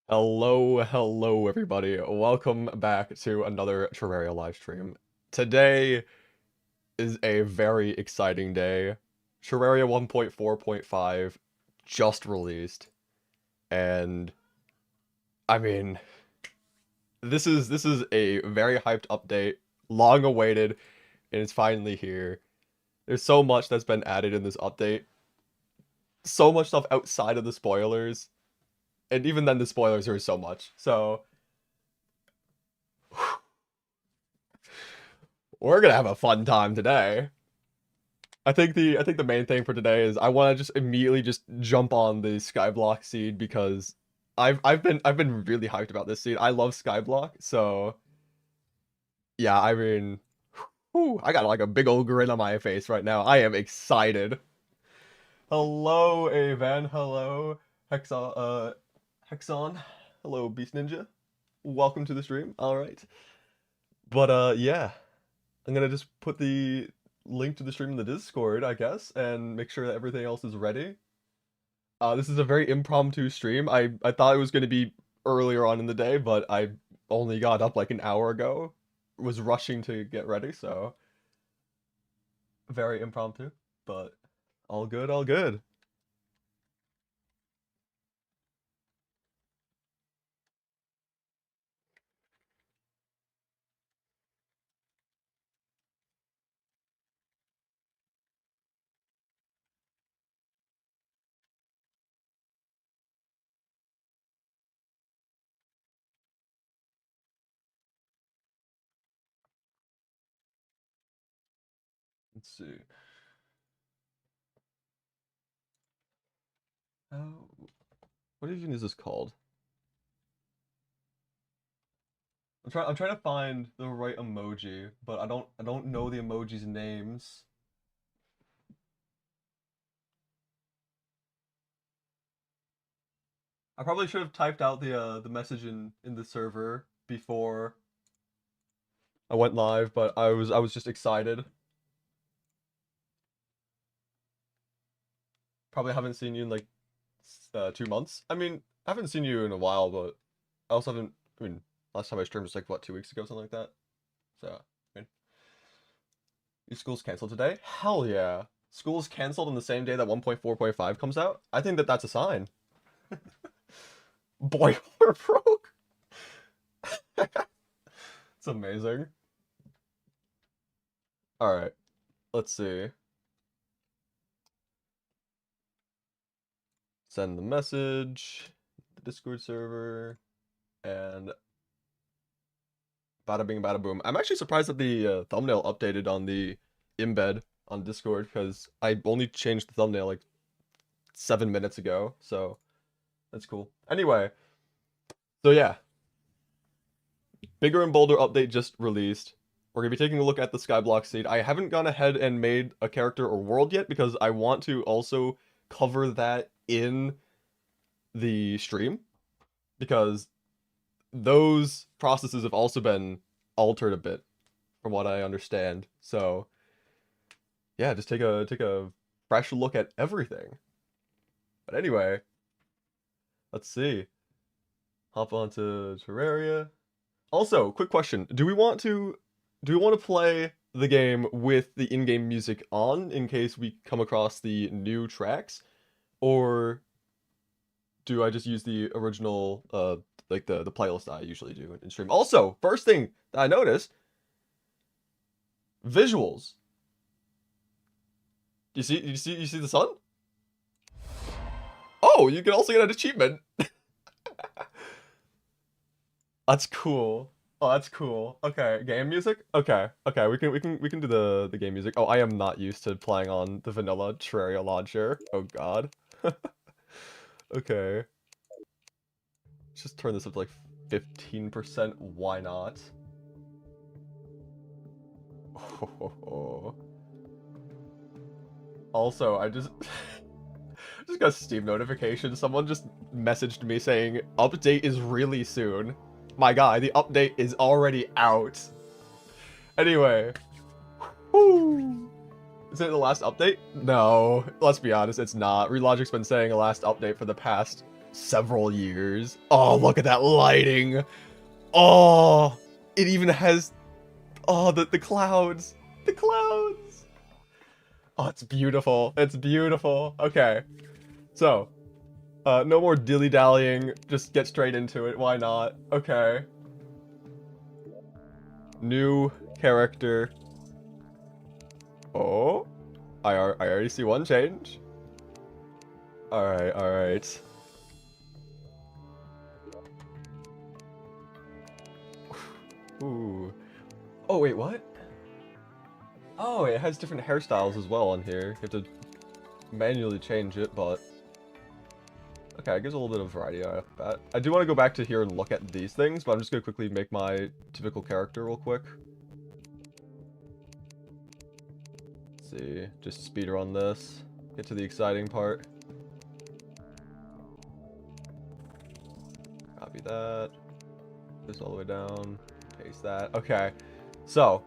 Hello everybody. Welcome back to another Terraria live stream. Today is a very exciting day. Terraria 1.4.5 just released, and I mean, this is a very hyped update, long awaited, and it's finally here. There's so much that's been added in this update. So much stuff outside of the spoilers, and even then the spoilers are so much. So we're gonna have a fun time today. I think the main thing for today is I want to just immediately just jump on the Skyblock seed because I've been really hyped about this seed. I love Skyblock, so yeah, I mean, whew, I got like a big old grin on my face right now. I am excited. Hello, Avan. Hello, Hexon. Hello, Beast Ninja. Welcome to the stream. All right, but yeah. I'm gonna just put the link to the stream in the Discord, I guess, and make sure that everything else is ready. This is a very impromptu stream. I thought it was gonna be earlier on in the day, but I only got up like an hour ago. Was rushing to get ready, so very impromptu, but all good, all good. Let's see. Oh, what even is this called? I'm trying to find the right emoji, but I don't know the emoji's names. I probably should have typed out the message in the server before I went live, but I was just excited. Probably haven't seen you in like 2 months. I mean, I haven't seen you in a while, but I also haven't. I mean, last time I streamed was like what, 2 weeks ago, something like that. So, I mean, your school's canceled today? Hell yeah! School's canceled on the same day that 1.4.5 comes out. I think that that's a sign. Boy, we're broke. It's amazing. All right, let's see. Send the message, the Discord server, and bada bing, bada boom. I'm actually surprised that the thumbnail updated on the embed on Discord because I only changed the thumbnail like 7 minutes ago, so that's cool. Anyway, so yeah, bigger and bolder update just released. We're gonna be taking a look at the Skyblock seed. I haven't gone ahead and made a character or world yet because I want to also cover that in the stream because those processes have also been altered a bit from what I understand. So yeah, just take a fresh look at everything. But anyway, let's see. Hop onto Terraria. Also, quick question: do we want to play the game with the in-game music on in case we come across the new tracks, or do I just use the original like the playlist I usually do in stream? Also, first thing that I noticed, visuals. You see the sun? Oh, you can also get an achievement. That's cool. Oh, that's cool. Okay, game music? Okay. Okay, we can do the game music. Oh, I am not used to playing on the vanilla Terraria launcher. Oh god. Okay. Let's just turn this up to like 15%. Why not? Also, I just just got a Steam notification. Someone just messaged me saying update is really soon. My guy, the update is already out. Anyway, whoo. Is it the last update? No, let's be honest, it's not. Relogic's been saying a last update for the past several years. Oh, look at that lighting. Oh, it even has, oh, the clouds. The clouds. Oh, it's beautiful. It's beautiful. Okay. So, no more dilly-dallying. Just get straight into it. Why not? Okay. New character. Oh, I already see one change. Alright, alright. Ooh. Oh, wait, what? Oh, it has different hairstyles as well on here. You have to manually change it, but... Okay, it gives a little bit of variety out of that. I do want to go back to here and look at these things, but I'm just going to quickly make my typical character real quick. Let's see, just speedrun this. Get to the exciting part. Copy that. This all the way down. Paste that. Okay, so...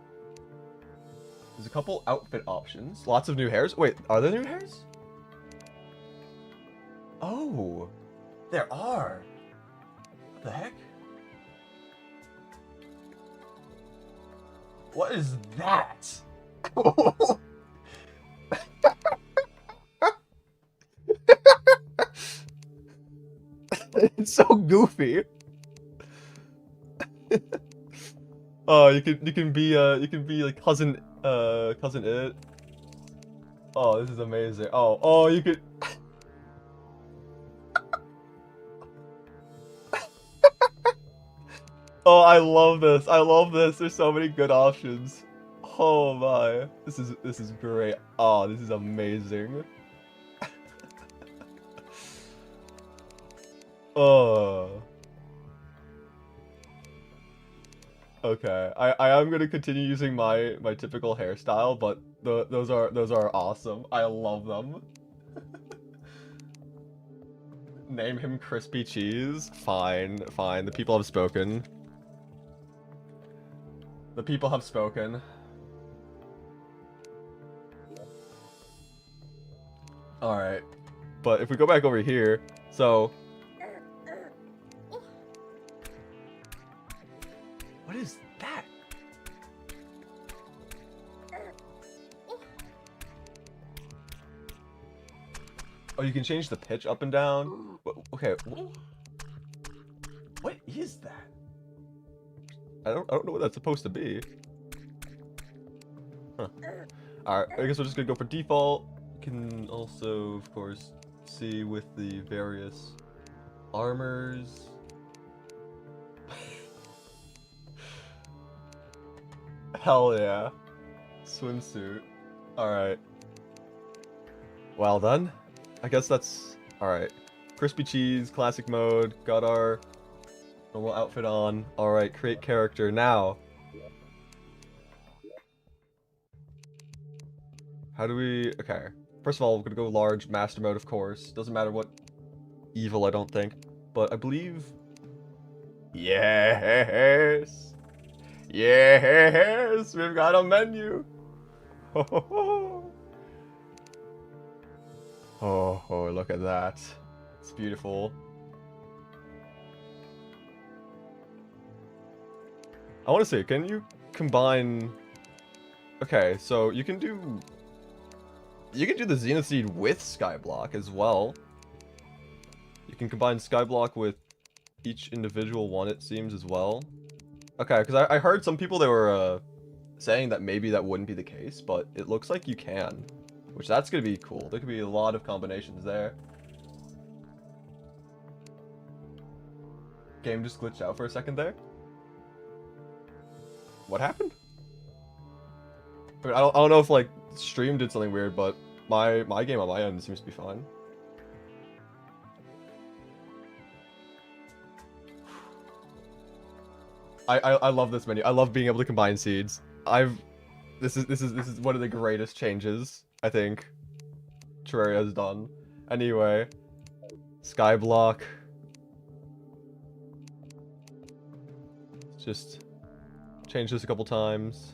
There's a couple outfit options. Lots of new hairs. Wait, are there new hairs? Oh, there are. What the heck? What is that? It's so goofy. Oh, you can be like cousin it. Oh, this is amazing. Oh, you could. Oh, I love this. I love this. There's so many good options. Oh my. This is great. Oh, this is amazing. Oh. Okay. I am gonna continue using my typical hairstyle, but those are awesome. I love them. Name him Crispy Cheese. Fine, fine. The people have spoken. The people have spoken. Alright. But if we go back over here, so... What is that? Oh, you can change the pitch up and down? Okay. What is that? I don't know what that's supposed to be. Huh. Alright, I guess we're just gonna go for default. You can also, of course, see with the various armors. Hell yeah. Swimsuit. Alright. Well done. I guess that's... Alright. Crispy Cheese, classic mode, got our normal outfit on. Alright, create character. Now, how do we... Okay. First of all, we're gonna go large, master mode, of course. Doesn't matter what evil, I don't think. But I believe... Yes! Yes! We've got a menu! Oh, look at that. It's beautiful. I want to say, can you combine... Okay, so you can do the Zenith Seed with Skyblock as well. You can combine Skyblock with each individual one, it seems, as well. Okay, because I heard some people, they were saying that maybe that wouldn't be the case, but it looks like you can. Which, that's going to be cool. There could be a lot of combinations there. Game just glitched out for a second there. What happened? I mean, I don't know if, like, stream did something weird, but my game on my end seems to be fine. I love this menu. I love being able to combine seeds. This is one of the greatest changes I think Terraria has done. Anyway, Skyblock. Just change this a couple times.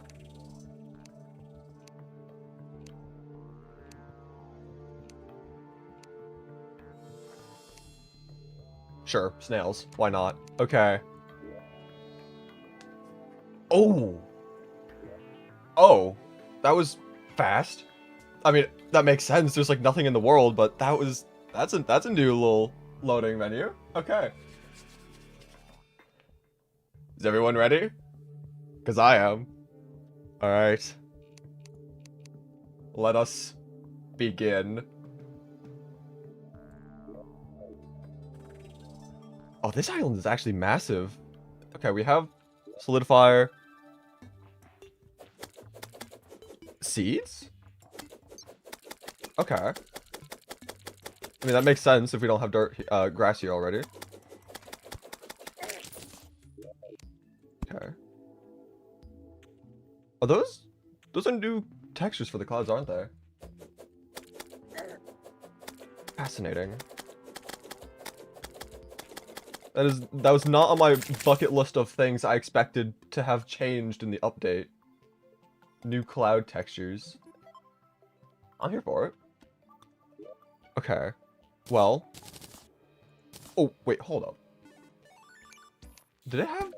Sure, snails. Why not? Okay. Oh! Oh! That was fast. I mean, that makes sense. There's like nothing in the world, but that's a new little loading menu. Okay. Is everyone ready? Because I am. Alright. Let us begin. Oh, this island is actually massive. Okay, we have solidifier. Seeds? Okay. I mean, that makes sense if we don't have dirt, grass here already. Okay. Are those are new textures for the clouds, aren't they? Fascinating. That was not on my bucket list of things I expected to have changed in the update. New cloud textures. I'm here for it. Okay. Well. Oh, wait, hold up. Did it have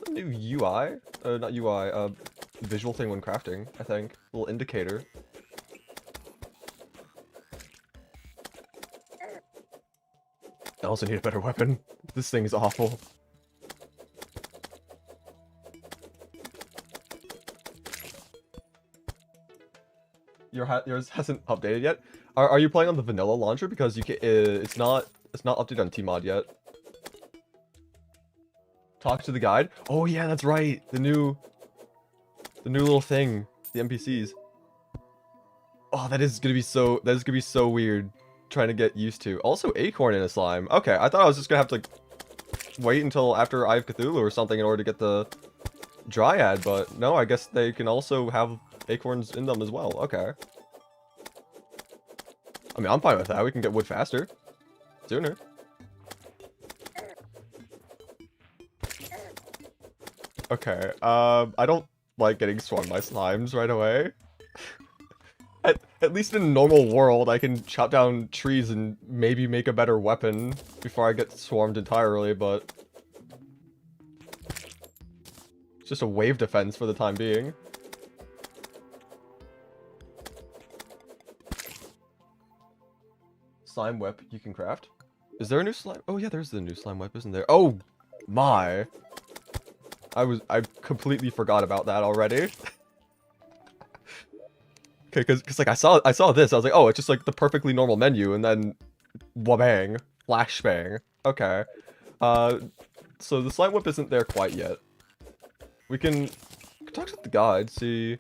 a new UI? Not UI, visual thing when crafting, I think. Little indicator. I also need a better weapon. This thing is awful. Yours hasn't updated yet. Are you playing on the vanilla launcher? Because you can, it's not updated on Tmod yet. Talk to the guide. Oh yeah, that's right. The new little thing, the NPCs. Oh, that is gonna be so weird. Trying to get used to. Also, acorn in a slime. Okay, I thought I was just gonna have to like, wait until after Eye of Cthulhu or something in order to get the Dryad, but no, I guess they can also have acorns in them as well. Okay. I mean, I'm fine with that. We can get wood faster. Sooner. Okay, I don't like getting swarmed by slimes right away. At least in a normal world, I can chop down trees and maybe make a better weapon before I get swarmed entirely, but it's just a wave defense for the time being. Slime whip you can craft. Is there a new slime? Oh yeah, there's the new slime whip, isn't there? Oh my! I completely forgot about that already. Okay, because like I saw this, I was like, oh, it's just like the perfectly normal menu, and then wabang, flashbang. Okay, so the slime whip isn't there quite yet. We can talk to the guide, see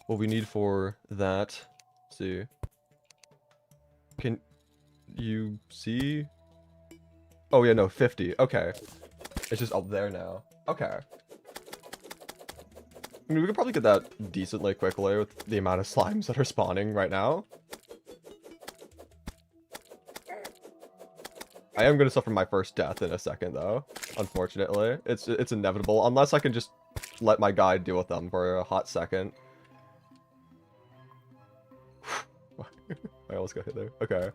what we need for that. Let's see, can you see? Oh yeah, no, 50. Okay, it's just up there now. Okay. I mean, we could probably get that decently quickly with the amount of slimes that are spawning right now. I am going to suffer my first death in a second, though. Unfortunately. It's inevitable, unless I can just let my guide deal with them for a hot second. I almost got hit there. Okay.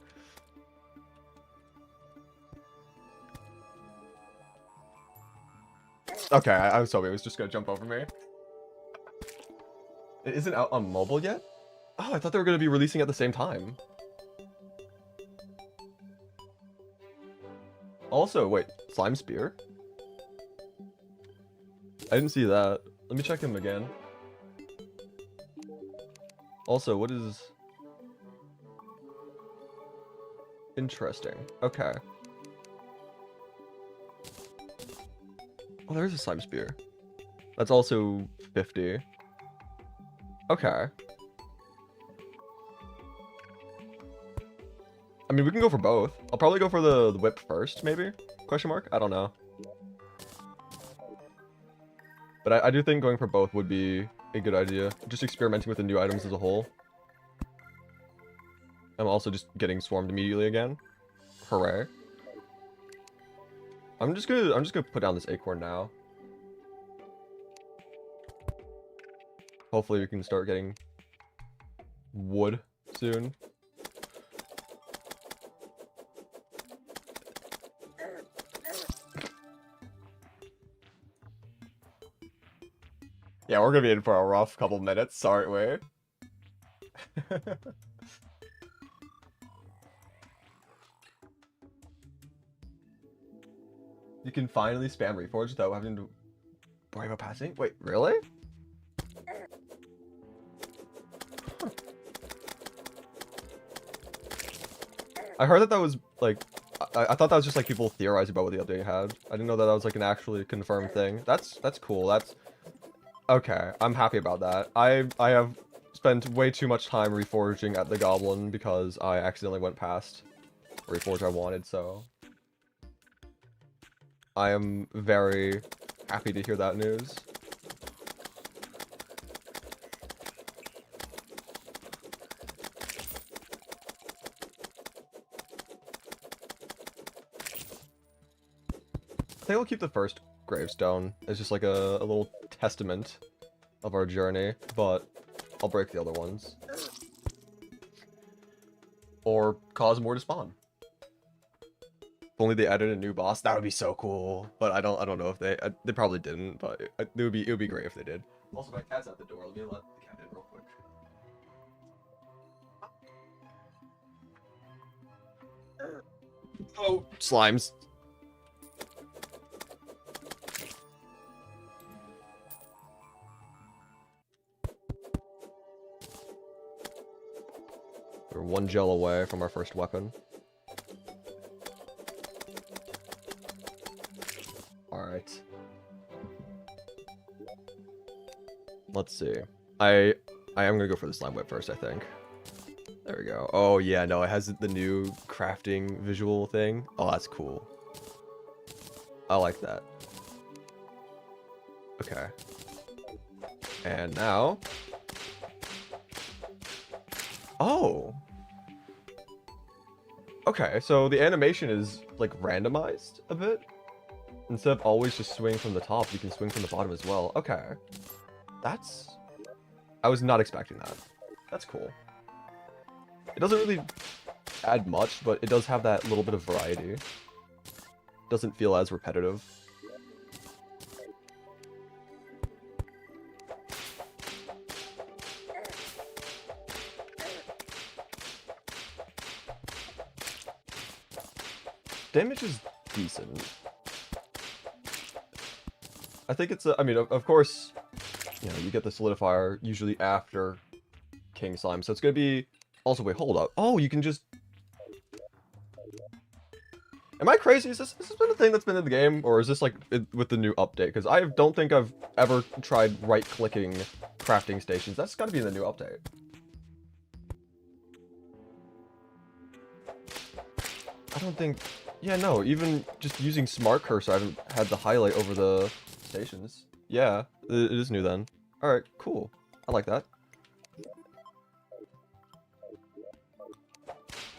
Okay, I was hoping it was just going to jump over me. It isn't out on mobile yet? Oh, I thought they were going to be releasing at the same time. Also, wait, Slime Spear? I didn't see that. Let me check him again. Also, what is... Interesting. Okay. Oh, there's a Slime Spear. That's also 50. Okay. I mean, we can go for both. I'll probably go for the whip first, maybe? Question mark? I don't know. But I do think going for both would be a good idea. Just experimenting with the new items as a whole. I'm also just getting swarmed immediately again. Hooray. I'm just gonna put down this acorn now. Hopefully we can start getting wood soon. Yeah, we're gonna be in for a rough couple minutes, sorry, wait. You can finally spam Reforge without having to worry about passing? Wait, really? Huh. I heard that that was, like, I thought that was just, like, people theorizing about what the update had. I didn't know that that was, like, an actually confirmed thing. That's cool, that's... Okay, I'm happy about that. I have spent way too much time reforging at the Goblin because I accidentally went past Reforge I wanted, so... I am very happy to hear that news. I think I'll keep the first gravestone. It's just like a little testament of our journey, but I'll break the other ones. Or cause more to spawn. If only they added a new boss, that would be so cool. But I don't know if they probably didn't, but it would be great if they did. Also, my cat's at the door. Let me let the cat in real quick. Oh, slimes. We're one gel away from our first weapon. Alright. Let's see. I am gonna go for the slime whip first, I think. There we go. Oh yeah, no, it has the new crafting visual thing. Oh, that's cool. I like that. Okay. And now... Oh! Okay, so the animation is, like, randomized a bit. Instead of always just swinging from the top, you can swing from the bottom as well. Okay. That's... I was not expecting that. That's cool. It doesn't really add much, but it does have that little bit of variety. Doesn't feel as repetitive. Damage is decent. I think it's a, I mean, of course, you know, you get the solidifier usually after King Slime, so it's gonna be... Also, wait, hold up. Oh, you can just... Am I crazy? Is this been a thing that's been in the game, or is this, like, with the new update? Because I don't think I've ever tried right-clicking crafting stations. That's gotta be in the new update. I don't think... Yeah, no, even just using Smart Cursor, I haven't had the highlight over the stations. Yeah, it is new then. Alright, cool. I like that.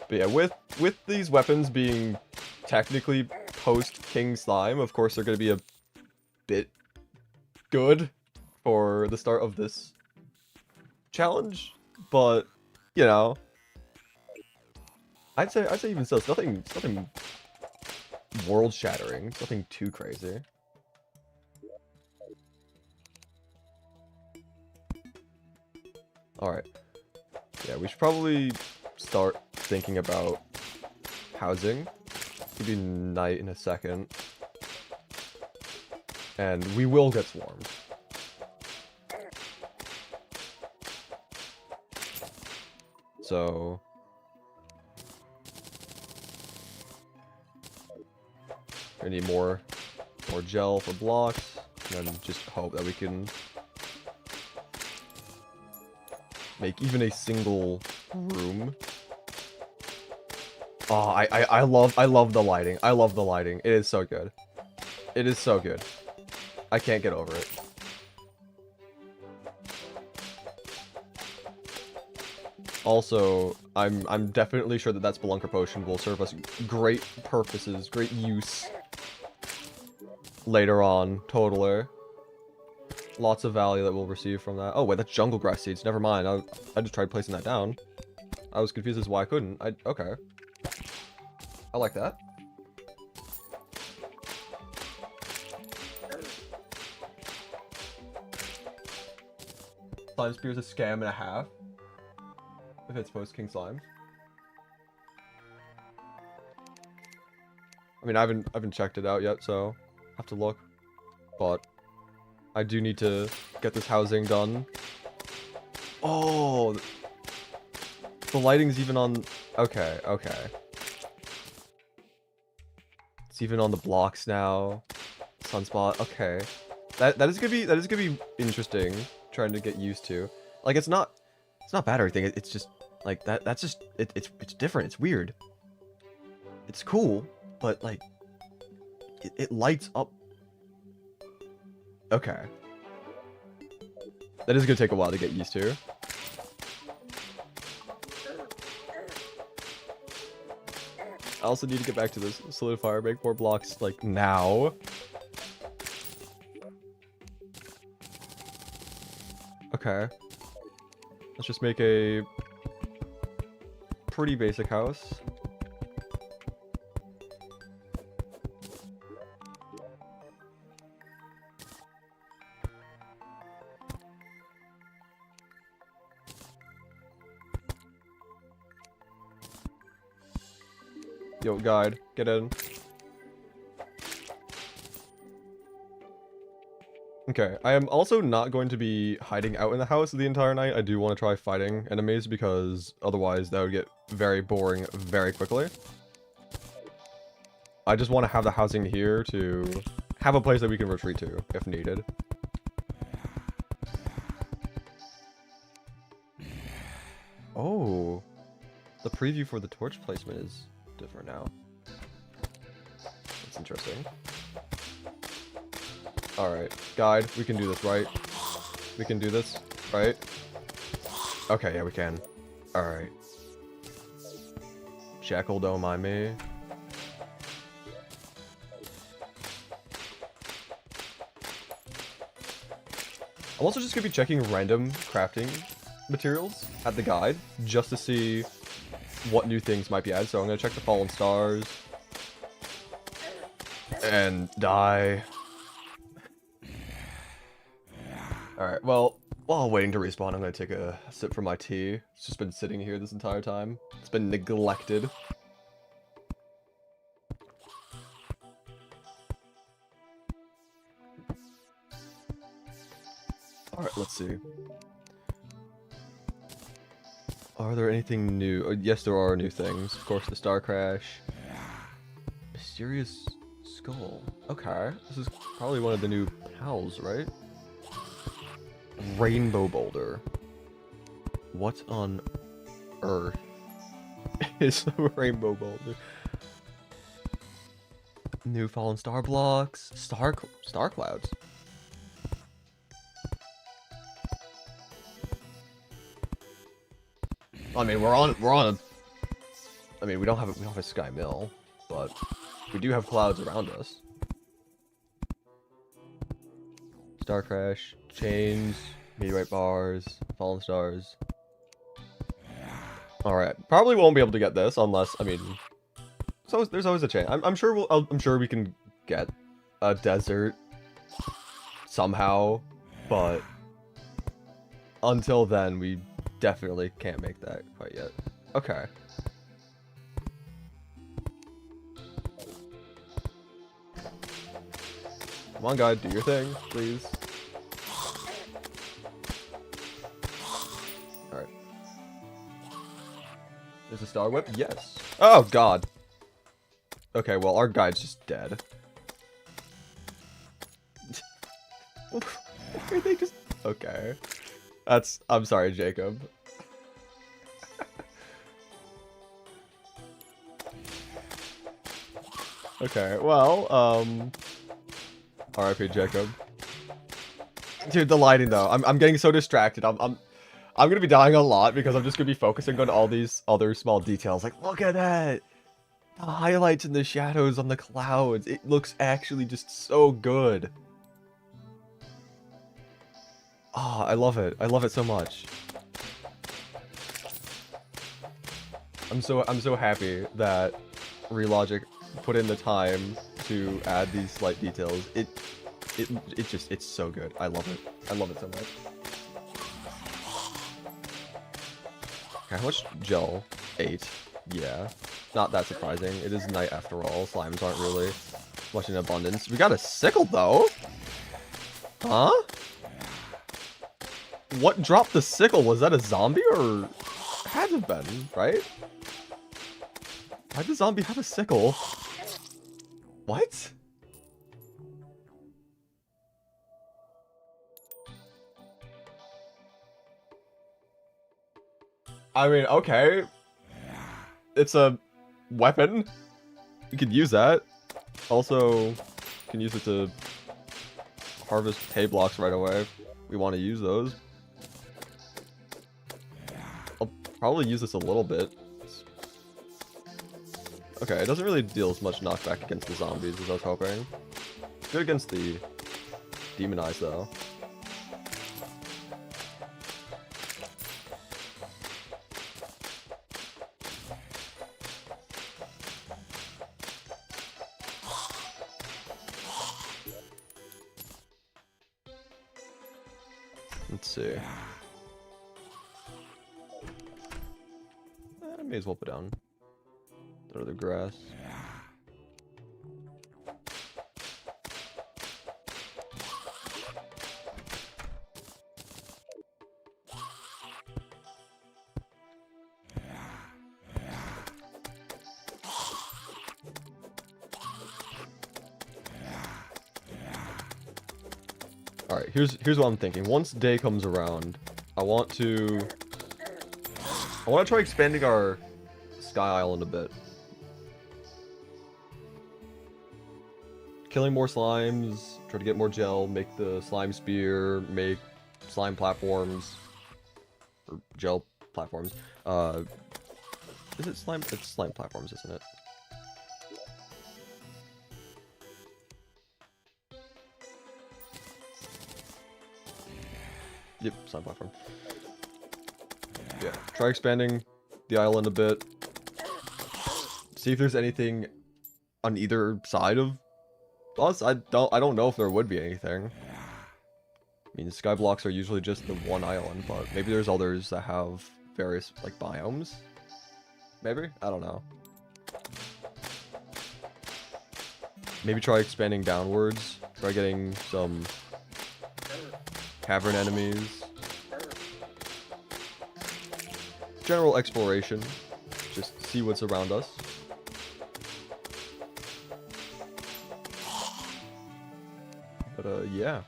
But yeah, with these weapons being technically post-King Slime, of course they're going to be a bit good for the start of this challenge, but, you know, I'd say even so, it's nothing world-shattering, it's nothing too crazy. Alright. Yeah, we should probably start thinking about housing. It'll be night in a second. And we will get swarmed. So... I need more gel for blocks, and then just hope that we can make even a single room. Oh, I love the lighting. I love the lighting. It is so good. It is so good. I can't get over it. Also, I'm definitely sure that that Spelunker Potion will serve us great purposes, great use later on, totally. Lots of value that we'll receive from that. Oh wait, that's jungle grass seeds. Never mind. I just tried placing that down. I was confused as to why I couldn't. Okay. I like that. Slime Spear is a scam and a half. If it's post King Slimes. I mean, I haven't checked it out yet, so I have to look. But I do need to get this housing done. Oh, the lighting's even on. Okay, okay. It's even on the blocks now. Sunspot. Okay, that is gonna be interesting. Trying to get used to. Like it's not bad or anything. It's just like that's just it's different. It's weird. It's cool, but like it lights up. Okay. That is gonna take a while to get used to. I also need to get back to this solidifier, make more blocks like now. Okay. Let's just make a pretty basic house. Yo, guide, get in. Okay, I am also not going to be hiding out in the house the entire night. I do want to try fighting enemies because otherwise that would get very boring very quickly. I just want to have the housing here to have a place that we can retreat to if needed. Oh, the preview for the torch placement is different now. That's interesting. Alright, guide, we can do this, right? We can do this, right? Okay, yeah, we can. Alright. Jackal, don't mind me. I'm also just gonna be checking random crafting materials at the guide, just to see what new things might be added. So I'm gonna check the fallen stars. And die. Alright, well, while waiting to respawn, I'm gonna take a sip from my tea. It's just been sitting here this entire time. It's been neglected. Alright, let's see. Are there anything new? Yes, there are new things. Of course, the Star Crash. Mysterious Skull. Okay, this is probably one of the new pals, right? Rainbow Boulder. What on earth is a Rainbow Boulder? New Fallen Star blocks. Star clouds. I mean, we're on a. I mean, we don't have a sky mill, but we do have clouds around us. Star Crash, chains, meteorite bars, fallen stars. All right, probably won't be able to get this unless, I mean, so there's always a chance. I'm sure I'm sure we can get a desert somehow, but until then, we definitely can't make that quite yet. Okay. Come on, guy, do your thing, please. Alright. There's a star whip? Yes. Oh, God. Okay, well, our guide's just dead. Why are they just... Okay. That's... I'm sorry, Jacob. Okay, well, RIP Jacob. Dude, the lighting though. I'm getting so distracted. I'm gonna be dying a lot because I'm just gonna be focusing on all these other small details. Like, look at that! The highlights and the shadows on the clouds. It looks actually just so good. Ah, I love it. I love it so much. I'm so happy that Relogic put in the time to add these slight details. It's so good. I love it. I love it so much. Okay, how much gel? 8. Yeah. Not that surprising. It is night after all. Slimes aren't really much in abundance. We got a sickle, though? Huh? What dropped the sickle? Was that a zombie or... It had to have been, right? Why'd the zombie have a sickle? What? I mean, okay. It's a weapon. You could use that. Also, you can use it to harvest hay blocks right away if we want to use those. I'll probably use this a little bit. Okay, it doesn't really deal as much knockback against the zombies as I was hoping. Good against the demonized, though. Let's see. I may as well put down the other grass. Alright, here's what I'm thinking. Once day comes around, I want to try expanding our Sky Island a bit. Killing more slimes, try to get more gel, make the slime spear, make slime platforms. Or gel platforms. Is it slime? It's slime platforms, isn't it? Yep, slime platform. Yeah, try expanding the island a bit. See if there's anything on either side of us. I don't know if there would be anything. I mean, Skyblocks are usually just the one island, but maybe there's others that have various, like, biomes? Maybe? I don't know. Maybe try expanding downwards. Try getting some cavern enemies. General exploration. Just see what's around us. But, yeah.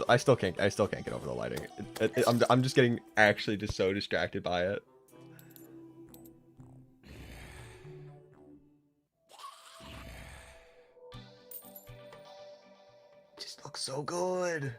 I still can't get over the lighting. I'm just getting actually just so distracted by it. It just looks so good.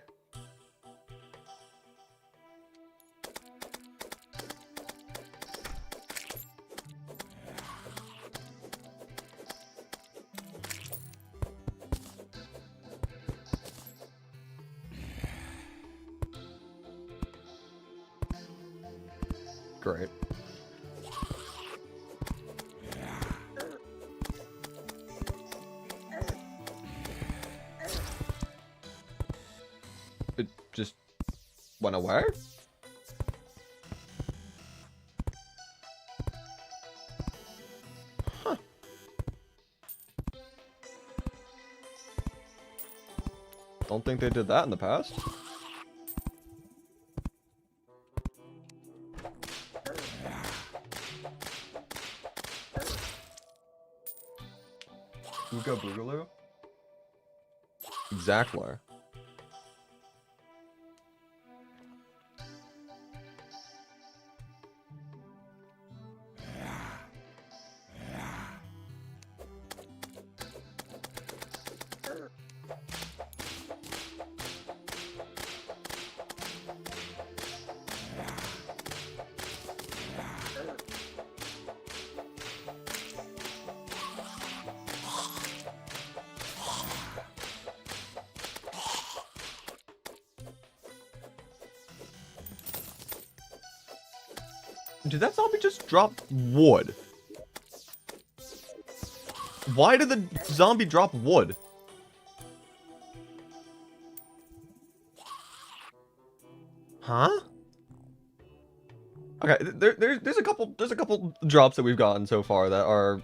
Great. It just went away? Huh. Don't think they did that in the past. Booga Boogaloo? Exactly. Did that zombie just drop wood? Why did the zombie drop wood? Huh? Okay, there's a couple drops that we've gotten so far that are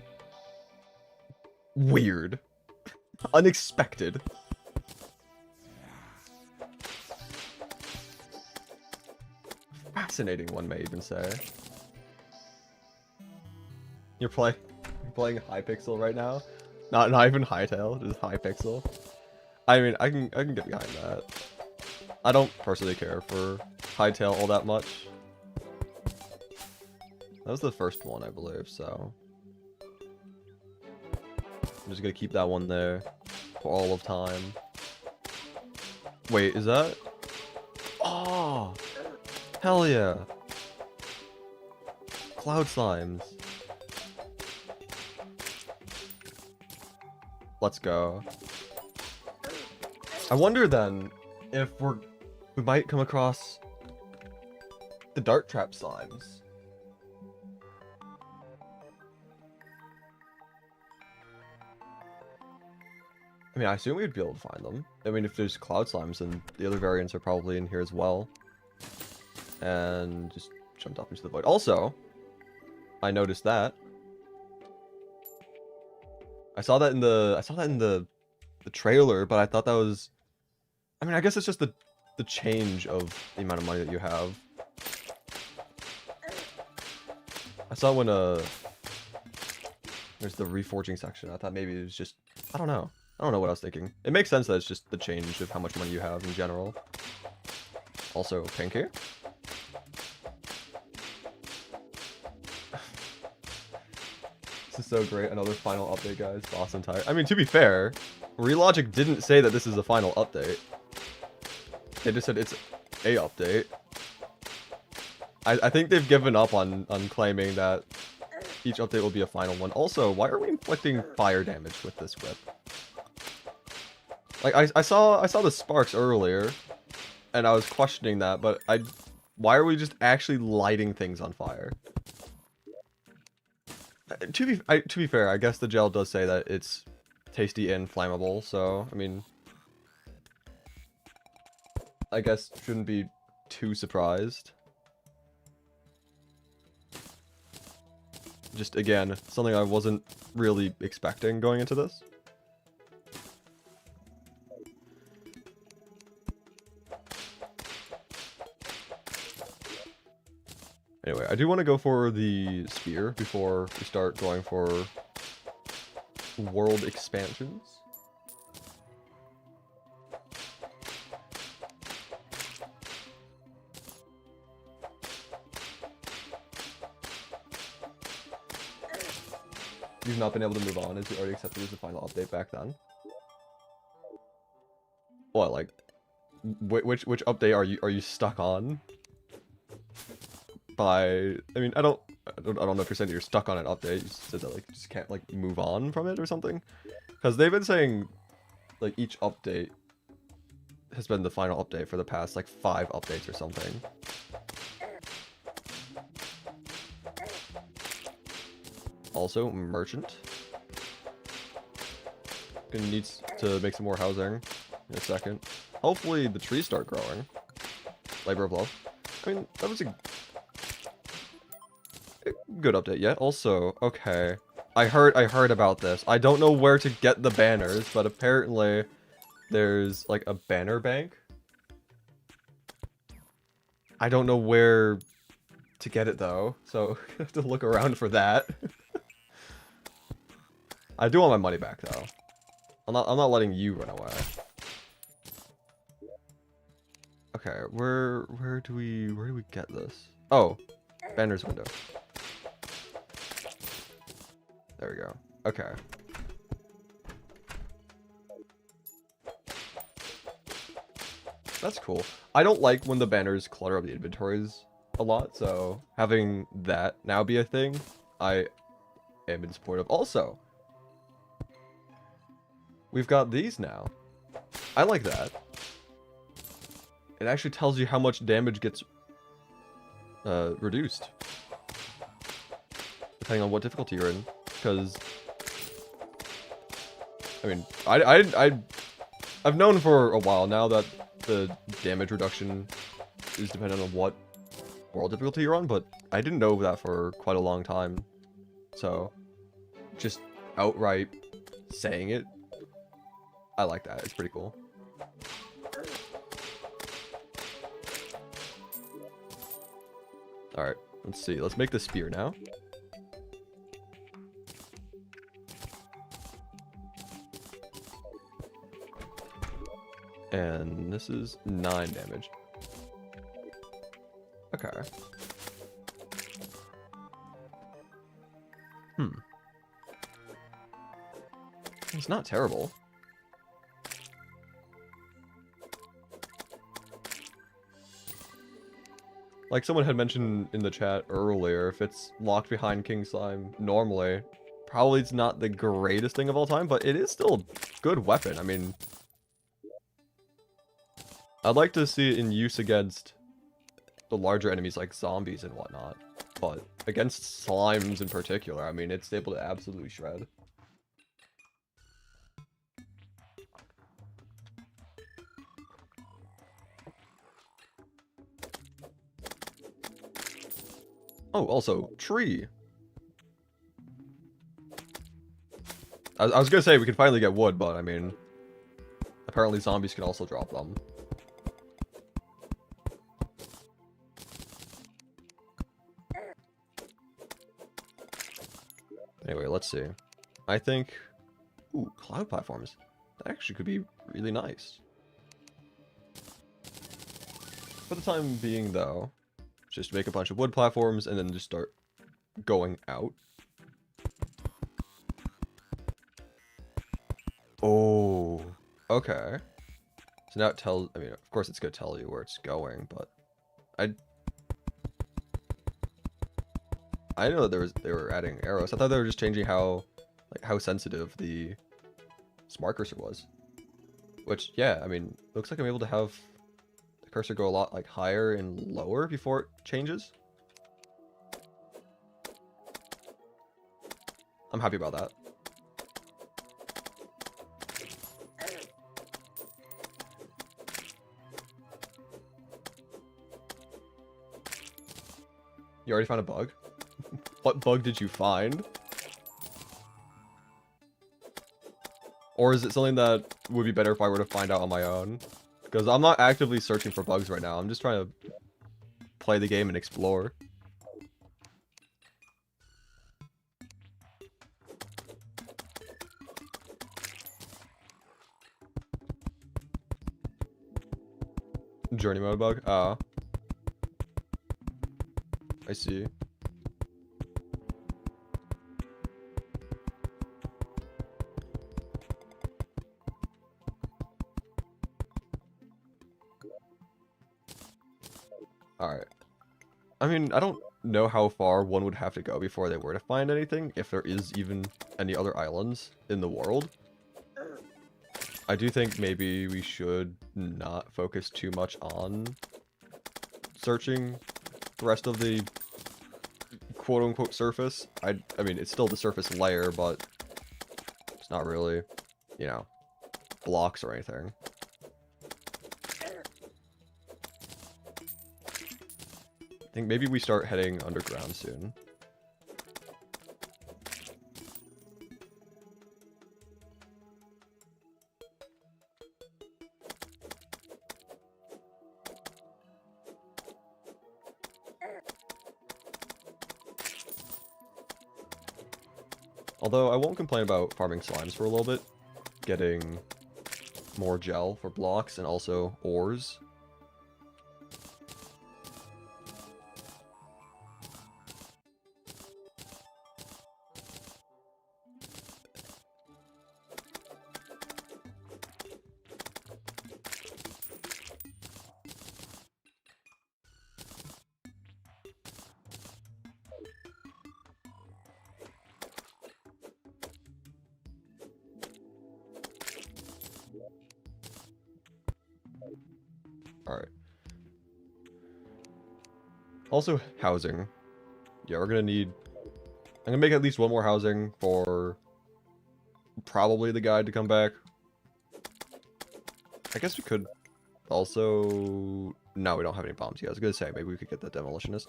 weird, unexpected. Fascinating, one may even say. You're playing Hypixel right now? Not even Hytale, just Hypixel. I mean, I can get behind that. I don't personally care for Hytale all that much. That was the first one, I believe, so I'm just gonna keep that one there for all of time. Wait, is that? Oh, hell yeah! Cloud slimes. Let's go. I wonder then if we might come across the dart trap slimes. I mean, I assume we'd be able to find them. I mean, if there's cloud slimes, then the other variants are probably in here as well. And just jumped up into the void. Also, I noticed that. I saw that in the trailer, but I thought that was. I mean, I guess it's just the change of the amount of money that you have. I saw when there's the reforging section. I thought maybe it was just. I don't know. I don't know what I was thinking. It makes sense that it's just the change of how much money you have in general. Also, pink here. This is so great. Another final update, guys. Boston Tire. I mean, to be fair, Relogic didn't say that this is a final update. They just said it's a update. I think they've given up on claiming that each update will be a final one. Also, why are we inflicting fire damage with this whip? Like, I saw the sparks earlier, and I was questioning that, but why are we just actually lighting things on fire? To be fair, I guess the gel does say that it's tasty and flammable, so, I mean, I guess shouldn't be too surprised. Just, again, something I wasn't really expecting going into this. Anyway, I do want to go for the spear before we start going for world expansions. You've not been able to move on as you already accepted as the final update back then. What, like, which update are you stuck on? I mean, I don't know if you're saying that you're stuck on an update. You said that like you just can't like move on from it or something. Because they've been saying like each update has been the final update for the past like 5 updates or something. Also, merchant. Gonna need to make some more housing in a second. Hopefully the trees start growing. Labor of love. I mean, that was a good update yet. Also, okay. I heard about this. I don't know where to get the banners, but apparently there's like a banner bank. I don't know where to get it though, so I have to look around for that. I do want my money back though. I'm not letting you run away. Okay, where do we get this? Oh, banners window. There we go. Okay. That's cool. I don't like when the banners clutter up the inventories a lot, so having that now be a thing, I am in support of. Also, we've got these now. I like that. It actually tells you how much damage gets reduced. depending on what difficulty you're in. Because, I mean, I've known for a while now that the damage reduction is dependent on what world difficulty you're on, but I didn't know that for quite a long time. So, just outright saying it, I like that. It's pretty cool. Alright, let's see. Let's make the spear now. And this is 9 damage. Okay. It's not terrible. Like someone had mentioned in the chat earlier, if it's locked behind King Slime normally, probably it's not the greatest thing of all time, but it is still a good weapon. I mean, I'd like to see it in use against the larger enemies like zombies and whatnot, but against slimes in particular, I mean, it's able to absolutely shred. Oh, also, tree. I was gonna say we could finally get wood, but I mean, apparently zombies can also drop them. Anyway, let's see. I think... Ooh, cloud platforms. That actually could be really nice. For the time being, though, just make a bunch of wood platforms and then just start going out. Oh, okay. So now it tells... I mean, of course it's going to tell you where it's going, but... I know that they were adding arrows. I thought they were just changing how sensitive the smart cursor was. Which, yeah, I mean, looks like I'm able to have the cursor go a lot like higher and lower before it changes. I'm happy about that. You already found a bug? What bug did you find? Or is it something that would be better if I were to find out on my own? Because I'm not actively searching for bugs right now. I'm just trying to play the game and explore. Journey mode bug? Ah. I see. Alright. I mean, I don't know how far one would have to go before they were to find anything, if there is even any other islands in the world. I do think maybe we should not focus too much on searching the rest of the quote-unquote surface. I mean, it's still the surface layer, but it's not really, you know, blocks or anything. I think maybe we start heading underground soon. Although I won't complain about farming slimes for a little bit, getting more gel for blocks and also ores. Alright. Also, housing. Yeah, we're gonna need I'm gonna make at least one more housing for probably the guide to come back. I guess we could also... No, we don't have any bombs yet. I was gonna say, maybe we could get the demolitionist.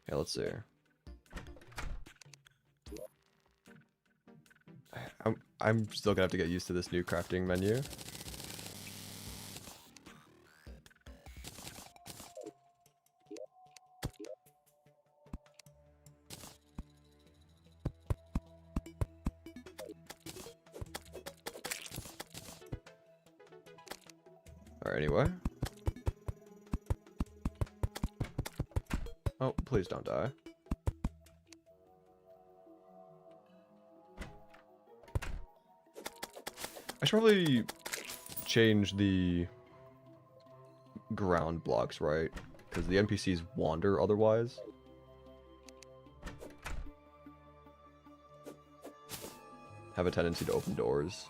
Yeah, let's see. I'm still gonna have to get used to this new crafting menu. Alright, anyway. Oh, please don't die. I should probably change the ground blocks, right? Because the NPCs wander otherwise. Have a tendency to open doors.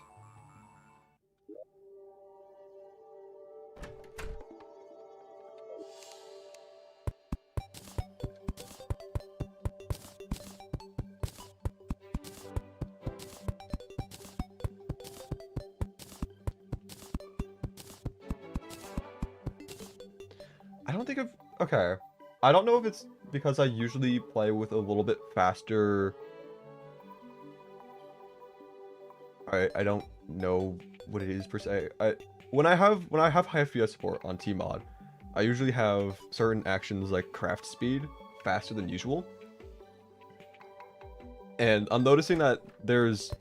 I don't think I've... Okay. I don't know if it's because I usually play with a little bit faster... I don't know what it is per se. When I have high FPS support on Tmod, I usually have certain actions like craft speed faster than usual. And I'm noticing that there's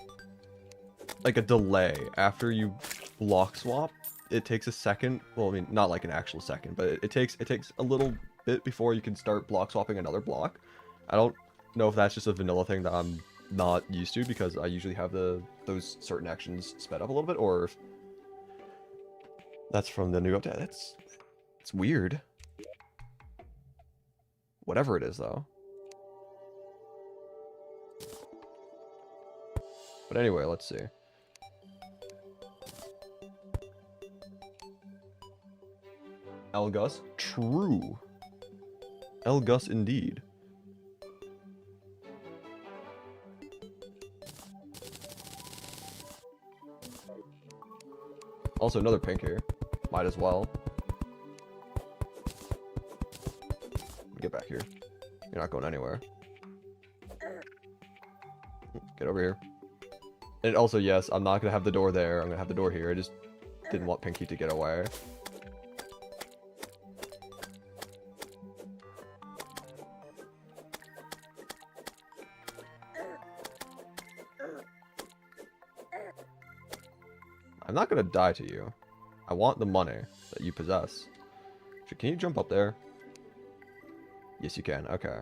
like a delay after you block swap. It takes a second. Well, I mean, not like an actual second, but it takes a little bit before you can start block swapping another block. I don't know if that's just a vanilla thing that I'm not used to because I usually have those certain actions sped up a little bit, or if that's from the new update. It's weird. Whatever it is, though. But anyway, let's see. Elgus? True. Elgus indeed. Also, another pink here. Might as well. Get back here. You're not going anywhere. Get over here. And also, yes, I'm not going to have the door there. I'm going to have the door here. I just didn't want Pinky to get away. I'm not going to die to you. I want the money that you possess. Can you jump up there? Yes, you can. Okay.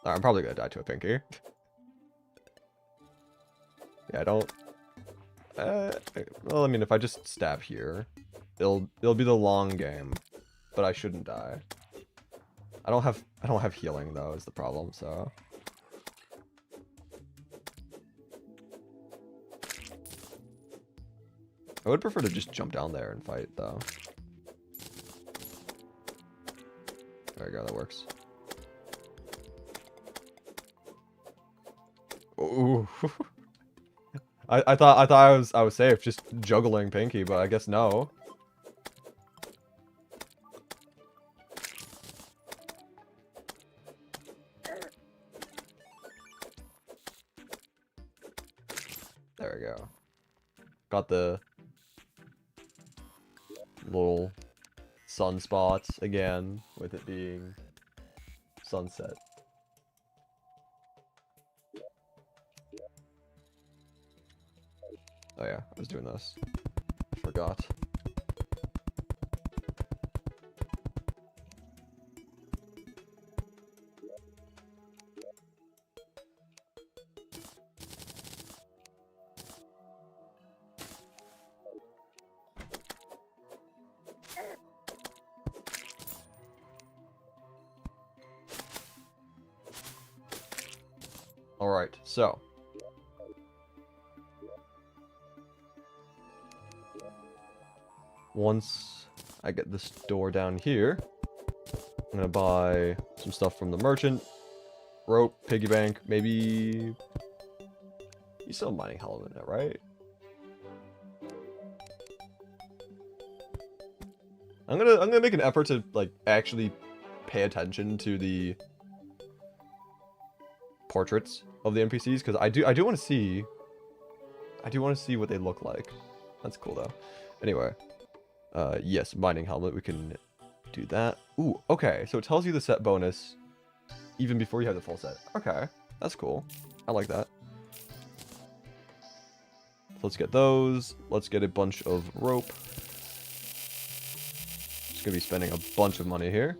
I'm probably going to die to a Pinky. Yeah, I don't... well, I mean, if I just stab here, it'll be the long game, but I shouldn't die. I don't have healing though, is the problem, so. I would prefer to just jump down there and fight though. There we go, that works. Ooh. I thought I was safe just juggling Pinky, but I guess no. There we go. Got the little sunspots again, with it being sunset. Oh yeah, I was doing this. Forgot. Alright, so. once I get this door down here, I'm gonna buy some stuff from the merchant. Rope, piggy bank, maybe... You still have mining helmet in it, right? I'm gonna make an effort to like actually pay attention to the portraits of the NPCs, because I do want to see what they look like. That's cool though. Anyway, yes, mining helmet, we can do that. Ooh, okay, so it tells you the set bonus even before you have the full set. Okay, that's cool. I like that. So let's get those. Let's get a bunch of rope. Just gonna be spending a bunch of money here.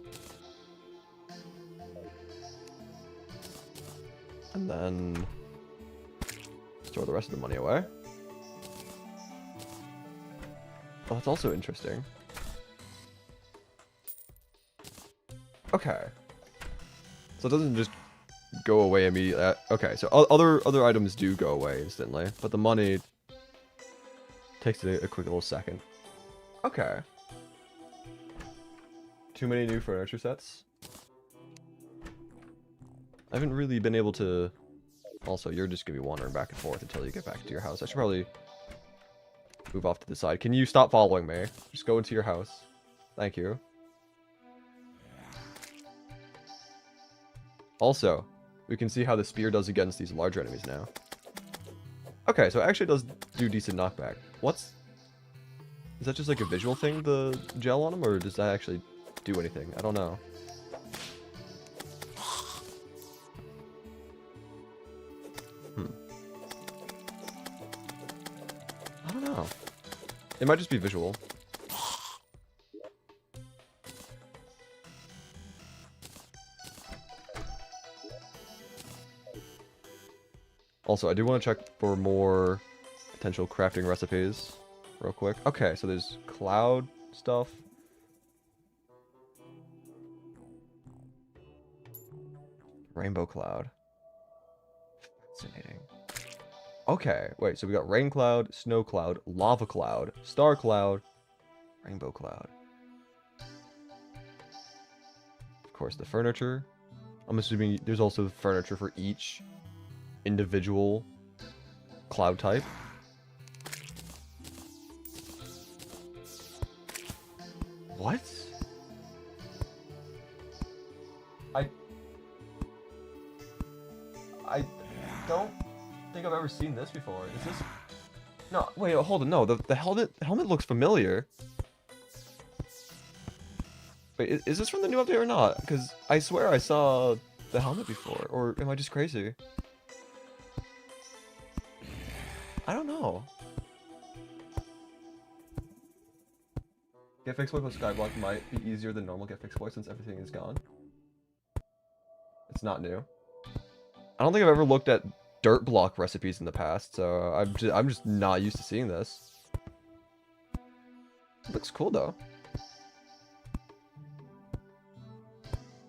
And then store the rest of the money away. Oh, that's also interesting. Okay. So it doesn't just go away immediately. Okay, so other items do go away instantly, but the money takes a quick little second. Okay. Too many new furniture sets. I haven't really been able to... Also, you're just gonna be wandering back and forth until you get back to your house. I should probably move off to the side. Can you stop following me? Just go into your house. Thank you. Also, we can see how the spear does against these larger enemies now. Okay, so it actually does do decent knockback. Is that just like a visual thing, the gel on them, or does that actually do anything? I don't know. I don't know. It might just be visual. Also, I do want to check for more potential crafting recipes real quick. Okay, so there's cloud stuff. Rainbow cloud. Fascinating. Okay, wait, so we got rain cloud, snow cloud, lava cloud, star cloud, rainbow cloud. Of course, the furniture. I'm assuming there's also furniture for each individual cloud type. What? I don't think I've ever seen this before. Is this... No, wait, hold on. No, the helmet looks familiar. Wait, is this from the new update or not? Because I swear I saw the helmet before. Or am I just crazy? I don't know. Get fixed with Skyblock might be easier than normal get fixed since everything is gone. It's not new. I don't think I've ever looked at dirt block recipes in the past, so I'm just not used to seeing this. It looks cool though.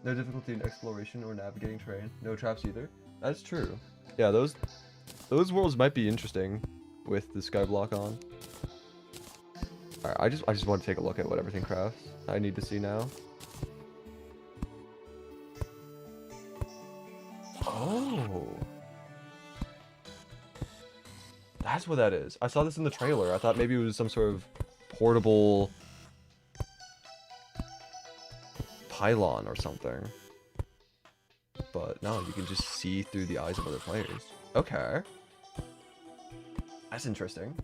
No difficulty in exploration or navigating terrain. No traps either. That's true. Yeah, those worlds might be interesting with the Skyblock on. Alright, I just want to take a look at what everything crafts. I need to see now. Oh. That's what that is. I saw this in the trailer. I thought maybe it was some sort of portable pylon or something. But no, you can just see through the eyes of other players. Okay. That's interesting.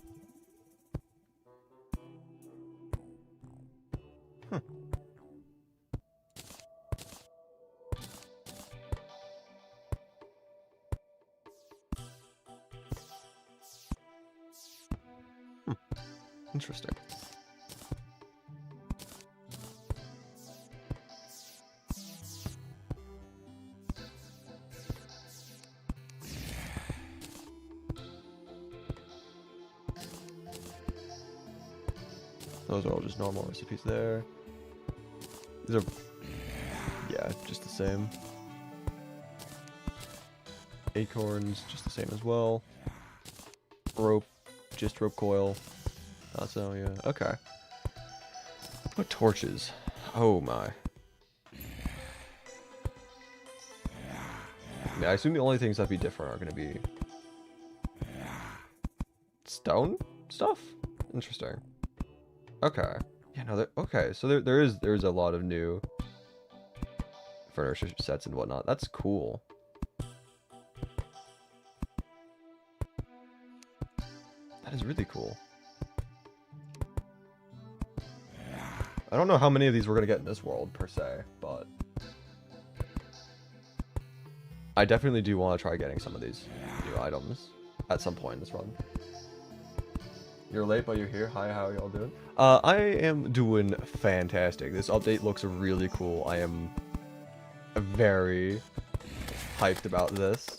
Huh. Interesting. Those are all just normal recipes there. These are, yeah, just the same. Acorns, just the same as well. Rope, just rope coil. So yeah, okay. But torches. Oh my. Yeah, I assume the only things that'd be different are gonna be stone stuff? Interesting. Okay. Yeah, no, okay, so there's a lot of new furniture sets and whatnot. That's cool. That is really cool. I don't know how many of these we're gonna get in this world per se, but I definitely do want to try getting some of these new items at some point in this run. You're late, but you're here. Hi, how are y'all doing? I am doing fantastic. This update looks really cool. I am very hyped about this.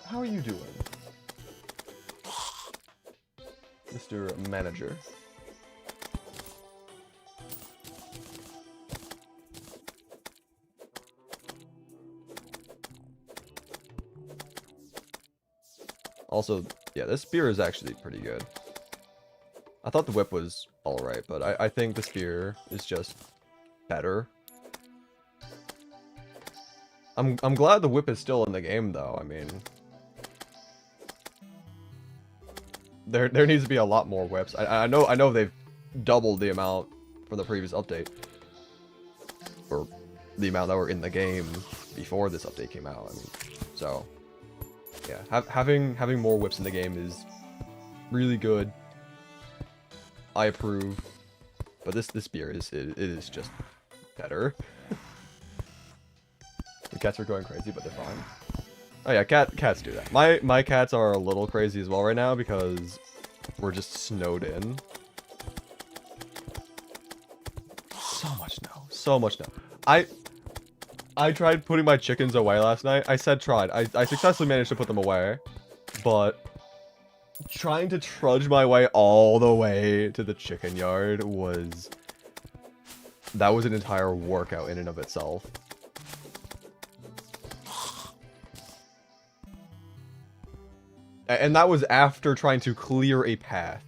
How are you doing, Mr. Manager? Also, yeah, this spear is actually pretty good. I thought the whip was alright, but I think the spear is just better. I'm glad the whip is still in the game, though. I mean, there needs to be a lot more whips. I know they've doubled the amount from the previous update, or the amount that were in the game before this update came out. I mean, so yeah, having more whips in the game is really good. I approve, but this spear it is just better. The cats are going crazy, but they're fine. Oh yeah, cats do that. My cats are a little crazy as well right now because we're just snowed in. So much snow, so much snow. I tried putting my chickens away last night. I said tried. I successfully managed to put them away, but trying to trudge my way all the way to the chicken yard that was an entire workout in and of itself. And that was after trying to clear a path.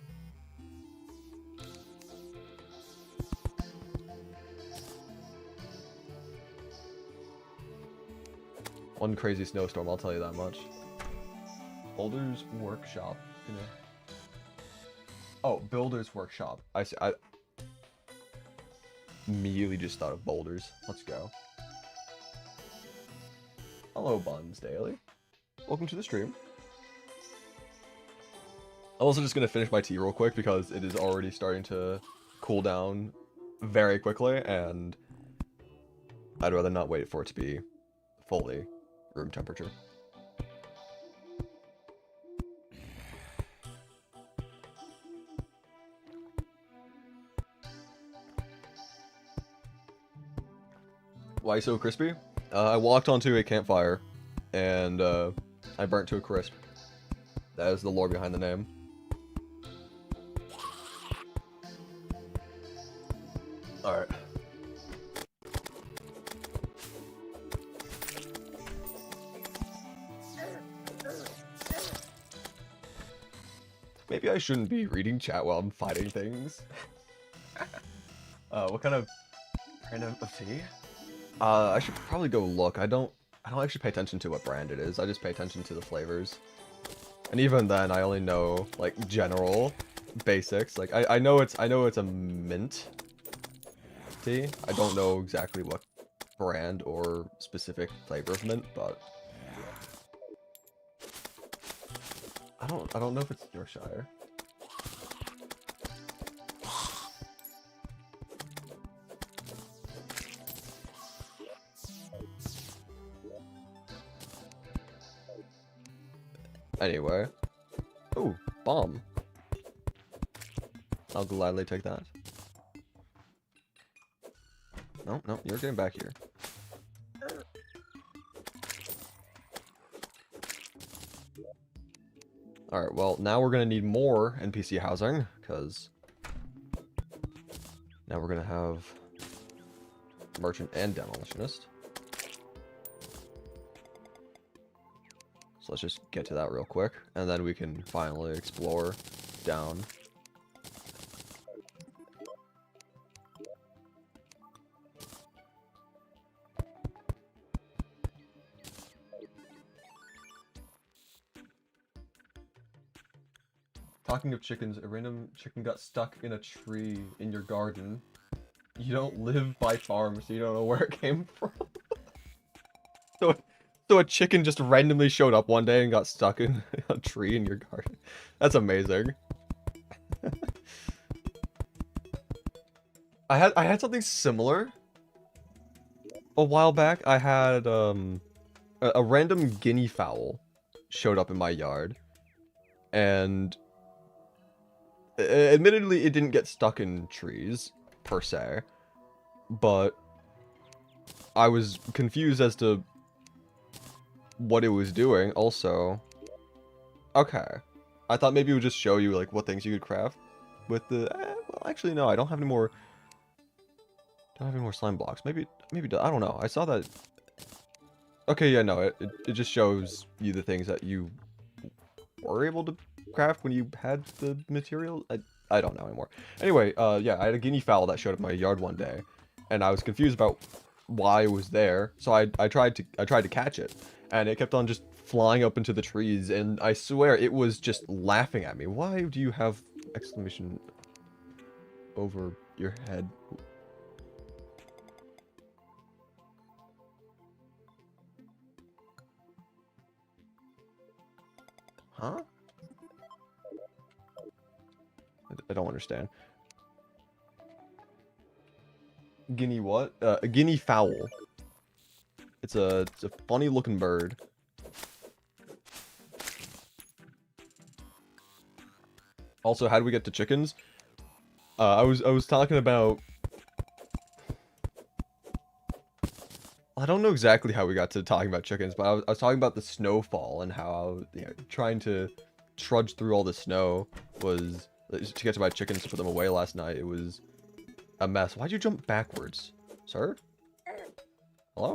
One crazy snowstorm, I'll tell you that much. Builder's Workshop. Oh, Builder's Workshop. I see. I immediately just thought of boulders. Let's go. Hello, Buns Daily. Welcome to the stream. I'm also just going to finish my tea real quick because it is already starting to cool down very quickly, and I'd rather not wait for it to be fully room temperature. Why so crispy? I walked onto a campfire, and I burnt to a crisp. That is the lore behind the name. Alright. Maybe I shouldn't be reading chat while I'm fighting things. What kind of brand of tea? I should probably go look. I don't actually pay attention to what brand it is. I just pay attention to the flavors. And even then, I only know like general basics. Like I know it's a mint tea. I don't know exactly what brand or specific flavor of mint, but I don't know if it's Yorkshire. Anyway. Ooh, bomb. I'll gladly take that. No, you're getting back here. Alright, well, now we're gonna need more NPC housing, because now we're gonna have merchant and demolitionist. So let's just get to that real quick, and then we can finally explore down. Talking of chickens, a random chicken got stuck in a tree in your garden. You don't live by farms, so you don't know where it came from. So a chicken just randomly showed up one day and got stuck in a tree in your garden. That's amazing. I had something similar a while back. I had a random guinea fowl showed up in my yard, and admittedly it didn't get stuck in trees per se, but I was confused as to what it was doing. Also, okay, I thought maybe it would just show you like what things you could craft with the well, actually no, I don't have any more slime blocks. Maybe I don't know. I saw that. Okay, yeah, no, it just shows you the things that you were able to craft when you had the material. I don't know anymore. Anyway, yeah, I had a guinea fowl that showed up in my yard one day, and I was confused about why it was there. So I tried to catch it, and it kept on just flying up into the trees, and I swear it was just laughing at me. Why do you have exclamation over your head? Huh? I don't understand. Guinea what? A guinea fowl. It's a funny looking bird. Also, how do we get to chickens? I was talking about. I don't know exactly how we got to talking about chickens, but I was talking about the snowfall and how trying to trudge through all the snow was to get to my chickens to put them away last night. It was a mess. Why'd you jump backwards, sir? Hello?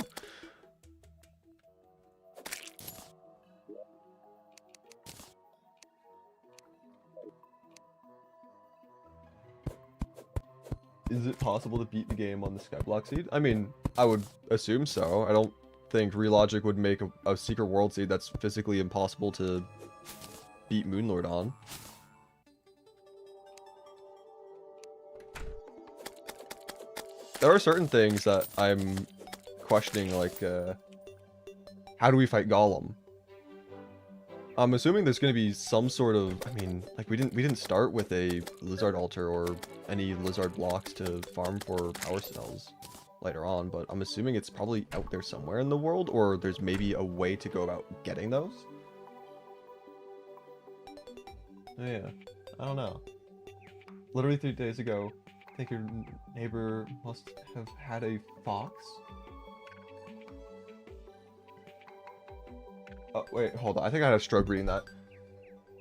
Is it possible to beat the game on the Skyblock seed? I mean, I would assume so. I don't think Relogic would make a secret world seed that's physically impossible to beat Moonlord on. There are certain things that I'm questioning, like, how do we fight Golem? I'm assuming there's going to be some sort of, I mean, like, we didn't start with a lizard altar or any lizard blocks to farm for power cells later on, but I'm assuming it's probably out there somewhere in the world, or there's maybe a way to go about getting those. Yeah, I don't know. Literally 3 days ago, I think your neighbor must have had a fox. Oh, wait, hold on. I think I had a stroke reading that.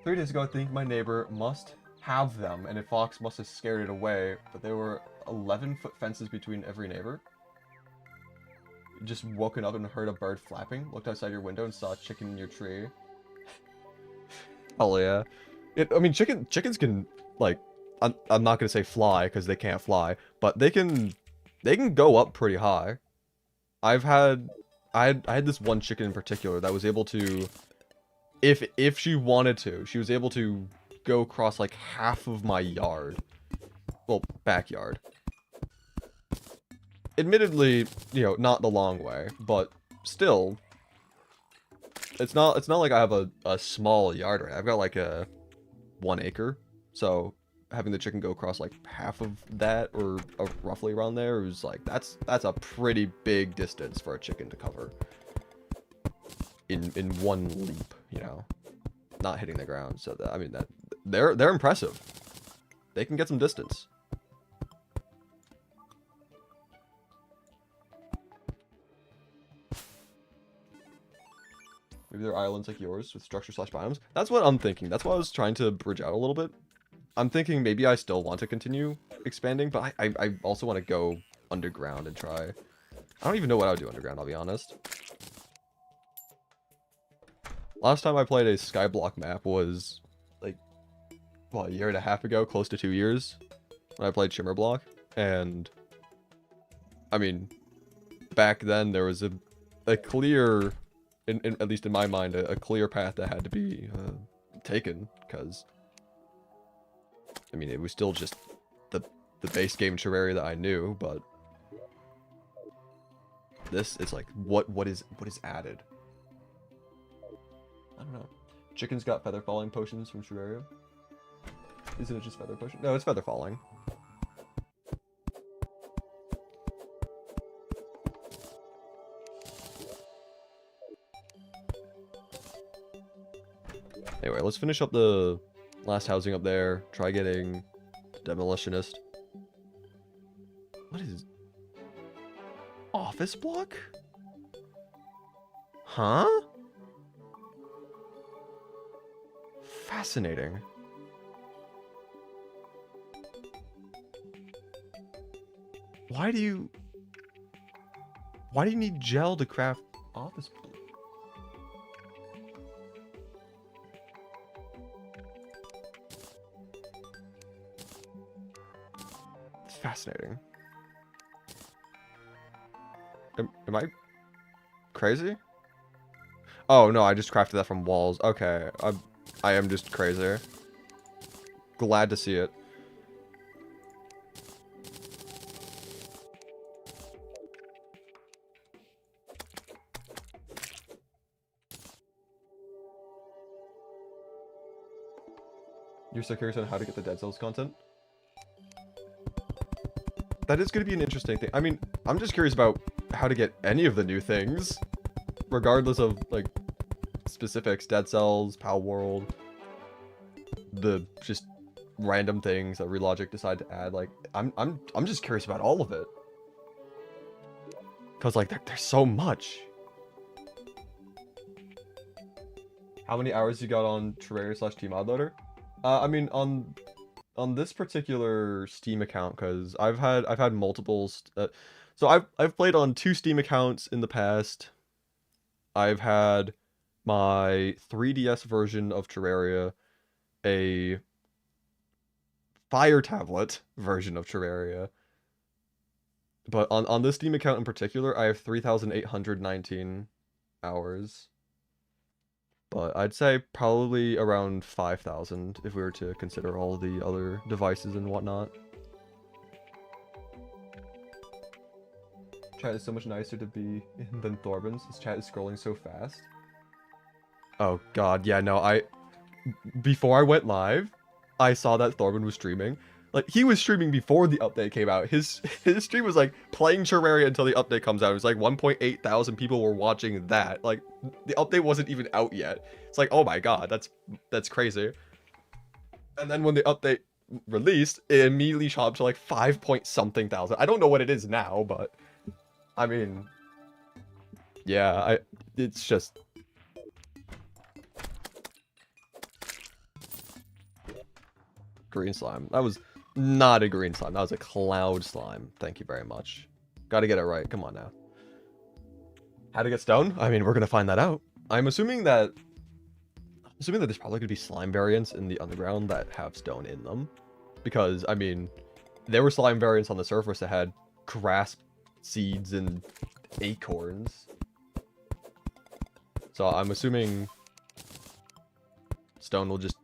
3 days ago, I think my neighbor must have them, and a fox must have scared it away, but there were 11-foot fences between every neighbor. Just woken up and heard a bird flapping, looked outside your window and saw a chicken in your tree. Hell yeah. I mean, chickens can, like, I'm not gonna say fly, because they can't fly, but they can go up pretty high. I had this one chicken in particular that was able to, if she wanted to, she was able to go across like half of my yard. Well, backyard. Admittedly, not the long way, but still, it's not like I have a small yard, right? I've got like a 1 acre, so having the chicken go across like half of that, or roughly around there, was like that's a pretty big distance for a chicken to cover in one leap, not hitting the ground. So I mean that they're impressive. They can get some distance. Maybe they're islands like yours with structure/biomes. That's what I'm thinking. That's why I was trying to bridge out a little bit. I'm thinking maybe I still want to continue expanding, but I also want to go underground and try. I don't even know what I would do underground, I'll be honest. Last time I played a Skyblock map was, like, what, a year and a half ago, close to 2 years, when I played Shimmerblock, and, I mean, back then there was a clear, at least in my mind, a clear path that had to be taken, because, I mean, it was still just the base game Terraria that I knew, but this is like, what is added? I don't know. Chicken's got feather falling potions from Terraria. Isn't it just feather potion? No, it's feather falling. Anyway, let's finish up the last housing up there. Try getting Demolitionist. What is... Office block? Huh? Fascinating. Why do you need gel to craft office block? It's fascinating. Am I crazy? Oh no, I just crafted that from walls. Okay, I am just crazy. Glad to see it. You're so curious on how to get the Dead Cells content? That is going to be an interesting thing. I mean, I'm just curious about how to get any of the new things, regardless of, like, specifics, Dead Cells, Pow World, the just random things that Relogic decide to add. Like, I'm just curious about all of it, cause like there's so much. How many hours you got on Terraria/Tmodloader? I mean, on this particular Steam account, because I've had multiple. So I've played on 2 Steam accounts in the past. I've had my 3DS version of Terraria, a Fire Tablet version of Terraria, but on this Steam account in particular, I have 3,819 hours. But I'd say probably around 5,000 if we were to consider all the other devices and whatnot. Chat is so much nicer to be in than Thorbin's. His chat is scrolling so fast. Oh god, yeah, no, before I went live, I saw that Thorbin was streaming. Like, he was streaming before the update came out. His stream was like playing Terraria until the update comes out. It was like 1.8 thousand people were watching that. Like, the update wasn't even out yet. It's like, oh my god, that's crazy. And then when the update released, it immediately shot up to like 5 point something thousand. I don't know what it is now, but I mean, yeah, it's just green slime. That was not a green slime. That was a cloud slime. Thank you very much. Gotta get it right. Come on now. How to get stone? I mean, we're gonna find that out. I'm assuming that there's probably gonna be slime variants in the underground that have stone in them. Because, I mean, there were slime variants on the surface that had grass seeds and acorns. So I'm assuming stone will just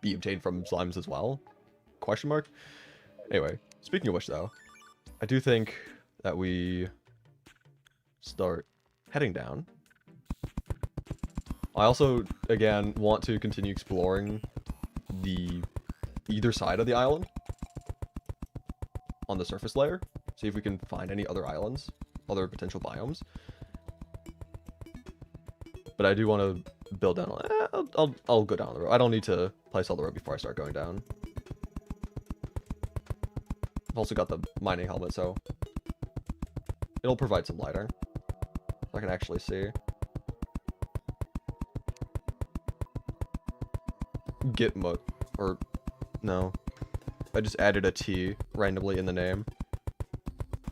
be obtained from slimes as well? Question mark? Anyway, speaking of which though, I do think that we start heading down. I also, again, want to continue exploring either side of the island on the surface layer. See if we can find any other islands, other potential biomes. But I do want to build down. I'll go down the road. I don't need to place all the road before I start going down. I've also got the mining helmet, so it'll provide some lighting. So I can actually see. Gitmut, or no, I just added a T randomly in the name.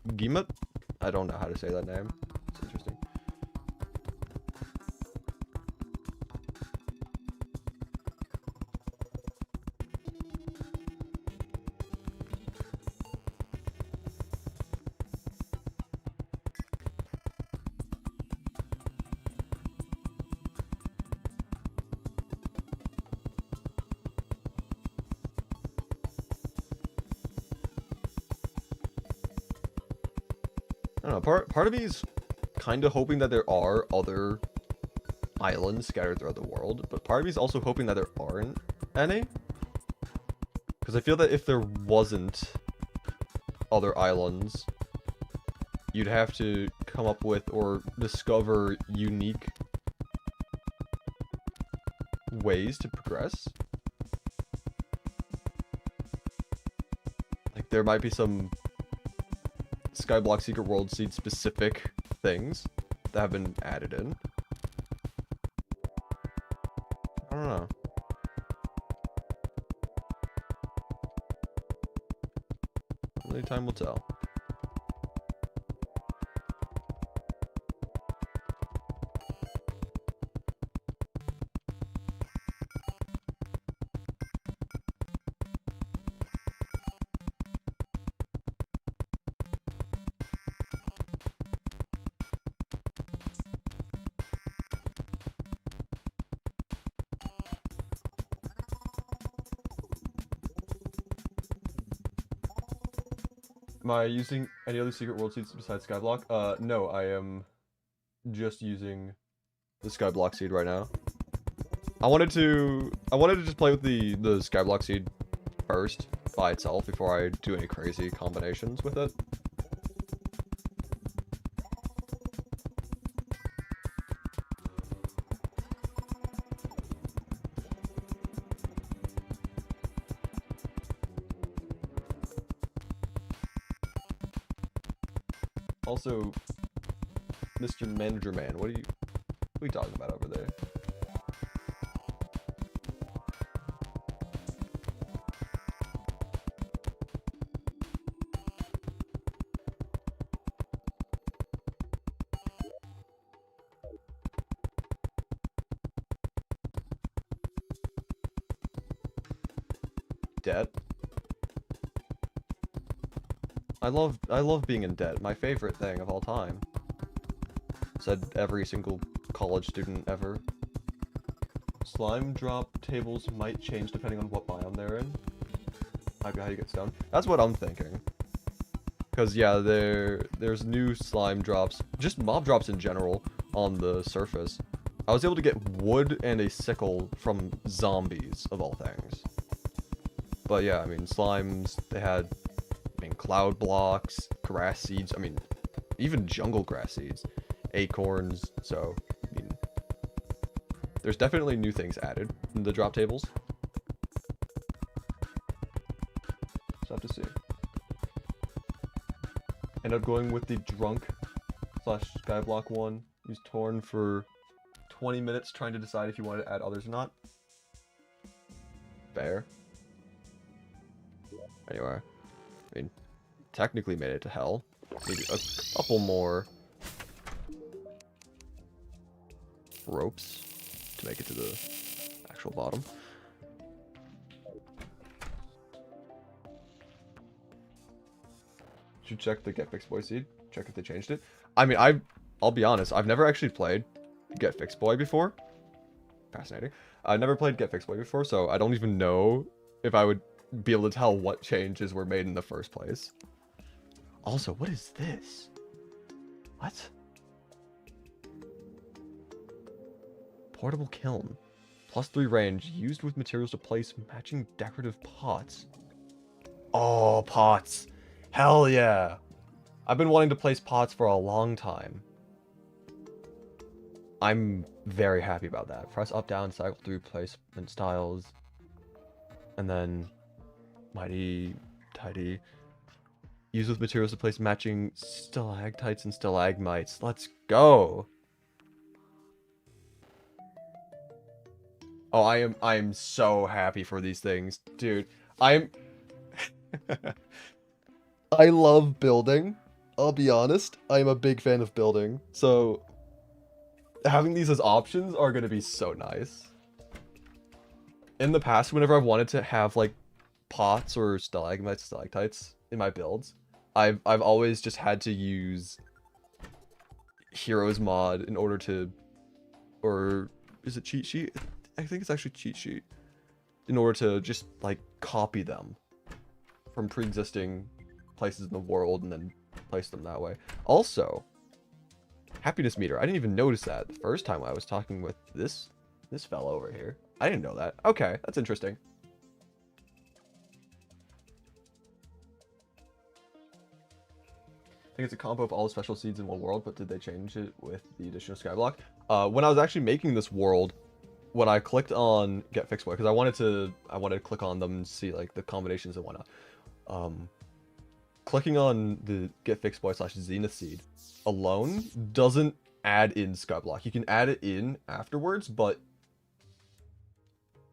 Gimut? I don't know how to say that name. It's interesting. I don't know, part of me is kind of hoping that there are other islands scattered throughout the world, but part of me is also hoping that there aren't any. Because I feel that if there wasn't other islands, you'd have to come up with or discover unique ways to progress. Like, there might be some Skyblock Secret World Seed specific things that have been added in. I don't know. Only time will tell. Am I using any other Secret World Seeds besides Skyblock? No, I am just using the Skyblock seed right now. I wanted to just play with the Skyblock seed first by itself before I do any crazy combinations with it. Also, Mr. Manager Man, what are you talking about over there? Debt. I love being in debt. My favorite thing of all time. Said every single college student ever. Slime drop tables might change depending on what biome they're in. Might be how you get stoned. That's what I'm thinking. Because yeah, there's new slime drops, just mob drops in general on the surface. I was able to get wood and a sickle from zombies of all things. But yeah, I mean slimes, they had cloud blocks, grass seeds, I mean, even jungle grass seeds, acorns, so, I mean, there's definitely new things added in the drop tables. So have to see. Ended up going with the drunk / Skyblock one. Used Torn for 20 minutes trying to decide if you wanted to add others or not. Fair. Anyway. I mean, technically made it to hell. Maybe a couple more ropes to make it to the actual bottom. Should check the Get Fixed Boy seed. Check if they changed it. I mean, I'll be honest. I've never actually played Get Fixed Boy before. Fascinating. I've never played Get Fixed Boy before, so I don't even know if I would be able to tell what changes were made in the first place. Also, what is this? What? Portable kiln. +3 range, used with materials to place matching decorative pots. Oh, pots. Hell yeah. I've been wanting to place pots for a long time. I'm very happy about that. Press up, down, cycle through placement styles. And then mighty, tidy. Use with materials to place matching stalactites and stalagmites. Let's go. Oh, I am so happy for these things. Dude, I love building. I'll be honest. I'm a big fan of building. So having these as options are going to be so nice. In the past, whenever I've wanted to have like pots or stalagmites, stalactites in my builds, I've always just had to use Heroes mod in order to, or is it cheat sheet? I think it's actually cheat sheet, in order to just like copy them from pre-existing places in the world and then place them that way. Also, happiness meter. I didn't even notice that the first time I was talking with this fellow over here. I didn't know that. Okay, that's interesting. I think it's a combo of all the special seeds in one world, but did they change it with the addition of Skyblock? When I was actually making this world, when I clicked on Get Fixed Boy, because I wanted to click on them and see like the combinations and whatnot. Clicking on the Get Fixed Boy / Zenith Seed alone doesn't add in Skyblock. You can add it in afterwards, but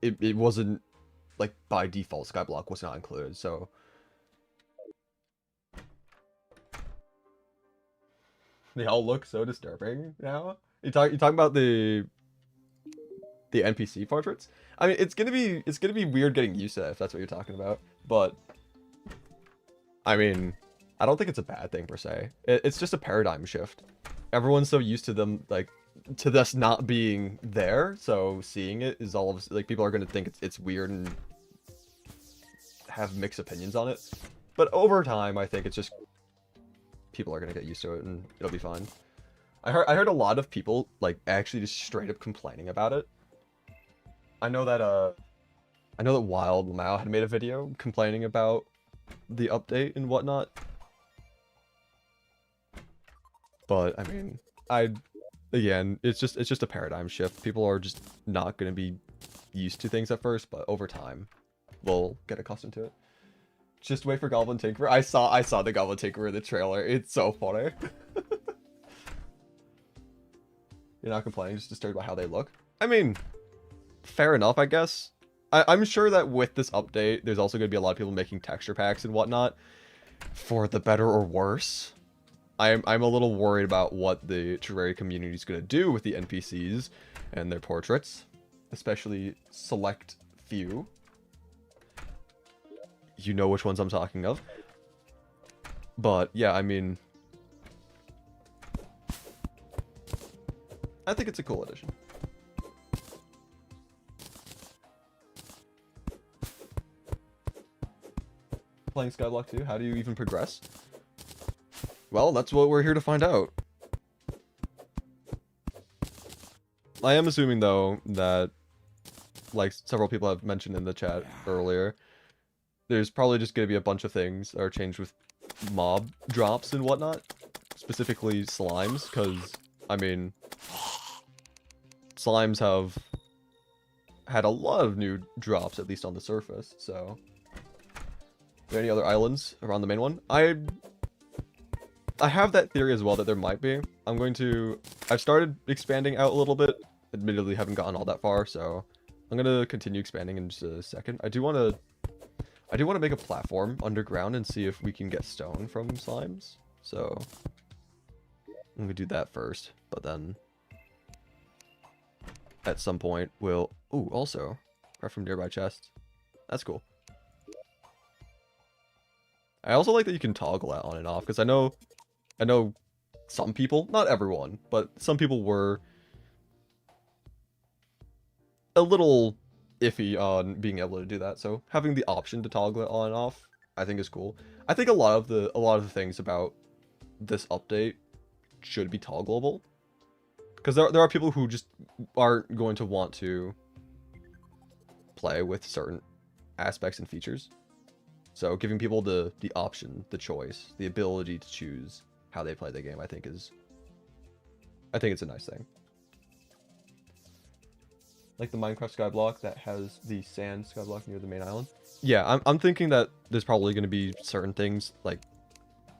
it wasn't like by default. Skyblock was not included, so. They all look so disturbing now. You talking about the NPC portraits? I mean, it's gonna be weird getting used to that if that's what you're talking about. But I mean, I don't think it's a bad thing per se. It's just a paradigm shift. Everyone's so used to them like to this not being there, so seeing it is all of like people are gonna think it's weird and have mixed opinions on it. But over time, I think it's just people are gonna get used to it and it'll be fine. I heard a lot of people like actually just straight up complaining about it. I know that Wild Mao had made a video complaining about the update and whatnot. But I mean, again, it's just a paradigm shift. People are just not gonna be used to things at first, but over time, we'll get accustomed to it. Just wait for Goblin Tinkerer. I saw the Goblin Tinkerer in the trailer. It's so funny. You're not complaining, just disturbed by how they look. I mean, fair enough, I guess. I'm sure that with this update, there's also going to be a lot of people making texture packs and whatnot, for the better or worse. I'm a little worried about what the Terraria community is going to do with the NPCs and their portraits, especially select few. You know which ones I'm talking of. But yeah, I mean, I think it's a cool addition. Playing Skyblock 2, how do you even progress? Well, that's what we're here to find out. I am assuming though that, like several people have mentioned in the chat earlier, there's probably just going to be a bunch of things that are changed with mob drops and whatnot. Specifically slimes, because, I mean, slimes have had a lot of new drops, at least on the surface, so. Are there any other islands around the main one? I have that theory as well that there might be. I've started expanding out a little bit. Admittedly, haven't gotten all that far, so I'm going to continue expanding in just a second. I do want to make a platform underground and see if we can get stone from slimes. So I'm gonna do that first, but then at some point we'll. Ooh, also craft from nearby chests. That's cool. I also like that you can toggle that on and off because I know some people, not everyone, but some people were a little iffy on being able to do that, so having the option to toggle it on and off I think is cool. I think a lot of the things about this update should be toggleable, because there are people who just aren't going to want to play with certain aspects and features, so giving people the option, the choice, the ability to choose how they play the game, I think it's a nice thing. Like the Minecraft Skyblock that has the sand Skyblock near the main island. Yeah, I'm thinking that there's probably going to be certain things, like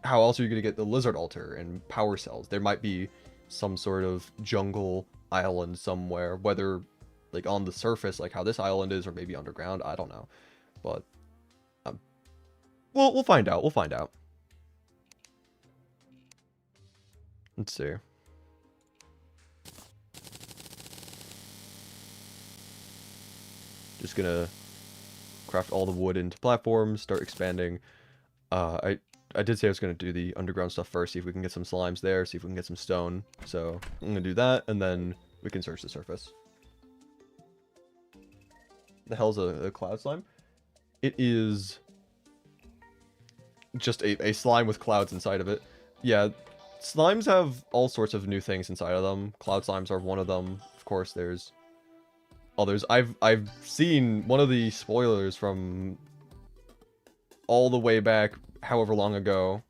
how else are you going to get the lizard altar and power cells? There might be some sort of jungle island somewhere, whether like on the surface, like how this island is, or maybe underground. I don't know, but we'll find out. We'll find out. Let's see. Just gonna craft all the wood into platforms, start expanding. I did say I was gonna do the underground stuff first, see if we can get some slimes there, see if we can get some stone. So I'm gonna do that, and then we can search the surface. The hell's a cloud slime? It is just a slime with clouds inside of it. Yeah, slimes have all sorts of new things inside of them. Cloud slimes are one of them. Of course, there's others. I've seen one of the spoilers from all the way back, however long ago.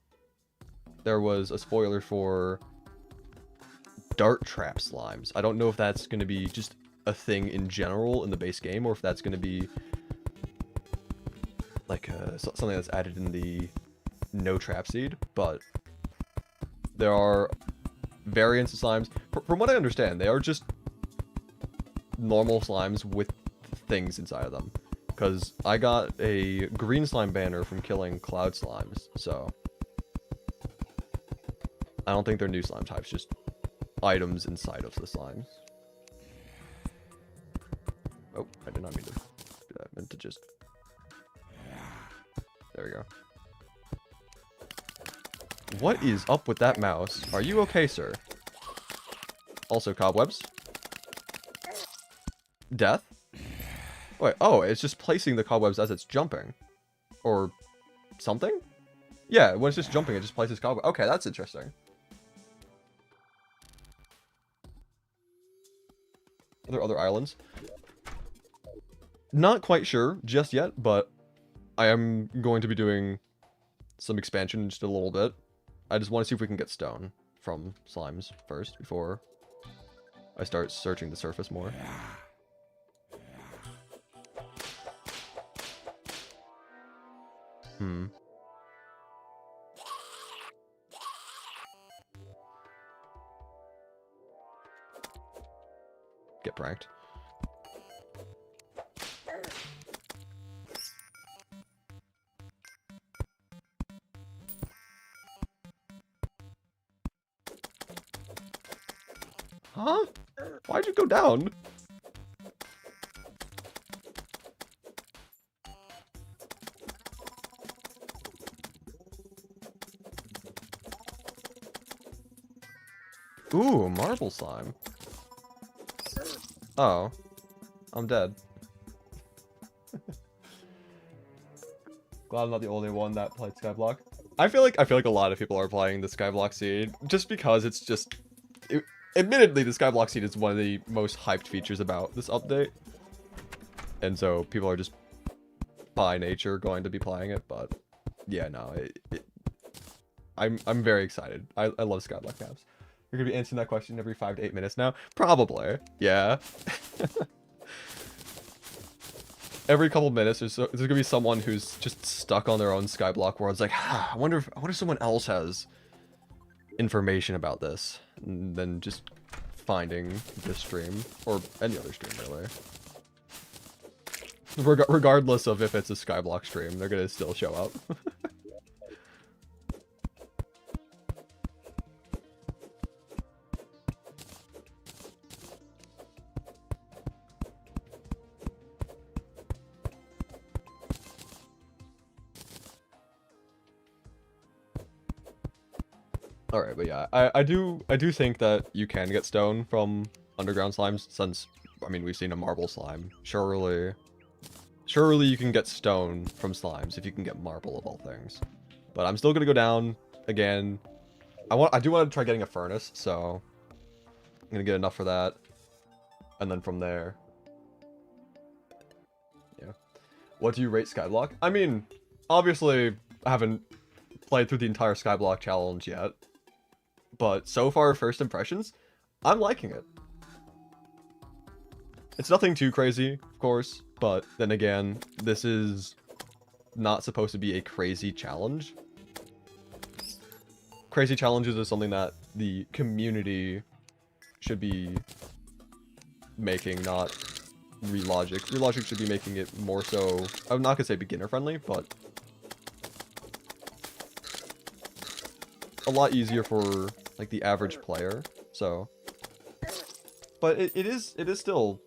There was a spoiler for dart trap slimes. I don't know if that's going to be just a thing in general in the base game, or if that's going to be like something that's added in the no trap seed, but there are variants of slimes. From what I understand, they are just normal slimes with things inside of them. Because I got a green slime banner from killing cloud slimes, so I don't think they're new slime types, just items inside of the slimes. Oh, I did not mean to do that. I meant to just... There we go. What is up with that mouse? Are you okay, sir? Also, cobwebs. Death? Wait, oh, it's just placing the cobwebs as it's jumping. Or something? Yeah, when it's just jumping, it just places cobwebs. Okay, that's interesting. Are there other islands? Not quite sure just yet, but I am going to be doing some expansion in just a little bit. I just want to see if we can get stone from slimes first before I start searching the surface more. Get pranked. Huh? Why'd you go down? Ooh, marble slime. Oh. I'm dead. Glad I'm not the only one that played Skyblock. I feel like a lot of people are playing the Skyblock seed just because it's just admittedly the Skyblock seed is one of the most hyped features about this update. And so people are just by nature going to be playing it, but yeah, no, I'm very excited. I love Skyblock maps. You're gonna be answering that question every 5 to 8 minutes now? Probably. Yeah. Every couple minutes, there's gonna be someone who's just stuck on their own Skyblock world. It's like, I wonder if someone else has information about this. And then just finding this stream, or any other stream really. Regardless of if it's a Skyblock stream, they're gonna still show up. Alright, but yeah, I do think that you can get stone from underground slimes, since, I mean, we've seen a marble slime. Surely you can get stone from slimes if you can get marble of all things. But I'm still gonna go down again. I do want to try getting a furnace, so I'm gonna get enough for that. And then from there. Yeah. What do you rate Skyblock? I mean, obviously I haven't played through the entire Skyblock challenge yet. But so far, first impressions, I'm liking it. It's nothing too crazy, of course, but then again, this is not supposed to be a crazy challenge. Crazy challenges are something that the community should be making, not Relogic. Relogic should be making it more so, I'm not gonna say beginner friendly, but a lot easier for like the average player. So, but it is still,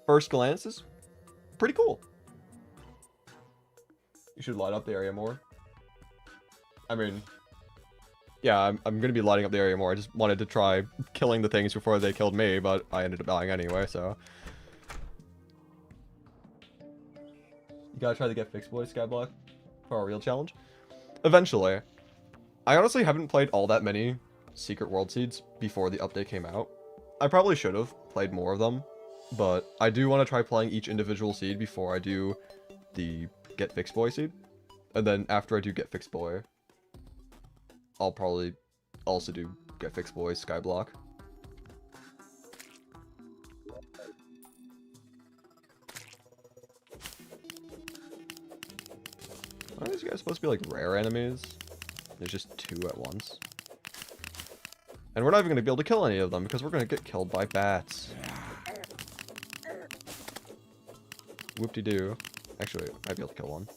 first glance, is pretty cool. You should light up the area more. I mean, yeah, I'm gonna be lighting up the area more. I just wanted to try killing the things before they killed me, but I ended up dying anyway, so. You gotta try to get fixed, boy, Skyblock, for our real challenge. Eventually. I honestly haven't played all that many Secret World Seeds before the update came out. I probably should have played more of them, but I do want to try playing each individual seed before I do the Get Fixed Boy seed. And then after I do Get Fixed Boy, I'll probably also do Get Fixed Boy Skyblock. Are these guys supposed to be like rare enemies? There's just 2 at once. And we're not even going to be able to kill any of them because we're going to get killed by bats. Whoop-de-doo. Actually, I might be able to kill one.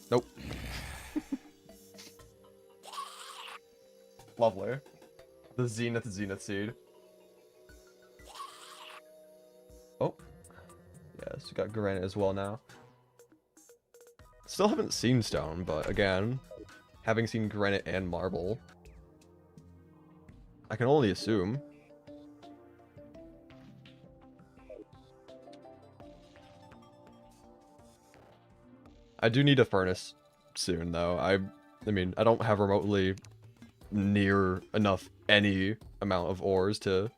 Nope. Lovely. The Zenith seed. Oh. Yes, we got granite as well now. Still haven't seen stone, but again, having seen granite and marble, I can only assume. I do need a furnace soon, though. I mean, I don't have remotely near enough any amount of ores to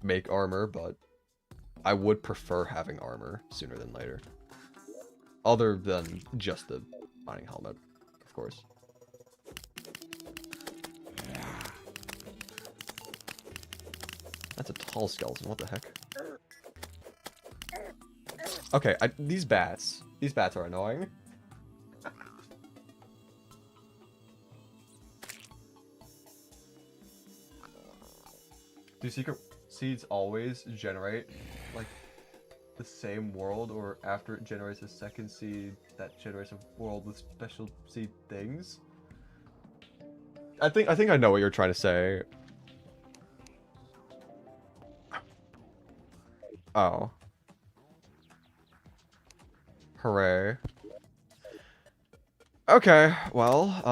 make armor, but I would prefer having armor sooner than later. Other than just the mining helmet, of course. That's a tall skeleton, what the heck? Okay, these bats are annoying. Do secret seeds always generate, like, the same world, or after it generates a second seed, that generates a world with special seed things? I think I know what you're trying to say. Oh. Hooray. Okay, well,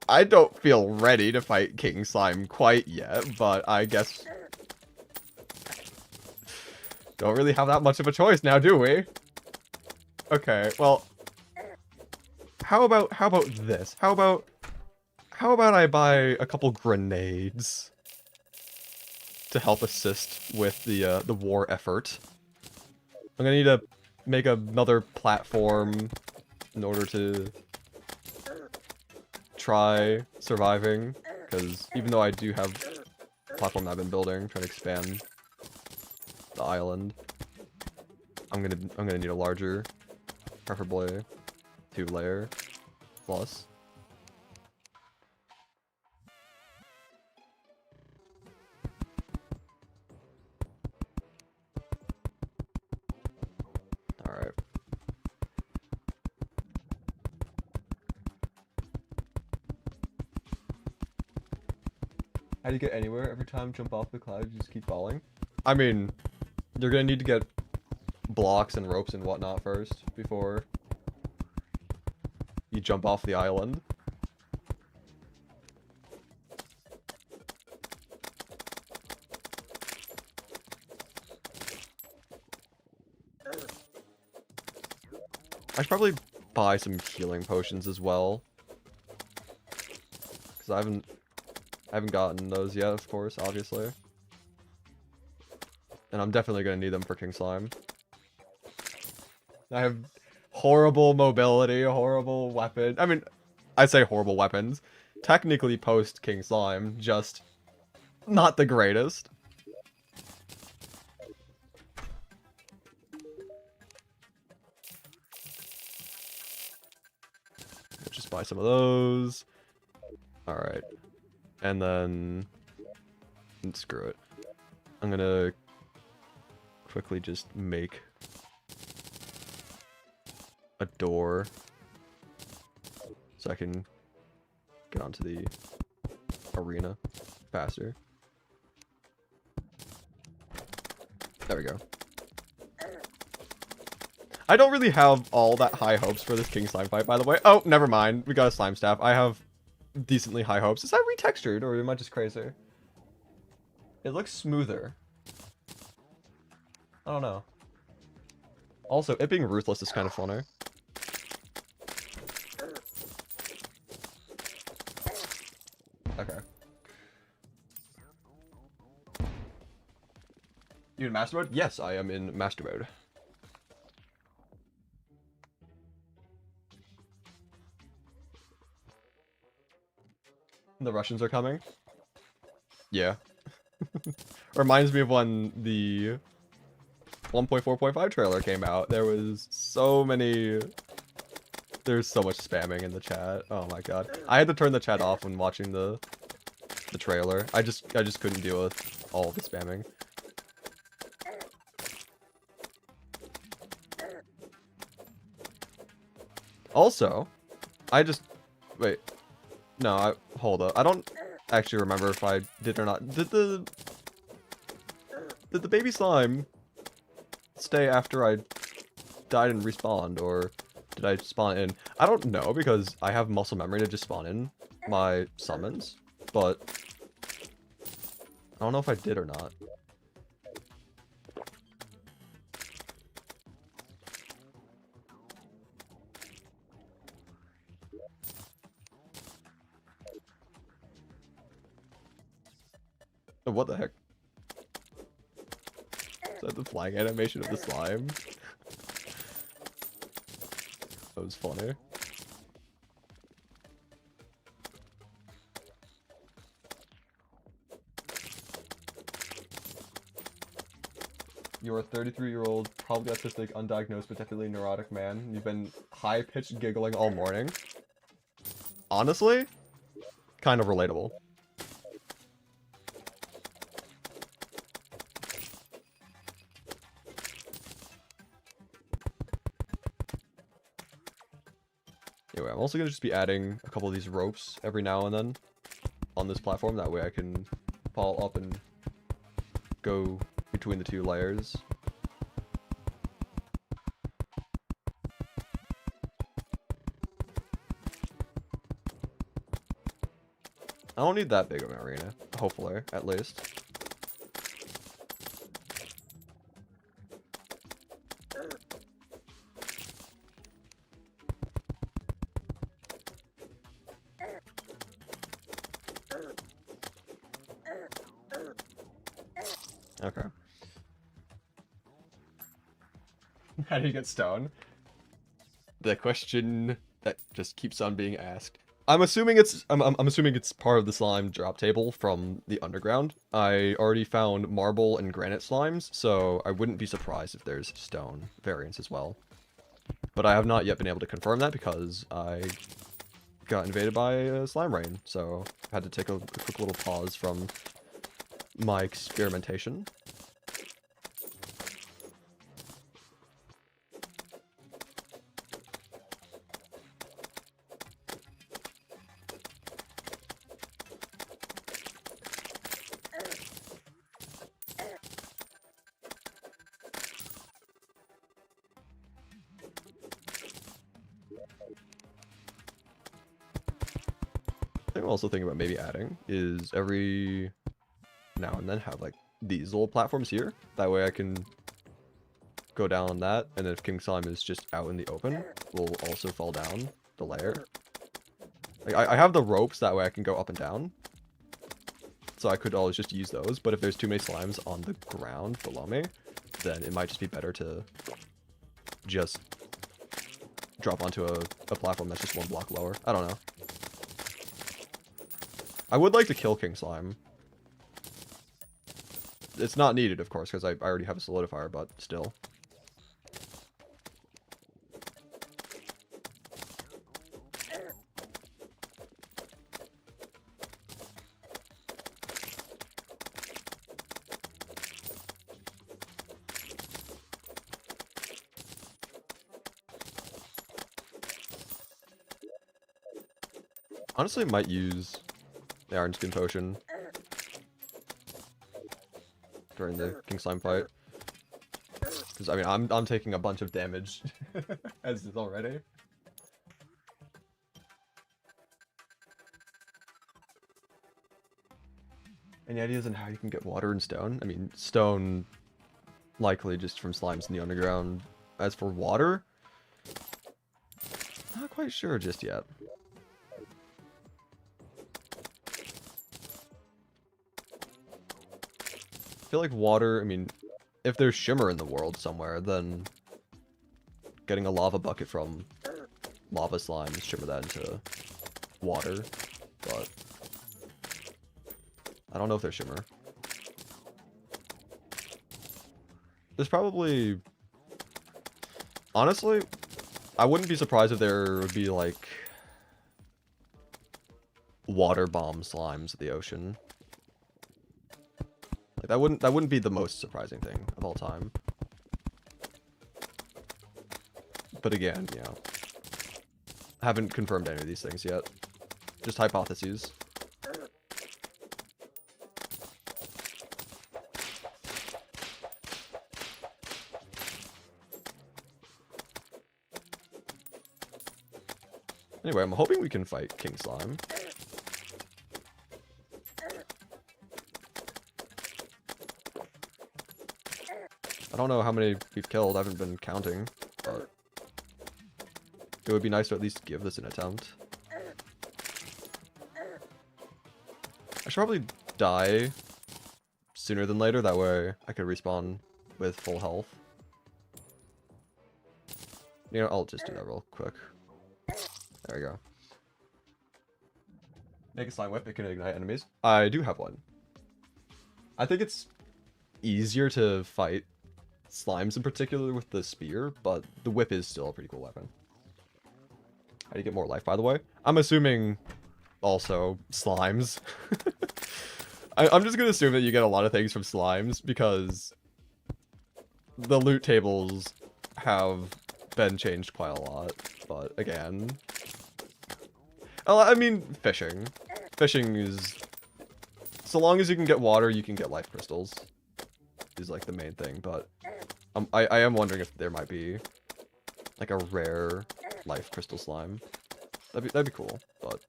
I don't feel ready to fight King Slime quite yet, but I guess don't really have that much of a choice now, do we? Okay, well, how about this? How about I buy a couple grenades to help assist with the war effort? I'm gonna need to make another platform in order to try surviving, because even though I do have a platform that I've been building, trying to expand the island, I'm gonna need a larger, preferably 2-layer plus. All right. How do you get anywhere? Every time you jump off the cloud, you just keep falling? I mean, you're gonna need to get blocks and ropes and whatnot first before you jump off the island. I should probably buy some healing potions as well, because I haven't gotten those yet, of course, obviously. And I'm definitely going to need them for King Slime. I have horrible mobility, horrible weapon. I mean, I say horrible weapons. Technically post King Slime, just not the greatest. Let's just buy some of those. Alright. And then screw it. I'm gonna quickly just make a door so I can get onto the arena faster. There we go. I don't really have all that high hopes for this King Slime fight, by the way. Oh, never mind. We got a slime staff. I have decently high hopes. Is that retextured, or am I just crazy? It looks smoother. I don't know. Also, it being ruthless is kind of funny. Okay. You in master mode? Yes, I am in master mode. The Russians are coming? Yeah. Reminds me of when the 1.4.5 trailer came out. There was so many... There's so much spamming in the chat. Oh my god. I had to turn the chat off when watching the trailer. I just couldn't deal with all the spamming. Also, wait. No, hold up. I don't actually remember if I did or not. Did the baby slime stay after I died and respawned, or did I spawn in? I don't know, because I have muscle memory to just spawn in my summons, but I don't know if I did or not. What the heck? Is that the flying animation of the slime? That was funny. You're a 33-year-old, probably autistic, undiagnosed, but definitely neurotic man. You've been high-pitched giggling all morning. Honestly, kind of relatable. Anyway, I'm also going to just be adding a couple of these ropes every now and then on this platform. That way I can fall up and go between the two layers. I don't need that big of an arena, hopefully, at least. Okay. How do you get stone? The question that just keeps on being asked. I'm assuming I'm assuming it's part of the slime drop table from the underground. I already found marble and granite slimes, so I wouldn't be surprised if there's stone variants as well. But I have not yet been able to confirm that because I got invaded by a slime rain, so I had to take a quick little pause from my experimentation. I'm also thinking about maybe adding is every now and then have like these little platforms here. That way I can go down on that, and if King Slime is just out in the open, we'll also fall down the layer. Like I have the ropes, that way I can go up and down. So I could always just use those, but if there's too many slimes on the ground below me, then it might just be better to just drop onto a platform that's just one block lower. I don't know. I would like to kill King Slime. It's not needed, of course, because I already have a solidifier, but still. Honestly, might use the Iron Skin Potion during the King Slime fight. Because, I mean, I'm taking a bunch of damage as is already. Any ideas on how you can get water and stone? I mean, stone likely just from slimes in the underground. As for water, not quite sure just yet. I feel like water, I mean, if there's shimmer in the world somewhere, then getting a lava bucket from lava slimes, shimmer that into water, but I don't know if there's shimmer. There's probably... Honestly, I wouldn't be surprised if there would be, like, water bomb slimes of the ocean. Like, that wouldn't be the most surprising thing of all time. But again, you know, haven't confirmed any of these things yet. Just hypotheses. Anyway, I'm hoping we can fight King Slime. I don't know how many we've killed, I haven't been counting, but it would be nice to at least give this an attempt. I should probably die sooner than later, that way I could respawn with full health. You know, I'll just do that real quick. There we go. Make a slime whip, it can ignite enemies. I do have one. I think it's easier to fight slimes in particular with the spear, but the whip is still a pretty cool weapon. How do you get more life, by the way? I'm assuming also slimes. I'm just gonna assume that you get a lot of things from slimes because the loot tables have been changed quite a lot, but again... I mean, fishing. Fishing is... So long as you can get water, you can get life crystals. Is like the main thing, but... I am wondering if there might be like a rare life crystal slime. That'd be cool, but...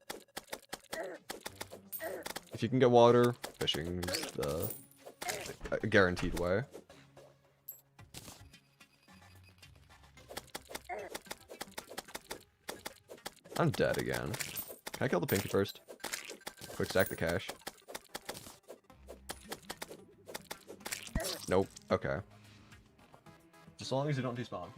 If you can get water, fishing is the a guaranteed way. I'm dead again. Can I kill the pinky first? Quick stack the cash. Nope. Okay. Just as long as you don't despawn.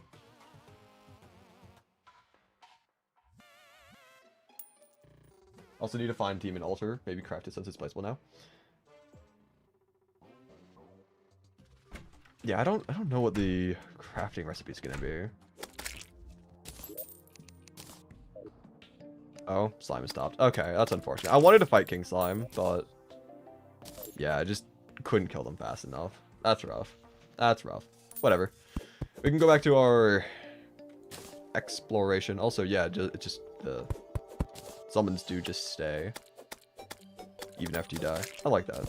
Also need to find Demon Altar. Maybe craft it since it's placeable now. Yeah, I don't know what the crafting recipe is gonna be. Oh, slime has stopped. Okay, that's unfortunate. I wanted to fight King Slime, but yeah, I just couldn't kill them fast enough. That's rough. That's rough. Whatever. We can go back to our exploration. Also, yeah, just the summons do just stay even after you die. I like that.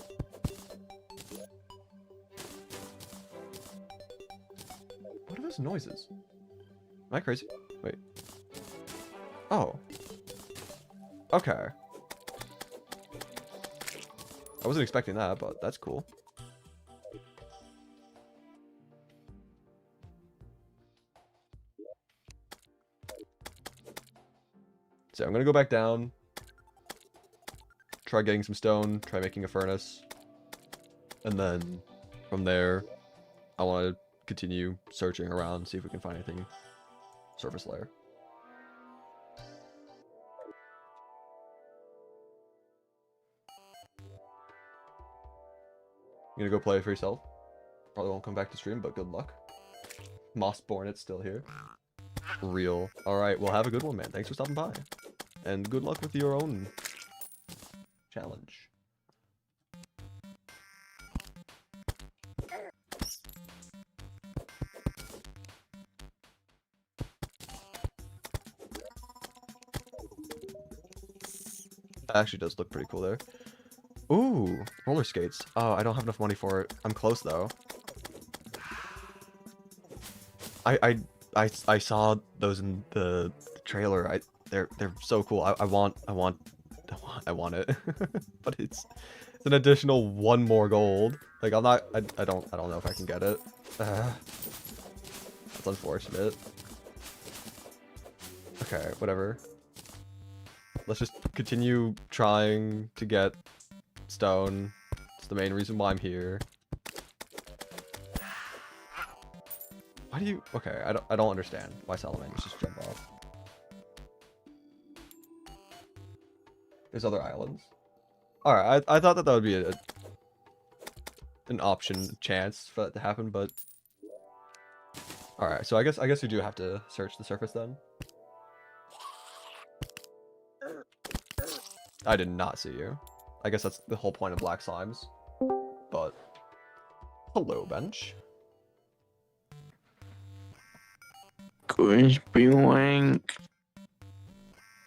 What are those noises? Am I crazy? Wait. Oh. Okay. I wasn't expecting that, but that's cool. So I'm gonna go back down, try getting some stone, try making a furnace, and then from there, I want to continue searching around, see if we can find anything surface layer. You gonna go play for yourself? Probably won't come back to stream, but good luck. Mossborn, it's still here. Real. Alright, well have a good one, man. Thanks for stopping by. And good luck with your own challenge. That actually does look pretty cool there. Ooh, roller skates. Oh, I don't have enough money for it. I'm close though. I saw those in the trailer. They're so cool. I want it. But It's an additional 1 more gold. Like I'm not. I don't know if I can get it. That's unfortunate. Okay, whatever. Let's just continue trying to get stone. It's the main reason why I'm here. Why do you? Okay, I don't understand why salamanders just jump off. There's other islands. All right, I thought that would be an option, chance for that to happen, but all right. So I guess we do have to search the surface then. I did not see you. I guess that's the whole point of black slimes. But hello, bench. Crispylink,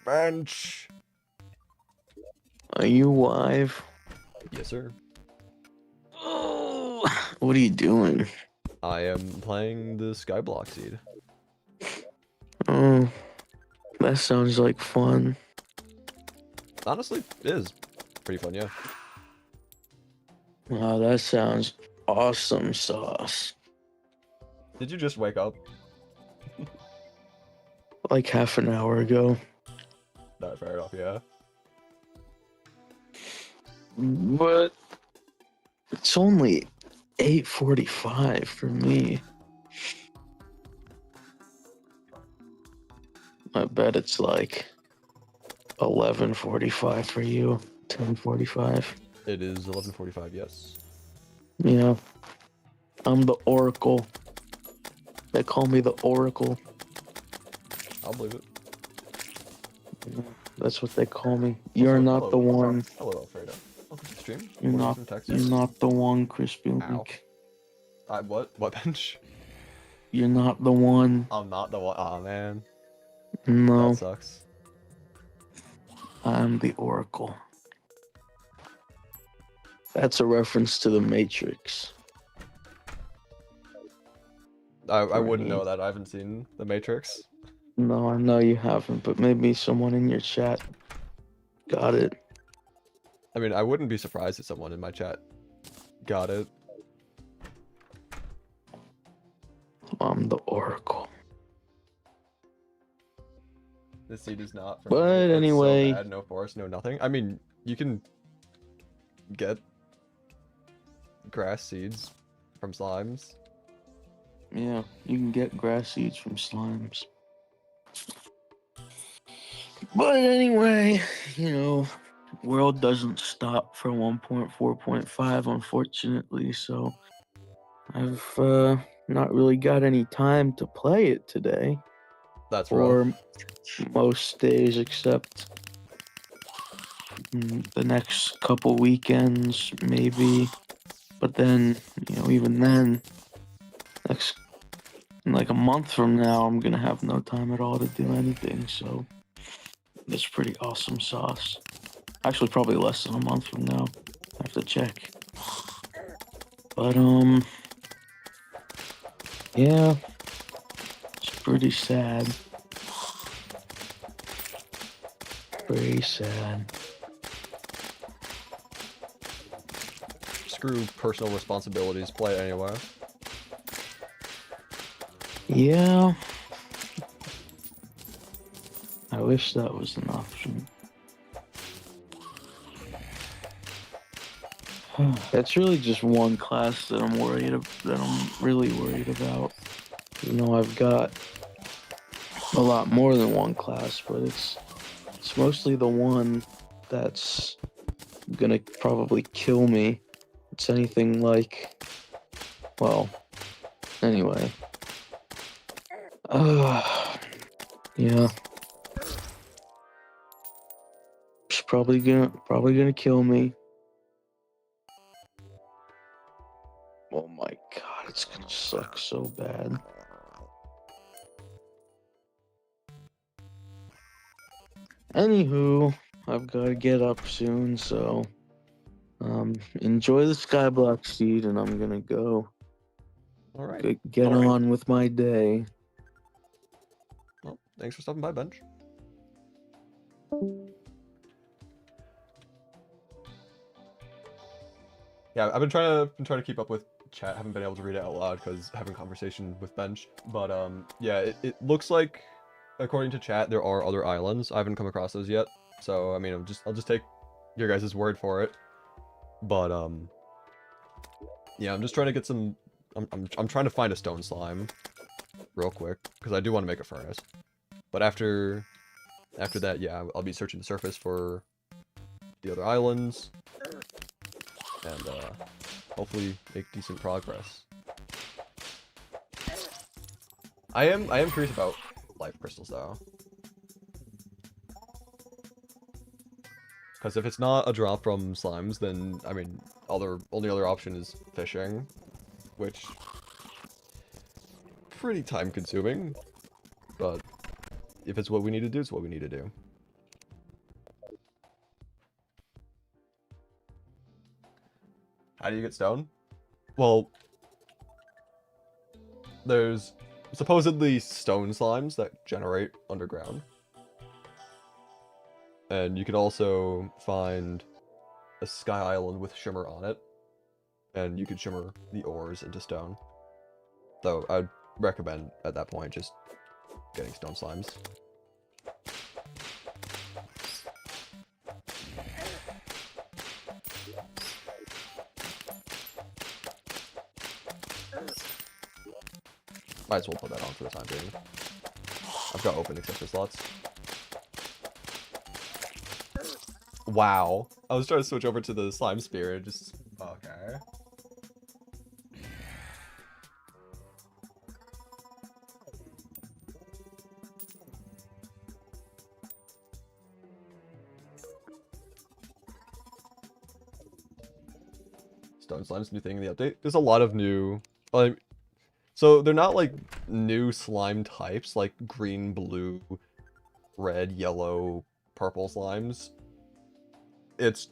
Bench. are you live? Yes, sir. Oh, what are you doing? I am playing the Skyblock seed. Oh, that sounds like fun. Honestly, it is pretty fun, yeah. Wow, that sounds awesome sauce. Did you just wake up? Like half an hour ago. No, fair enough, yeah. But it's only 8:45 for me. I bet it's like 11:45 for you. 10:45. It is 11:45, yes. Yeah. I'm the Oracle. They call me the Oracle. I'll believe it. That's what they call me. You're Also, not the one. Hello, Alfredo. Welcome to the stream. You're not. You're not the one, Crispylink. What? What bench? You're not the one. I'm not the one. Aw, man. No, That sucks. I'm the Oracle. That's a reference to the Matrix. I wouldn't know that. I haven't seen The Matrix. No, I know you haven't, but maybe someone in your chat got it. I mean, I wouldn't be surprised if someone in my chat got it. I'm the Oracle. The seed is not. But anyway, so bad. No forest, no nothing. I mean, you can get grass seeds from slimes. yeah, you can get grass seeds from slimes. But anyway, world doesn't stop for 1.4.5, unfortunately, so I've not really got any time to play it today. That's or rough. most days except the next couple weekends, maybe. But then, even then, like a month from now, I'm gonna have no time at all to do anything, so it's pretty awesome sauce. Actually, probably less than a month from now. I have to check. But, yeah, it's pretty sad. Very sad. Screw personal responsibilities. Play anyway. Yeah. I wish that was an option. It's really just one class that I'm really worried about. I've got a lot more than one class, but it's mostly the one that's gonna probably kill me. It's anything like, well, anyway. Yeah. It's probably gonna kill me. Oh my god, it's gonna suck so bad. Anywho, I've gotta get up soon, so enjoy the Skyblock seed, and I'm gonna go. All right. Get on with my day. Well, thanks for stopping by, Bench. Yeah, I've been trying to keep up with chat. Haven't been able to read it out loud because having conversation with Bench. But yeah, it looks like, according to chat, there are other islands. I haven't come across those yet. So I mean, I'll just take your guys' word for it. But yeah, I'm just trying to get some. I'm trying to find a stone slime real quick because I do want to make a furnace. But after that, yeah, I'll be searching the surface for the other islands and hopefully make decent progress. I am curious about life crystals though, because if it's not a drop from slimes, then I mean, only other option is fishing, which pretty time consuming, but if it's what we need to do, it's what we need to do. How do you get stone? Well, there's supposedly stone slimes that generate underground. And you could also find a sky island with shimmer on it. And you could shimmer the ores into stone. Though I'd recommend at that point just getting stone slimes. Might as well put that on for the time being. I've got open accessory slots. Wow. I was trying to switch over to the slime spirit. Just okay. Stone slime's new thing in the update. There's a lot of new, like, so they're not like new slime types like green, blue, red, yellow, purple slimes. It's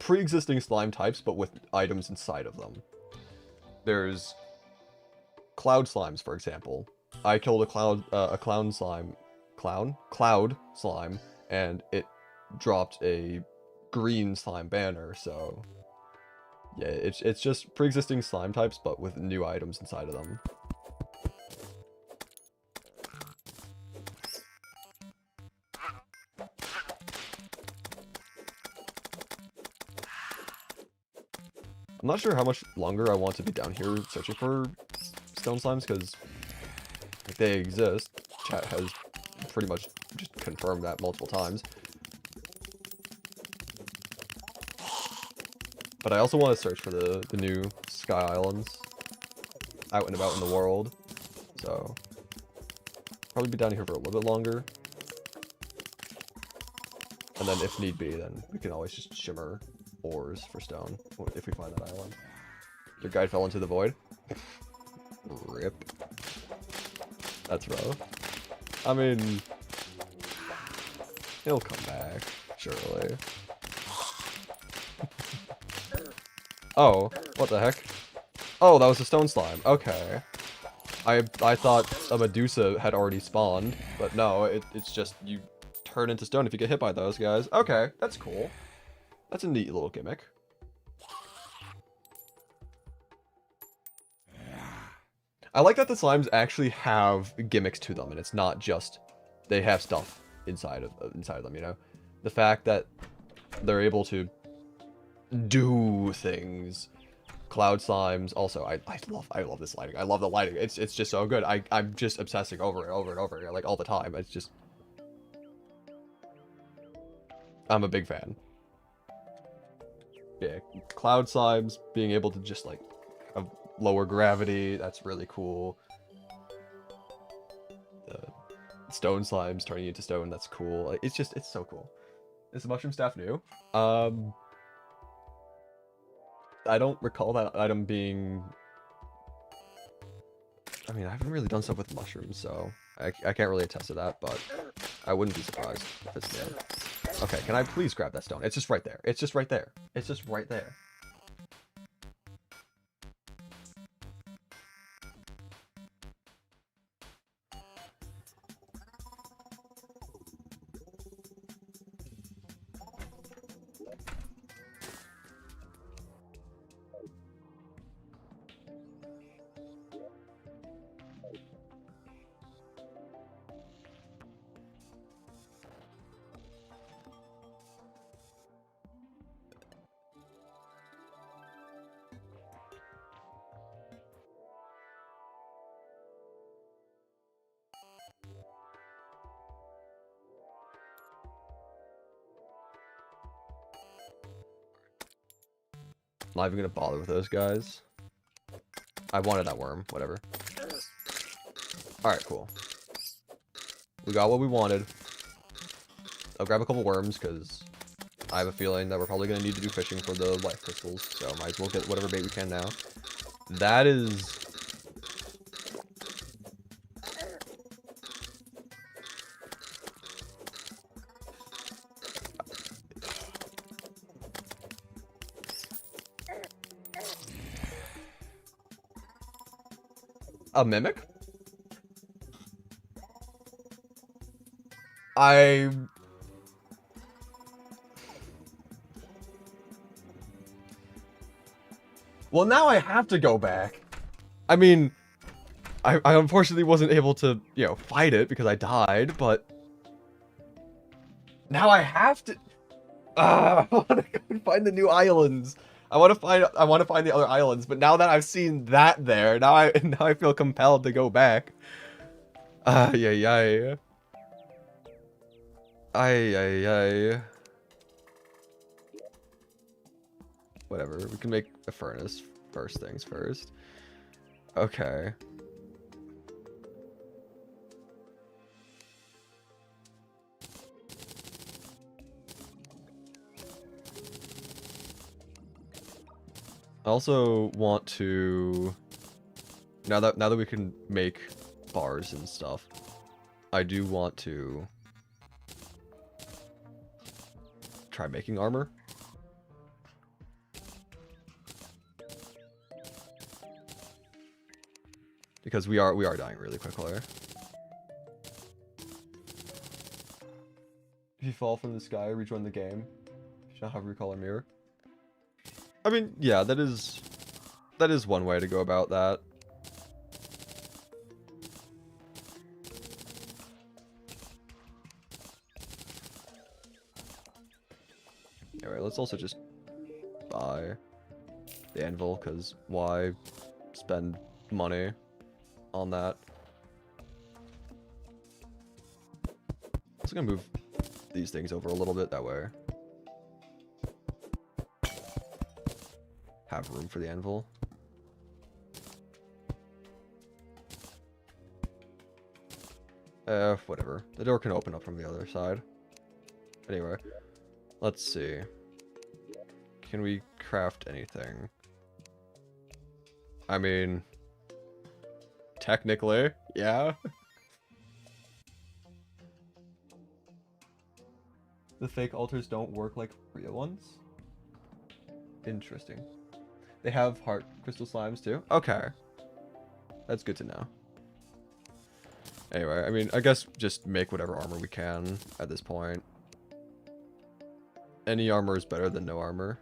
pre-existing slime types, but with items inside of them. There's cloud slimes, for example. I killed a cloud slime, and it dropped a green slime banner. So yeah, it's just pre-existing slime types, but with new items inside of them. I'm not sure how much longer I want to be down here searching for stone slimes, because if they exist, chat has pretty much just confirmed that multiple times. But I also want to search for the new sky islands out and about in the world. So probably be down here for a little bit longer. And then if need be, then we can always just shimmer ores for stone if we find that island. Your guide fell into the void. Rip. That's rough. I mean, he'll come back, surely. Oh, what the heck? Oh, that was a stone slime. Okay. I thought a Medusa had already spawned, but no, it's just you turn into stone if you get hit by those guys. Okay, that's cool. That's a neat little gimmick. I like that the slimes actually have gimmicks to them, and it's not just they have stuff inside of them. You know, the fact that they're able to do things. Cloud slimes. Also, I love this lighting. I love the lighting. It's just so good. I'm just obsessing over and over again, like all the time. It's just, I'm a big fan. Yeah, cloud slimes being able to just like have lower gravity. That's really cool. The stone slimes turning into stone. That's cool. Like, it's so cool. Is the mushroom staff new? I don't recall that item being... I mean, I haven't really done stuff with mushrooms, so I can't really attest to that, but I wouldn't be surprised if it's new. Okay, can I please grab that stone? It's just right there. It's just right there. It's just right there. Not even gonna bother with those guys. I wanted that worm, whatever. Alright, cool. We got what we wanted. I'll grab a couple worms, because I have a feeling that we're probably going to need to do fishing for the life crystals, so might as well get whatever bait we can now. That is... a mimic? Well, now I have to go back. I mean, I unfortunately wasn't able to, you know, fight it because I died, but... Now I have to... I want to go and find the new islands. I want to find the other islands, but now that I've seen that there, now I feel compelled to go back. Ay, ay, ay. Ay, ay, ay. Whatever, we can make a furnace first things first. Okay. I also want to, now that we can make bars and stuff, I do want to try making armor. Because we are dying really quickly. If you fall from the sky, rejoin the game. You shall have recall or mirror. I mean, yeah, that is one way to go about that. Anyway, let's also just buy the anvil, because why spend money on that? I'm just gonna move these things over a little bit, that way have room for the anvil. Whatever. The door can open up from the other side. Anyway, let's see. Can we craft anything? I mean, technically, yeah. The fake altars don't work like real ones? Interesting. They have heart crystal slimes too? Okay. That's good to know. Anyway, I mean, I guess just make whatever armor we can at this point. Any armor is better than no armor.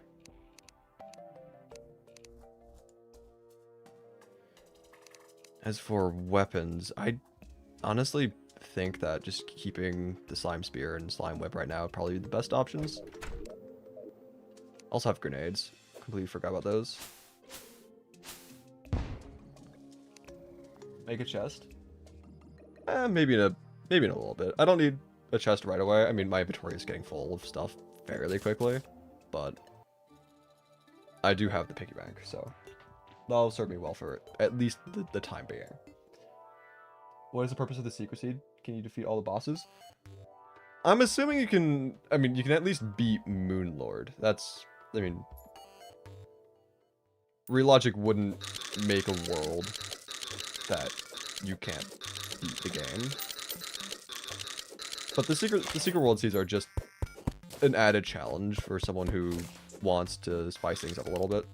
As for weapons, I honestly think that just keeping the slime spear and slime whip right now would probably be the best options. Also have grenades. Completely forgot about those. Make a chest. Maybe in a little bit. I don't need a chest right away. I mean, my inventory is getting full of stuff fairly quickly, but I do have the piggy bank, so that'll serve me well for at least the time being. What is the purpose of the secret seed? Can you defeat all the bosses? I'm assuming you can. I mean, you can at least beat Moonlord. That's. I mean, real logic wouldn't make a world that you can't beat the game. But the secret world seeds are just an added challenge for someone who wants to spice things up a little bit.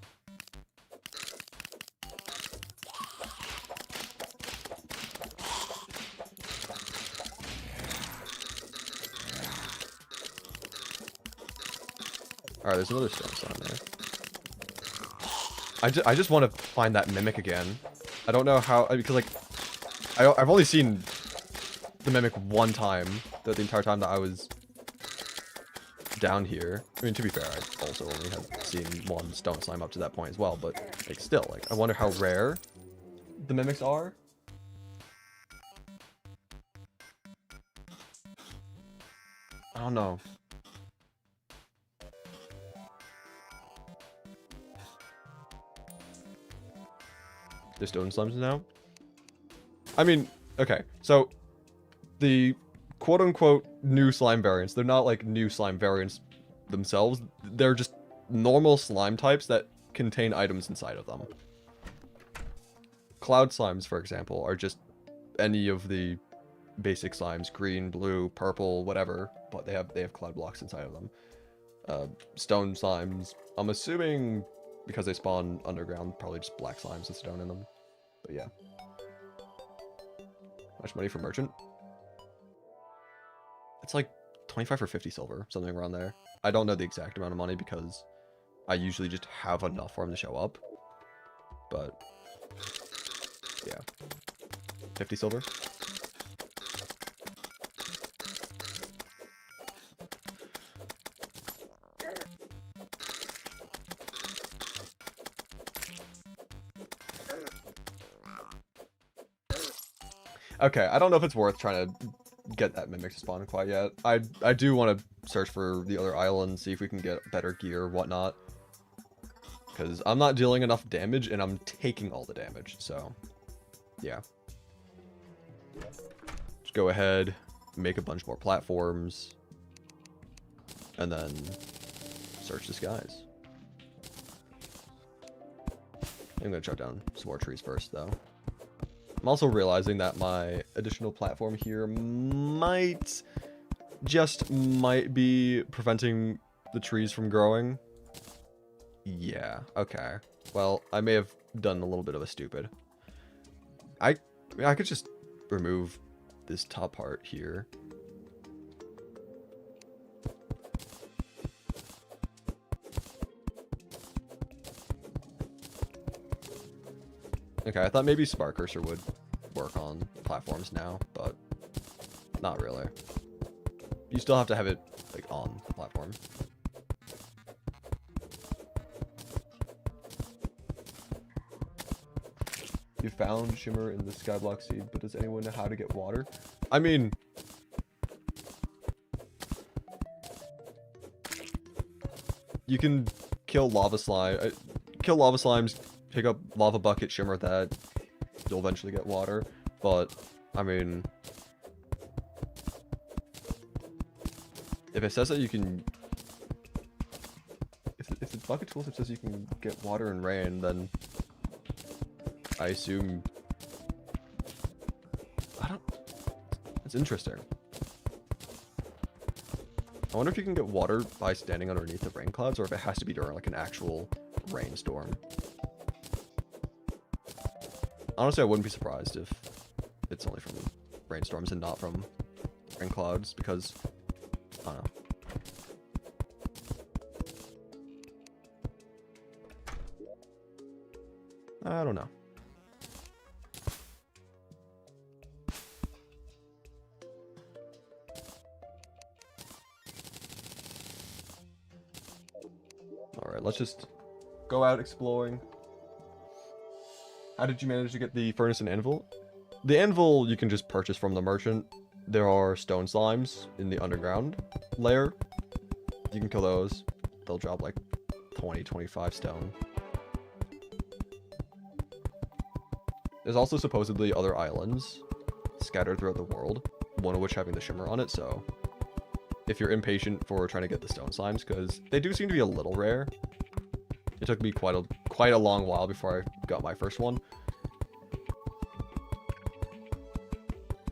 Alright, there's another stone slime there. I just want to find that mimic again. I don't know how, because like, I've only seen the mimic one time, the entire time that I was down here. I mean, to be fair, I also only have seen one stone slime up to that point as well, but like still, like, I wonder how rare the mimics are. I don't know. the stone slimes now. I mean, okay, so the quote-unquote new slime variants, they're not like new slime variants themselves. They're just normal slime types that contain items inside of them. Cloud slimes, for example, are just any of the basic slimes, green, blue, purple, whatever, but they have cloud blocks inside of them. Stone slimes, I'm assuming because they spawn underground, probably just black slimes with stone in them. But yeah. How much money for merchant? It's like 25 or 50 silver, something around there. I don't know the exact amount of money because I usually just have enough for him to show up. But yeah. 50 silver. Okay, I don't know if it's worth trying to get that mimic to spawn quite yet. I do want to search for the other islands, see if we can get better gear or whatnot. Because I'm not dealing enough damage and I'm taking all the damage, so yeah. Just go ahead, make a bunch more platforms, and then search the skies. I'm gonna chop down some more trees first, though. I'm also realizing that my additional platform here might be preventing the trees from growing. Yeah, okay. Well, I may have done a little bit of a stupid. I could just remove this top part here. Okay, I thought maybe Spark Cursor would work on platforms now, but not really. You still have to have it like on the platform. You found Shimmer in the Skyblock seed, but does anyone know how to get water? I mean, you can kill lava slime, kill lava slimes, pick up lava bucket, shimmer that, you'll eventually get water. But I mean, if it says that you can, if the bucket tooltip says you can get water and rain, then I assume, it's interesting. I wonder if you can get water by standing underneath the rain clouds, or if it has to be during like an actual rainstorm. Honestly, I wouldn't be surprised if it's only from rainstorms and not from rain clouds, because I don't know. I don't know. Alright, let's just go out exploring. How did you manage to get the furnace and anvil? The anvil you can just purchase from the merchant. There are stone slimes in the underground layer. You can kill those. They'll drop like 20-25 stone. There's also supposedly other islands scattered throughout the world, one of which having the shimmer on it, so if you're impatient for trying to get the stone slimes, because they do seem to be a little rare. It took me quite a long while before I got my first one.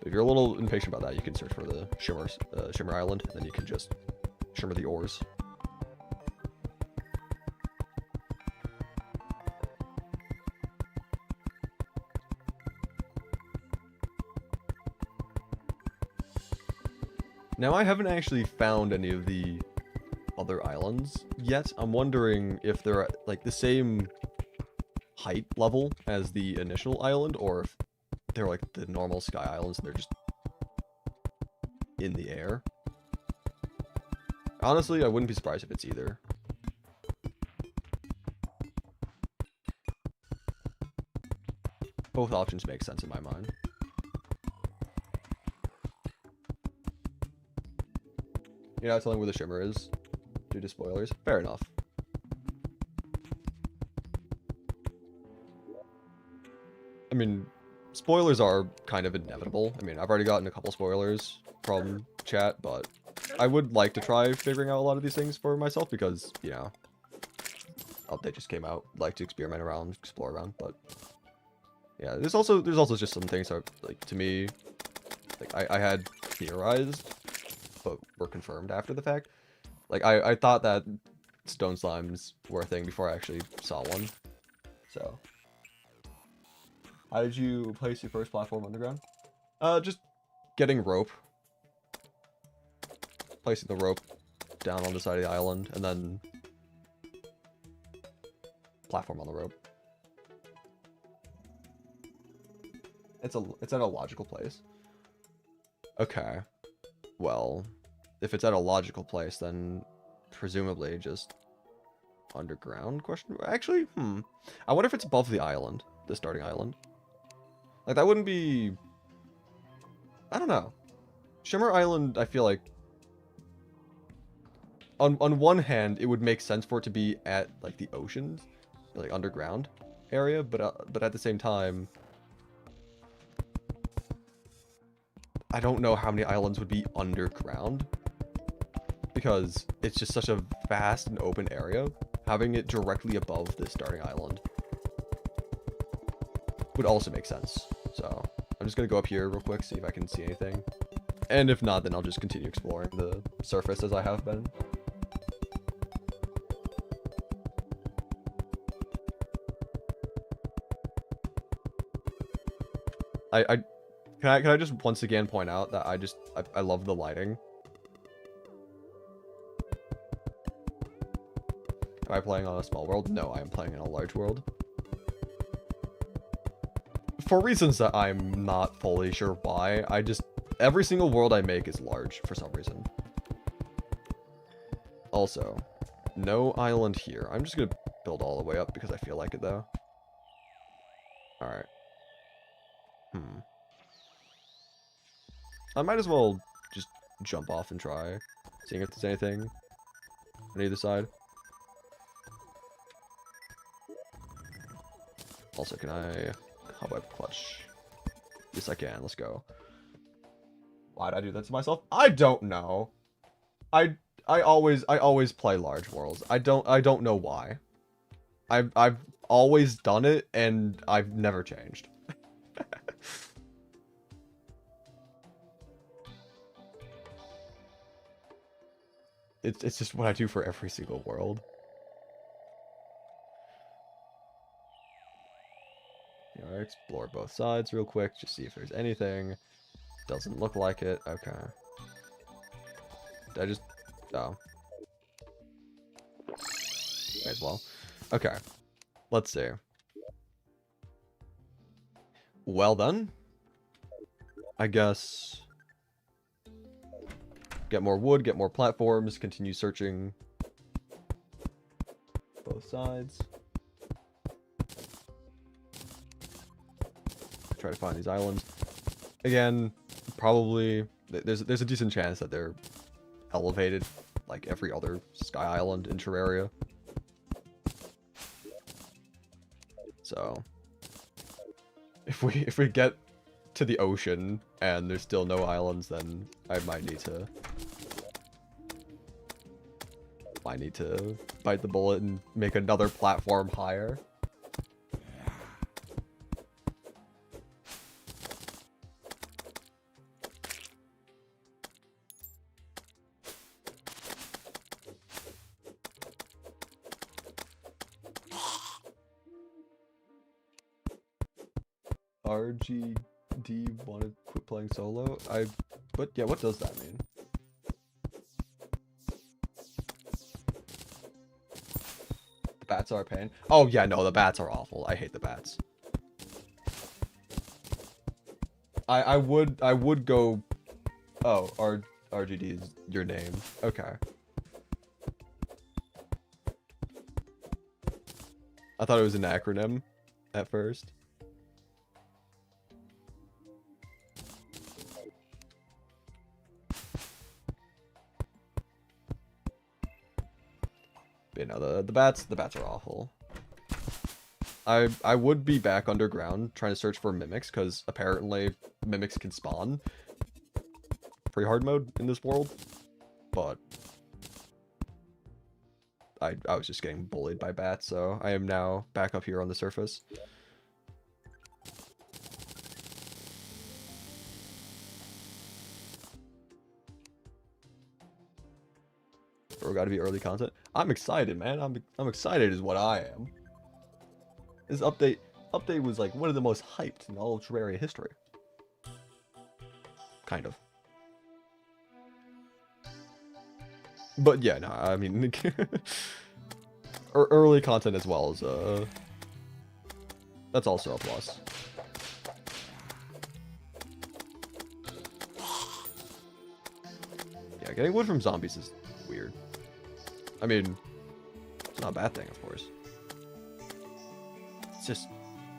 If you're a little impatient about that, you can search for the Shimmer Island, and then you can just shimmer the ores. Now, I haven't actually found any of the other islands yet. I'm wondering if they're at like the same height level as the initial island, or if they're like the normal sky islands and they're just in the air. Honestly, I wouldn't be surprised if it's either. Both options make sense in my mind. You're not telling where the shimmer is due to spoilers? Fair enough. mean, spoilers are kind of inevitable. I mean, I've already gotten a couple spoilers from chat, but I would like to try figuring out a lot of these things for myself because, you know, oh, they just came out. Like to experiment around, explore around, but yeah, there's also just some things that, like, to me, like I had theorized, but were confirmed after the fact. Like I thought that stone slimes were a thing before I actually saw one. So, how did you place your first platform underground? Just getting rope, placing the rope down on the side of the island, and then platform on the rope. It's at a logical place. Okay. Well, if it's at a logical place, then presumably just underground question. Actually, I wonder if it's above the island, the starting island. Like that wouldn't be. I don't know. Shimmer Island, I feel like. On one hand, it would make sense for it to be at like the oceans, like underground area, but at the same time, I don't know how many islands would be underground because it's just such a vast and open area. Having it directly above the starting island would also make sense. So I'm just gonna go up here real quick, see if I can see anything. And if not, then I'll just continue exploring the surface as I have been. Can I just once again point out that I love the lighting. Am I playing on a small world? No, I am playing in a large world. For reasons that I'm not fully sure why, every single world I make is large for some reason. Also, no island here. I'm just gonna build all the way up because I feel like it though. Alright. I might as well just jump off and try, seeing if there's anything on either side. Also, can I cobweb clutch? Yes, I can. Let's go. Why'd I do that to myself? I don't know. I always play large worlds. I don't know why. I've always done it and I've never changed. It's just what I do for every single world. You know, explore both sides real quick, just see if there's anything. Doesn't look like it. Okay. Did I just... Oh. May as well. Okay. Let's see. Well then. I guess... Get more wood, get more platforms, continue searching both sides. Try to find these islands. Again, probably there's a decent chance that they're elevated like every other sky island in Terraria. So if we get to the ocean and there's still no islands, then I might need to bite the bullet and make another platform higher. RGD wanted to quit playing solo? But yeah, what does that mean? The bats are a pain. Oh yeah, no, the bats are awful. I hate the bats. I would go. Oh, RGD is your name. Okay. I thought it was an acronym at first. But, you know, the bats are awful. I would be back underground trying to search for mimics, because apparently mimics can spawn pre-hard mode in this world, but I was just getting bullied by bats, so I am now back up here on the surface. Or gotta be early content. I'm excited, man. I'm excited is what I am. This update was like one of the most hyped in all of Terraria history. Kind of. But yeah, no, I mean, early content as well as, that's also a plus. Yeah, getting wood from zombies is weird. I mean, it's not a bad thing, of course. It's just,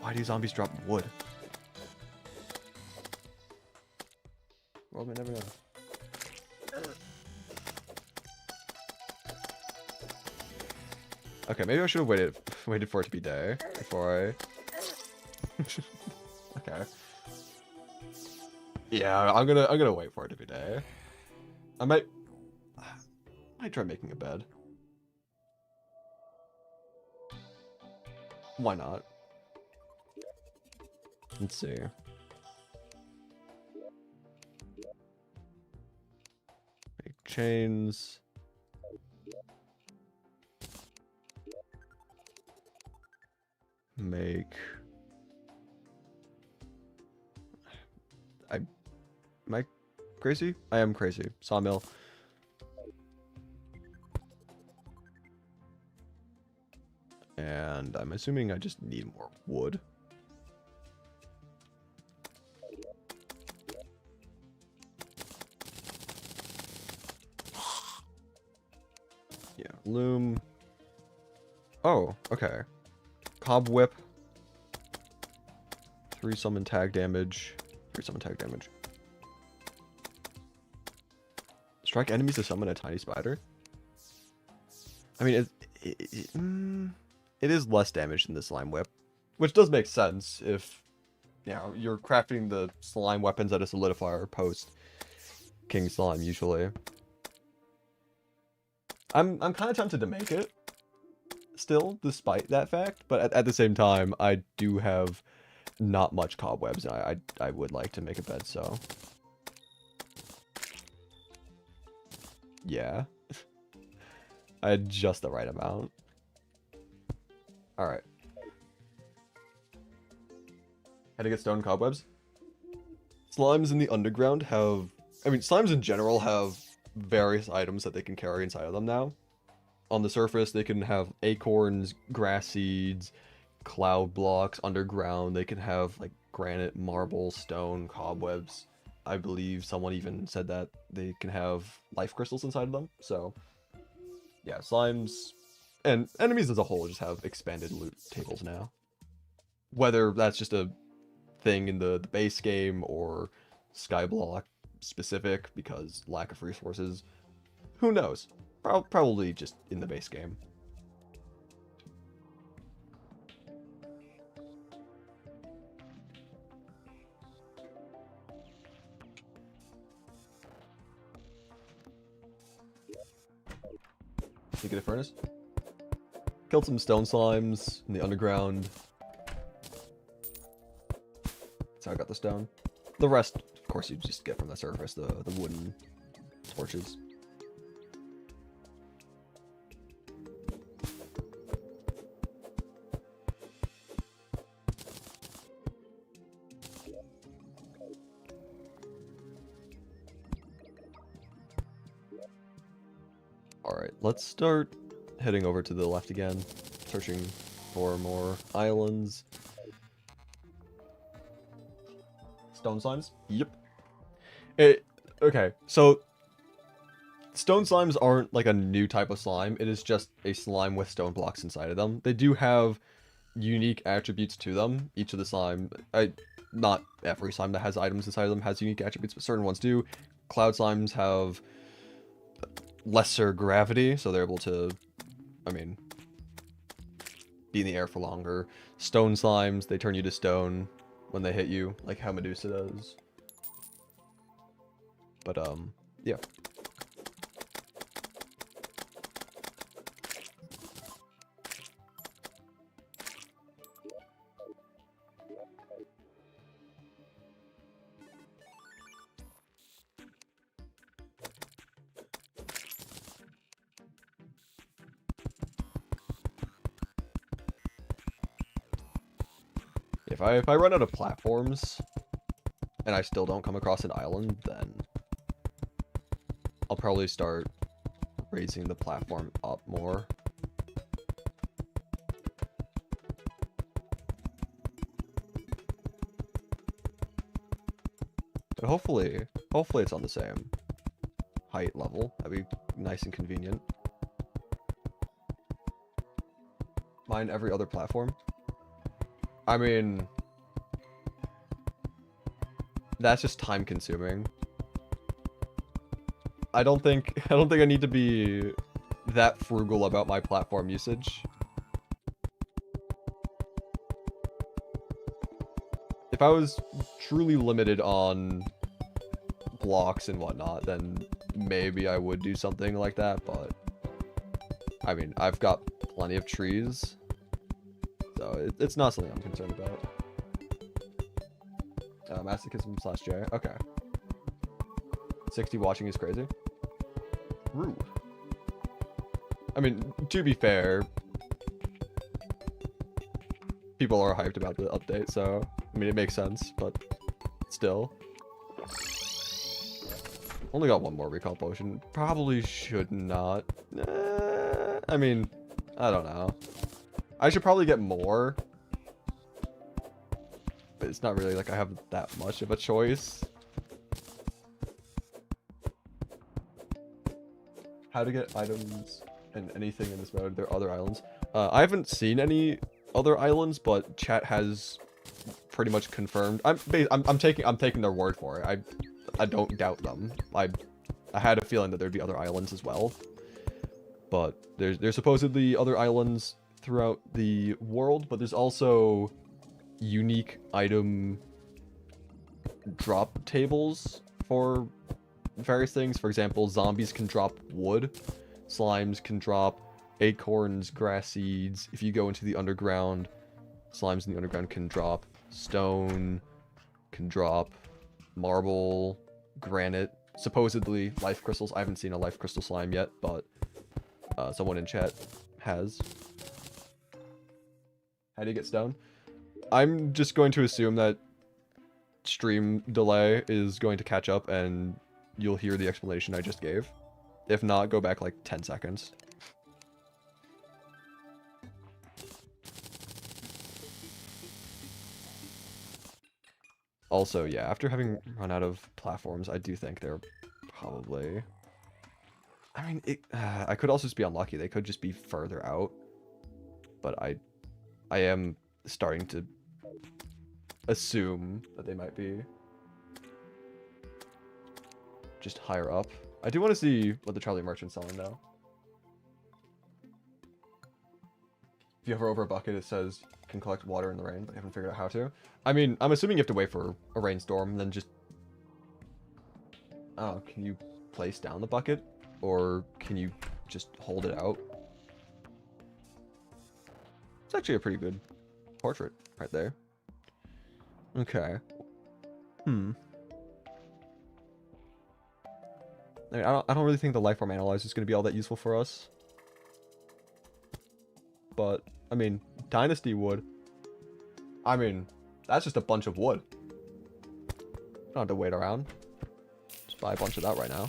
why do zombies drop wood? Well, we never know. Okay, maybe I should have waited for it to be day before I. Okay. Yeah, I'm gonna wait for it to be day. I might try making a bed. Why not? Let's see. Make chains. Make. Am I crazy? I am crazy. Sawmill. And I'm assuming I just need more wood. Yeah, loom. Oh, okay. Cobwhip. 3 summon tag damage. 3 summon tag damage. Strike enemies to summon a tiny spider. I mean, it is less damage than the slime whip, which does make sense if, you know, you're crafting the slime weapons at a solidifier post King Slime usually. I'm kind of tempted to make it still, despite that fact, but at the same time, I do have not much cobwebs, and I would like to make a bed, so yeah. I had just the right amount. Alright. How to get stone cobwebs? Slimes in the underground have... I mean, slimes in general have various items that they can carry inside of them now. On the surface, they can have acorns, grass seeds, cloud blocks. Underground, they can have, like, granite, marble, stone, cobwebs. I believe someone even said that they can have life crystals inside of them, so... yeah, slimes and enemies as a whole just have expanded loot tables now. Whether that's just a thing in the base game or Skyblock specific because lack of resources, who knows? Probably just in the base game. Did you get a furnace? Killed some stone slimes in the underground. That's how I got the stone. The rest, of course, you just get from the surface, the wooden torches. Alright, let's start heading over to the left again, searching for more islands. Stone slimes? Yep. Okay, so stone slimes aren't like a new type of slime, it is just a slime with stone blocks inside of them. They do have unique attributes to them. Each of the slime, not every slime that has items inside of them has unique attributes, but certain ones do. Cloud slimes have lesser gravity, so they're able to, I mean, be in the air for longer. stone slimes, they turn you to stone when they hit you, like how Medusa does. But, yeah. If I run out of platforms and I still don't come across an island, then I'll probably start raising the platform up more. But hopefully it's on the same height level. That'd be nice and convenient. Mine every other platform. I mean, that's just time consuming. I don't think I need to be that frugal about my platform usage. If I was truly limited on blocks and whatnot, then maybe I would do something like that, but I mean, I've got plenty of trees, so it's not something I'm concerned about. Masochism / J. Okay. 60 watching is crazy. Rude. I mean, to be fair, people are hyped about the update, so I mean, it makes sense, but still. Only got one more recall potion. Probably should not. I mean, I don't know. I should probably get more. But it's not really like I have that much of a choice. How to get items and anything in this mode. There are other islands. I haven't seen any other islands, but chat has pretty much confirmed. I'm taking their word for it. I don't doubt them. I had a feeling that there'd be other islands as well. But there's supposedly other islands throughout the world, but there's also unique item drop tables for various things. For example, zombies can drop wood, slimes can drop acorns, grass seeds. If you go into the underground, slimes in the underground can drop stone, can drop marble, granite, supposedly life crystals. I haven't seen a life crystal slime yet, but someone in chat has. How do you get stone? I'm just going to assume that stream delay is going to catch up and you'll hear the explanation I just gave. If not, go back like 10 seconds. Also, yeah, after having run out of platforms, I do think they're probably... I mean, I could also just be unlucky. They could just be further out. But I am starting to assume that they might be just higher up. I do want to see what the Charlie Merchant's selling now. If you hover over a bucket, it says can collect water in the rain, but I haven't figured out how to. I mean, I'm assuming you have to wait for a rainstorm and then just... Oh, can you place down the bucket? Or can you just hold it out? It's actually a pretty good portrait right there. Okay. I mean, I don't really think the lifeform analyzer is going to be all that useful for us. But, I mean, Dynasty wood. I mean, that's just a bunch of wood. You don't have to wait around. Just buy a bunch of that right now.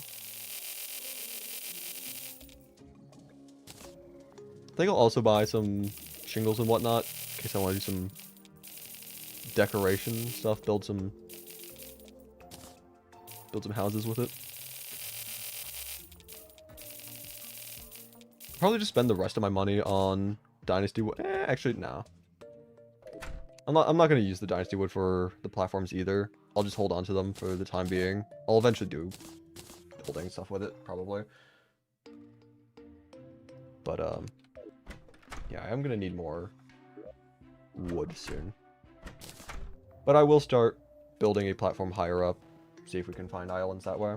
I think I'll also buy some shingles and whatnot, in case I want to do some decoration stuff, build some houses with it. Probably just spend the rest of my money on Dynasty wood. Actually, no. I'm not gonna use the Dynasty wood for the platforms either. I'll just hold on to them for the time being. I'll eventually do building stuff with it, probably. But yeah, I am gonna need more wood soon. But I will start building a platform higher up, see if we can find islands that way.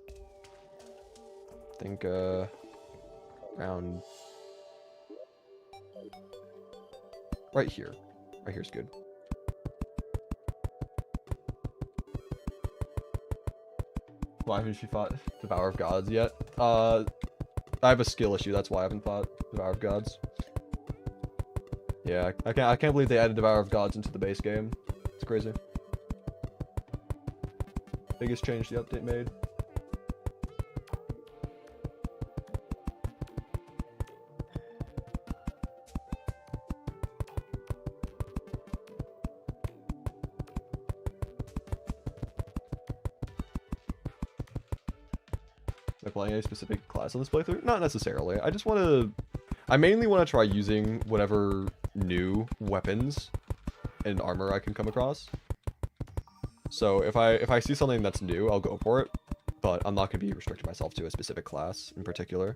I think, around... right here. Right here's good. Why haven't you fought Devour of Gods yet? I have a skill issue, that's why I haven't fought Devour of Gods. Yeah, I can't believe they added Devour of Gods into the base game. It's crazy. Biggest change the update made. Am I playing a specific class on this playthrough? Not necessarily. I just want to... I mainly want to try using whatever new weapons and armor I can come across. So if I see something that's new, I'll go for it. But I'm not going to be restricting myself to a specific class in particular.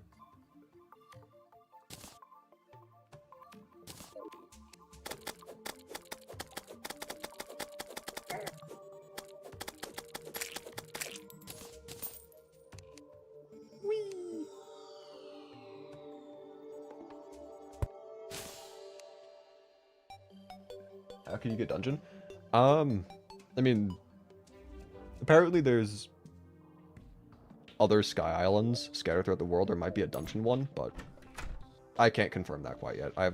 How can you get dungeon? I mean, apparently there's other sky islands scattered throughout the world. There might be a dungeon one, but I can't confirm that quite yet. I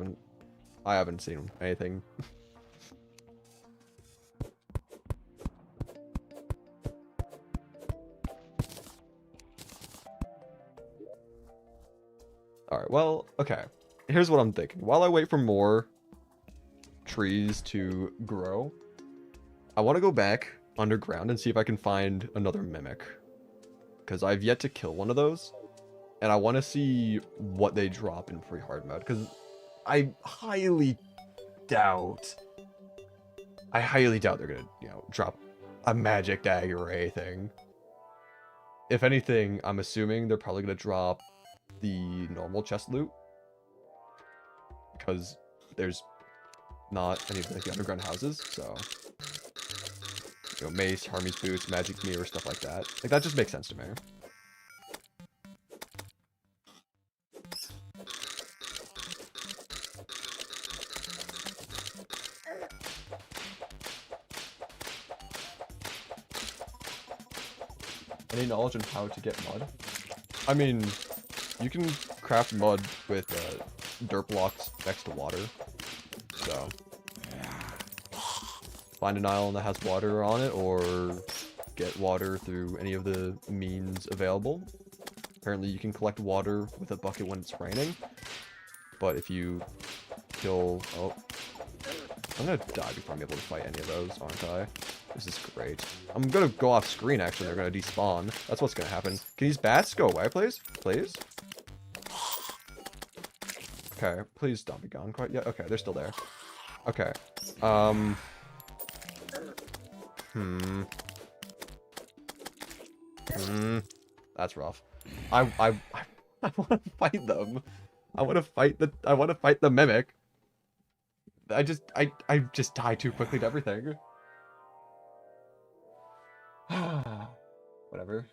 haven't seen anything. Alright, well, okay. Here's what I'm thinking. While I wait for more trees to grow, I want to go back underground and see if I can find another mimic, because I've yet to kill one of those, and I want to see what they drop in free hard mode, because I highly doubt they're gonna, you know, drop a magic dagger or anything. If anything, I'm assuming they're probably gonna drop the normal chest loot, because there's not any of like, the underground houses, so, you know, mace, Harmy's boots, magic mirror, stuff like that. Like, that just makes sense to me. Any knowledge on how to get mud? I mean, you can craft mud with dirt blocks next to water. So, find an island that has water on it, or get water through any of the means available. Apparently you can collect water with a bucket when it's raining, but if you kill... Oh, I'm gonna die before I'm able to fight any of those, aren't I? This is great. I'm gonna go off screen, actually. They're gonna despawn. That's what's gonna happen. Can these bats go away, please? Please? Okay, please don't be gone quite yet. Okay, they're still there. Okay. That's rough. I want to fight them. I want to fight the mimic. I just die too quickly to everything. Whatever.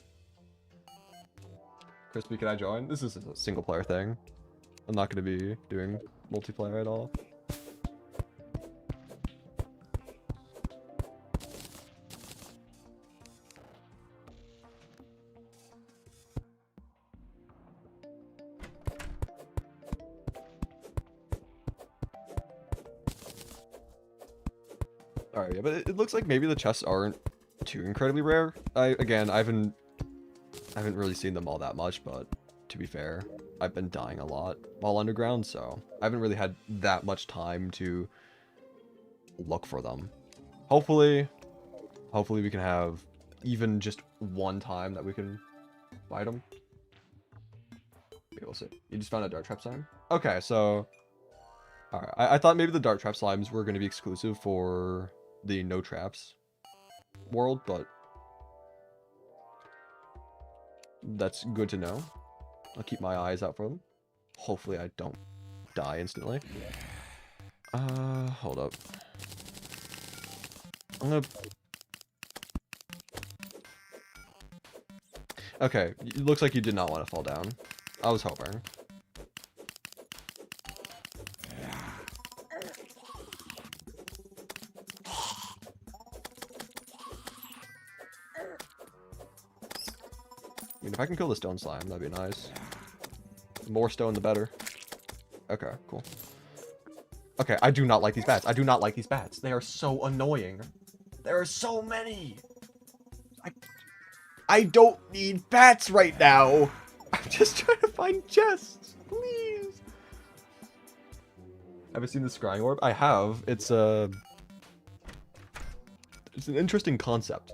Crispy, can I join? This is a single player thing. I'm not going to be doing multiplayer at all. Alright, yeah, but it looks like maybe the chests aren't too incredibly rare. I haven't really seen them all that much, but to be fair, I've been dying a lot while underground, so I haven't really had that much time to look for them. Hopefully we can have even just one time that we can fight them. Maybe we'll see. You just found a dart trap slime? Okay, so... Alright, I thought maybe the dart trap slimes were going to be exclusive for the no traps world, but that's good to know. I'll keep my eyes out for them. Hopefully I don't die instantly. Hold up. I'm gonna... Okay, it looks like you did not want to fall down. I was hoping. I mean, if I can kill the stone slime, that'd be nice. The more stone, the better. Okay, cool. Okay, I do not like these bats. I do not like these bats. They are so annoying. There are so many. I don't need bats right now. I'm just trying to find chests. Please. Have you seen the scrying orb? I have. It's an interesting concept.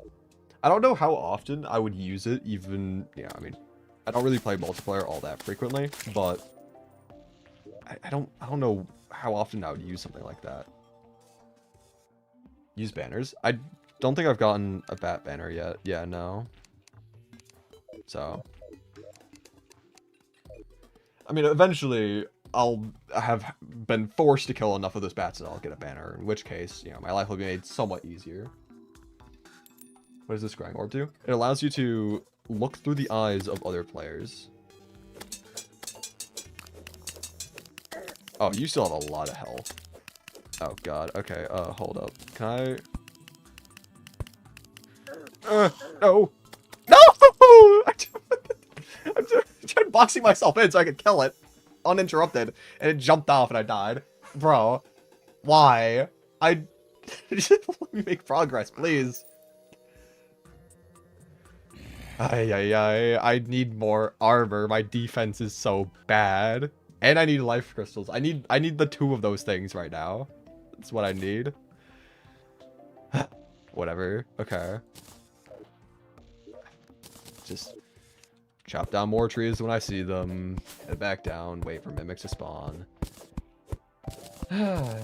I don't know how often I would use it, even, yeah, I mean, I don't really play multiplayer all that frequently, but I don't know how often I would use something like that. Use banners? I don't think I've gotten a bat banner yet. Yeah, no. So, I mean, eventually I'll have been forced to kill enough of those bats that I'll get a banner, in which case, you know, my life will be made somewhat easier. What does this scrying orb do? It allows you to look through the eyes of other players. Oh, you still have a lot of health. Oh god, okay, hold up. Can I... no! No! I'm trying boxing myself in so I could kill it. Uninterrupted. And it jumped off and I died. Bro. Why? Just let me make progress, please. I need more armor. My defense is so bad. And I need life crystals. I need the 2 of those things right now. That's what I need. Whatever. Okay. Just chop down more trees when I see them. Head back down. Wait for mimics to spawn. Seen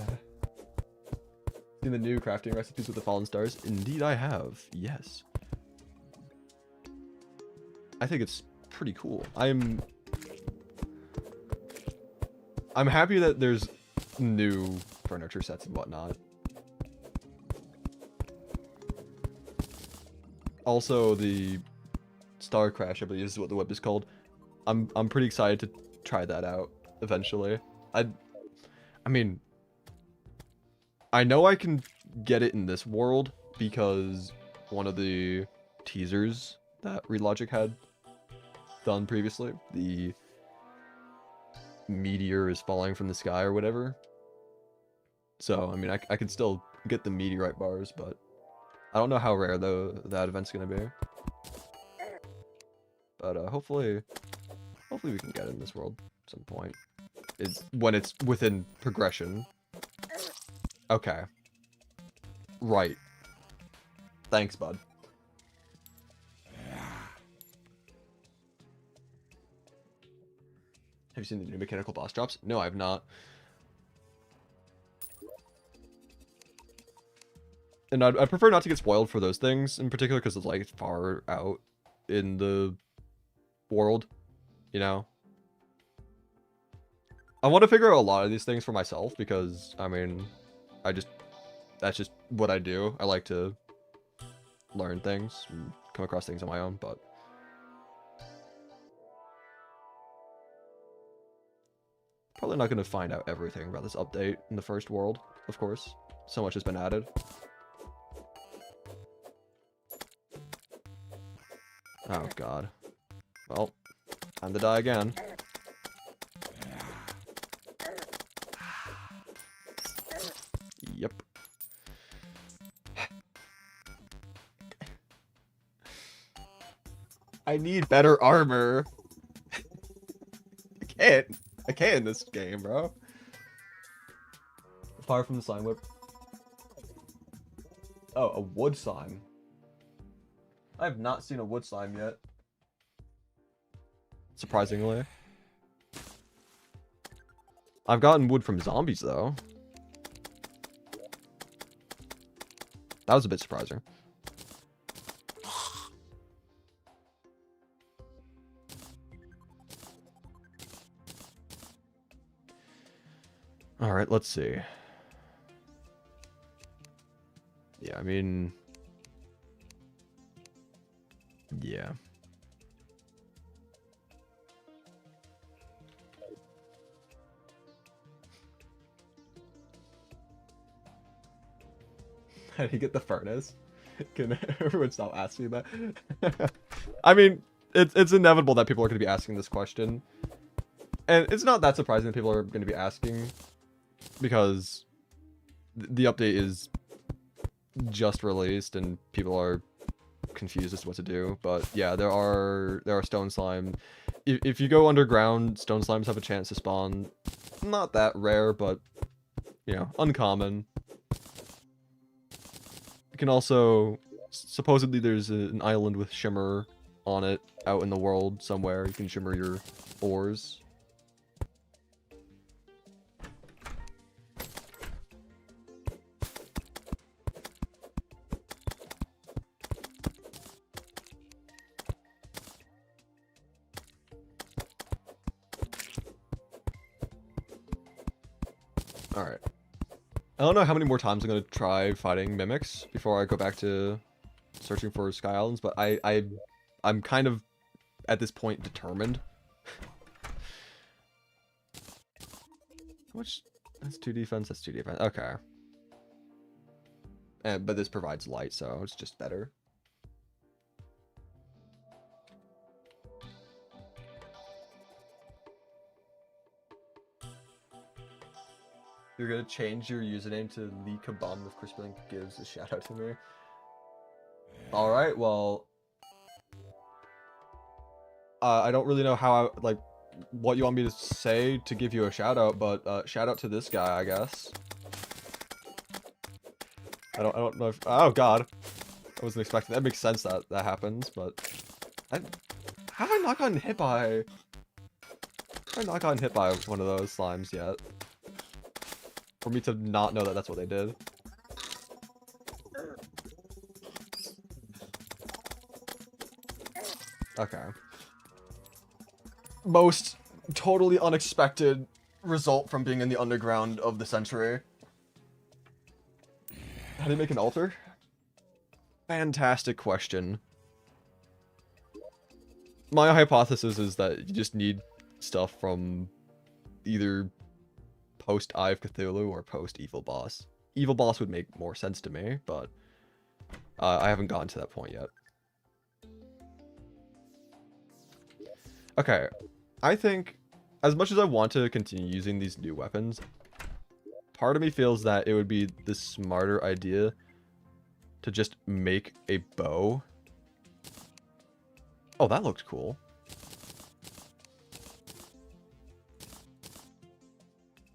the new crafting recipes with the fallen stars? Indeed I have. Yes. I think it's pretty cool. I'm happy that there's new furniture sets and whatnot. Also, the Star Crash, I believe is what the web is called. I'm pretty excited to try that out eventually. I mean, I know I can get it in this world because one of the teasers that Relogic had done previously, the meteor is falling from the sky or whatever. So, I mean, I could still get the meteorite bars, but I don't know how rare that event's gonna be. But hopefully we can get it in this world at some point. When it's within progression. Okay. Right. Thanks, bud. Have you seen the new mechanical boss drops? No, I have not. And I'd prefer not to get spoiled for those things, in particular because it's like far out in the world, you know? I want to figure out a lot of these things for myself because, I mean, that's just what I do. I like to learn things and come across things on my own, but... Probably not going to find out everything about this update in the first world, of course. So much has been added. Oh, God. Well, time to die again. Yep. I need better armor. I can't in this game, bro. Fire from the slime whip. Oh, a wood slime. I have not seen a wood slime yet. Surprisingly. I've gotten wood from zombies, though. That was a bit surprising. Alright, let's see. Yeah, I mean, yeah. How do you get the furnace? Can everyone stop asking that? I mean, it's inevitable that people are going to be asking this question. And it's not that surprising that people are going to be asking, because the update is just released and people are confused as to what to do. But yeah, there are stone slime. If you go underground, stone slimes have a chance to spawn. Not that rare, but you know, uncommon. You can also, supposedly there's an island with shimmer on it out in the world somewhere. You can shimmer your ores. Alright. I don't know how many more times I'm going to try fighting mimics before I go back to searching for Sky Islands, but I'm kind of, at this point, determined. Which, that's 2 defense, that's 2 defense. Okay. But this provides light, so it's just better. You're gonna change your username to Lee Kabum if Crispylink gives a shout out to me. Alright, well... I don't really know how what you want me to say to give you a shout out, but shout out to this guy, I guess. I don't know if... Oh god. I wasn't expecting that. It makes sense that that happens, but... Have I not gotten hit by... I've not gotten hit by one of those slimes yet. For me to not know that that's what they did. Okay. Most totally unexpected result from being in the underground of the century. How do you make an altar? Fantastic question. My hypothesis is that you just need stuff from either post Eye of Cthulhu or post Evil Boss. Evil Boss would make more sense to me, but I haven't gotten to that point yet. Okay, I think as much as I want to continue using these new weapons, part of me feels that it would be the smarter idea to just make a bow. Oh, that looked cool.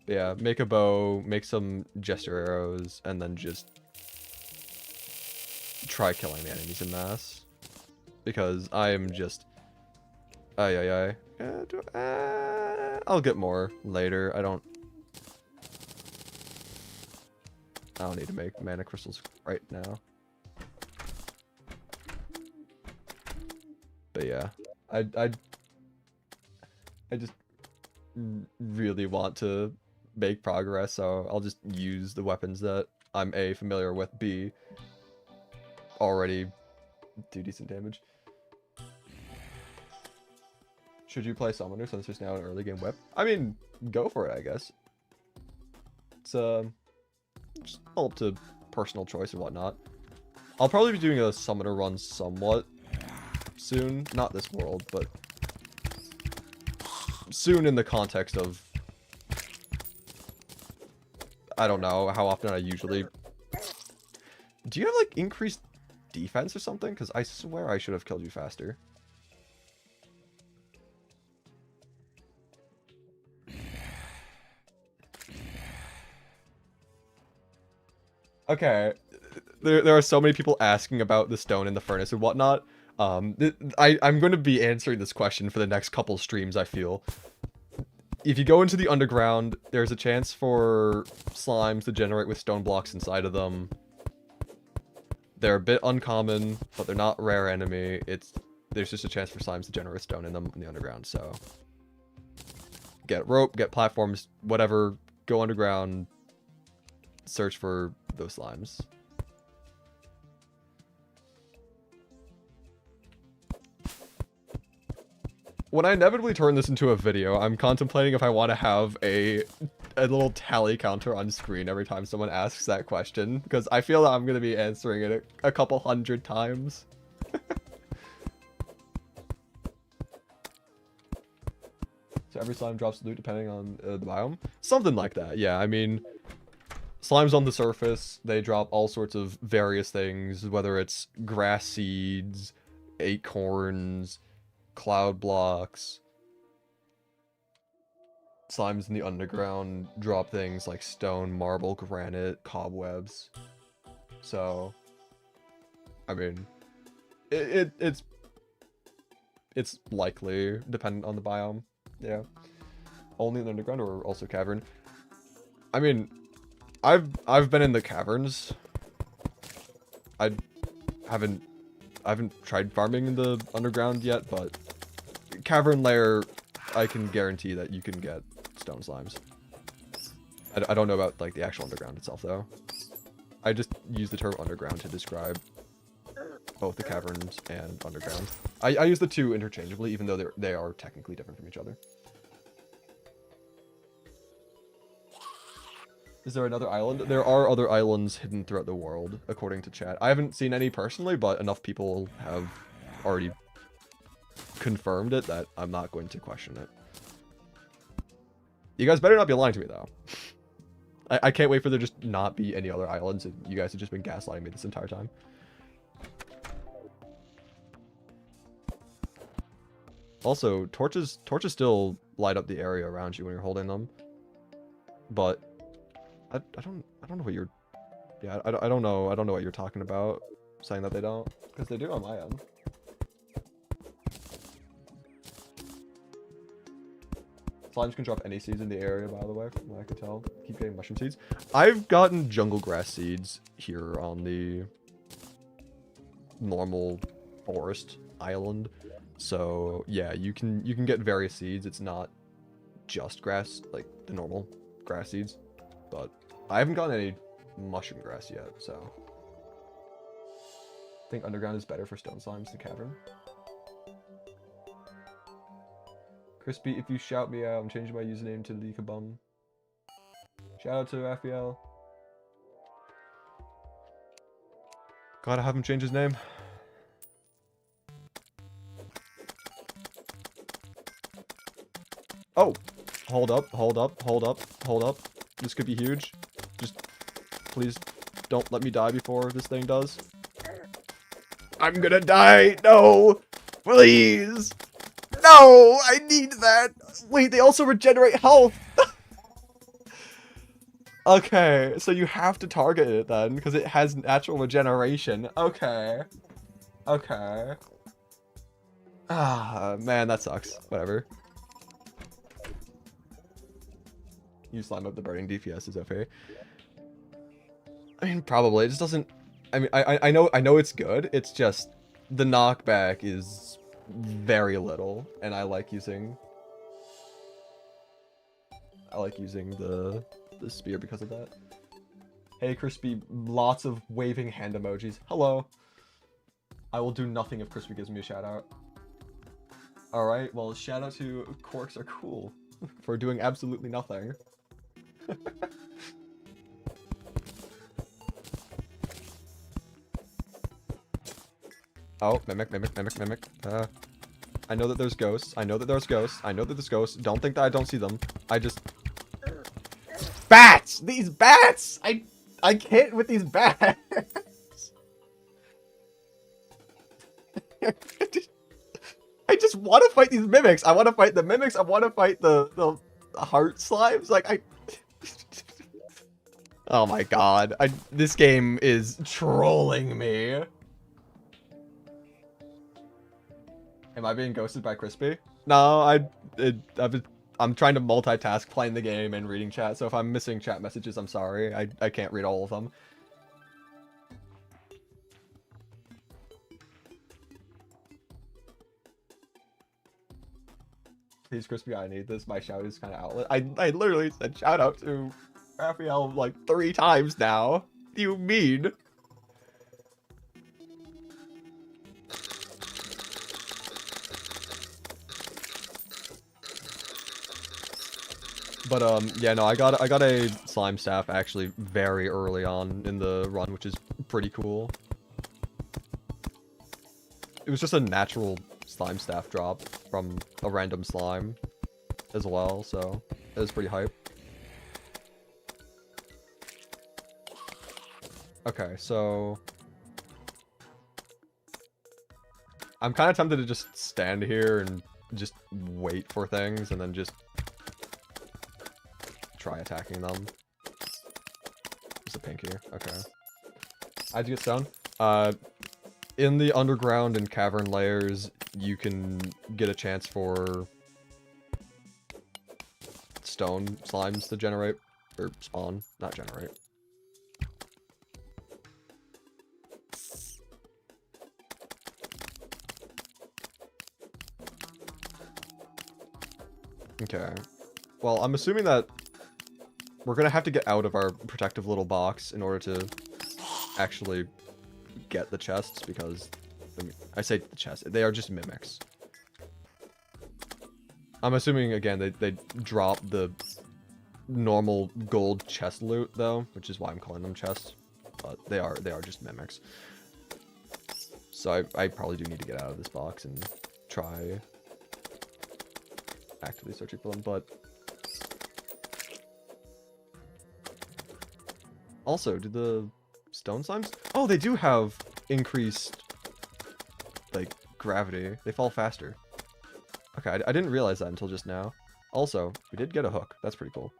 Yeah, make a bow, make some jester arrows, and then just try killing the enemies en masse. Because I am just... I'll get more later. I don't need to make mana crystals right now. But yeah, I just really want to make progress, so I'll just use the weapons that I'm A, familiar with, B, already do decent damage. Should you play Summoner since there's now an early game whip? I mean, go for it, I guess. It's just all up to personal choice and whatnot. I'll probably be doing a Summoner run somewhat soon. Not this world, but soon in the context of... I don't know how often I usually... Do you have, like, increased defense or something? Because I swear I should have killed you faster. Okay, there are so many people asking about the stone in the furnace and whatnot. I'm going to be answering this question for the next couple streams, I feel. If you go into the underground, there's a chance for slimes to generate with stone blocks inside of them. They're a bit uncommon, but they're not a rare enemy. There's just a chance for slimes to generate stone in them in the underground, so... Get rope, get platforms, whatever, go underground, search for those slimes. When I inevitably turn this into a video, I'm contemplating if I want to have a little tally counter on screen every time someone asks that question, because I feel that I'm going to be answering it a couple hundred times. So every slime drops loot depending on the biome? Something like that, yeah. I mean, slimes on the surface, they drop all sorts of various things, whether it's grass seeds, acorns, cloud blocks. Slimes in the underground drop things like stone, marble, granite, cobwebs. So, I mean, it's likely dependent on the biome. Yeah. Only in the underground or also cavern? I mean, I've been in the caverns. I haven't tried farming in the underground yet, but cavern layer, I can guarantee that you can get stone slimes. I don't know about like the actual underground itself though. I just use the term underground to describe both the caverns and underground. I use the two interchangeably, even though they are technically different from each other. Is there another island? There are other islands hidden throughout the world, according to chat. I haven't seen any personally, but enough people have already confirmed it that I'm not going to question it. You guys better not be lying to me, though. I can't wait for there just not be any other islands. You guys have just been gaslighting me this entire time. Also, torches still light up the area around you when you're holding them. But I don't know what you're... Yeah, I don't know what you're talking about, saying that they don't, because they do on my end. Slimes can drop any seeds in the area, by the way, from what I can tell. Keep getting mushroom seeds. I've gotten jungle grass seeds here on the normal forest island. So yeah, you can get various seeds. It's not just grass, like the normal grass seeds. But I haven't gotten any mushroom grass yet, so I think underground is better for stone slimes than cavern. Crispy, if you shout me out, I'm changing my username to Leakabum. Shout out to Raphael. Gotta have him change his name. Oh! Hold up. This could be huge. Just, please, don't let me die before this thing does. I'm gonna die! No! Please! No! I need that! Wait, they also regenerate health! Okay, so you have to target it then, because it has natural regeneration. Okay. Okay. Ah, man, that sucks. Whatever. You slime up the burning DPS is okay. I mean, probably. It just doesn't... I mean, I know it's good. It's just... The knockback is very little, and I like using the spear because of that. Hey, Crispy, lots of waving hand emojis. Hello. I will do nothing if Crispy gives me a shout out. Alright, well, shout out to Quarks are cool for doing absolutely nothing. Oh, mimic. I know that there's ghosts. I know that there's ghosts. Don't think that I don't see them. I just... Bats! These bats! I can't with these bats! I just want to fight these mimics. I want to fight the mimics. I want to fight the heart slimes. Like, Oh my god. This game is trolling me. Am I being ghosted by Crispy? No, I'm trying to multitask playing the game and reading chat, so if I'm missing chat messages, I'm sorry. I can't read all of them. Please, Crispy, I need this. My shout is kind of outlet. I literally said shout out to Raphael like 3 times now. What do you mean? But yeah, no, I got a slime staff actually very early on in the run, which is pretty cool. It was just a natural slime staff drop from a random slime as well, so it was pretty hype. Okay, so I'm kind of tempted to just stand here and just wait for things and then just try attacking them. There's a pink here. Okay. How'd you get stone? In the underground and cavern layers, you can get a chance for stone slimes to generate, or spawn, not generate. Okay. Well, I'm assuming that we're gonna have to get out of our protective little box in order to actually get the chests, because I mean, I say the chests, they are just mimics. I'm assuming again they drop the normal gold chest loot though, which is why I'm calling them chests, but they are just mimics. So I probably do need to get out of this box and try actively searching for them, but also, do the stone slimes? Oh, they do have increased, like, gravity. They fall faster. Okay, I didn't realize that until just now. Also, we did get a hook. That's pretty cool.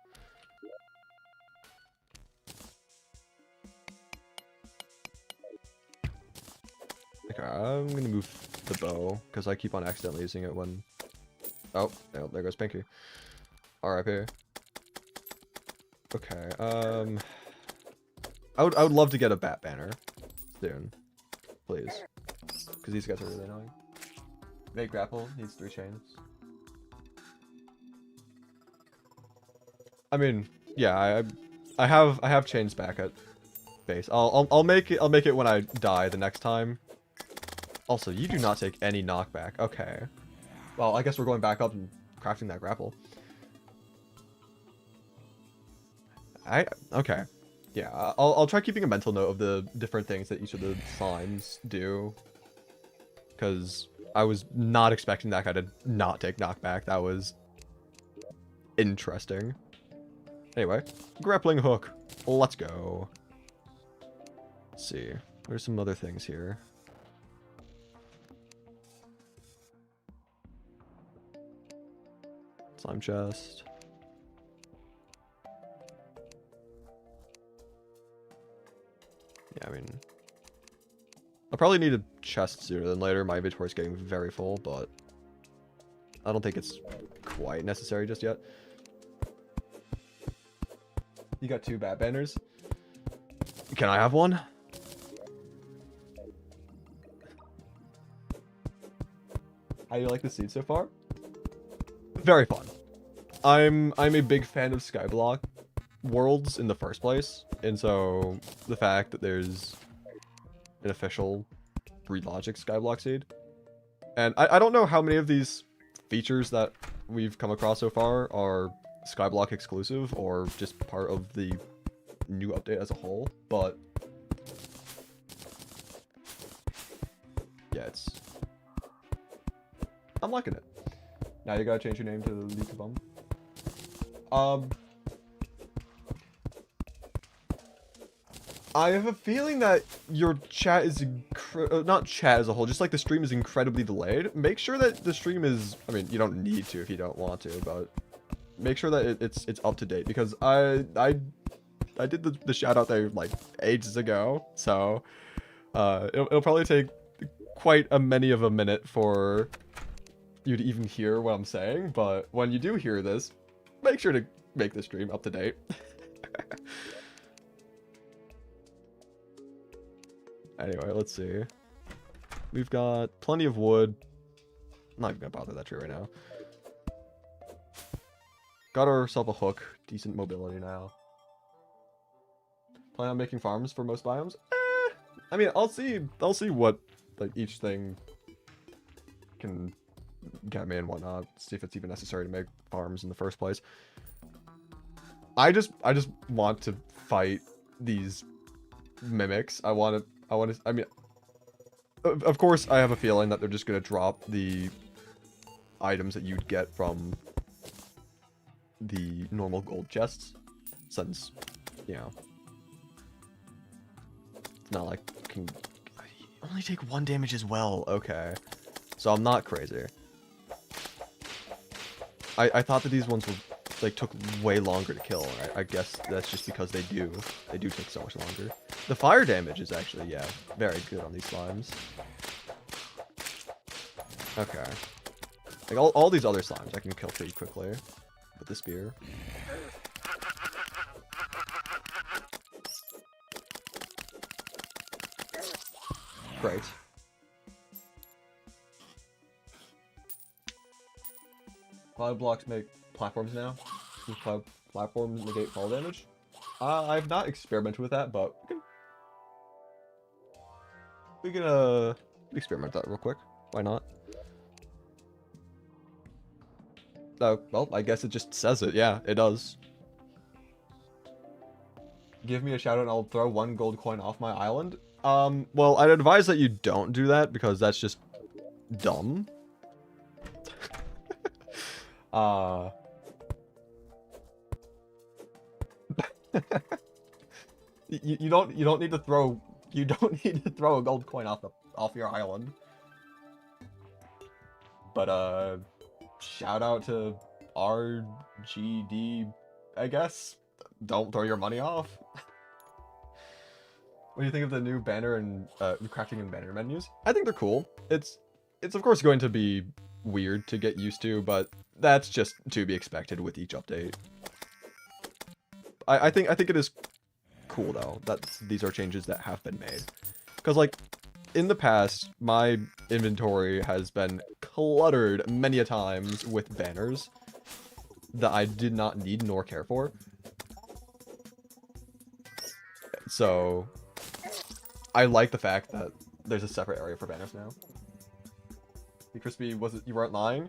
Okay, I'm gonna move the bow, because I keep on accidentally using it when... Oh, there goes Pinky. RIP. Okay, I would love to get a bat banner soon, please, because these guys are really annoying. Make grapple needs 3 chains. I mean, yeah, I have chains back at base. I'll make it when I die the next time. Also, you do not take any knockback. Okay. Well, I guess we're going back up and crafting that grapple. Okay. Yeah, I'll try keeping a mental note of the different things that each of the slimes do, because I was not expecting that guy to not take knockback. That was interesting. Anyway, grappling hook. Let's go. Let's see. There's some other things here. Slime chest. Yeah, I mean, I'll probably need a chest sooner than later. My inventory's getting very full, but I don't think it's quite necessary just yet. You got 2 bat banners. Can I have one? How do you like the seed so far? Very fun. I'm a big fan of Skyblock worlds in the first place, and so the fact that there's an official Breed Logic Skyblock seed, and I don't know how many of these features that we've come across so far are Skyblock exclusive or just part of the new update as a whole, but yeah, I'm liking it. Now you gotta change your name to Likabum. I have a feeling that your chat is not chat as a whole, just like the stream is incredibly delayed. Make sure that the stream is, I mean, you don't need to if you don't want to, but make sure that it's up to date, because I did the shout out there like ages ago, so it'll probably take quite a many of a minute for you to even hear what I'm saying, but when you do hear this, make sure to make the stream up to date. Anyway, let's see. We've got plenty of wood. I'm not even gonna bother that tree right now. Got ourselves a hook. Decent mobility now. Plan on making farms for most biomes? I mean, I'll see what like each thing can get me and whatnot. See if it's even necessary to make farms in the first place. I just want to fight these mimics. I want to. I mean, of course, I have a feeling that they're just gonna drop the items that you'd get from the normal gold chests, since, you know, it's not like can only take 1 damage as well. Okay, so I'm not crazy. I thought that these ones were like took way longer to kill. I guess that's just because they do take so much longer. The fire damage is actually, yeah, very good on these slimes. Okay. Like all these other slimes I can kill pretty quickly with the spear. Great. Cloud blocks make platforms now. Does cloud platforms negate fall damage? I've not experimented with that, but we can experiment that real quick. Why not? Well, I guess it just says it. Yeah, it does. Give me a shout out and I'll throw 1 gold coin off my island. Well, I'd advise that you don't do that because that's just dumb. You don't need to throw a gold coin off your island. But shout out to RGD, I guess. Don't throw your money off. What do you think of the new banner and crafting and banner menus? I think they're cool. It's of course going to be weird to get used to, but that's just to be expected with each update. I think it is cool though that these are changes that have been made, because like in the past my inventory has been cluttered many a times with banners that I did not need nor care for. So I like the fact that there's a separate area for banners now. Hey, Crispy, you weren't lying?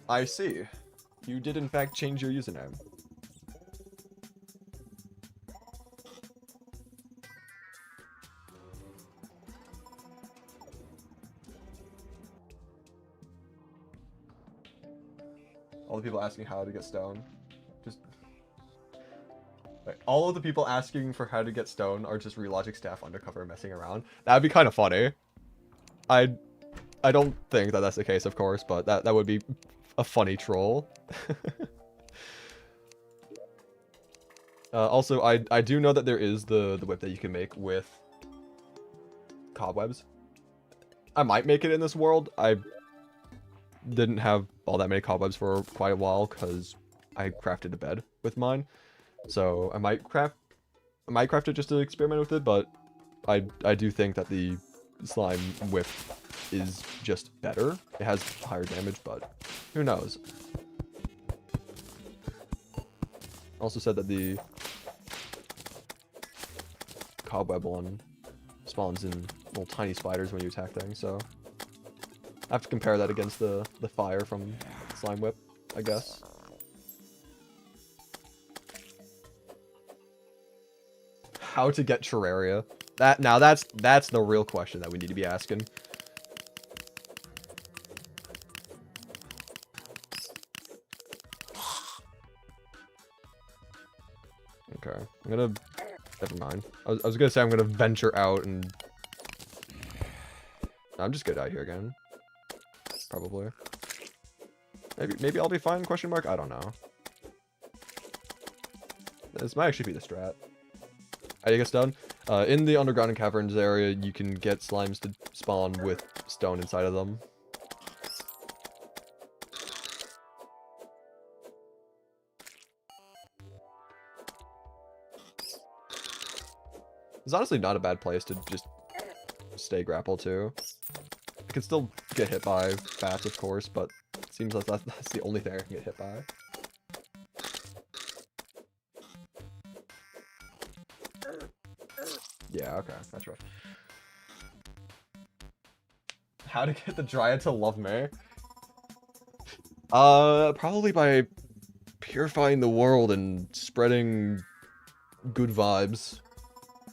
I see. You did in fact change your username. All the people asking how to get stone. Just... Wait, all of the people asking for how to get stone are just Relogic staff undercover messing around. That'd be kind of funny. I don't think that that's the case, of course, but that would be a funny troll. Also, I do know that there is the whip that you can make with cobwebs. I might make it in this world. I didn't have all that many cobwebs for quite a while because I crafted a bed with mine. So I might craft it just to experiment with it, but I do think that the slime whip is just better. It has higher damage, but who knows? Also said that the cobweb one spawns in little tiny spiders when you attack things, so I have to compare that against the fire from Slime Whip, I guess. How to get Terraria? That's the real question that we need to be asking. Okay, never mind. I was gonna say I'm gonna venture out and... I'm just gonna die here again. Probably. Maybe I'll be fine, question mark? I don't know. This might actually be the strat. How do you get stone? In the underground and caverns area, you can get slimes to spawn with stone inside of them. It's honestly not a bad place to just stay grapple too. I can still get hit by bats, of course, but it seems like that's the only thing I can get hit by. Yeah, okay, that's right. How to get the Dryad to love me? Probably by purifying the world and spreading good vibes,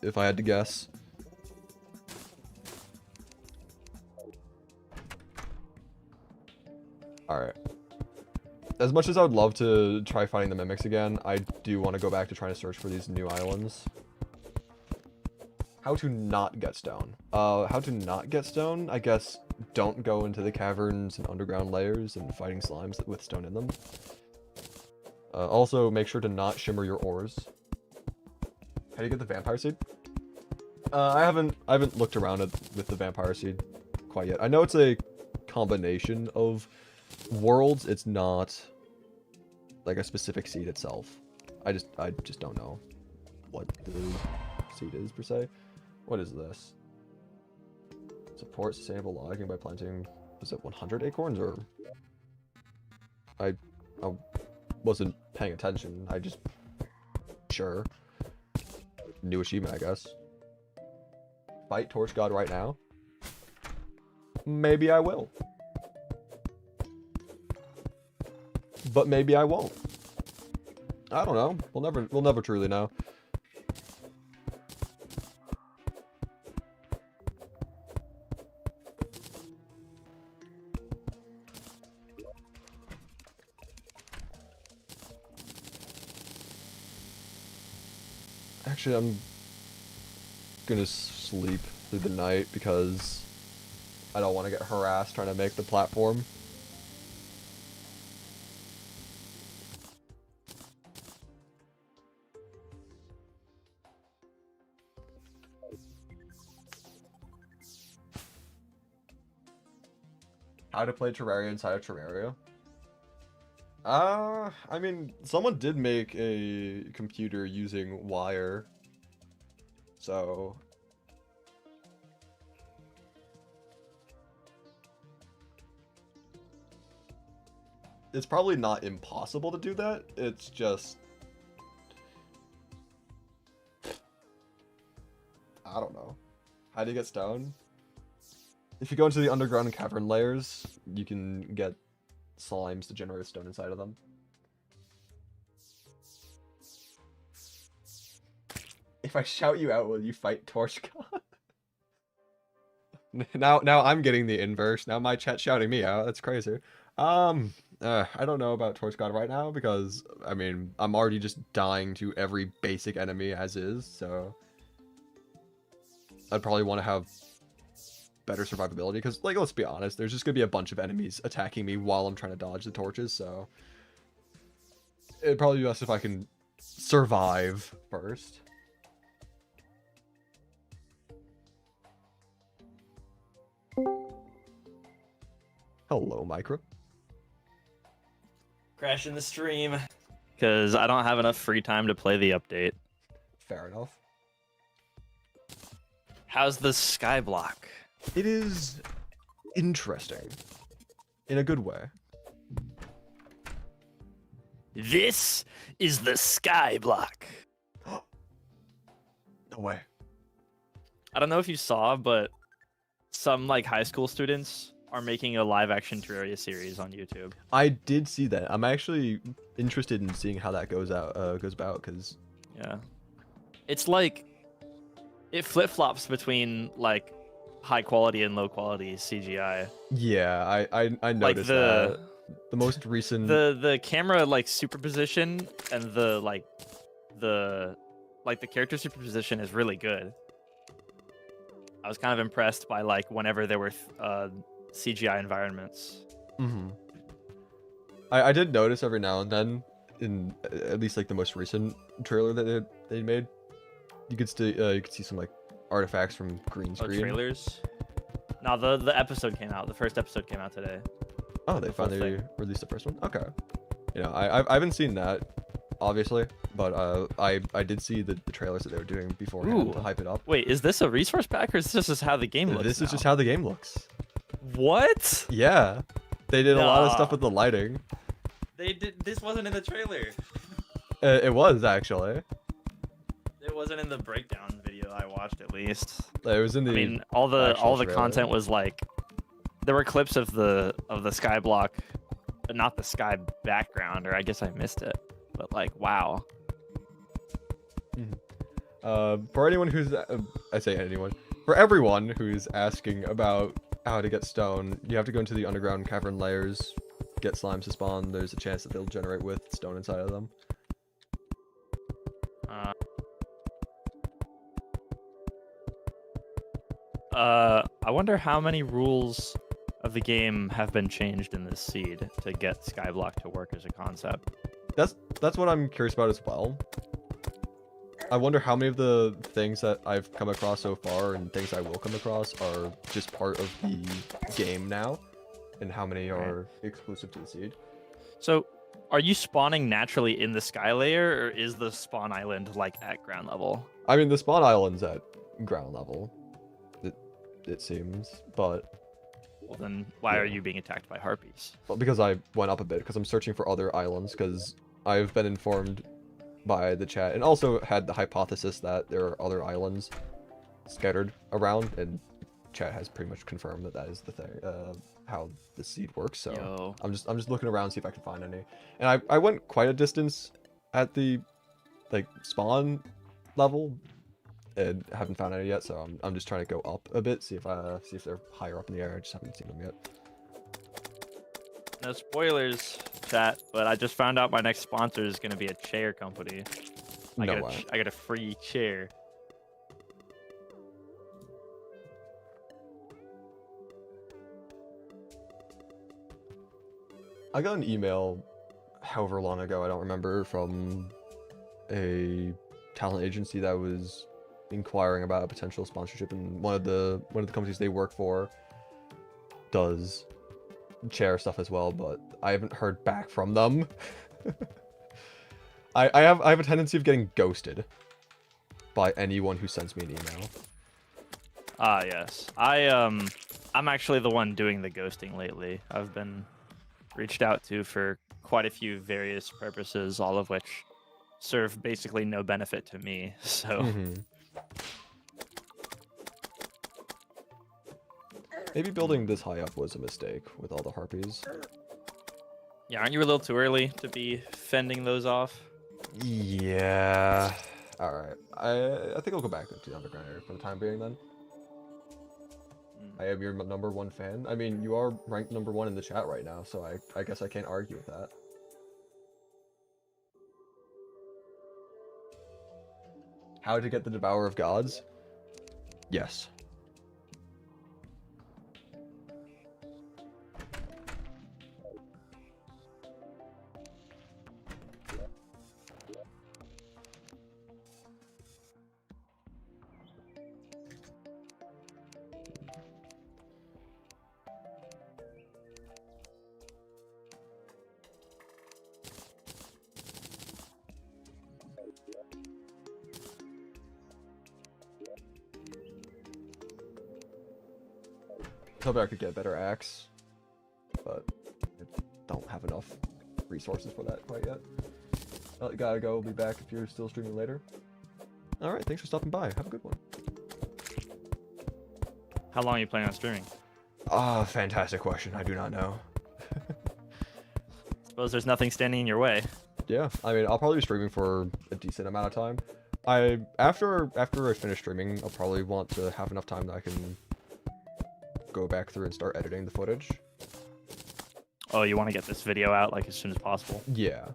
if I had to guess. Alright. As much as I would love to try finding the mimics again, I do want to go back to trying to search for these new islands. How to not get stone. How to not get stone? I guess don't go into the caverns and underground layers and fighting slimes with stone in them. Also, make sure to not shimmer your ores. How do you get the vampire seed? I haven't looked around with the vampire seed quite yet. I know it's a combination of worlds. It's not like a specific seed itself. I just don't know what the seed is per se. What is this? Support sustainable logging by planting, was it 100 acorns or? I wasn't paying attention. I just, sure. New achievement, I guess. Fight Torch God right now? Maybe I will. But maybe I won't. I don't know. We'll never truly know. Actually, I'm gonna sleep through the night because I don't want to get harassed trying to make the platform. How to play Terraria inside of Terraria? I mean, someone did make a computer using wire, so it's probably not impossible to do that. It's just, I don't know. How do you get stone? If you go into the underground and cavern layers, you can get slimes to generate stone inside of them. If I shout you out, will you fight Torch God? Now I'm getting the inverse. Now my chat's shouting me out. That's crazy. I don't know about Torch God right now because, I mean, I'm already just dying to every basic enemy as is, so I'd probably want to have better survivability because, like, let's be honest, there's just gonna be a bunch of enemies attacking me while I'm trying to dodge the torches, so it'd probably be best if I can survive first. Hello, Micro. Crashing the stream because I don't have enough free time to play the update. Fair enough. How's the Skyblock? It is interesting in a good way. This is the Skyblock. No way. I don't know if you saw, but some like high school students are making a live action Terraria series on YouTube. I did see that. I'm actually interested in seeing how that goes about because Yeah. It's like it flip-flops between like high quality and low quality CGI. yeah, I noticed Like that. The most recent the camera like superposition and the character superposition is really good. I was kind of impressed by like whenever there were CGI environments. Mm-hmm. I did notice every now and then in at least like the most recent trailer that they made, you could see some like artifacts from green screen. Trailers. No, the episode came out. The first episode came out today. Oh, they finally released the first one. Okay. You know, I haven't seen that, obviously, but I did see the trailers that they were doing beforehand to hype it up. Wait, is this a resource pack or is this just how the game looks? This is just how the game looks. What? Yeah, they did a lot of stuff with the lighting. They did. This wasn't in the trailer. It was actually. It wasn't in the breakdown video I watched, at least. It was in the. I mean, all the trailer. content was like, there were clips of the Skyblock, but not the sky background, or I guess I missed it. but like, wow. For anyone who's, I say anyone, for everyone who's asking about how to get stone, you have to go into the underground cavern layers, get slimes to spawn. There's a chance that they'll generate with stone inside of them. I wonder how many rules of the game have been changed in this seed to get Skyblock to work as a concept. That's what I'm curious about as well. I wonder how many of the things that I've come across so far and things I will come across are just part of the game now, and how many are exclusive to the seed. So, are you spawning naturally in the sky layer, or is the spawn island like at ground level? I mean, the spawn island's at ground level, it seems, but... Well, then why are you being attacked by harpies? Well, because I went up a bit, because I'm searching for other islands, because I've been informed by the chat, and also had the hypothesis that there are other islands scattered around, and chat has pretty much confirmed that that is the thing, how the seed works. So I'm just looking around, see if I can find any. And I went quite a distance at the like spawn level, and haven't found any yet. So I'm just trying to go up a bit, see if they're higher up in the air. I just haven't seen them yet. No spoilers, chat, but I just found out my next sponsor is going to be a chair company. I got a free chair. I got an email however long ago, I don't remember, from a talent agency that was inquiring about a potential sponsorship, and one of the companies they work for does chair stuff as well, but I haven't heard back from them. I have a tendency of getting ghosted by anyone who sends me an email. Ah, yes. I'm actually the one doing the ghosting lately. I've been reached out to for quite a few various purposes, all of which serve basically no benefit to me. So maybe building this high up was a mistake with all the harpies. Yeah, aren't you a little too early to be fending those off? Yeah. All right. I think I'll go back to the underground area for the time being then. I am your #1 fan. I mean, you are ranked #1 in the chat right now, so I guess I can't argue with that. How to get the Devourer of Gods? Yes. Hoping I could get a better axe, but I don't have enough resources for that quite yet. Well, you gotta go. We'll be back if you're still streaming later. Alright, thanks for stopping by. Have a good one. How long are you planning on streaming? Fantastic question. I do not know. Suppose there's nothing standing in your way. Yeah, I mean, I'll probably be streaming for a decent amount of time. After I finish streaming, I'll probably want to have enough time that I can go back through and start editing the footage. Oh, you want to get this video out like as soon as possible? Yeah.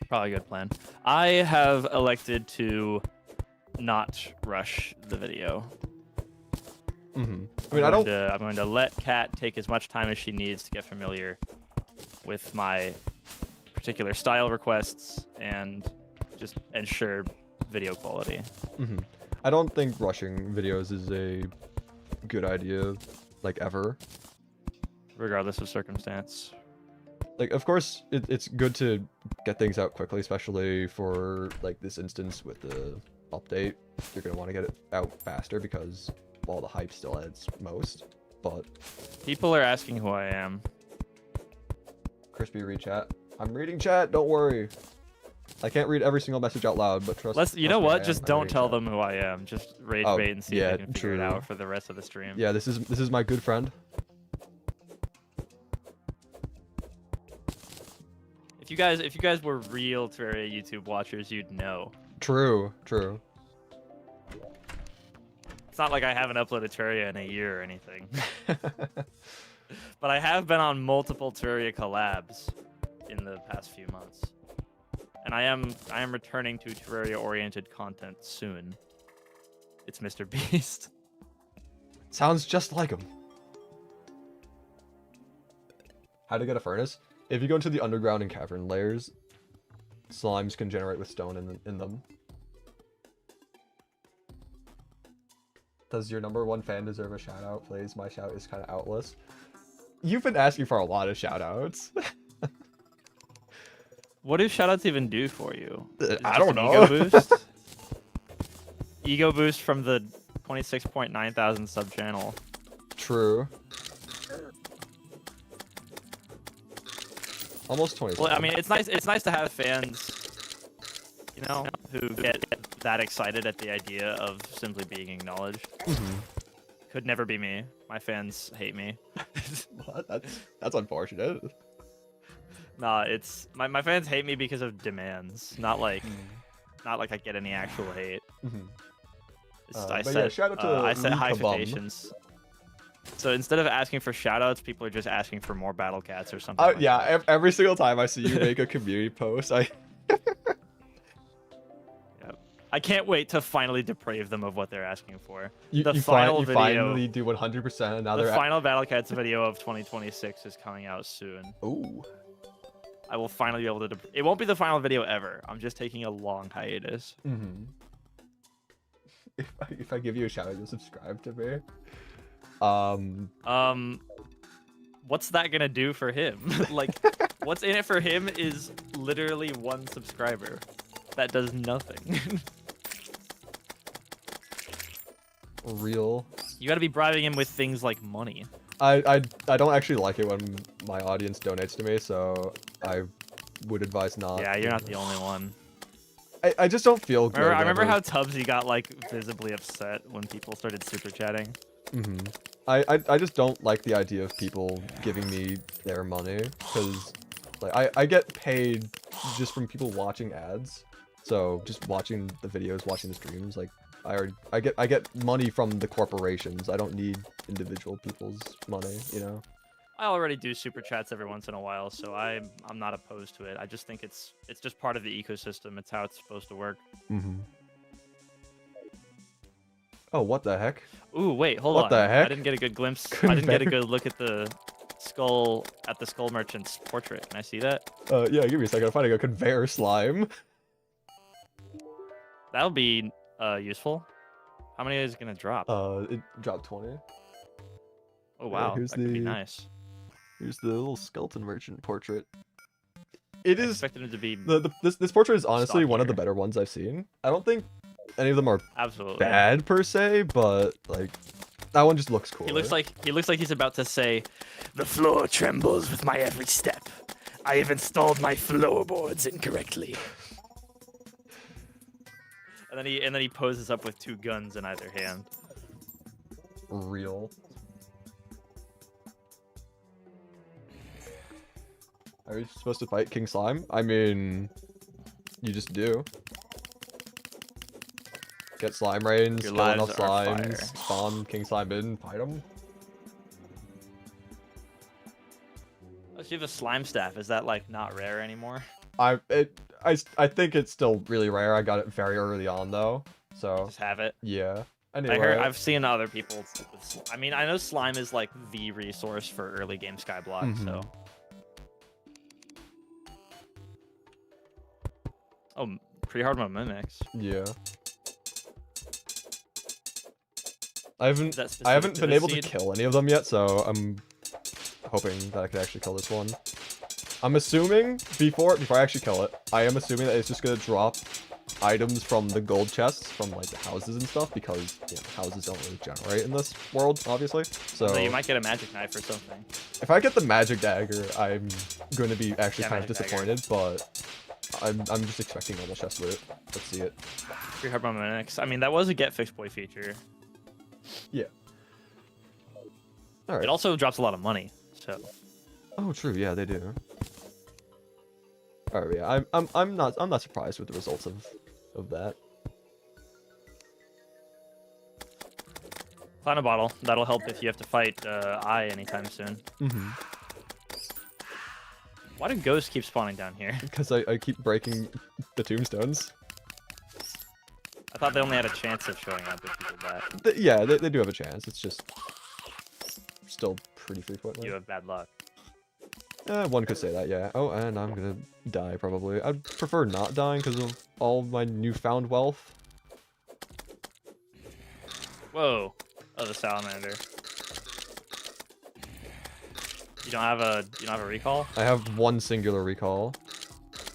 Probably a good plan. I have elected to not rush the video. I mean, I'm going to let Kat take as much time as she needs to get familiar with my particular style requests and just ensure video quality. I don't think rushing videos is a good idea, like, ever. Regardless of circumstance. Like, of course, it's good to get things out quickly, especially for, like, this instance with the update. You're going to want to get it out faster because, well, the hype still adds most, but... People are asking who I am. Crispy, read chat. I'm reading chat, don't worry. I can't read every single message out loud, but trust you know what? Me, just don't tell them who I am. Just rage bait and see if they can figure it out for the rest of the stream. Yeah, this is my good friend. if you guys were real Terraria YouTube watchers, you'd know. True, true. It's not like I haven't uploaded Terraria in a year or anything. But I have been on multiple Terraria collabs in the past few months. And I am returning to Terraria-oriented content soon. It's Mr. Beast. Sounds just like him. How to get a furnace? If you go into the underground and cavern layers, slimes can generate with stone in them. Does your #1 fan deserve a shout out, please? My shout is kind of outless. You've been asking for a lot of shout outs. What do shoutouts even do for you? I don't know. Ego boost? Ego boost from the 26.9 thousand sub channel. True. Almost 20. Well, I mean, it's nice to have fans, you know, who get that excited at the idea of simply being acknowledged. Mm-hmm. Could never be me. My fans hate me. What? That's unfortunate. Nah, it's my fans hate me because of demands, not like I get any actual hate. Mm-hmm. I but set, yeah, shout out to I set high Luka Bum. expectations. So instead of asking for shoutouts, people are just asking for more battle cats or something. Like Yeah, that. every single time I see you make a community post, I can't wait to finally deprave them of what they're asking for. you The final video, finally do 100%. Now the final battle cats video of 2026 is coming out soon. Ooh. I will finally be able to. It won't be the final video ever. I'm just taking a long hiatus. Mm-hmm. If I give you a shout out, you'll subscribe to me. What's that gonna do for him? Like, what's in it for him is literally 1 subscriber. That does nothing. Real. You gotta be bribing him with things like money. I don't actually like it when my audience donates to me, so I would advise not. Yeah, you're not the only one. I just don't feel good. I remember how Tubbsy got like visibly upset when people started super chatting. Mm-hmm. I just don't like the idea of people giving me their money, because like I get paid just from people watching ads. So just watching the videos, watching the streams, like I get money from the corporations. I don't need individual people's money, you know. I already do super chats every once in a while, so I'm not opposed to it. I just think it's just part of the ecosystem. It's how it's supposed to work. Mm-hmm. Oh, what the heck? Ooh, wait, hold on. What the heck? I didn't get a good glimpse. I didn't get a good look at the skull merchant's portrait. Can I see that? Yeah, give me a second. I'm finding a conveyor slime. That'll be useful. How many is it gonna drop? It dropped 20. Oh wow, here's that could be nice. Here's the little skeleton merchant portrait. It I is expected it to be this portrait is honestly one of the stockier. better ones I've seen. I don't think any of them are absolutely bad per se, but like that one just looks cool. He looks like he's about to say, "The floor trembles with my every step. I have installed my floorboards incorrectly." And then he poses up with 2 guns in either hand. Real. Are you supposed to fight King Slime? I mean, you just do. Get slime rains, Your kill enough lives are slimes, fire. spawn King Slime in, fight him. Oh, so you have a slime staff. Is that like not rare anymore? I think it's still really rare. I got it very early on though, so Just have it. yeah. Anyway, I've seen other people. I mean, I know slime is like the resource for early game Skyblock. So. Oh, pretty hard mode mimics. yeah. I haven't specific been the able to seed? kill any of them yet, so I'm hoping that I could actually kill this one. I'm assuming before I actually kill it, I am assuming that it's just gonna drop items from the gold chests from like the houses and stuff, because you know, houses don't really generate in this world, obviously. So you might get a magic knife or something. if I get the magic dagger, I'm going to be actually Yeah, kind of magic disappointed, but I'm just expecting normal chest loot. Let's see it. Pretty hard mode mimics. I mean, that was a get fixed boy feature. Yeah. All right. It also drops a lot of money. So. Oh, true. Yeah, they do. Oh yeah, I'm not surprised with the results of that. Find a bottle. That'll help if you have to fight Eye anytime soon. Mm-hmm. Why do ghosts keep spawning down here? Because I keep breaking the tombstones. I thought they only had a chance of showing up if you did that. Yeah, they do have a chance. It's just still pretty frequently. You have bad luck. One could say that, yeah. Oh, and I'm gonna die probably. I'd prefer not dying because of all my newfound wealth. Whoa. Oh, the salamander. You don't have a recall? I have one singular recall.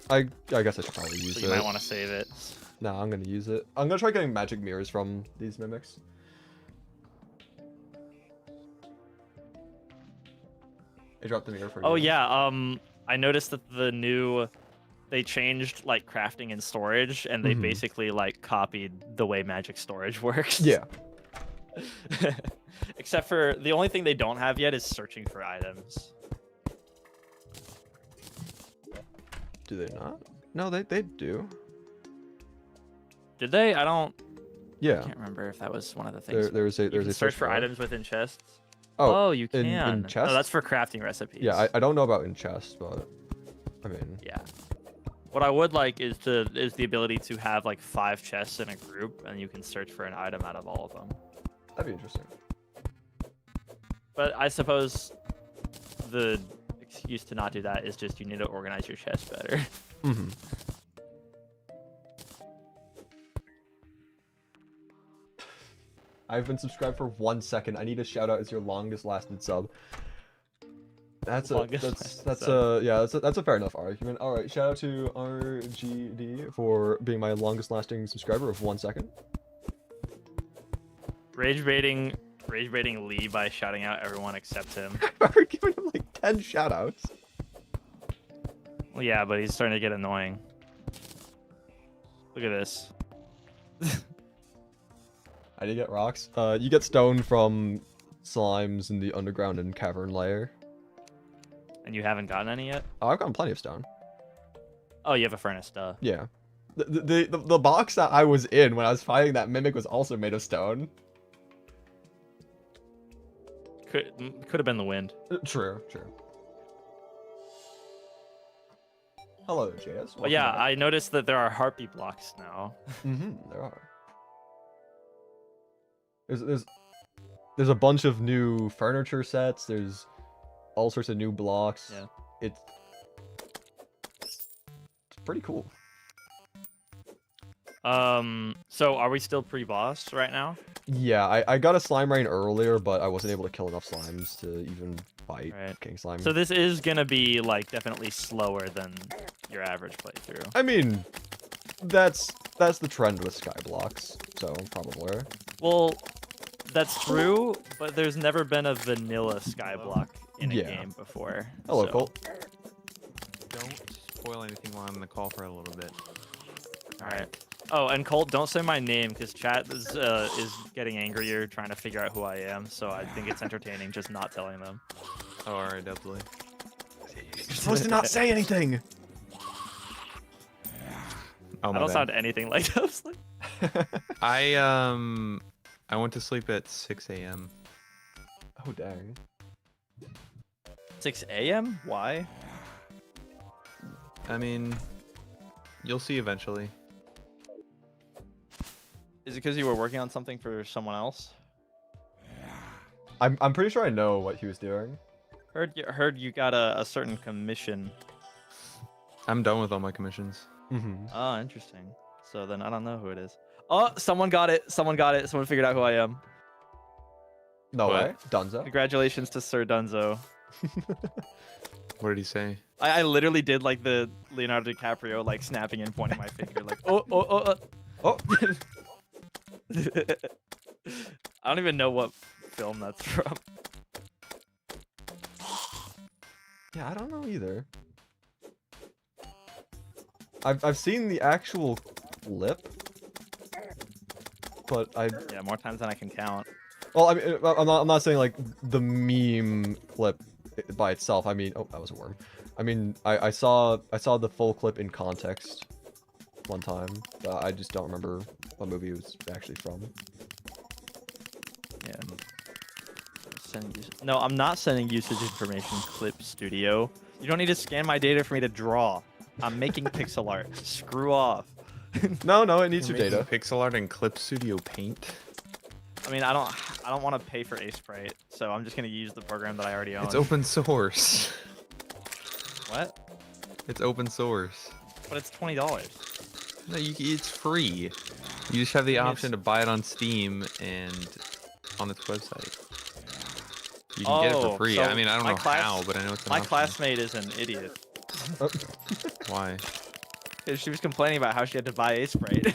I guess I should probably use So it. you might want to save it. No, I'm gonna use it. I'm gonna try getting magic mirrors from these mimics. I dropped the mirror for you. Oh yeah, I noticed that they changed like crafting and storage, and they basically like copied the way magic storage works. Yeah. Except for the only thing they don't have yet is searching for items. Do they not? No, they do. Did they? I Yeah. can't remember if that was one of the things. There's You a can search for bar. items within chests. Oh, you in can. chests? No, that's for crafting recipes. Yeah, I don't know about in chest, but I mean. Yeah. What I would like is the ability to have like 5 chests in a group, and you can search for an item out of all of them. That'd be interesting. But I suppose the excuse to not do that is just you need to organize your chest better. Mm-hmm. I've been subscribed for 1 second. I need a shout out as your longest lasting sub. That's a that's a fair enough argument. All right, shout out to RGD for being my longest lasting subscriber of 1 second. Rage baiting Lee by shouting out everyone except him. I've given him like 10 shout outs. Well, yeah, but he's starting to get annoying. Look at this. I did get rocks. You get stone from slimes in the underground and cavern layer. And you haven't gotten any yet? Oh, I've gotten plenty of stone. Oh, you have a furnace, duh. Yeah. The box that I was in when I was fighting that mimic was also made of stone. Could have been the wind. True. Hello, JS. But yeah, I noticed that there are harpy blocks now. There are. There's a bunch of new furniture sets. There's all sorts of new blocks. Yeah. It's pretty cool. So are we still pre-boss right now? Yeah, I got a slime rain earlier, but I wasn't able to kill enough slimes to even fight King Slime. So this is gonna be like definitely slower than your average playthrough. I mean, that's the trend with Skyblocks, so probably. Well, that's true, but there's never been a vanilla Skyblock in a Yeah. game before. Hello, so- Colt. Don't spoil anything while I'm in the call for a little bit. All right. Oh, and Colt, don't say my name because chat is getting angrier trying to figure out who I am. So I think it's entertaining just not telling them. Oh, alright, definitely. You're supposed to not say anything. Oh, I my don't bad. sound anything like that. I went to sleep at 6 a.m. Oh dang. 6 a.m. Why? I mean, you'll see eventually. Is it because you were working on something for someone else? I'm pretty sure I know what he was doing. Heard you got a certain commission. I'm done with all my commissions. Oh, interesting. So then I don't know who it is. Oh, someone got it. Someone figured out who I am. No What? way. Dunzo. Congratulations to Sir Dunzo. What did he say? I literally did like the Leonardo DiCaprio like snapping and pointing my finger like oh. Oh. I don't even know what film that's from. Yeah, I don't know either. I've seen the actual clip, but Yeah, more times than I can count. well, I mean, I'm not saying like the meme clip by itself. I mean, oh, that was a worm. I mean, I saw the full clip in context one time. I just don't remember what movie it was actually from. Yeah. No, I'm not sending usage information. Clip Studio. You don't need to scan my data for me to draw. I'm making pixel art. Screw off. No, it needs You're your making data. pixel art in Clip Studio Paint. I mean, I don't want to pay for Sprite, so I'm just gonna use the program that I already own. It's open source. What? It's open source. But it's $20. No, it's free. You just have the I mean, option to buy it on Steam and on its website. You can get it for free. so I mean, I don't my know how, but I know it's an My option. classmate is an idiot. Why? Because she was complaining about how she had to buy Sprite.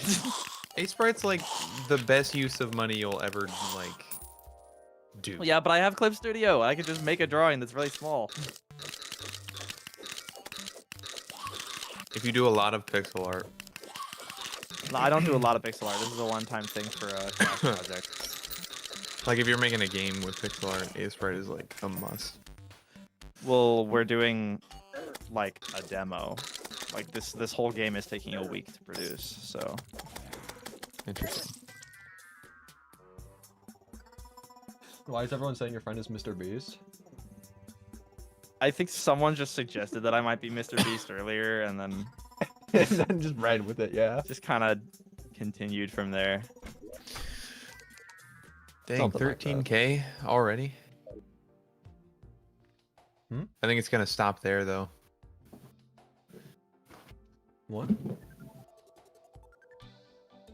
Sprite's like the best use of money you'll ever like do. Well, yeah, but I have Clip Studio. I could just make a drawing that's really small. If you do a lot of pixel art, No, I don't do a lot of pixel art. This is a one-time thing for a class project. like if you're making a game with pixel art, Sprite is like a must. Well, we're doing like a demo. Like this whole game is taking a week to produce, so. Interesting. Why is everyone saying your friend is Mr. Beast? I think someone just suggested that I might be Mr. Beast earlier, and then And just ran with it, yeah. just kind of continued from there. Dang, Something like that. 13K already? Hmm? I think it's gonna stop there though. What?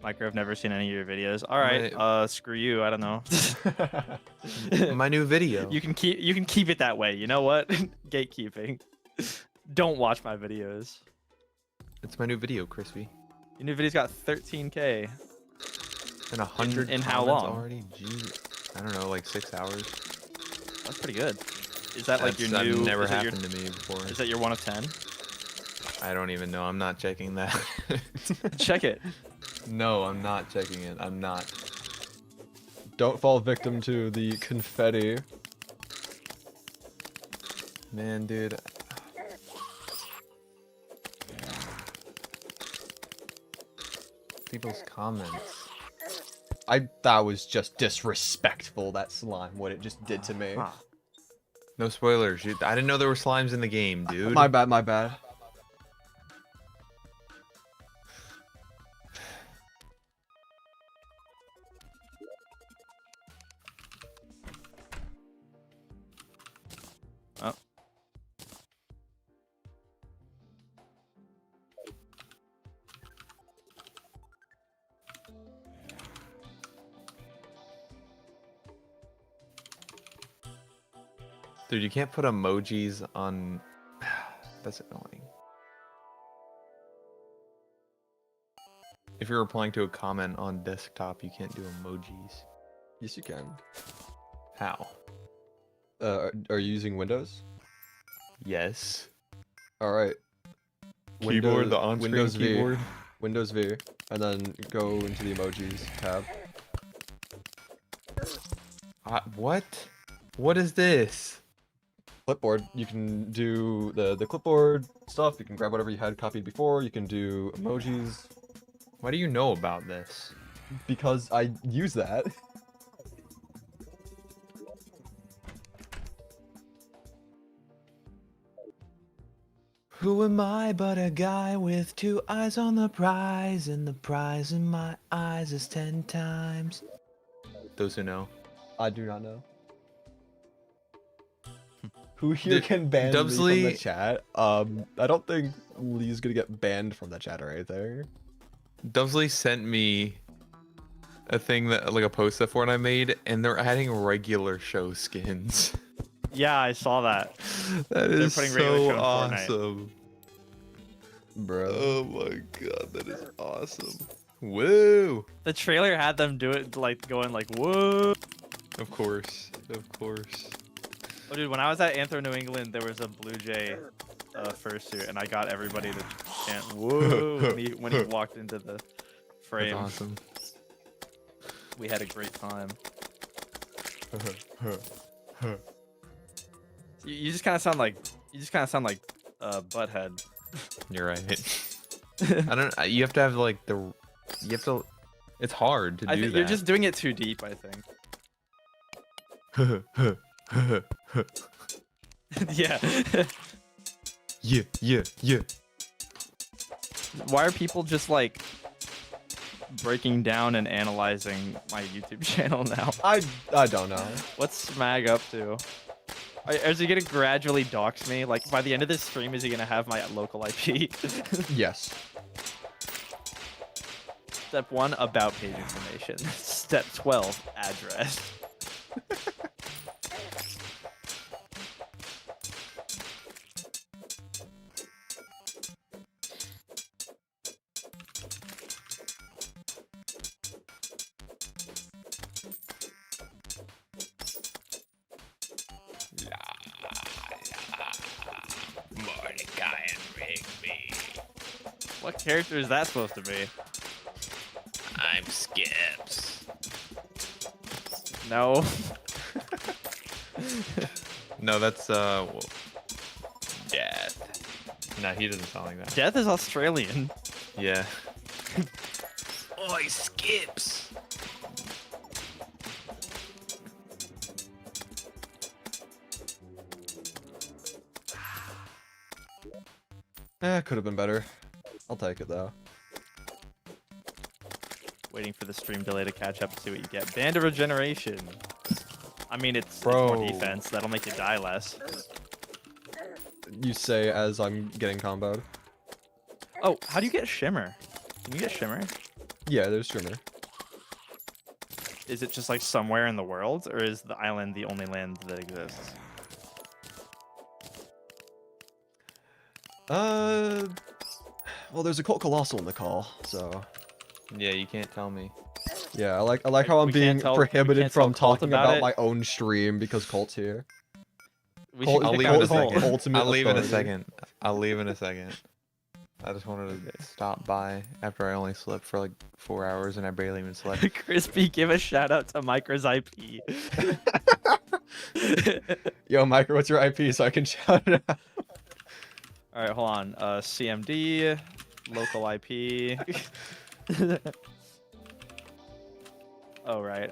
Micro, I've never seen any of your videos. All right, screw you. I don't know. My new video. You can keep it that way. You know what? Gatekeeping. Don't watch my videos. It's my new video, Crispy. Your new video's got 13K. And 100 in how comments long? already? Jeez. I don't know, like 6 hours. That's pretty good. Is that like your That's new? never is that your- happened to me before. Is that your 1 of 10? I don't even know. I'm not checking that. Check it. No, I'm not checking it. I'm not. Don't fall victim to the confetti. Man, dude. People's comments. That was just disrespectful, that slime, what it just did to me. Huh. No spoilers. I didn't know there were slimes in the game, dude. My bad, my bad. Oh. Dude, you can't put emojis on... That's annoying. If you're replying to a comment on desktop, you can't do emojis. Yes, you can. How? Are you using Windows? Yes. Alright. Keyboard, the on-screen Windows keyboard. V. Windows V. And then go into the emojis tab. What? What is this? Clipboard. You can do the clipboard stuff. You can grab whatever you had copied before. You can do emojis. Why do you know about this? Because I use that. Who am I but a guy with 2 eyes on the prize, and the prize in my eyes is 10 times. Those who know. I do not know. Who here can ban me from the Dubsley- chat? I don't think Lee's gonna get banned from the chat or anything. Dubsley sent me a thing that, like a post that Fortnite made, and they're adding regular show skins. Yeah, I saw that. That They're is putting regular show so in Fortnite. awesome. Bro. Oh my god, that is awesome. Woo! The trailer had them do it like going like whoa. Of course, of course. Oh, dude, when I was at Anthro New England, there was a Blue Jay fursuit, and I got everybody to chant whoa when he walked into the frame. That's awesome. We had a great time. You just kind of sound like Butthead. You're right. I don't. You have to have like the. You have to. It's hard to I do think that. you're just doing it too deep. I think. Yeah. Yeah. Why are people just like breaking down and analyzing my YouTube channel now? I don't know. What's Smag up to? Is he gonna gradually dox me? Like by the end of this stream, is he gonna have my local IP? Yes. Step 1, about page information. Step 12, address. Mordecai and Rigby. What character is that supposed to be? I'm Skips. No. No, that's Death. No, he doesn't sound like that. Death is Australian. Yeah. Oi, Skips. Could have been better. I'll take it though. Waiting for the stream delay to catch up to see what you get. Band of Regeneration. I mean, it's more Bro. defense. That'll make you die less. You say as I'm getting comboed. Oh, how do you get Shimmer? Can you get Shimmer? Yeah, there's Shimmer. Is it just like somewhere in the world, or is the island the only land that exists? Well, there's a Cult Colossal in the call, so Yeah, you can't tell me. yeah, I like how I'm We being can't tell- we prohibited can't tell from Colt talking about about it. my own stream because Colt's here. We Colt- should I'll kick leave out in a Cole. second. Ultimate I'll leave in a authority. second. I'll leave in a second. I just wanted to stop by after I only slept for like 4 hours and I barely even slept. Crispy, give a shout out to Micro's IP. Yo, Micro, what's your IP so I can shout it out? All right, hold on. CMD, local IP. Oh right,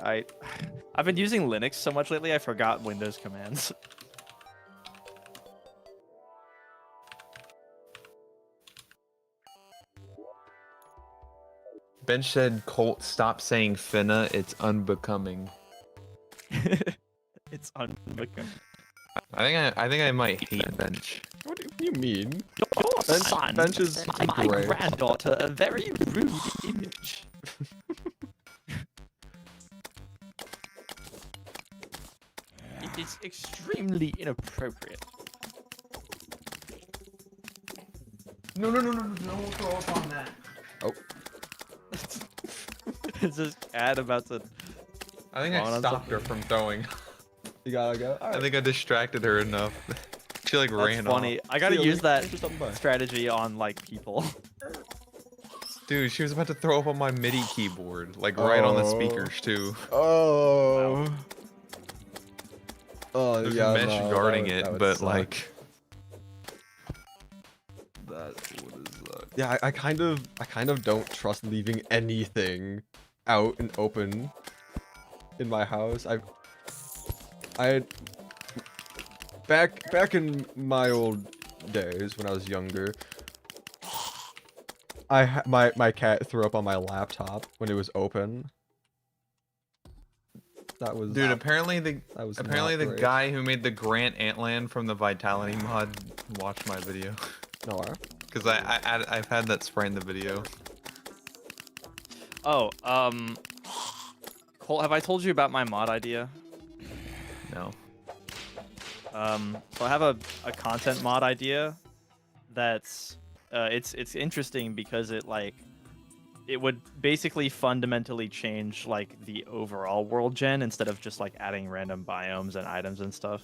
I've been using Linux so much lately I forgot Windows commands. Bench said, Colt, stop saying finna. It's unbecoming. It's unbecoming. I think I might hate Bench. What do you mean? Your Bench- son Bench is sent my great. granddaughter a very rude image. It is extremely inappropriate. No, throw up on that. Oh, Is this cat about to? I think Come on, I I'm stopped her from throwing. you gotta go. I think I distracted her enough. She like That's ran funny. off. I gotta See, use that thanks for stopping by. strategy on like people. Dude, she was about to throw up on my MIDI keyboard, like right on the Oh. speakers too. Oh. Oh There's yeah, a mesh no, guarding that it, would but suck. like, That would suck. Yeah, I kind of don't trust leaving anything out and open in my house. I back in my old days when I was younger, my cat threw up on my laptop when it was open. That was dude, apparently the not great. guy who made the Grant Antland from the Vitality mod watched my video. No, Because I've had that sprite in the video. Oh, Cole, have I told you about my mod idea? No. So I have a content mod idea that's it's interesting because it would basically fundamentally change like the overall world gen instead of just like adding random biomes and items and stuff.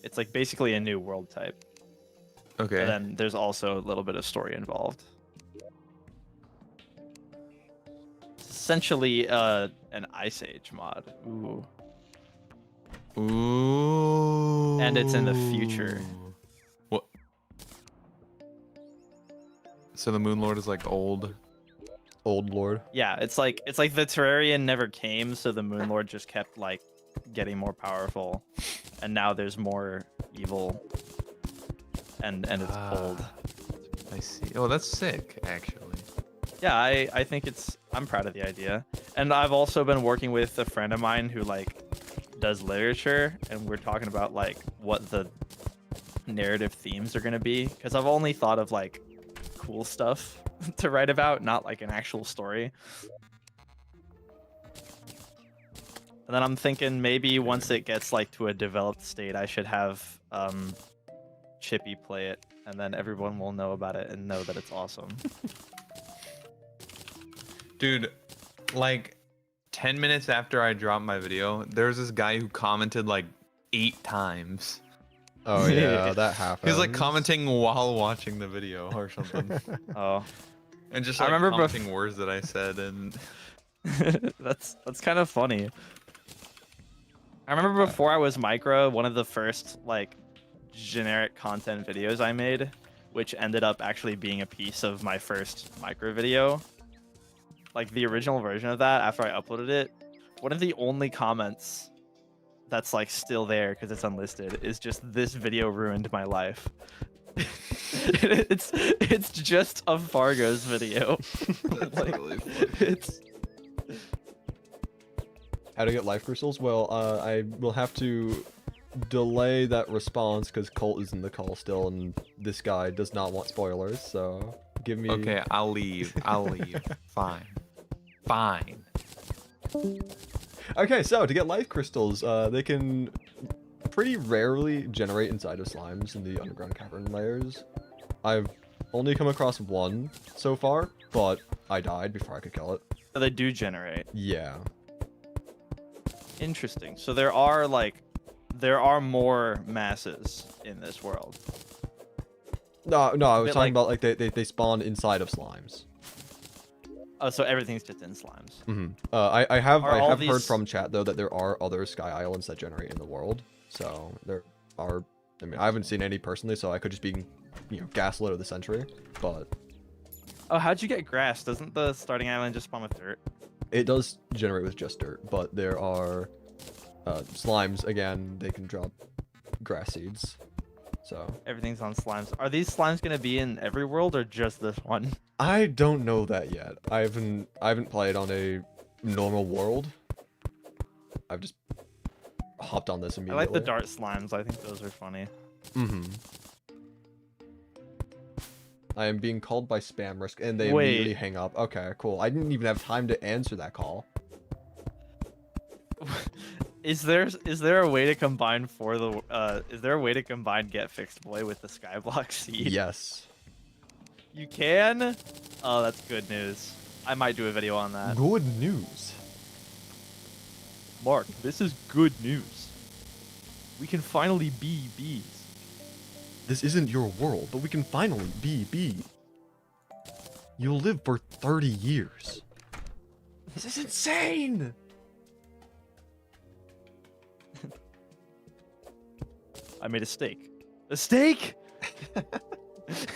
It's like basically a new world type. Okay. And then there's also a little bit of story involved. Essentially an Ice Age mod. Ooh. Ooh. And it's in the future. What? So the Moon Lord is like old. Old lord. Yeah, it's like the Terrarian never came, so the Moon Lord just kept like getting more powerful, and now there's more evil, and it's cold. I see. Oh, that's sick, actually. Yeah, I think I'm proud of the idea, and I've also been working with a friend of mine who like does literature, and we're talking about like what the narrative themes are gonna be, because I've only thought of like cool stuff to write about, not like an actual story. And then I'm thinking maybe once it gets like to a developed state, I should have Chippy play it, and then everyone will know about it and know that it's awesome. Dude, like 10 minutes after I dropped my video, there's this guy who commented like 8 times. Oh yeah, that happened. He was like commenting while watching the video or something. Oh, And just I like remember commenting words that I said, and that's kind of funny. I remember before I was micro, one of the first like generic content videos I made, which ended up actually being a piece of my first micro video. Like the original version of that, after I uploaded it, one of the only comments that's like still there because it's unlisted is just "this video ruined my life." it's just a Fargo's video. that's Like, really funny. it's How to get life crystals? Well, I will have to delay that response because Colt is in the call still, and this guy does not want spoilers. So give me. Okay, I'll leave. I'll leave. Fine. Fine. Okay, so to get life crystals, they can pretty rarely generate inside of slimes in the underground cavern layers. I've only come across one so far, but I died before I could kill it. so they do generate. Yeah. Interesting. So there are more masses in this world. No, I was bit talking like- about like they spawn inside of slimes. Oh, so everything's just in slimes. Mm-hmm. I have Are I all have heard these- from chat though that there are other sky islands that generate in the world. So there are. I mean, I haven't seen any personally, so I could just be, gaslit of the century. But Oh, how'd you get grass? Doesn't the starting island just spawn with dirt? it does generate with just dirt. But there are slimes again. They can drop grass seeds. So Everything's on slimes. Are these slimes gonna be in every world or just this one? I don't know that yet. I haven't played on a normal world. I've just hopped on this I immediately. like the dart slimes. I think those are funny. Mm-hmm. I am being called by spam risk, and they Wait. immediately hang up. Okay, cool. I didn't even have time to answer that call. Is there a way to combine is there a way to combine Get Fixed Boy with the Skyblock seed? Yes. You can? Oh, that's good news. I might do a video on that. Good news. Mark, this is good news. We can finally be bees. This isn't your world, but we can finally be bee. You'll live for 30 years. This is insane! I made a steak. A steak?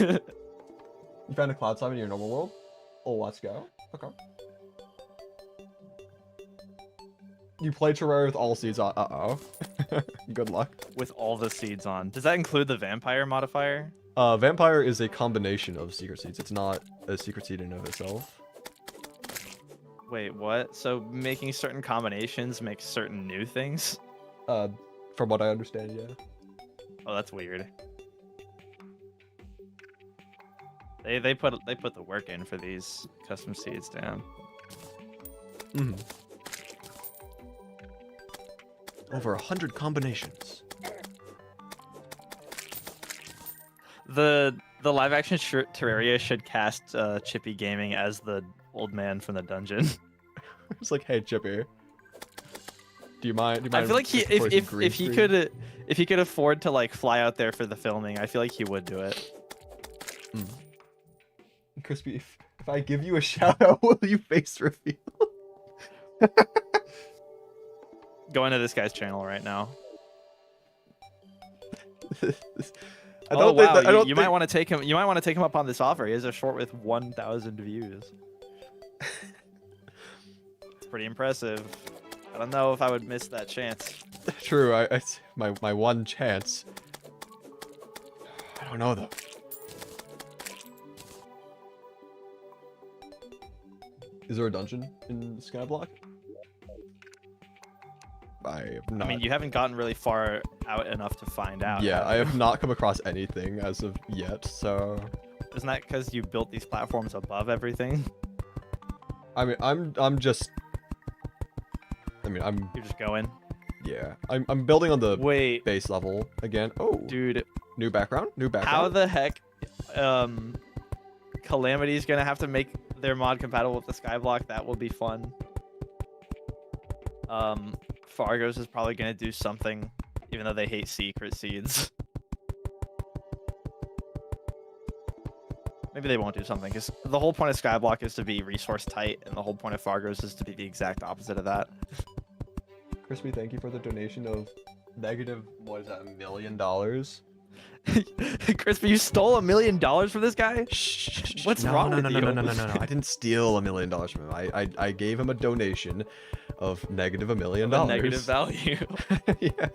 You found a cloud slime in your normal world? Oh, let's go. Okay. You play Terraria with all seeds on. Uh-oh. Good luck. With all the seeds on. Does that include the vampire modifier? Vampire is a combination of secret seeds. It's not a secret seed in and of itself. Wait, what? So making certain combinations makes certain new things? From what I understand, yeah. Oh, that's weird. They put the work in for these custom seeds, damn. Mm-hmm. Over 100 combinations. The live action Terraria should cast Chippy Gaming as the old man from the dungeon. It's like, hey, Chippy. Do you mind? I feel like just pouring some green if he screen? could afford to like fly out there for the filming, I feel like he would do it. Crispy, if I give you a shout out, will you face reveal? Go into this guy's channel right now. I Oh don't think wow, that, I don't you think... might want to take him. You might want to take him up on this offer. He has a short with 1,000 views. It's pretty impressive. I don't know if I would miss that chance. True, my one chance. I don't know though. Is there a dungeon in Skyblock? I have not. I mean, you haven't gotten really far out enough to find out. Yeah, I you? have not come across anything as of yet, so... Isn't that because you built these platforms above everything? I mean, I'm just... You're just going. Yeah, I'm building on the Wait, base level again. Oh, dude, new background? New background? how the heck, Calamity's gonna have to make their mod compatible with the Skyblock? That will be fun. Fargos is probably gonna do something, even though they hate secret seeds. Maybe they won't do something, because the whole point of Skyblock is to be resource tight, and the whole point of Fargos is to be the exact opposite of that. Crispy, thank you for the donation of negative, what is that, $1 million? Crispy, you stole $1 million from this guy? Shh. What's No, wrong no, with no, you? No, no, no, no, no. I didn't steal $1 million from him. I gave him a donation of negative $1 million. Of a negative value. Yeah.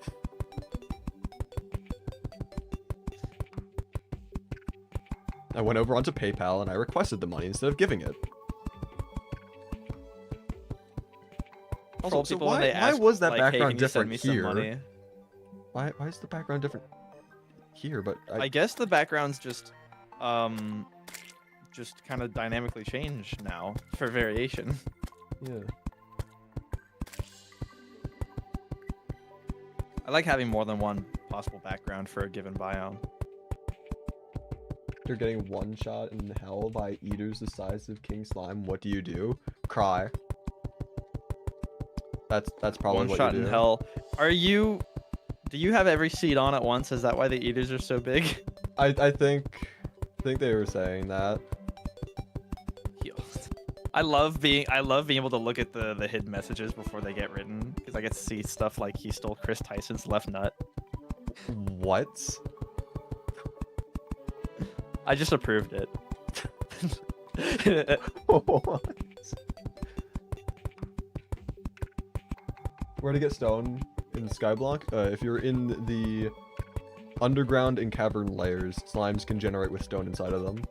I went over onto PayPal and I requested the money instead of giving it. Also, Troll so people when they why ask, was that like, hey, background can you send different me some here? money? Why is the background different here? But I guess the backgrounds just kind of dynamically change now for variation. yeah. I like having more than one possible background for a given biome. You're getting one shot in hell by eaters the size of King Slime. What do you do? Cry. That's probably One what shot you do. in hell. Do you have every seed on at once? Is that why the eaters are so big? I think they were saying that. I love being able to look at the hidden messages before they get written, because I get to see stuff like he stole Chris Tyson's left nut. What? I just approved it. What? Where to get stone in Skyblock? If you're in the underground and cavern layers, slimes can generate with stone inside of them.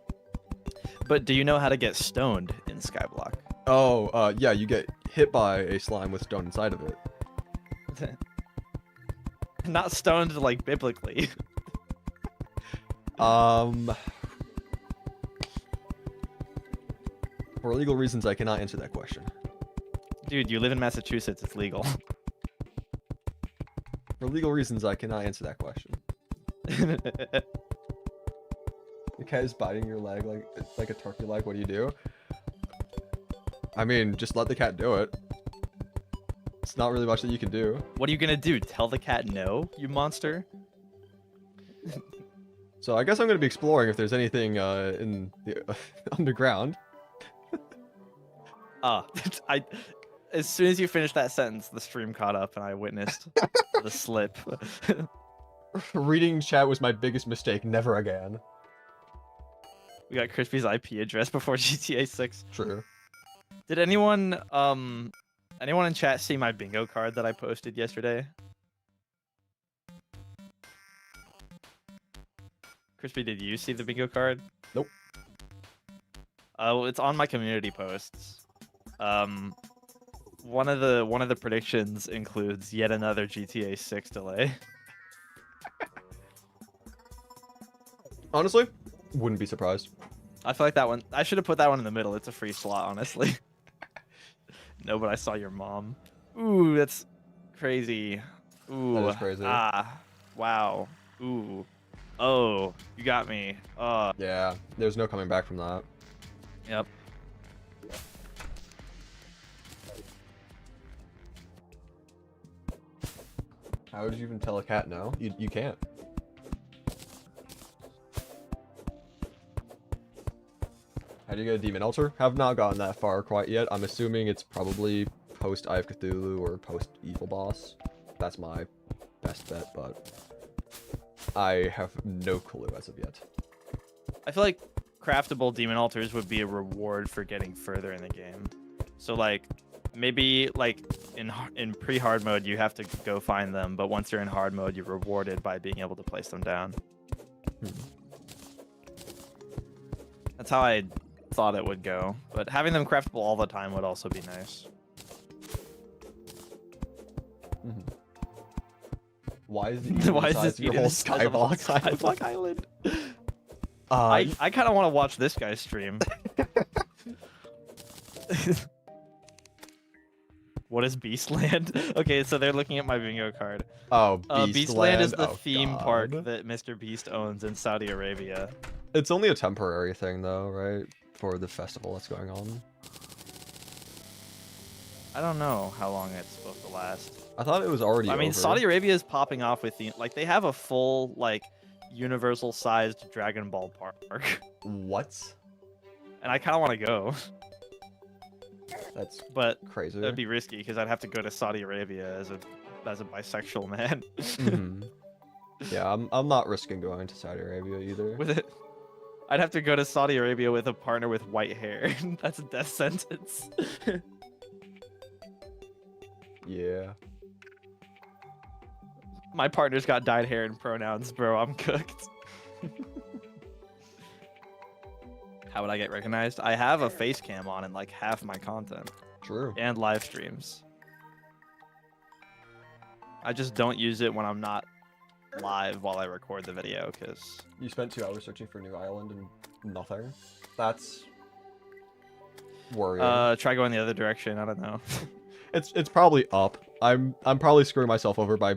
But do you know how to get stoned in Skyblock? Oh, yeah, you get hit by a slime with stone inside of it. Not stoned like biblically. For legal reasons, I cannot answer that question. Dude, you live in Massachusetts, it's legal. For legal reasons, I cannot answer that question. The cat is biting your leg like a turkey leg. What do? I mean, just let the cat do it. It's not really much that you can do. What are you gonna do? Tell the cat no, you monster? So I guess I'm gonna be exploring if there's anything in the underground. As soon as you finished that sentence, the stream caught up and I witnessed the slip. Reading chat was my biggest mistake. Never again. We got Crispy's IP address before GTA 6. True. Did anyone in chat see my bingo card that I posted yesterday? Crispy, did you see the bingo card? Nope. Well, it's on my community posts. One of the predictions includes yet another GTA 6 delay. Honestly, wouldn't be surprised. I feel like that one. I should have put that one in the middle. It's a free slot, honestly. No, but I saw your mom. Ooh, that's crazy. Ooh, That is crazy. Ah, wow. Ooh, oh, you got me. Yeah, there's no coming back from that. Yep. How would you even tell a cat no? You can't. How do you get a demon altar? Have not gotten that far quite yet. I'm assuming it's probably post Eye of Cthulhu or post Evil Boss. That's my best bet, but I have no clue as of yet. I feel like craftable demon altars would be a reward for getting further in the game. So like maybe like in pre-hard mode you have to go find them, but once you're in hard mode you're rewarded by being able to place them down. That's how I thought it would go, but having them craftable all the time would also be nice. Why is it Why is this your whole Skyblock Island? I I kind of want to watch this guy stream. What is Beastland? Okay, so they're looking at my bingo card. Oh, Beastland is the Oh, theme God. park that Mr. Beast owns in Saudi Arabia. It's only a temporary thing though, right? For the festival that's going on. I don't know how long it's supposed to last. I thought it was already I mean, over. Saudi Arabia is popping off with like they have a full like universal-sized Dragon Ball park, What? and I kind of want to go, That's but crazy. that'd be risky because I'd have to go to Saudi Arabia as a bisexual man. Mhm. Yeah, I'm not risking going to Saudi Arabia either. With it, I'd have to go to Saudi Arabia with a partner with white hair. That's a death sentence. Yeah. My partner's got dyed hair and pronouns, bro. I'm cooked. How would I get recognized? I have a face cam on in like half my content True. and live streams. I just don't use it when I'm not live while I record the video because You spent 2 hours searching for a new island and nothing. That's worrying. try going the other direction. I don't know. It's probably up. I'm probably screwing myself over by.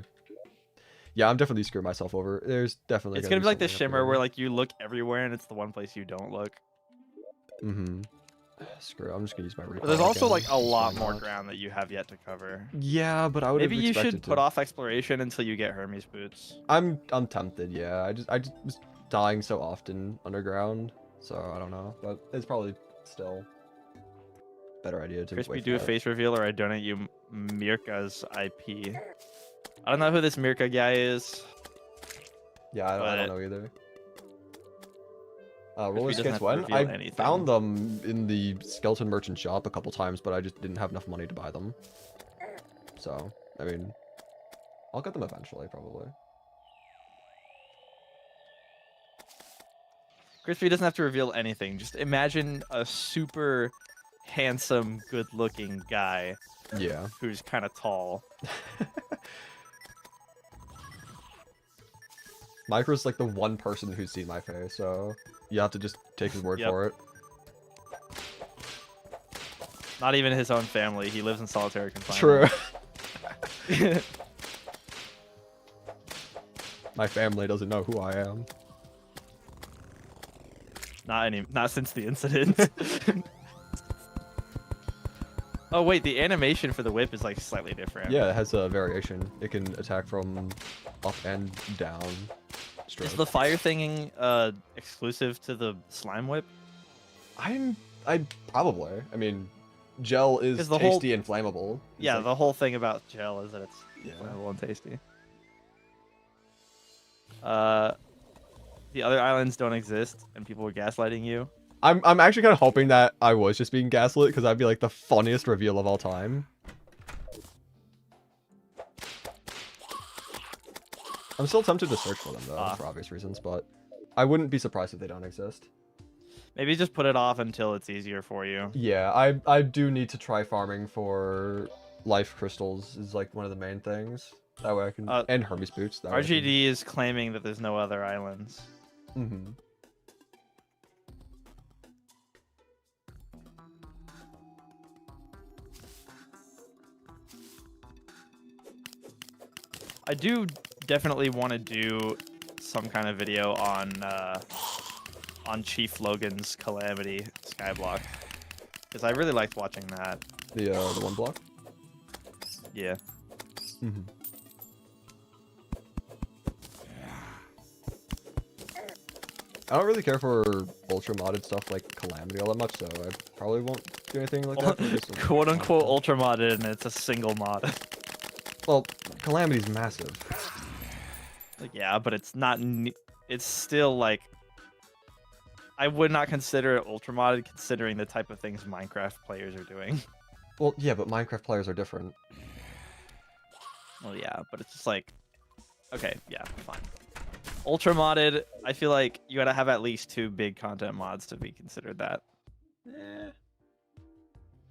Yeah, I'm definitely screwing myself over. There's definitely. It's gonna be like the something up shimmer there. where like you look everywhere and it's the one place you don't look. Mm-hmm. Screw it, I'm just gonna use my recall. But there's also again. like a lot Why more not? ground that you have yet to cover. Yeah, but I would Maybe have you expected should to. put off exploration until you get Hermes boots. I'm tempted. Yeah, I just was dying so often underground, so I don't know. But it's probably still a better idea to. Crispy, wait for do a that. face reveal or I donate you Mirka's IP. I don't know who this Mirka guy is. Yeah, I but don't know either. Crispy Roller doesn't skates have to when? reveal I anything. found them in the skeleton merchant shop a couple times, but I just didn't have enough money to buy them. So, I mean, I'll get them eventually, probably. Crispy doesn't have to reveal anything. Just imagine a super handsome, good-looking guy Yeah. who's kind of tall. Micro's like the one person who's seen my face, so you have to just take his word Yep. for it. Not even his own family. He lives in solitary confinement. True. My family doesn't know who I am. Not since the incident. Oh wait, the animation for the whip is like slightly different. Yeah, it has a variation. It can attack from up and down. Is the fire thing exclusive to the slime whip? I probably. I mean, gel is 'Cause the tasty whole- and flammable. It's Yeah, like- the whole thing about gel is that it's Yeah. flammable and tasty. The other islands don't exist, and people were gaslighting you. I'm actually kind of hoping that I was just being gaslit, because that'd be like the funniest reveal of all time. I'm still tempted to search for them though, for obvious reasons, but I wouldn't be surprised if they don't exist. Maybe just put it off until it's easier for you. Yeah, I do need to try farming for life crystals is like one of the main things. That way I can and Hermes boots. That way I can- RGD is claiming that there's no other islands. Mhm. I do definitely want to do some kind of video on Chief Logan's Calamity Skyblock, because I really liked watching that. The one block. Yeah. Mhm. I don't really care for ultra modded stuff like Calamity all that much, so I probably won't do anything like that. for just a- Quote unquote ultra modded, and it's a single mod. Well, Calamity's massive. Like, yeah, but it's not. It's still like. I would not consider it ultra modded, considering the type of things Minecraft players are doing. Well, yeah, but Minecraft players are different. Well, yeah, but it's just like, okay, yeah, fine. Ultra modded, I feel like you gotta have at least 2 big content mods to be considered that.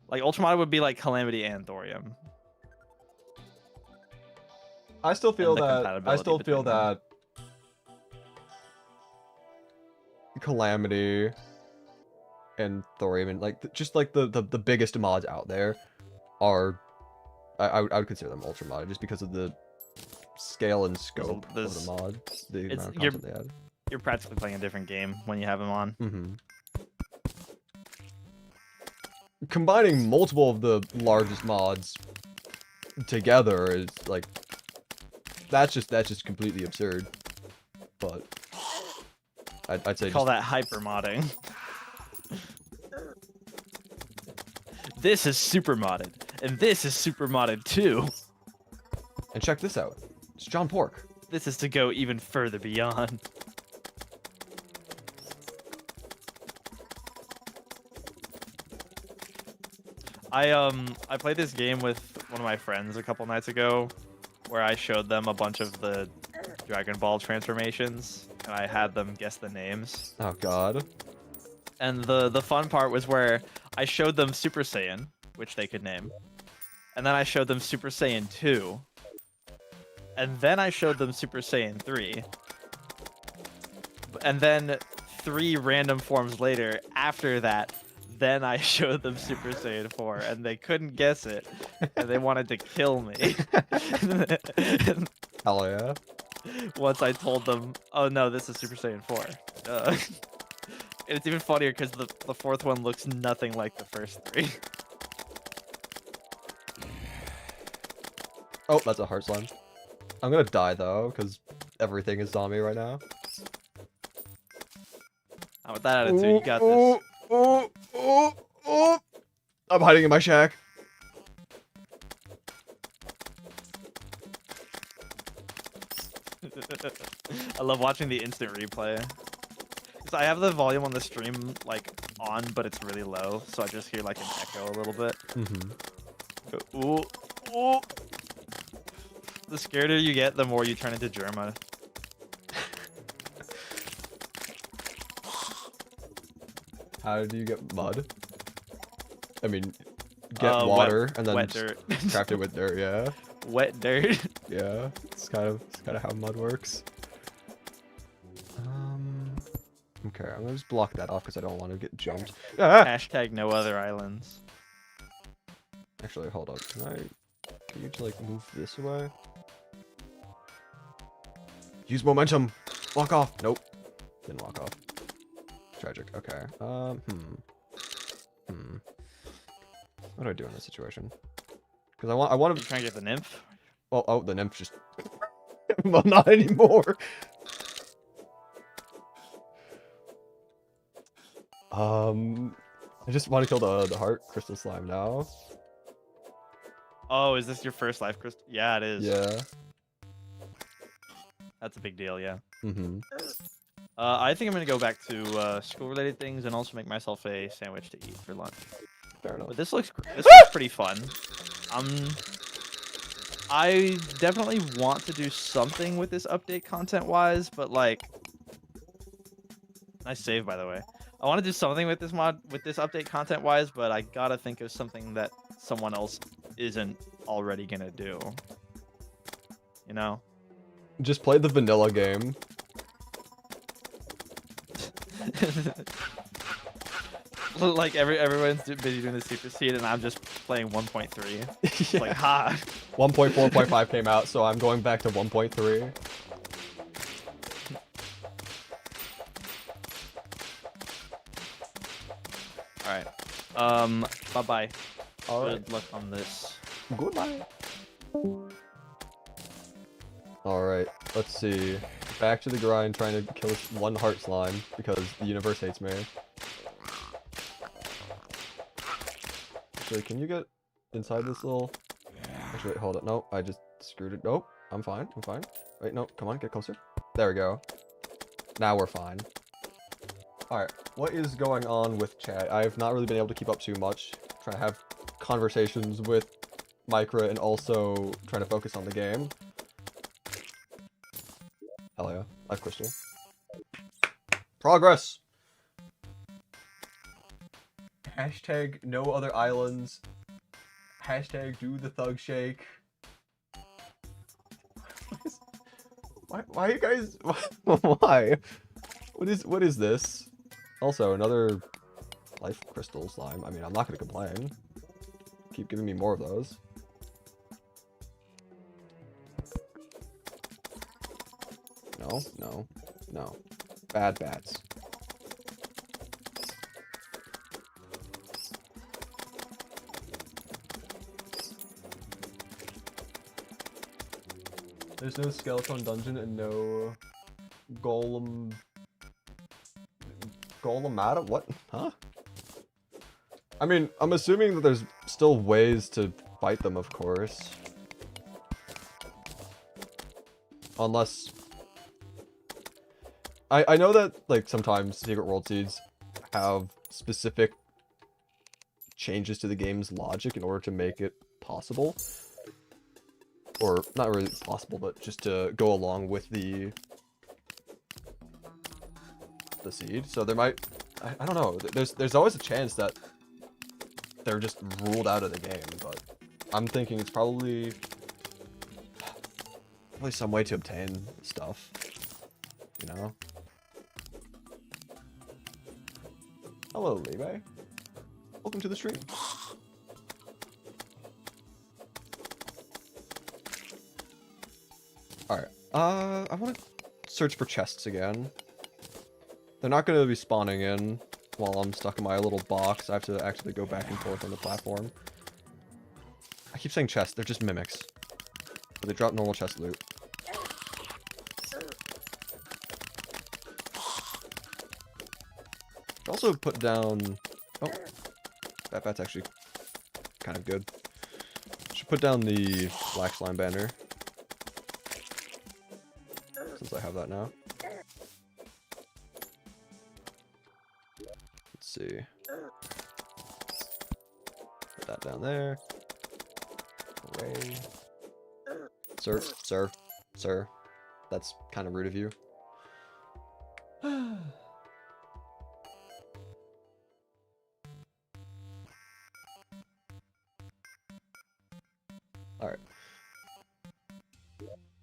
Like ultra modded would be like Calamity and Thorium. I still feel the that. I compatibility still feel between them. that Calamity and Thorium and like just like the biggest mods out there are. I would consider them ultra modded just because of the scale and scope of the mod, the amount of content they add. You're practically playing a different game when you have them on. Mm-hmm. Combining multiple of the largest mods together is like that's just completely absurd. But I'd say Call that hyper modding. This is super modded, and this is super modded too. And check this out. It's John Pork. This is to go even further beyond. I played this game with one of my friends a couple nights ago, where I showed them a bunch of the Dragon Ball transformations, and I had them guess the names. Oh God. And the fun part was where I showed them Super Saiyan, which they could name, and then I showed them Super Saiyan 2, and then I showed them Super Saiyan 3, and then 3 random forms later, after that, then I showed them Super Saiyan 4, and they couldn't guess it, and they wanted to kill me. Hell yeah. Once I told them, oh no, this is Super Saiyan 4. And it's even funnier because the 4th one looks nothing like the first 3. Oh, that's a heart slime. I'm gonna die though, because everything is zombie right now. With that attitude, you got this. I'm hiding in my shack. I love watching the instant replay. Cause I have the volume on the stream like on, but it's really low, so I just hear like an echo a little bit. Mm-hmm. Ooh, ooh. The scarier you get, the more you turn into Germa. How do you get mud? I mean, get water and then wet dirt. craft it with dirt. Yeah. Wet dirt. Yeah. It's kind of how mud works. Okay, I'm gonna just block that off because I don't want to get jumped. Ah! Hashtag no other islands. Actually, hold up. Can you like move this away? Use momentum. Walk off. Nope. Didn't walk off. Tragic. Okay. What do I do in this situation? Because I want You to. trying to get the nymph? Well, oh, the nymph just. Well, not anymore. I just want to kill the heart crystal slime now. Oh, is this your first life crystal? Yeah, it is. Yeah. That's a big deal, yeah. Mm-hmm. I think I'm gonna go back to school-related things and also make myself a sandwich to eat for lunch. Fair enough. But this looks pretty fun. I definitely want to do something with this update content-wise, but like, nice save by the way. I want to do something with this update content-wise, but I gotta think of something that someone else isn't already gonna do. You know? Just play the vanilla game. Like everyone's busy doing the super seed, and I'm just playing 1.3. Yeah. Like, ha. 1.4.5 came out, so I'm going back to 1.3. All right. Bye-bye. All right. Good luck on this. Goodbye. Alright, let's see. Back to the grind, trying to kill this one heart slime, because the universe hates me. Actually, can you get inside this little... Actually, wait, hold it. No, I just screwed it. Nope, I'm fine, I'm fine. Wait, no, come on, get closer. There we go. Now we're fine. Alright, what is going on with chat? I've not really been able to keep up too much. Trying to have conversations with Micra and also trying to focus on the game. Hell yeah, life crystal. Progress! Hashtag no other islands. Hashtag do the thug shake. Why are you guys? Why? What is this? Also, another life crystal slime. I mean, I'm not gonna complain. Keep giving me more of those. No, no, no. Bad bats. There's no Skeletron dungeon and no Golemata? What? Huh? I mean, I'm assuming that there's still ways to fight them, of course. Unless... I know that, like, sometimes Secret World Seeds have specific changes to the game's logic in order to make it possible. Or, not really possible, but just to go along with the seed. So there might... I don't know. There's always a chance that they're just ruled out of the game, but I'm thinking it's probably some way to obtain stuff, you know? Hello, Levi. Welcome to the stream. Alright, I want to search for chests again. They're not going to be spawning in while I'm stuck in my little box. I have to actually go back and forth on the platform. I keep saying chests, they're just mimics. But they drop normal chest loot. Also put down... Oh, that's actually kind of good. Should put down the black slime banner. Since I have that now. Let's see. Put that down there. Away. Sir. That's kind of rude of you. Alright.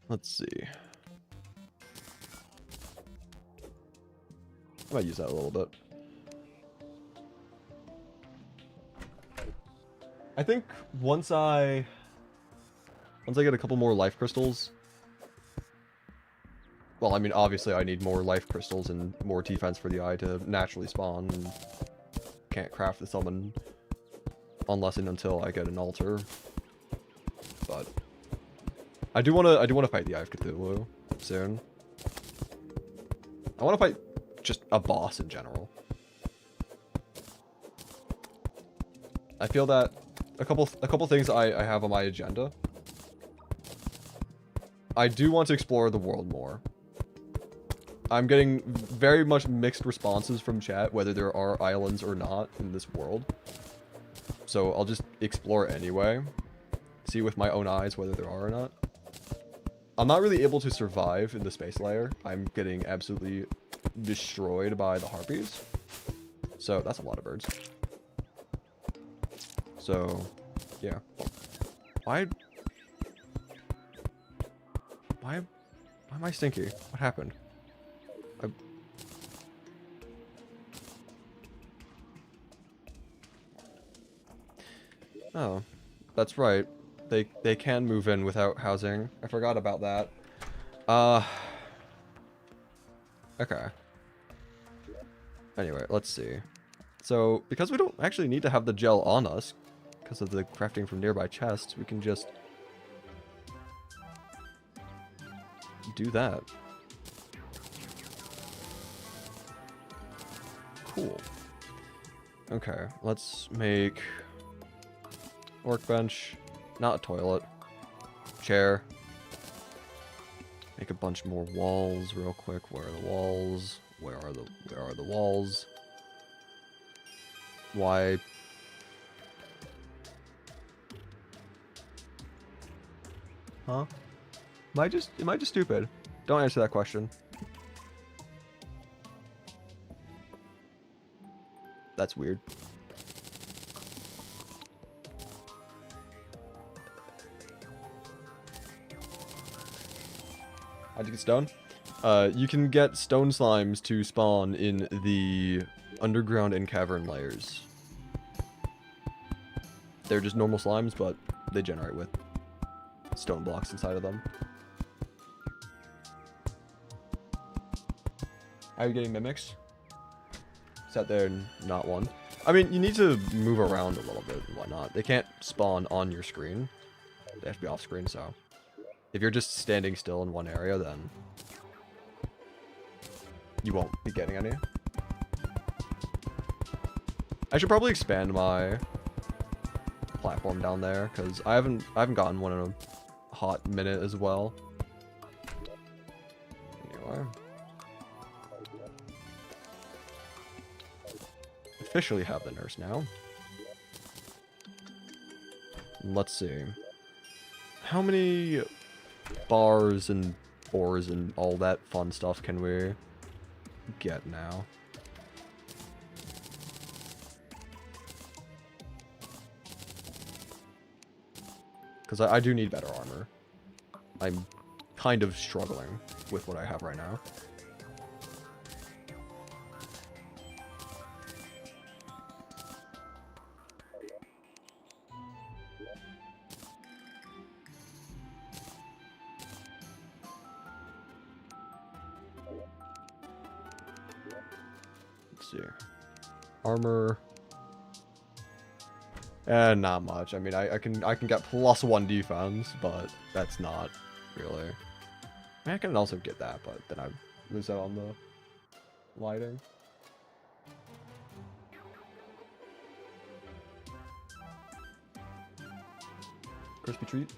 Let's see. I might use that a little bit. I think once I get a couple more life crystals. Well, I mean, obviously I need more life crystals and more defense for the eye to naturally spawn. And can't craft the summon unless and until I get an altar. But I do want to fight the Eye of Cthulhu soon. I want to fight just a boss in general. I feel that a couple things I have on my agenda. I do want to explore the world more. I'm getting very much mixed responses from chat whether there are islands or not in this world. So I'll just explore anyway. See with my own eyes whether there are or not. I'm not really able to survive in the space layer. I'm getting absolutely destroyed by the harpies. So that's a lot of birds. So, yeah. Why am I stinky? What happened? Oh, that's right. They can move in without housing. I forgot about that. Okay. Anyway, let's see. So, because we don't actually need to have the gel on us, because of the crafting from nearby chests, we can just do that. Cool. Okay, let's make workbench, not a toilet, chair, make bunch more walls real quick. Where are the walls? Where are the walls? Why? Huh? Am I just stupid? Don't answer that question. That's weird. How'd you get stone? You can get stone slimes to spawn in the underground and cavern layers. They're just normal slimes, but they generate with stone blocks inside of them. How are you getting mimics? Sat there and not one. I mean, you need to move around a little bit and whatnot. They can't spawn on your screen. They have to be off screen, so if you're just standing still in one area, then you won't be getting any. I should probably expand my platform down there, because I haven't gotten one in a hot minute as well. Anyway. Officially have the nurse now. Let's see. How many bars and ores and all that fun stuff can we get now? Because I do need better armor. I'm kind of struggling with what I have right now. Let's see. Armor. Not much. I mean, I can get +1 defense, but that's not really. I mean, I can also get that, but then I lose out on the lighting. Crispy treat.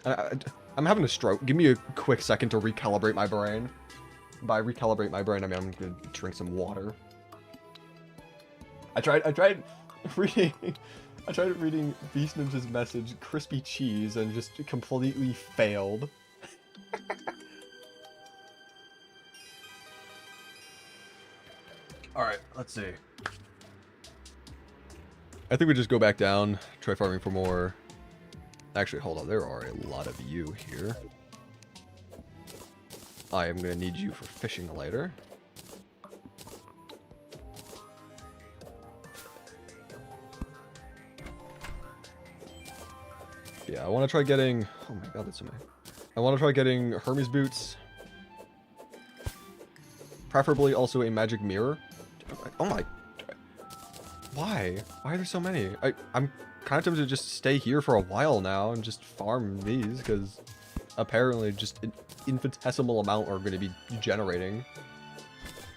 I'm having a stroke. Give me a quick second to recalibrate my brain. By recalibrate my brain, I mean I'm gonna drink some water. I tried reading. I tried reading Beast Ninja's message, crispy cheese, and just completely failed. Alright, let's see. I think we just go back down, try farming for more. Actually, hold on, there are a lot of you here. I am going to need you for fishing later. Yeah, I want to try getting... Oh my god, that's so many. I want to try getting Hermes boots. Preferably also a magic mirror. Oh my... Why? Why are there so many? I'm kind of tempted to just stay here for a while now and just farm these, because apparently just an infinitesimal amount are going to be generating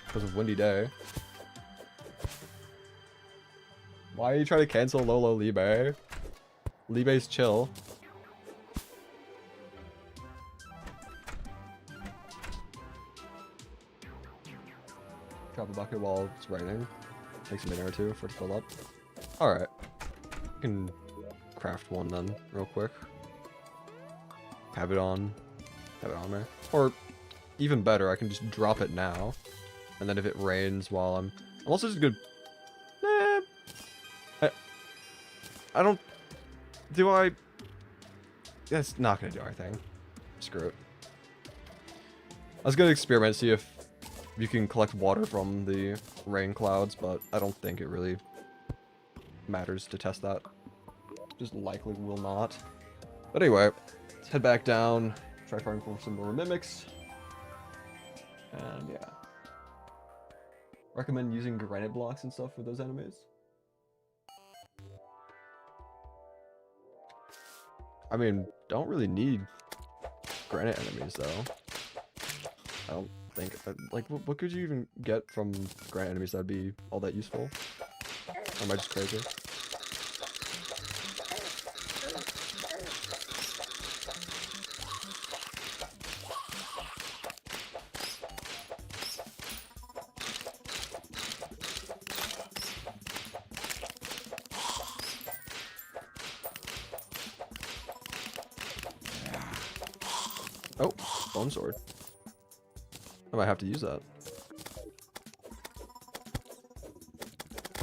because of Windy Day. Why are you trying to cancel Lolo Libe? Libe's chill. Drop a bucket while it's raining. Takes a minute or two for it to fill up. Alright. I can craft one then, real quick. Have it on me. Or, even better, I can just drop it now. And then if it rains while I'm also just good... I don't... Do I... It's not gonna do anything. Screw it. I was gonna experiment, see if you can collect water from the rain clouds, but I don't think it really matters to test that. Just likely will not. But anyway, let's head back down, try farming for some more mimics. And yeah. Recommend using granite blocks and stuff for those enemies. I mean, don't really need granite enemies though. I don't think, like, what could you even get from granite enemies that'd be all that useful? Or am I just crazy? Oh, bone sword. I might have to use that.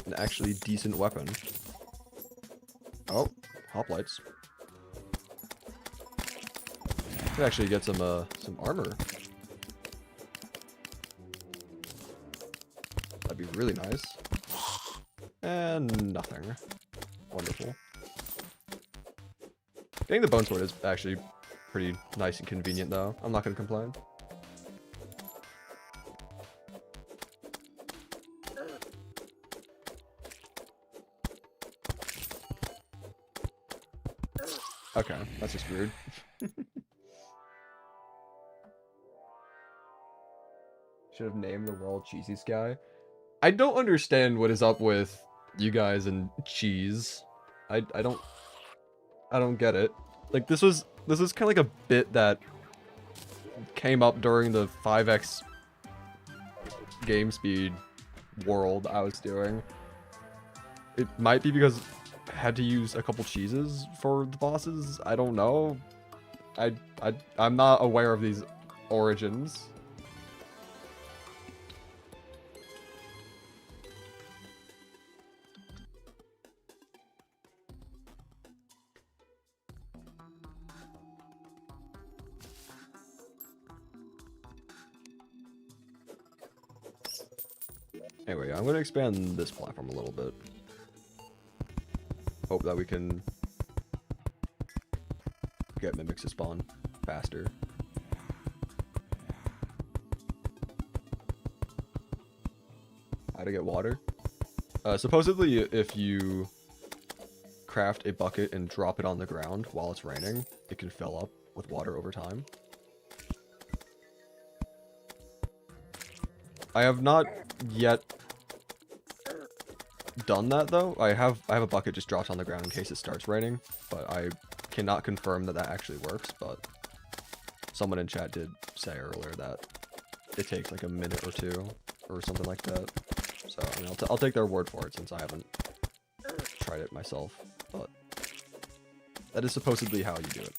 An actually decent weapon. Oh, hoplites. Could actually get some armor. That'd be really nice. And nothing. Wonderful. Getting the bone sword is actually pretty nice and convenient, though. I'm not gonna complain. Okay, that's just weird. Should have named the world Cheesy Sky. I don't understand what is up with you guys and cheese. I don't get it. Like this was kind of like a bit that came up during the 5x game speed world I was doing. It might be because I had to use a couple cheeses for the bosses. I don't know. I'm not aware of these origins. Anyway, I'm going to expand this platform a little bit. Hope that we can get mimics to spawn faster. How to get water? Supposedly, if you craft a bucket and drop it on the ground while it's raining, it can fill up with water over time. I have not yet done that though. I have a bucket just dropped on the ground in case it starts raining, but I cannot confirm that that actually works. But someone in chat did say earlier that it takes like a minute or two or something like that. So I mean, I'll take their word for it since I haven't tried it myself. But that is supposedly how you do it.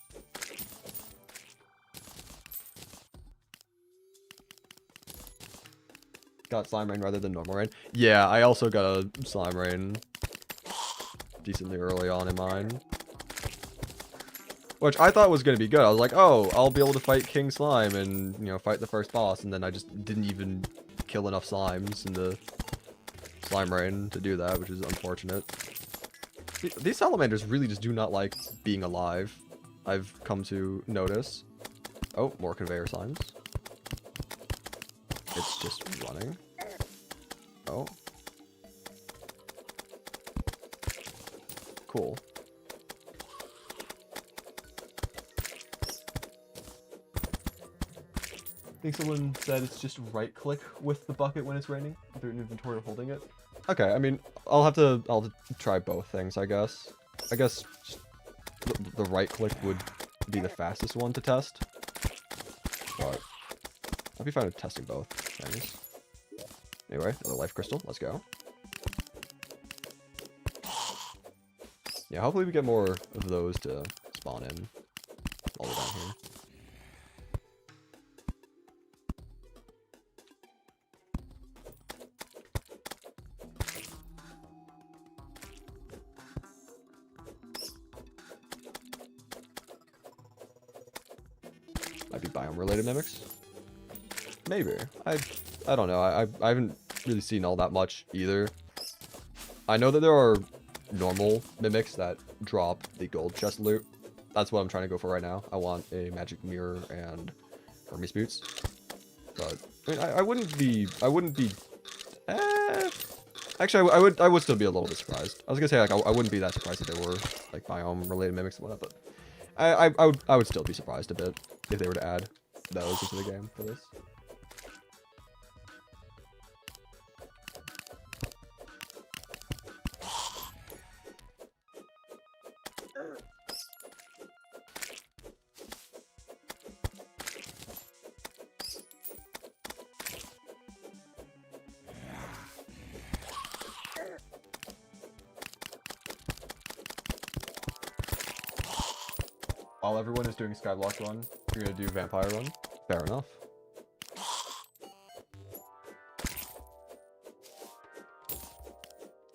Got slime rain rather than normal rain. Yeah, I also got a slime rain decently early on in mine. Which I thought was going to be good. I was like, oh, I'll be able to fight King Slime and, you know, fight the first boss. And then I just didn't even kill enough slimes in the slime rain to do that, which is unfortunate. These salamanders really just do not like being alive. I've come to notice. Oh, more conveyor slimes. It's just running. Oh. Cool. I think someone said it's just right click with the bucket when it's raining. They're in inventory or holding it. Okay, I mean, I'll try both things, I guess. I guess the right click would be the fastest one to test. But I'll be fine with testing both things. Anyway, another life crystal. Let's go. Yeah, hopefully we get more of those to spawn in while we're down here. Might be biome related mimics. Maybe. I don't know. I haven't really seen all that much either. I know that there are normal mimics that drop the gold chest loot. That's what I'm trying to go for right now. I want a magic mirror and Hermes boots. But I mean, I wouldn't be. Actually, I would still be a little bit surprised. I was gonna say like I wouldn't be that surprised if there were like biome related mimics and whatnot, but I would still be surprised a bit if they were to add those into the game for this. While everyone is doing Skyblock run, You're gonna do vampire run? Fair enough.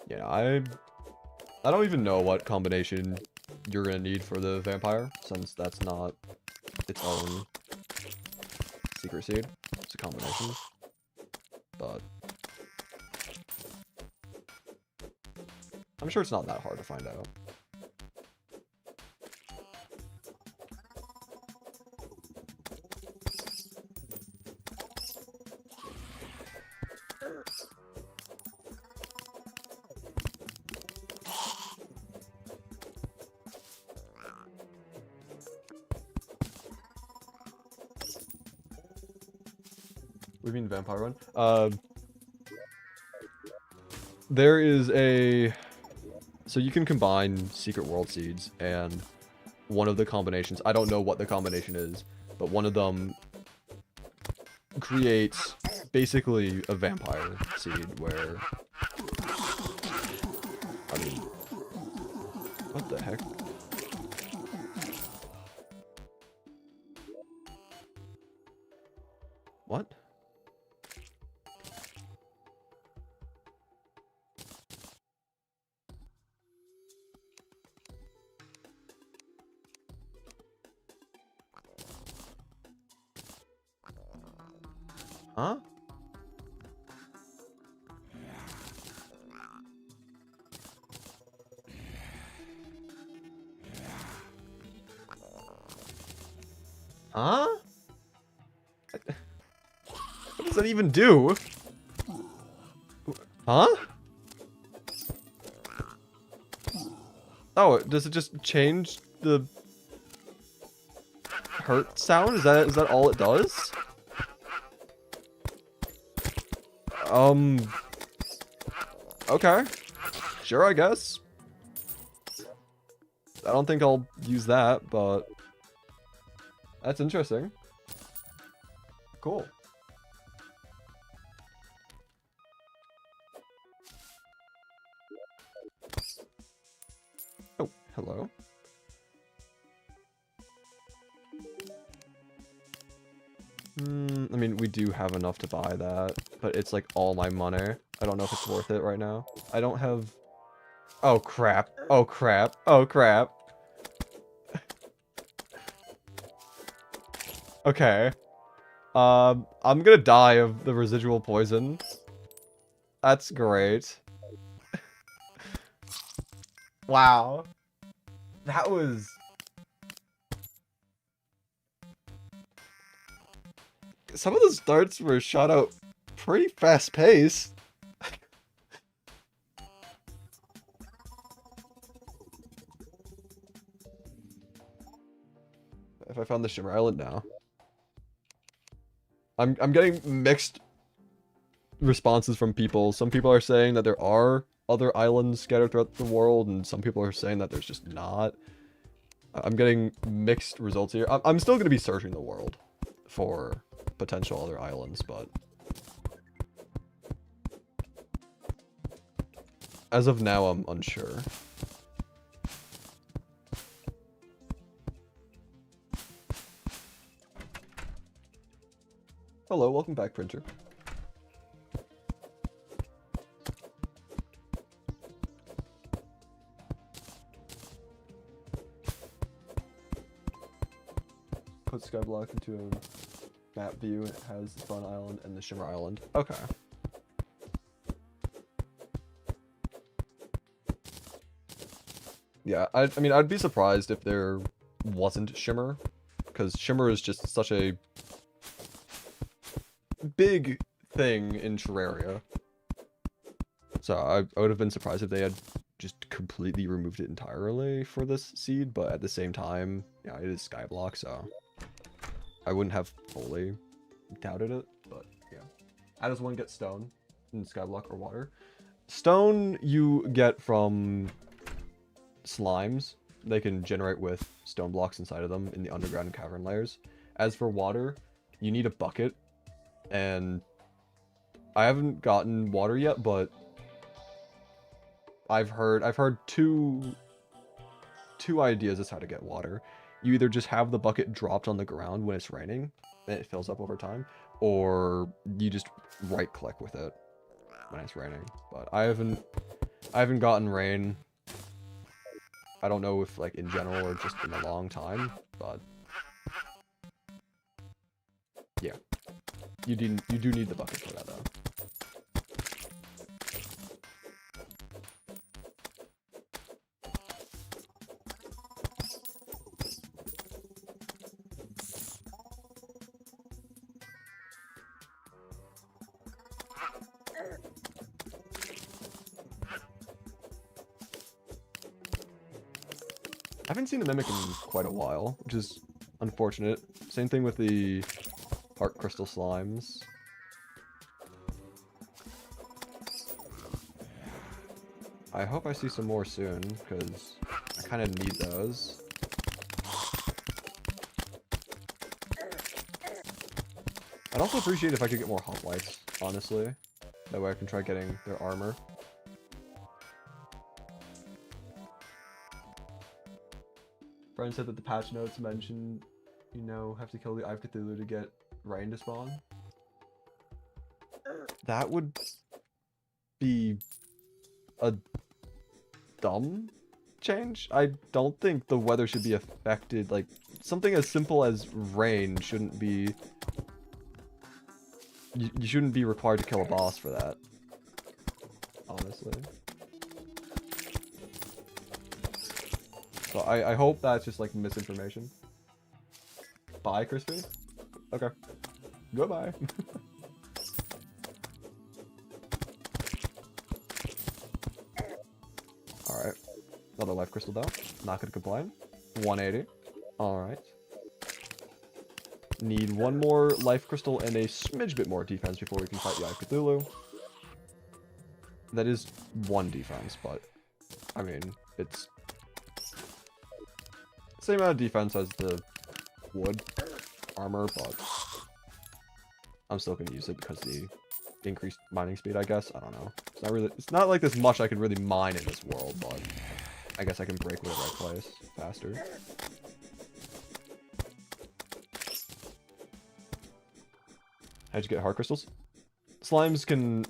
Yeah, I don't even know what combination you're gonna need for the vampire, since that's not its own secret seed. It's a combination. But I'm sure it's not that hard to find out. What do you mean vampire run? There is a... So you can combine secret world seeds, and one of the combinations, I don't know what the combination is, but one of them creates basically a vampire seed where... I mean... What the heck? What? Huh? Huh? What does that even do? Huh? Oh, does it just change the hurt sound? Is that all it does? Okay. Sure, I guess. I don't think I'll use that, but that's interesting. Cool. Oh, hello. I mean, we do have enough to buy that, but it's like all my money. I don't know if it's worth it right now. I don't have... Oh, crap. Oh, crap. Oh, crap. Okay. I'm gonna die of the residual poison. That's great. Wow. That was... Some of the starts were shot out pretty fast paced. If I found the Shimmer Island now. I'm getting mixed responses from people. Some people are saying that there are other islands scattered throughout the world, and some people are saying that there's just not. I'm getting mixed results here. I'm still going to be searching the world for potential other islands, but as of now, I'm unsure. Hello, welcome back, Printer. Put Skyblock into a map view, and it has the Fun Island and the Shimmer Island. Okay. Yeah, I mean, I'd be surprised if there wasn't Shimmer, because Shimmer is just such a big thing in Terraria. So I would have been surprised if they had just completely removed it entirely for this seed, but at the same time, yeah, it is Skyblock, so I wouldn't have fully doubted it, but yeah. How does one get stone in Skyblock or water? Stone you get from slimes. They can generate with stone blocks inside of them in the underground cavern layers. As for water, you need a bucket, and I haven't gotten water yet, but I've heard two ideas as how to get water. you either just have the bucket dropped on the ground when it's raining, and it fills up over time, or you just right click with it when it's raining. But I haven't gotten rain. I don't know if like in general or just in a long time, but yeah, you do need the bucket for that though. I haven't seen a mimic in quite a while, which is unfortunate. Same thing with the heart crystal slimes. I hope I see some more soon, because I kind of need those. I'd also appreciate if I could get more hoplites, honestly. That way I can try getting their armor. Brian said that the patch notes mention, you know, have to kill the Eye of Cthulhu to get rain to spawn. That would be a dumb change. I don't think the weather should be affected. Like, something as simple as rain shouldn't be... You shouldn't be required to kill a boss for that. Honestly. So I hope that's just like misinformation. Bye, Crispy? Okay. Goodbye. Alright. Another life crystal though. Not gonna complain. 180. Alright. Need one more life crystal and a smidge bit more defense before we can fight the Eye of Cthulhu. That is one defense, but I mean, it's same amount of defense as the wood armor, but I'm still gonna use it because the increased mining speed, I guess. I don't know. It's not like there's much I can really mine in this world, but I guess I can break whatever I place faster. How'd you get heart crystals? Slimes can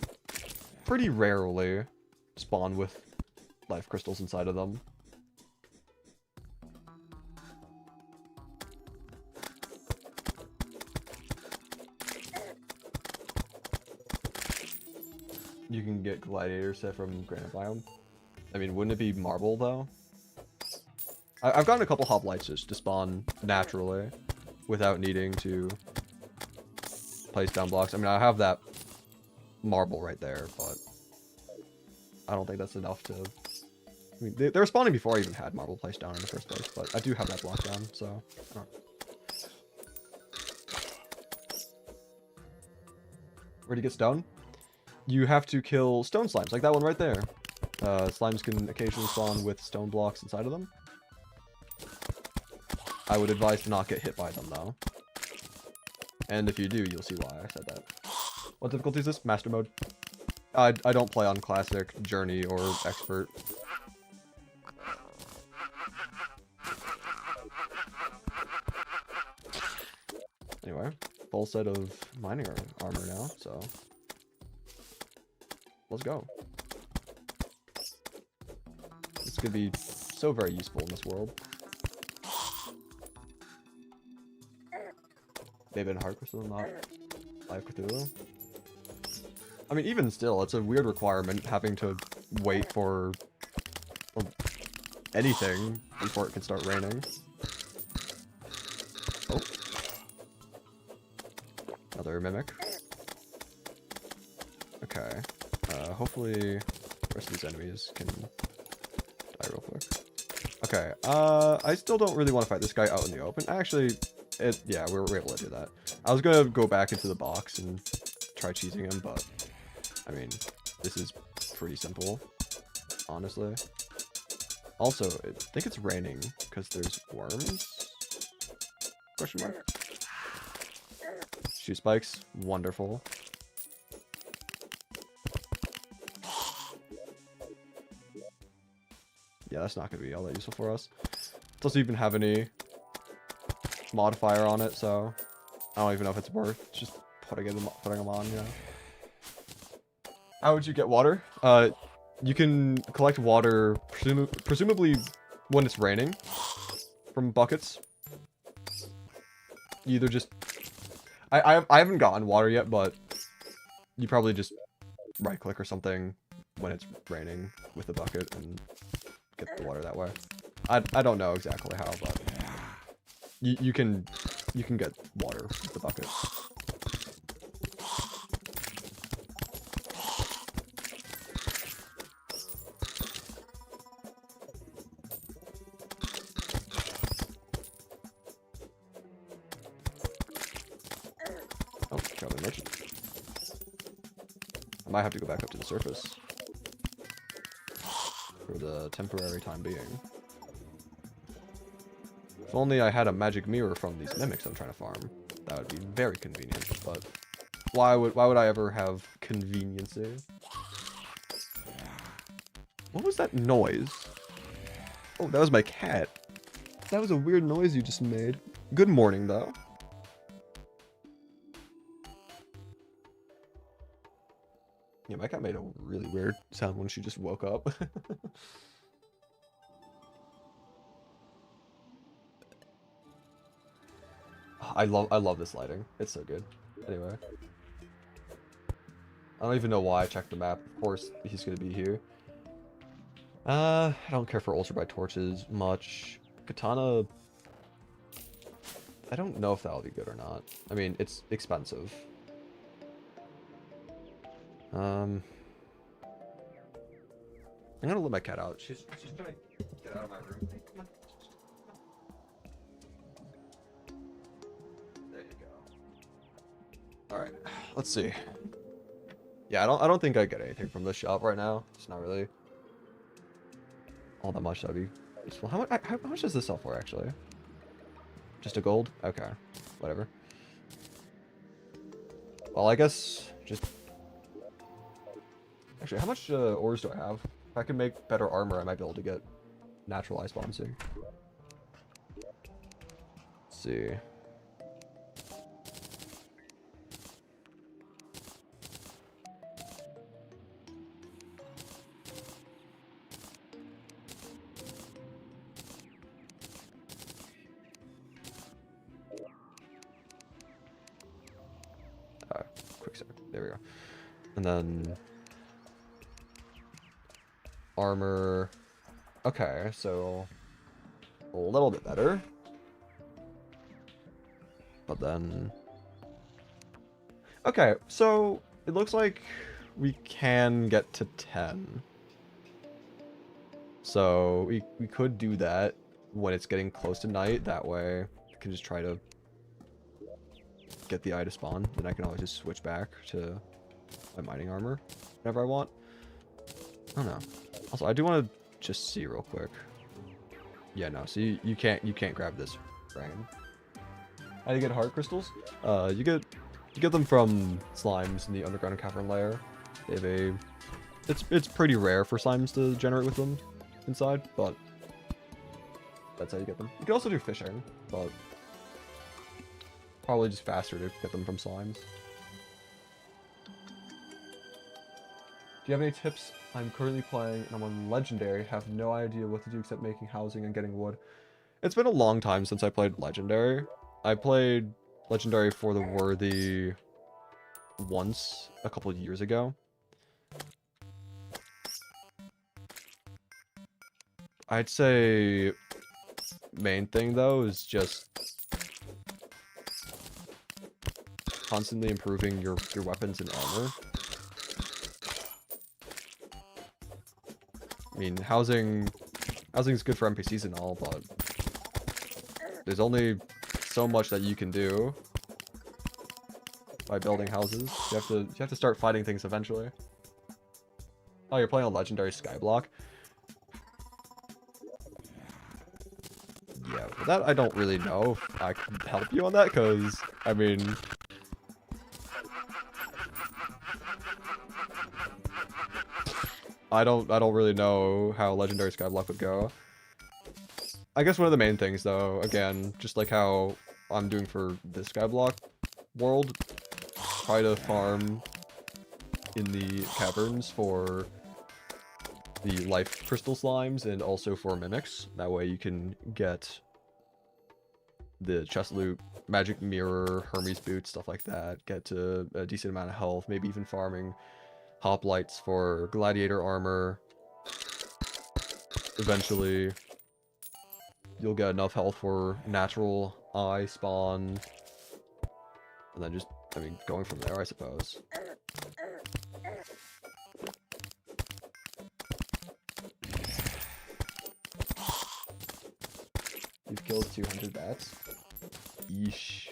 pretty rarely spawn with life crystals inside of them. You can get gladiator set from granite biome. I mean, wouldn't it be marble though? I've gotten a couple hoplites just to spawn naturally without needing to place down blocks. I mean, I have that marble right there, but I don't think that's enough to... I mean, they were spawning before I even had marble placed down in the first place, but I do have that block down, so... Where'd you get stone? You have to kill stone slimes, like that one right there. Slimes can occasionally spawn with stone blocks inside of them. I would advise to not get hit by them, though. And if you do, you'll see why I said that. What difficulty is this? Master mode. I don't play on classic, journey, or expert. Anyway, full set of mining armor now, so let's go. This could be so very useful in this world. They've been heart crystal, not life Cthulhu. I mean, even still, it's a weird requirement having to wait for anything before it can start raining. Oh. Another mimic. Okay. Hopefully the rest of these enemies can die real quick. Okay, I still don't really want to fight this guy out in the open. Actually, yeah, we're able to do that. I was gonna go back into the box and try cheesing him, but I mean, this is pretty simple, honestly. Also, I think it's raining because there's worms? Question mark. Shoe spikes, wonderful. Yeah, that's not gonna be all that useful for us. Doesn't even have any modifier on it, so I don't even know if it's worth just putting them on. Yeah. How would you get water? You can collect water presumably when it's raining from buckets. You either just I haven't gotten water yet, but you probably just right click or something when it's raining with the bucket and get the water that way. I don't know exactly how, but you can get water with the bucket. Oh, traveling merchant. I might have to go back up to the surface for the temporary time being. If only I had a magic mirror from these mimics I'm trying to farm. That would be very convenient, but why would I ever have conveniency? What was that noise? Oh, that was my cat. That was a weird noise you just made. Good morning, though. Yeah, my cat made a really weird sound when she just woke up. I love this lighting. It's so good. Anyway. I don't even know why I checked the map. Of course, he's gonna be here. I don't care for ultrabright torches much. Katana... I don't know if that'll be good or not. I mean, it's expensive. I'm gonna let my cat out. She's trying to get out of my room. Come on. There you go. All right, let's see. Yeah, I don't think I get anything from this shop right now. It's not really all that much. That'd be useful. How much does this sell for actually? Just a gold? Okay, whatever. Well, I guess just. Actually, how much ores do I have? If I can make better armor, I might be able to get natural ice bomb soon. Let's see. Quick sec. There we go. And then armor. Okay, so a little bit better. But then okay, so it looks like we can get to 10. So we could do that when it's getting close to night. That way I can just try to get the eye to spawn. Then I can always just switch back to my mining armor whenever I want. I don't know. Also, I do want to just see real quick. Yeah, no. So you can't grab this frame. How do you get heart crystals? You get them from slimes in the underground cavern layer. They have a. It's pretty rare for slimes to generate with them inside, but that's how you get them. You can also do fishing, but probably just faster to get them from slimes. Do you have any tips? I'm currently playing and I'm on Legendary. Have no idea what to do except making housing and getting wood. It's been a long time since I played Legendary. I played Legendary for the Worthy once a couple of years ago. I'd say main thing though is just constantly improving your weapons and armor. I mean, housing's good for NPCs and all, but there's only so much that you can do by building houses. You have to start fighting things eventually. Oh, you're playing a legendary Skyblock? Yeah, but that I don't really know if I can help you on that, because I mean, I don't really know how legendary Skyblock would go. I guess one of the main things though, again, just like how I'm doing for this Skyblock world, try to farm in the caverns for the life crystal slimes and also for mimics. That way you can get the chest loot, magic mirror, Hermes boots, stuff like that. Get to a decent amount of health, maybe even farming hoplites for gladiator armor. Eventually, you'll get enough health for natural eye spawn. And then just, I mean, going from there, I suppose. You've killed 200 bats. Yeesh.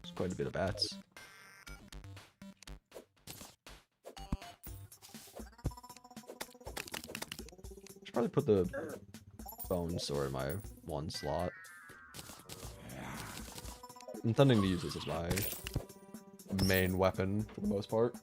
It's quite a bit of bats. Should probably put the bone sword in my one slot. I'm intending to use this as my main weapon for the most part.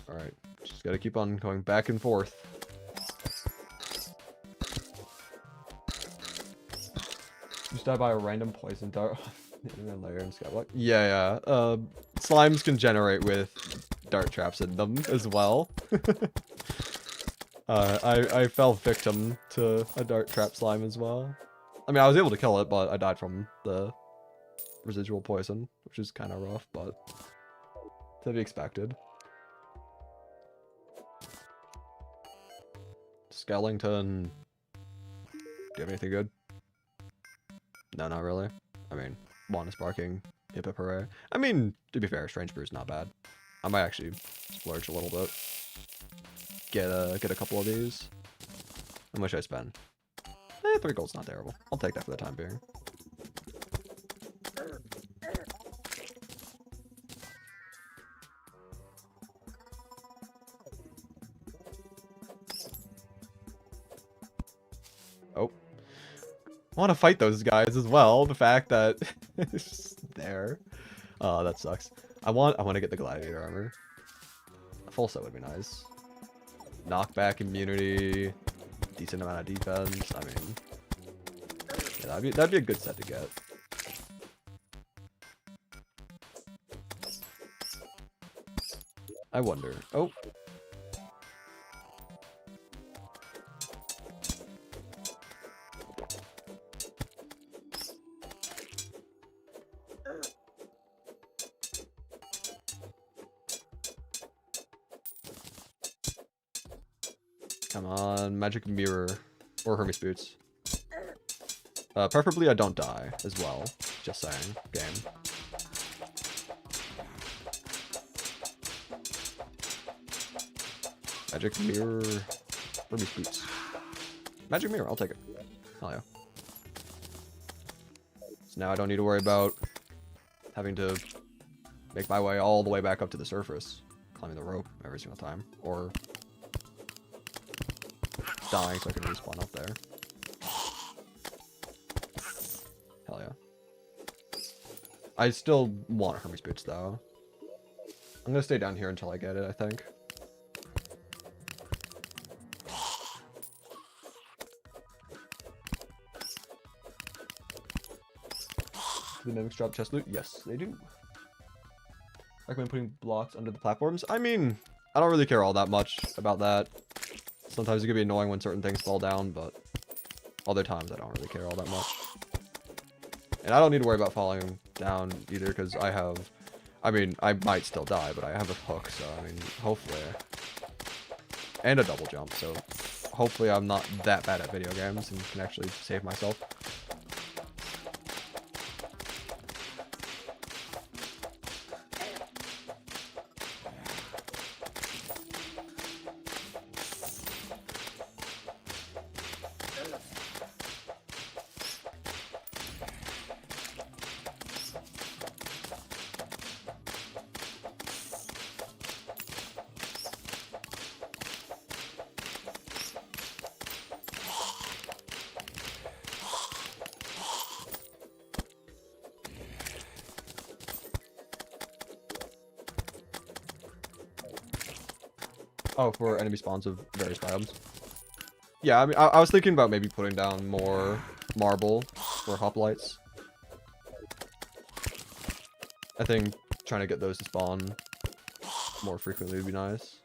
Alright, just gotta keep on going back and forth. Just die by a random poison dart. Layer in Skyblock. Yeah. Slimes can generate with dart traps in them as well. I fell victim to a dart trap slime as well. I mean, I was able to kill it, but I died from the residual poison, which is kind of rough, but to be expected. Skeleton. Do you have anything good? No, not really. I mean, Juan is barking. Hip hip hooray. I mean, to be fair, Strange Brew's not bad. I might actually splurge a little bit. Get a couple of these. How much should I spend? 3 gold's not terrible. I'll take that for the time being. Oh. I want to fight those guys as well. The fact that it's just there. Oh, that sucks. I want to get the gladiator armor. A full set would be nice. Knockback immunity, decent amount of defense. I mean, yeah, that'd be a good set to get. I wonder. Oh. Come on, magic mirror or Hermes boots. Preferably I don't die as well. Just saying, game. Magic mirror, Hermes boots. Magic mirror, I'll take it. Hell yeah. So now I don't need to worry about having to make my way all the way back up to the surface, climbing the rope every single time, or dying so I can respawn up there. Hell yeah. I still want Hermes boots though. I'm gonna stay down here until I get it, I think. Do the mimics drop chest loot? Yes, they do. Recommend putting blocks under the platforms? I mean, I don't really care all that much about that. Sometimes it can be annoying when certain things fall down, but other times I don't really care all that much. And I don't need to worry about falling down either, because I have... I mean, I might still die, but I have a hook, so I mean, hopefully... And a double jump, so hopefully I'm not that bad at video games and can actually save myself. Oh, for enemy spawns of various biomes. Yeah, I mean, I was thinking about maybe putting down more marble for hoplites. I think trying to get those to spawn more frequently would be nice.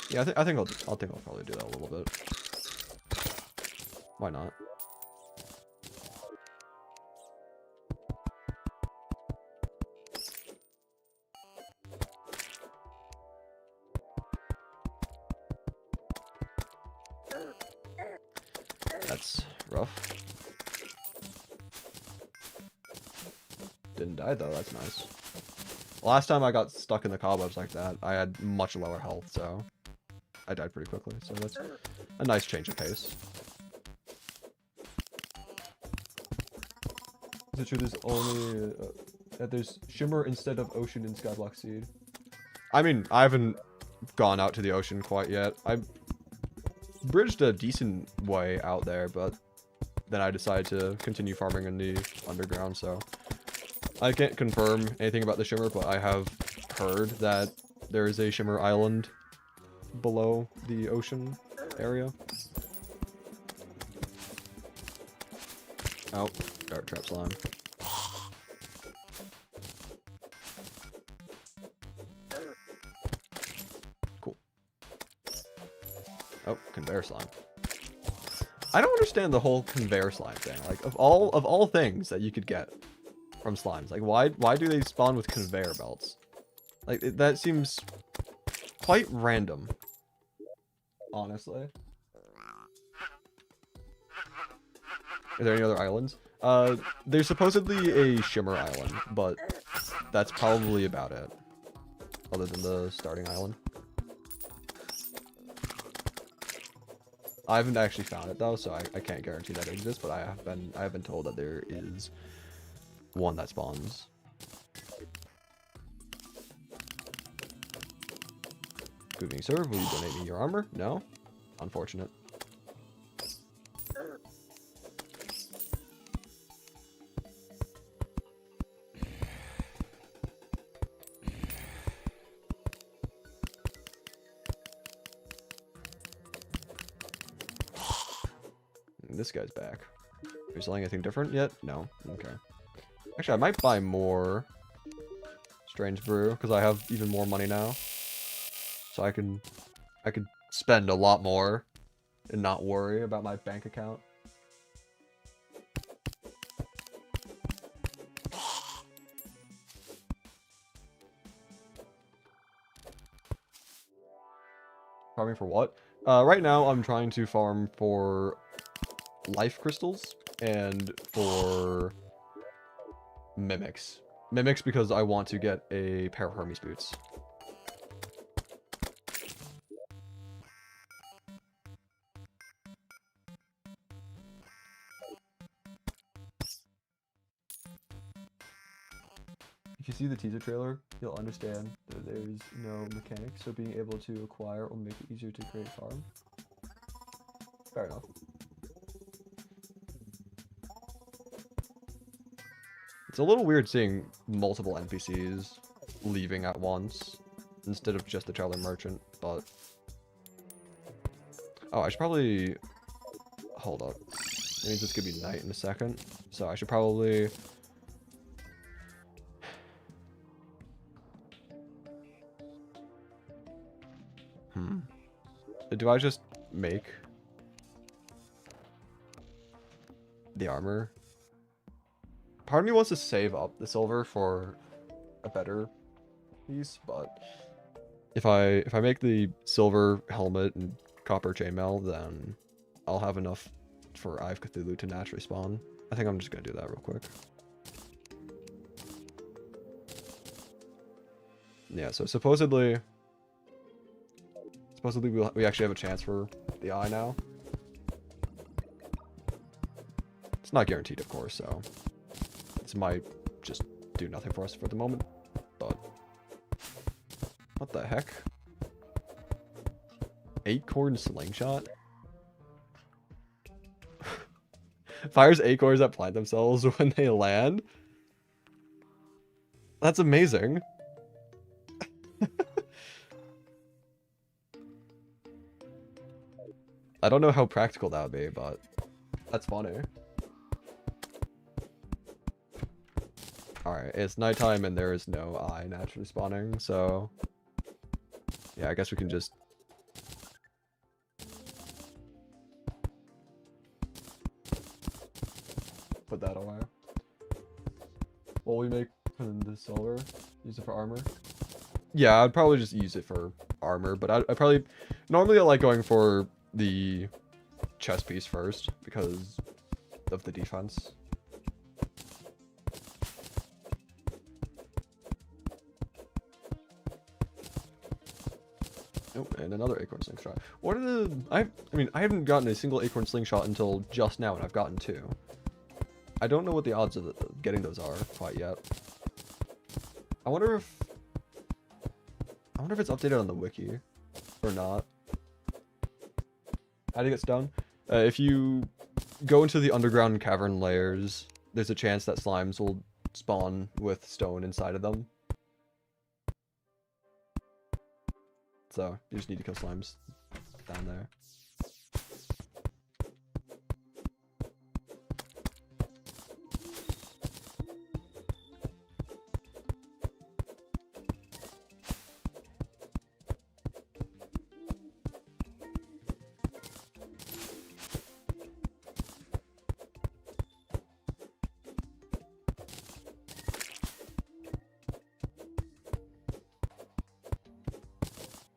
Yeah, I think I'll probably do that a little bit. Why not? That's rough. Didn't die though, that's nice. Last time I got stuck in the cobwebs like that, I had much lower health, so I died pretty quickly, so that's a nice change of pace. Is it true there's only that there's shimmer instead of ocean in Skyblock Seed? I mean, I haven't gone out to the ocean quite yet. I bridged a decent way out there, but then I decided to continue farming in the underground, so I can't confirm anything about the shimmer, but I have heard that there is a shimmer island below the ocean area. Oh, dart trap slime. Cool. Oh, conveyor slime. I don't understand the whole conveyor slime thing. Like, of all things that you could get from slimes, like why do they spawn with conveyor belts? Like that seems quite random, honestly. Are there any other islands? There's supposedly a shimmer island, but that's probably about it, other than the starting island. I haven't actually found it though, so I can't guarantee that it exists, but I have been told that there is one that spawns. Good being served. Will you donate me your armor? No? Unfortunate. This guy's back. Are you selling anything different yet? No? Okay. Actually, I might buy more Strange Brew, because I have even more money now. So I could spend a lot more and not worry about my bank account. Farming for what? Right now I'm trying to farm for life crystals and for mimics. Mimics because I want to get a pair of Hermes boots. If you see the teaser trailer, you'll understand that there's no mechanics, so being able to acquire will make it easier to create a farm. Fair enough. It's a little weird seeing multiple NPCs leaving at once instead of just the traveler merchant, but... Oh, I should probably... Hold up. It means it's gonna be night in a second, so I should probably... Do I just make the armor? Part of me wants to save up the silver for a better piece, but if I make the silver helmet and copper chainmail, then I'll have enough for Eye of Cthulhu to naturally spawn. I think I'm just gonna do that real quick. Yeah, so supposedly we actually have a chance for the eye now. It's not guaranteed, of course, so this might just do nothing for us for the moment, but what the heck? Acorn slingshot? Fires acorns that plant themselves when they land? That's amazing. I don't know how practical that would be, but that's funny. Alright, it's nighttime and there is no eye naturally spawning, so... Yeah, I guess we can just... put that away. What we make from the silver? Use it for armor? Yeah, I'd probably just use it for armor, but I probably... Normally I like going for the chest piece first, because of the defense. Oh, and another acorn slingshot. What are the... I mean, I haven't gotten a single acorn slingshot until just now, and I've gotten 2. I don't know what the odds of getting those are quite yet. I wonder if it's updated on the wiki or not. How do you get stone? If you go into the underground cavern layers, there's a chance that slimes will spawn with stone inside of them. So, you just need to kill slimes down there.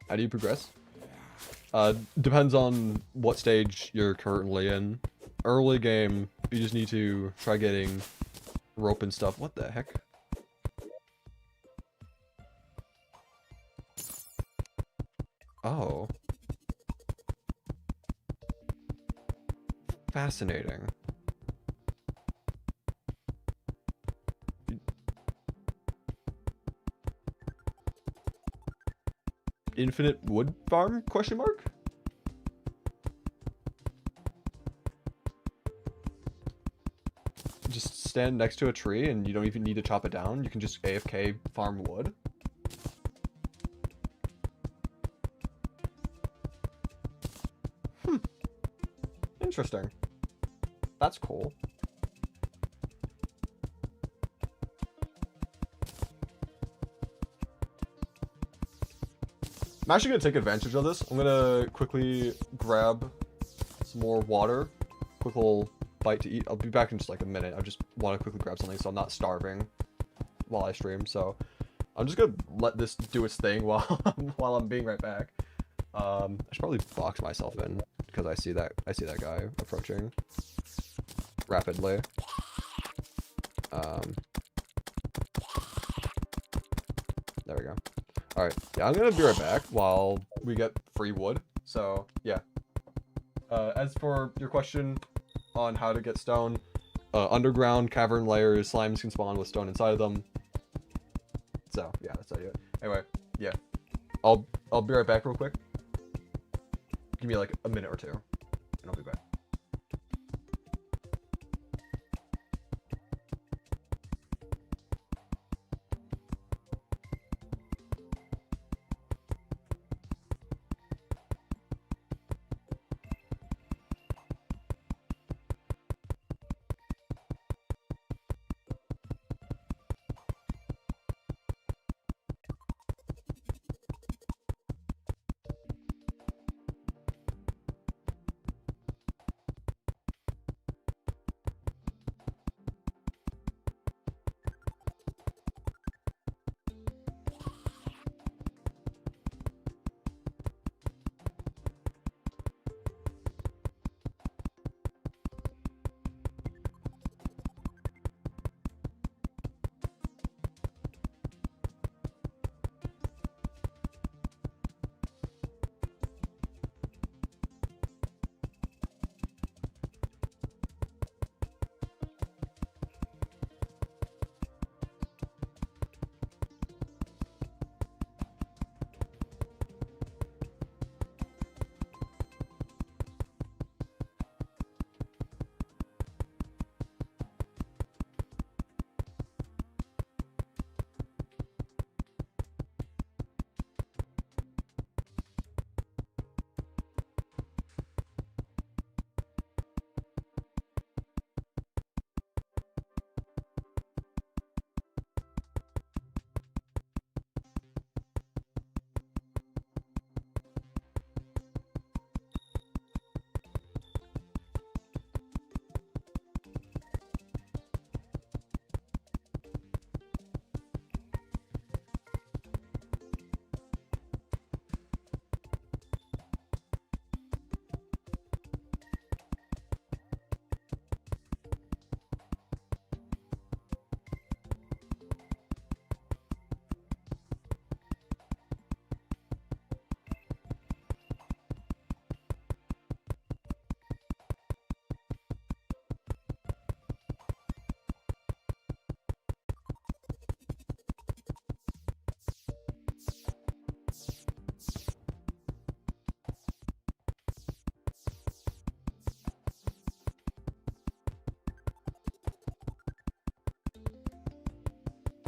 How do you progress? Depends on what stage you're currently in. Early game, you just need to try getting rope and stuff. What the heck? Oh. Fascinating. Infinite wood farm? Question mark? Just stand next to a tree and you don't even need to chop it down. You can just AFK farm wood. Interesting. That's cool. I'm actually going to take advantage of this. I'm going to quickly grab some more water. Quick little bite to eat. I'll be back in just like a minute. I just want to quickly grab something so I'm not starving while I stream. So I'm just going to let this do its thing while I'm being right back. I should probably box myself in because I see that guy approaching rapidly. There we go. Alright, yeah, I'm gonna be right back while we get free wood. So, yeah. As for your question on how to get stone, underground cavern layers, slimes can spawn with stone inside of them. So, yeah, that's how you do it. Anyway, yeah. I'll be right back real quick. Give me like a minute or two, and I'll be back.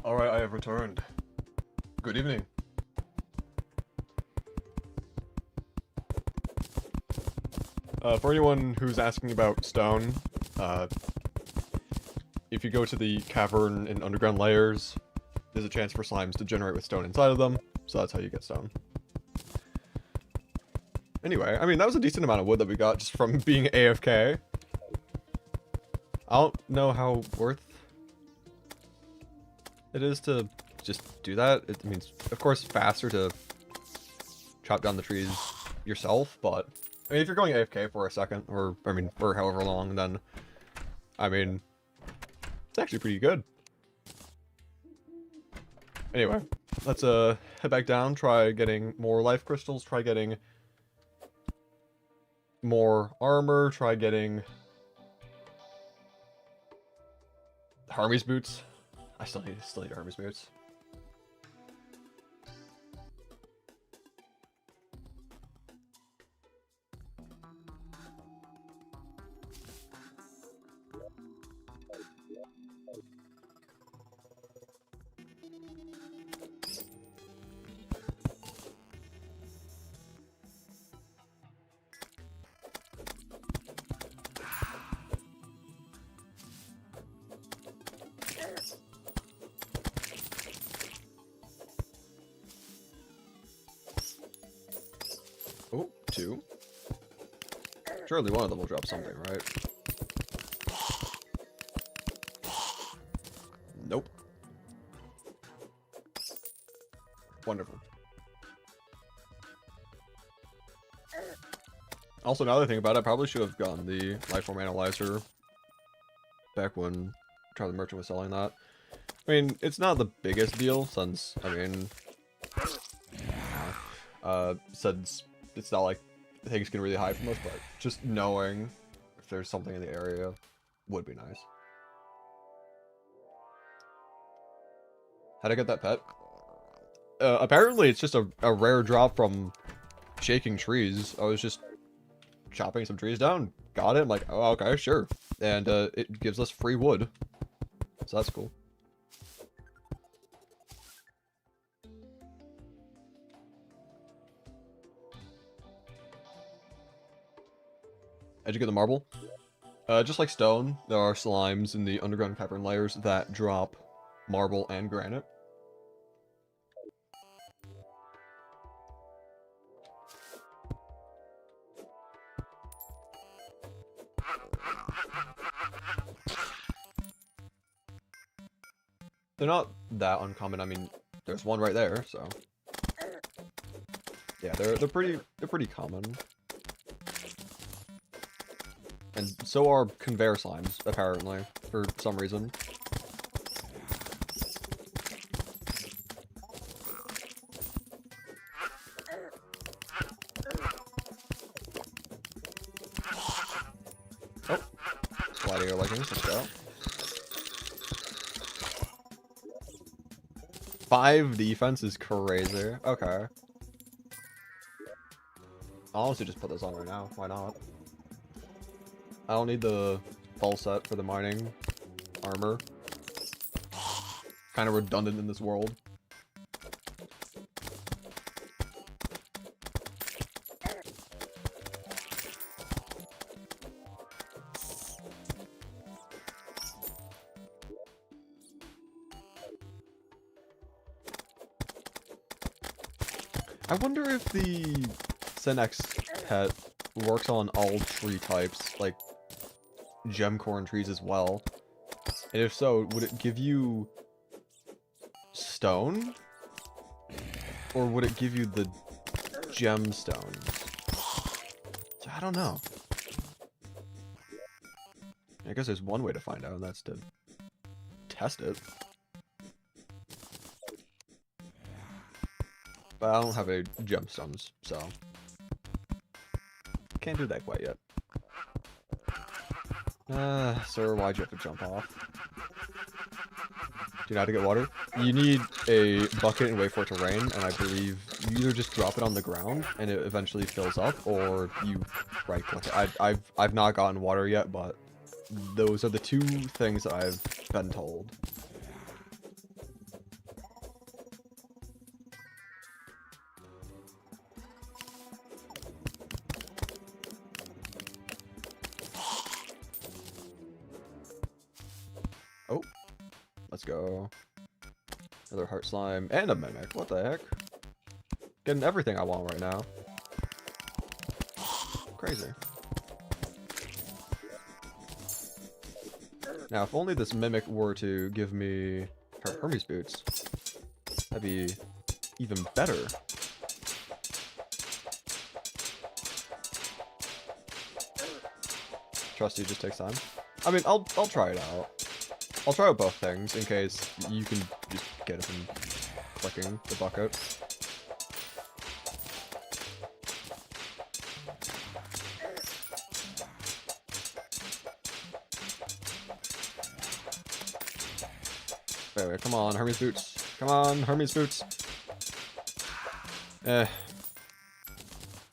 Alright, I have returned. Good evening. For anyone who's asking about stone, if you go to the cavern and underground layers, there's a chance for slimes to generate with stone inside of them, so that's how you get stone. Anyway, I mean, that was a decent amount of wood that we got just from being AFK. I don't know how worth it is to just do that. It means, of course, faster to chop down the trees yourself, but I mean, if you're going AFK for a second, or I mean, for however long, then I mean, it's actually pretty good. Anyway, let's head back down, try getting more life crystals, try getting more armor, try getting Hermes boots. I still need Hermes boots. Oh, 2. Surely one of them will drop something, right? Nope. Wonderful. Also, now that I think about it, I probably should have gotten the lifeform analyzer back when Charlie Merchant was selling that. I mean, it's not the biggest deal since, I mean, since it's not like things can really hide from us, but just knowing if there's something in the area would be nice. How'd I get that pet? Apparently it's just a rare drop from shaking trees. I was just chopping some trees down, got it, I'm like, oh, okay, sure. And it gives us free wood. So that's cool. How'd you get the marble? Just like stone, there are slimes in the underground cavern layers that drop marble and granite. They're not that uncommon. I mean, there's one right there, so yeah, they're pretty common. And so are conveyor slimes, apparently, for some reason. Oh, gladiator leggings, let's go. 5 defense is crazy. Okay. I'll honestly just put this on right now. Why not? I don't need the full set for the mining armor. Kind of redundant in this world. I wonder if the Senex pet works on all tree types, like gemcorn trees as well. And if so, would it give you stone? Or would it give you the gemstones? So I don't know. I guess there's one way to find out, and that's to test it. But I don't have any gemstones, so can't do that quite yet. Sir, why'd you have to jump off? Do you know how to get water? You need a bucket and wait for it to rain, and I believe you either just drop it on the ground and it eventually fills up, or you right click it. I've not gotten water yet, but those are the 2 things that I've been told. Let's go. Another heart slime and a mimic. What the heck? Getting everything I want right now. Crazy. Now, if only this mimic were to give me Hermes boots, that'd be even better. Trust you just takes time. I mean, I'll try it out. I'll try out both things in case you can just get it from clicking the bucket. Wait, come on, Hermes boots. Come on, Hermes boots. I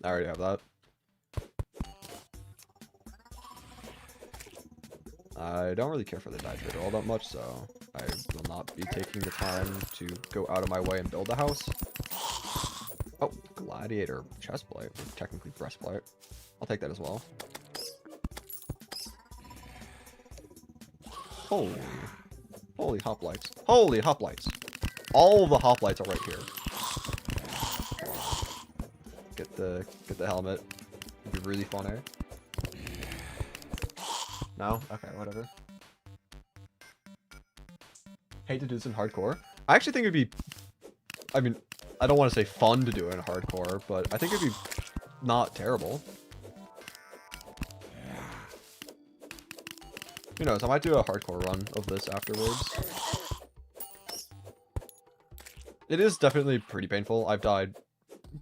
already have that. I don't really care for the dye trader all that much, so I will not be taking the time to go out of my way and build a house. Oh, gladiator chestplate, or technically breastplate. I'll take that as well. Holy hoplites. Holy hoplites. All the hoplites are right here. Get the helmet. It'd be really fun, eh? No? Okay, whatever. Hate to do this in hardcore. I actually think it'd be... I mean, I don't want to say fun to do it in hardcore, but I think it'd be not terrible. Who knows, I might do a hardcore run of this afterwards. It is definitely pretty painful. I've died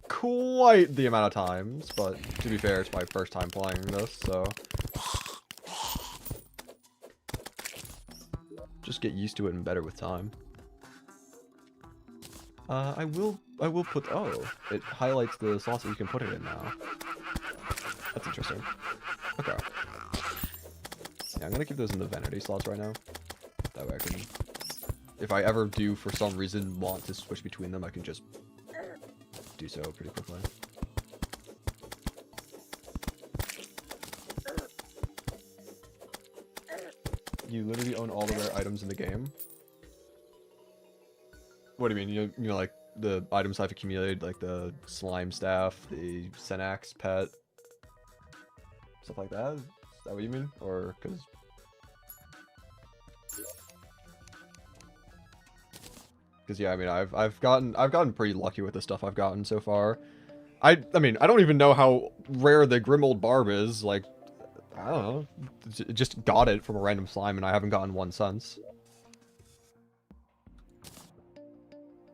quite the amount of times, but to be fair, it's my first time playing this, so... Just get used to it and better with time. I will put... Oh, it highlights the slots that you can put it in now. That's interesting. Okay. Yeah, I'm gonna keep those in the vanity slots right now. That way I can... If I ever do, for some reason, want to switch between them, I can just do so pretty quickly. You literally own all the rare items in the game? What do you mean? You know, like, the items I've accumulated, like the slime staff, the Senax pet, stuff like that? Is that what you mean? Or, because... Because yeah, I mean, I've gotten pretty lucky with the stuff I've gotten so far. I mean, I don't even know how rare the Grimold Barb is. Like, I don't know, just got it from a random slime, and I haven't gotten one since.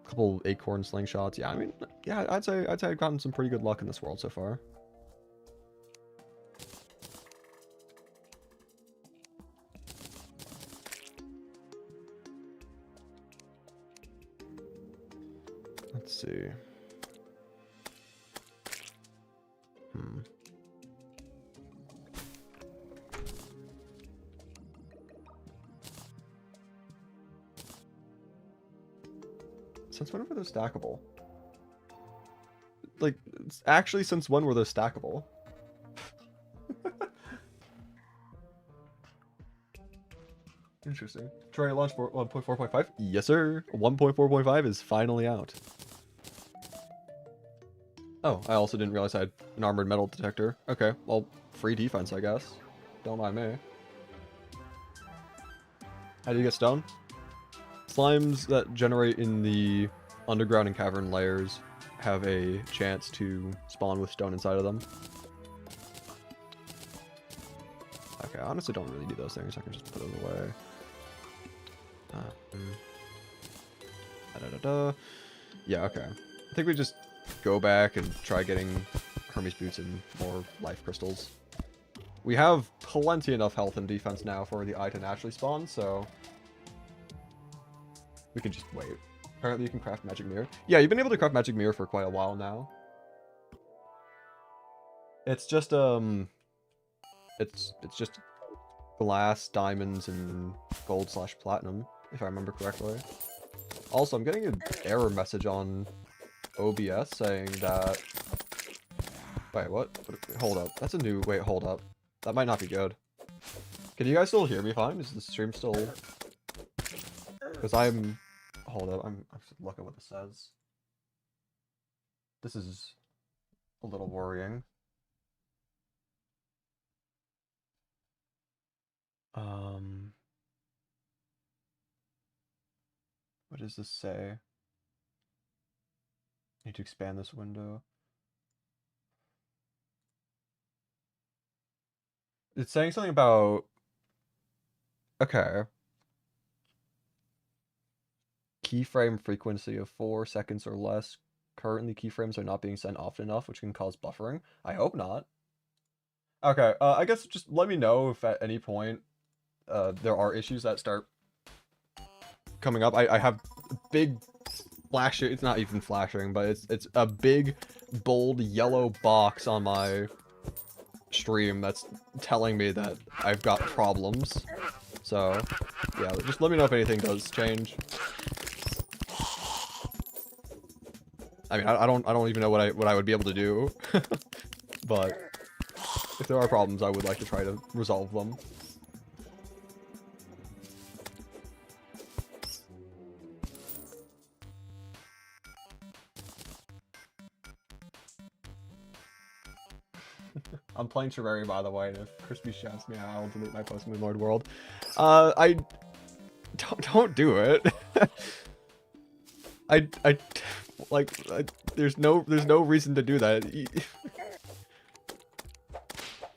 A couple acorn slingshots. Yeah, I mean, yeah, I'd say I've gotten some pretty good luck in this world so far. Let's see. Since when were those stackable? Like, actually, since when were those stackable? Interesting. Try launch for 1.4.5? Yes, sir. 1.4.5 is finally out. Oh, I also didn't realize I had an armored metal detector. Okay, well, free defense, I guess. Don't mind me. How do you get stone? Slimes that generate in the underground and cavern layers have a chance to spawn with stone inside of them. Okay, I honestly don't really need those things. I can just put those away. Yeah, okay. I think we just go back and try getting Hermes boots and more life crystals. We have plenty enough health and defense now for the eye to naturally spawn, so we can just wait. Apparently you can craft magic mirror. Yeah, you've been able to craft magic mirror for quite a while now. It's just it's just glass, diamonds, and gold/platinum, if I remember correctly. Also, I'm getting an error message on OBS saying that... Wait, what? Hold up. That's a new... Wait, hold up. That might not be good. Can you guys still hear me fine? Is the stream still... Because I'm... Hold up, I'm just looking at what this says. This is a little worrying. What does this say? Need to expand this window. It's saying something about... Okay. Keyframe frequency of 4 seconds or less. Currently, keyframes are not being sent often enough, which can cause buffering. I hope not. Okay, I guess just let me know if at any point there are issues that start coming up. I have big flashing, it's not even flashing, but it's a big, bold, yellow box on my stream that's telling me that I've got problems. So, yeah, just let me know if anything does change. I mean, I don't even know what I would be able to do, but if there are problems, I would like to try to resolve them. I'm playing Terraria, by the way, and if Crispy shouts me out, I'll delete my post Moonlord World. I don't do it. There's no reason to do that.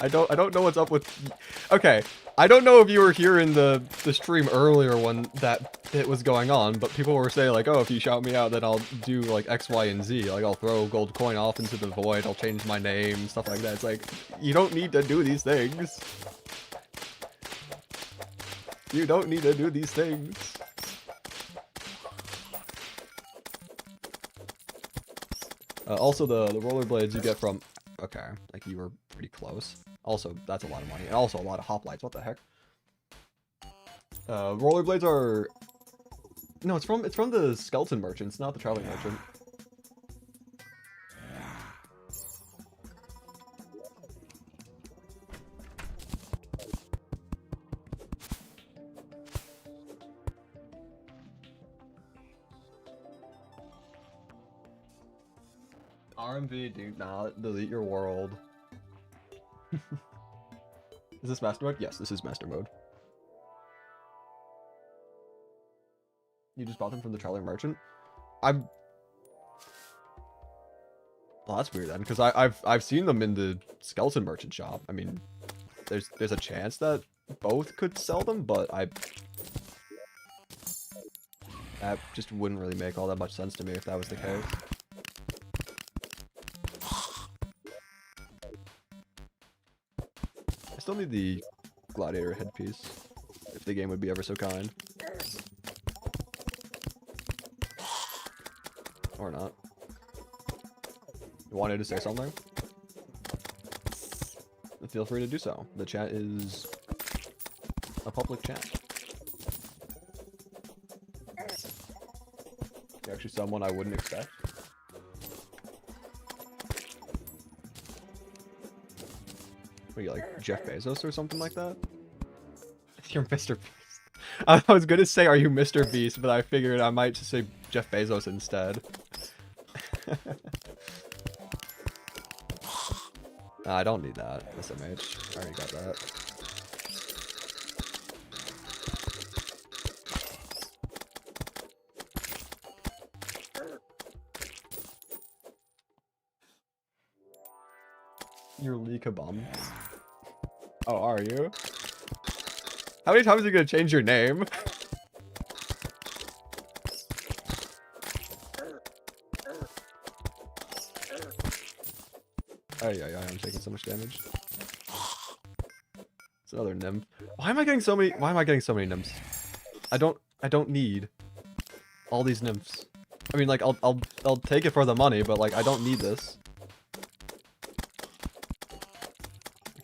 I don't know what's up with... Okay, I don't know if you were here in the stream earlier when that bit was going on, but people were saying like, oh, if you shout me out, then I'll do like X, Y, and Z. Like, I'll throw gold coin off into the void, I'll change my name, stuff like that. It's like, you don't need to do these things. You don't need to do these things. Also, the rollerblades you get from... Okay, like you were pretty close. Also, that's a lot of money. And also a lot of hoplites. What the heck? Rollerblades are... No, it's from the skeleton merchants, not the traveling merchant. RMV, do not delete your world. Is this master mode? Yes, this is master mode. You just bought them from the traveling merchant? Well, that's weird then, because I've seen them in the skeleton merchant shop. I mean, there's a chance that both could sell them, but that just wouldn't really make all that much sense to me if that was the case. I still need the gladiator headpiece, if the game would be ever so kind. Or not. You wanted to say something? Then feel free to do so. The chat is a public chat. You're actually someone I wouldn't expect. What are you, like Jeff Bezos or something like that? You're Mr. Beast. I was gonna say, are you Mr. Beast, but I figured I might just say Jeff Bezos instead. I don't need that. SMH. I already got that. You're Lika Bum. Oh, are you? How many times are you gonna change your name? Oh yeah, I'm taking so much damage. It's another nymph. Why am I getting so many nymphs? I don't need all these nymphs. I mean, like I'll take it for the money, but like I don't need this.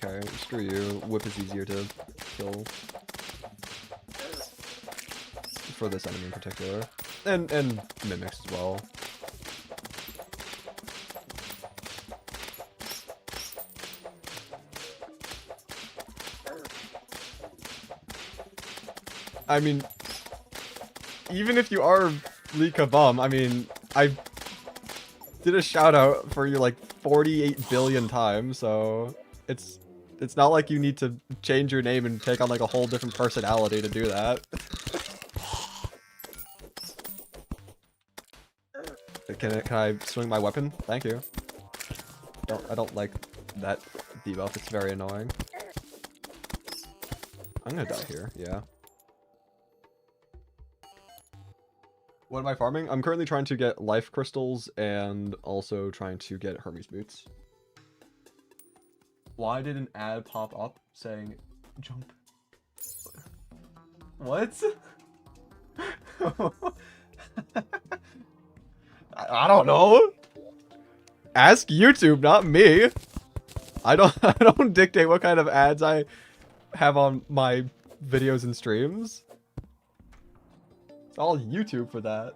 Okay, screw you. Whip is easier to kill for this enemy in particular, and mimics as well. I mean, even if you are Lika Bum, I mean, I did a shout out for you like 48 billion times, so it's not like you need to change your name and take on like a whole different personality to do that. Can I swing my weapon? Thank you. I don't like that debuff. It's very annoying. I'm gonna die here. Yeah. What am I farming? I'm currently trying to get life crystals and also trying to get Hermes boots. Why did an ad pop up saying jump? What? I don't know. Ask YouTube, not me. I don't dictate what kind of ads I have on my videos and streams. It's all YouTube for that.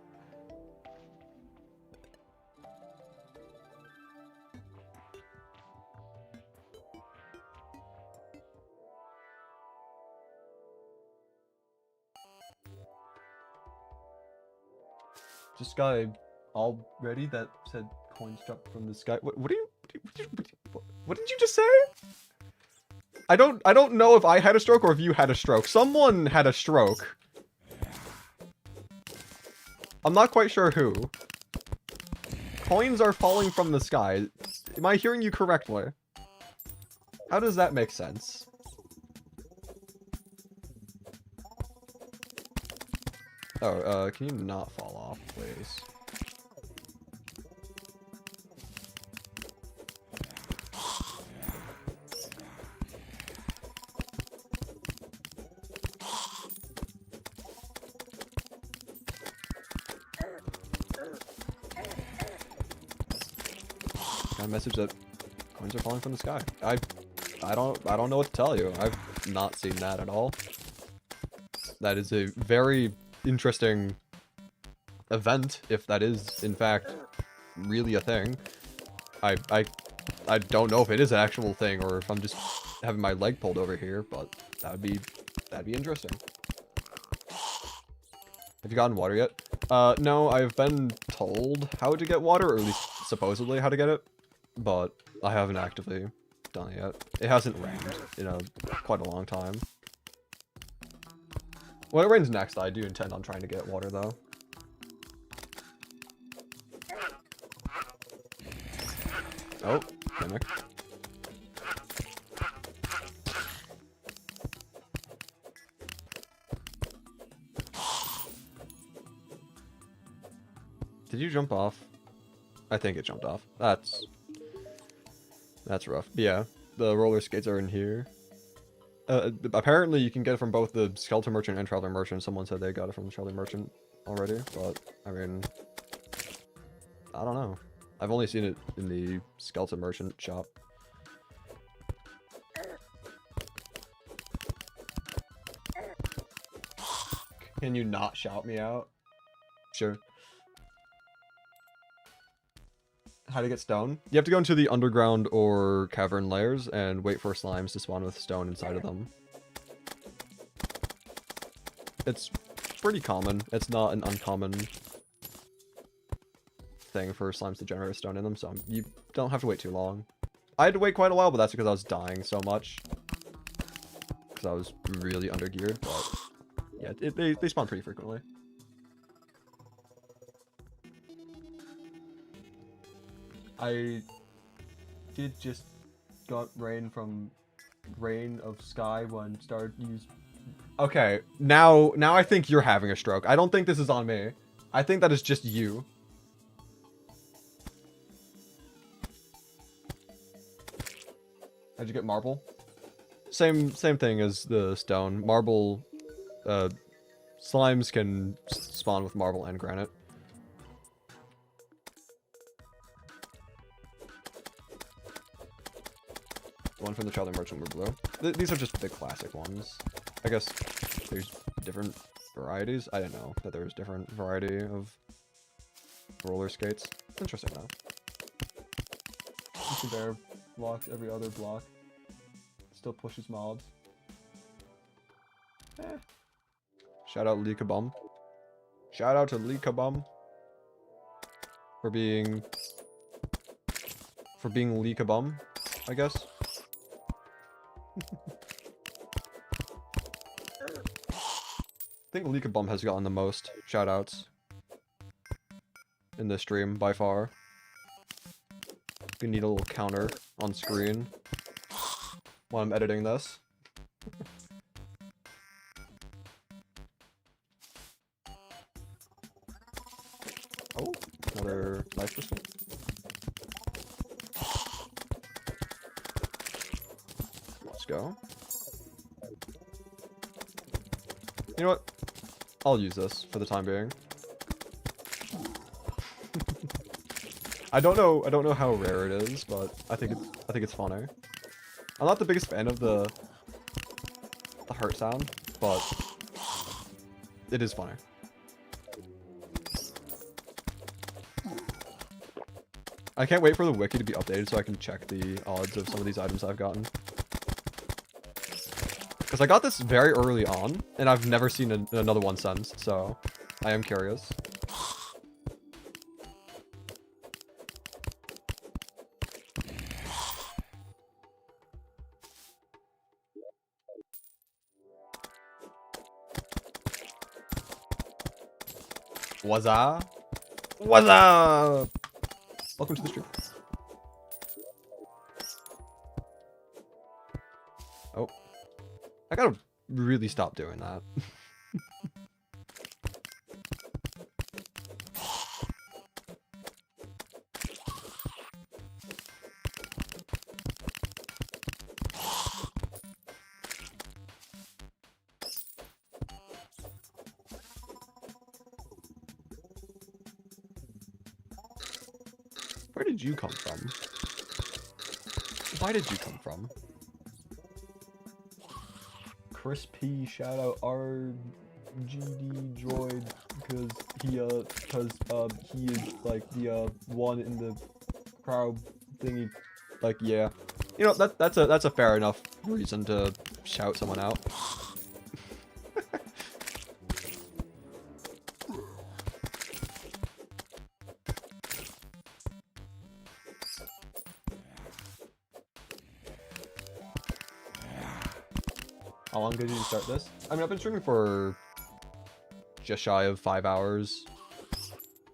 Just got a already that said coins drop from the sky. What did you just say? I don't know if I had a stroke or if you had a stroke. Someone had a stroke. I'm not quite sure who. Coins are falling from the sky. Am I hearing you correctly? How does that make sense? Oh, can you not fall off, please? Got a message that coins are falling from the sky. I don't know what to tell you. I've not seen that at all. That is a very interesting event, if that is in fact really a thing. I don't know if it is an actual thing or if I'm just having my leg pulled over here, but that'd be interesting. Have you gotten water yet? No, I've been told how to get water, or at least supposedly how to get it, but I haven't actively done it yet. It hasn't rained in quite a long time. When it rains next, I do intend on trying to get water, though. Oh, gimmick. Did you jump off? I think it jumped off. That's rough. Yeah, the roller skates are in here. Apparently you can get it from both the Skeleton Merchant and Traveler Merchant. Someone said they got it from the Traveler Merchant already, but I mean, I don't know. I've only seen it in the Skeleton Merchant shop. Can you not shout me out? Sure. How to get stone? You have to go into the underground or cavern layers and wait for slimes to spawn with stone inside of them. It's pretty common. It's not an uncommon thing for slimes to generate stone in them, so you don't have to wait too long. I had to wait quite a while, but that's because I was dying so much. Because I was really undergeared, but yeah, they spawn pretty frequently. I did just got rain from Rain of Sky when started use. Okay, now I think you're having a stroke. I don't think this is on me. I think that is just you. How'd you get marble? Same thing as the stone. Marble, slimes can spawn with marble and granite. One from the Traveler Merchant were blue. These are just the classic ones. I guess there's different varieties. I didn't know that there was different variety of roller skates. Interesting though. Mr. Bear blocks every other block. Still pushes mobs. Shout out Lika Bum. Shout out to Leekabum for being Leekabum, I guess. I think Leekabum has gotten the most shoutouts in this stream by far. We need a little counter on screen while I'm editing this. Oh, another life crystal. Let's go. You know what? I'll use this for the time being. I don't know how rare it is, but I think it's funny. I'm not the biggest fan of the heart sound, but it is funny. I can't wait for the wiki to be updated so I can check the odds of some of these items I've gotten. Because I got this very early on, and I've never seen another one since, so I am curious. What's up? What's up? Welcome to the stream. Oh. I gotta really stop doing that. Where did you come from? Why did you come from? Crispy shout out RGD droid because he is like the one in the crowd thingy. Like, yeah, you know, that's a fair enough reason to shout someone out. How long did you start this? I mean, I've been streaming for just shy of 5 hours.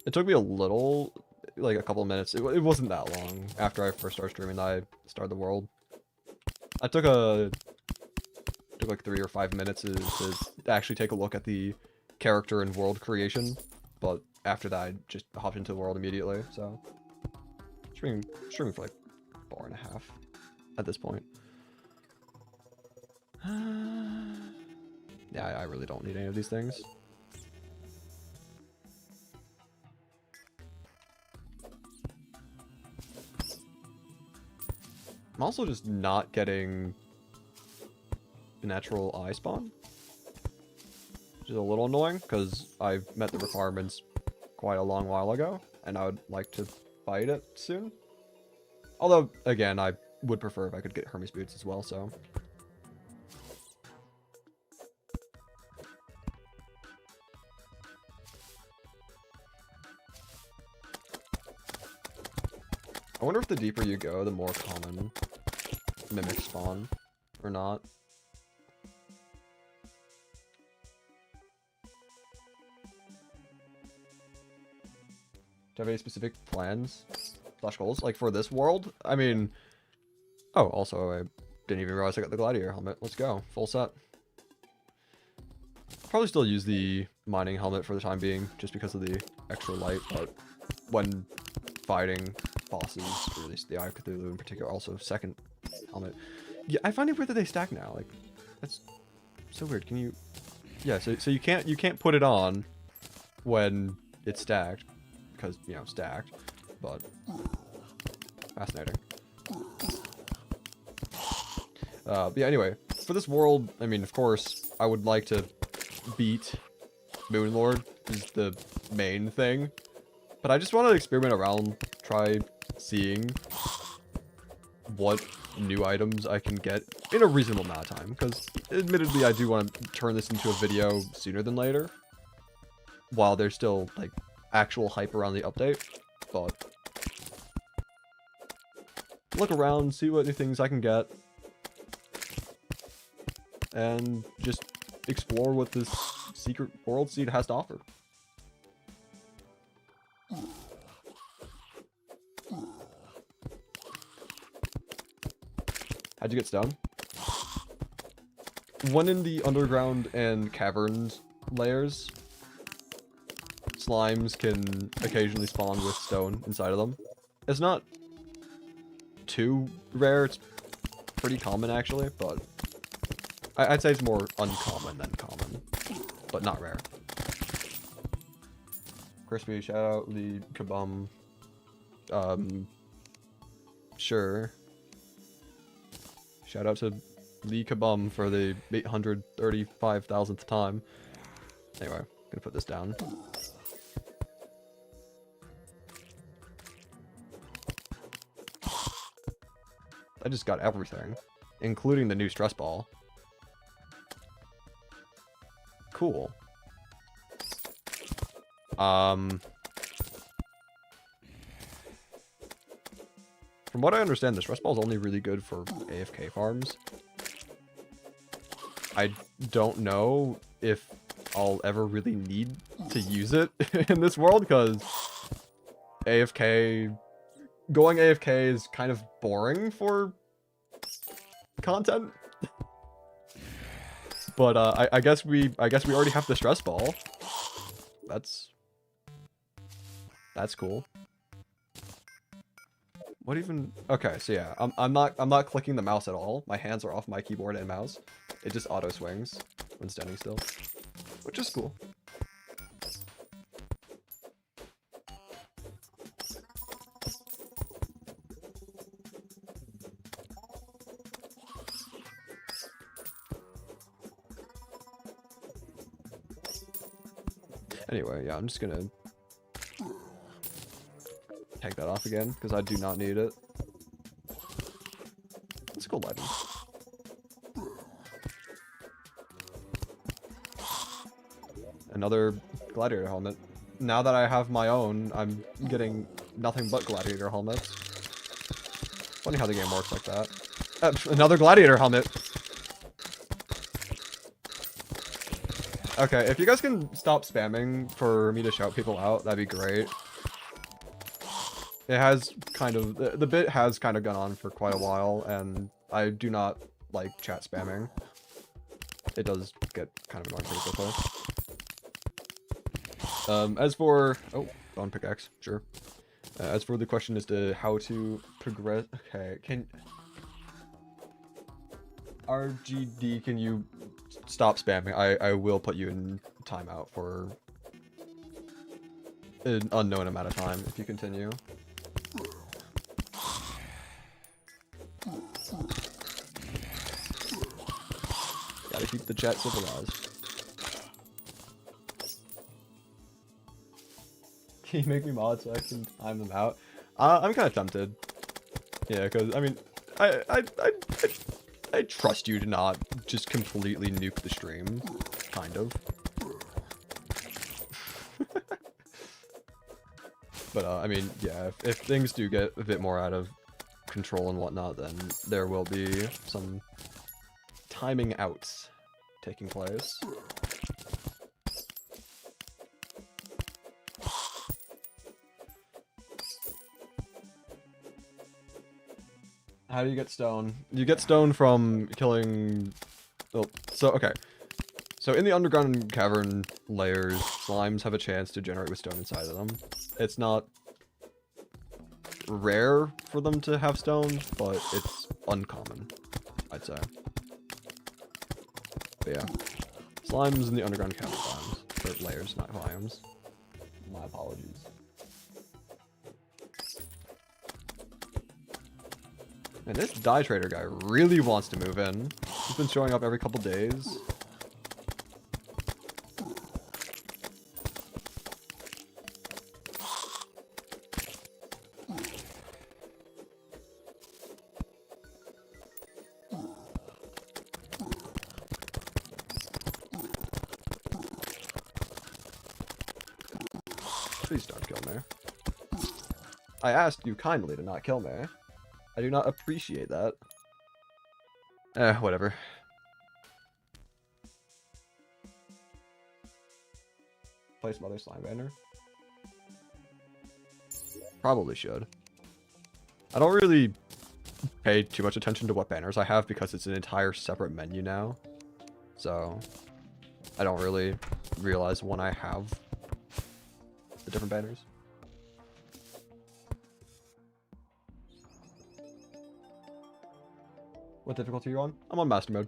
It took me a little, like a couple of minutes. It wasn't that long after I first started streaming that I started the world. I took like 3 or 5 minutes to actually take a look at the character and world creation, but after that I just hopped into the world immediately. So streaming for like 4.5 at this point. Yeah, I really don't need any of these things. I'm also just not getting the natural eye spawn, which is a little annoying because I've met the requirements quite a long while ago, and I would like to fight it soon. Although, again, I would prefer if I could get Hermes boots as well, so... I wonder if the deeper you go, the more common mimics spawn, or not. Do you have any specific plans / goals? Like for this world? I mean... Oh, also, I didn't even realize I got the gladiator helmet. Let's go. Full set. Probably still use the mining helmet for the time being, just because of the extra light, but when fighting bosses, or at least the Eye of Cthulhu in particular, also second helmet. Yeah, I find it weird that they stack now. Like, that's so weird. Can you? Yeah, so you can't put it on when it's stacked because you know stacked, but fascinating. But yeah. Anyway, for this world, I mean, of course, I would like to beat Moonlord is the main thing, but I just want to experiment around, try seeing what new items I can get in a reasonable amount of time, because admittedly I do want to turn this into a video sooner than later. while there's still like actual hype around the update. But look around, see what new things I can get, and just explore what this secret world seed has to offer. How'd you get stone? One in the underground and caverns layers, slimes can occasionally spawn with stone inside of them. It's not too rare, it's pretty common actually, but I'd say it's more uncommon than common, but not rare. Crispy, shout out the Kabum. Sure. Shout out to Lee Kabum for the 835,000th time. Anyway, gonna put this down. I just got everything, including the new stress ball. Cool. From what I understand, the stress ball is only really good for AFK farms. I don't know if I'll ever really need to use it in this world, because going AFK is kind of boring for content. But I guess we already have the stress ball. That's cool. What even? Okay, so yeah, I'm not clicking the mouse at all. My hands are off my keyboard and mouse. It just auto swings when standing still, which is cool. Anyway, yeah, I'm just gonna take that off again, because I do not need it. Let's go lighting. Another gladiator helmet. Now that I have my own, I'm getting nothing but gladiator helmets. Funny how the game works like that. Another gladiator helmet! Okay, if you guys can stop spamming for me to shout people out, that'd be great. It has kind of, the bit has kind of gone on for quite a while, and I do not like chat spamming. It does get kind of annoying pretty quickly. As for, oh, bone pickaxe, sure. As for the question as to how to progress, okay, RGD, can you stop spamming? I will put you in timeout for an unknown amount of time if you continue. Gotta keep the chat civilized. Can you make me mod so I can time them out? I'm kind of tempted. Yeah, because I mean, I trust you to not just completely nuke the stream, kind of. But I mean, yeah, if things do get a bit more out of control and whatnot, then there will be some timing outs taking place. How do you get stone? You get stone from killing... Oh, so, okay. So in the underground cavern layers, slimes have a chance to generate with stone inside of them. It's not rare for them to have stone, but it's uncommon, I'd say. But yeah. Slimes in the underground cavern biomes. Or layers, not biomes. My apologies. And this dye trader guy really wants to move in. He's been showing up every couple days. Please don't kill me. I asked you kindly to not kill me. I do not appreciate that. Whatever. Play some other slime banner. Probably should. I don't really pay too much attention to what banners I have because it's an entire separate menu now. So I don't really realize when I have the different banners. What difficulty are you on? I'm on master mode.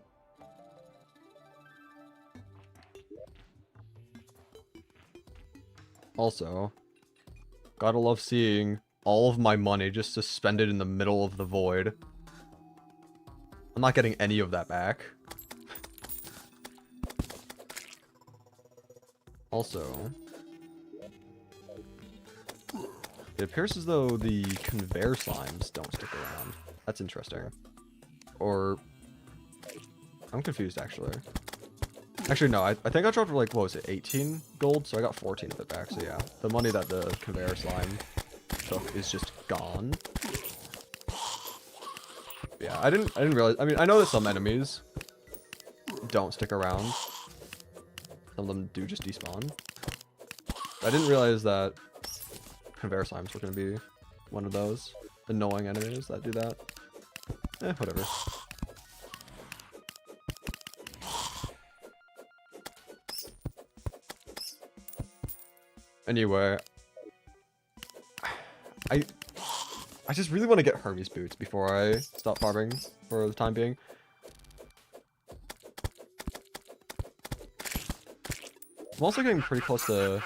Also, gotta love seeing all of my money just suspended in the middle of the void. I'm not getting any of that back. Also, it appears as though the conveyor slimes don't stick around. That's interesting. Or, I'm confused actually. Actually, no, I think I dropped for like, what was it, 18 gold? So I got 14 of it back, so yeah. The money that the conveyor slime took is just gone. Yeah, I didn't realize, I mean, I know that some enemies don't stick around. Some of them do just despawn. But I didn't realize that conveyor slimes were going to be one of those annoying enemies that do that. Whatever. Anyway, I just really want to get Hermes boots before I stop farming for the time being. I'm also getting pretty close to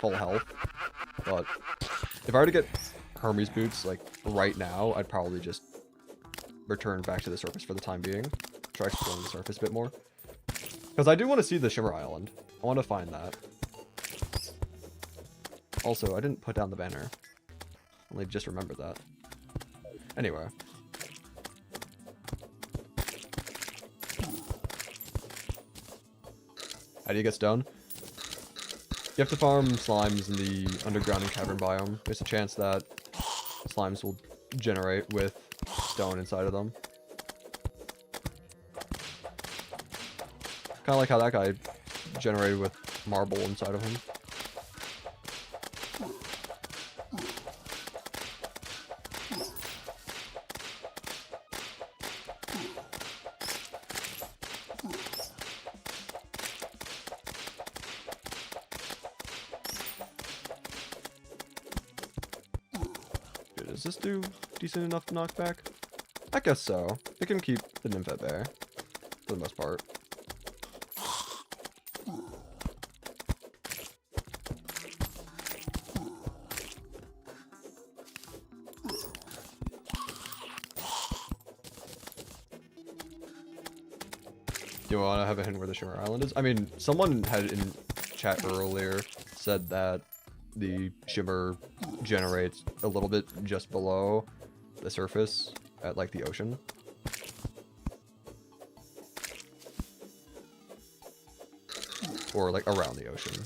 full health, but if I were to get Hermes boots like right now, I'd probably just return back to the surface for the time being. Try exploring the surface a bit more. Because I do want to see the Shimmer Island. I want to find that. Also, I didn't put down the banner. Only just remembered that. Anyway. How do you get stone? You have to farm slimes in the underground and cavern biome. There's a chance that slimes will generate with stone inside of them. Kind of like how that guy generated with marble inside of him. Does this do decent enough to knock back? I guess so. It can keep the nymph at bay, for the most part. Do you want to have a hint where the Shimmer Island is? I mean, someone had in chat earlier said that the Shimmer generates a little bit just below the surface at like the ocean. Or like around the ocean.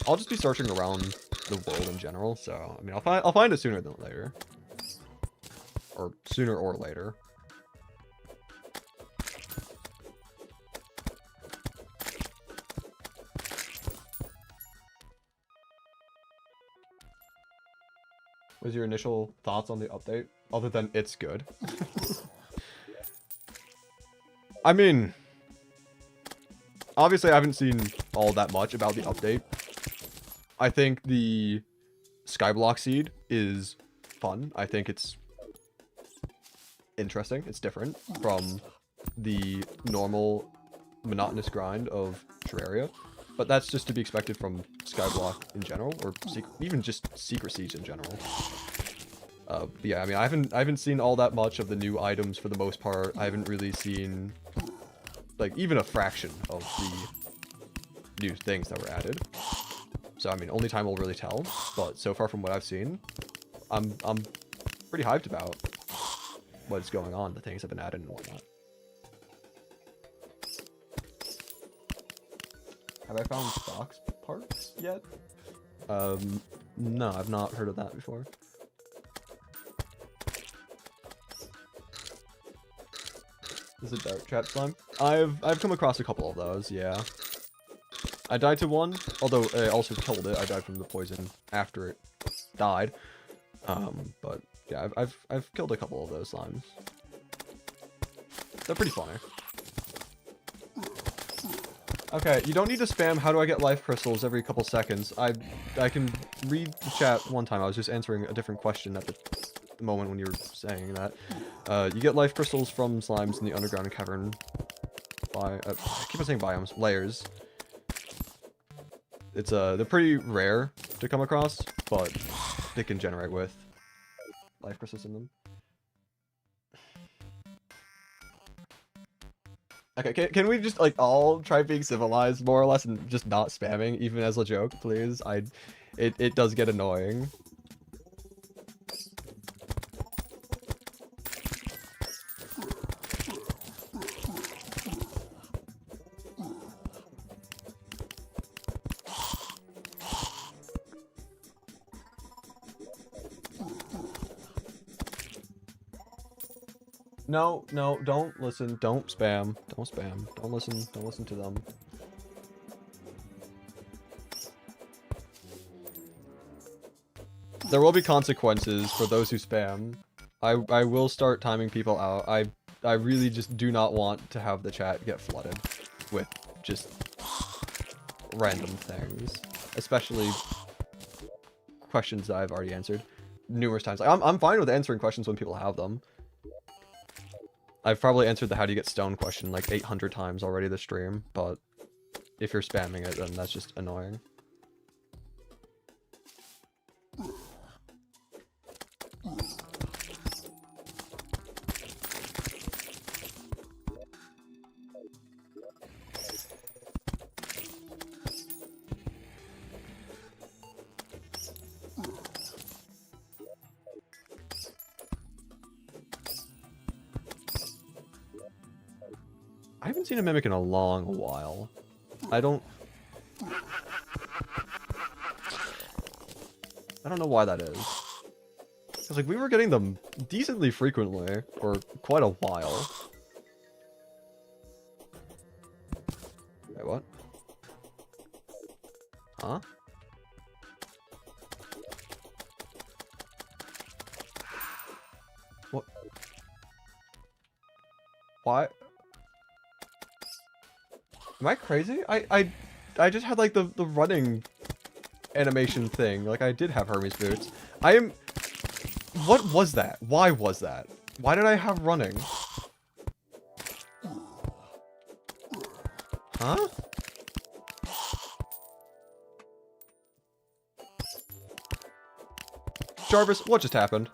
I'll just be searching around the world in general, so I mean I'll find it sooner than later. Or sooner or later. What was your initial thoughts on the update? Other than it's good. I mean, obviously I haven't seen all that much about the update. I think the Skyblock seed is fun. I think it's interesting. It's different from the normal monotonous grind of Terraria. But that's just to be expected from Skyblock in general, or even just Secret Siege in general. But yeah, I mean, I haven't seen all that much of the new items for the most part. I haven't really seen, like, even a fraction of the new things that were added. So I mean, only time will really tell. But so far from what I've seen, I'm pretty hyped about what's going on, the things that have been added and whatnot. Have I found fox parts yet? No, I've not heard of that before. This is a dark trap slime. I've come across a couple of those, yeah. I died to one, although I also killed it. I died from the poison after it died. But yeah, I've killed a couple of those slimes. They're pretty funny. Okay, you don't need to spam "how do I get life crystals" every couple seconds. I can read the chat one time. I was just answering a different question at the moment when you were saying that. You get life crystals from slimes in the underground cavern by I keep on saying biomes, layers. It's they're pretty rare to come across, but they can generate with life crystals in them. Okay, can we just like all try being civilized more or less and just not spamming even as a joke, please? It does get annoying. No, don't listen, don't spam, don't listen to them. There will be consequences for those who spam. I will start timing people out. I really just do not want to have the chat get flooded with just random things, especially questions that I've already answered numerous times. Like, I'm fine with answering questions when people have them. I've probably answered the "how do you get stone" question like 800 times already this stream, but if you're spamming it, then that's just annoying. I haven't seen a mimic in a long while. I don't know why that is. Cause like we were getting them decently frequently for quite a while. Wait, what? Huh? What? Why? Am I crazy? I just had like the running animation thing. Like I did have Hermes boots. What was that? Why was that? Why did I have running? Huh? Jarvis, what just happened?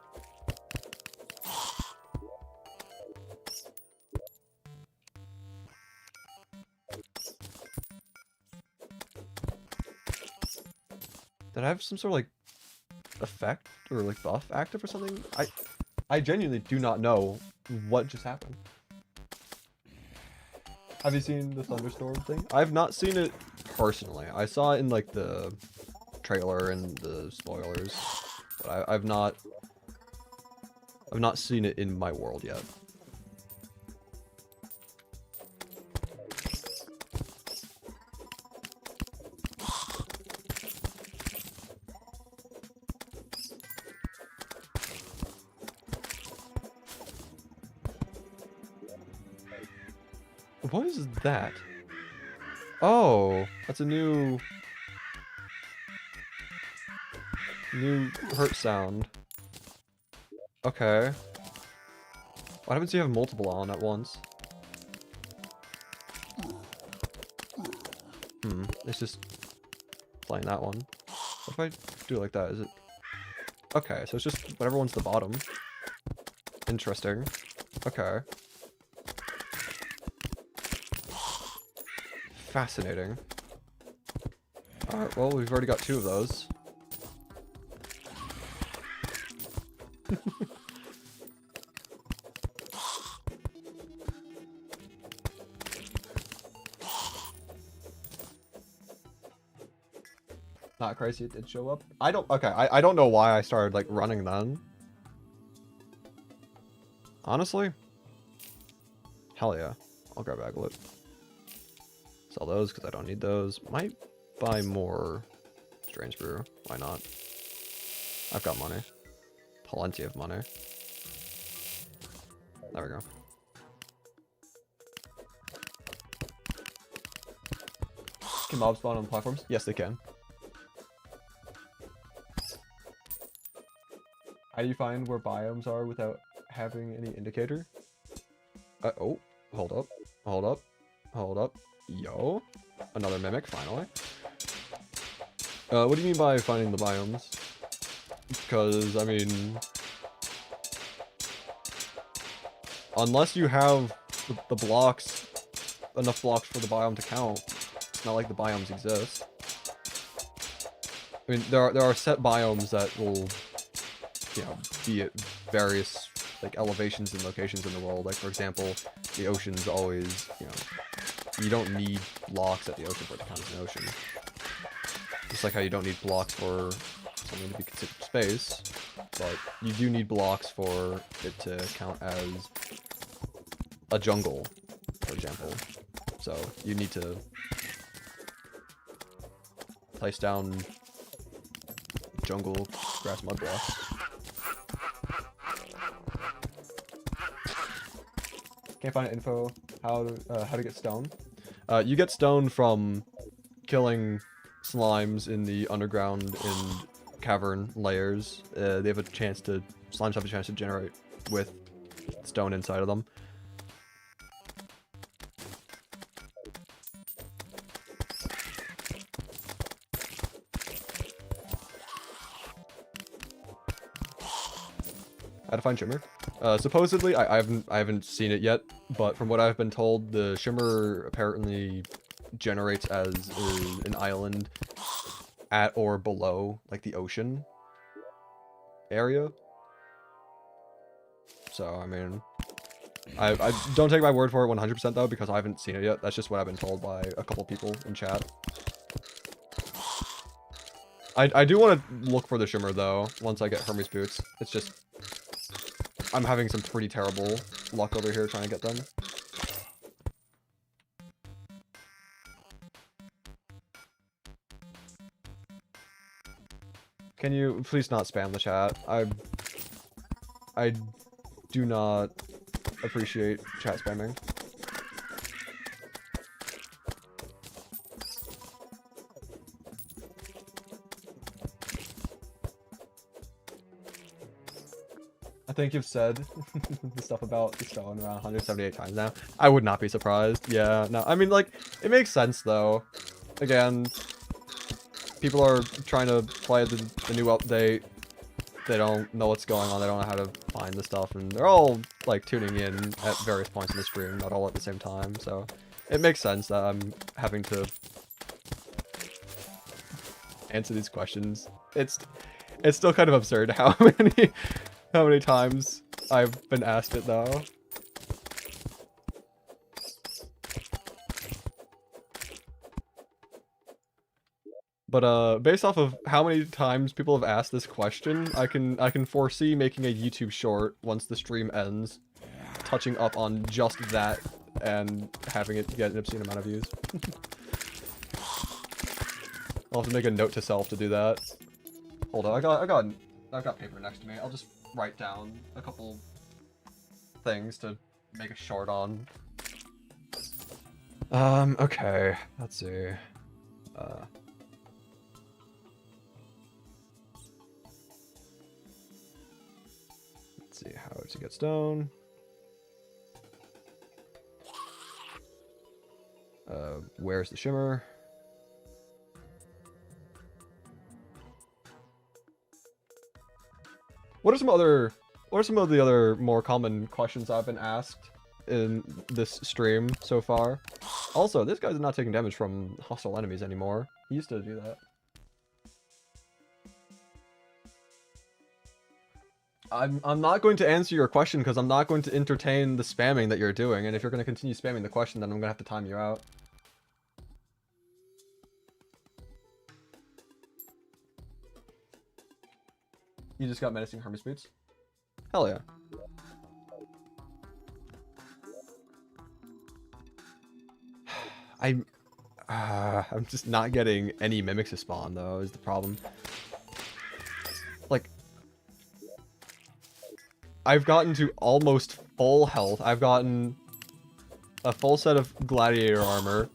Did I have some sort of like effect or like buff active or something? I genuinely do not know what just happened. Have you seen the thunderstorm thing? I've not seen it personally. I saw it in like the trailer and the spoilers, but I've not seen it in my world yet. What is that? Oh, that's a new hurt sound. Okay. What happens if you have multiple on at once? It's just playing that one. What if I do it like that? Is it... Okay, so it's just whatever one's the bottom. Interesting. Okay. Fascinating. Alright, well, we've already got 2 of those. not crazy, it did show up. I don't, okay, I don't know why I started, like, running then. Honestly? Hell yeah. I'll grab Aglet. Sell those, because I don't need those. Might buy more Strange Brew. Why not? I've got money. Plenty of money. There we go. Can mobs spawn on platforms? Yes, they can. How do you find where biomes are without having any indicator? Oh, hold up, hold up, hold up. Yo, another mimic, finally. What do you mean by finding the biomes? Because, I mean, unless you have the blocks, enough blocks for the biome to count, it's not like the biomes exist. I mean, there are set biomes that will, you know, be at various, like, elevations and locations in the world. Like, for example, the ocean's always, you know, you don't need blocks at the ocean for it to count as an ocean. Just like how you don't need blocks for something to be considered space, but you do need blocks for it to count as a jungle, for example. So you need to place down jungle grass mud blocks. Can't find info how to get stone. You get stone from killing slimes in the underground and cavern layers. They have a chance to, slimes have a chance to generate with stone inside of them. How to find Shimmer? Supposedly, I haven't seen it yet, but from what I've been told, the Shimmer apparently generates as an island at or below, like, the ocean area. So, I mean, I don't take my word for it 100% though, because I haven't seen it yet. That's just what I've been told by a couple people in chat. I do want to look for the Shimmer though, once I get Hermes boots. It's just, I'm having some pretty terrible luck over here trying to get them. Can you please not spam the chat? I do not appreciate chat spamming. I think you've said the stuff about the stone around 178 times now. I would not be surprised. Yeah, no, I mean, like, it makes sense though. Again, people are trying to play the new update. They don't know what's going on. They don't know how to find the stuff, and they're all, like, tuning in at various points in the stream, not all at the same time. So it makes sense that I'm having to answer these questions. It's still kind of absurd how many times I've been asked it though. But based off of how many times people have asked this question, I can foresee making a YouTube short once the stream ends, touching up on just that and having it get an obscene amount of views. I'll have to make a note to self to do that. Hold on, I've got paper next to me. I'll just write down a couple things to make a short on. Okay, let's see. Let's see how to get stone. Where's the Shimmer? What are some of the other more common questions I've been asked in this stream so far? Also, this guy's not taking damage from hostile enemies anymore. He used to do that. I'm not going to answer your question because I'm not going to entertain the spamming that you're doing, and if you're going to continue spamming the question, then I'm going to have to time you out. You just got menacing Hermes boots? Hell yeah. I'm just not getting any mimics to spawn though, is the problem. Like, I've gotten to almost full health. I've gotten a full set of gladiator armor.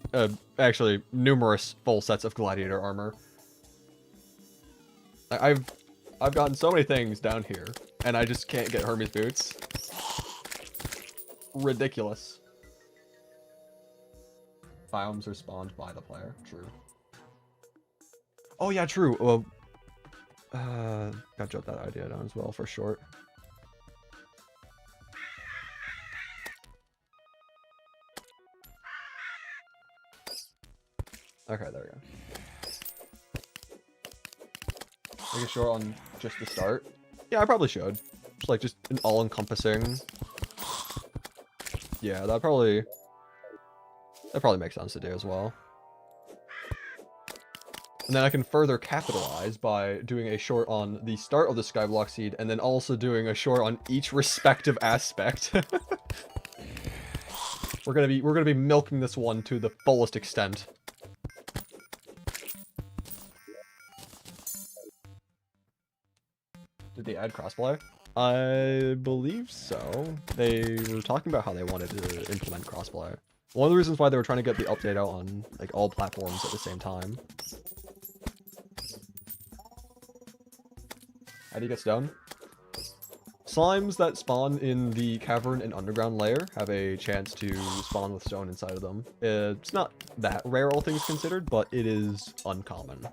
Actually, numerous full sets of gladiator armor. I've gotten so many things down here, and I just can't get Hermes boots. Ridiculous. Biomes are spawned by the player. True. Oh yeah, true. Well, gotta jot that idea down as well for short. Okay, there we go. Make a short on just the start. Yeah, I probably should. Just like an all-encompassing. Yeah, that probably makes sense to do as well. And then I can further capitalize by doing a short on the start of the Skyblock seed, and then also doing a short on each respective aspect. We're gonna be milking this one to the fullest extent. Did they add crossplay? I believe so. They were talking about how they wanted to implement crossplay. One of the reasons why they were trying to get the update out on like all platforms at the same time. How do you get stone? Slimes that spawn in the cavern and underground layer have a chance to spawn with stone inside of them. It's not that rare, all things considered, but it is uncommon.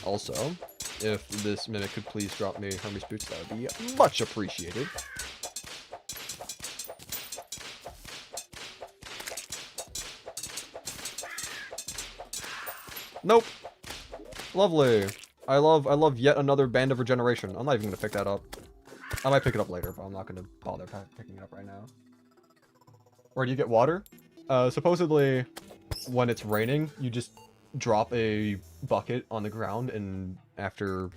Also, if this mimic could please drop me Hermes boots, that would be much appreciated. Nope. Lovely. I love yet another band of regeneration. I'm not even gonna pick that up. I might pick it up later, but I'm not gonna bother picking it up right now. Where do you get water? Supposedly, when it's raining, you just drop a bucket on the ground, and after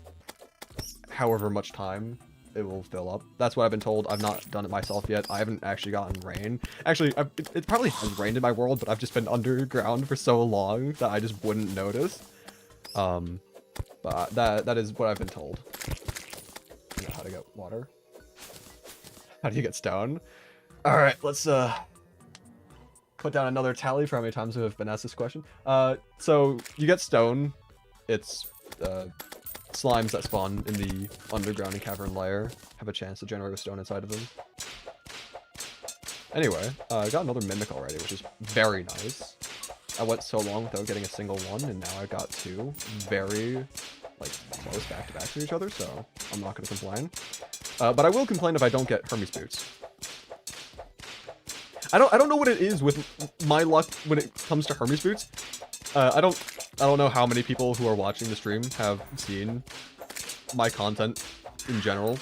however much time, it will fill up. That's what I've been told. I've not done it myself yet. I haven't actually gotten rain. Actually, it probably has rained in my world, but I've just been underground for so long that I just wouldn't notice. But that is what I've been told. I know how to get water. How do you get stone? All right, let's put down another tally for how many times we've been asked this question. So you get stone. It's slimes that spawn in the underground and cavern layer have a chance to generate a stone inside of them. Anyway, I got another mimic already, which is very nice. I went so long without getting a single one, and now I got two very, like, close back-to-back to each other, so I'm not going to complain. But I will complain if I don't get Hermes boots. I don't know what it is with my luck when it comes to Hermes boots. I don't know how many people who are watching the stream have seen my content in general.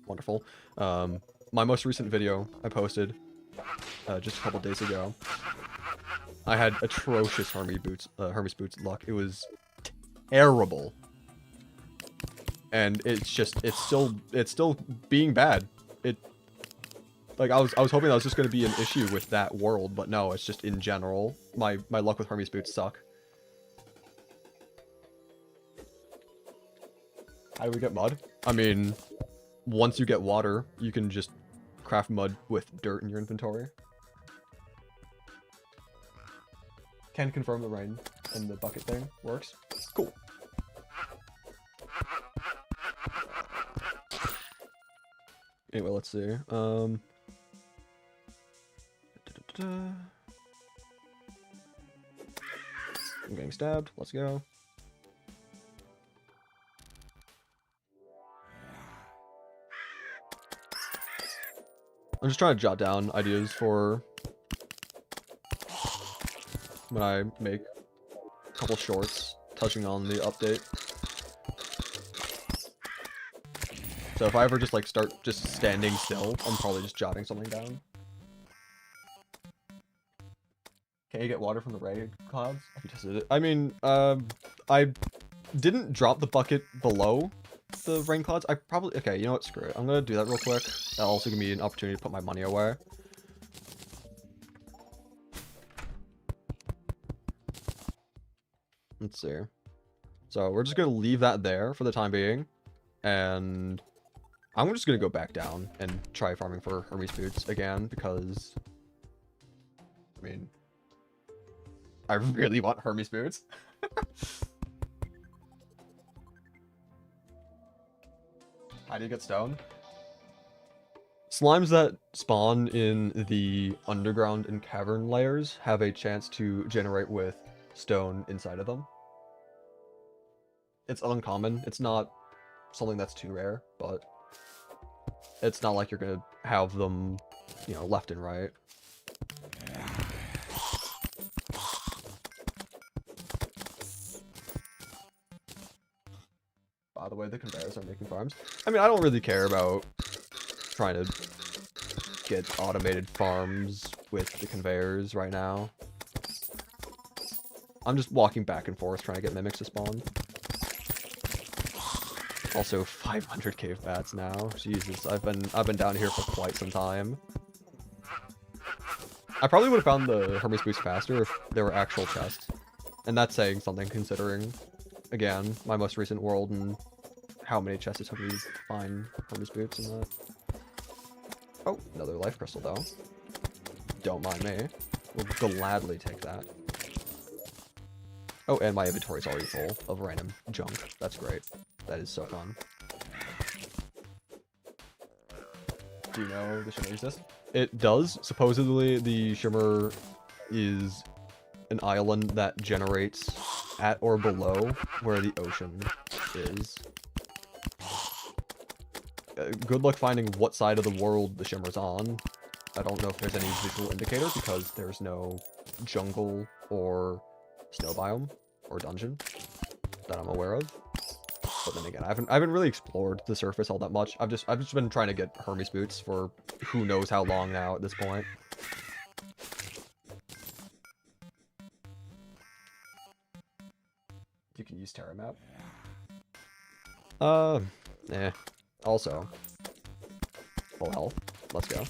Wonderful. My most recent video I posted just a couple days ago. I had atrocious Hermes boots luck. It was terrible. And it's still being bad. Like I was hoping that was just going to be an issue with that world, but no, it's just in general. My luck with Hermes boots suck. How do we get mud? I mean, once you get water, you can just craft mud with dirt in your inventory. Can confirm the rain and the bucket thing works. Cool. Anyway, let's see. I'm getting stabbed. Let's go. I'm just trying to jot down ideas for when I make a couple shorts touching on the update. So if I ever just like start just standing still, I'm probably just jotting something down. Can you get water from the rain clouds? Have you tested it? I mean, I didn't drop the bucket below the rain clouds. I probably... Okay, you know what? Screw it. I'm gonna do that real quick. That'll also give me an opportunity to put my money away. Let's see. So we're just gonna leave that there for the time being. And I'm just gonna go back down and try farming for Hermes boots again because... I mean... I really want Hermes boots. How do you get stone? Slimes that spawn in the underground and cavern layers have a chance to generate with stone inside of them. It's uncommon. It's not something that's too rare, but it's not like you're gonna have them, you know, left and right. By the way, the conveyors are making farms. I mean, I don't really care about trying to get automated farms with the conveyors right now. I'm just walking back and forth trying to get mimics to spawn. Also, 500 cave bats now. Jesus, I've been down here for quite some time. I probably would have found the Hermes boots faster if there were actual chests. And that's saying something considering, again, my most recent world and how many chests it took me to find Hermes boots and that. Oh, another life crystal though. Don't mind me. We'll gladly take that. Oh, and my inventory's already full of random junk. That's great. That is so fun. Do you know the shimmer exists? It does. Supposedly, the shimmer is an island that generates at or below where the ocean is. Good luck finding what side of the world the shimmer's on. I don't know if there's any visual indicator because there's no jungle or snow biome or dungeon that I'm aware of. But then again, I haven't really explored the surface all that much. I've just been trying to get Hermes boots for who knows how long now at this point. You can use Terra map. Also, full health. Let's go.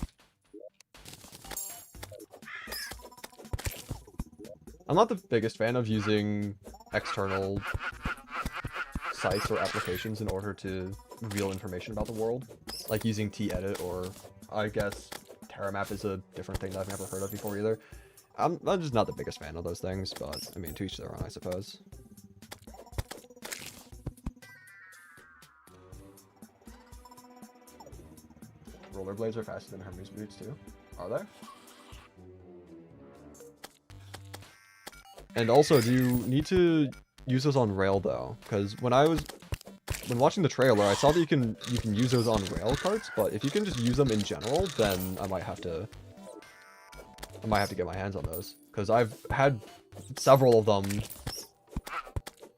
I'm not the biggest fan of using external sites or applications in order to reveal information about the world. Like using T-Edit or, I guess, TerraMap is a different thing that I've never heard of before either. I'm just not the biggest fan of those things, but, I mean, to each their own, I suppose. Rollerblades are faster than Hermes boots too. Are they? And also, do you need to use those on rail though? Because when watching the trailer, I saw that you can use those on rail carts, but if you can just use them in general, then I might have to get my hands on those. Because I've had several of them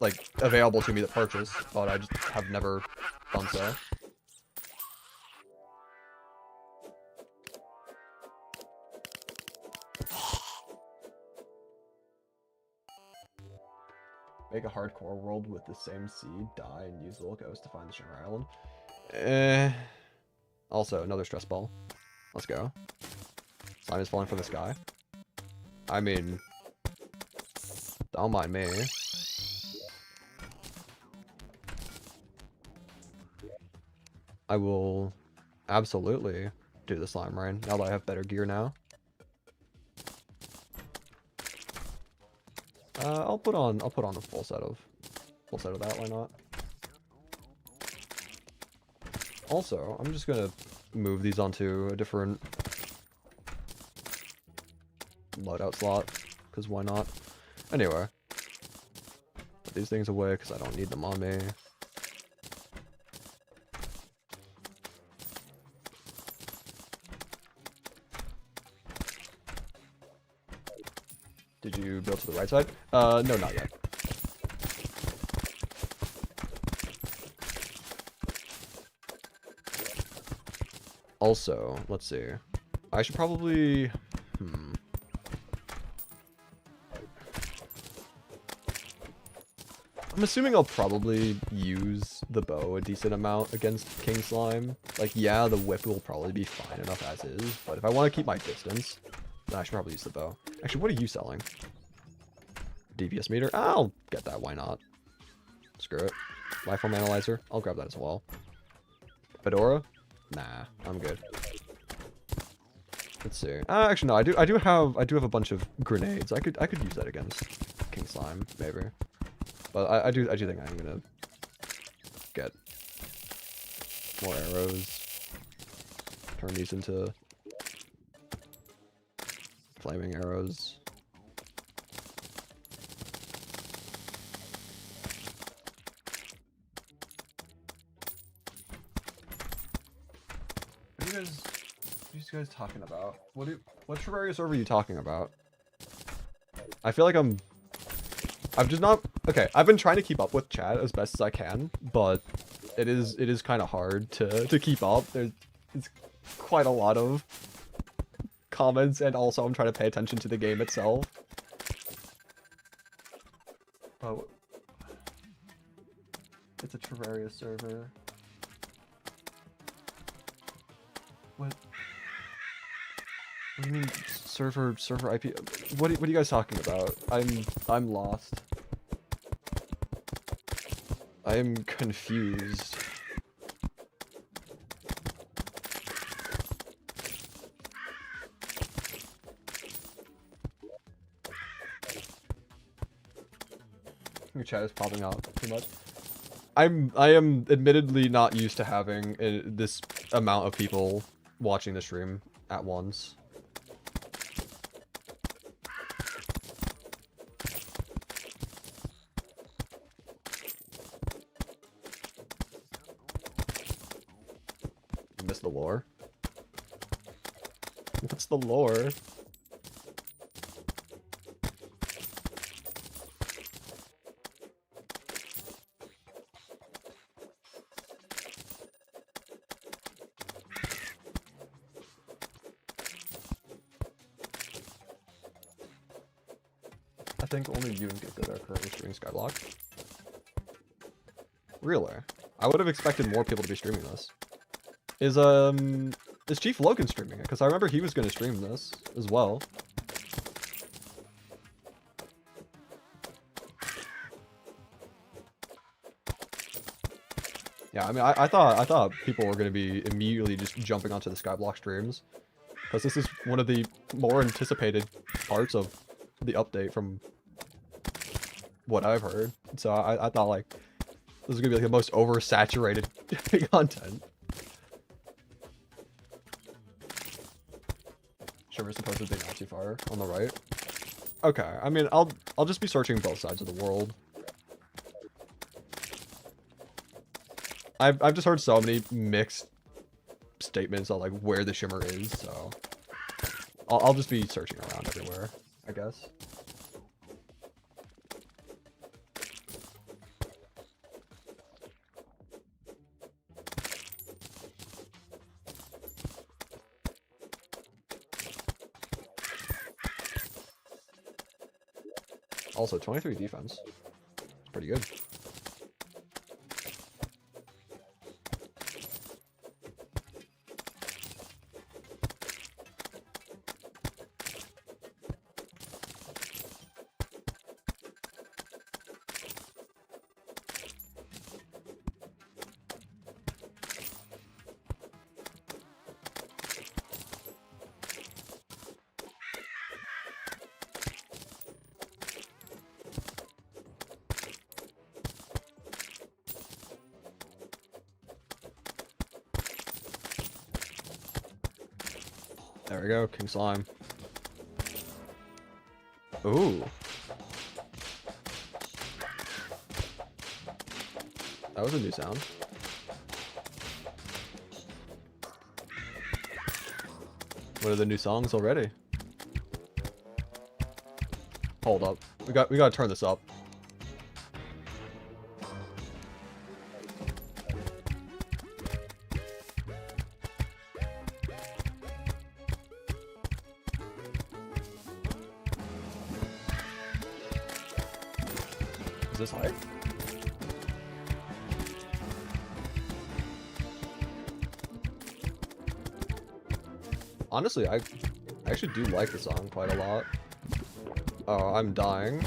like available to me to purchase, but I just have never done so. Make a hardcore world with the same seed, die, and use little ghost to find the Shimmer Island. Also, another stress ball. Let's go. Slime is falling from the sky. I mean, don't mind me. I will absolutely do the slime rain now that I have better gear now. I'll put on a full set of that, why not? Also, I'm just gonna move these onto a different loadout slot, because why not? Anyway, put these things away because I don't need them on me. Did you build to the right side? No, not yet. Also, let's see. I should probably... I'm assuming I'll probably use the bow a decent amount against King Slime. Like, yeah, the whip will probably be fine enough as is, but if I want to keep my distance, then I should probably use the bow. Actually, what are you selling? DPS meter? I'll get that, why not? Screw it. Lifeform analyzer? I'll grab that as well. Fedora? Nah, I'm good. Let's see. Actually, no. I do have a bunch of grenades. I could use that against King Slime, maybe. But I do think I'm gonna get more arrows. Turn these into flaming arrows. What are you guys talking about? What Terraria server are you talking about? I feel like I've just not... Okay, I've been trying to keep up with chat as best as I can, but it is kind of hard to keep up. It's quite a lot of comments, and also I'm trying to pay attention to the game itself. Oh, it's a Terraria server. What do you mean server IP? What are you guys talking about? I'm lost. I am confused. Your chat is popping out too much. I am admittedly not used to having this amount of people watching the stream at once. You missed the lore? What's the lore? I think only you and Gifted are currently streaming Skyblock. Really? I would have expected more people to be streaming this. Is Chief Logan streaming it? Because I remember he was going to stream this as well. Yeah, I mean, I thought people were going to be immediately just jumping onto the Skyblock streams, because this is one of the more anticipated parts of the update from what I've heard. So I thought like this is gonna be like the most oversaturated content. Sure, we're supposed to be not too far on the right. Okay, I mean I'll just be searching both sides of the world. I've just heard so many mixed statements on like where the shimmer is, so I'll just be searching around everywhere, I guess. Also, 23 defense. It's pretty good. There we go, King Slime. Ooh. That was a new sound. What are the new songs already? Hold up. We gotta turn this up. Is this high? Honestly, I actually do like the song quite a lot. Oh, I'm dying.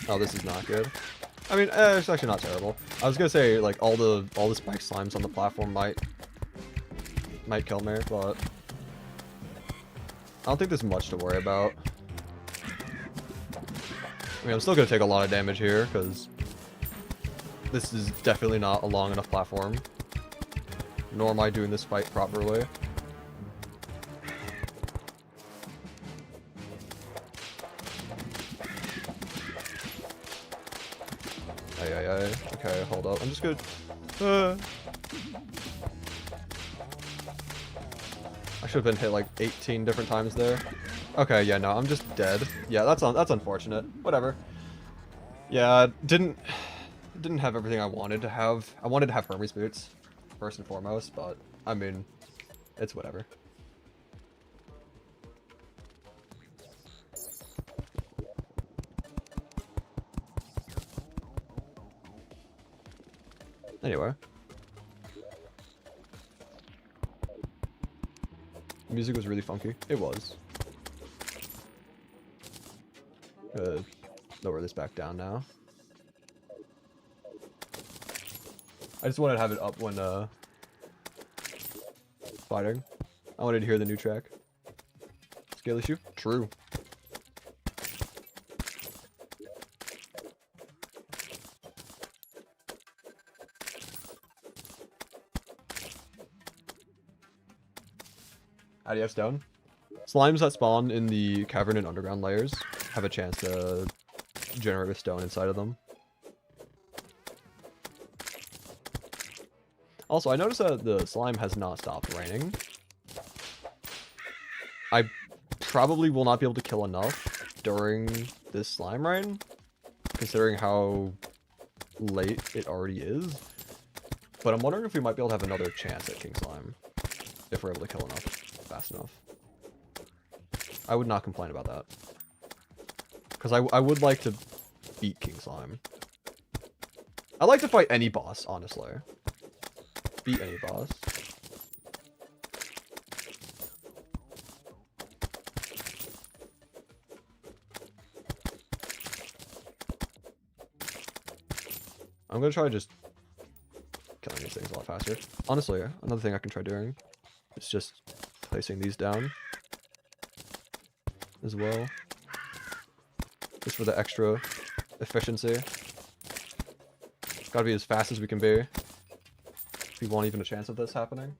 Oh, this is not good. I mean, it's actually not terrible. I was gonna say like all the spike slimes on the platform might kill me, but I don't think there's much to worry about. I mean, I'm still gonna take a lot of damage here because this is definitely not a long enough platform. Nor am I doing this fight properly. Okay, hold up. I'm just gonna... I should have been hit like 18 different times there. Okay, yeah, no, I'm just dead. Yeah, that's unfortunate. Whatever. Yeah, didn't have everything I wanted to have. I wanted to have Hermes boots, first and foremost, but, I mean, it's whatever. Anyway. The music was really funky. It was. Lower this back down now. I just wanted to have it up when fighting. I wanted to hear the new track. Scale issue? True. Adios, stone. Slimes that spawn in the cavern and underground layers have a chance to generate a stone inside of them. Also, I noticed that the slime has not stopped raining. I probably will not be able to kill enough during this slime rain, considering how late it already is. But I'm wondering if we might be able to have another chance at King Slime, if we're able to kill enough fast enough. I would not complain about that. Because I would like to beat King Slime. I'd like to fight any boss, honestly. Beat any boss. I'm gonna try just killing these things a lot faster. Honestly, another thing I can try doing is just placing these down as well. Just for the extra efficiency. Gotta be as fast as we can be if we want even a chance of this happening.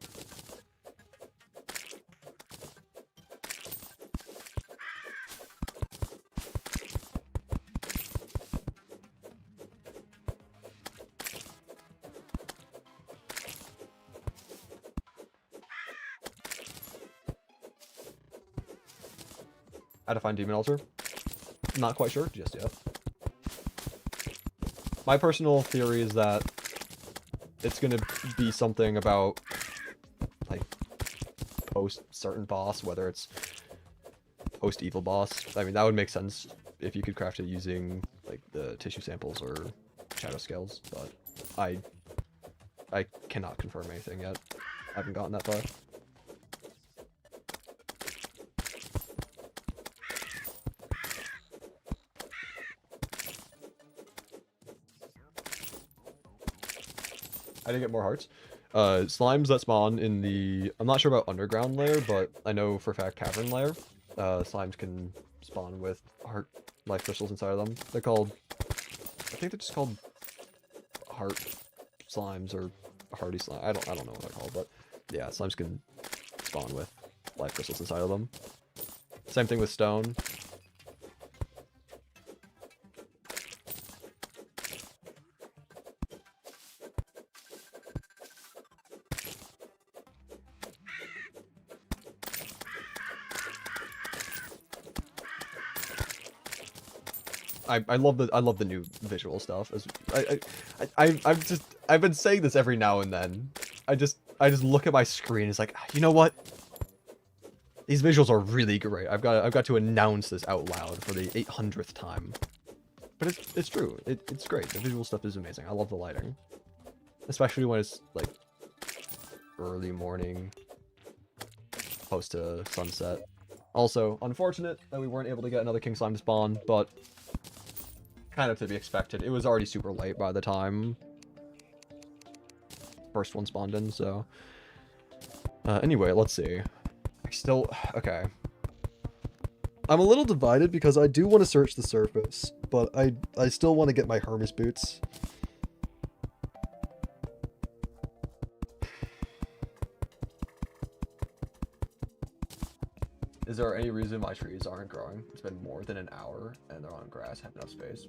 How to find Demon Altar? Not quite sure just yet. My personal theory is that it's gonna be something about, like, post certain boss, whether it's post evil boss. I mean, that would make sense if you could craft it using, like, the tissue samples or shadow scales, but I cannot confirm anything yet. I haven't gotten that far. I didn't get more hearts. Slimes that spawn in the... I'm not sure about underground layer, but I know for a fact cavern layer. Slimes can spawn with heart life crystals inside of them. They're called... I think they're just called heart slimes or hardy slime. I don't know what they're called, but yeah, slimes can spawn with life crystals inside of them. Same thing with stone. I love the new visual stuff. I've been saying this every now and then. I just look at my screen. It's like, you know what? These visuals are really great. I've got to announce this out loud for the 800th time. But it's true. It's great. The visual stuff is amazing. I love the lighting, especially when it's like early morning, close to sunset. Also, unfortunate that we weren't able to get another king slime to spawn, but kind of to be expected. It was already super late by the time first one spawned in. So anyway, let's see. Okay. I'm a little divided because I do want to search the surface, but I still want to get my Hermes boots. Is there any reason my trees aren't growing? It's been more than an hour and they're on grass, have enough space.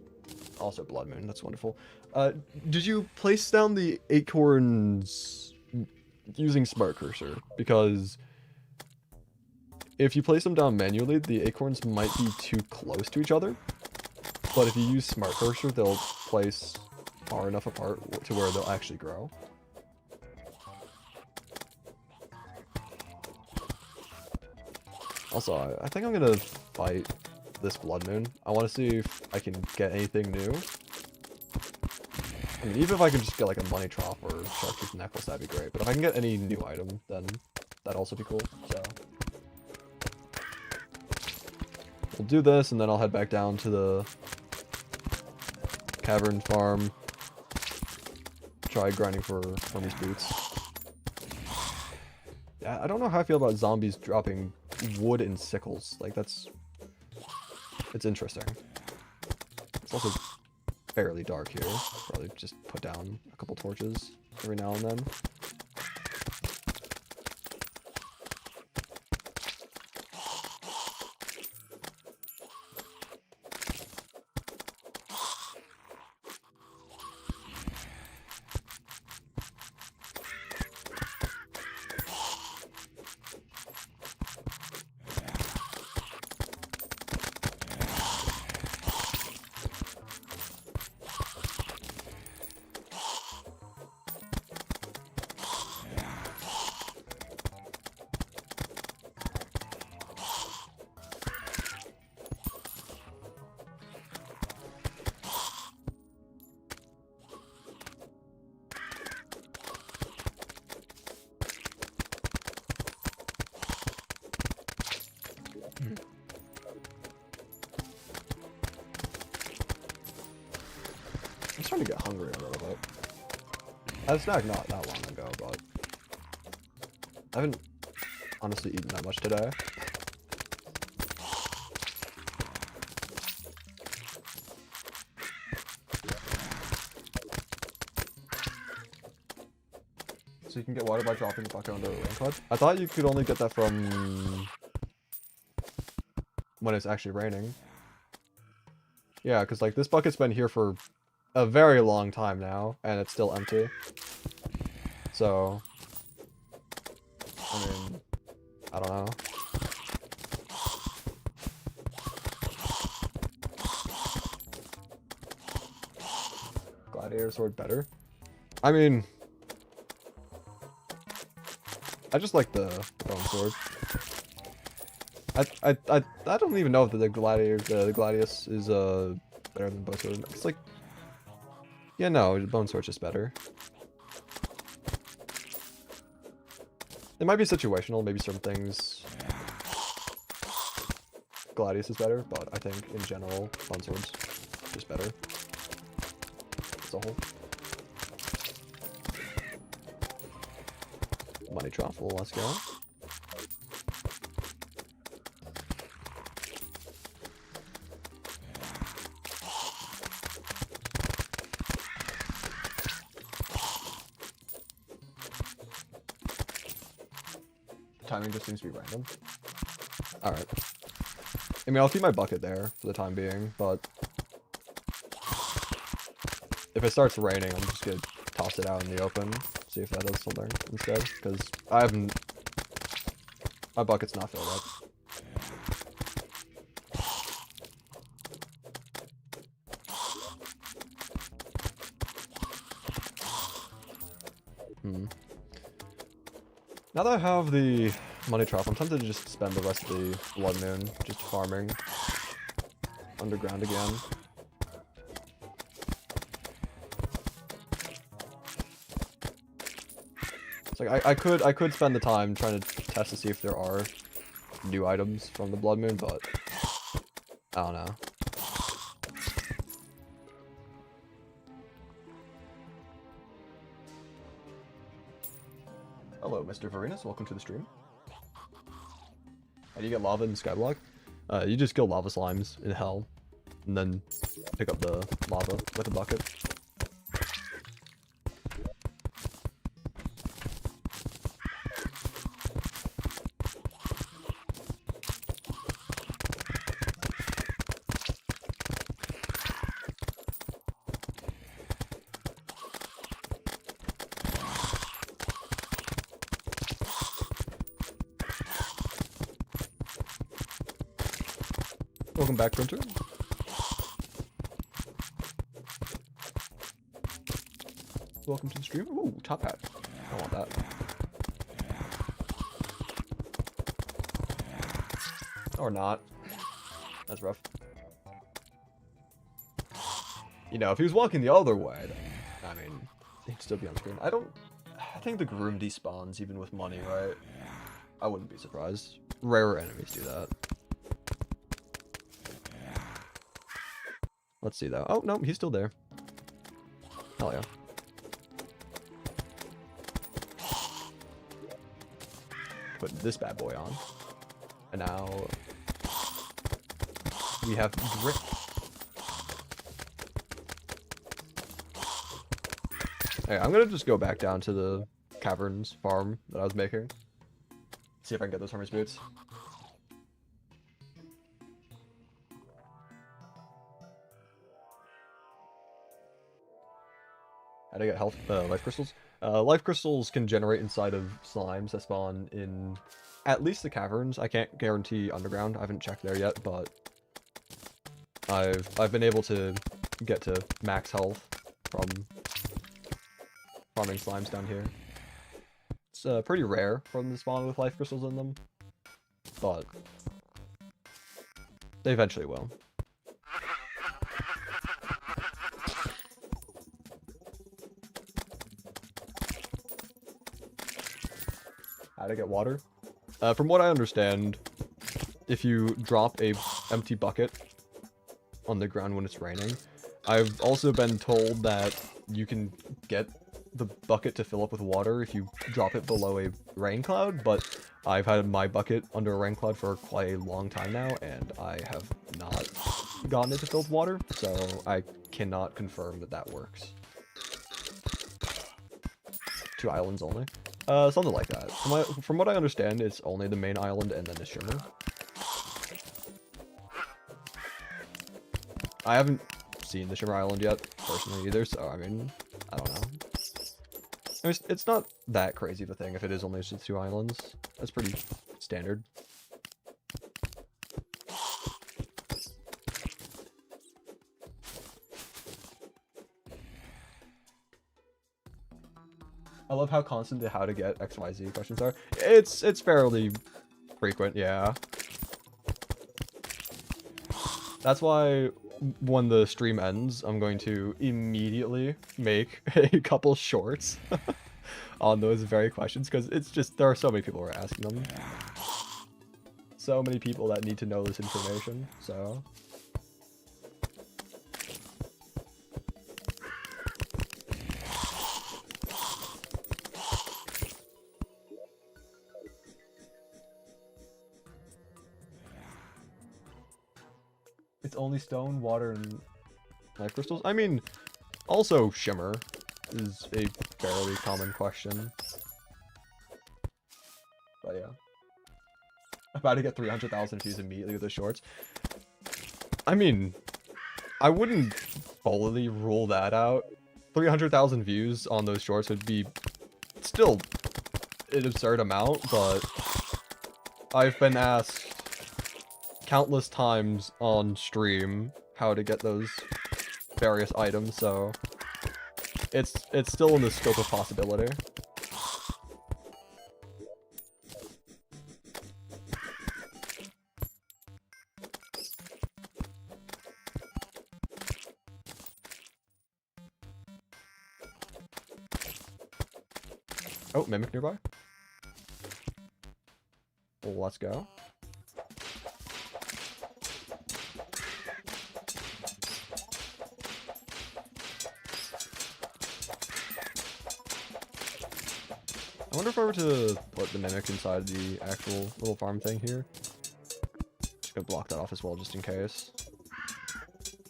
Also blood moon, that's wonderful. Did you place down the acorns using smart cursor? Because if you place them down manually, the acorns might be too close to each other. But if you use smart cursor, they'll place far enough apart to where they'll actually grow. Also, I think I'm gonna fight this blood moon. I want to see if I can get anything new. I mean, even if I can just get like a money trough or shark necklace, that'd be great. But if I can get any new item, then that'd also be cool. So we'll do this, and then I'll head back down to the cavern farm. Try grinding for Hermes boots. Yeah, I don't know how I feel about zombies dropping wood and sickles. Like, it's interesting. It's also fairly dark here. Probably just put down a couple torches every now and then. I'm starting to get hungry a little bit. I had a snack not that long ago, but I haven't honestly eaten that much today. So you can get water by dropping the bucket onto a rain cloud? I thought you could only get that from when it's actually raining. Yeah, because like this bucket's been here for a very long time now, and it's still empty. So, I mean, I don't know. Gladiator sword better? I mean, I just like the bone sword. I don't even know if the Gladius is better than bone sword. It's like, yeah, no, the bone sword's just better. It might be situational, maybe certain things Gladius is better, but I think in general bone sword's just better as a whole. Money truffle, let's go. Timing just seems to be random. Alright. I mean, I'll keep my bucket there for the time being, but if it starts raining, I'm just gonna toss it out in the open, see if that does something instead, because my bucket's not filled up. Now that I have the money trough, I'm tempted to just spend the rest of the Blood Moon just farming underground again. It's like I could spend the time trying to test to see if there are new items from the Blood Moon, but I don't know. Hello, Mr. Varinus. Welcome to the stream. How do you get lava in Skyblock? You just kill lava slimes in hell, and then pick up the lava with a bucket. Welcome back, Printer. Welcome to the stream. Ooh, top hat. I want that. Or not. That's rough. You know, if he was walking the other way, then, I mean, he'd still be on screen. I think the Groom despawns even with money, right? I wouldn't be surprised. Rarer enemies do that. Let's see though. Oh, no, he's still there. Hell yeah. Put this bad boy on. And now we have drip. Hey, I'm gonna just go back down to the caverns farm that I was making. See if I can get those hermit's boots. How to get health life crystals? Life crystals can generate inside of slimes that spawn in at least the caverns. I can't guarantee underground. I haven't checked there yet, but I've been able to get to max health from farming slimes down here. It's pretty rare for them to spawn with life crystals in them, but they eventually will. How to get water? From what I understand, if you drop a empty bucket on the ground when it's raining, I've also been told that you can get the bucket to fill up with water if you drop it below a rain cloud, but I've had my bucket under a rain cloud for quite a long time now, and I have not gotten it to fill with water, so I cannot confirm that that works. 2 islands only? Something like that. From what I understand, it's only the main island and then the shimmer. I haven't seen the shimmer island yet, personally, either, so, I mean, I don't know. I mean, it's not that crazy of a thing if it is only just 2 islands. That's pretty standard. I love how constant the how to get XYZ questions are. It's fairly frequent, yeah. That's why when the stream ends, I'm going to immediately make a couple shorts on those very questions, because it's just, there are so many people who are asking them. So many people that need to know this information, so... It's only stone, water, and life crystals? I mean, also shimmer is a fairly common question. But yeah. I'm about to get 300,000 views immediately with the shorts. I mean, I wouldn't fully rule that out. 300,000 views on those shorts would be still an absurd amount, but I've been asked countless times on stream how to get those various items, so it's still in the scope of possibility. Oh, Mimic nearby. Well, let's go. I wonder if I were to put the Mimic inside the actual little farm thing here. Just gonna block that off as well, just in case.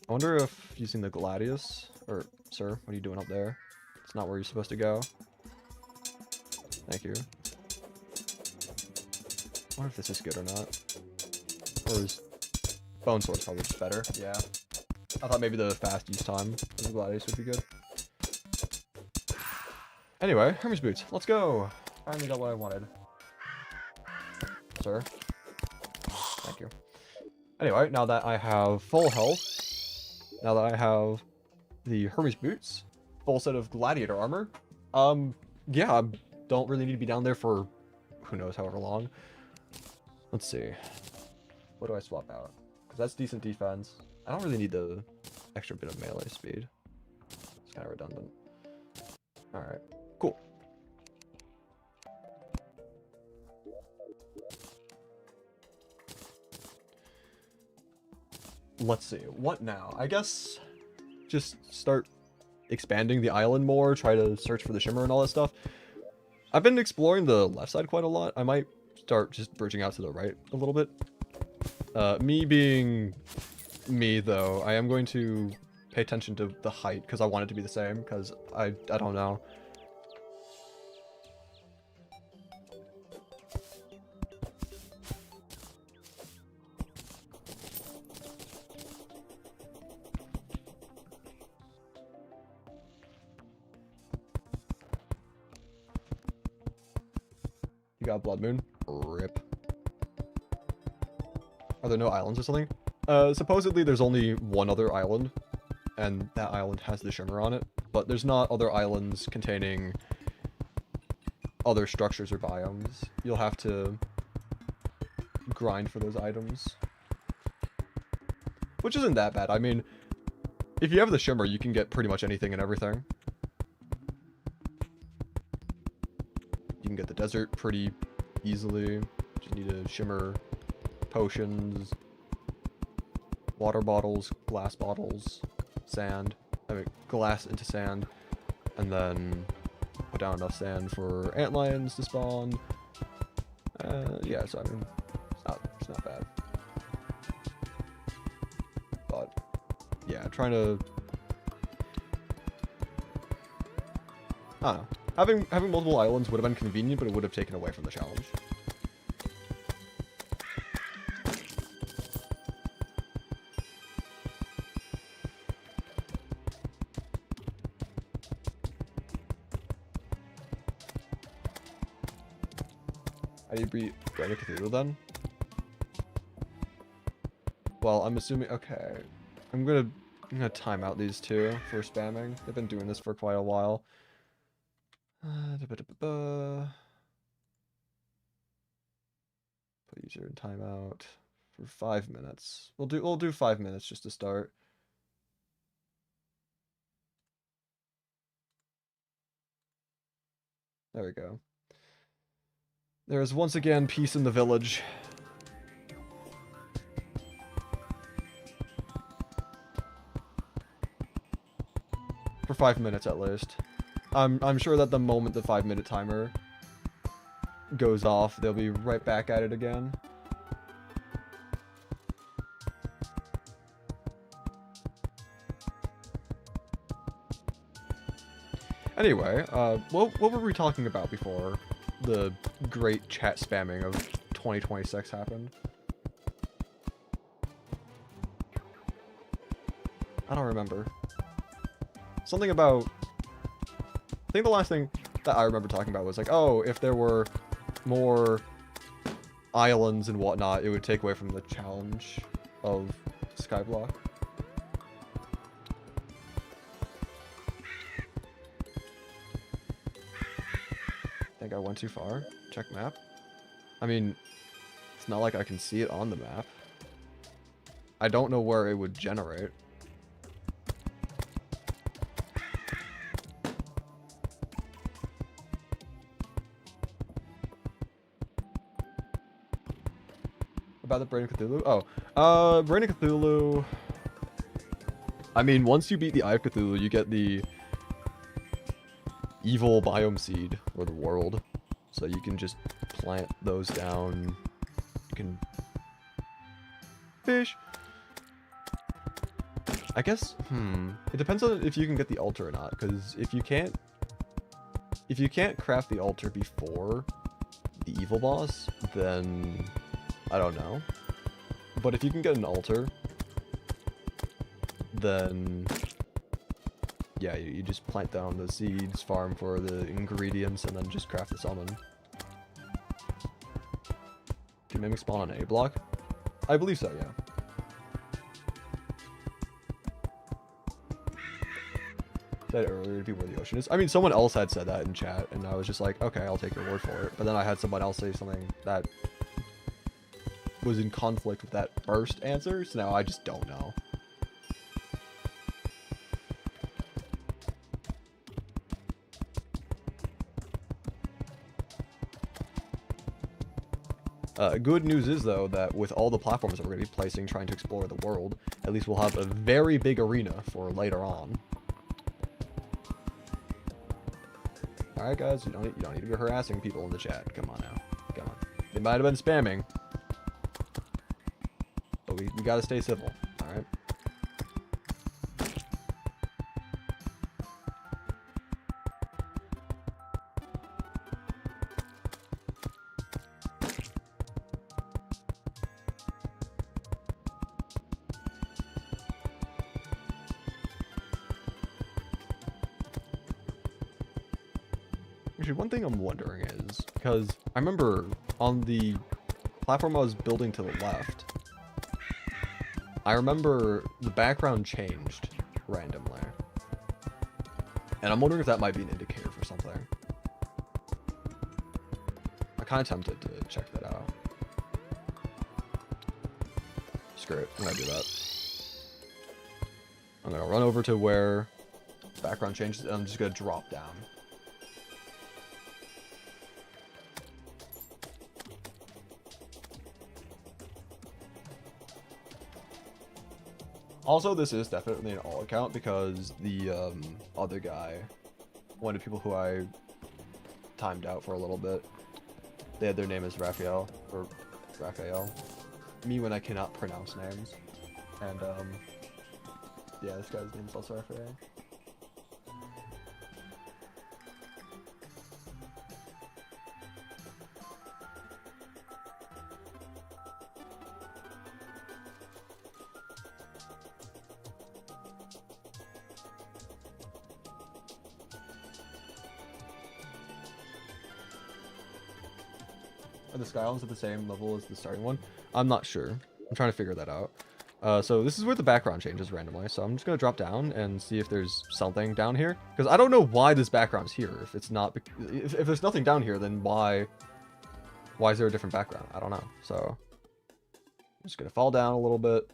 I wonder if using the Gladius, or sir, what are you doing up there? It's not where you're supposed to go. Thank you. I wonder if this is good or not. Or is Bone Sword's probably just better? Yeah. I thought maybe the fast use time of the Gladius would be good. Anyway, Hermes Boots, let's go! Finally got what I wanted. Sir. Thank you. Anyway, now that I have full health, now that I have the Hermes Boots, full set of Gladiator armor, yeah, I don't really need to be down there for who knows however long. Let's see. What do I swap out? Because that's decent defense. I don't really need the extra bit of melee speed. It's kind of redundant. Alright, cool. Let's see, what now? I guess just start expanding the island more, try to search for the shimmer and all that stuff. I've been exploring the left side quite a lot. I might start just bridging out to the right a little bit. Me being me, though, I am going to pay attention to the height, because I want it to be the same, because I don't know. You got Blood Moon? Rip. Are there no islands or something? Supposedly there's only one other island, and that island has the shimmer on it, but there's not other islands containing other structures or biomes. You'll have to grind for those items. Which isn't that bad. I mean, if you have the shimmer, you can get pretty much anything and everything. You can get the desert pretty easily. Just need a shimmer, potions, water bottles, glass bottles, sand. I mean, glass into sand, and then put down enough sand for antlions to spawn. Yeah, so I mean, it's not bad. But yeah, trying to, I don't know. Having multiple islands would have been convenient, but it would have taken away from the challenge. How do you beat Greater Cathedral then? Well, I'm assuming. Okay, I'm gonna time out these two for spamming. They've been doing this for quite a while. Put user in timeout for 5 minutes. We'll do 5 minutes just to start. There we go. There is once again peace in the village. For 5 minutes at least. I'm sure that the moment the 5-minute timer goes off, they'll be right back at it again. Anyway, what were we talking about before the great chat spamming of 2026 happened? I don't remember. Something about... I think the last thing that I remember talking about was like, oh, if there were more islands and whatnot, it would take away from the challenge of Skyblock. I think I went too far. Check map. I mean, it's not like I can see it on the map. I don't know where it would generate. About the Brain of Cthulhu? Brain of Cthulhu... I mean, once you beat the Eye of Cthulhu, you get the evil biome seed, or the world. So you can just plant those down. You can fish. I guess, it depends on if you can get the altar or not, because if you can't craft the altar before the evil boss, then I don't know. But if you can get an altar, then yeah, you just plant down the seeds, farm for the ingredients, and then just craft the summon. Can mimic spawn on A block? I believe so, yeah. Said earlier to be where the ocean is. I mean, someone else had said that in chat, and I was just like, okay, I'll take your word for it. But then I had someone else say something that was in conflict with that first answer, so now I just don't know. Good news is, though, that with all the platforms that we're going to be placing trying to explore the world, at least we'll have a very big arena for later on. Alright, guys, you don't need to be harassing people in the chat. Come on now. Come on. They might have been spamming. But we gotta stay civil, alright? Actually, one thing I'm wondering is, because I remember on the platform I was building to the left, I remember the background changed randomly. And I'm wondering if that might be an indicator for something. I'm kind of tempted to check that out. Screw it, I'm gonna do that. I'm gonna run over to where the background changes, and I'm just gonna drop down. Also, this is definitely an all account because the other guy, one of the people who I timed out for a little bit, they had their name as Raphael, or Raphael. Me when I cannot pronounce names. And yeah, this guy's name is also Raphael. Are the Skylands at the same level as the starting one? I'm not sure. I'm trying to figure that out. So this is where the background changes randomly. So I'm just going to drop down and see if there's something down here. Because I don't know why this background's here. If it's not... If there's nothing down here, then why is there a different background? I don't know. So I'm just going to fall down a little bit.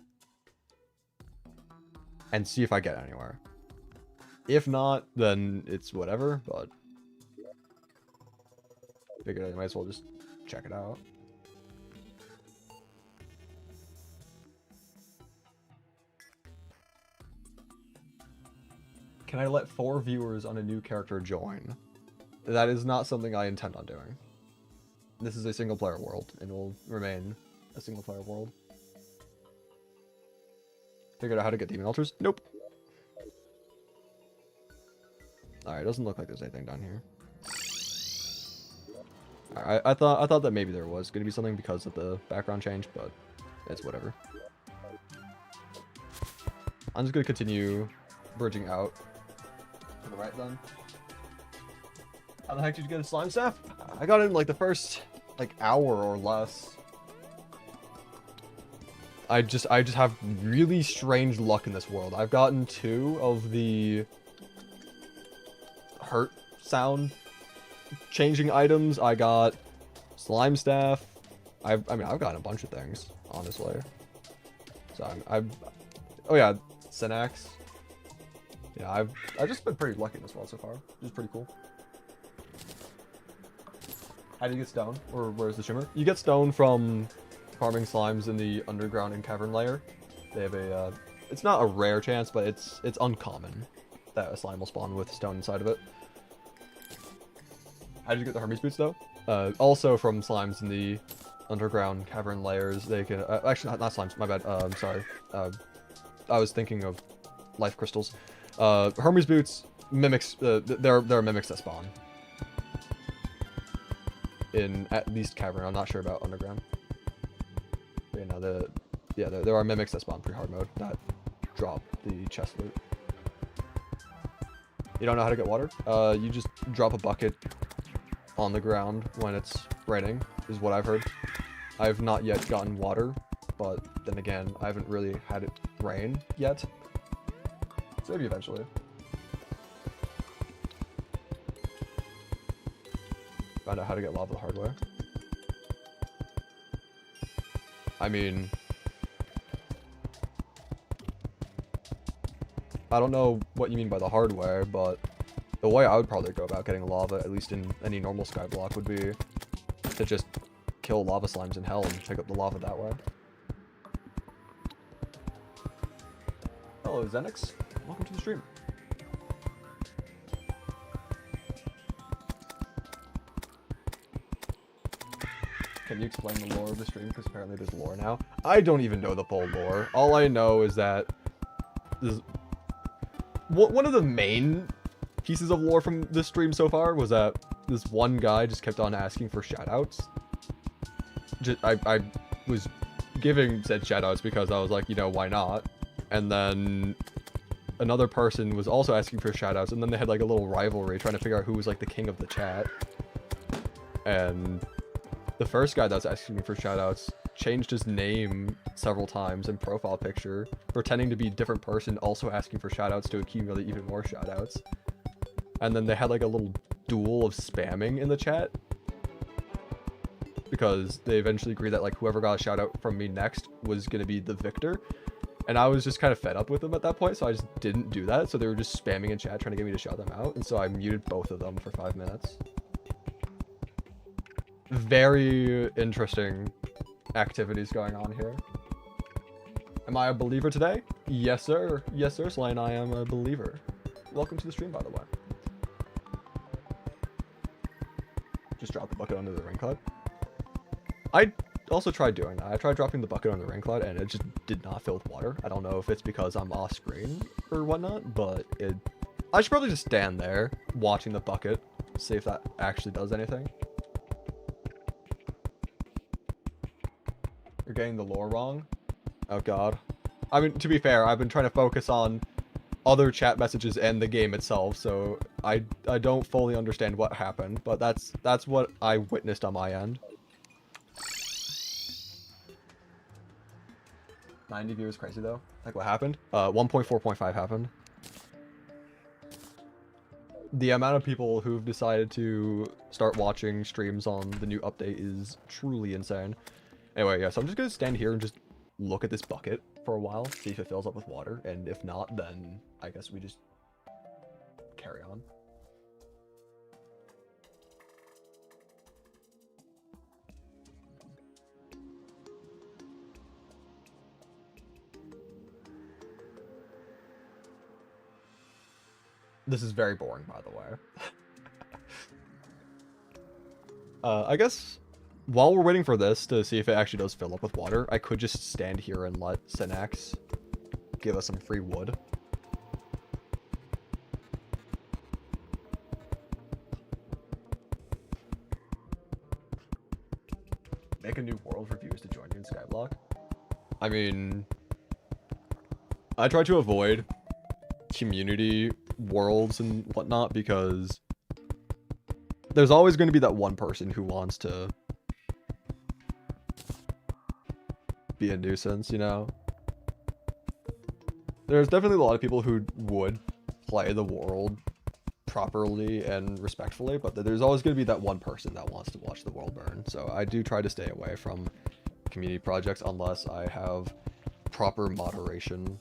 And see if I get anywhere. If not, then it's whatever. But figured I might as well just check it out. Can I let 4 viewers on a new character join? That is not something I intend on doing. This is a single player world and will remain a single player world. Figured out how to get demon altars? Nope. Alright, doesn't look like there's anything down here. Alright, I thought that maybe there was gonna be something because of the background change, but it's whatever. I'm just gonna continue bridging out to the right then. How the heck did you get a slime staff? I got it in like the first hour or less. I just have really strange luck in this world. I've gotten 2 of the hurt sound changing items. I got slime staff. I mean, I've gotten a bunch of things, honestly. So oh yeah, Synax. Yeah, I've just been pretty lucky in this world so far, which is pretty cool. How do you get stone? Or where's the shimmer? You get stone from farming slimes in the underground and cavern layer. They have a, it's not a rare chance, but it's uncommon that a slime will spawn with stone inside of it. How did you get the Hermes boots though? Also from slimes in the underground cavern layers, they can, actually not slimes, my bad, I'm sorry. I was thinking of life crystals. Hermes boots mimics, there are mimics that spawn in at least cavern. I'm not sure about underground. But, you know, there are mimics that spawn pre-hard mode that drop the chest loot. You don't know how to get water? You just drop a bucket on the ground when it's raining, is what I've heard. I've not yet gotten water, but then again, I haven't really had it rain yet. So maybe eventually. Found out how to get lava the hard way. I mean, I don't know what you mean by the hard way, but the way I would probably go about getting lava, at least in any normal skyblock, would be to just kill lava slimes in hell and pick up the lava that way. Hello, Zenix. Welcome to the stream. Can you explain the lore of the stream? Because apparently there's lore now. I don't even know the full lore. All I know is that one of the main pieces of lore from this stream so far was that this one guy just kept on asking for shoutouts. I was giving said shoutouts because I was like, you know, why not? And then another person was also asking for shoutouts, and then they had like a little rivalry trying to figure out who was like the king of the chat. And the first guy that was asking me for shoutouts changed his name several times in profile picture, pretending to be a different person, also asking for shoutouts to accumulate even more shoutouts. And then they had like a little duel of spamming in the chat, because they eventually agreed that like whoever got a shoutout from me next was gonna be the victor. And I was just kind of fed up with them at that point, so I just didn't do that. So they were just spamming in chat trying to get me to shout them out, and so I muted both of them for 5 minutes. Very interesting activities going on here. Am I a believer today? Yes, sir. Yes, sir, Slane, I am a believer. Welcome to the stream, by the way. Just drop the bucket under the rain cloud. I also tried doing that. I tried dropping the bucket on the rain cloud, and it just did not fill with water. I don't know if it's because I'm off screen or whatnot, but I should probably just stand there watching the bucket, see if that actually does anything. You're getting the lore wrong? Oh god. I mean, to be fair, I've been trying to focus on other chat messages and the game itself, so I don't fully understand what happened, but that's what I witnessed on my end. 90 viewers crazy though. Like what happened? 1.4.5 happened. The amount of people who've decided to start watching streams on the new update is truly insane. Anyway, yeah, so I'm just gonna stand here and just look at this bucket for a while, see if it fills up with water, and if not, then I guess we just carry on. This is very boring, by the way. I guess while we're waiting for this to see if it actually does fill up with water, I could just stand here and let Synax give us some free wood. Make a new world for viewers to join you in Skyblock. I mean, I try to avoid community worlds and whatnot because there's always going to be that one person who wants to be a nuisance, you know? There's definitely a lot of people who would play the world properly and respectfully, but there's always going to be that one person that wants to watch the world burn. So I do try to stay away from community projects unless I have proper moderation.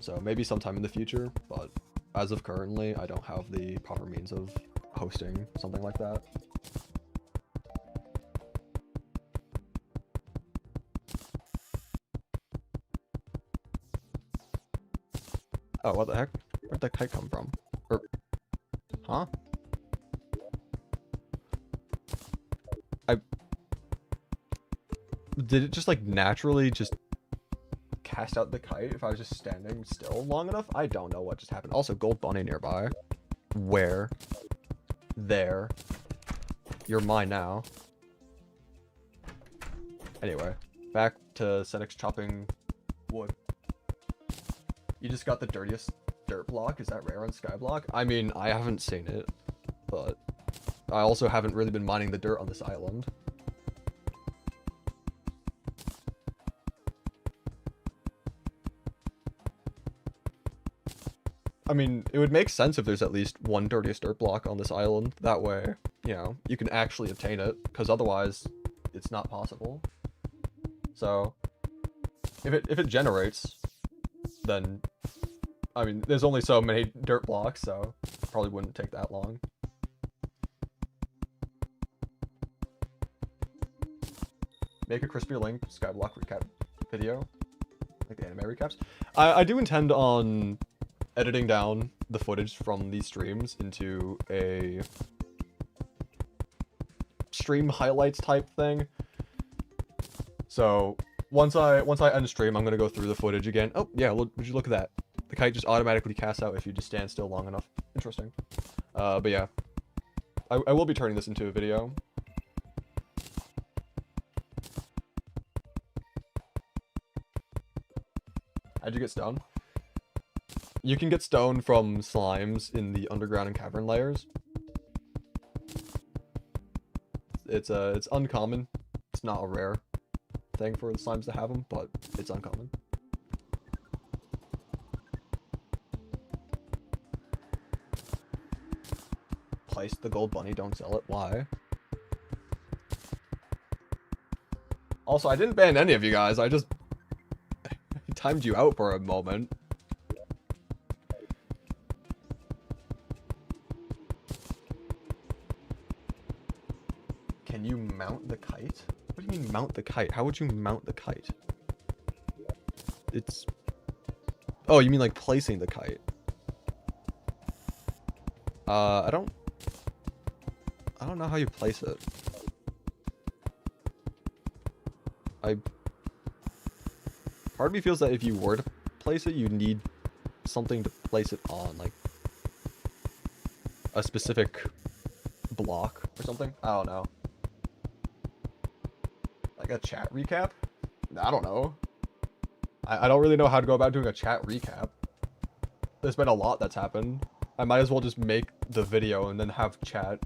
So maybe sometime in the future, but as of currently, I don't have the proper means of hosting something like that. Oh, what the heck? Where'd that kite come from? Huh? Did it just like naturally just cast out the kite if I was just standing still long enough? I don't know what just happened. Also, gold bunny nearby. Where? There. You're mine now. Anyway, back to Senex chopping wood. You just got the dirtiest dirt block? Is that rare on Skyblock? I mean, I haven't seen it, but I also haven't really been mining the dirt on this island. I mean, it would make sense if there's at least one dirtiest dirt block on this island. That way, you know, you can actually obtain it, because otherwise, it's not possible. So, if it generates, then, I mean, there's only so many dirt blocks, so it probably wouldn't take that long. Make a Crispylink Skyblock recap video, like the anime recaps. I do intend on editing down the footage from these streams into a stream highlights type thing. So once I end stream, I'm gonna go through the footage again. Oh yeah, would you look at that? The kite just automatically casts out if you just stand still long enough. Interesting. But yeah, I will be turning this into a video. How'd you get stone? You can get stone from slimes in the underground and cavern layers. It's uncommon. It's not a rare thing for the slimes to have them, but it's uncommon. Place the gold bunny, don't sell it. Why? Also, I didn't ban any of you guys. I just timed you out for a moment. Can you mount the kite? What do you mean mount the kite? How would you mount the kite? It's... Oh, you mean like placing the kite? I don't know how you place it. Part of me feels that if you were to place it, you need something to place it on, like a specific block or something. I don't know. Like a chat recap? I don't know. I don't really know how to go about doing a chat recap. There's been a lot that's happened. I might as well just make the video and then have chat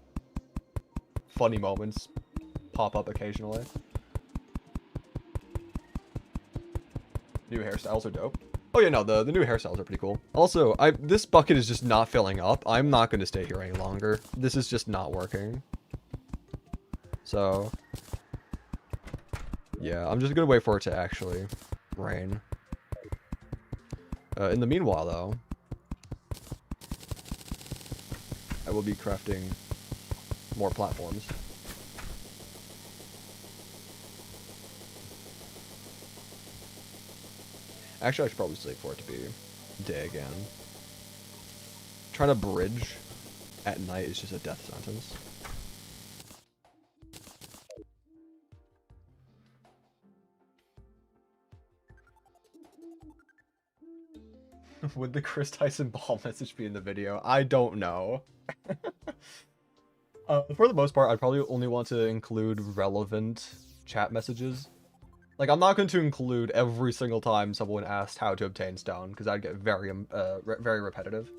funny moments pop up occasionally. New hairstyles are dope. Oh yeah, no, the new hairstyles are pretty cool. Also, this bucket is just not filling up. I'm not going to stay here any longer. This is just not working. So, yeah, I'm just going to wait for it to actually rain. In the meanwhile, though, I will be crafting more platforms. Actually, I should probably sleep for it to be day again. Trying to bridge at night is just a death sentence. Would the Chris Tyson ball message be in the video? I don't know. For the most part, I probably only want to include relevant chat messages. Like, I'm not going to include every single time someone asked how to obtain stone, because I'd get very repetitive.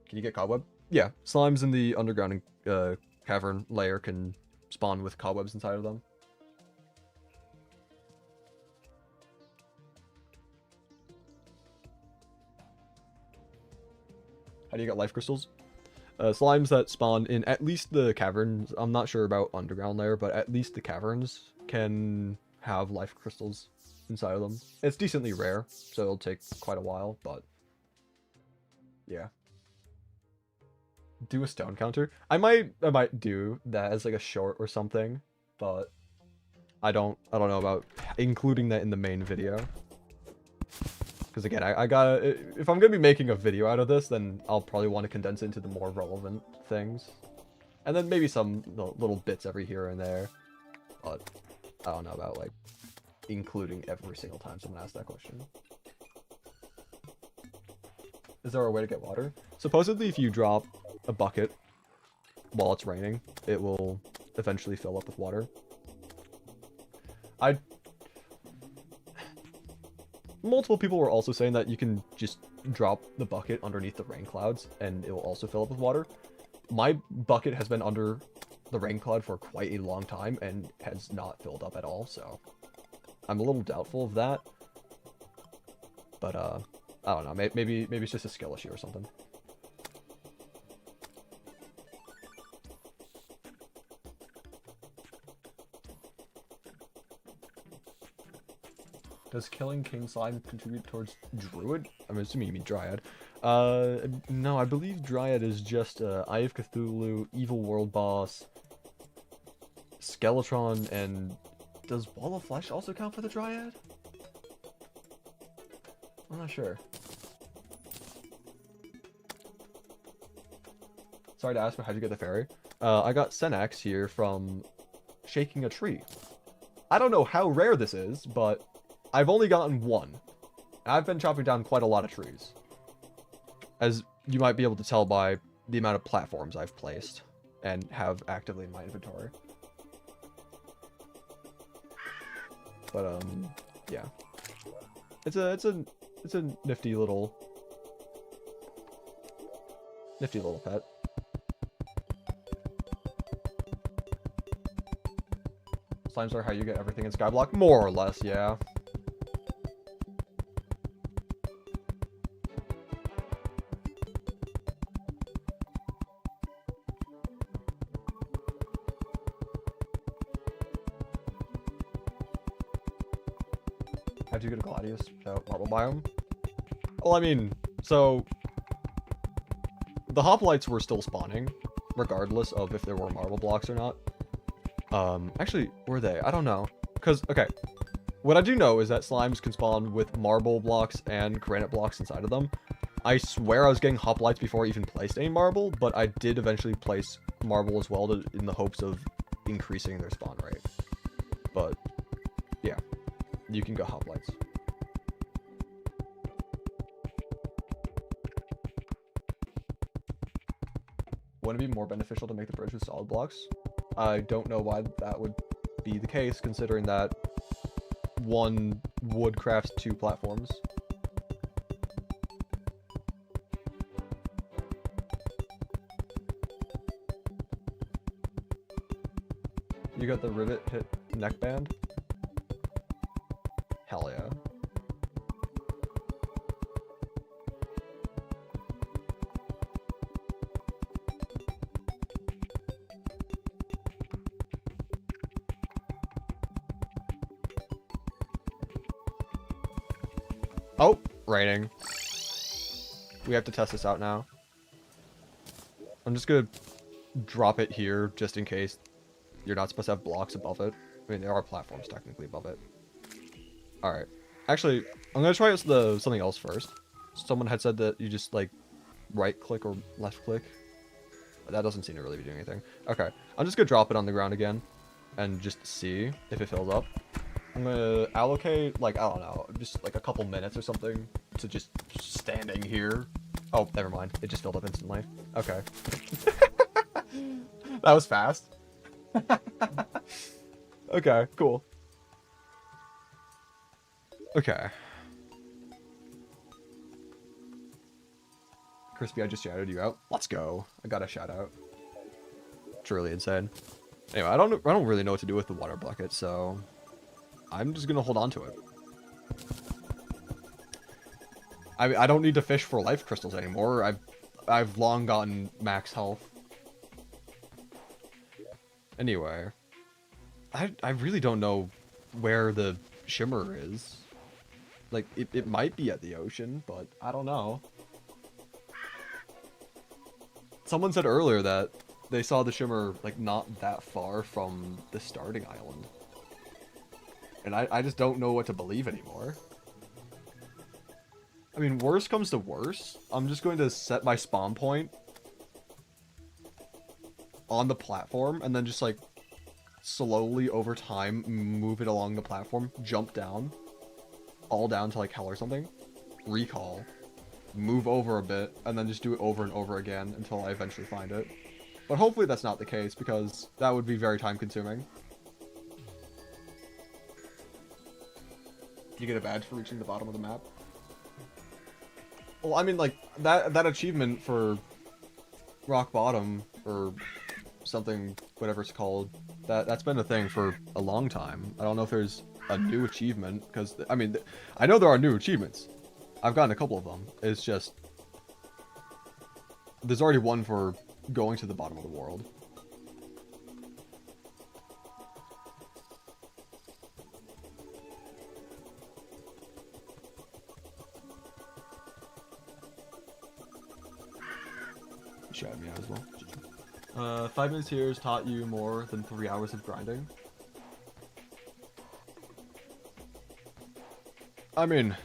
Can you get cobweb? Yeah, slimes in the underground cavern layer can spawn with cobwebs inside of them. How do you get life crystals? Slimes that spawn in at least the caverns. I'm not sure about underground layer, but at least the caverns can have life crystals inside of them. It's decently rare, so it'll take quite a while, but yeah. Do a stone counter. I might do that as like a short or something, but I don't know about including that in the main video. Because again, I gotta, if I'm gonna be making a video out of this, then I'll probably want to condense it into the more relevant things. And then maybe some little bits every here and there. But I don't know about, like, including every single time someone asks that question. Is there a way to get water? Supposedly, if you drop a bucket while it's raining, it will eventually fill up with water. Multiple people were also saying that you can just drop the bucket underneath the rain clouds and it will also fill up with water. My bucket has been under the rain cloud for quite a long time and has not filled up at all, so I'm a little doubtful of that. But I don't know, maybe it's just a skill issue or something. Does killing King Slime contribute towards Druid? I'm assuming you mean Dryad. No, I believe Dryad is just Eye of Cthulhu, Evil World Boss, Skeletron, and does Wall of Flesh also count for the Dryad? I'm not sure. Sorry to ask, but how'd you get the fairy? I got Senax here from shaking a tree. I don't know how rare this is, but I've only gotten one. I've been chopping down quite a lot of trees, as you might be able to tell by the amount of platforms I've placed and have actively in my inventory. But yeah, it's a nifty little pet. Slimes are how you get everything in Skyblock, more or less, yeah. How'd you get a Gladius without marble biome? Well, I mean, so the hoplites were still spawning, regardless of if there were marble blocks or not. Actually, were they? I don't know. Because, okay, what I do know is that slimes can spawn with marble blocks and granite blocks inside of them. I swear I was getting hoplites before I even placed any marble, but I did eventually place marble as well in the hopes of increasing their spawn rate. But, yeah, you can go hoplites. Wouldn't it be more beneficial to make the bridge with solid blocks? I don't know why that would be the case, considering that one wood crafts 2 platforms. You got the rivet hit neckband? Hell yeah. Oh, raining. We have to test this out now. I'm just gonna drop it here just in case you're not supposed to have blocks above it. I mean, there are platforms technically above it. Alright. Actually, I'm gonna try something else first. Someone had said that you just, like, right click or left click. But that doesn't seem to really be doing anything. Okay. I'm just gonna drop it on the ground again and just see if it fills up. I'm gonna allocate, like, I don't know, just like a couple minutes or something to just standing here. Oh, never mind. It just filled up instantly. Okay. That was fast. Okay, cool. Okay. Crispy, I just shouted you out. Let's go. I got a shout out. Truly insane. Anyway, I don't really know what to do with the water bucket, so I'm just gonna hold on to it. I don't need to fish for life crystals anymore. I've long gotten max health. Anyway, I really don't know where the shimmer is. Like, it might be at the ocean, but I don't know. Someone said earlier that they saw the shimmer, like, not that far from the starting island. And I just don't know what to believe anymore. I mean, worst comes to worst, I'm just going to set my spawn point on the platform and then just like slowly over time move it along the platform, jump down, all down to like hell or something, recall, move over a bit, and then just do it over and over again until I eventually find it. But hopefully that's not the case, because that would be very time consuming. You get a badge for reaching the bottom of the map. Well, I mean, like, that achievement for rock bottom, or something, whatever it's called, that's been a thing for a long time. I don't know if there's a new achievement, because, I mean, I know there are new achievements. I've gotten a couple of them. It's just, there's already one for going to the bottom of the world. Shout me out as well. 5 minutes here has taught you more than 3 hours of grinding. I mean,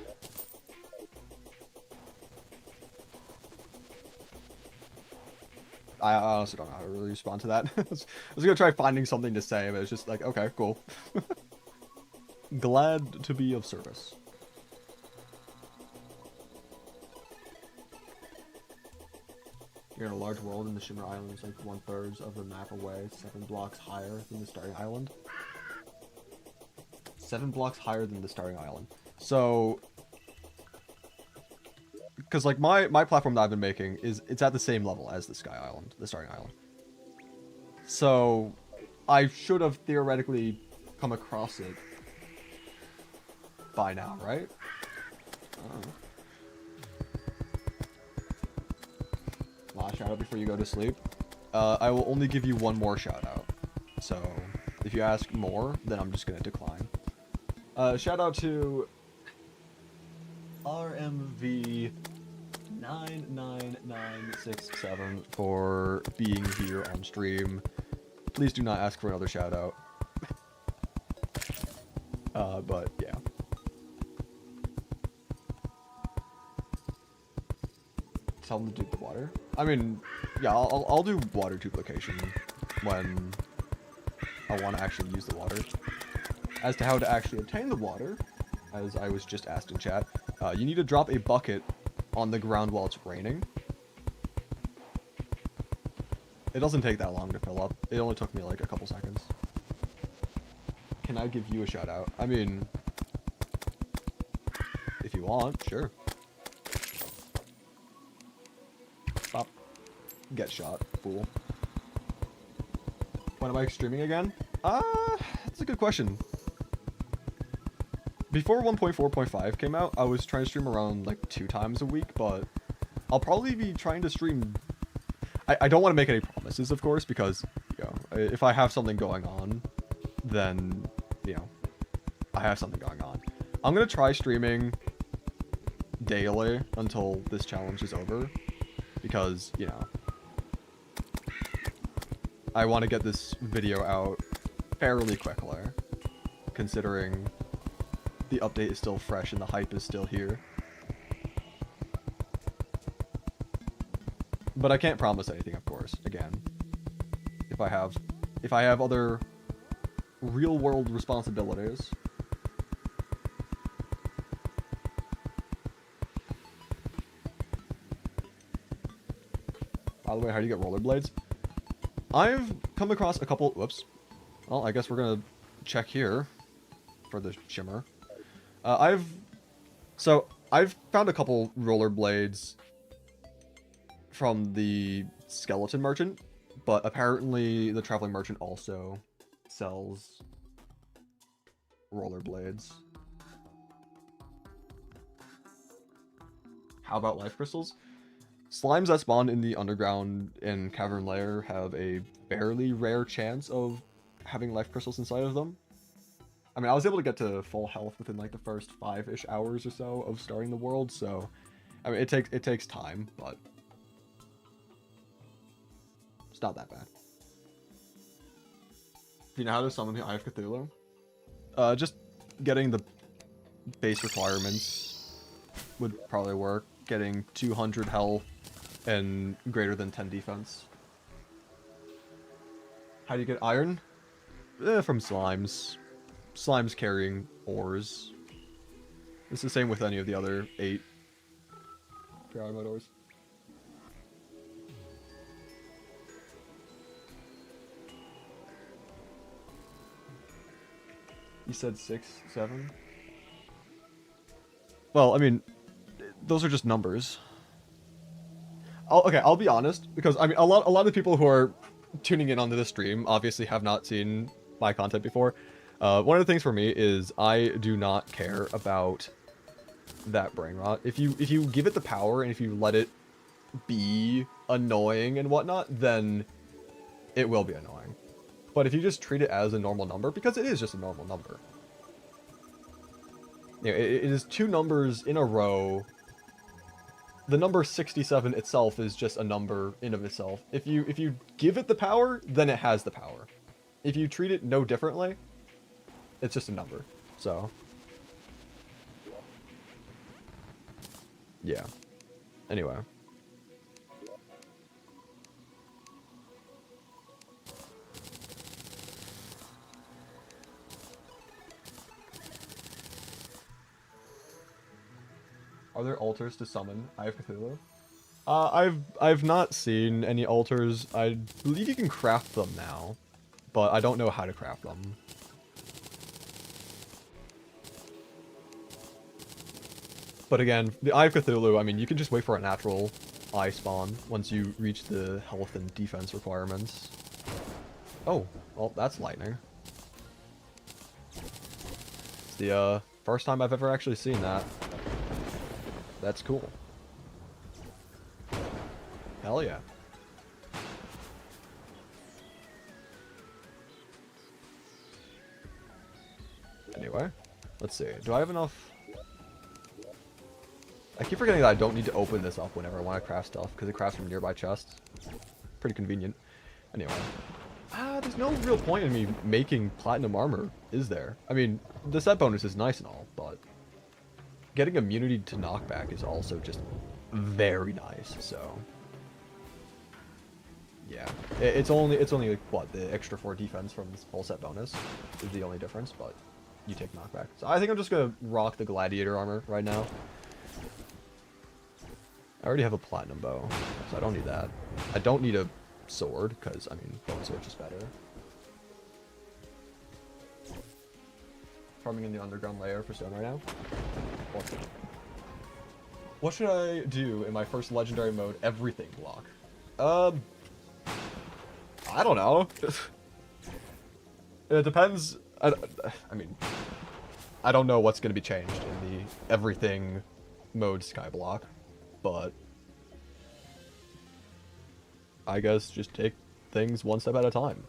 I honestly don't know how to really respond to that. I was gonna try finding something to say, but it's just like, okay, cool. Glad to be of service. You're in a large world, and the Shimmer Island is like 1/3 of the map away, 7 blocks higher than the starting island. 7 blocks higher than the starting island. So, because like my platform that I've been making it's at the same level as the Sky Island, the starting island. So, I should have theoretically come across it by now, right? Last shout out before you go to sleep. I will only give you one more shout out. So, if you ask more, then I'm just gonna decline. Shout out to RMV 99967 for being here on stream. Please do not ask for another shout out. But yeah. Tell them to do the water. I mean, yeah, I'll do water duplication when I want to actually use the water. As to how to actually obtain the water, as I was just asked in chat, you need to drop a bucket on the ground while it's raining. It doesn't take that long to fill up. It only took me like a couple seconds. Can I give you a shout out? I mean, if you want, sure. Stop. Get shot, fool. When am I streaming again? That's a good question. Before 1.4.5 came out, I was trying to stream around like 2 times a week, but I'll probably be trying to stream. I don't want to make any promises, of course, because, you know, if I have something going on, then, you know, I have something going on. I'm gonna try streaming daily until this challenge is over, because, you know, I want to get this video out fairly quickly, considering the update is still fresh and the hype is still here. But I can't promise anything, of course, again. If I have other real-world responsibilities. By the way, how do you get rollerblades? I've come across a couple... Whoops. Well, I guess we're gonna check here for the shimmer. I've found a couple rollerblades from the skeleton merchant, but apparently the traveling merchant also sells rollerblades. How about life crystals? Slimes that spawn in the underground and cavern layer have a fairly rare chance of having life crystals inside of them. I mean, I was able to get to full health within like the first 5-ish hours or so of starting the world, so I mean, it takes time, but it's not that bad. Do you know how to summon the Eye of Cthulhu? Just getting the base requirements would probably work. Getting 200 health and greater than 10 defense. How do you get iron? From slimes. Slimes carrying ores. It's the same with any of the other 8 pure mode ores. You said 6, 7? Well, I mean, those are just numbers. Okay, I'll be honest, because I mean, a lot of people who are tuning in onto the stream obviously have not seen my content before. One of the things for me is I do not care about that brain rot. If you give it the power and if you let it be annoying and whatnot, then it will be annoying. But if you just treat it as a normal number, because it is just a normal number. You know, it is 2 numbers in a row. The number 67 itself is just a number in of itself. If you give it the power, then it has the power. If you treat it no differently, it's just a number. So, yeah. Anyway. Are there altars to summon Eye of Cthulhu? I've not seen any altars. I believe you can craft them now, but I don't know how to craft them. But again, the Eye of Cthulhu, I mean, you can just wait for a natural eye spawn once you reach the health and defense requirements. Oh, well, that's lightning. It's the first time I've ever actually seen that. That's cool. Hell yeah. Anyway, let's see. Do I have enough? I keep forgetting that I don't need to open this up whenever I want to craft stuff, because it crafts from nearby chests. Pretty convenient. Anyway. There's no real point in me making platinum armor, is there? I mean, the set bonus is nice and all, but getting immunity to knockback is also just very nice, so yeah. It's only like, what, the extra 4 defense from this full set bonus is the only difference, but you take knockback. So I think I'm just gonna rock the gladiator armor right now. I already have a platinum bow, so I don't need that. I don't need a sword, because, I mean, bone sword's just better. Farming in the underground layer for stone right now. What should I do in my first legendary mode everything block? I don't know. It depends. I mean, I don't know what's going to be changed in the everything mode Skyblock, but I guess just take things one step at a time.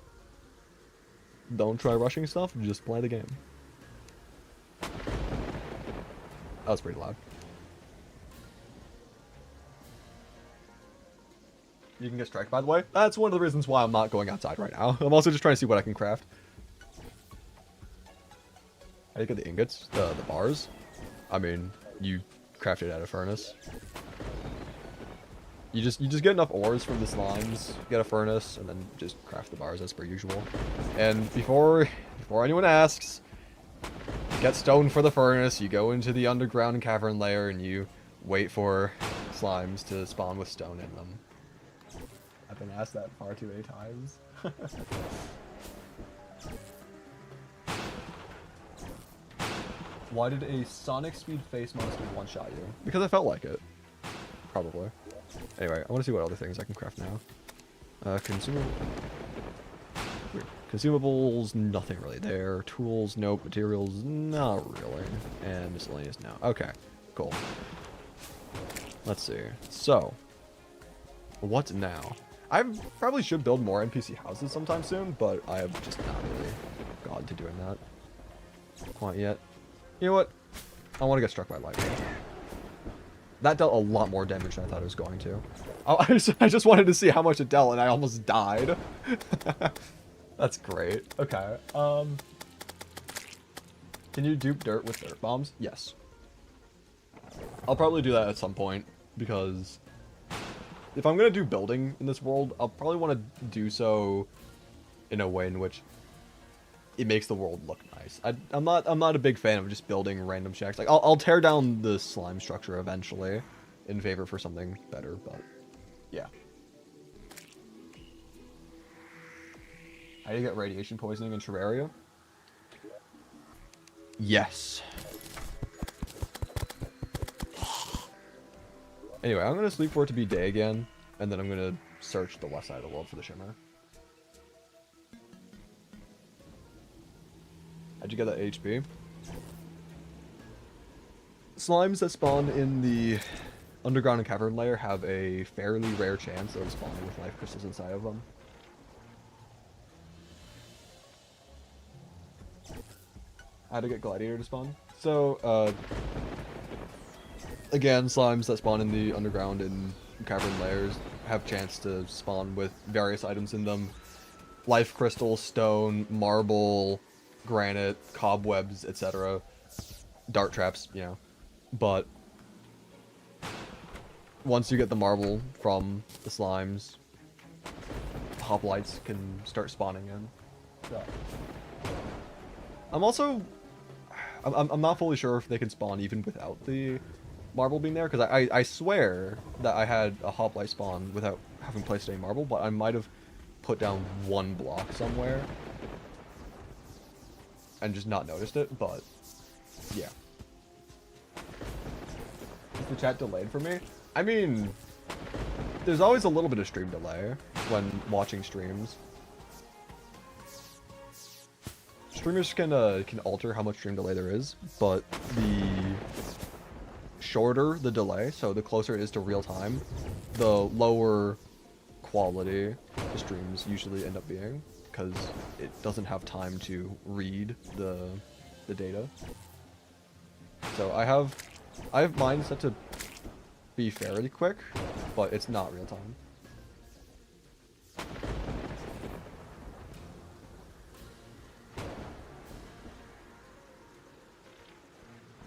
Don't try rushing stuff, just play the game. That was pretty loud. You can get strike, by the way. That's one of the reasons why I'm not going outside right now. I'm also just trying to see what I can craft. How do you get the ingots? The bars? I mean, you craft it at a furnace. You just get enough ores from the slimes, get a furnace, and then just craft the bars as per usual. And before anyone asks, get stone for the furnace, you go into the underground cavern layer, and you wait for slimes to spawn with stone in them. I've been asked that far too many times. Why did a Sonic Speed face monster one-shot you? Because I felt like it. Probably. Anyway, I want to see what other things I can craft now. Consumables, nothing really there. Tools, nope. Materials, not really. And miscellaneous, no. Okay, cool. Let's see. So, what now? I probably should build more NPC houses sometime soon, but I have just not really gotten to doing that quite yet. You know what? I want to get struck by lightning. That dealt a lot more damage than I thought it was going to. I just wanted to see how much it dealt, and I almost died. That's great. Okay. Can you dupe dirt with dirt bombs? Yes. I'll probably do that at some point, because if I'm gonna do building in this world, I'll probably want to do so in a way in which it makes the world look nice. I'm not a big fan of just building random shacks. Like I'll tear down the slime structure eventually in favor for something better, but yeah. How do you get radiation poisoning in Terraria? Yes. Anyway, I'm gonna sleep for it to be day again, and then I'm gonna search the west side of the world for the shimmer. How'd you get that HP? Slimes that spawn in the underground and cavern layer have a fairly rare chance of spawning with life crystals inside of them. How to get Gladiator to spawn? So, again, slimes that spawn in the underground and cavern layers have chance to spawn with various items in them. Life crystal, stone, marble, granite, cobwebs, etc. Dart traps, you know. But once you get the marble from the slimes, hoplites can start spawning in. So. I'm not fully sure if they can spawn even without the marble being there, because I swear that I had a hoplite spawn without having placed any marble, but I might have put down one block somewhere and just not noticed it, but yeah. Is the chat delayed for me? I mean, there's always a little bit of stream delay when watching streams. Streamers can alter how much stream delay there is, but the shorter the delay, so the closer it is to real time, the lower quality the streams usually end up being, because it doesn't have time to read the data. So I have mine set to be fairly quick, but it's not real time.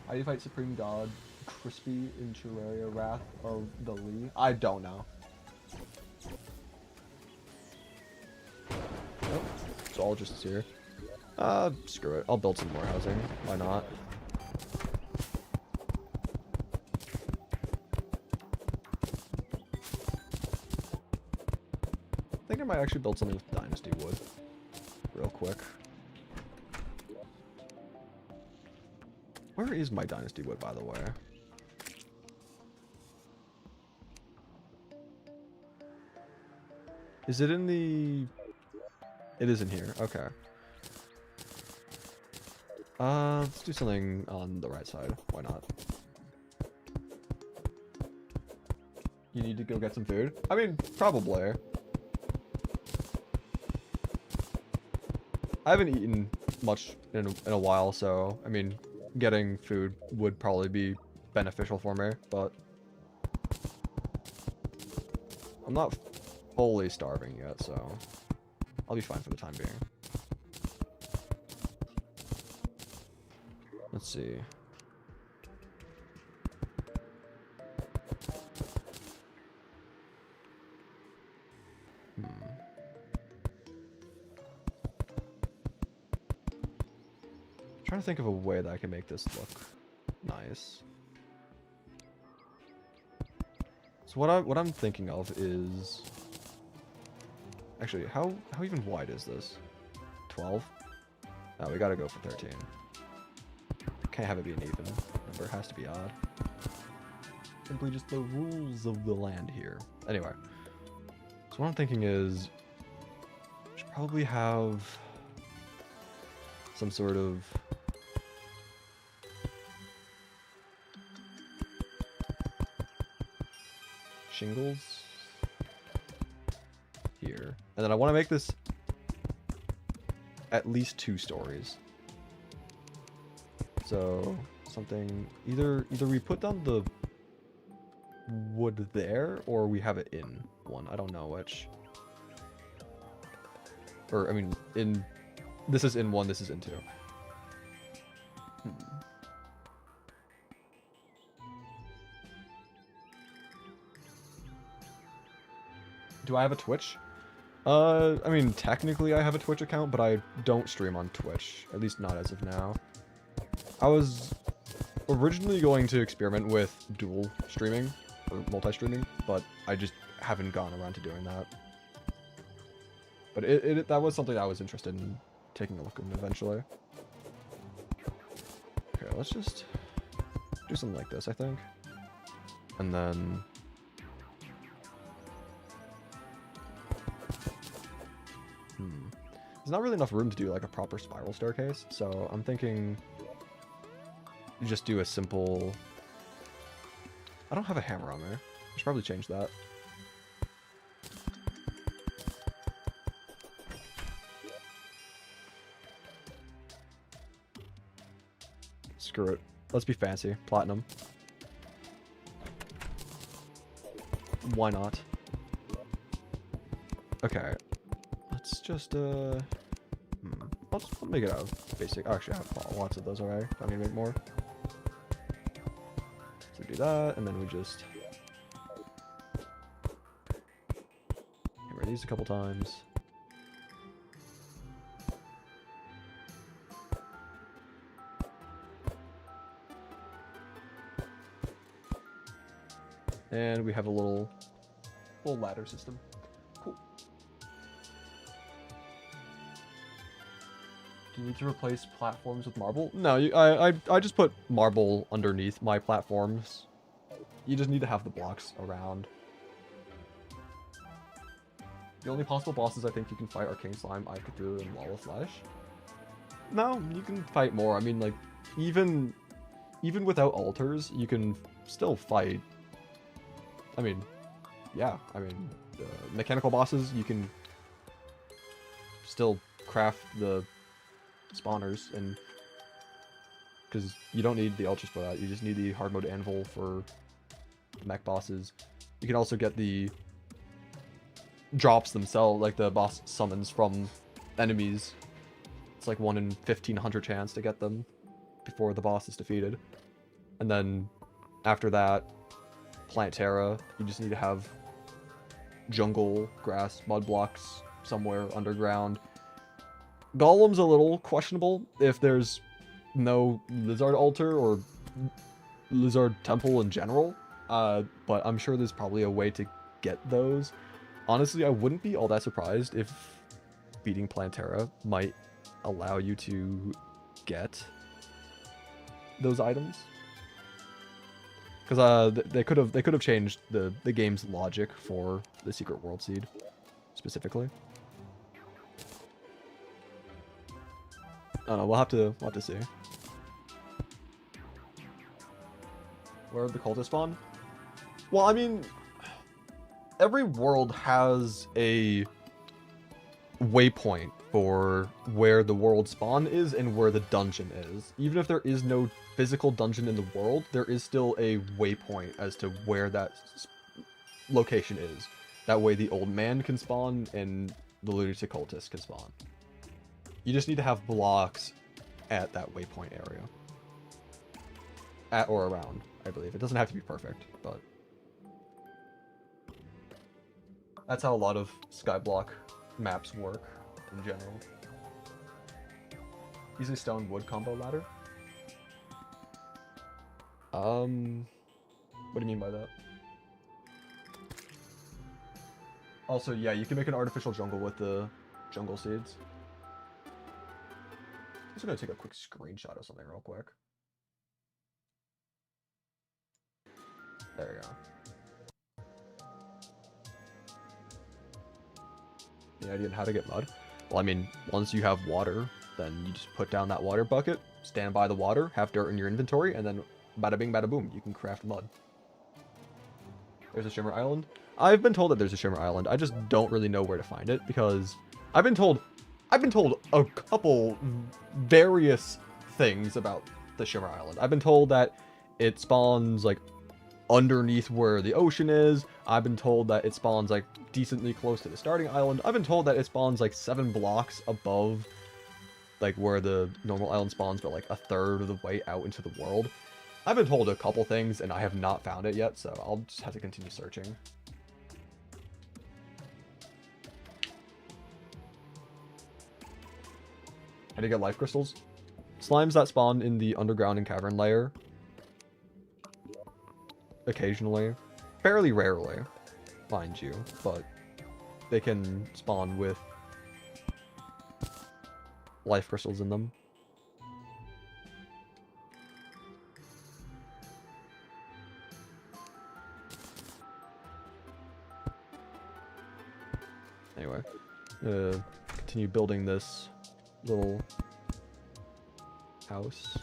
How do you fight Supreme God Crispy in Terraria Wrath of the Lee? I don't know. Nope. It's all just here. Screw it. I'll build some more housing. Why not? I think I might actually build something with Dynasty Wood. Real quick. Where is my Dynasty Wood, by the way? Is it in the... It is in here. Okay. Let's do something on the right side. Why not? You need to go get some food? I mean, probably. I haven't eaten much in a while, so, I mean, getting food would probably be beneficial for me, but I'm not fully starving yet, so I'll be fine for the time being. Let's see. Trying to think of a way that I can make this look nice. So what I'm thinking of is actually how even wide is this? 12? No, we gotta go for 13. Can't have it be an even number. It has to be odd. Simply just the rules of the land here. Anyway, so what I'm thinking is I should probably have some sort of shingles here, and then I want to make this at least 2 stories. So something either we put down the wood there, or we have it in one. I don't know which. Or I mean, this is in 1, this is in 2. Do I have a Twitch? I mean, technically I have a Twitch account, but I don't stream on Twitch. At least not as of now. I was originally going to experiment with dual streaming, or multi-streaming, but I just haven't gone around to doing that. But that was something I was interested in taking a look at eventually. Okay, let's just do something like this, I think. And then... There's not really enough room to do like a proper spiral staircase, so I'm thinking you just do a simple... I don't have a hammer on me. I should probably change that. Screw it. Let's be fancy. Platinum. Why not? Okay. Let's just, let's make it out of basic. Actually, I have lots of those already. I need to make more. So do that, and then we just hammer these a couple times. And we have a little ladder system. Cool. Do you need to replace platforms with marble? No, I just put marble underneath my platforms. You just need to have the blocks around. The only possible bosses I think you can fight are King Slime, Eye Cthulhu, and Wall of Flesh. No, you can fight more. I mean, like, even without altars, you can still fight. I mean, yeah, I mean, mechanical bosses, you can still craft the spawners, and because you don't need the altars for that, you just need the hard mode anvil for mech bosses. You can also get the drops themselves, like the boss summons from enemies. It's like 1 in 1500 chance to get them before the boss is defeated. And then after that, Plant Terra, you just need to have jungle, grass, mud blocks somewhere underground. Golem's a little questionable if there's no lizard altar or lizard temple in general, but I'm sure there's probably a way to get those. Honestly, I wouldn't be all that surprised if beating Plant Terra might allow you to get those items. Because they could have changed the game's logic for the Secret World Seed, specifically. I don't know. We'll have to see. Where the cultists spawn? Well, I mean, every world has a waypoint for where the world spawn is and where the dungeon is. Even if there is no physical dungeon in the world, there is still a waypoint as to where that location is. That way the old man can spawn and the lunatic cultist can spawn. You just need to have blocks at that waypoint area. At or around, I believe. It doesn't have to be perfect, but that's how a lot of Skyblock maps work in general. Use a stone wood combo ladder. What do you mean by that? Also, yeah, you can make an artificial jungle with the jungle seeds. I'm just gonna take a quick screenshot of something real quick. There you go. Any idea on how to get mud? Well, I mean, once you have water, then you just put down that water bucket, stand by the water, have dirt in your inventory, and then bada bing, bada boom, you can craft mud. There's a Shimmer Island. I've been told that there's a Shimmer Island. I just don't really know where to find it because I've been told a couple various things about the Shimmer Island. I've been told that it spawns like underneath where the ocean is. I've been told that it spawns like decently close to the starting island. I've been told that it spawns like 7 blocks above like where the normal island spawns, but like a third of the way out into the world. I've been told a couple things and I have not found it yet, so I'll just have to continue searching. How do you get life crystals? Slimes that spawn in the underground and cavern layer. Occasionally. Fairly rarely, mind you, but they can spawn with life crystals in them. Anyway, continue building this little house.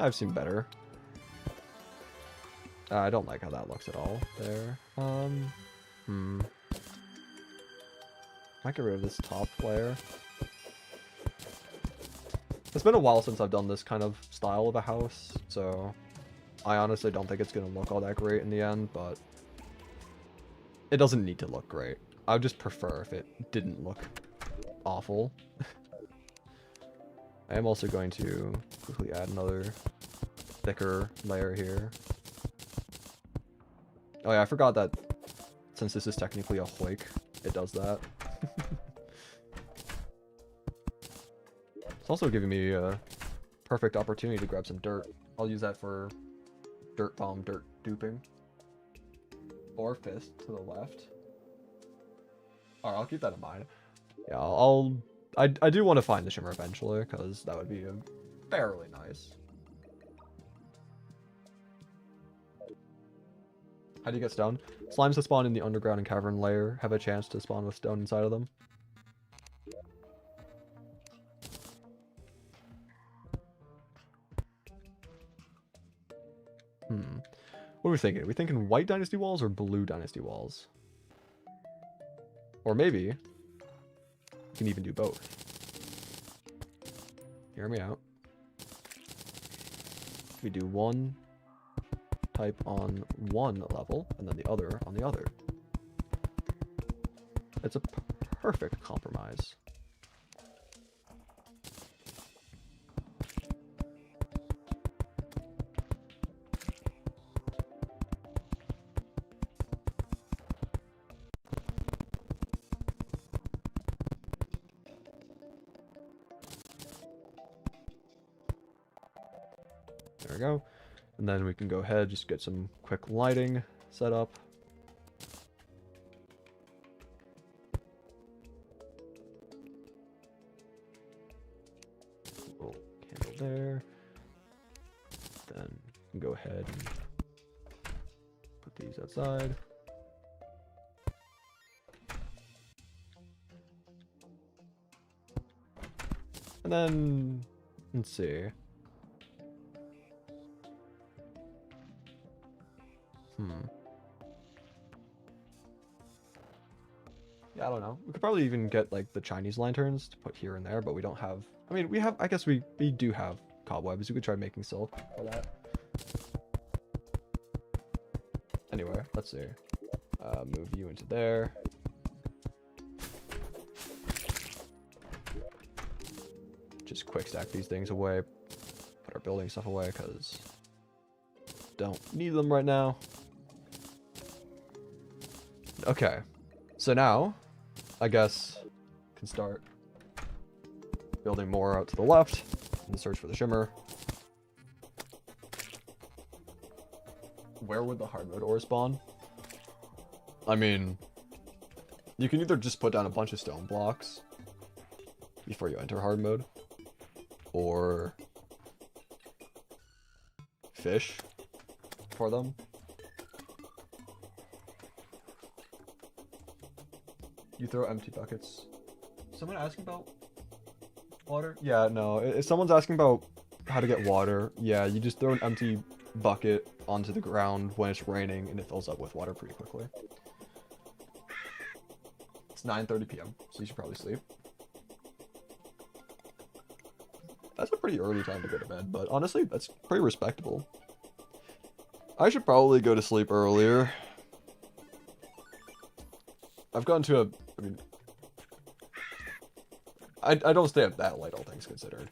I've seen better. I don't like how that looks at all there. Might get rid of this top layer. It's been a while since I've done this kind of style of a house, so I honestly don't think it's going to look all that great in the end, but it doesn't need to look great. I would just prefer if it didn't look awful. I am also going to quickly add another thicker layer here. Oh yeah, I forgot that since this is technically a hoik, it does that. It's also giving me a perfect opportunity to grab some dirt. I'll use that for dirt bomb, dirt duping. Or fist to the left. Alright, I'll keep that in mind. Yeah, I do want to find the shimmer eventually, because that would be fairly nice. How do you get stone? Slimes that spawn in the underground and cavern layer have a chance to spawn with stone inside of them. What are we thinking? Are we thinking white dynasty walls or blue dynasty walls? Or maybe you can even do both. Hear me out. We do one type on one level and then the other on the other. It's a perfect compromise. There we go. And then we can go ahead, just get some quick lighting set up. Little candle there. Then we can go ahead and put these outside. And then, let's see. Yeah, I don't know. We could probably even get like the Chinese lanterns to put here and there, but we don't have. I mean, we have. I guess we do have cobwebs. We could try making silk for that. Anyway, let's see. Move you into there. Just quick stack these things away. Put our building stuff away because don't need them right now. Okay, so now I guess can start building more out to the left and search for the shimmer. Where would the hard mode ore spawn? I mean, you can either just put down a bunch of stone blocks before you enter hard mode, or fish for them. You throw empty buckets. Someone asking about water? Yeah, no. If someone's asking about how to get water, yeah, you just throw an empty bucket onto the ground when it's raining and it fills up with water pretty quickly. It's 9:30 p.m., so you should probably sleep. That's a pretty early time to go to bed, but honestly, that's pretty respectable. I should probably go to sleep earlier. I've gone to a... I mean... I don't stay up that late, all things considered.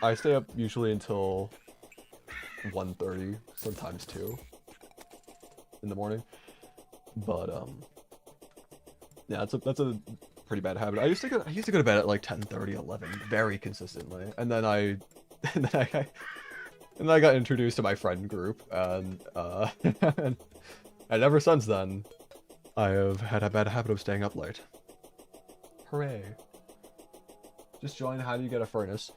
I stay up usually until 1:30, sometimes 2 in the morning. But, yeah, that's a pretty bad habit. I used to go to bed at like 10:30, 11, very consistently. And then I got introduced to my friend group, and and ever since then, I have had a bad habit of staying up late. Hooray. Just join How Do You Get a Furnace.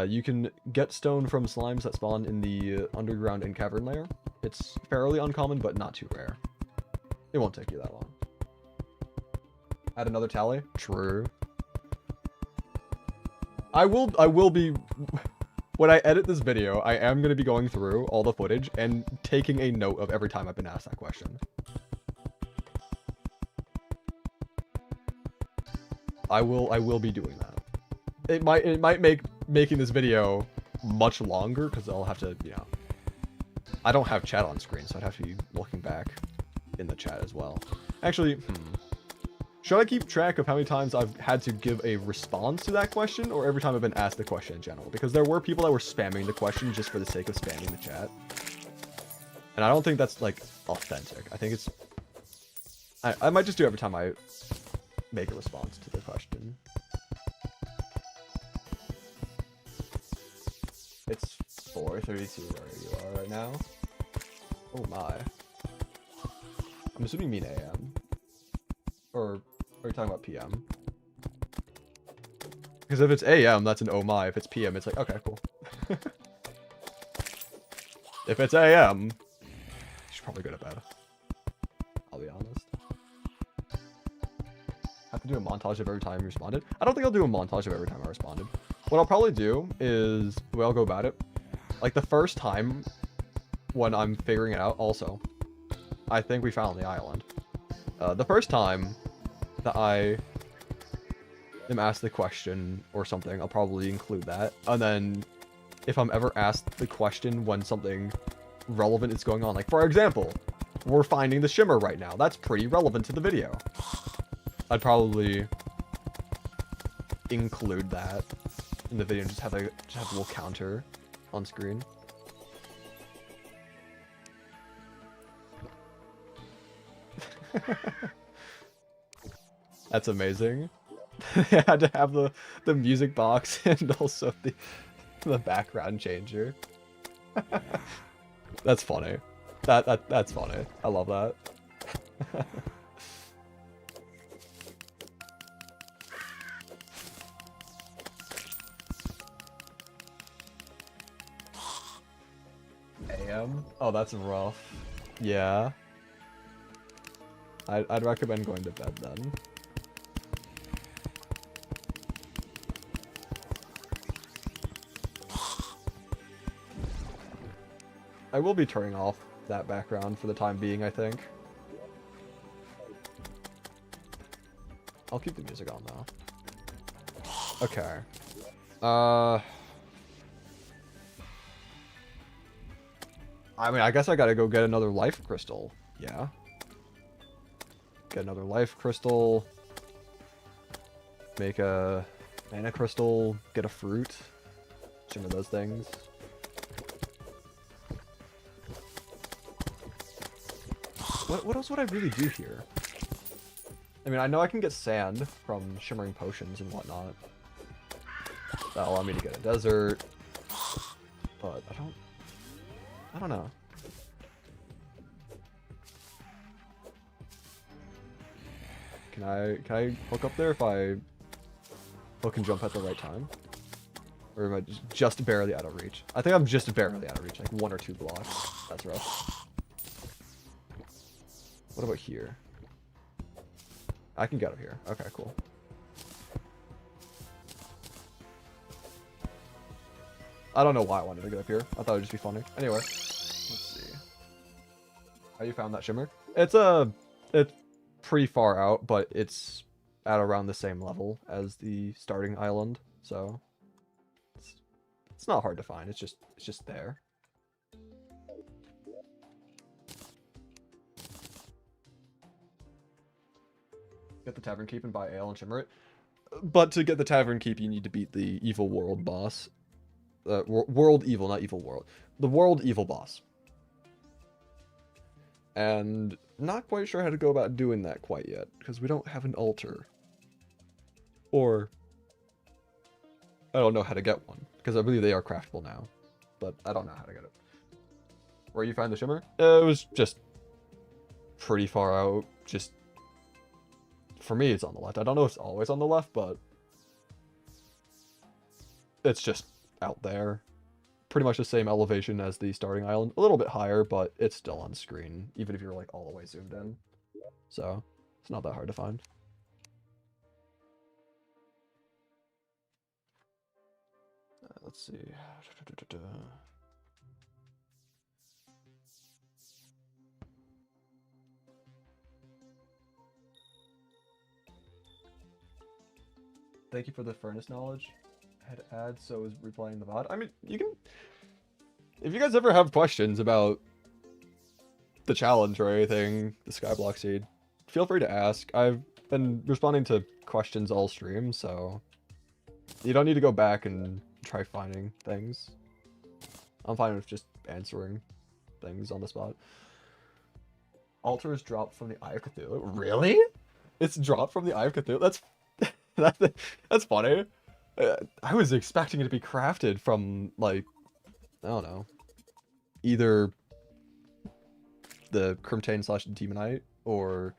You can get stone from slimes that spawn in the underground and cavern layer. It's fairly uncommon, but not too rare. It won't take you that long. Add another tally? True. I will be... When I edit this video, I am going to be going through all the footage and taking a note of every time I've been asked that question. I will be doing that. It might make making this video much longer, because I'll have to, you know... I don't have chat on screen, so I'd have to be looking back in the chat as well. Actually, should I keep track of how many times I've had to give a response to that question, or every time I've been asked the question in general? Because there were people that were spamming the question just for the sake of spamming the chat. And I don't think that's, like, authentic. I think it's... I might just do every time I make a response to the question. It's 4:32 where you are right now. Oh my. I'm assuming you mean AM. Or are you talking about PM? Because if it's AM, that's an oh my. If it's PM, it's like, okay, cool. If it's AM, you should probably go to bed. I'll be honest. Have to do a montage of every time you responded? I don't think I'll do a montage of every time I responded. What I'll probably do is, the way I'll go about it, like the first time when I'm figuring it out, also, I think we found the island. The first time that I am asked the question or something, I'll probably include that. And then if I'm ever asked the question when something relevant is going on, like for example, we're finding the shimmer right now. That's pretty relevant to the video. I'd probably include that in the video and just have a little counter on screen. That's amazing. I had to have the music box and also the background changer. That's funny. That's funny. I love that. AM? Oh, that's rough. Yeah. I'd recommend going to bed then. I will be turning off that background for the time being, I think. I'll keep the music on though. Okay. I mean, I guess I gotta go get another life crystal. Yeah. Get another life crystal. Make a mana crystal. Get a fruit. Some of those things. What else would I really do here? I mean, I know I can get sand from shimmering potions and whatnot. That'll allow me to get a desert. But I don't know. Can I hook up there if I hook and jump at the right time? Or am I just barely out of reach? I think I'm just barely out of reach, like 1 or 2 blocks. That's rough. What about here? I can get up here. Okay, cool. I don't know why I wanted to get up here. I thought it would just be funny. Anyway, let's see. How you found that shimmer? It's pretty far out, but it's at around the same level as the starting island, so it's It's not hard to find. It's just there. Get the Tavern Keep and buy ale and shimmer it. But to get the Tavern Keep, you need to beat the Evil World boss. World Evil, not Evil World. The World Evil boss. And not quite sure how to go about doing that quite yet, because we don't have an altar. Or I don't know how to get one, because I believe they are craftable now. But I don't know how to get it. Where you find the shimmer? It was just pretty far out. Just for me, it's on the left. I don't know if it's always on the left, but it's just out there. Pretty much the same elevation as the starting island. A little bit higher, but it's still on screen, even if you're like all the way zoomed in. So it's not that hard to find. Let's see. Thank you for the furnace knowledge. Had ads, so is replaying the VOD. I mean, you can... If you guys ever have questions about the challenge or anything, the Skyblock seed, feel free to ask. I've been responding to questions all stream, so you don't need to go back and try finding things. I'm fine with just answering things on the spot. Altar is dropped from the Eye of Cthulhu. Really? It's dropped from the Eye of Cthulhu? That's funny. I was expecting it to be crafted from, like, I don't know, either the Crimtane / Demonite, or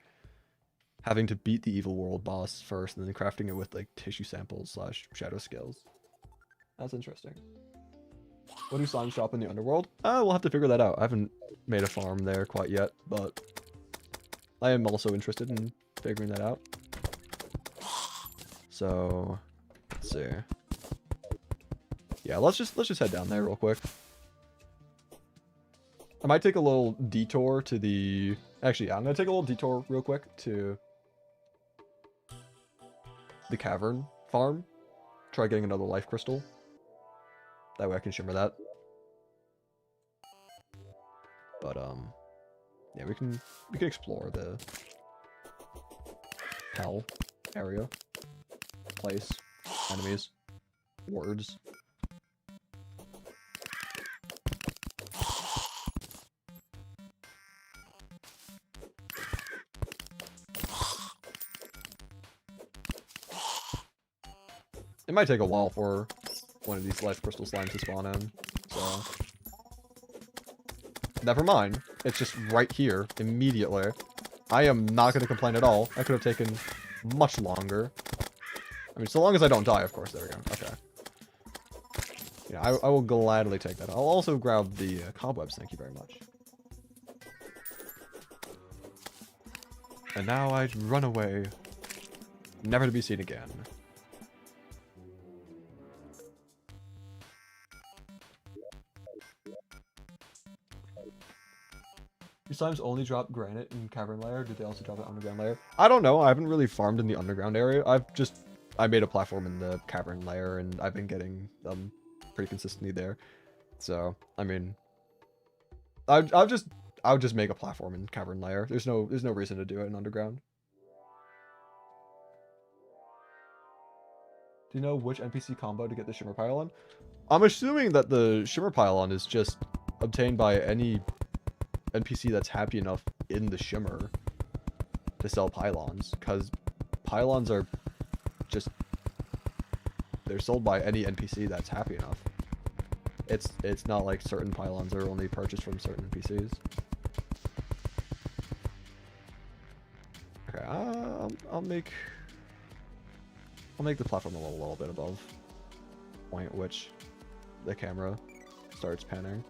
having to beat the Evil World boss first, and then crafting it with, like, tissue samples / shadow scales. That's interesting. What do slimes drop in the underworld? We'll have to figure that out. I haven't made a farm there quite yet, but I am also interested in figuring that out. So, let's see. Yeah, let's just head down there real quick. I might take a little detour to the... Actually, yeah, I'm gonna take a little detour real quick to the cavern farm. Try getting another life crystal. That way I can shimmer that. But yeah, we can explore the hell area, place, enemies, words. It might take a while for one of these life crystal slimes to spawn in, so never mind. It's just right here immediately. I am not going to complain at all. That could have taken much longer. I mean, so long as I don't die, of course. There we go. Okay. Yeah, I will gladly take that. I'll also grab the cobwebs. Thank you very much. And now I run away, never to be seen again. Do slimes only drop granite in cavern layer? Do they also drop it underground layer? I don't know. I haven't really farmed in the underground area. I made a platform in the cavern layer, and I've been getting them pretty consistently there. So, I mean, I'll just make a platform in cavern layer. There's no reason to do it in underground. Do you know which NPC combo to get the Shimmer Pylon? I'm assuming that the Shimmer Pylon is just obtained by any NPC that's happy enough in the Shimmer to sell pylons, because pylons are just, they're sold by any NPC that's happy enough. It's not like certain pylons are only purchased from certain NPCs. Okay, I'll make the platform a little bit above the point at which the camera starts panning.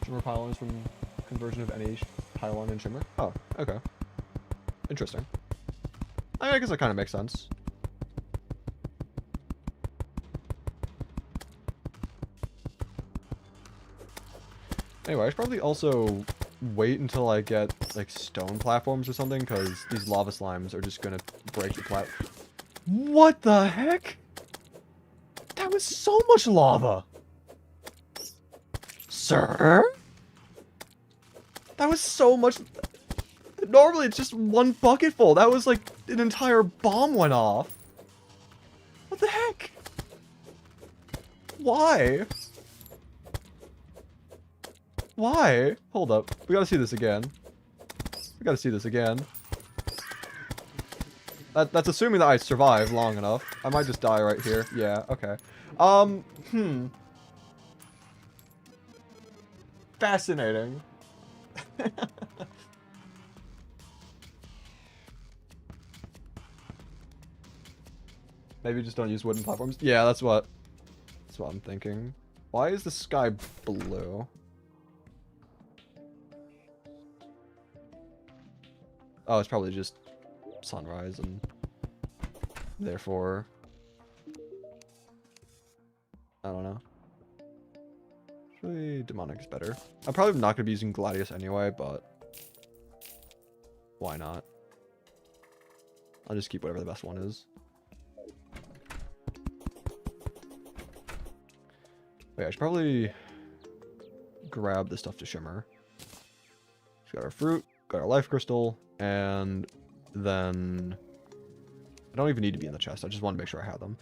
Shimmer pylons from conversion of any pylon in Shimmer. Oh, okay. Interesting. I guess that kind of makes sense. Anyway, I should probably also wait until I get, like, stone platforms or something, because these lava slimes are just gonna break the What the heck? That was so much lava! Sir? That was so much... Normally it's just one bucket full. That was like an entire bomb went off. What the heck? Why? Why? Hold up. We gotta see this again. We gotta see this again. That's assuming that I survive long enough. I might just die right here. Yeah, okay. Fascinating. Maybe just don't use wooden platforms. Yeah, that's what I'm thinking. Why is the sky blue? Oh, it's probably just sunrise and therefore I don't know. Actually, demonic is better. I'm probably not gonna be using Gladius anyway, but why not? I'll just keep whatever the best one is. Wait, I should probably grab the stuff to shimmer. So got our fruit, got our life crystal, and then I don't even need to be in the chest. I just want to make sure I have them.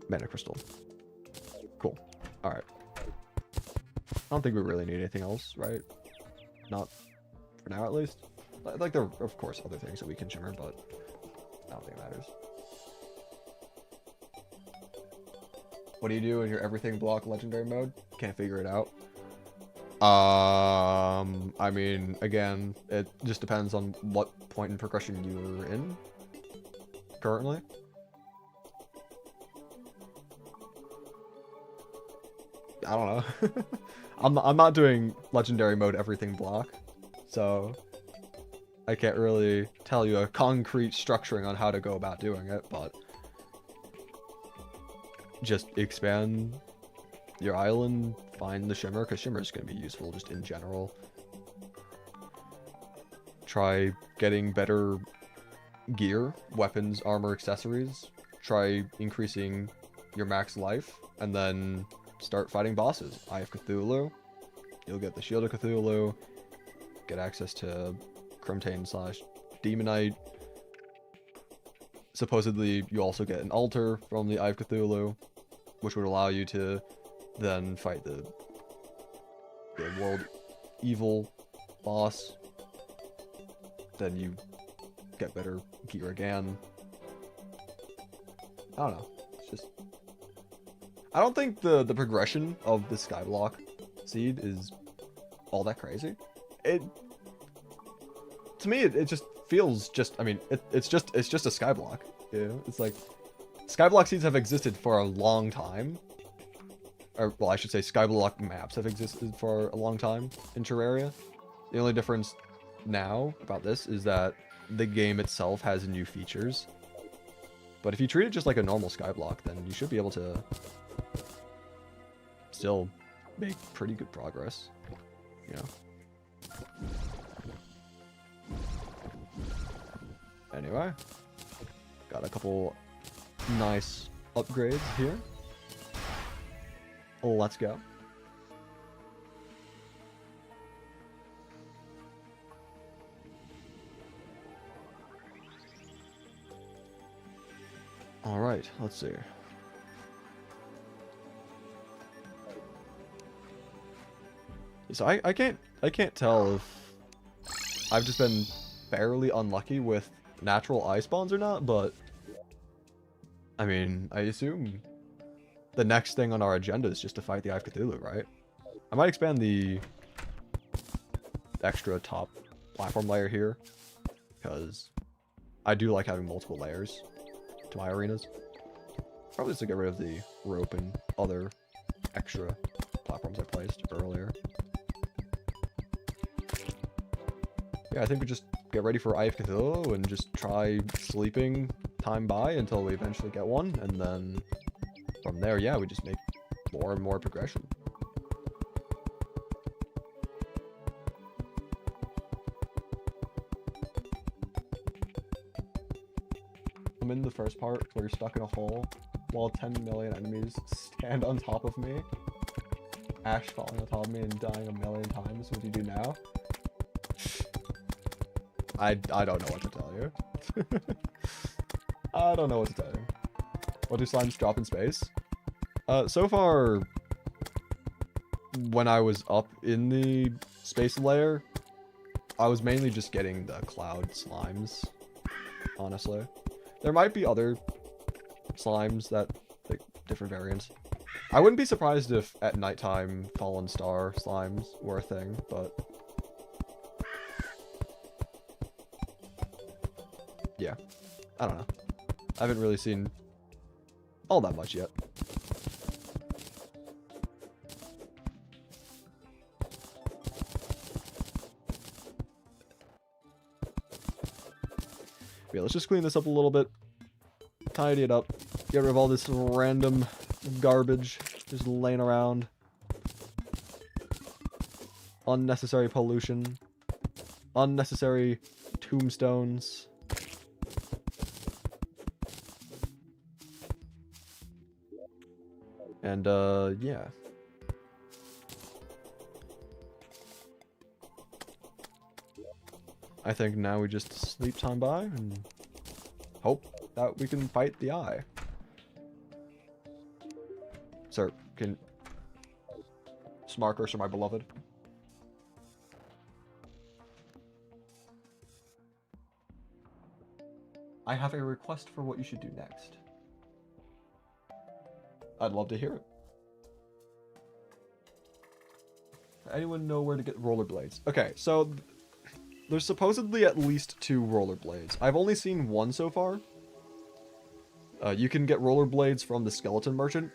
Mana crystal. Cool. Alright. I don't think we really need anything else, right? Not for now, at least. Like, there are, of course, other things that we can shimmer, but I don't think it matters. What do you do in your everything block legendary mode? Can't figure it out. I mean, again, it just depends on what point in progression you're in currently. I don't know. I'm not doing legendary mode everything block, so I can't really tell you a concrete structuring on how to go about doing it, but just expand your island, find the shimmer, because shimmer is going to be useful just in general. Try getting better gear, weapons, armor, accessories. Try increasing your max life, and then start fighting bosses. Eye of Cthulhu. You'll get the Shield of Cthulhu. Get access to Crimtane / Demonite. Supposedly, you also get an altar from the Eye of Cthulhu, which would allow you to then fight the world evil boss. Then you get better gear again. I don't know. It's just... I don't think the progression of the Skyblock seed is all that crazy. To me, it just feels just... I mean, it's just a Skyblock. You know? It's like... Skyblock seeds have existed for a long time. Or, well, I should say Skyblock maps have existed for a long time in Terraria. The only difference now about this is that the game itself has new features. But if you treat it just like a normal Skyblock, then you should be able to still make pretty good progress, you know. Anyway, got a couple nice upgrades here. Let's go. All right, let's see. So I can't tell if I've just been barely unlucky with natural eye spawns or not, but I mean, I assume the next thing on our agenda is just to fight the Eye of Cthulhu, right? I might expand the extra top platform layer here, because I do like having multiple layers to my arenas. Probably just to get rid of the rope and other extra platforms I placed earlier. Yeah, I think we just get ready for Eye of Cthulhu and just try sleeping time by until we eventually get one, and then from there, yeah, we just make more more and more progression. I'm in the first part where you're stuck in a hole while 10 million enemies stand on top of me. Ash falling on top of me and dying a million times. What do you do now? I don't know what to tell you. I don't know what to tell you. What do slimes drop in space? So far, when I was up in the space layer, I was mainly just getting the cloud slimes, honestly. There might be other slimes that, like, different variants. I wouldn't be surprised if at nighttime fallen star slimes were a thing, but yeah, I don't know. I haven't really seen all that much yet. Yeah, let's just clean this up a little bit. Tidy it up. Get rid of all this random garbage just laying around. Unnecessary pollution. Unnecessary tombstones. And, yeah. I think now we just sleep time by and hope that we can fight the eye. Sir, can... Smart cursor, my beloved. I have a request for what you should do next. I'd love to hear it. Anyone know where to get rollerblades? Okay, so there's supposedly at least 2 rollerblades. I've only seen 1 so far. You can get rollerblades from the skeleton merchant,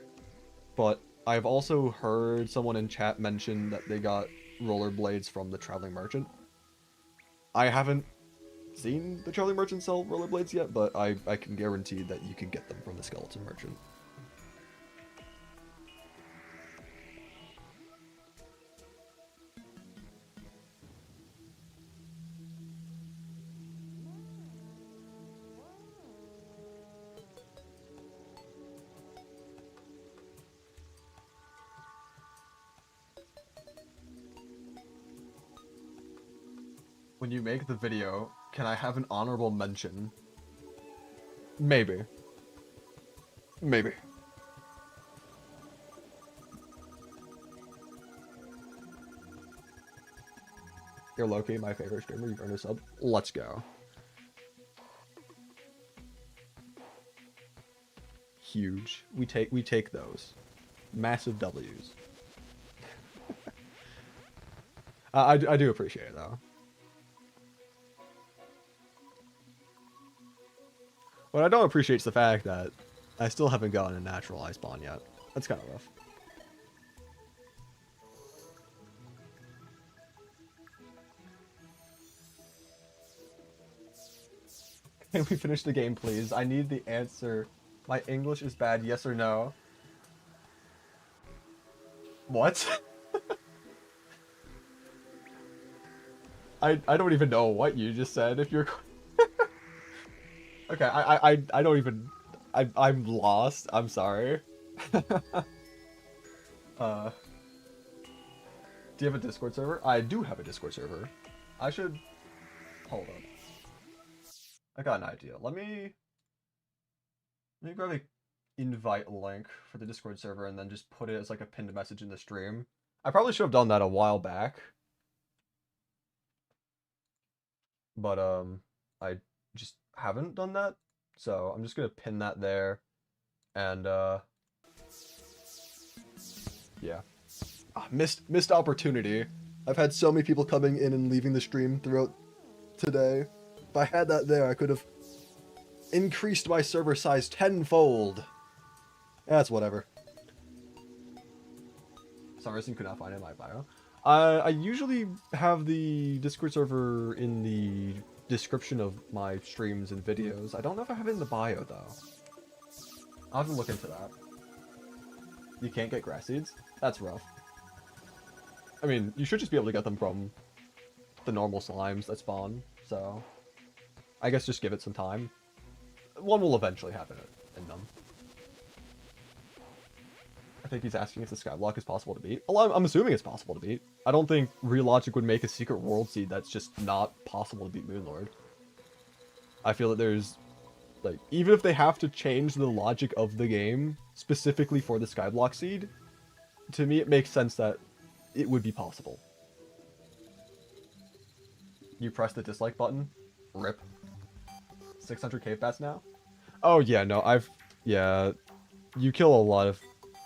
but I've also heard someone in chat mention that they got rollerblades from the traveling merchant. I haven't seen the traveling merchant sell rollerblades yet, but I can guarantee that you can get them from the skeleton merchant. When you make the video, can I have an honorable mention? Maybe. Maybe. You're Loki, my favorite streamer. You've earned a sub. Let's go. Huge. We take those. Massive W's. I do appreciate it though. What I don't appreciate is the fact that I still haven't gotten a natural ice spawn yet. That's kind of rough. Can we finish the game, please? I need the answer. My English is bad, yes or no? What? I don't even know what you just said. If you're... Okay, I don't even... I'm lost. I'm sorry. Do you have a Discord server? I do have a Discord server. I should... Hold up. I got an idea. Let me grab a invite link for the Discord server and then just put it as like a pinned message in the stream. I probably should have done that a while back. But I just haven't done that. So I'm just gonna pin that there. And yeah. Missed opportunity. I've had so many people coming in and leaving the stream throughout today. If I had that there, I could have increased my server size tenfold. That's whatever. Sorry, I could not find it in my bio. I usually have the Discord server in the description of my streams and videos. I don't know if I have it in the bio, though. I'll have to look into that. You can't get grass seeds? That's rough. I mean, you should just be able to get them from the normal slimes that spawn, so I guess just give it some time. One will eventually have it in them. I think he's asking if the Skyblock is possible to beat. Well, I'm assuming it's possible to beat. I don't think Real Logic would make a secret world seed that's just not possible to beat Moonlord. I feel that there's, like, even if they have to change the logic of the game specifically for the Skyblock seed, to me it makes sense that it would be possible. You press the dislike button? Rip. 600 cave bats now? Oh yeah, no, yeah, you kill a lot of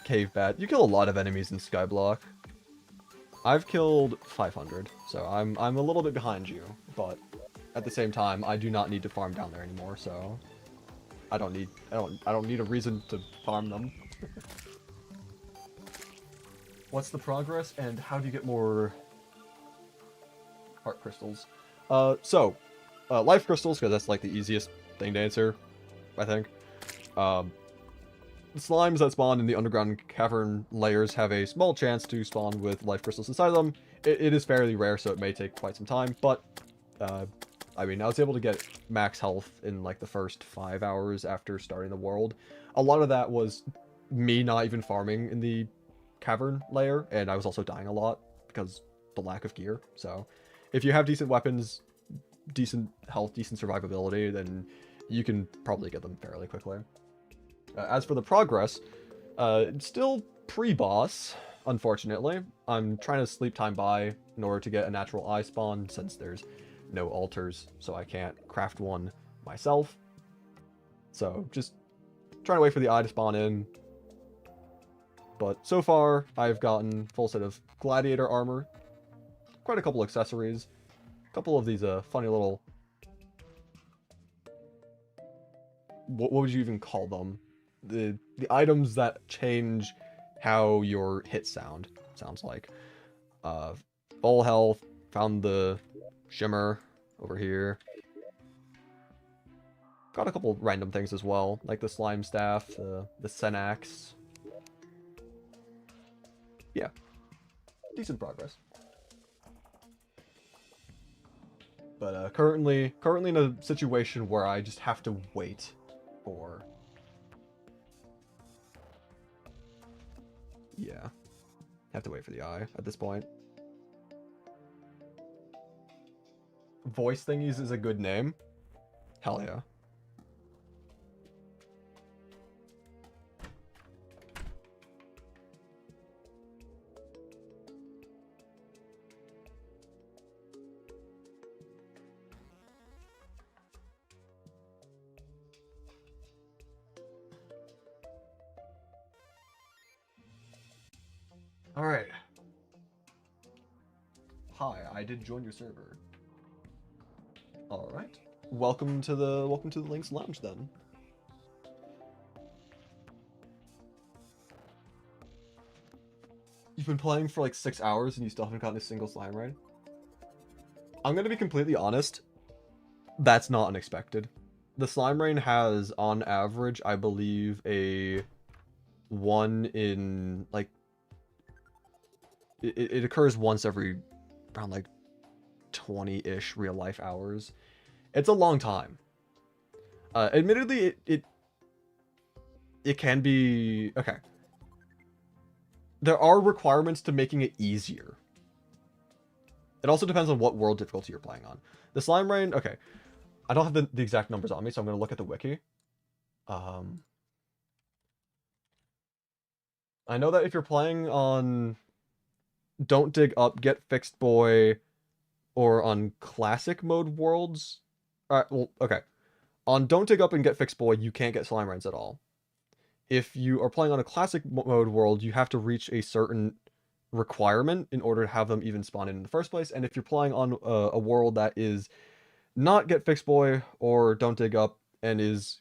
cave bat. You kill a lot of enemies in Skyblock. I've killed 500, so I'm a little bit behind you, but at the same time, I do not need to farm down there anymore, so I don't need a reason to farm them. What's the progress and how do you get more heart crystals? Life crystals, because that's like the easiest thing to answer, I think. The slimes that spawn in the underground cavern layers have a small chance to spawn with life crystals inside them. It is fairly rare, so it may take quite some time, but I mean, I was able to get max health in like the first 5 hours after starting the world. A lot of that was me not even farming in the cavern layer, and I was also dying a lot because the lack of gear. So if you have decent weapons, decent health, decent survivability, then you can probably get them fairly quickly. As for the progress, it's still pre-boss, unfortunately. I'm trying to sleep time by in order to get a natural eye spawn, since there's no altars, so I can't craft one myself. So just trying to wait for the eye to spawn in. But so far, I've gotten full set of gladiator armor, quite a couple accessories, a couple of these funny little... What would you even call them? The items that change how your hits sounds like. Full health, found the shimmer over here. Got a couple random things as well, like the slime staff, the Senax. Yeah, decent progress. But currently in a situation where I just have to wait for... Yeah, have to wait for the eye at this point. Voice Thingies is a good name. Hell yeah. Alright. Hi, I did join your server. Alright. Welcome to the Link's Lounge then. You've been playing for like 6 hours and you still haven't gotten a single slime raid? I'm gonna be completely honest. That's not unexpected. The slime raid has, on average, I believe, a 1 in, like... It occurs once every around like 20-ish real life hours. It's a long time. Admittedly, it can be... Okay. There are requirements to making it easier. It also depends on what world difficulty you're playing on. The slime raid... Okay. I don't have the exact numbers on me, so I'm going to look at the wiki. I know that if you're playing on Don't Dig Up, Get Fixed Boy, or on classic mode worlds... well, okay. On Don't Dig Up and Get Fixed Boy, you can't get slime raids at all. If you are playing on a classic mode world, you have to reach a certain requirement in order to have them even spawn in the first place. And if you're playing on a world that is not Get Fixed Boy or Don't Dig Up and is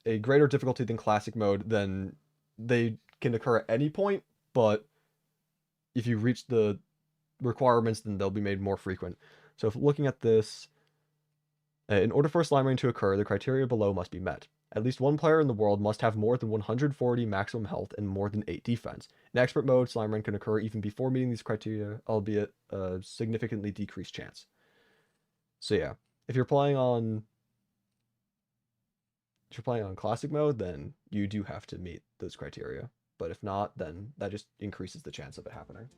a greater difficulty than classic mode, then they can occur at any point, but if you reach the requirements, then they'll be made more frequent. So if looking at this, in order for a slime raid to occur, the criteria below must be met. At least one player in the world must have more than 140 maximum health and more than 8 defense. In expert mode, slime rain can occur even before meeting these criteria, albeit a significantly decreased chance. So yeah, if you're playing on classic mode, then you do have to meet those criteria. But if not, then that just increases the chance of it happening.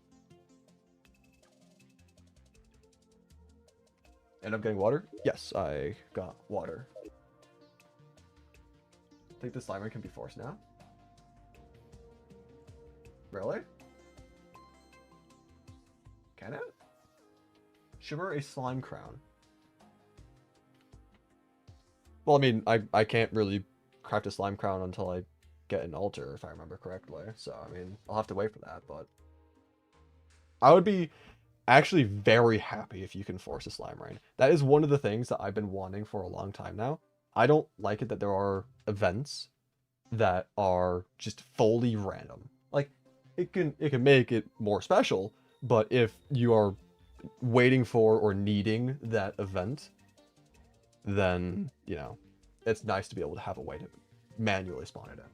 End up getting water? Yes, I got water. I think the slime rain can be forced now. Really? Can it? Shimmer a slime crown. Well, I mean, I can't really craft a slime crown until I get an altar, if I remember correctly. So, I mean, I'll have to wait for that, but... I would be actually very happy if you can force a slime rain. That is one of the things that I've been wanting for a long time now. I don't like it that there are events that are just fully random. Like, it can make it more special, but if you are waiting for or needing that event, then, you know, it's nice to be able to have a way to manually spawn it in.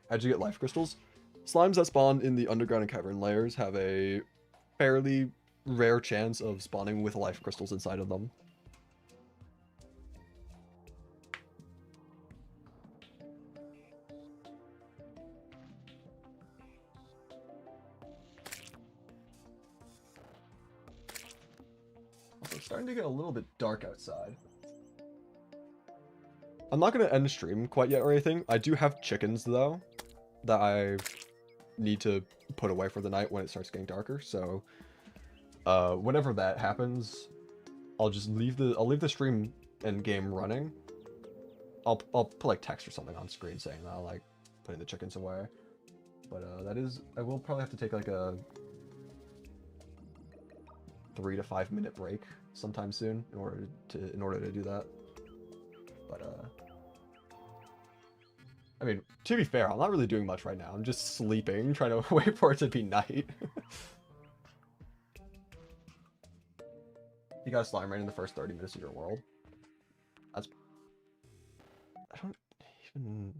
How'd you get life crystals? Slimes that spawn in the underground and cavern layers have a fairly rare chance of spawning with life crystals inside of them. Also, it's starting to get a little bit dark outside. I'm not going to end the stream quite yet or anything. I do have chickens, though, that I need to put away for the night when it starts getting darker. So, whenever that happens, I'll just leave the stream and game running. I'll put like text or something on screen saying that I'll like putting the chickens away. But that is, I will probably have to take like a 3 to 5 minute break sometime soon in order to do that. But I mean, to be fair, I'm not really doing much right now. I'm just sleeping, trying to wait for it to be night. You got a slime rain in the first 30 minutes of your world. That's... I don't even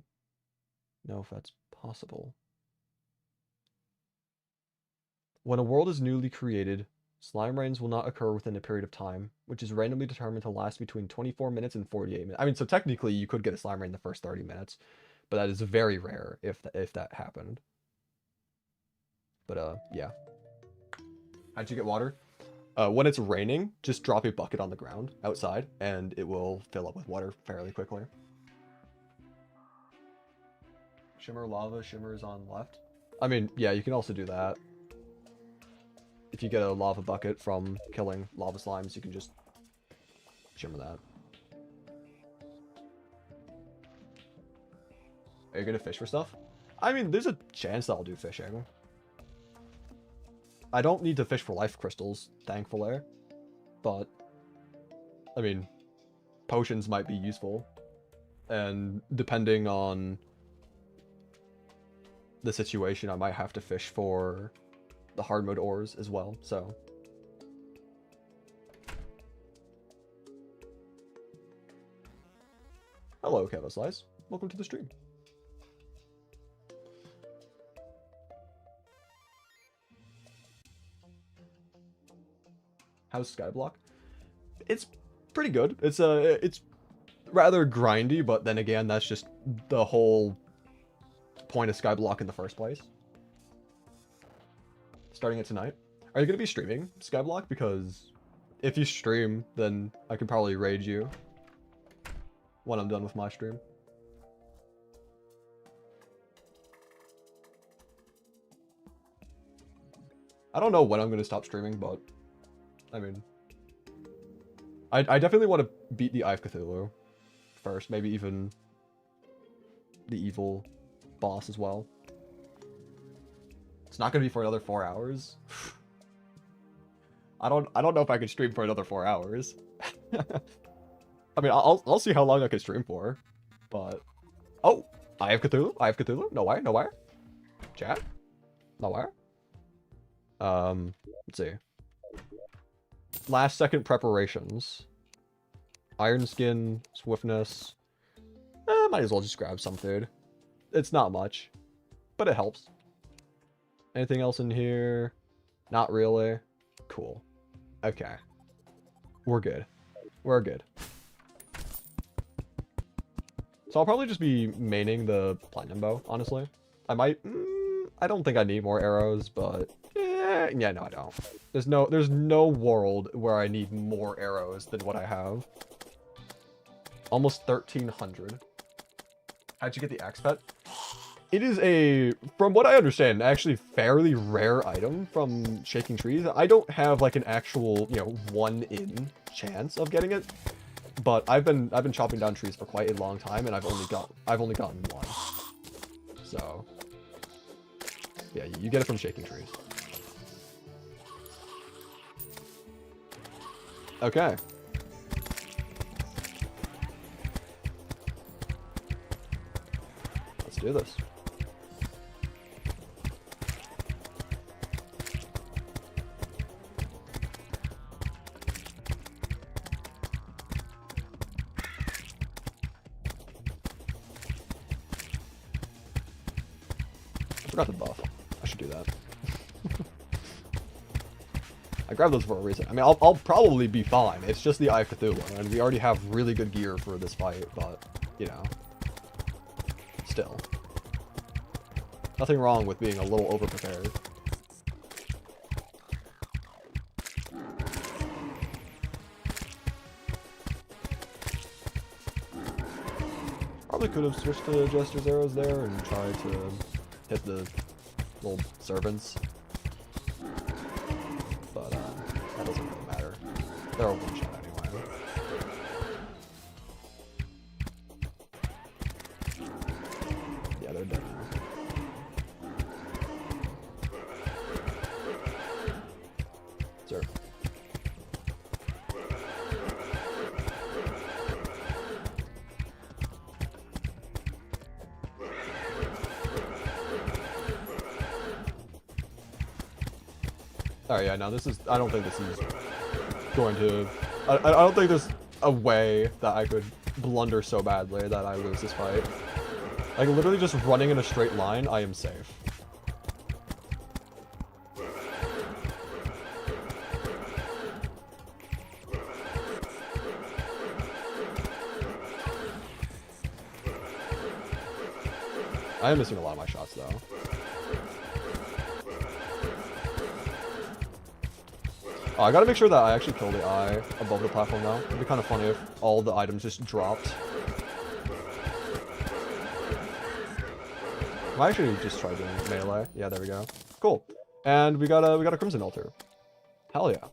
know if that's possible. When a world is newly created, slime rains will not occur within a period of time, which is randomly determined to last between 24 minutes and 48 minutes. I mean, so technically you could get a slime rain in the first 30 minutes, but that is very rare if that happened. But yeah. How'd you get water? When it's raining, just drop a bucket on the ground outside, and it will fill up with water fairly quickly. Shimmer lava, shimmer is on left. I mean, yeah, you can also do that. If you get a lava bucket from killing lava slimes, you can just shimmer that. Are you gonna fish for stuff? I mean, there's a chance that I'll do fishing. I don't need to fish for life crystals, thankfully. But, I mean, potions might be useful. And depending on the situation, I might have to fish for the hard mode ores as well, so. Hello, Kevaslice. Welcome to the stream. How's Skyblock? It's pretty good. It's rather grindy, but then again, that's just the whole point of Skyblock in the first place. Starting it tonight. Are you going to be streaming Skyblock? Because if you stream, then I can probably raid you when I'm done with my stream. I don't know when I'm going to stop streaming, but I mean, I definitely want to beat the Eye of Cthulhu first, maybe even the evil boss as well. It's not going to be for another 4 hours. I don't know if I can stream for another 4 hours. I mean, I'll see how long I can stream for, but oh, Eye of Cthulhu, Eye of Cthulhu, no wire, no wire. Chat. Nowhere. Let's see. Last second preparations. Iron skin, swiftness. Might as well just grab some food. It's not much, but it helps. Anything else in here? Not really. Cool. Okay. We're good. We're good. So I'll probably just be maining the platinum bow, honestly. I might... I don't think I need more arrows, but... yeah, no, I don't. There's no world where I need more arrows than what I have. Almost 1,300. How'd you get the axe pet? It is a, from what I understand, actually fairly rare item from Shaking Trees. I don't have like an actual, 1 in chance of getting it, but I've been chopping down trees for quite a long time, and I've only gotten one. So yeah, you get it from Shaking Trees. Okay. Let's do this. I forgot the buff. I should do that. I grabbed those for a reason. I mean, I'll probably be fine. It's just the Eye of Cthulhu, and we already have really good gear for this fight, but, still. Nothing wrong with being a little over-prepared. Probably could have switched to Jester's arrows there and tried to hit the little servants. But, that doesn't really matter. They're a one-shot anyway. Yeah, they're dead now. Sir. Oh yeah, no, this is, I don't think this is going to, I don't think there's a way that I could blunder so badly that I lose this fight. Like, literally just running in a straight line, I am safe. I am missing a lot of my shots, though. Oh, I gotta make sure that I actually kill the eye above the platform now. It'd be kind of funny if all the items just dropped. I actually just tried doing melee. Yeah, there we go. Cool. And we got a Crimson Altar. Hell yeah.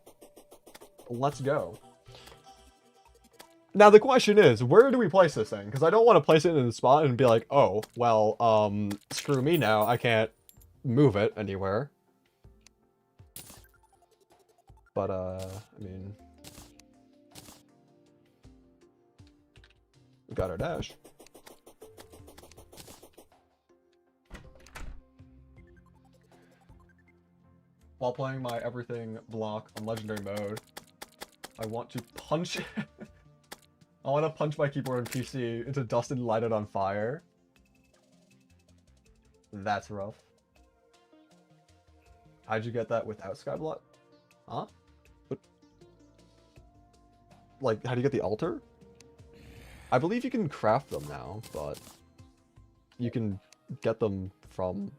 Let's go. Now the question is, where do we place this thing? Because I don't want to place it in the spot and be like, oh, well, screw me now. I can't move it anywhere. But, I mean, we got our dash. While playing my everything block on legendary mode, I want to punch I want to punch my keyboard and PC into dust and light it on fire. That's rough. How'd you get that without Skyblock? Huh? What? Like, how do you get the altar? I believe you can craft them now, but you can get them from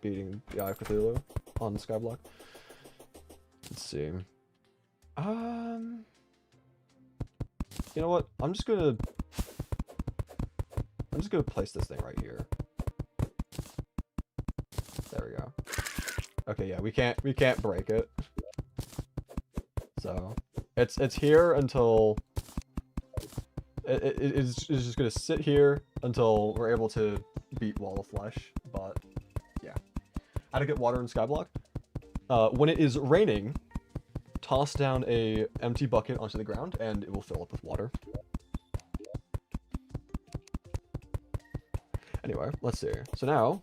beating the Eye of Cthulhu on Skyblock. Let's see. You know what? I'm just gonna place this thing right here. There we go. Okay, yeah, we can't break it. So it's here until it's just gonna sit here until we're able to beat Wall of Flesh. But yeah, how to get water in Skyblock? When it is raining, toss down a empty bucket onto the ground and it will fill up with water. Anyway, let's see. So now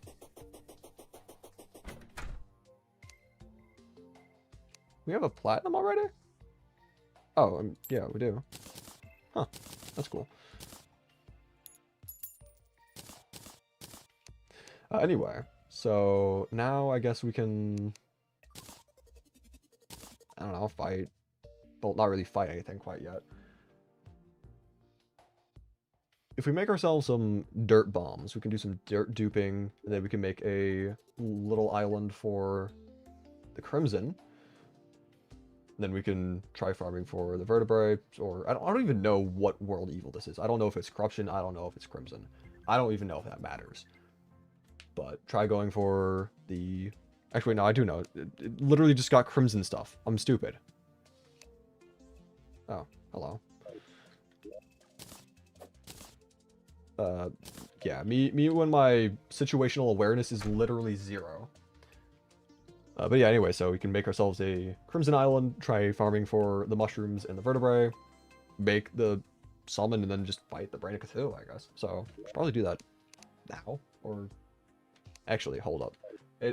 We have a platinum already? Oh, yeah, we do. Huh, that's cool. Anyway, so now I guess we can, I don't know, fight. Well, not really fight anything quite yet. If we make ourselves some dirt bombs, we can do some dirt duping, and then we can make a little island for the Crimson. Then we can try farming for the vertebrae, or I don't even know what world evil this is. I don't know if it's corruption. I don't know if it's Crimson. I don't even know if that matters. But try going for the... Actually, no, I do know. It literally just got Crimson stuff. I'm stupid. Oh, hello. Yeah, me when my situational awareness is literally 0. But yeah, anyway, so we can make ourselves a Crimson Island, try farming for the mushrooms and the vertebrae, make the salmon, and then just fight the Brain of Cthulhu, I guess. So, should probably do that now, or... Actually, hold up.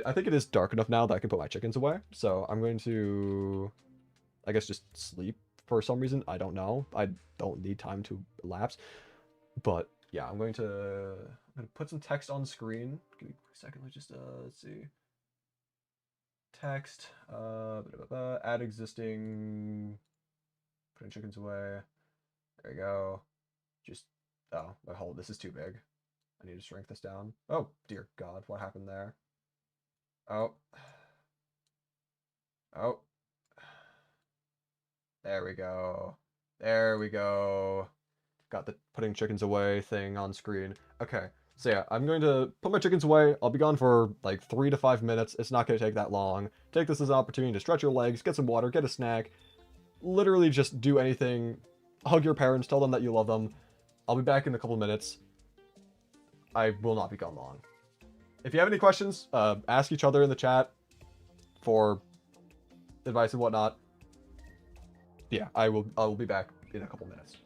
I think it is dark enough now that I can put my chickens away, so I'm going to, I guess, just sleep for some reason. I don't know. I don't need time to elapse. But, yeah, I'm going to put some text on screen. Give me a quick second. Let's just, let's see. Text, add existing, putting chickens away. There you go. Just, oh, hold, this is too big. I need to shrink this down. Oh, dear God, what happened there? Oh. Oh. There we go. There we go. Got the putting chickens away thing on screen. Okay, so yeah, I'm going to put my chickens away. I'll be gone for like 3 to 5 minutes. It's not going to take that long. Take this as an opportunity to stretch your legs, get some water, get a snack. Literally just do anything. Hug your parents, tell them that you love them. I'll be back in a couple minutes. I will not be gone long. If you have any questions, ask each other in the chat for advice and whatnot. Yeah, I will be back in a couple minutes.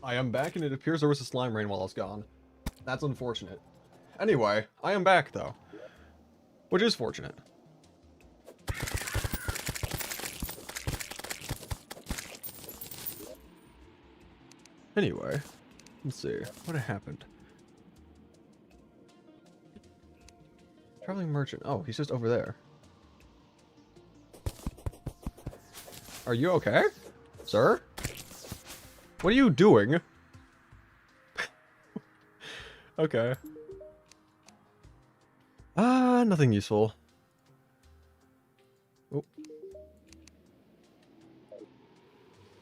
I am back, and it appears there was a slime rain while I was gone. That's unfortunate. Anyway, I am back, though. Which is fortunate. Anyway, let's see. What happened? Traveling merchant. Oh, he's just over there. Are you okay, sir? What are you doing? Okay. Nothing useful. Oh.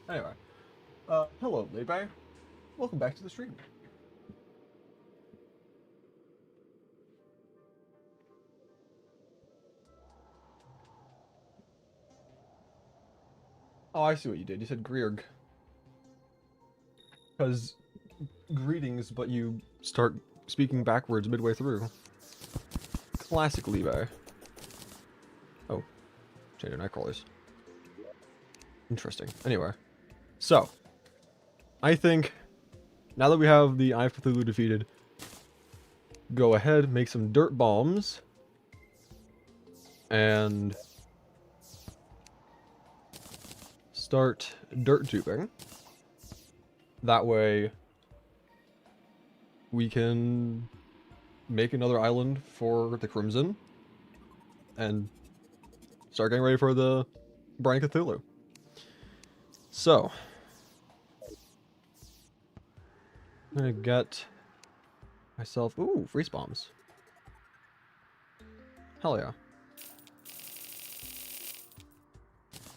Anyway. Hello, Levi. Welcome back to the stream. Oh, I see what you did. You said Greerg. Because greetings, but you start speaking backwards midway through. Classic Levi. Oh. Change to Nightcrawlers. Interesting. Anyway. So. I think, now that we have the Eye of Cthulhu defeated, go ahead, make some dirt bombs. And start dirt tubing. That way we can make another island for the Crimson and start getting ready for the Brian Cthulhu. So I'm gonna get myself freeze bombs. Hell yeah.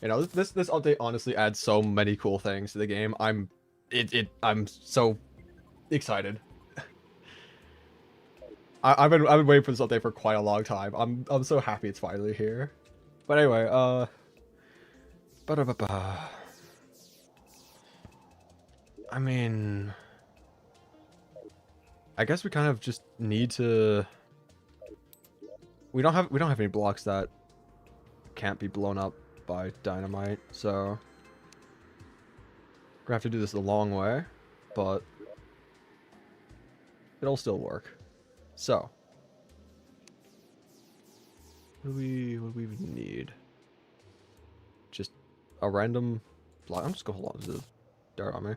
You know, this update honestly adds so many cool things to the game. I'm so excited. I've been waiting for this update for quite a long time. I'm so happy it's finally here. But anyway, I mean, I guess we kind of just need to. We don't have any blocks that can't be blown up by dynamite, so we're gonna have to do this the long way, but it'll still work. So, what do we even need? Just a random block. I'm just gonna hold on to the dirt on me.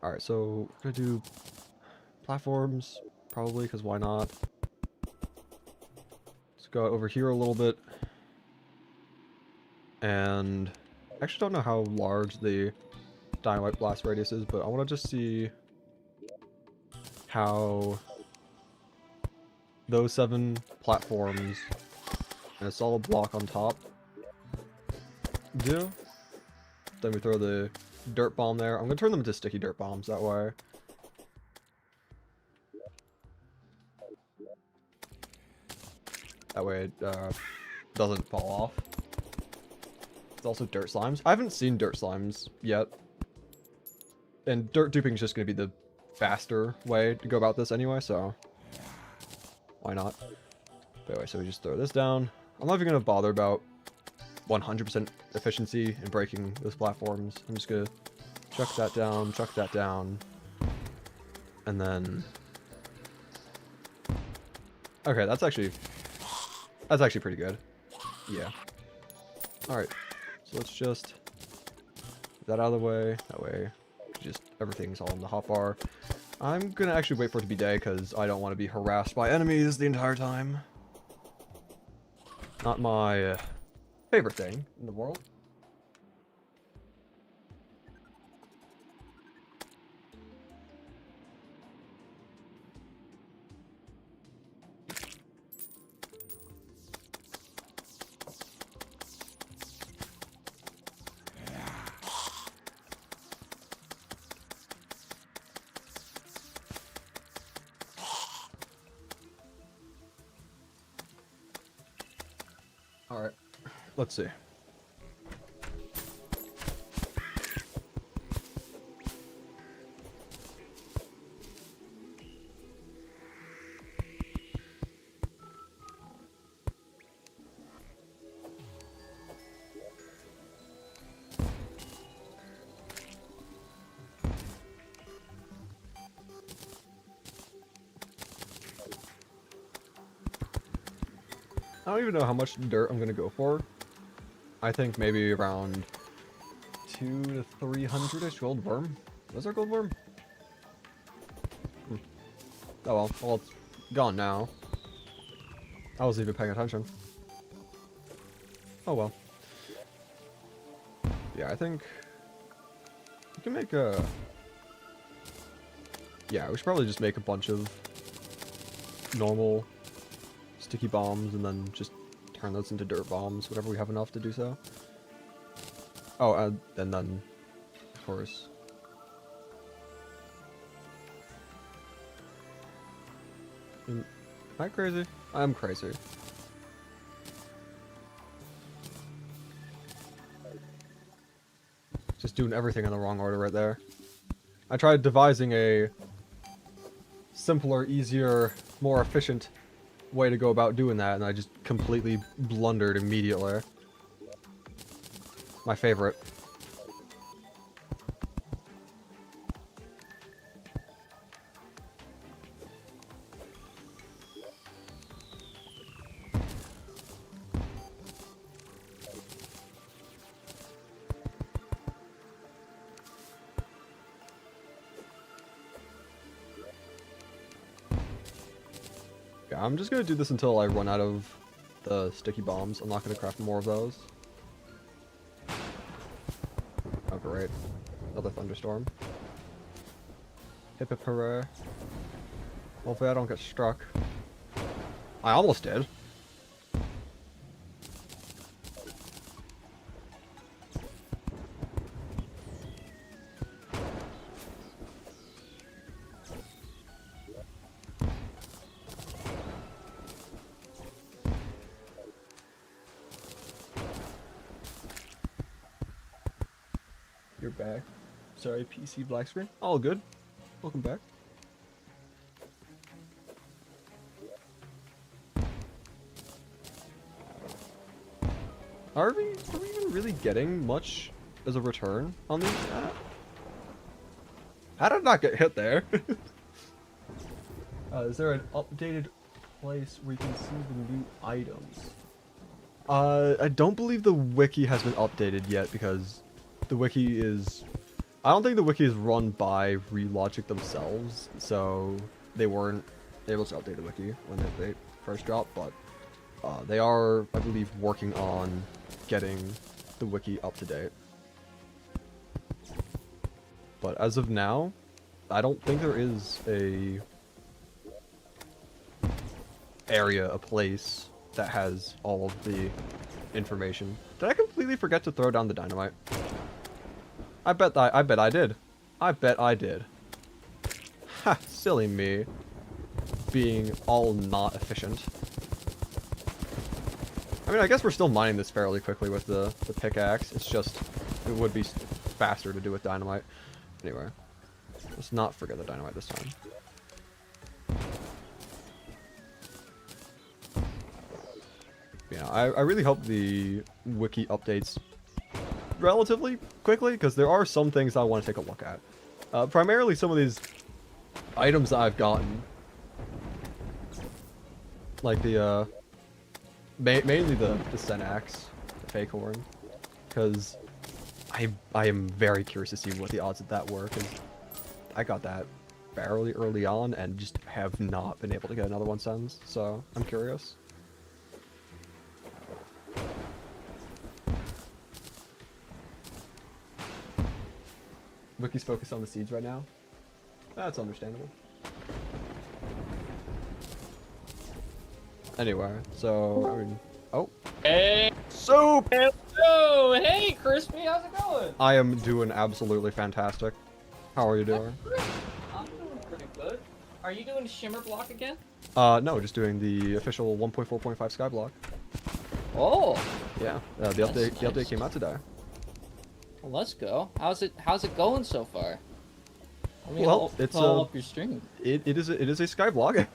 All right, so we're gonna do platforms probably, because why not? Let's go over here a little bit. And I actually don't know how large the dynamite blast radius is, but I want to just see how those 7 platforms and a solid block on top do. Then we throw the dirt bomb there. I'm going to turn them into sticky dirt bombs that way. That way it doesn't fall off. It's also dirt slimes. I haven't seen dirt slimes yet. And dirt duping is just going to be the faster way to go about this anyway, so why not? But anyway, so we just throw this down. I'm not even going to bother about 100% efficiency in breaking those platforms. I'm just going to chuck that down, and then... Okay, that's actually pretty good. Yeah. Alright. So let's just get that out of the way. That way, just everything's all in the hotbar. I'm gonna actually wait for it to be day because I don't want to be harassed by enemies the entire time. Not my favorite thing in the world. Alright, let's see. I don't even know how much dirt I'm gonna go for. I think maybe around 200 to 300-ish gold worm. Was there gold worm? Oh well. Well, it's gone now. I wasn't even paying attention. Oh well. Yeah, I think we can make a... Yeah, we should probably just make a bunch of normal sticky bombs and then just turn those into dirt bombs whenever we have enough to do so. Oh, and then, of course... Am I crazy? I'm crazy. Just doing everything in the wrong order right there. I tried devising a simpler, easier, more efficient way to go about doing that, and I just completely blundered immediately. My favorite. Yeah, I'm just gonna do this until I run out of the sticky bombs. I'm not gonna craft more of those. Oh great. Another thunderstorm. Hip hip hooray. Hopefully I don't get struck. I almost did. You're back. Sorry, PC black screen. All good. Welcome back. Are we even really getting much as a return on these? How did I not get hit there? Is there an updated place where you can see the new items? I don't believe the wiki has been updated yet because the wiki is... I don't think the wiki is run by Relogic themselves, so they weren't able to update the wiki when they first dropped, but they are, I believe, working on getting the wiki up to date. But as of now, I don't think there is a place that has all of the information. Did I completely forget to throw down the dynamite? I bet I did. I bet I did. Ha! Silly me. Being all not efficient. I mean, I guess we're still mining this fairly quickly with the pickaxe. It's just, it would be faster to do with dynamite. Anyway, let's not forget the dynamite this time. Yeah, I really hope the wiki updates relatively quickly, because there are some things I want to take a look at. Primarily some of these items that I've gotten. Like the, mainly the Senax, the fake horn, because I am very curious to see what the odds of that were, because I got that fairly early on and just have not been able to get another one since, so I'm curious. Wiki's focused on the seeds right now. That's understandable. Anyway, so, I mean... Oh. Hey! Soup! Hello! Hey, Crispy, how's it going? I am doing absolutely fantastic. How are you doing? I'm doing pretty good. Are you doing Shimmer Block again? No, just doing the official 1.4.5 Skyblock. Oh! Yeah, the That's update nice. came out today. Well, let's go. How's it going so far? Let me Well, it's pull up your stream. it is a Skyblock.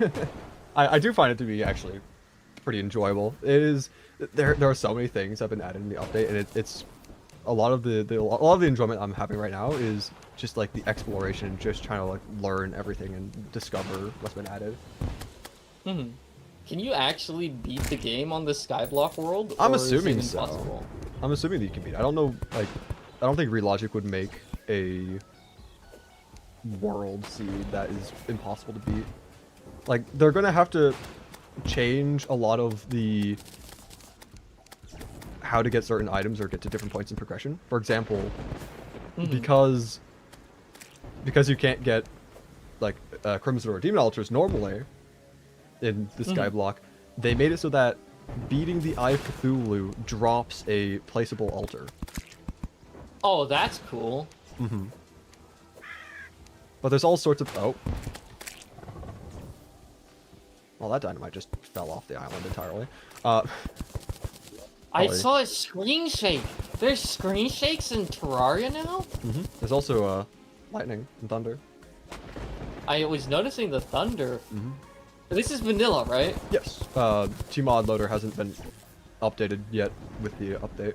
I do find it to be actually pretty enjoyable. It is there are so many things that have been added in the update, and it's a lot of the enjoyment I'm having right now is just like the exploration, just trying to like learn everything and discover what's been added. Hmm. Can you actually beat the game on the Skyblock world? I'm or is it assuming so. impossible? I'm assuming that you can beat it. I don't know, like, I don't think Relogic would make a world seed that is impossible to beat. Like, they're gonna have to change a lot of the how to get certain items or get to different points in progression. For example, because you can't get like Crimson or Demon Altars normally in the Skyblock, they made it so that beating the Eye of Cthulhu drops a placeable altar. Oh, that's cool. But there's all sorts of... Oh. Well, that dynamite just fell off the island entirely. I Probably. saw a screen shake. There's screen shakes in Terraria now? There's also lightning and thunder. I was noticing the thunder. This is vanilla, right? Yes. Gmod loader hasn't been updated yet with the update.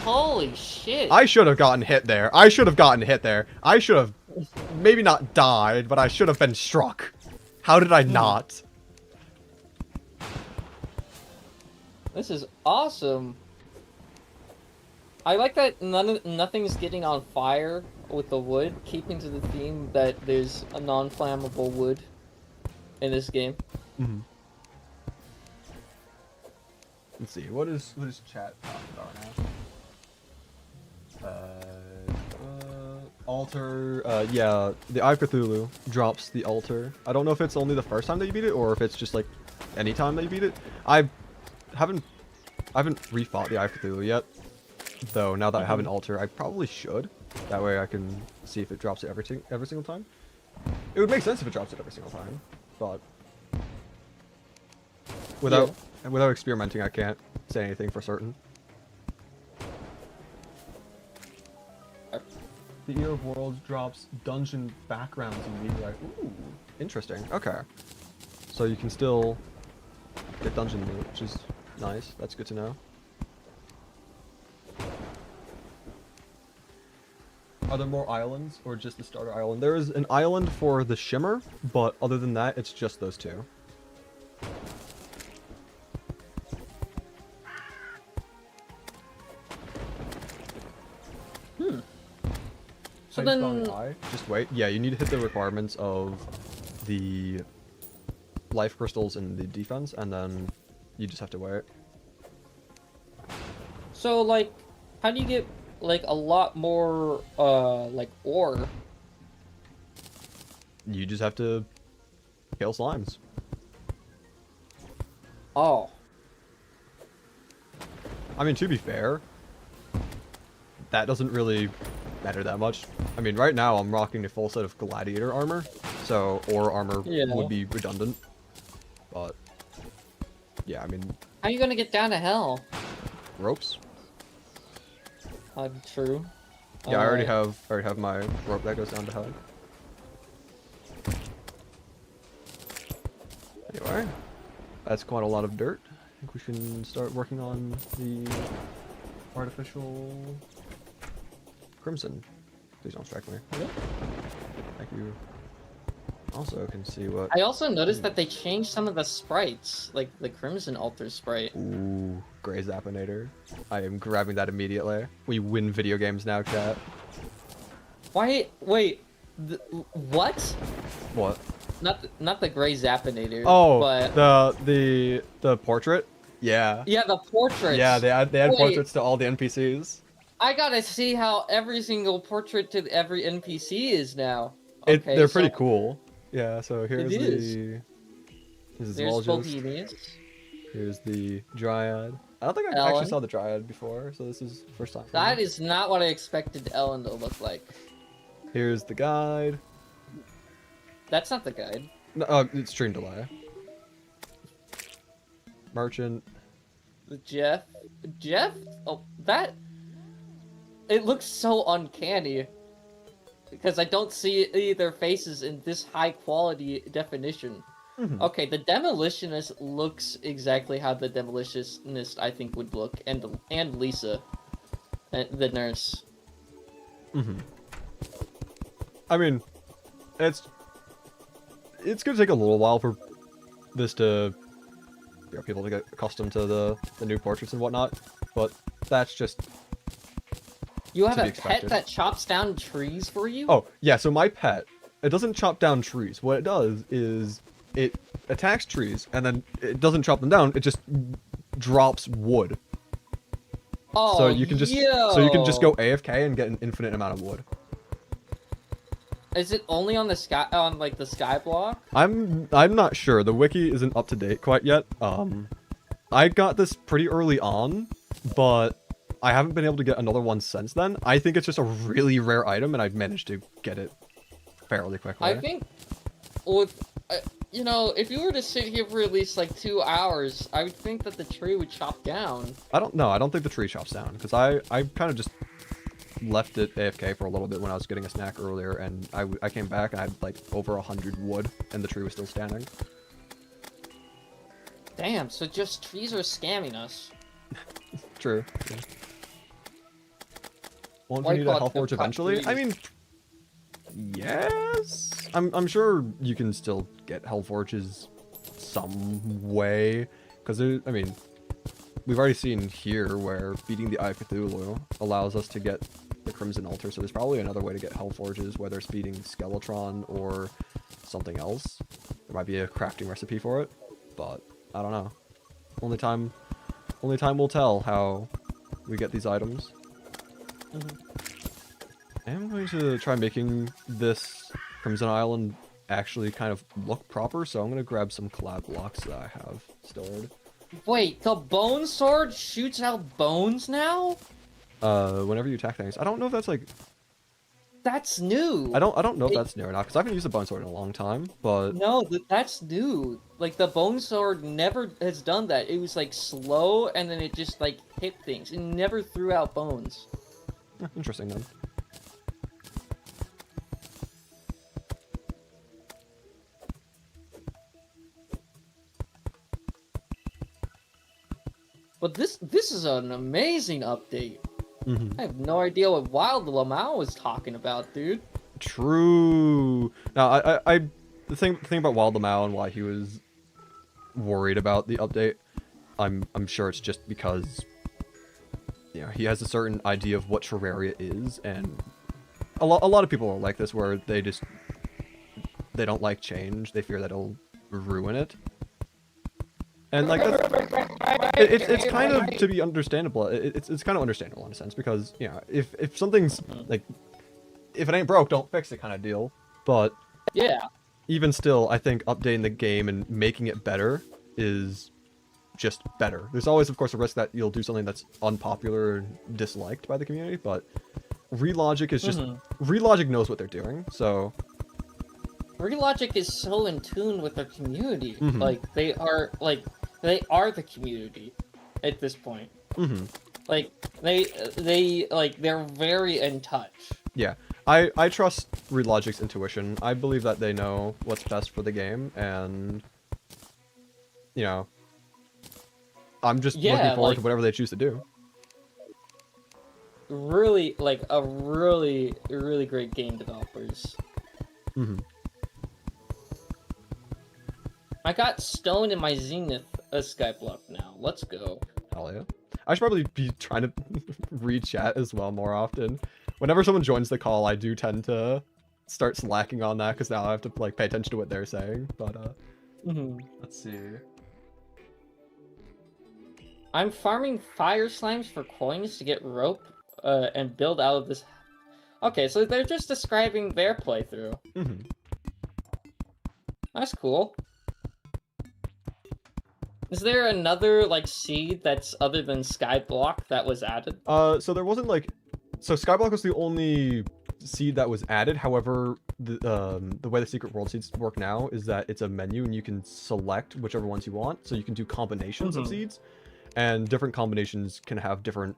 Holy shit. I should have gotten hit there. I should have maybe not died, but I should have been struck. How did I not? This is awesome. I like that nothing's getting on fire with the wood, keeping to the theme that there's a non-flammable wood in this game. Let's see. What is chat talking about now? Altar. Yeah, the Eye of Cthulhu drops the altar. I don't know if it's only the first time that you beat it, or if it's just like any time that you beat it. I haven't refought the Eye of Cthulhu yet, though. Now that I have an altar, I probably should. That way, I can see if it drops it every single time. It would make sense if it drops it every single time, but without experimenting, I can't say anything for certain. The Ear of Worlds drops dungeon backgrounds in Meteorite. Ooh, interesting. Okay. So you can still get dungeon loot, which is nice. That's good to know. Are there more islands, or just the starter island? There is an island for the Shimmer, but other than that, it's just those two. So then... Just wait. Yeah, you need to hit the requirements of the life crystals and the defense, and then you just have to wait. So, like, how do you get, like, a lot more, like, ore? You just have to kill slimes. Oh. I mean, to be fair, that doesn't really matter that much. I mean, right now I'm rocking a full set of gladiator armor, so ore armor would be redundant. But yeah, I mean, How are you gonna get down to hell? ropes. True. Yeah, I already have my rope that goes down to hell. Anyway, that's quite a lot of dirt. I think we can start working on the artificial crimson. Please don't strike me. Thank you. Also can see what... I also noticed that they changed some of the sprites, like the Crimson Altar sprite. Ooh, Grey Zappinator. I am grabbing that immediately. We win video games now, chat. Why? Wait. What? What? Not the Grey Zappinator. Oh, but the portrait? Yeah. yeah, the portraits. Yeah, they add Wait. portraits to all the NPCs. I gotta see how every single portrait to every NPC is now. They're pretty cool. Yeah, so here's It is. here's the There's zoologist. Bohemians. Here's the Dryad. I don't think I Ellen. actually saw the Dryad before, so this is the first time. for That me. is not what I expected Ellen to look like. Here's the guide. That's not the guide. No, it's stream delay. Merchant. The Jeff? Oh, that... It looks so uncanny. Because I don't see their faces in this high quality definition. Okay, the Demolitionist looks exactly how the Demolitionist I think would look, and Lisa, the nurse. I mean, it's gonna take a little while for this to people to get accustomed to the new portraits and whatnot. But that's just You have to be a pet expected. that chops down trees for you? Oh, yeah, so my pet, it doesn't chop down trees. What it does is it attacks trees, and then it doesn't chop them down, it just drops wood. Oh, So you can just go AFK and get an infinite amount of wood. Is it only on the sky like the Skyblock? I'm not sure. The wiki isn't up to date quite yet. I got this pretty early on, but I haven't been able to get another one since then. I think it's just a really rare item, and I've managed to get it fairly quickly. I think with you know, if you were to sit here for at least like 2 hours, I would think that the tree would chop down. I don't know. I don't think the tree chops down because I kind of just left it AFK for a little bit when I was getting a snack earlier, and I came back and I had like over 100 wood, and the tree was still standing. Damn, so just trees are scamming us. True. Yeah. Won't Why you need a call it health forge the eventually? I trees? mean, yes. I'm sure you can still get health forges some way, because I mean, we've already seen here where beating the Eye of Cthulhu allows us to get the Crimson Altar, so there's probably another way to get health forges, whether it's beating Skeletron or something else. There might be a crafting recipe for it, but I don't know. Only time will tell how we get these items. I'm going to try making this Crimson Island actually kind of look proper, so I'm going to grab some collab blocks that I have stored. Wait, the bone sword shoots out bones now? Whenever you attack things. I don't know if that's like... That's new. I don't know if that's new or not, because I haven't used the bone sword in a long time, but... No, that's new. Like, the bone sword never has done that. It was, like, slow, and then it just, like, hit things. It never threw out bones. Interesting, then. But this is an amazing update. Mm-hmm. I have no idea what Wild Lamau was talking about, dude. True. Now, the thing about Wild Lamau and why he was worried about the update, I'm sure it's just because, you know, he has a certain idea of what Terraria is, and a lot of people are like this, where they don't like change. They fear that it'll ruin it. And like it's kind of to be understandable. It's kind of understandable in a sense, because, you know, if something's like, if it ain't broke, don't fix it kind of deal. But Yeah. even still, I think updating the game and making it better is just better. There's always, of course, a risk that you'll do something that's unpopular and disliked by the community, but Relogic is just Relogic knows what they're doing, so Relogic is so in tune with their community. Like, they are the community at this point. Like, they're very in touch. yeah. I trust Relogic's intuition. I believe that they know what's best for the game, and, you know, I'm just looking forward to whatever they choose to do. Really, like, a really great game developers. I got stone in my Zenith Skyblock now. Let's go. Hell yeah. I should probably be trying to read chat as well more often. Whenever someone joins the call, I do tend to start slacking on that, because now I have to, like, pay attention to what they're saying. But let's see. I'm farming fire slimes for coins to get rope and build out of this. Okay, so they're just describing their playthrough. That's cool. Is there another, like, seed that's other than Skyblock that was added? So there wasn't, like... So Skyblock was the only seed that was added. However, the way the Secret World seeds work now is that it's a menu, and you can select whichever ones you want. So you can do combinations of seeds, and different combinations can have different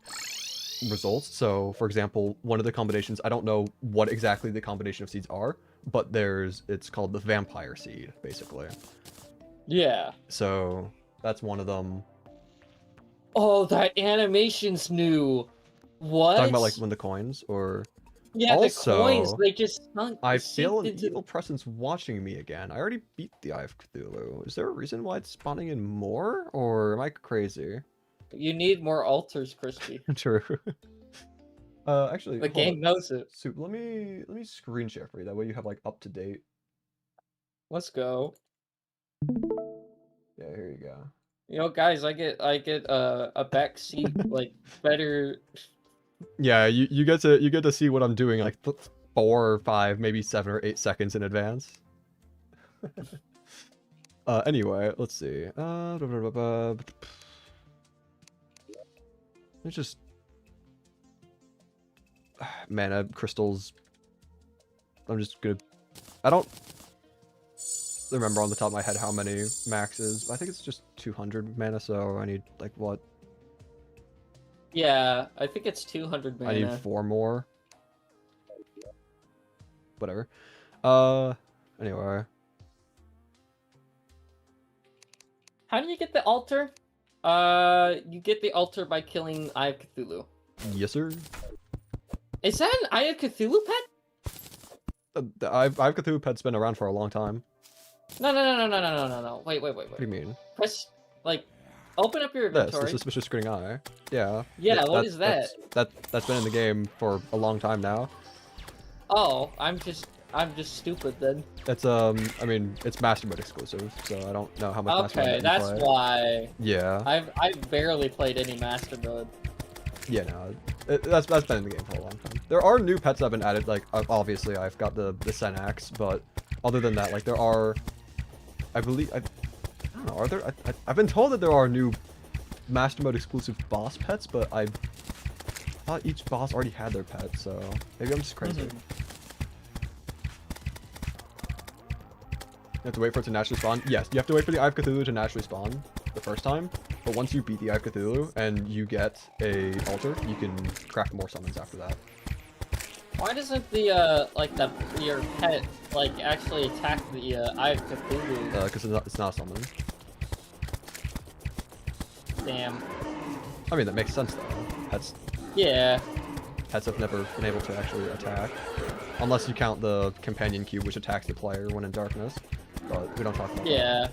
results. So, for example, one of the combinations, I don't know what exactly the combination of seeds are, but it's called the vampire seed, basically. Yeah. So that's one of them. Oh, that animation's new. What? Talking about, like, when the coins, or... Yeah, the coins, Also, they just I seeped feel an into. evil presence watching me again. I already beat the Eye of Cthulhu. Is there a reason why it's spawning in more, or am I crazy? You need more altars, Crispy. True. Actually, The hold game on. knows it. Soup, let me screen share for you. That way you have like up to date. Let's go. Yeah, here you go. You know, guys, I get a back seat like better. Yeah, you get to see what I'm doing like 4 or 5, maybe 7 or 8 seconds in advance. Anyway, let's see. It's just mana crystals. I'm just gonna. I don't remember on the top of my head how many max is. I think it's just 200 mana, so I need like what? Yeah, I think it's 200 mana. I need 4 more. Whatever. Anyway. How do you get the altar? You get the altar by killing Eye of Cthulhu. Yes, sir. Is that an Eye of Cthulhu pet? I've Cthulhu pet's been around for a long time. No. Wait. What do you mean? Press, like, open up your The inventory. suspicious grinning eye. Yeah. Yeah, what is that? That's been in the game for a long time now. Oh, I'm just stupid then. It's I mean, it's Master Mode exclusive, so I don't know how much Master Mode Okay, you that's play. why. Yeah. I've barely played any Master Mode. Yeah, no. That's been in the game for a long time. There are new pets that have been added, like obviously I've got the Senax, but other than that, like there are, I believe I don't know, are there? I've been told that there are new Master Mode exclusive boss pets, but I thought each boss already had their pet, so maybe I'm just crazy. You have to wait for it to naturally spawn? Yes, you have to wait for the Eye of Cthulhu to naturally spawn the first time, but once you beat the Eye of Cthulhu and you get a altar, you can craft more summons after that. Why doesn't the your pet like actually attack the Eye of Cthulhu? Because it's not a summon. Damn. I mean, that makes sense though. Yeah. Pets have never been able to actually attack. Unless you count the companion cube, which attacks the player when in darkness. But we don't talk about that. Yeah.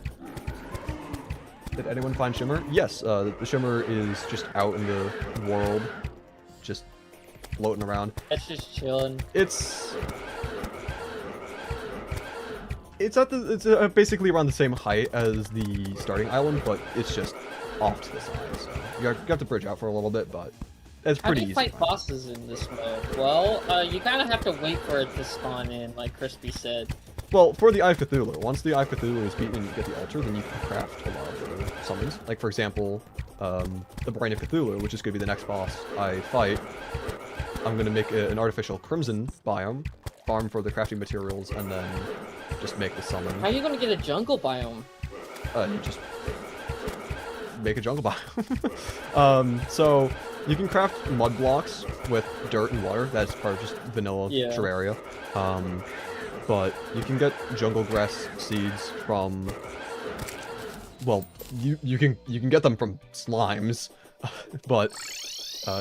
Did anyone find Shimmer? Yes, the Shimmer is just out in the world, just floating around. It's just chilling. It's basically around the same height as the starting island, but it's just off to the side. So you have to bridge out for a little bit, but it's How do pretty you easy. fight bosses in this mode? Well, you kind of have to wait for it to spawn in, like Crispy said. Well, for the Eye of Cthulhu, once the Eye of Cthulhu is beaten and you get the altar, then you can craft a lot of other summons. Like, for example, the Brain of Cthulhu, which is going to be the next boss I fight. I'm going to make an artificial crimson biome, farm for the crafting materials, and then just make the summon. How are you gonna get a jungle biome? You just make a jungle biome. So you can craft mud blocks with dirt and water. That's part of just vanilla Terraria. But you can get jungle grass seeds from. Well, you can get them from slimes, but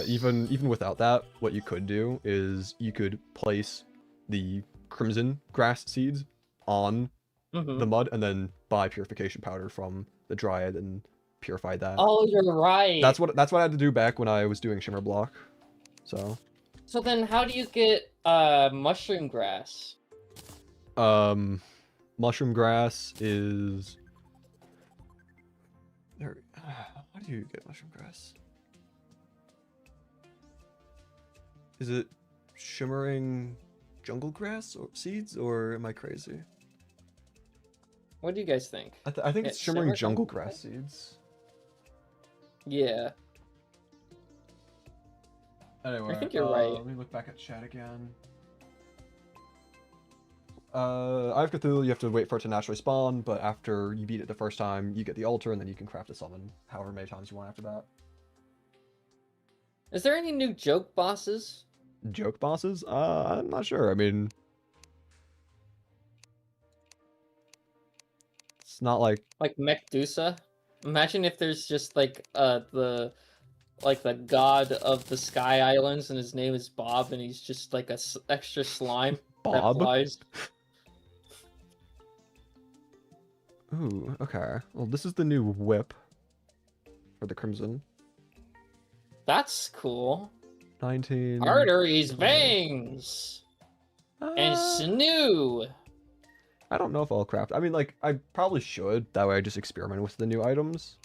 even without that, what you could do is you could place the crimson grass seeds on the mud and then buy purification powder from the dryad and purify that. Oh, you're right. That's what I had to do back when I was doing shimmer block. So then how do you get mushroom grass? Mushroom grass is there. How do you get mushroom grass? Is it shimmering jungle grass or seeds, or am I crazy? What do you guys think? I think it's shimmering jungle grass seeds. Yeah. Anyway, I think you're right. Let me look back at chat again. Eye of Cthulhu, you have to wait for it to naturally spawn, but after you beat it the first time, you get the altar, and then you can craft a summon however many times you want after that. Is there any new joke bosses? Joke bosses? I'm not sure. I mean, it's not like Like Mechdusa? Imagine if there's just like the like the god of the Sky Islands, and his name is Bob, and he's just like a extra slime that Bob? flies. Ooh, okay. Well, this is the new whip for the Crimson. That's cool. 19. Arteries, veins, and sinew. I don't know if I'll craft. I mean, like, I probably should. That way I just experiment with the new items.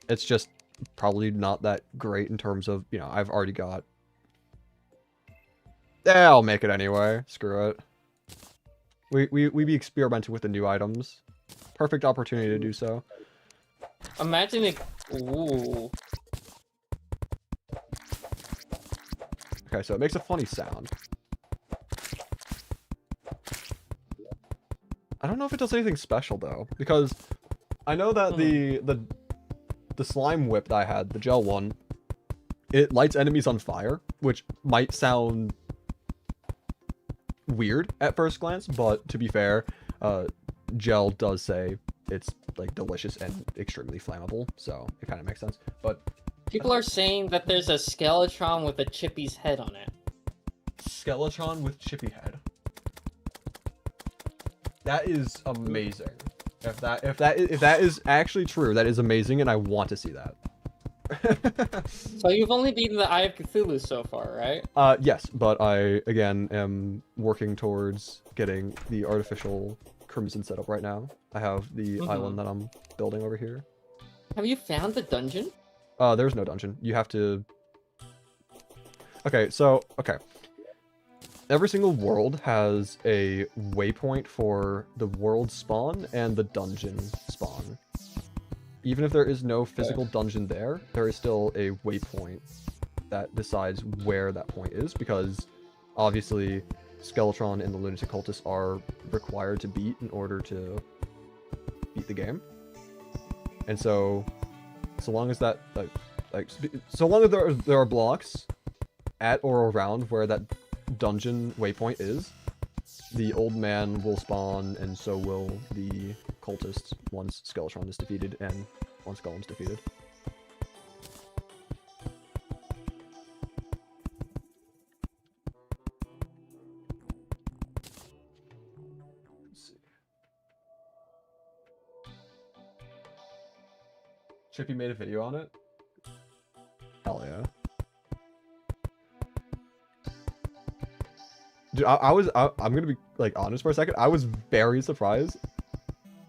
It's just probably not that great in terms of, you know, I've already got... Yeah, I'll make it anyway. Screw it. We be experimenting with the new items. Perfect opportunity to do so. Imagine it. Ooh. Okay, so it makes a funny sound. I don't know if it does anything special though, because I know that the slime whip that I had, the gel one, it lights enemies on fire, which might sound weird at first glance, but to be fair, gel does say it's like delicious and extremely flammable, so it kind of makes sense. But People are saying that there's a Skeletron with a Chippy's head on it. Skeletron with chippy head. That is amazing. If that is actually true, that is amazing, and I want to see that. So you've only beaten the Eye of Cthulhu so far, right? Yes, but I again am working towards getting the artificial Crimson set up right now. I have the island that I'm building over here. Have you found the dungeon? There's no dungeon. You have to... Okay. Every single world has a waypoint for the world spawn and the dungeon spawn. Even if there is no physical dungeon there, there is still a waypoint that decides where that point is, because obviously Skeletron and the Lunatic Cultists are required to beat in order to beat the game. And so long as that so long as there are blocks at or around where that dungeon waypoint is, the old man will spawn, and so will the cultists once Skeletron is defeated and once Golem's defeated. Let's see. Chippy made a video on it? Hell yeah. Dude, I'm gonna be like honest for a second. I was very surprised.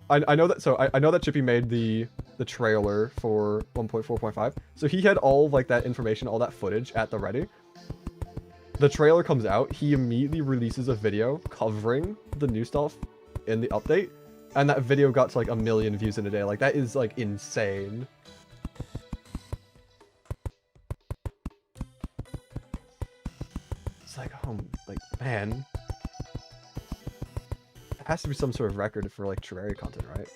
I know that. So I know that Chippy made the trailer for 1.4.5. So he had all of, like, that information, all that footage at the ready. The trailer comes out. He immediately releases a video covering the new stuff in the update, and that video got to like 1 million views in a day. Like, that is like insane. It's like, oh, like, man. It has to be some sort of record for, like, Terraria content, right?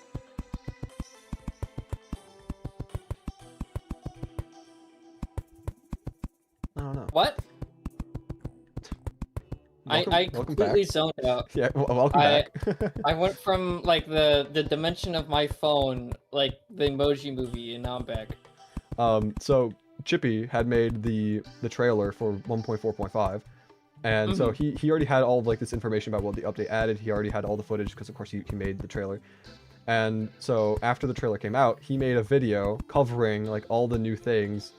I don't know. What? I completely zoned out. Yeah, welcome back. I went from like the dimension of my phone, like the Emoji Movie, and now I'm back. So Chippy had made the trailer for 1.4.5, and so he already had all of, like, this information about what the update added. He already had all the footage because, of course, he made the trailer. And so after the trailer came out, he made a video covering, like, all the new things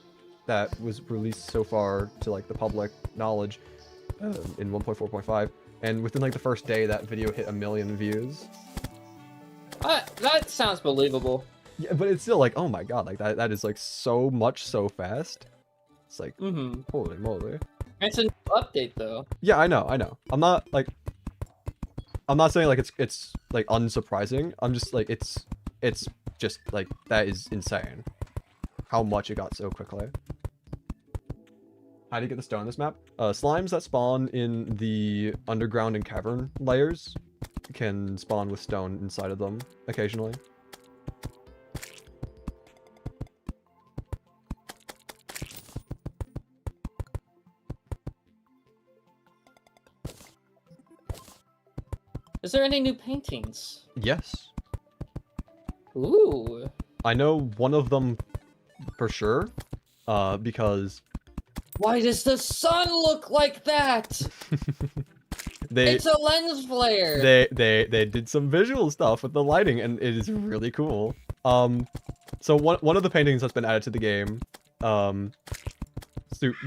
that was released so far to, like, the public knowledge in 1.4.5. And within, like, the first day, that video hit 1 million views. That sounds believable. Yeah, but it's still like, oh my god, like, that is, like, so much so fast. It's like, holy moly. It's a new update though. Yeah, I know. I'm not saying like it's like unsurprising. I'm just like, it's just like, that is insane how much it got so quickly. How do you get the stone in this map? Slimes that spawn in the underground and cavern layers can spawn with stone inside of them occasionally. Is there any new paintings? Yes. Ooh. I know one of them for sure. because Why does the sun look like that? It's a lens flare. they did some visual stuff with the lighting, and it is really cool. So one of the paintings that's been added to the game, so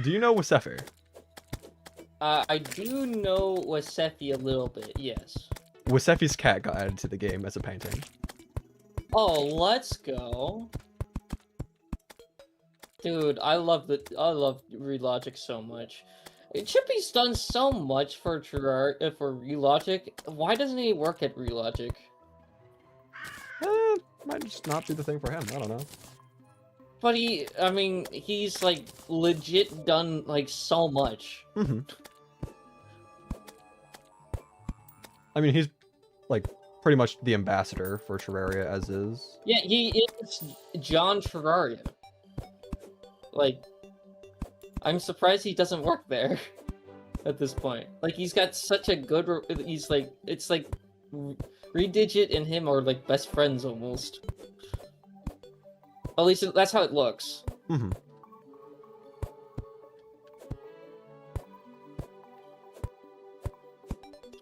do you know Wasefi? I do know Wasefi a little bit, yes. Wasefi's cat got added to the game as a painting. Oh, let's go. Dude, I love Relogic so much. Chippy's done so much for Relogic. Why doesn't he work at Relogic? Might just not be the thing for him. I don't know. But I mean, he's like legit done like so much. I mean, he's like pretty much the ambassador for Terraria as is. Yeah, he is John Terraria. Like, I'm surprised he doesn't work there at this point. Like, he's got such a good. He's like, it's like Redigit and him are like best friends almost. At least that's how it looks.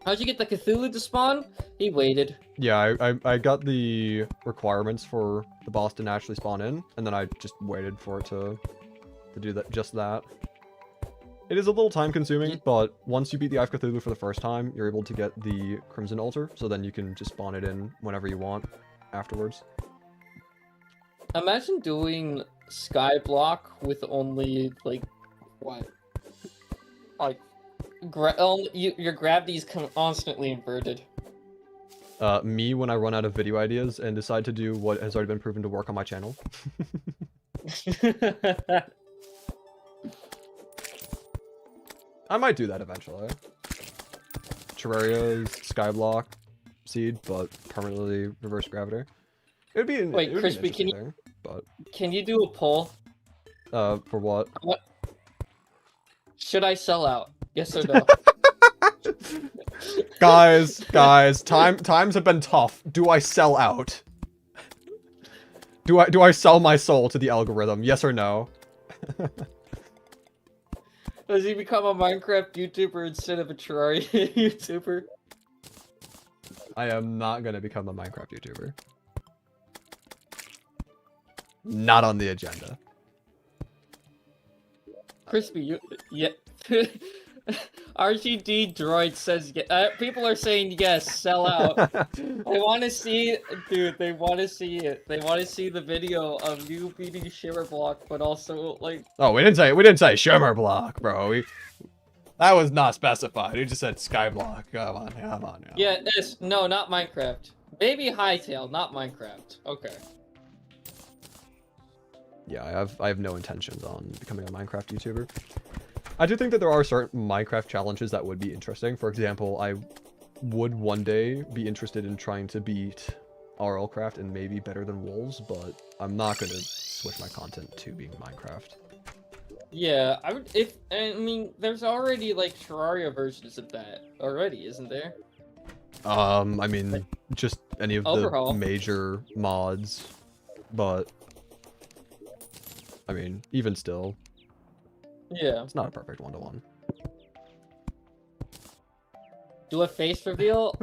How'd you get the Cthulhu to spawn? He waited. Yeah, I got the requirements for the boss to naturally spawn in, and then I just waited for it to do that, just that. It is a little time consuming, but once you beat the Eye of Cthulhu for the first time, you're able to get the Crimson Altar, so then you can just spawn it in whenever you want afterwards. Imagine doing Skyblock with only, like, what? Like, your gravity's constantly inverted. Me when I run out of video ideas and decide to do what has already been proven to work on my channel. I might do that eventually. Terraria's Skyblock seed, but permanently reverse gravity. It would be an, Wait, it would Crispy, be an interesting thing, but can you do a poll? for what? What? Should I sell out? Yes or no? guys, times have been tough. Do I sell out? Do I sell my soul to the algorithm? Yes or no? Does he become a Minecraft YouTuber instead of a Terraria YouTuber? I am not gonna become a Minecraft YouTuber. Not on the agenda. Crispy, yeah. RGD Droid says, people are saying yes, sell out. They want to see, dude, they want to see it. They want to see the video of you beating Shimmerblock, but also, like... Oh, we didn't say Shimmerblock, bro. That was not specified. We just said Skyblock. Come on. Yeah, no, not Minecraft. Maybe Hytale, not Minecraft. Okay. Yeah, I have no intentions on becoming a Minecraft YouTuber. I do think that there are certain Minecraft challenges that would be interesting. For example, I would one day be interested in trying to beat RLcraft and maybe better than Wolves, but I'm not going to switch my content to being Minecraft. Yeah, I mean, there's already, like, Terraria versions of that already, isn't there? I mean, just any of Overhaul. the major mods, but I mean, even still, Yeah. it's not a perfect one-to-one. Do a face reveal?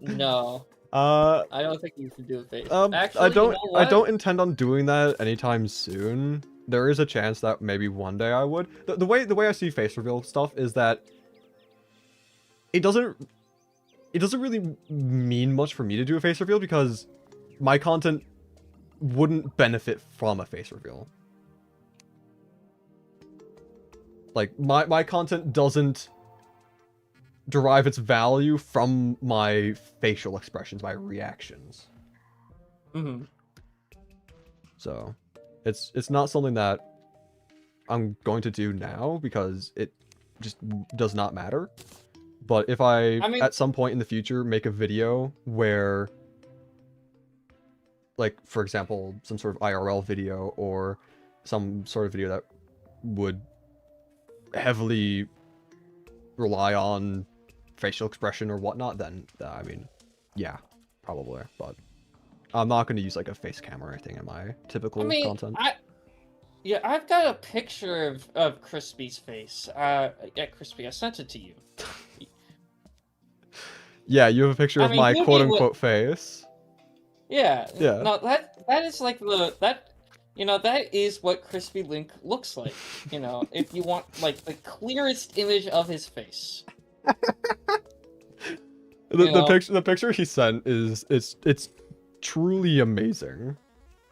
No. I don't think you should do a face. Actually, I don't. you know I what? don't intend on doing that anytime soon. There is a chance that maybe one day I would. The way I see face reveal stuff is that it doesn't really mean much for me to do a face reveal because my content wouldn't benefit from a face reveal. Like my content doesn't derive its value from my facial expressions, my reactions. Mhm. So, it's not something that I'm going to do now because it just does not matter. But if I mean, at some point in the future make a video where, like, for example, some sort of IRL video or some sort of video that would heavily rely on facial expression or whatnot, then I mean, yeah, probably. But I'm not going to use like a face cam or anything in my typical content. Yeah, I've got a picture of Crispy's face. Yeah, Crispy, I sent it to you. Yeah, you have a picture I of mean, my give me quote-unquote face. Yeah. Yeah. No, that is like that is what Crispylink looks like. If you want like the clearest image of his face. The picture he sent is it's truly amazing.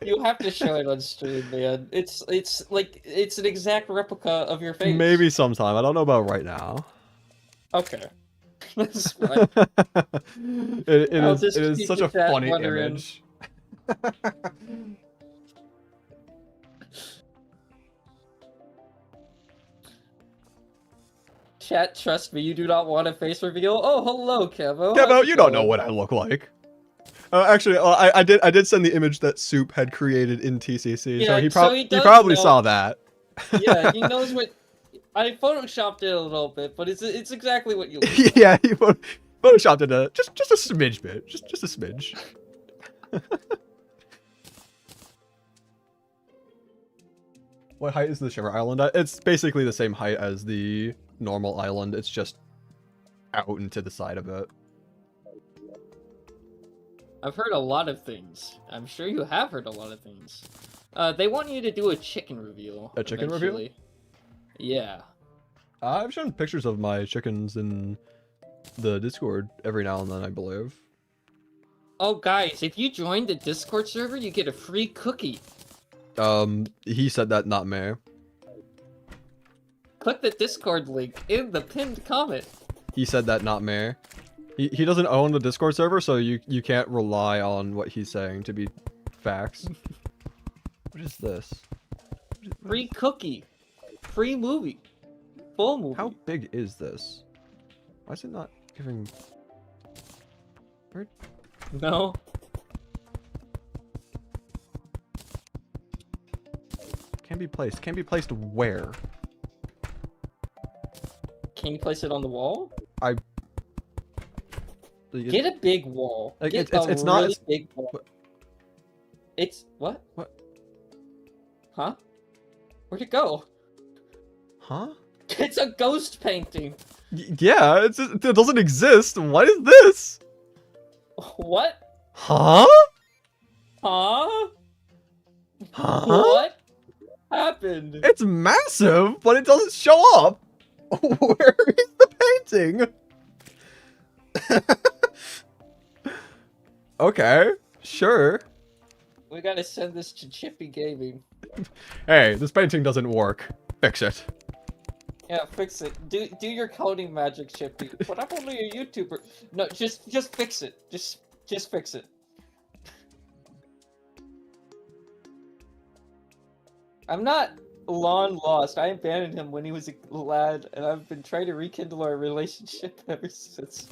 You have to show it on stream, man. It's an exact replica of your face. Maybe sometime. I don't know about right now. Okay. That's fine. it I'll is just it is keep such the a chat funny wondering. image. Chat, trust me, you do not want a face reveal. Oh, hello, Kevo. Kevo, How's it you don't know going? what I look like. Actually, I did send the image that Soup had created in TCC, Yeah, so he he does probably know. saw that. Yeah, he knows what. I photoshopped it a little bit, but it's exactly what you look like. Yeah, he photoshopped it just a smidge bit, just a smidge. What height is the Shiver Island at? It's basically the same height as the normal island. It's just out into the side of it. I've heard a lot of things. I'm sure you have heard a lot of things. They want you to do a chicken reveal. A chicken reveal? eventually. Yeah. I've shown pictures of my chickens in the Discord every now and then, I believe. Oh, guys, if you join the Discord server, you get a free cookie. He said that, not me. Click the Discord link in the pinned comment. He said that, not me. He doesn't own the Discord server, so you can't rely on what he's saying to be facts. What is this? Free cookie. Free movie. Full movie. How big is this? Why is it not giving... Where? No. Can be placed. Can be placed where? Can you place it on the wall? Like, Get a big wall. Like, Get it's a not- really it's- big wall. what- It's what? What? Huh? Where'd it go? Huh? It's a ghost painting. Yeah, it doesn't exist. What is this? What? Huh? Huh? Huh? What happened? It's massive, but it doesn't show up. Where is the painting? Okay, sure. We gotta send this to Chippy Gaming. Hey, this painting doesn't work. Fix it. Yeah, fix it. Do your coding magic, Chippy. But I'm only a YouTuber. No, just fix it. Just fix it. I'm not long lost. I abandoned him when he was a lad, and I've been trying to rekindle our relationship ever since.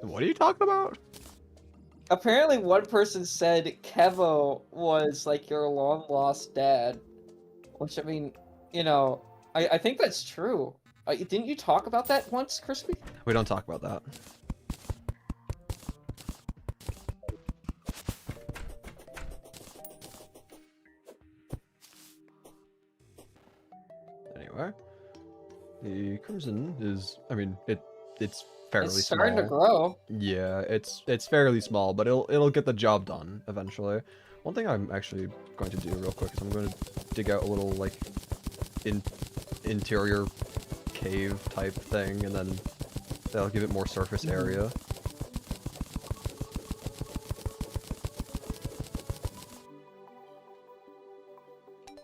What are you talking about? Apparently, one person said Kevo was like your long lost dad, which I mean, I think that's true. Didn't you talk about that once, Crispy? We don't talk about that. Anyway, the crimson is, I mean, it's fairly It's starting small. to grow. Yeah, it's fairly small, but it'll get the job done eventually. One thing I'm actually going to do real quick is I'm going to dig out a little like interior cave type thing, and then that'll give it more surface area.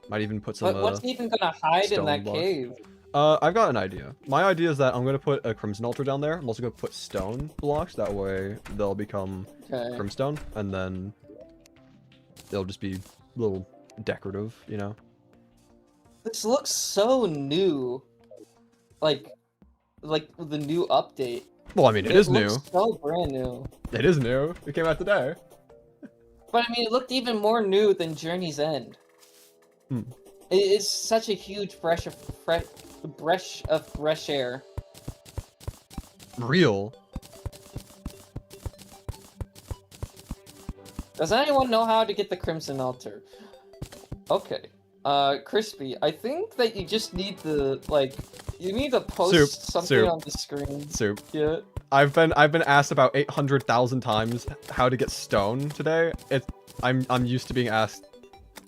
Might even put some. What's even gonna hide in stone that blocks. cave? I've got an idea. My idea is that I'm going to put a crimson altar down there. I'm also going to put stone blocks. That way they'll become Okay. crimstone, and then they'll just be a little decorative, you know? This looks so new. Like the new update. Well, I mean, it is new. looks so brand new. It is new. It came out today. But I mean, it looked even more new than Journey's End. Hmm. It's such a huge breath of fresh air. Real. Does anyone know how to get the Crimson Altar? Okay. Crispy, I think that you just need to, you need to post Soup, something soup, on the screen. Soup. Yeah. I've been asked about 800,000 times how to get stone today. I'm used to being asked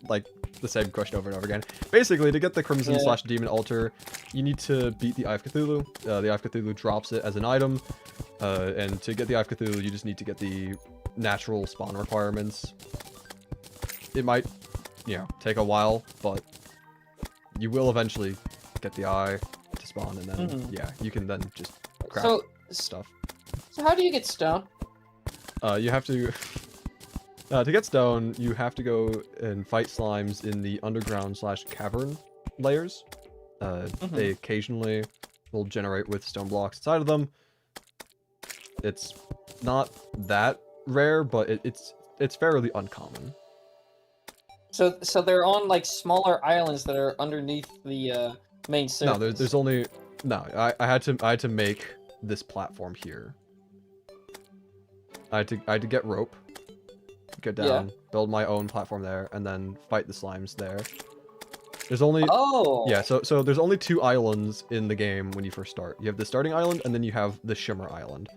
like the same question over and over again. Basically, to get the Crimson / Demon Altar, you need to beat the Eye of Cthulhu. The Eye of Cthulhu drops it as an item, and to get the Eye of Cthulhu, you just need to get the natural spawn requirements. It might, take a while, but you will eventually get the eye to spawn, and then you can then just craft stuff. So how do you get stone? You have to to get stone, you have to go and fight slimes in the underground / cavern layers. They occasionally will generate with stone blocks inside of them. It's not that rare, but it's fairly uncommon. So they're on like smaller islands that are underneath the main surface. No, there's only I had to make this platform here. I had to get rope, get down, build my own platform there, and then fight the slimes there. There's only so there's only 2 islands in the game when you first start. You have the starting island, and then you have the Shimmer Island.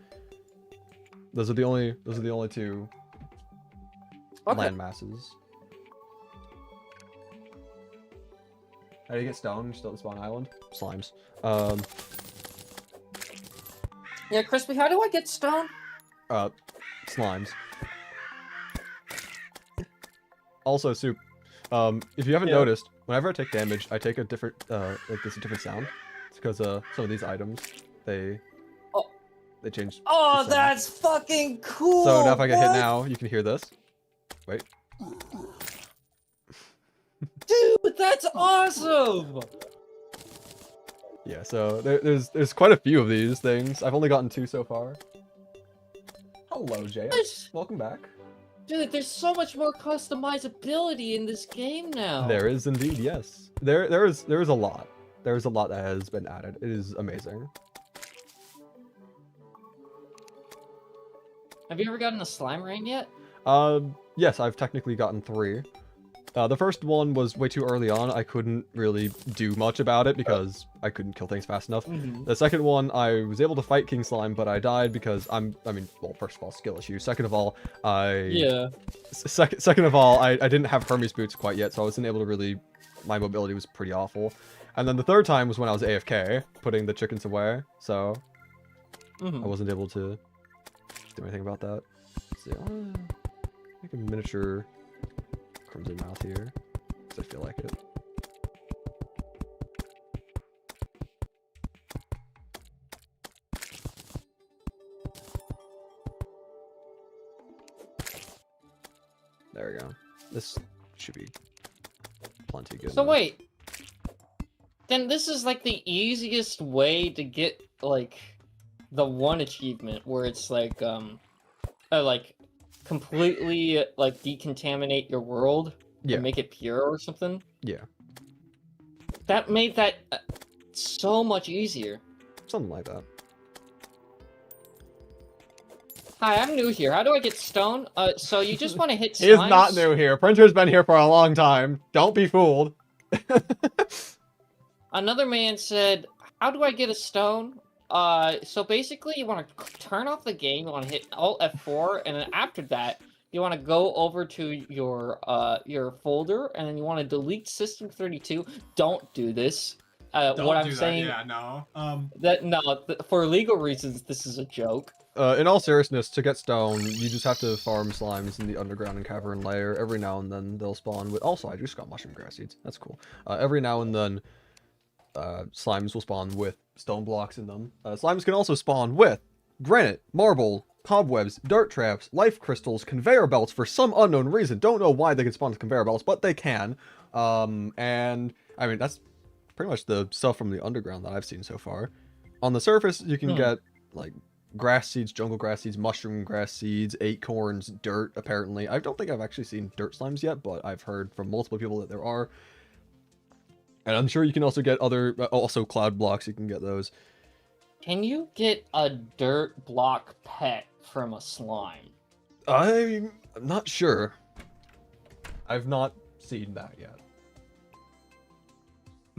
Those are the only 2 land masses. How do you get stone? Just don't spawn island? Slimes. Yeah, Crispy, how do I get stone? Slimes. Also, Soup. If you haven't noticed, whenever I take damage, I take a different, there's a different sound. It's because, some of these items, they change. Oh, that's fucking cool! So now if I get hit now, you can hear this. Wait. Dude, that's awesome! Yeah, so there's quite a few of these things. I've only gotten 2 so far. Hello, JS. Welcome back. Dude, there's so much more customizability in this game now. There is indeed, yes. There is a lot. There is a lot that has been added. It is amazing. Have you ever gotten a slime rain yet? Yes, I've technically gotten 3. The first one was way too early on. I couldn't really do much about it because I couldn't kill things fast enough. The second one, I was able to fight King Slime, but I died because well, first of all, skill issue. Second of all, Second of all, I didn't have Hermes boots quite yet, so I wasn't able to really. My mobility was pretty awful. And then the third time was when I was AFK, putting the chickens away, so I wasn't able to do anything about that. Let's see, make a miniature Crimson Mouth here, because I feel like it. There we go. This should be plenty good. So wait, then this is like the easiest way to get like the one achievement where it's like completely like decontaminate your world and make it pure or something. Yeah. That made that so much easier. Something like that. Hi, I'm new here. How do I get stone? So you just want to hit slimes? He is not new here. Printer's been here for a long time. Don't be fooled. Another man said, how do I get a stone? So basically you want to turn off the game, you want to hit Alt F4, and then after that, you want to go over to your folder, and then you want to delete System32. Don't do this. What I'm saying, for legal reasons, this is a joke. In all seriousness, to get stone, you just have to farm slimes in the underground and cavern layer. Every now and then they'll spawn with. Also, I just got mushroom grass seeds. That's cool. Every now and then, slimes will spawn with stone blocks in them. Slimes can also spawn with granite, marble, cobwebs, dirt traps, life crystals, conveyor belts for some unknown reason. Don't know why they can spawn with conveyor belts, but they can. And I mean that's pretty much the stuff from the underground that I've seen so far. On the surface, you can get like grass seeds, jungle grass seeds, mushroom grass seeds, acorns, dirt, apparently. I don't think I've actually seen dirt slimes yet, but I've heard from multiple people that there are. And I'm sure you can also get other, also cloud blocks, you can get those. Can you get a dirt block pet from a slime? I'm not sure. I've not seen that yet.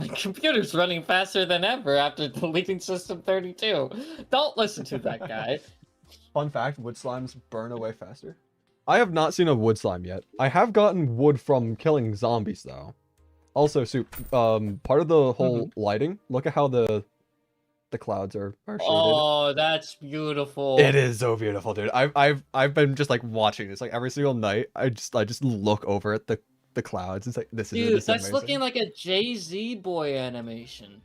My computer's running faster than ever after deleting System 32. Don't listen to that guy. Fun fact, wood slimes burn away faster. I have not seen a wood slime yet. I have gotten wood from killing zombies, though. Also, Soup, part of the whole lighting, look at how the clouds are shaded. Oh, that's beautiful. It is so beautiful, dude. I've been just like watching this like every single night. I just look over at the clouds. It's like this Dude, is that's amazing. looking like a Jay-Z boy animation.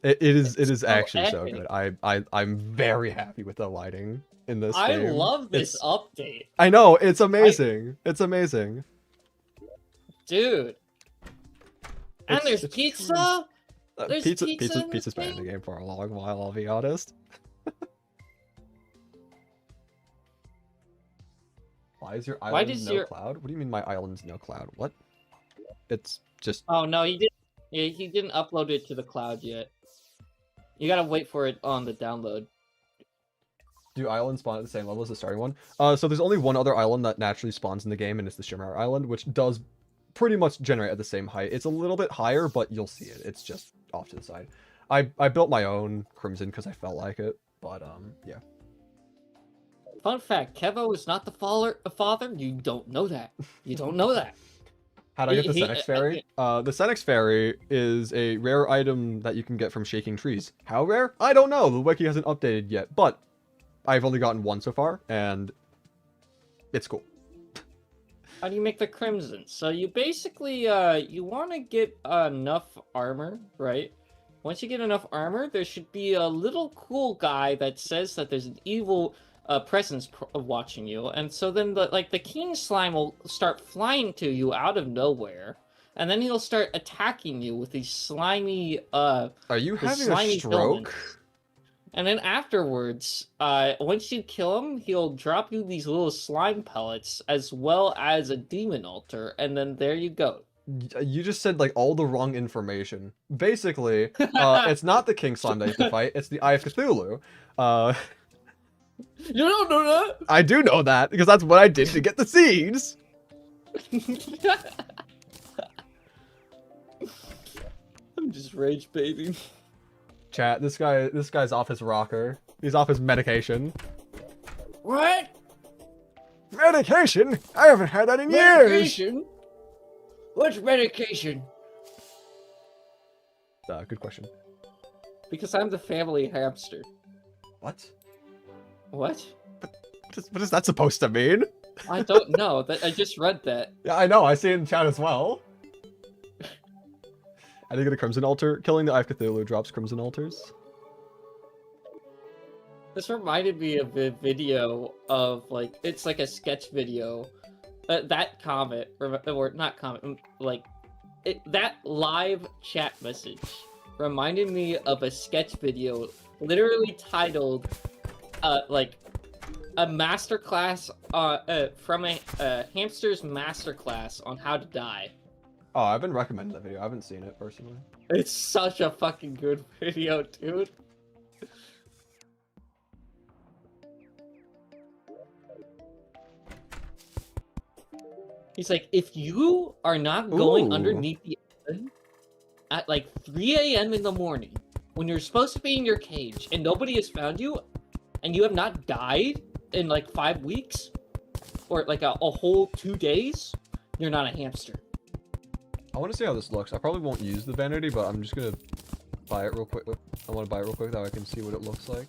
It is It's so actually so epic. good. I'm very happy with the lighting in this I game. love this It's- update. I know, it's amazing. It's amazing. Dude. And It's- there's it's pizza? There's pizza in this Pizza's been in the game? game for a long while, I'll be honest. Why is your island does no your- cloud? What do you mean my island's no cloud? What? It's just Oh no, he didn't. Yeah, he didn't upload it to the cloud yet. You gotta wait for it on the download. do islands spawn at the same level as the starting one? So there's only one other island that naturally spawns in the game, and it's the Shimmer Island, which does pretty much generate at the same height. It's a little bit higher, but you'll see it. It's just off to the side. I built my own Crimson because I felt like it, but yeah. Fun fact: Kevo is not the father. You don't know that. You don't know that. How do I get the He- Senex Fairy? The Senex Fairy is a rare item that you can get from shaking trees. How rare? I don't know. The wiki hasn't updated yet, but I've only gotten one so far, and it's cool. How do you make the crimson? So you basically you want to get enough armor, right? Once you get enough armor, there should be a little cool guy that says that there's an evil presence watching you, and so then the king slime will start flying to you out of nowhere, and then he'll start attacking you with these slimy Are you the having a slimy stroke? filaments. And then afterwards, once you kill him, he'll drop you these little slime pellets as well as a demon altar, and then there you go. You just said like all the wrong information. Basically, it's not the king slime that you have to fight. It's the Eye of Cthulhu. You don't know I do know that because that's what I did to get the seeds. that? I'm just rage baiting. Chat, this guy's off his rocker. He's off his medication. What? Medication? I haven't had that in years. Medication? What's medication? Good question. Because I'm the family hamster. What? What? What is that supposed to mean? I don't know. I just read that. Yeah, I know. I see it in chat as well. I did get a Crimson Altar. Killing the Eye of Cthulhu drops Crimson Altars. This reminded me of a video of it's like a sketch video. That comment, or not comment, that live chat message reminded me of a sketch video literally titled a masterclass from a hamster's masterclass on how to die. Oh, I've been recommending that video. I haven't seen it personally. It's such a fucking good video, dude. He's like, if you are not going Ooh. underneath the island at 3 a.m. in the morning, when you're supposed to be in your cage and nobody has found you, and you have not died in 5 weeks, or a whole 2 days, you're not a hamster. I want to see how this looks. I probably won't use the vanity, but I'm just gonna buy it real quick. I want to buy it real quick that I can see what it looks like.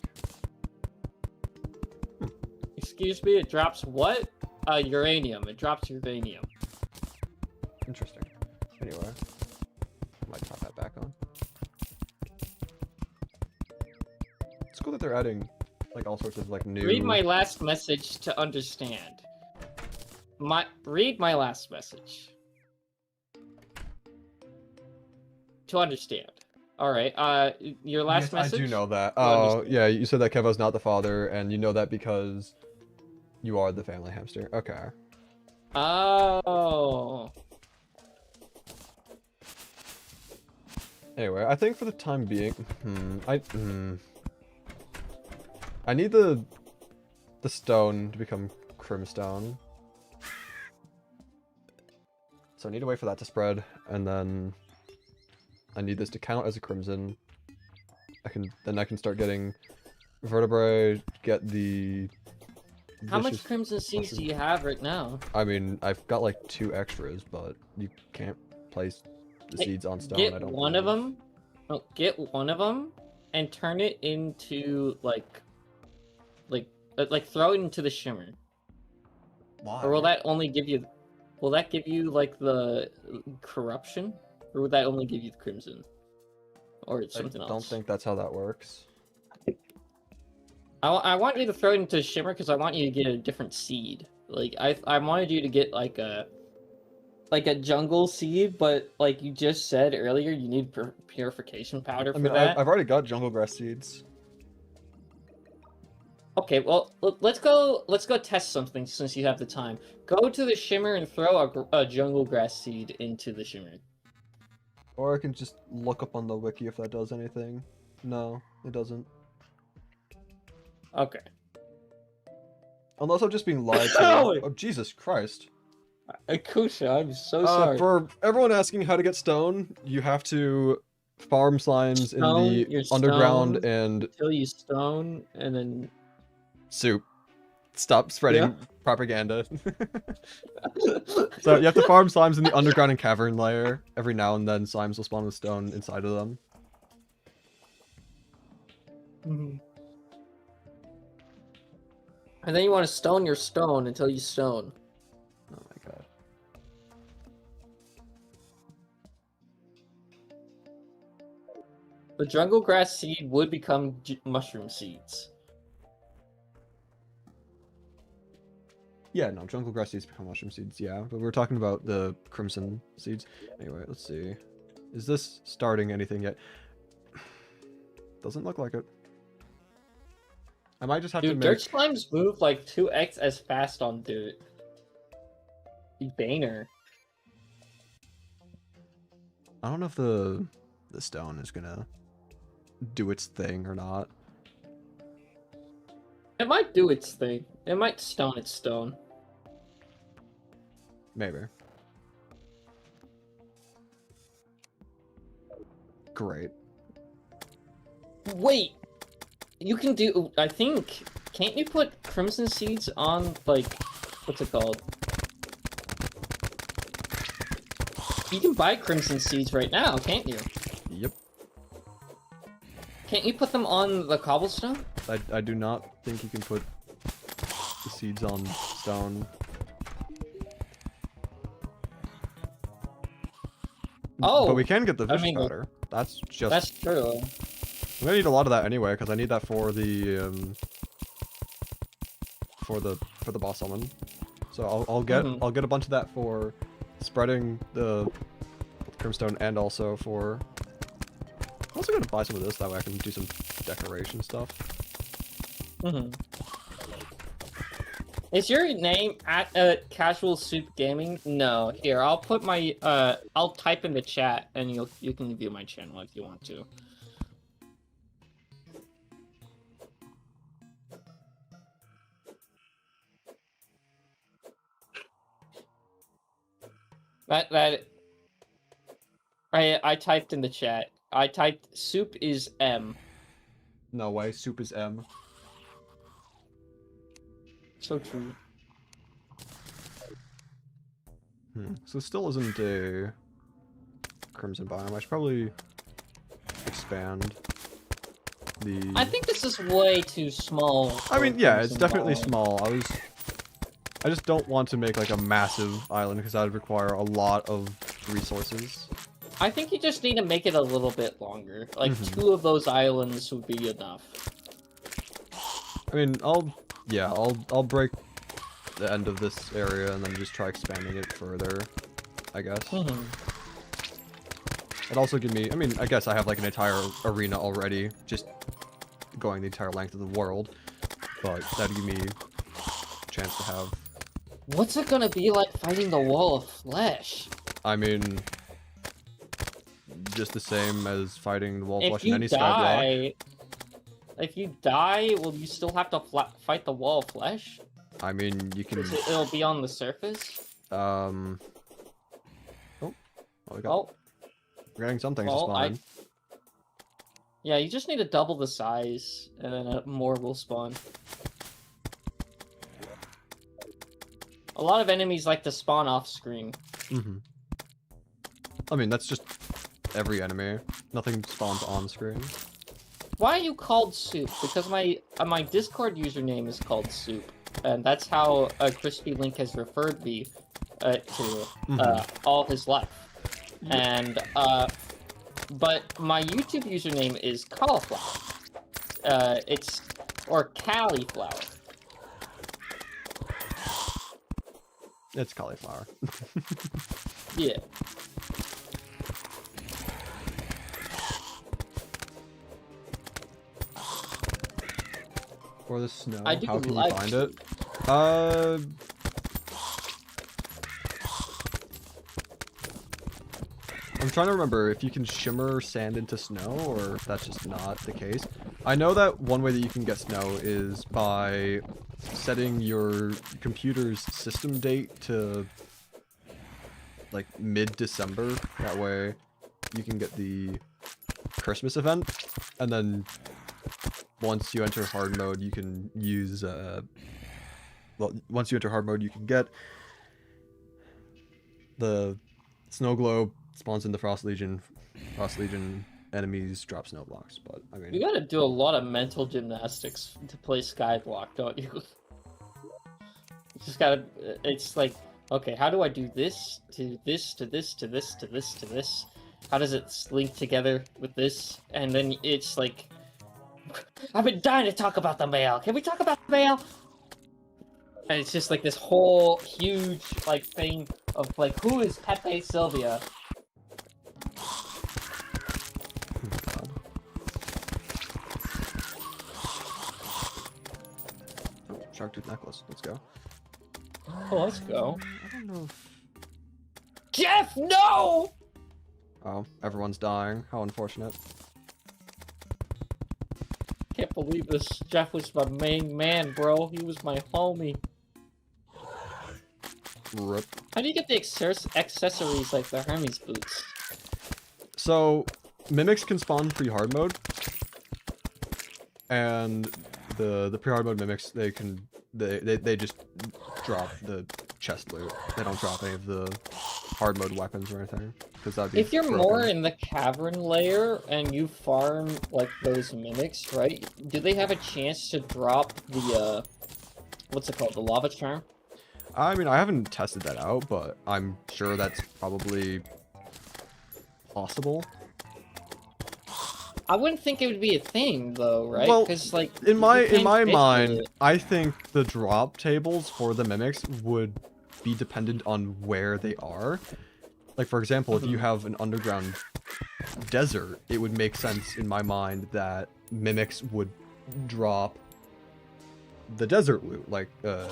Excuse me, it drops what? Uranium. It drops uranium. Interesting. Anyway, I might pop that back on. It's cool that they're adding all sorts of new. Read my last message to understand. Read my last message. To understand. Alright, your last Yes, message? I do know that. To Oh, understand. yeah, you said that Kevo's not the father, and you know that because you are the family hamster. Okay. Oh. Anyway, I think for the time being, I need the stone to become Crimstone. So I need to wait for that to spread, and then I need this to count as a crimson. Then I can start getting vertebrae, get the How much vicious crimson seeds do mushroom. you have right now? I mean, I've got like 2 extras, but you can't place the Hey, seeds on stone, Get I don't one of believe. them. No, get one of them and turn it into like throw it into the shimmer. Why? Or will that only give you? Will that give you like the corruption, or would that only give you the crimson, or it's something I else? don't think that's how that works. I want you to throw it into shimmer because I want you to get a different seed. Like I wanted you to get like a jungle seed, but like you just said earlier, you need purification powder I for mean, that. I've already got jungle grass seeds. Okay, well, let's go test something since you have the time. Go to the shimmer and throw a jungle grass seed into the shimmer. Or I can just look up on the wiki if that does anything. No, it doesn't. Okay. Unless I'm just being lied to. Oh! Oh, Jesus Christ. Akusha, I'm so sorry. For everyone asking how to get stone, you have to farm slimes in the Your underground stone, and till you stone, and then... soup. Stop spreading propaganda. So you have to farm slimes in the underground and cavern layer. Every now and then slimes will spawn with stone inside of them. And then you want to stone your stone until you stone. Oh my god. The jungle grass seed would become mushroom seeds. Yeah, no, jungle grass seeds become mushroom seeds, yeah. But we're talking about the crimson seeds. Anyway, let's see. Is this starting anything yet? Doesn't look like it. I might just have to Dude, make... dirt slimes move like 2x as fast on dirt. You Baner. I don't know if the stone is gonna do its thing or not. It might do its thing. It might stone its stone. Maybe. Great. Wait! You can do... I think... Can't you put crimson seeds on, like... What's it called? You can buy crimson seeds right now, can't you? Yep. Can't you put them on the cobblestone? I do not think you can put the seeds on stone. Oh! But we can get the I vicious mean, powder. That's just... That's true. I'm gonna need a lot of that anyway, because I need that for the boss summon. So I'll get a bunch of that for spreading the crimstone and also for... I'm also gonna buy some of this, that way I can do some decoration stuff. Is your name at Casual Soup Gaming? No. Here, I'll put my I'll type in the chat and you can view my channel if you want to. I typed in the chat. I typed soup is M. No way, soup is M. So true. So this still isn't a crimson biome. I should probably expand the... I think this is way too small. I mean, for yeah, it's crimson definitely biome. small. I just don't want to make like a massive island because that would require a lot of resources. I think you just need to make it a little bit longer. Like 2 of those islands would be enough. I mean, I'll break the end of this area and then just try expanding it further, I guess. It'd also give me, I mean, I guess I have like an entire arena already, just going the entire length of the world, but that'd give me a chance to have... What's it gonna be like fighting the wall of flesh? I mean, just the same as fighting the wall of If flesh in you any Skyblock. if you die, will you still have to fight the wall of flesh? I mean, you can... It'll be on the surface? Oh, we got... Oh. We're getting some things to Well, spawn. Yeah, you just need to double the size, and then more will spawn. A lot of enemies like to spawn off screen. Mm-hmm. I mean, that's just every enemy. Nothing spawns on screen. Why are you called Soup? Because my Discord username is called Soup, and that's how Crispylink has referred me to all his life. And but my YouTube username is cauliflower. Or cauliflower. It's cauliflower. Yeah. Or the snow. I do How can like you find it? I'm trying to remember if you can shimmer sand into snow, or if that's just not the case. I know that one way that you can get snow is by setting your computer's system date to like mid-December. That way you can get the Christmas event, and then once you enter hard mode, you can use well, once you enter hard mode, you can get the snow globe spawns in the Frost Legion. Frost Legion enemies drop snow blocks, but I mean, You gotta do a lot of mental gymnastics to play Skyblock, don't you? You just gotta. It's like, okay, how do I do this to this to this to this to this to this? How does it link together with this? And then it's like, I've been dying to talk about the mail. Can we talk about the mail? And it's just like this whole huge like thing of like, who is Pepe Sylvia? God. Oh, shark tooth necklace. Let's go. Oh, let's go. I don't know if... Jeff, no! Oh, everyone's dying. How unfortunate. Can't believe this. Jeff was my main man, bro. He was my homie. Rip. How do you get the accessories like the Hermes boots? So, mimics can spawn pre-hard mode, and the pre-hard mode mimics, they just drop the chest loot. They don't drop any of the hard mode weapons or anything, because that'd be If you're broken. more in the cavern layer and you farm like those mimics, right? Do they have a chance to drop the what's it called? The lava charm? I mean, I haven't tested that out, but I'm sure that's probably possible. I wouldn't think it would be a thing though, right? Well, Because like In my you can't fit mind, it. I think the drop tables for the mimics would be dependent on where they are. Like, for example, if you have an underground desert, it would make sense in my mind that mimics would drop the desert loot, like the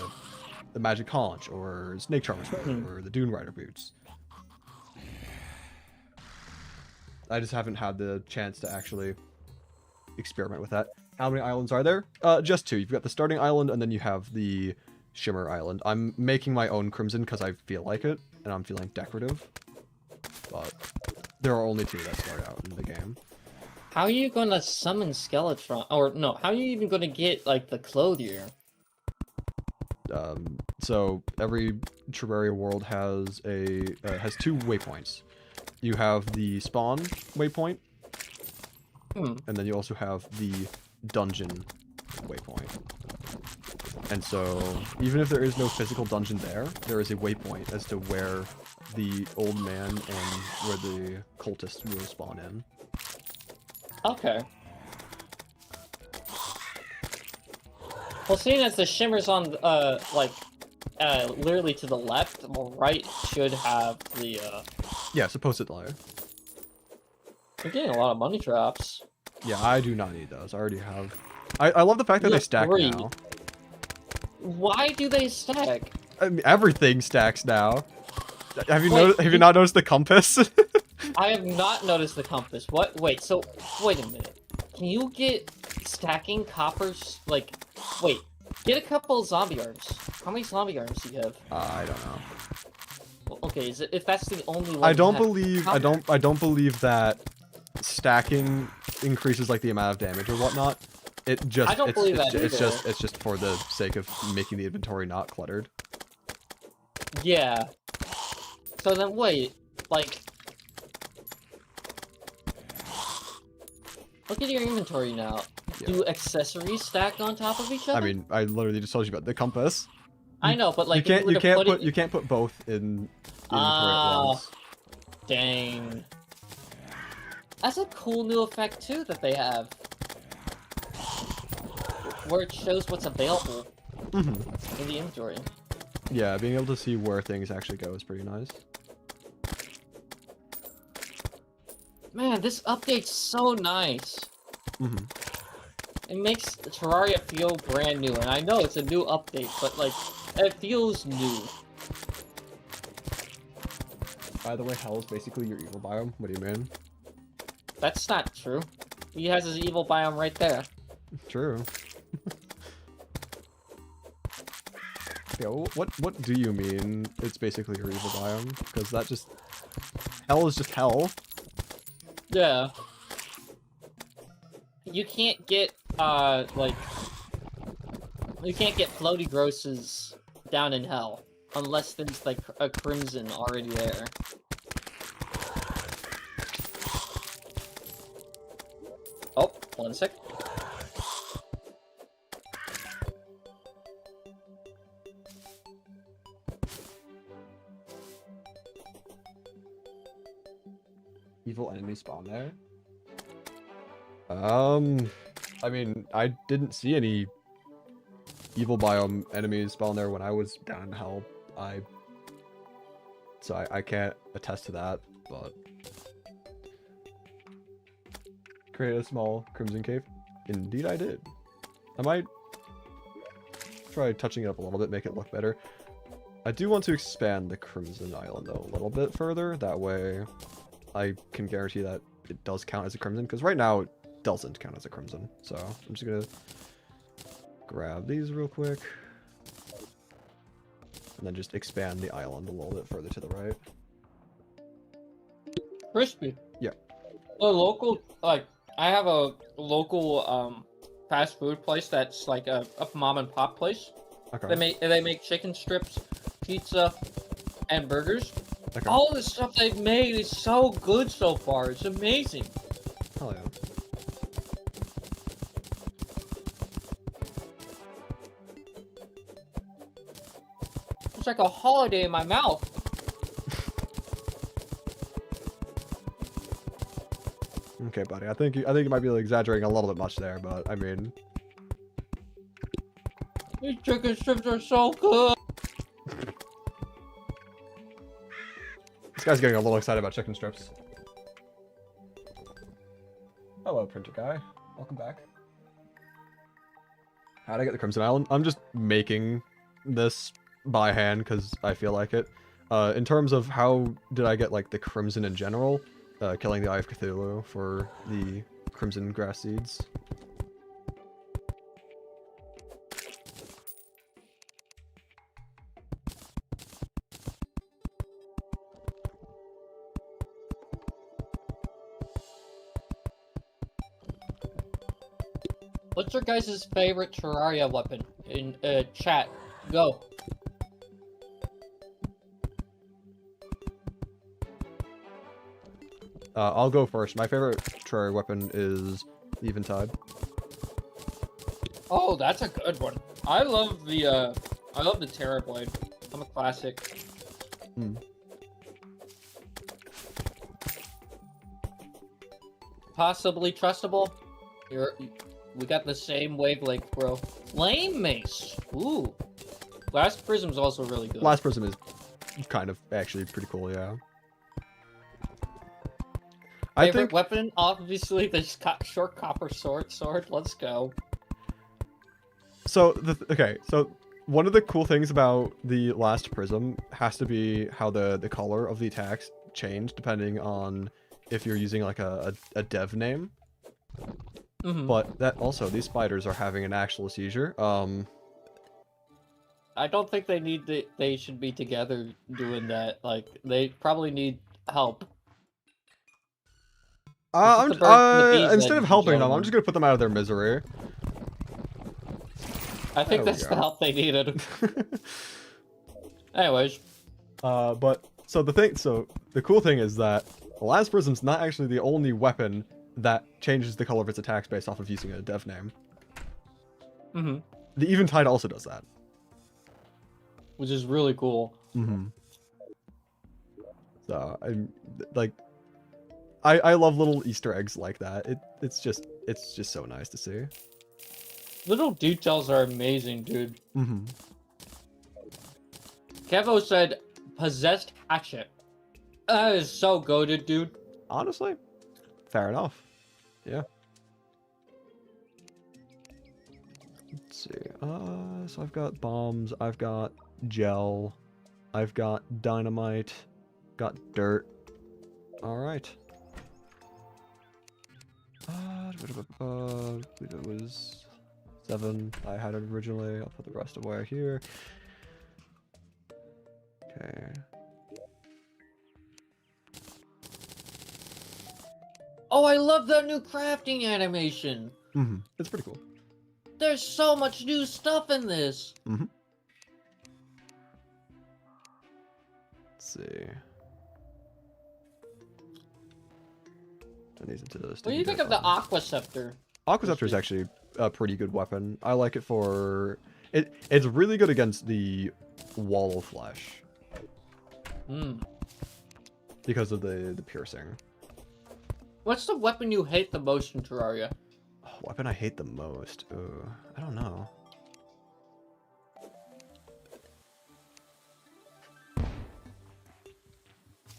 magic conch or snake charmer's boot or the dune rider boots. I just haven't had the chance to actually experiment with that. How many islands are there? Just 2. You've got the starting island, and then you have the shimmer island. I'm making my own crimson because I feel like it, and I'm feeling decorative. But there are only 2 that start out in the game. How are you gonna summon Skeletron? Or no, how are you even gonna get like the clothier? So every Terraria world has has 2 waypoints. You have the spawn waypoint, and then you also have the dungeon waypoint. And so, even if there is no physical dungeon there is a waypoint as to where the old man and where the cultists will spawn in. Okay. Well, seeing as the shimmer's on, literally to the left, well, right should have the, Yeah, supposedly. We're getting a lot of money drops. Yeah, I do not need those. I already have. I love the fact that they stack Three. now. Why do they stack? I mean, everything stacks now. Have you Wait, have you not noticed the compass? I have not noticed the compass. What? Wait, so, wait a minute. Can you get stacking coppers, like, wait, get a couple of zombie arms. How many zombie arms do you have? I don't know. Well, Okay, if that's the only one. I don't believe that stacking increases like the amount of damage or whatnot. It just I don't believe that it's either. just for the sake of making the inventory not cluttered. Yeah. So then wait, like, look at your inventory now. Yeah. Do accessories stack on top of each other? I mean, I literally just told you about the compass. I know, but like, you can't put both in the inventory at once. Dang. That's a cool new effect too that they have, where it shows what's available in the inventory. Yeah, being able to see where things actually go is pretty nice. Man, this update's so nice. It makes Terraria feel brand new, and I know it's a new update, but like, it feels new. By the way, hell is basically your evil biome. What do you mean? That's not true. He has his evil biome right there. True. Yeah, what do you mean? It's basically your evil biome, because that just hell is just hell. Yeah. You can't get like, you can't get floaty grosses down in hell unless there's like a crimson already there. Oh, 1 sec. Evil enemy spawn there? I mean, I didn't see any evil biome enemies spawn there when I was down in hell. So I can't attest to that, but... Create a small crimson cave? Indeed I did. I might try touching it up a little bit, make it look better. I do want to expand the Crimson Island, though, a little bit further. That way, I can guarantee that it does count as a Crimson, because right now, it doesn't count as a Crimson. So, I'm just gonna grab these real quick. And then just expand the island a little bit further to the right. Crispy. Yeah. A local, like, I have a local, fast food place that's like a mom and pop place. Okay. They make chicken strips, pizza, and burgers. Okay. All the stuff they've made is so good so far. It's amazing. Hell yeah. It's like a holiday in my mouth. Okay, buddy. I think you might be exaggerating a little bit much there, but I mean, These chicken strips are so good. this guy's getting a little excited about chicken strips. Hello, printer guy. Welcome back. How'd I get the Crimson Island? I'm just making this by hand because I feel like it. In terms of how did I get like the Crimson in general, killing the Eye of Cthulhu for the Crimson Grass Seeds. What's your guys' favorite Terraria weapon? In chat, go. I'll go first. My favorite Terraria weapon is Eventide. Oh, that's a good one. I love the Terror Blade. I'm a classic. Possibly trustable. We got the same wavelength, bro. Flame Mace. Ooh. Last Prism's also really good. Last Prism is kind of actually pretty cool, yeah. I Favorite think weapon? Obviously the short copper sword. Let's go. so. Okay, so one of the cool things about the Last Prism has to be how the color of the attacks change depending on if you're using like a dev name. Mm-hmm. But that also, these spiders are having an actual seizure. I don't think they need to, they should be together doing that. Like, they probably need help. It's just the birds and the bees that Instead of need helping them, I'm gentlemen. just gonna put them out of their misery. I think There we that's the go. help they needed. Anyways, But so the cool thing is that the Lance Prism's not actually the only weapon that changes the color of its attacks based off of using a dev name. mm-hmm. The Eventide also does that. Which is really cool. Mm-hmm. So I love little Easter eggs like that. It's just so nice to see. Little details are amazing, dude. Mm-hmm. Kevo said, possessed hatchet. That is so goated, dude. Honestly, fair enough. Yeah. Let's see. So I've got bombs. I've got gel. I've got dynamite. Got dirt. All right. It was 7. I had it originally. I'll put the rest away here. Okay. Oh, I love that new crafting animation. Mm-hmm. It's pretty cool. There's so much new stuff in this. Mm-hmm. Let's see. I need to What do you think of the Aqua Scepter? Aqua Scepter is actually a pretty good weapon. I like it for it. It's really good against the wall of flesh Hmm. because of the piercing. What's the weapon you hate the most in Terraria? Oh, weapon I hate the most. I don't know.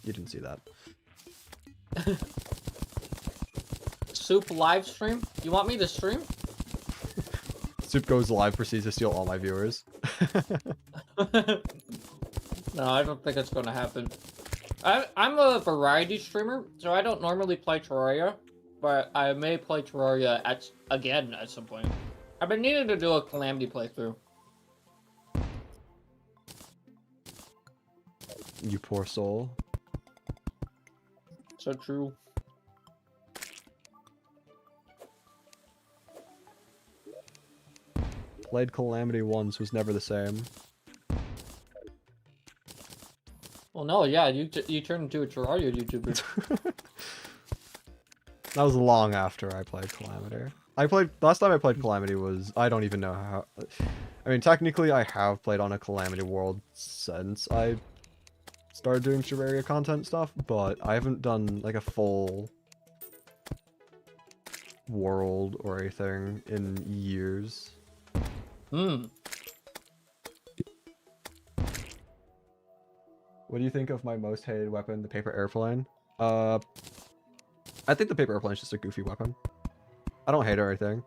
You didn't see that. Soup live stream? You want me to stream? Soup goes live, proceeds to steal all my viewers. No, I don't think it's going to happen. I'm a variety streamer, so I don't normally play Terraria, but I may play Terraria again at some point. I've been needing to do a Calamity playthrough. You poor soul. So true. Played Calamity once, was never the same. Well, no, yeah, you turned into a Terraria YouTuber. That was long after I played Calamity. Last time I played Calamity was, I don't even know how, I mean, technically I have played on a Calamity world since I started doing Terraria content stuff, but I haven't done like a full world or anything in years. Hmm. What do you think of my most hated weapon, the paper airplane? I think the paper airplane is just a goofy weapon. I don't hate it or anything.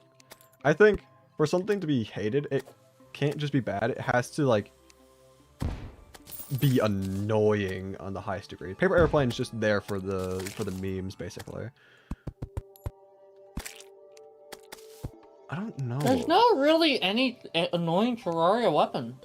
I think for something to be hated, it can't just be bad. It has to like be annoying on the highest degree. Paper airplane is just there for the memes, basically. I don't know. There's not really any annoying Terraria weapon.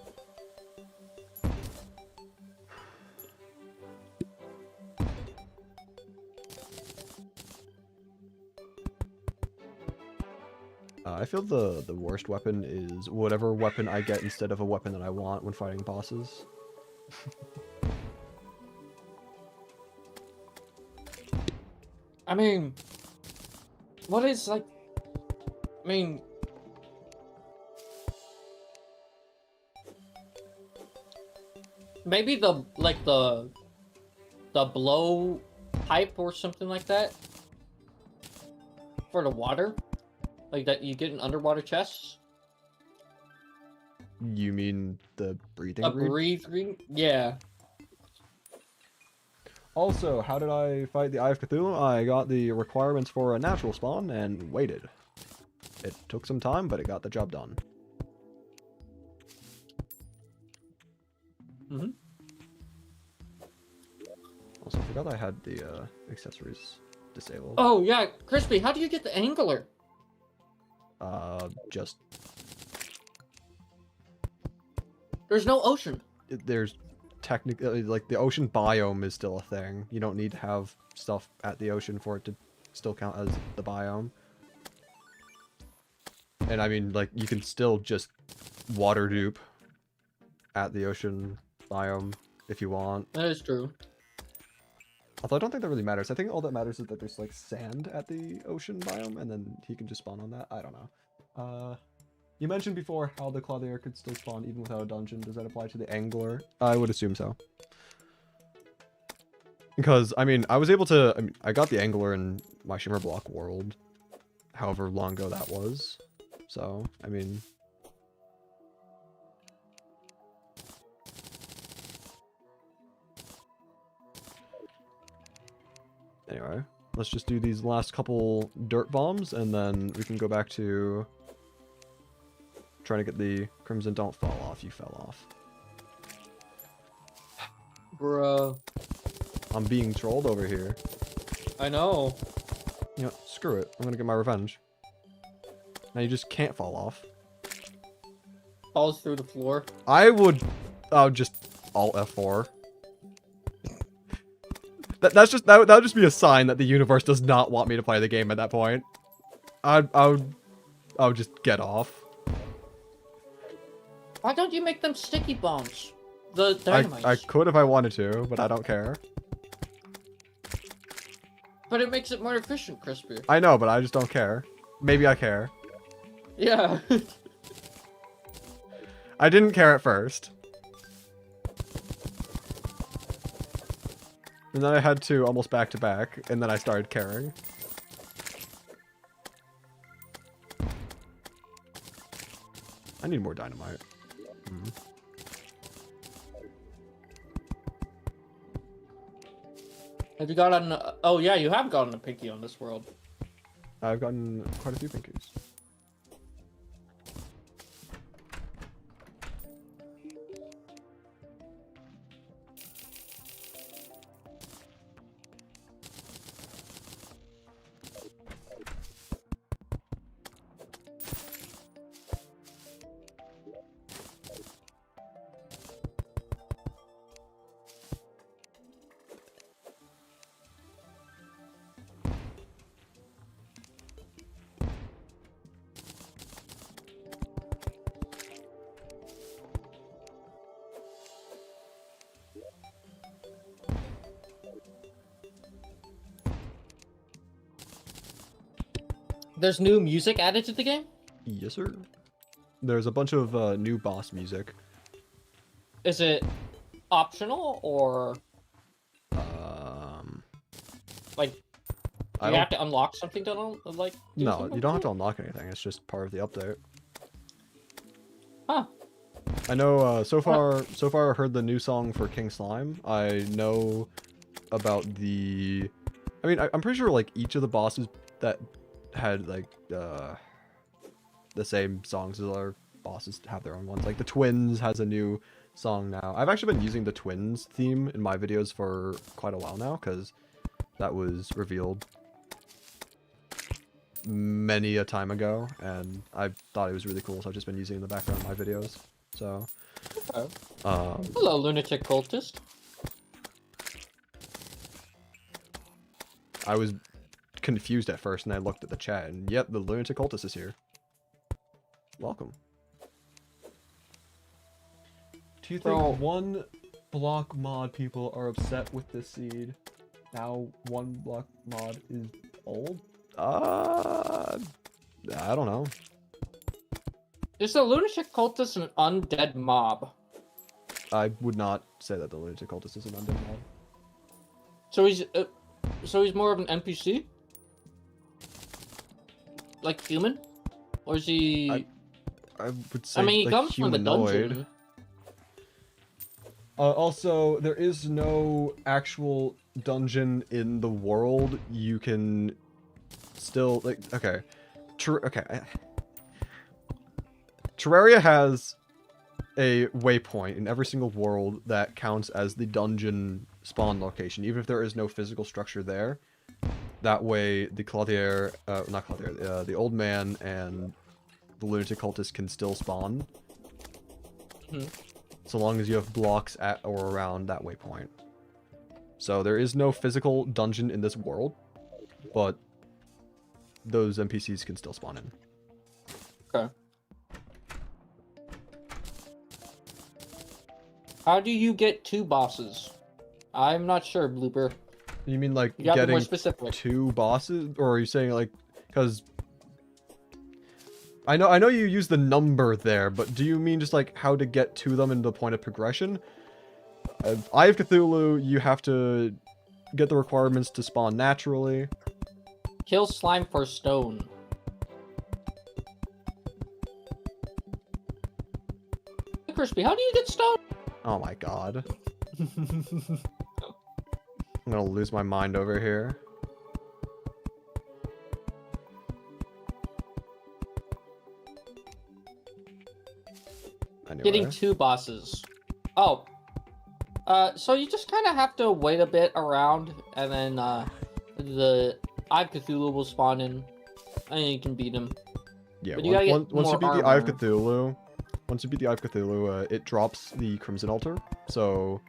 I feel the worst weapon is whatever weapon I get instead of a weapon that I want when fighting bosses. I mean, what is like? I mean, maybe the blow pipe or something like that for the water, like that you get in underwater chests. You mean the breathing A reed? breathing, yeah. Also, how did I fight the Eye of Cthulhu? I got the requirements for a natural spawn and waited. It took some time, but it got the job done. Mm-hmm. Also, I forgot I had the accessories disabled. Oh yeah, Crispy, how do you get the angler? Just There's no ocean. There's technically, like, the ocean biome is still a thing. You don't need to have stuff at the ocean for it to still count as the biome. And I mean, like, you can still just water dupe at the ocean biome if you want. That is true. Although I don't think that really matters. I think all that matters is that there's, like, sand at the ocean biome, and then he can just spawn on that. I don't know. You mentioned before how the Clothier could still spawn even without a dungeon. Does that apply to the Angler? I would assume so. Because, I mean, I was able to... I mean, I got the Angler in my Shimmerblock world. However long ago that was. So, I mean... Anyway, let's just do these last couple dirt bombs, and then we can go back to trying to get the Crimson. Don't fall off, you fell off. Bruh. I'm being trolled over here. I know. You know, screw it. I'm gonna get my revenge. Now you just can't fall off. Falls through the floor. I would just Alt F4. That would just be a sign that the universe does not want me to play the game at that point. I would just get off. Why don't you make them sticky bombs? The dynamites. I could if I wanted to, but I don't care. But it makes it more efficient, Crispy. I know, but I just don't care. Maybe I care. Yeah. I didn't care at first. And then I had to almost back to back, and then I started caring. I need more dynamite. Have you gotten... Oh, yeah, you have gotten a pinky on this world. I've gotten quite a few pinkies. There's new music added to the game? Yes, sir. There's a bunch of new boss music. Is it optional or like you have to unlock something to like? Do No, something you don't have like to unlock anything. It's just part of the update. Huh. I know. So far I heard the new song for King Slime. I know about the. I mean, I'm pretty sure like each of the bosses that had like the same songs as other bosses have their own ones. Like the Twins has a new song now. I've actually been using the Twins theme in my videos for quite a while now because that was revealed many a time ago, and I thought it was really cool, so I've just been using it in the background of my videos. So, Okay. Hello, lunatic cultist. I was confused at first, and I looked at the chat, and yep, the lunatic cultist is here. Welcome. Do you think Bro. one block mod people are upset with this seed? Now one block mod is old? I don't know. Is the lunatic cultist an undead mob? I would not say that the lunatic cultist is an undead mod. So he's more of an NPC? Like human? Or is he... I would say I mean, he like comes from the humanoid. dungeon. Also, there is no actual dungeon in the world. You can still like okay, Terraria has a waypoint in every single world that counts as the dungeon spawn location, even if there is no physical structure there. That way, the Clothier, not Clothier, the old man and the lunatic cultist can still spawn. so long as you have blocks at or around that waypoint. So there is no physical dungeon in this world, but those NPCs can still spawn in. Okay. How do you get 2 bosses? I'm not sure, Blooper. You mean like You gotta be more getting specific. 2 bosses, or are you saying like because I know you use the number there, but do you mean just like how to get to them in the point of progression? Eye of Cthulhu, you have to get the requirements to spawn naturally. Kill slime for stone. Hey, Crispy, how do you get stone? Oh my god. I'm gonna lose my mind over here. Anyway. Getting 2 bosses. Oh. So you just kind of have to wait a bit around, and then, the Eye of Cthulhu will spawn in, and you can beat him. Yeah, But you gotta get once you more beat the Eye of armor. Cthulhu, it drops the Crimson Altar, so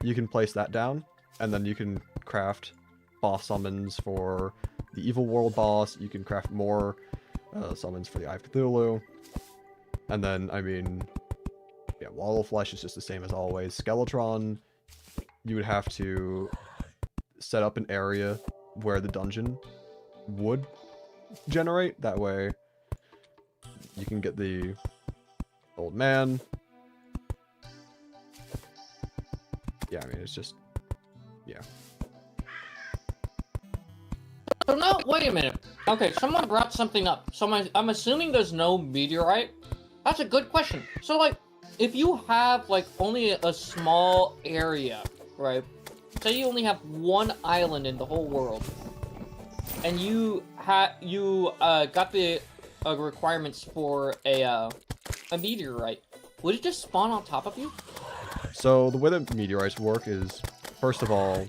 you can place that down, and then you can craft boss summons for the Evil World boss. You can craft more summons for the Eye of Cthulhu, and then I mean, yeah, Wall of Flesh is just the same as always. Skeletron, you would have to set up an area where the dungeon would generate. That way, you can get the old man. Yeah, I mean, it's just, yeah. So now, wait a minute. Okay, someone brought something up. So I'm assuming there's no meteorite? That's a good question. So, like, if you have, like, only a small area, right? Say you only have 1 island in the whole world, and you got the requirements for a meteorite, would it just spawn on top of you? So the way that meteorites work is, first of all,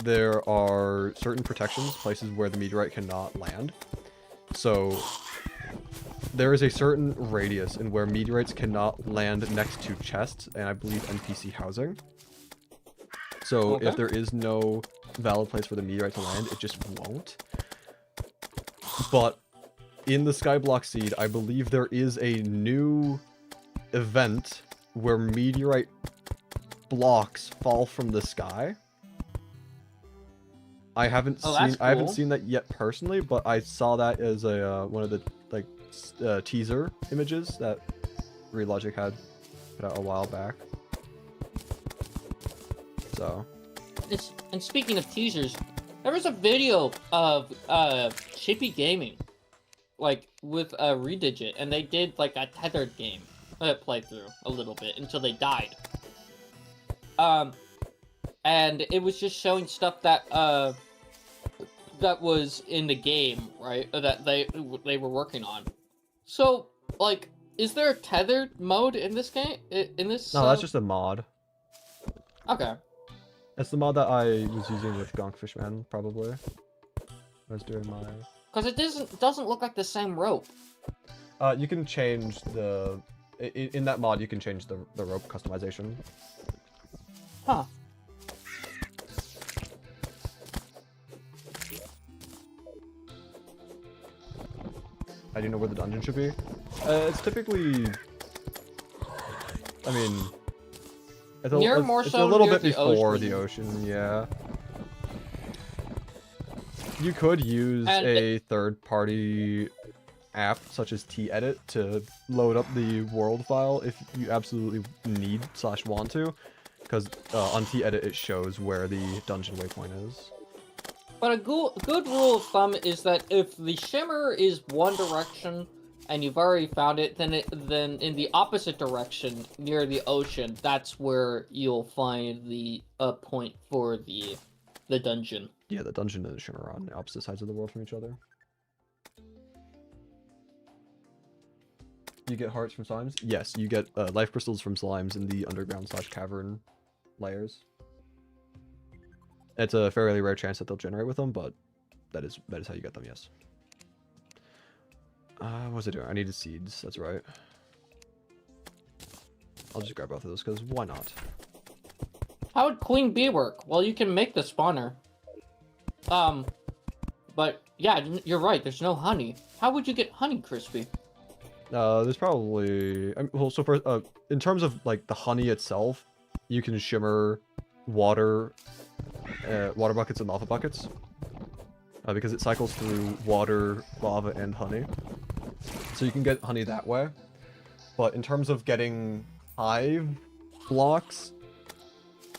there are certain protections, places where the meteorite cannot land. So there is a certain radius in where meteorites cannot land next to chests and I believe NPC housing. So Okay. if there is no valid place for the meteorite to land, it just won't. But in the Skyblock seed, I believe there is a new event where meteorite blocks fall from the sky. I haven't Oh, that's I haven't cool. seen that yet personally, but I saw that as a one of the like teaser images that Relogic had put out a while back. So, And speaking of teasers, there was a video of Chippy Gaming, like with Redigit, and they did like a tethered game playthrough a little bit until they died. And it was just showing stuff that that was in the game, right? That they were working on. So, like, is there a tethered mode in this game? In this? no, that's just a mod. Okay. That's the mod that I was using with Gonkfishman, probably. I was doing my... Because it doesn't look like the same rope. You can change the... In that mod, you can change the rope customization. Huh. I do know where the dungeon should be. It's typically... I mean... It's a little bit before the ocean, yeah. You could use a third-party app, such as T-Edit, to load up the world file if you absolutely need / want to. Because on T-Edit it shows where the dungeon waypoint is. But a good rule of thumb is that if the shimmer is one direction and you've already found it, then in the opposite direction near the ocean, that's where you'll find the point for the dungeon. Yeah, the dungeon and the shimmer are on the opposite sides of the world from each other. You get hearts from slimes? Yes, you get life crystals from slimes in the underground / cavern layers. It's a fairly rare chance that they'll generate with them, but that is how you get them, yes. What was I doing? I needed seeds, that's right. I'll just grab both of those because why not? How would queen bee work? Well, you can make the spawner. But yeah, you're right. There's no honey. How would you get honey, Crispy? There's probably well, so for in terms of like the honey itself, you can shimmer water buckets and lava buckets because it cycles through water, lava, and honey. So you can get honey that way. But in terms of getting hive blocks,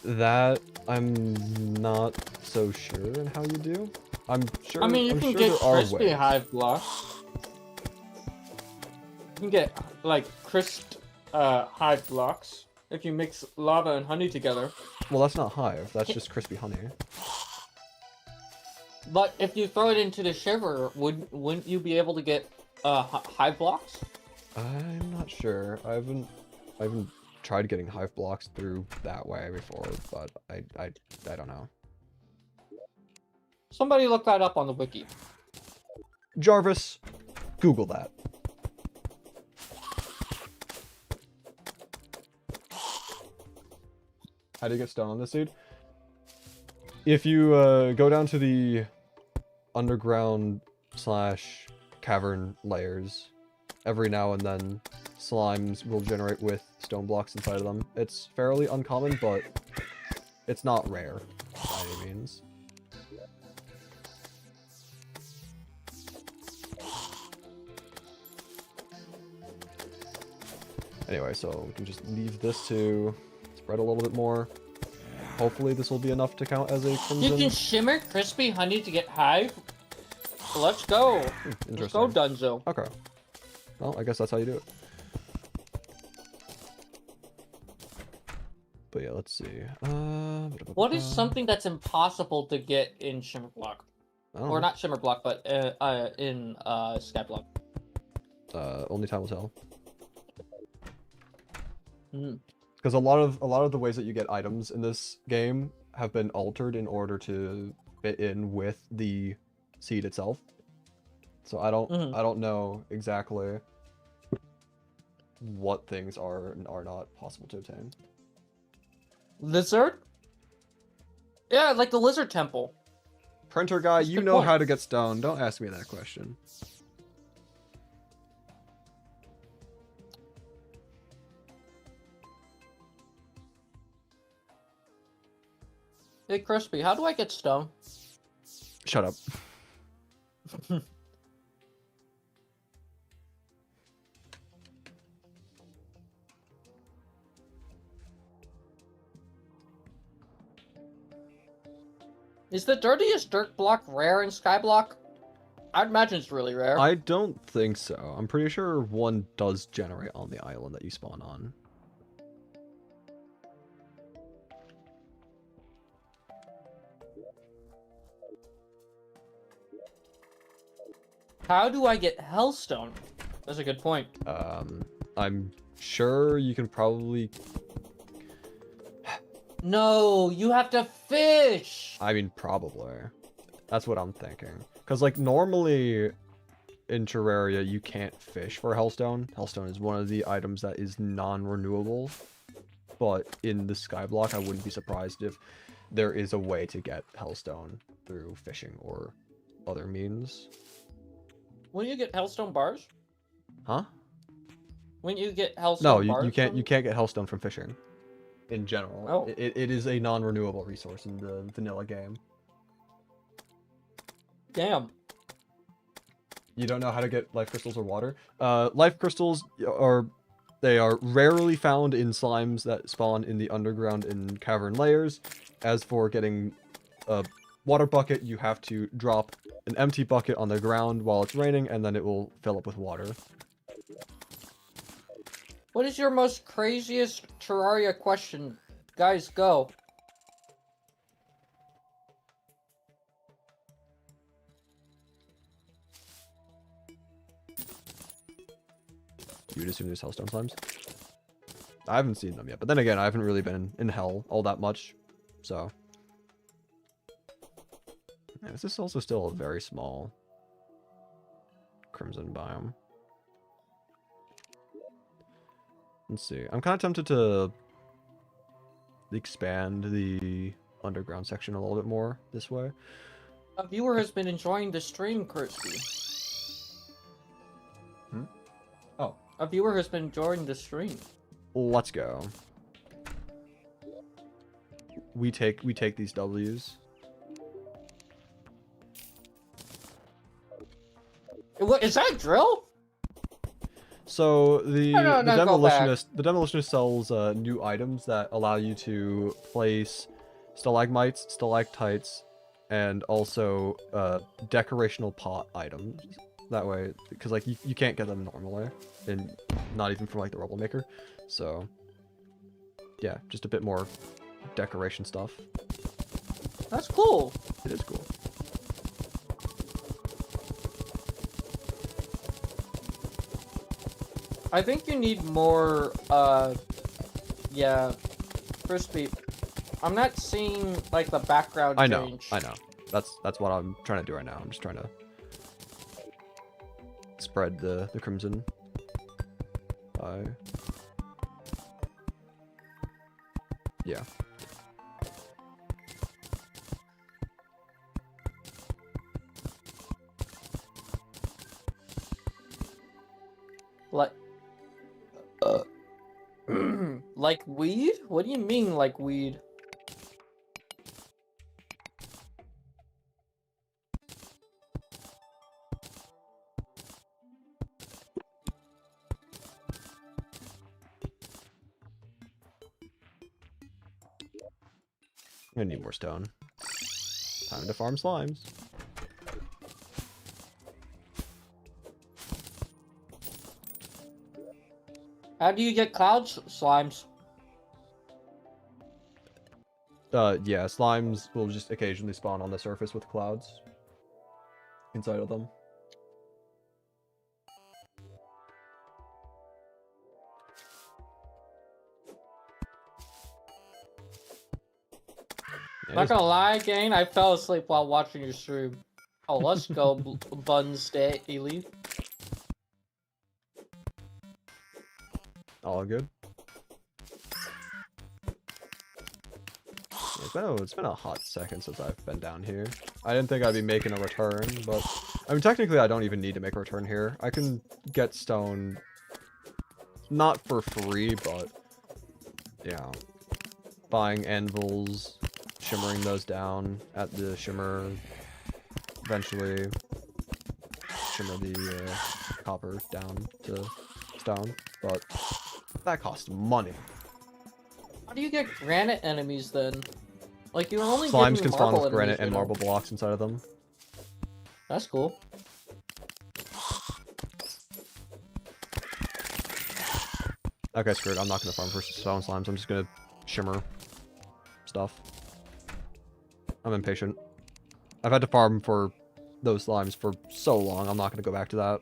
that I'm not so sure in how you do. I'm sure. I mean, you I'm can sure get there are crispy ways. hive blocks. You can get like crisp hive blocks if you mix lava and honey together. Well, that's not hive. That's just crispy honey. But if you throw it into the shiver, wouldn't you be able to get hive blocks? I'm not sure. I haven't tried getting hive blocks through that way before, but I don't know. Somebody look that up on the wiki. Jarvis, Google that. How do you get stone on this seed? If you go down to the underground / cavern layers, every now and then slimes will generate with stone blocks inside of them. It's fairly uncommon, but it's not rare by any means. Anyway, so we can just leave this to spread a little bit more. Hopefully this will be enough to count as a crimson. You can shimmer crispy honey to get hive. Let's go. Interesting. Let's go, Dunzo. Okay. Well, I guess that's how you do it. But yeah, let's see. What is something that's impossible to get in Shimmerblock? Or not Shimmerblock, but in Skyblock? Only time will tell. Hmm. Because a lot of the ways that you get items in this game have been altered in order to fit in with the seed itself. So I don't know exactly what things are and are not possible to obtain. Lizard? Yeah, like the lizard temple. Printer guy, That's you the know point. how to get stone. Don't ask me that question. Hey, Crispy, how do I get stone? Shut up. Is the dirtiest dirt block rare in Skyblock? I'd imagine it's really rare. I don't think so. I'm pretty sure one does generate on the island that you spawn on. How do I get Hellstone? That's a good point. I'm sure you can probably... No, you have to fish! I mean, probably. That's what I'm thinking. Because, like, normally in Terraria, you can't fish for Hellstone. Hellstone is one of the items that is non-renewable. But in the Skyblock, I wouldn't be surprised if there is a way to get Hellstone through fishing or other means. When you get Hellstone bars? Huh? When you get Hellstone No, bars? you can't get Hellstone from fishing. In general. Oh. It is a non-renewable resource in the vanilla game. Damn. You don't know how to get life crystals or water? Life crystals are rarely found in slimes that spawn in the underground and cavern layers. As for getting a water bucket, you have to drop an empty bucket on the ground while it's raining, and then it will fill up with water. What is your most craziest Terraria question? Guys, go. You would assume there's Hellstone slimes? I haven't seen them yet, but then again, I haven't really been in Hell all that much, so... Yeah, this is also still a very small crimson biome. Let's see. I'm kind of tempted to expand the underground section a little bit more this way. A viewer has been enjoying the stream, Crispy. Oh. A viewer has been enjoying the stream. Let's go. We take these W's. What is that drill? So the No, go back. the demolitionist sells new items that allow you to place stalagmites, stalactites, and also decorational pot items. That way, because like you can't get them normally, and not even from like the rubble maker. So yeah, just a bit more decoration stuff. That's cool. It is cool. I think you need more, yeah, Crispy. I'm not seeing, like, the background change. I know. That's what I'm trying to do right now. I'm just trying to spread the crimson by... Yeah. Like, like weed? What do you mean, like weed? I need more stone. Time to farm slimes. How do you get cloud slimes? Yeah, slimes will just occasionally spawn on the surface with clouds inside of them. Yeah, Not gonna lie, gang, I fell asleep while watching your stream. Oh, let's go, Buns Daily. all good. It's been a hot second since I've been down here. I didn't think I'd be making a return, but I mean technically I don't even need to make a return here. I can get stone not for free, but you know, buying anvils, shimmering those down at the shimmer, eventually shimmer the copper down to stone, but that costs money. How do you get granite enemies then? Like you're only Slimes getting can spawn marble with granite enemies, and you know? marble blocks inside of them. That's cool. Okay, screw it. I'm not gonna farm for stone slimes. I'm just gonna shimmer stuff. I'm impatient. I've had to farm for those slimes for so long. I'm not gonna go back to that.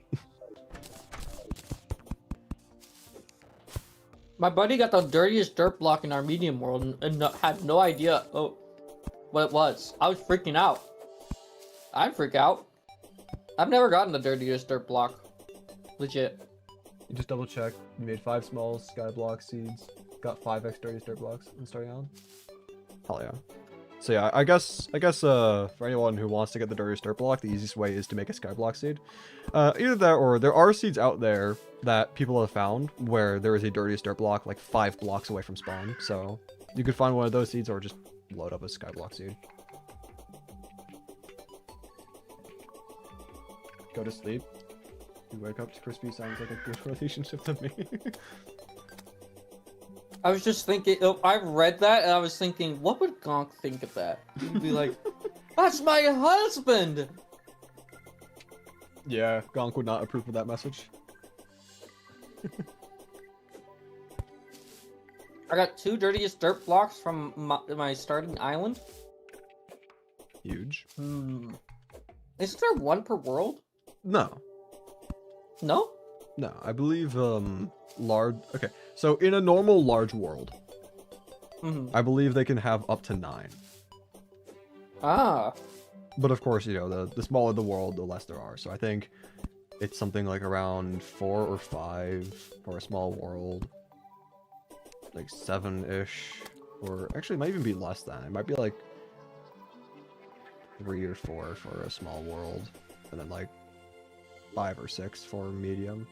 My buddy got the dirtiest dirt block in our medium world and had no idea what it was. I was freaking out. I'd freak out. I've never gotten the dirtiest dirt block. Legit. You just double check. You made 5 small skyblock seeds. Got 5 extra dirt blocks in starting on. Hell yeah. So yeah, I guess for anyone who wants to get the dirtiest dirt block, the easiest way is to make a skyblock seed. Either that or there are seeds out there that people have found where there is a dirtiest dirt block like 5 blocks away from spawn. So you could find one of those seeds or just load up a skyblock seed. Go to sleep. You wake up to Crispy sounds like a good relationship to me. I was just thinking, I read that and I was thinking, what would Gonk think of that? He'd be like, that's my husband! Yeah, Gonk would not approve of that message. I got 2 dirtiest dirt blocks from my starting island. Huge. Isn't there 1 per world? No. No? No, I believe, large... Okay, so in a normal large world, I believe they can have up to 9. Ah. But of course, you know, the smaller the world, the less there are. So I think it's something like around 4 or 5 for a small world. like 7-ish, or actually it might even be less than. It might be like 3 or 4 for a small world, and then like 5 or 6 for medium,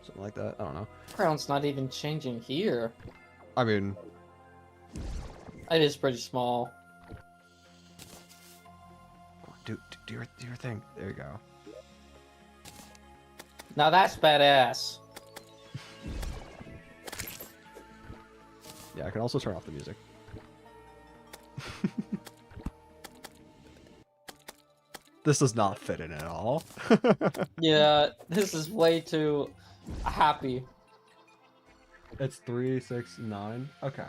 something like that. I don't know. Background's not even changing here. I mean, It is pretty small. do your thing. There you go. Now that's badass. Yeah, I can also turn off the music. This does not fit in at all. Yeah, this is way too happy. It's 3, 6, 9. Okay.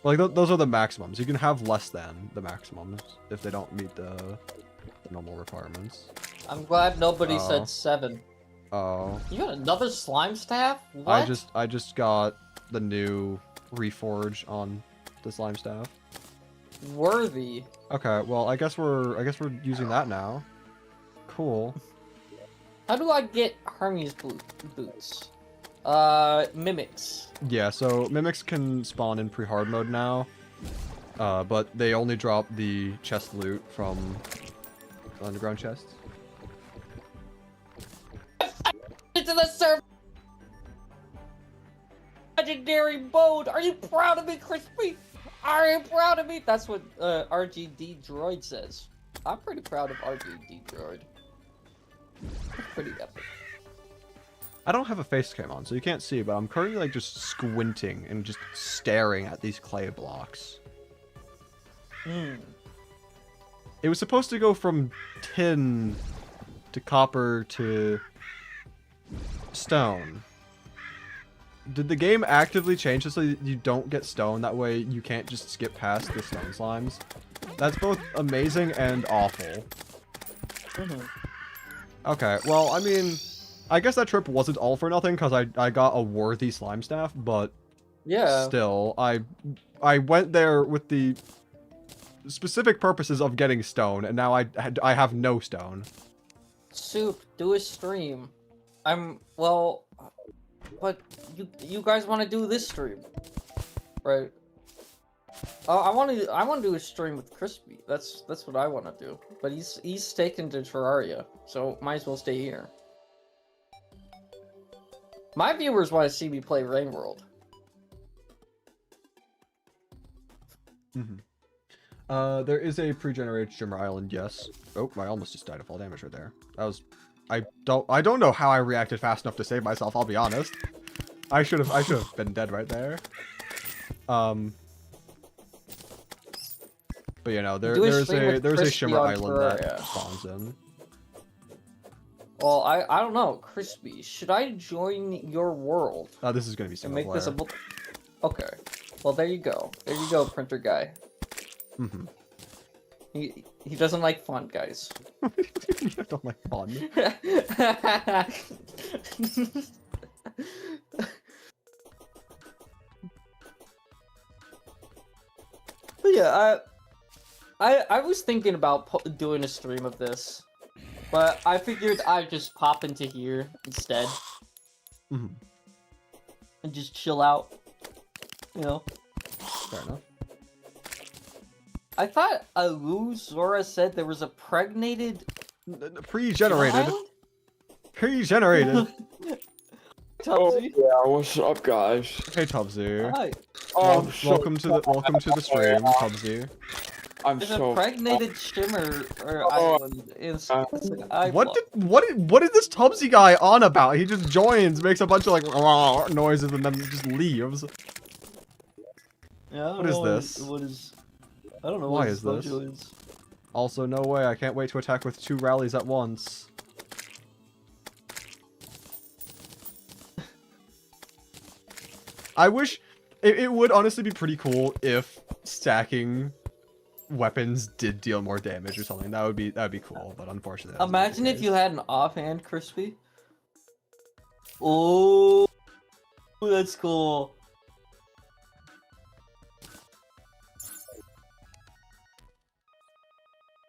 Like those are the maximums. You can have less than the maximums if they don't meet the normal requirements. I'm glad nobody Oh. said 7. Oh. You got another slime staff? What? I just got the new reforge on the slime staff. Worthy. Okay, well I guess we're using that now. Cool. How do I get Hermes boots? Mimics. Yeah, so mimics can spawn in pre-hard mode now, but they only drop the chest loot from the underground chests. Into the server. Legendary mode. Are you proud of me, Crispy? Are you proud of me? That's what RGD Droid says. I'm pretty proud of RGD Droid. Pretty epic. I don't have a face cam on, so you can't see, but I'm currently like just squinting and just staring at these clay blocks. Hmm. It was supposed to go from tin to copper to stone. Did the game actively change this so you don't get stone? That way you can't just skip past the stone slimes? That's both amazing and awful. Okay, well, I mean, I guess that trip wasn't all for nothing because I got a worthy slime staff, but Yeah. still, I went there with the specific purposes of getting stone, and now I have no stone. Soup, do a stream. Well, but you guys want to do this stream, right? I want to do a stream with Crispy. That's what I want to do. But he's taken to Terraria, so might as well stay here. My viewers want to see me play Rain World. There is a pre-generated Shimmer Island, yes. Oh, I almost just died of fall damage right there. That was... I don't know how I reacted fast enough to save myself, I'll be honest. I should have been dead right there. But you know, there's a Shimmer Island that spawns in. Well, I don't know, Crispy. Should I join your world? This is gonna be And single make player. this a... Okay. Well, there you go. There you go, printer guy. He doesn't like fun, guys. I don't like fun. But yeah, I was thinking about doing a stream of this, but I figured I'd just pop into here instead. And just chill out. You know? Fair enough. I thought Zora said there was a pregnated... Pre-generated. child? Pre-generated. Tubbsy? Yeah, what's up, guys? Hey, Tubbsy. Hi. Welcome to the stream, Tubbsy. I'm There's so... a pregnated shimmer island in Skyblock. What is this Tubbsy guy on about? He just joins, makes a bunch of like noises, and then just leaves. Yeah, What is this? What is? I don't know. Why what is this? mojo is. Also, no way. I can't wait to attack with 2 rallies at once. I wish it would honestly be pretty cool if stacking weapons did deal more damage or something. That'd be cool, but unfortunately. that's not the Imagine if case. you had an offhand Crispy. Oh, that's cool.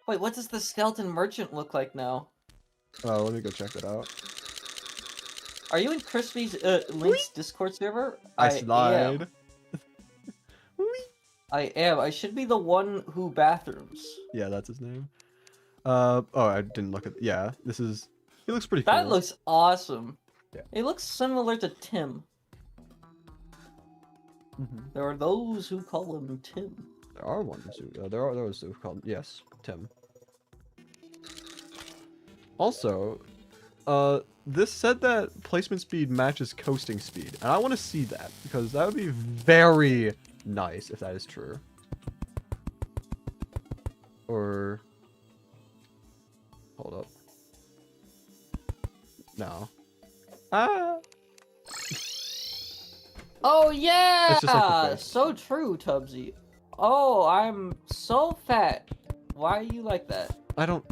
Wait, what does the skeleton merchant look like now? Oh, let me go check that out. Are you in Crispy's Link's Discord server? I am. slide. I am. I should be the one who bathrooms. Yeah, that's his name. Oh, I didn't look at. Yeah, this is. He looks pretty cool. That looks awesome. Yeah. It looks similar to Tim. There are those who call him Tim. There are ones who. There are those who call him. Yes, Tim. Also, this said that placement speed matches coasting speed, and I want to see that because that would be very nice if that is true. Or hold up. No. Ah. Oh yeah! It's just like the face. So true, Tubbsy. Oh, I'm so fat. Why are you like that? I don't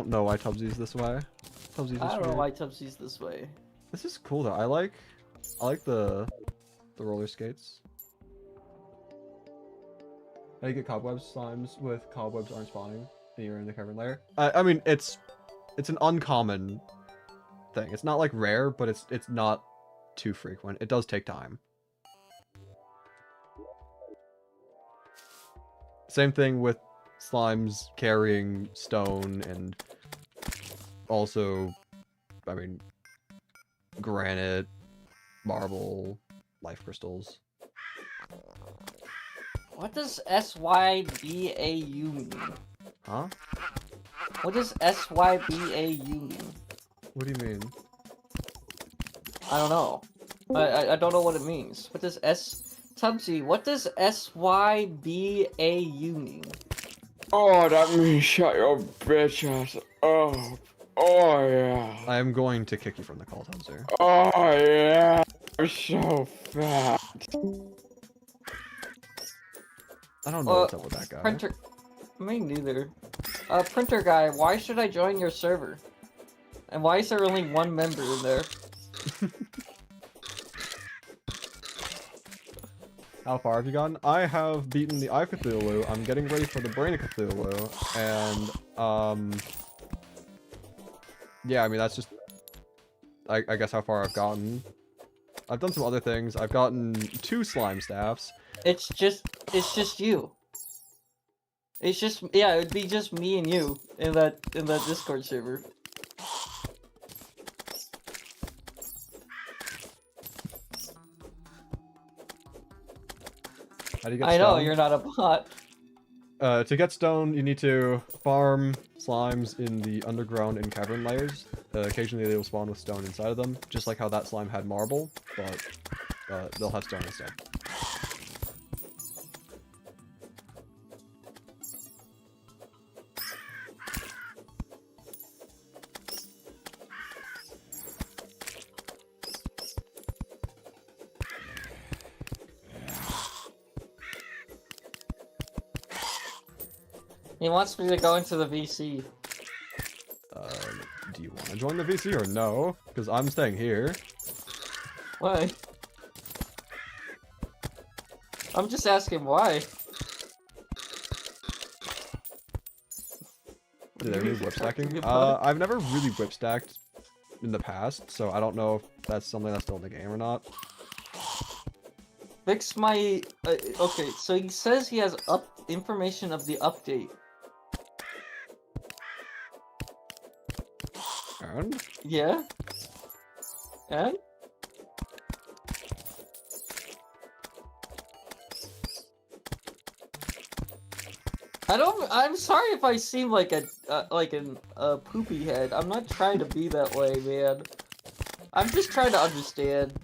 know why Tubbsy's this way. Tubbsy's I this don't know way. why Tubbsy's this way. This is cool though. I like the roller skates. How do you get cobwebs slimes with cobwebs aren't spawning and you're in the cavern layer? I mean it's an uncommon thing. It's not like rare, but it's not too frequent. It does take time. Same thing with slimes carrying stone and also, I mean, granite, marble, life crystals. What does SYBAU mean? Huh? What does SYBAU mean? What do you mean? I don't know. I don't know what it means. What does Tubbsy, what does SYBAU mean? Oh, that means shut your bitch ass up. Oh, yeah. I am going to kick you from the call, Tubbser. Oh, yeah. I'm so fat. I don't know what's up with that guy. Printer... Me neither. Printer guy, why should I join your server? And why is there only one member in there? How far have you gotten? I have beaten the Eye of Cthulhu. I'm getting ready for the Brain of Cthulhu. And, yeah, I mean, that's just, I guess how far I've gotten. I've done some other things. I've gotten 2 slime staffs. It's just you. It's just, yeah, it would be just me and you in that Discord server. How do you get I know, stone? you're not a bot. To get stone, you need to farm slimes in the underground and cavern layers. Occasionally they will spawn with stone inside of them, just like how that slime had marble, but they'll have stone instead. He wants me to go into the VC. Do you want to join the VC or no? Because I'm staying here. Why? I'm just asking why. Did I really whip stacking? I've never really whip stacked in the past, so I don't know if that's something that's still in the game or not. Fix my... okay, so he says he has information of the update. And? Yeah? And? I'm sorry if I seem like a poopy head. I'm not trying to be that way, man. I'm just trying to understand.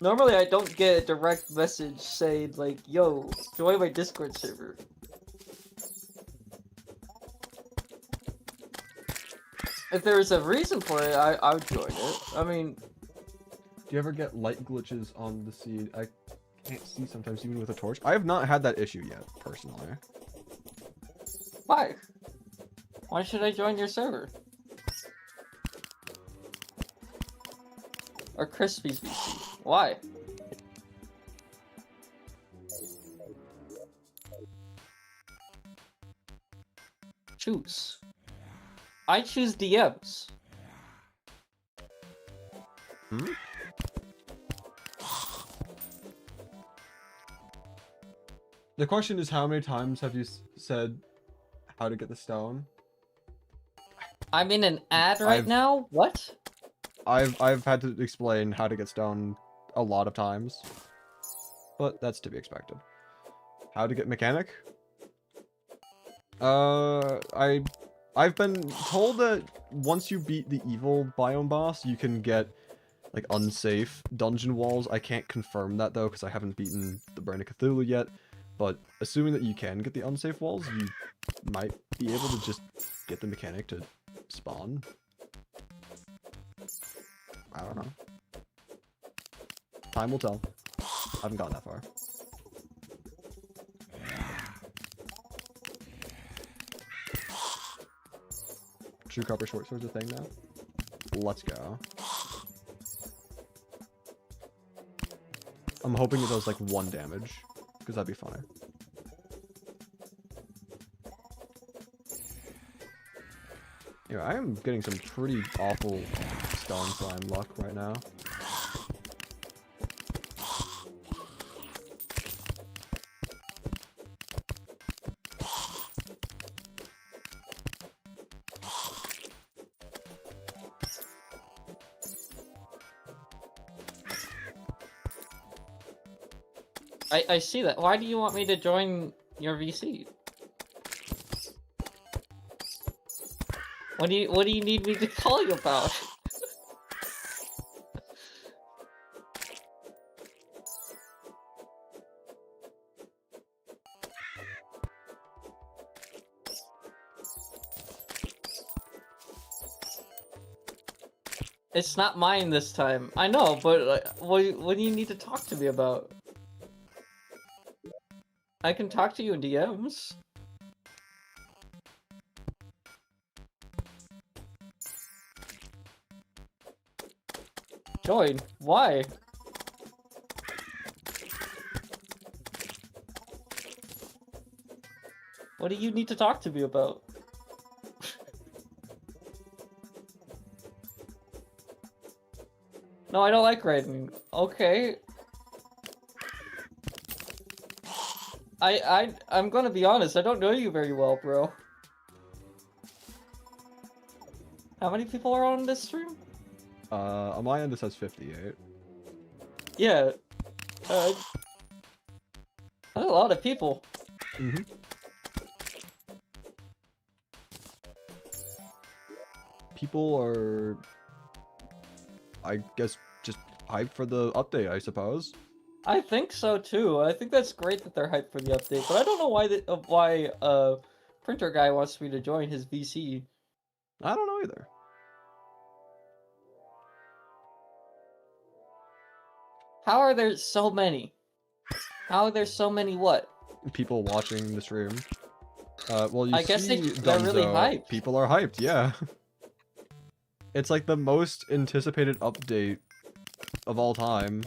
Normally I don't get a direct message saying like, yo, join my Discord server. If there was a reason for it, I would join it. I mean... Do you ever get light glitches on the seed? I can't see sometimes even with a torch. I have not had that issue yet, personally. Why? Why should I join your server? Or Crispy's VC? Why? Choose. I choose DMs. Hmm? The question is, how many times have you said how to get the stone? I'm in an ad right now? What? I've had to explain how to get stone a lot of times, but that's to be expected. How to get mechanic? I've been told that once you beat the evil biome boss, you can get like unsafe dungeon walls. I can't confirm that though, because I haven't beaten the Brain of Cthulhu yet. But assuming that you can get the unsafe walls, you might be able to just get the mechanic to spawn. I don't know. Time will tell. I haven't gotten that far. True copper short sword's a thing now? Let's go. I'm hoping it does like 1 damage, because that'd be funny. Yeah, I am getting some pretty awful stone slime luck right now. I see that. Why do you want me to join your VC? What do you need me to call you about? It's not mine this time. I know, but what do you need to talk to me about? I can talk to you in DMs. Join. Why? What do you need to talk to me about? No, I don't like raiding. Okay. I'm gonna be honest, I don't know you very well, bro. How many people are on this stream? On my end it says 58. Yeah. That's a lot of people. Mm-hmm. People are, I guess, just hyped for the update, I suppose. I think so too. I think that's great that they're hyped for the update, but I don't know why printer guy wants me to join his VC. I don't know either. How are there so many? How are there so many what? People watching the stream. Well, you I guess see they're really Dunzo, hyped. people are hyped, yeah. It's like the most anticipated update of all time.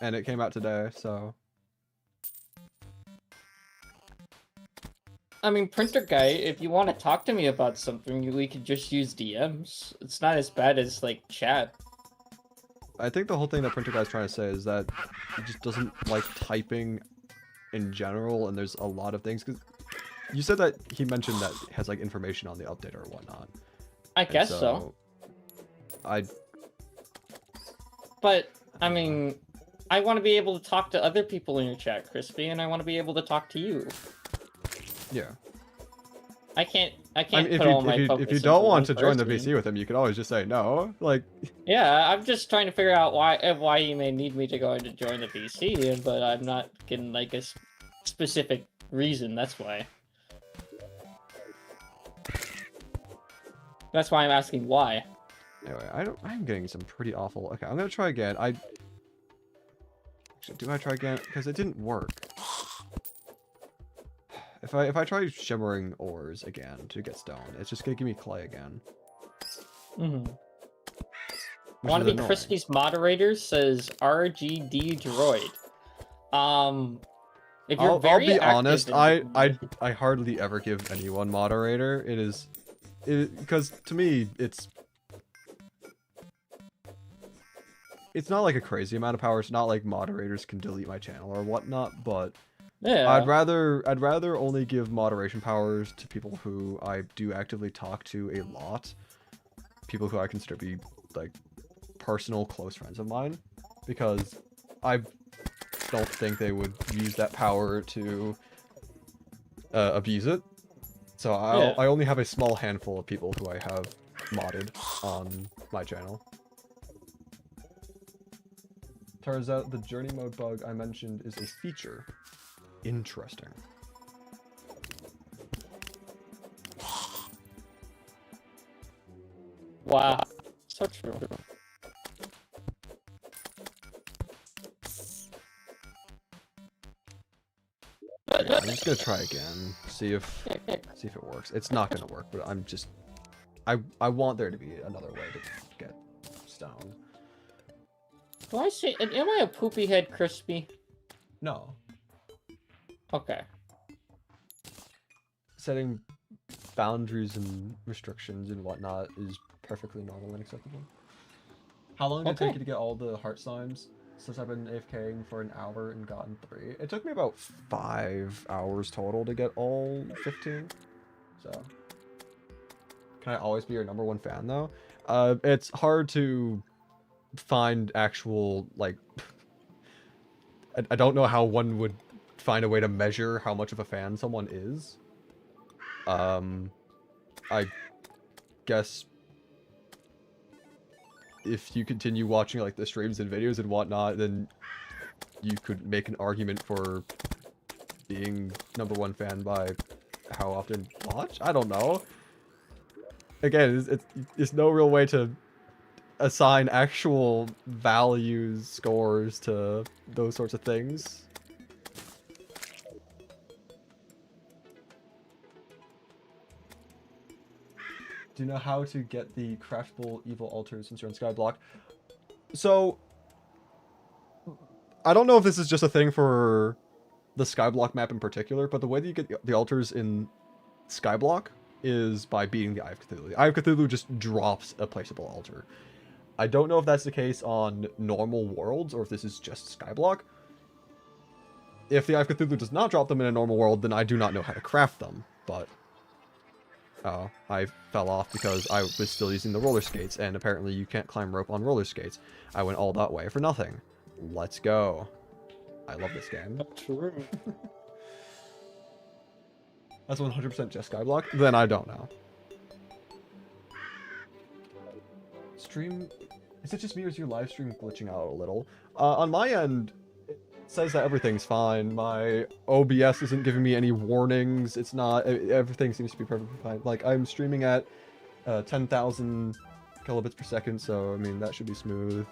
And it came out today, so... I mean, printer guy, if you want to talk to me about something, we could just use DMs. It's not as bad as, like, chat. I think the whole thing that Printer Guy's trying to say is that he just doesn't like typing in general, and there's a lot of things. Cause you said that he mentioned that it has like information on the update or whatnot. I guess so. But, I mean, I want to be able to talk to other people in your chat, Crispy, and I want to be able to talk to you. Yeah. I can't If put all my you focus don't into want to one join the person. VC with him, you could always just say no. Like, Yeah, I'm just trying to figure out why you may need me to go in to join the VC, but I'm not getting like a specific reason. That's why. That's why I'm asking why. anyway, I'm getting some pretty awful. Okay, I'm gonna try again. Actually, do I try again? Because it didn't work. If I try shimmering ores again to get stone, it's just gonna give me clay again. Mm-hmm. Which Want is to be annoying. Crispy's moderator? Says RGD Droid. If you're I'll very be active honest. in- I hardly ever give anyone moderator. It is because to me, it's not like a crazy amount of power. It's not like moderators can delete my channel or whatnot, but Yeah. I'd rather only give moderation powers to people who I do actively talk to a lot. People who I consider to be like personal close friends of mine, because I don't think they would use that power to abuse it. So I only have a small handful of people who I have modded on my channel. Turns out the journey mode bug I mentioned is a feature. Interesting. Wow. So true. Yeah, I'm just gonna try again. See if it works. It's not gonna work, but I'm just I want there to be another way to get stone. Do I say? Am I a poopy head, Crispy? No. Okay. Setting boundaries and restrictions and whatnot is perfectly normal and acceptable. How long did it take you to get all the heart signs? Since I've been AFKing for an hour and gotten 3. It took me about 5 hours total to get all 15. So, can I always be your #1 fan though? It's hard to find actual, like, I don't know how one would find a way to measure how much of a fan someone is. I guess if you continue watching like the streams and videos and whatnot, then you could make an argument for being #1 fan by how often you watch. I don't know. Again, it's no real way to assign actual values, scores to those sorts of things. Do you know how to get the craftable evil altars since you're on Skyblock? So, I don't know if this is just a thing for the Skyblock map in particular, but the way that you get the altars in Skyblock is by beating the Eye of Cthulhu. The Eye of Cthulhu just drops a placeable altar. I don't know if that's the case on normal worlds or if this is just Skyblock. If the Eye of Cthulhu does not drop them in a normal world, then I do not know how to craft them, but... Oh, I fell off because I was still using the roller skates, and apparently you can't climb rope on roller skates. I went all that way for nothing. Let's go. I love this game. True. That's 100% just Skyblock? Then I don't know. Stream... Is it just me or is your live stream glitching out a little? On my end, it says that everything's fine. My OBS isn't giving me any warnings. It's not... Everything seems to be perfectly fine. Like, I'm streaming at 10,000 kilobits per second, so, I mean, that should be smooth.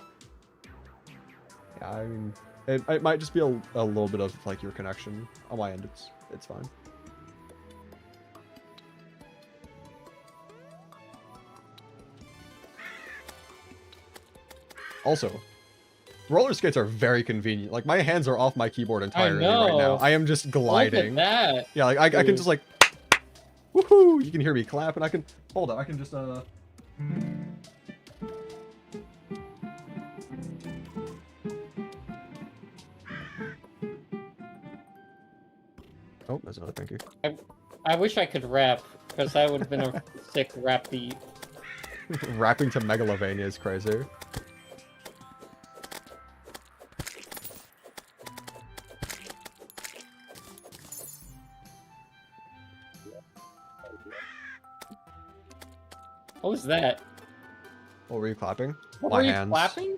Yeah, I mean... It might just be a little bit of, like, your connection. On my end, it's fine. Also, roller skates are very convenient. Like, my hands are off my keyboard entirely right now. I am just gliding. Look at that. Yeah, like, I can just, like... Woohoo! You can hear me clap, and I can... Hold up, I can just, Oh, there's another thank you. I wish I could rap, because that would have been a sick rap beat. Rapping to Megalovania is crazy. What was that? What were you clapping? What My were you hands. clapping?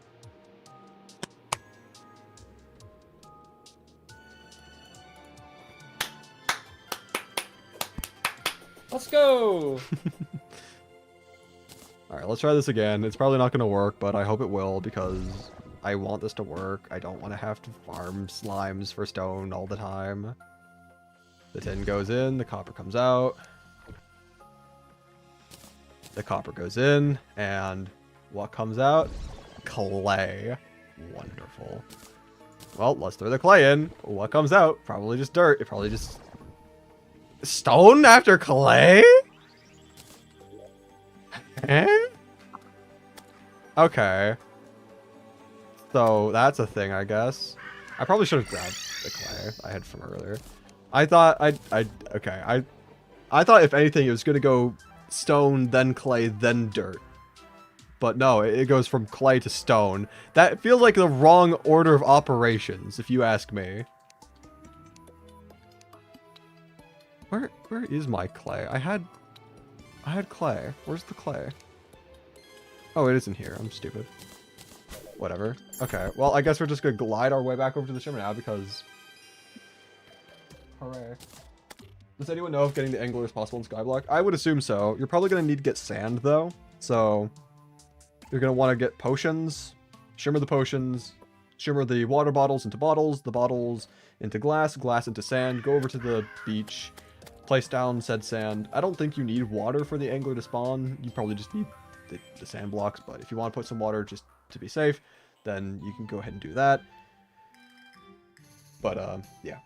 Let's go! Alright, let's try this again. It's probably not going to work, but I hope it will because I want this to work. I don't want to have to farm slimes for stone all the time. The tin goes in, the copper comes out. The copper goes in, and what comes out? Clay. Wonderful. Well, let's throw the clay in. What comes out? Probably just dirt. It probably just... Stone after clay? Eh? Okay. So that's a thing, I guess. I probably should have grabbed the clay I had from earlier. I thought okay. I thought if anything it was gonna go stone, then clay, then dirt. But no, it goes from clay to stone. That feels like the wrong order of operations, if you ask me. Where is my clay? I had clay. Where's the clay? Oh, it isn't here. I'm stupid. Whatever. Okay, well, I guess we're just gonna glide our way back over to the shimmer now because... Hooray. Does anyone know if getting the angler is possible in Skyblock? I would assume so. You're probably gonna need to get sand, though. So, you're gonna want to get potions, shimmer the potions, shimmer the water bottles into bottles, the bottles into glass, glass into sand, go over to the beach, place down said sand. I don't think you need water for the angler to spawn. You probably just need the sand blocks, but if you want to put some water just to be safe, then you can go ahead and do that. But, yeah.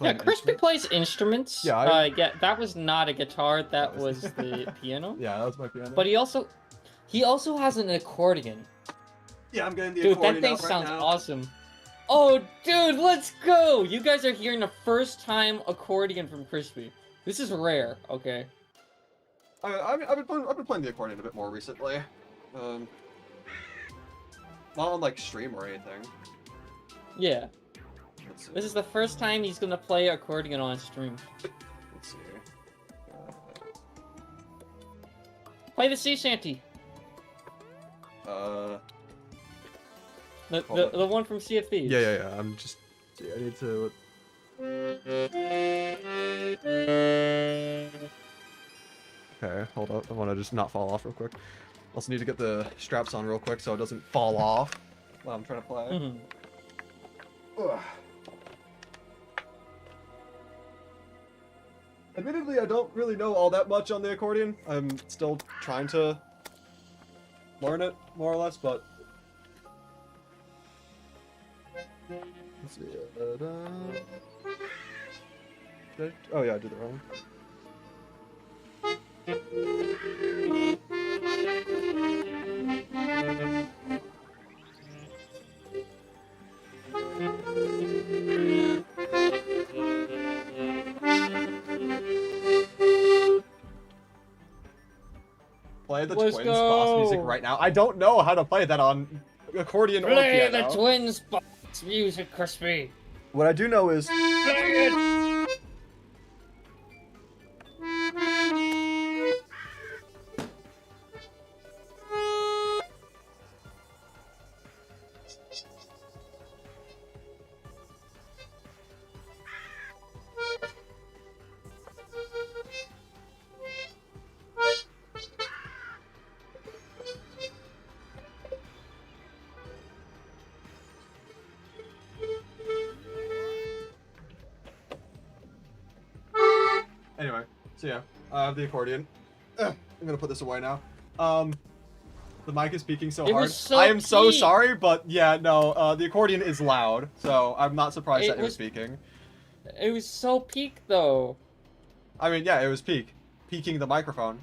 Yeah, Crispy plays instruments. Yeah, yeah, that was not a guitar, that was the piano. Yeah, that was my piano. But he also has an accordion. Yeah, I'm getting the Dude, accordion that thing out right sounds now. awesome. Oh, dude, let's go! You guys are hearing the first time accordion from Crispy. This is rare, okay? I've been playing the accordion a bit more recently. Not on like stream or anything. Yeah. Let's see. This is the first time he's gonna play accordion on stream. Let's see. Play the sea shanty. Hold The one from Sea of Thieves. Yeah. I'm just. See, I need to. Okay, hold up. I want to just not fall off real quick. Also need to get the straps on real quick so it doesn't fall off while I'm trying to play. Mhm. Ugh. Admittedly, I don't really know all that much on the accordion. I'm still trying to learn it, more or less, but... Let's see. Oh yeah, I did it wrong. Play the Let's Twins go. boss music right now. I don't know how to play that on accordion or Play piano. the Twins box music, Crispy. What I do know is... Play it. Anyway, so yeah, I have the accordion. I'm gonna put this away now. The mic is peaking so It hard. was so I am so peaked. sorry, but yeah, no, the accordion is loud, so I'm not surprised It that it was was- peaking. It was so peak though. I mean, yeah, it was peaking the microphone.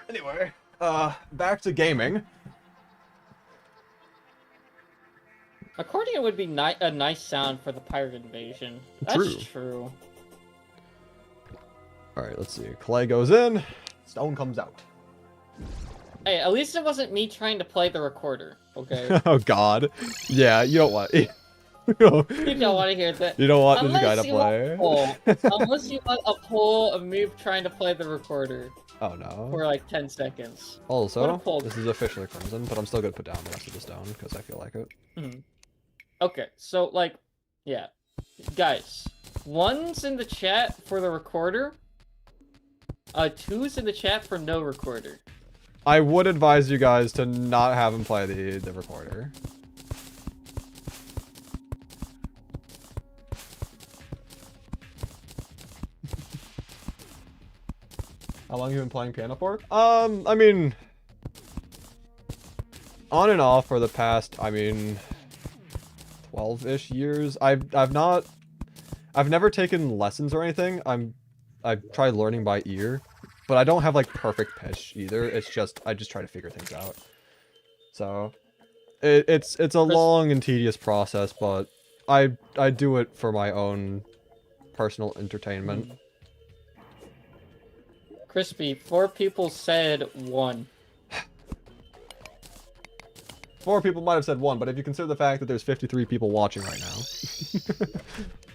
Anyway, back to gaming. Accordion would be a nice sound for the pirate invasion. That's True. true. Alright, let's see. Clay goes in, stone comes out. Hey, at least it wasn't me trying to play the recorder, okay? Oh god. Yeah, you don't want... You don't want to hear that. You don't want this guy to Unless you want play. a poll. Unless you want a poll of me trying to play the recorder Oh no. for like 10 seconds. What Also, a poll. this is officially Crimson, but I'm still gonna put down the rest of the stone because I feel like it. Mhm. Okay, so like, yeah. Guys, 1's in the chat for the recorder. 2's in the chat for no recorder. I would advise you guys to not have him play the recorder. How long have you been playing piano for? I mean... On and off for the past, I mean, 12-ish years. I've never taken lessons or anything. I've tried learning by ear, but I don't have like perfect pitch either. It's just I just try to figure things out. So it's a long and tedious process, but I do it for my own personal entertainment. Crispy, 4 people said 1. 4 people might have said 1, but if you consider the fact that there's 53 people watching right now.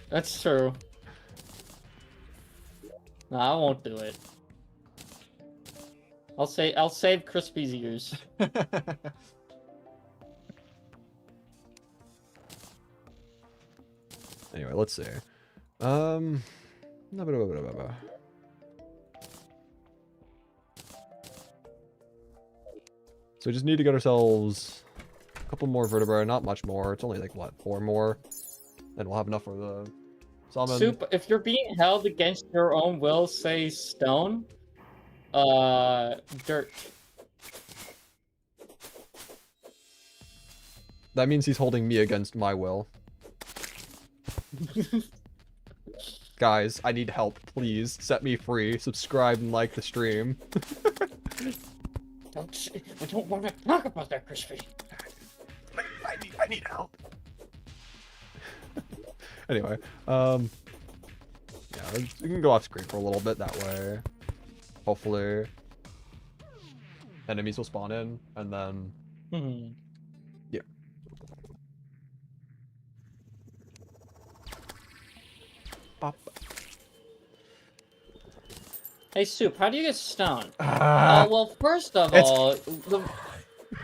That's true. No, I won't do it. I'll save Crispy's ears. Anyway, let's see. So we just need to get ourselves a couple more vertebrae, not much more. It's only like, what, 4 more? Then we'll have enough for the salmon. Soup, if you're being held against your own will, say stone. Dirt. That means he's holding me against my will. Guys, I need help. Please set me free. Subscribe and like the stream. We don't want to talk about that, Crispy. I need help. Anyway, yeah, we can go off screen for a little bit that way. Hopefully, enemies will spawn in, and then yeah. Pop. Hey, Soup, how do you get stone? Well, first of all,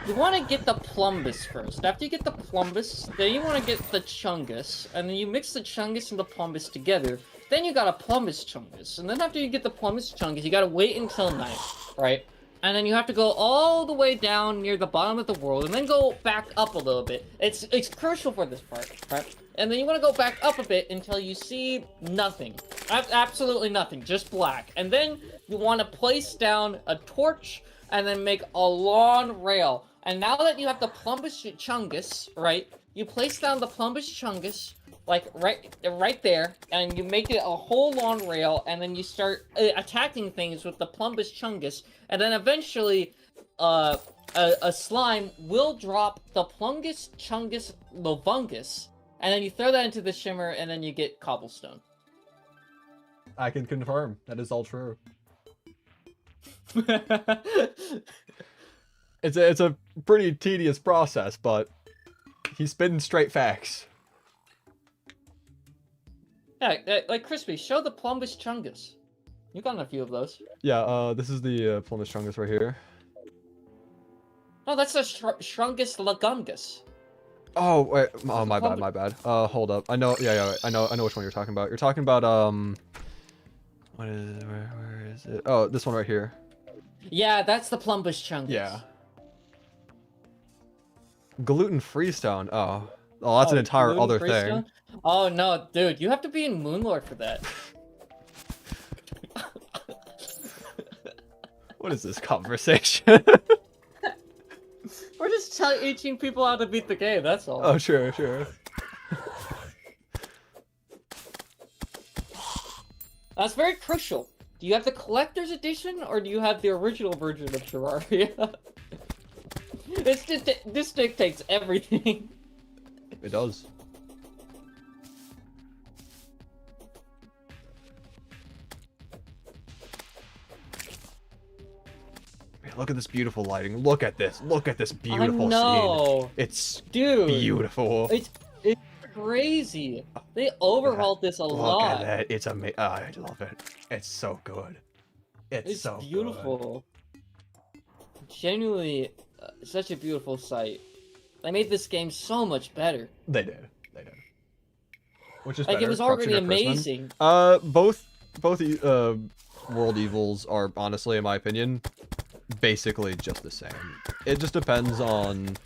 you want to get the plumbus first. After you get the plumbus, then you want to get the chungus, and then you mix the chungus and the plumbus together. Then you got a plumbus chungus, and then after you get the plumbus chungus, you gotta wait until night, right? And then you have to go all the way down near the bottom of the world, and then go back up a little bit. It's crucial for this part, right? And then you want to go back up a bit until you see nothing. Absolutely nothing, just black. And then you want to place down a torch and then make a long rail. And now that you have the plumbus chungus, right, you place down the plumbus chungus, like right there, and you make it a whole long rail, and then you start attacking things with the plumbus chungus, and then eventually a slime will drop the plungus chungus lovungus, and then you throw that into the shimmer, and then you get cobblestone. I can confirm that is all true. It's a pretty tedious process, but he's spitting straight facts. Yeah, like Crispy, show the plumbus chungus. You got a few of those. Yeah, this is the plumbus chungus right here. No, that's the shrungus lagungus. Oh wait, oh my bad. Hold up. I know. Yeah, I know which one you're talking about. You're talking about what is it? Where is it? Oh, this one right here. Yeah, that's the plumbus chungus. Yeah. Gluten-free stone. Oh, that's an entire other thing. Stone? Oh no, dude, you have to be in Moonlord for that. What is this conversation? We're just teaching people how to beat the game, that's all. Oh, sure. That's very crucial. Do you have the collector's edition, or do you have the original version of Terraria? This dictates everything. It does. Look at this beautiful lighting. Look at this beautiful scene. It's beautiful. It's crazy. They overhauled this a lot. Look at that. It's amazing. I love it. It's so good. It's so beautiful. Good. Genuinely, such a beautiful sight. They made this game so much better. They did. Which is like better, it was already amazing. Both world evils are honestly, in my opinion, basically just the same. It just depends on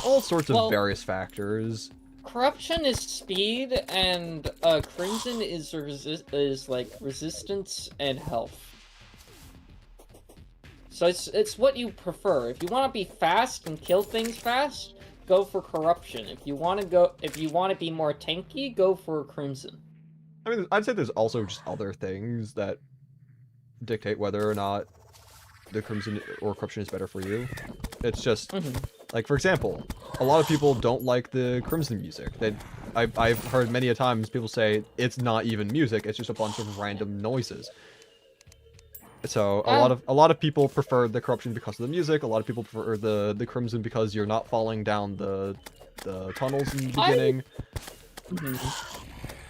all sorts of various factors. Corruption is speed, and Crimson is like resistance and health. So it's what you prefer. If you want to be fast and kill things fast, go for corruption. If you want to be more tanky, go for crimson. I mean, I'd say there's also just other things that dictate whether or not the crimson or corruption is better for you. It's just like, for example, a lot of people don't like the crimson music. I've heard many a times people say it's not even music; it's just a bunch of random noises. So a lot of people prefer the corruption because of the music. A lot of people prefer the crimson because you're not falling down the tunnels in the beginning.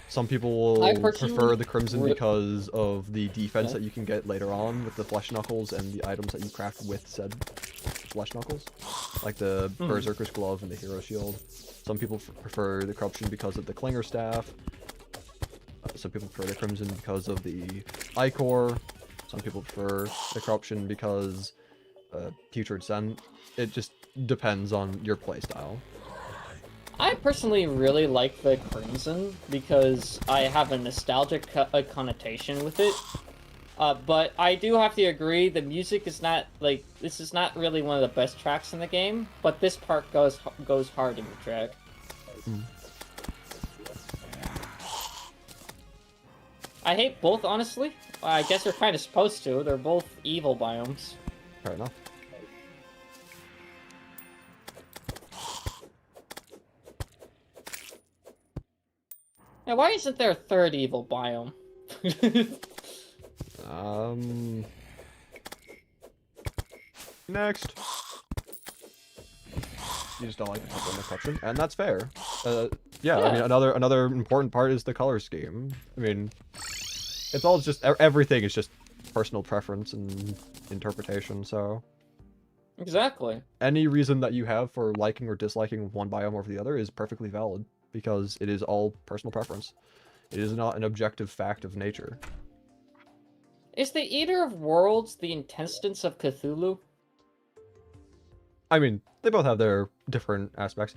Some people will prefer the crimson because of the defense that you can get later on with the flesh knuckles and the items that you craft with said flesh knuckles, like the berserker's glove and the hero shield. Some people prefer the corruption because of the clinger staff. Some people prefer the crimson because of the ichor. Some people prefer the corruption because putrid scent. It just depends on your playstyle. I personally really like the crimson because I have a nostalgic connotation with it. But I do have to agree, the music is not, like, this is not really one of the best tracks in the game, but this part goes hard in the track. I hate both, honestly. I guess they're kind of supposed to. They're both evil biomes. Fair enough. Now, why isn't there a third evil biome? Next. You just don't like the corruption, and that's fair. Yeah, I mean, another important part is the color scheme. I mean, it's all just everything is just personal preference and interpretation. So Exactly. any reason that you have for liking or disliking one biome over the other is perfectly valid because it is all personal preference. It is not an objective fact of nature. Is the Eater of Worlds the intestines of Cthulhu? I mean, they both have their different aspects.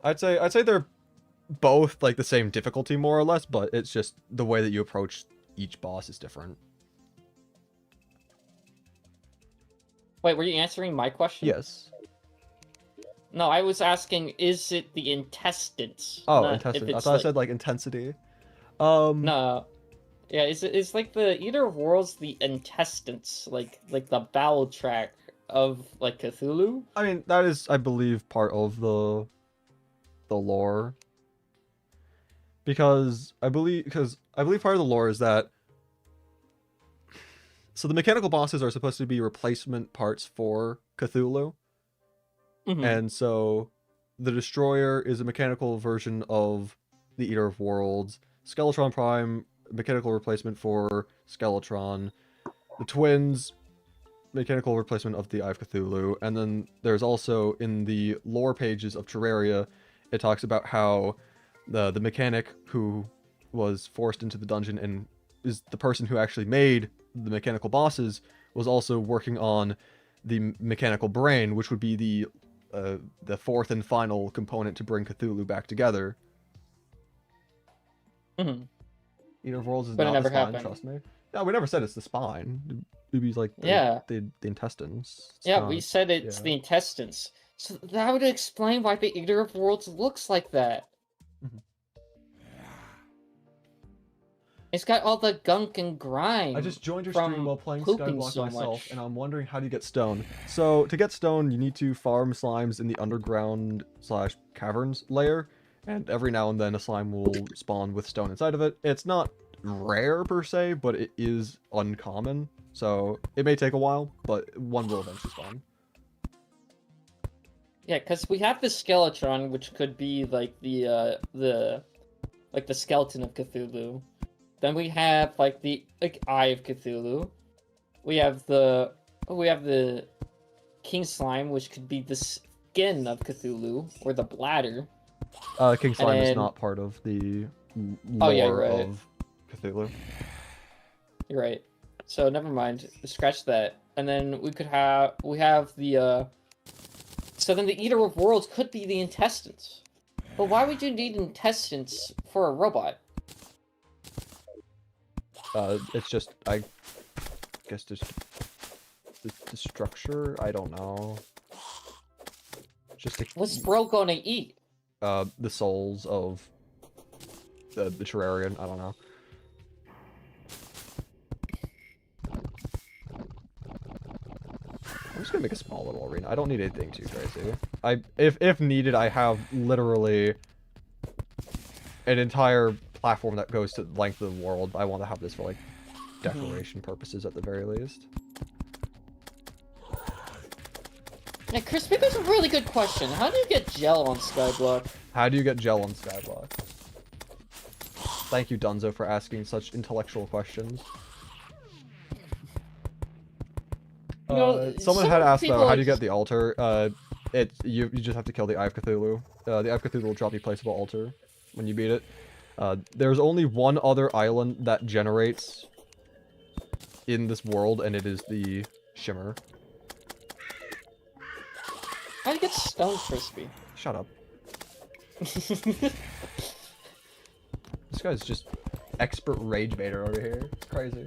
I'd say they're both like the same difficulty more or less, but it's just the way that you approach each boss is different. Wait, were you answering my question? Yes. No, I was asking, is it the intestines? Oh, not intensity. if I it's thought I like... said like intensity. No. Yeah, is like the Eater of Worlds the intestines, like the bowel tract of like Cthulhu? I mean, that is, I believe, part of the lore. Because I believe part of the lore is that so the mechanical bosses are supposed to be replacement parts for Cthulhu. And so the Destroyer is a mechanical version of the Eater of Worlds. Skeletron Prime, mechanical replacement for Skeletron. The Twins, mechanical replacement of the Eye of Cthulhu. And then there's also, in the lore pages of Terraria, it talks about how the mechanic who was forced into the dungeon and is the person who actually made the mechanical bosses was also working on the mechanical brain, which would be the fourth and final component to bring Cthulhu back together. Eater of Worlds is But it not never the spine, happened. trust me. No, we never said it's the spine. It'd be like the intestines. It's Yeah, not- we said it's the intestines. So that would explain why the Eater of Worlds looks like that. It's got all the gunk and grime. I just joined your from stream while playing pooping Skyblock so myself, much. and I'm wondering how do you get stone. So, to get stone, you need to farm slimes in the underground / caverns layer, and every now and then a slime will spawn with stone inside of it. It's not rare per se, but it is uncommon, so it may take a while, but one will eventually spawn. Yeah, because we have the Skeletron, which could be like the skeleton of Cthulhu. Then we have like the Eye of Cthulhu. We have the King Slime, which could be the skin of Cthulhu or the bladder. King Slime is then- not part of the lore right. of Cthulhu. You're right. So never mind. Scratch that. And then we have the so then the Eater of Worlds could be the intestines. But why would you need intestines for a robot? It's just, I guess just the structure. I don't know. Just What's bro gonna eat? the souls of the Terrarian. I don't know. I'm just gonna make a small little arena. I don't need anything too crazy. If needed, I have literally an entire platform that goes to the length of the world. I want to have this for like decoration purposes at the very least. Yeah, Crispy, that's a really good question. How do you get gel on Skyblock? How do you get gel on Skyblock? Thank you, Dunzo, for asking such intellectual questions. You know, Someone some had asked people though, how do you just- get the altar? You just have to kill the Eye of Cthulhu. The Eye of Cthulhu will drop you placeable altar when you beat it. There's only one other island that generates in this world, and it is the Shimmer. How do you get stone, Crispy? Shut up. This guy's just expert rage baiter over here. It's crazy.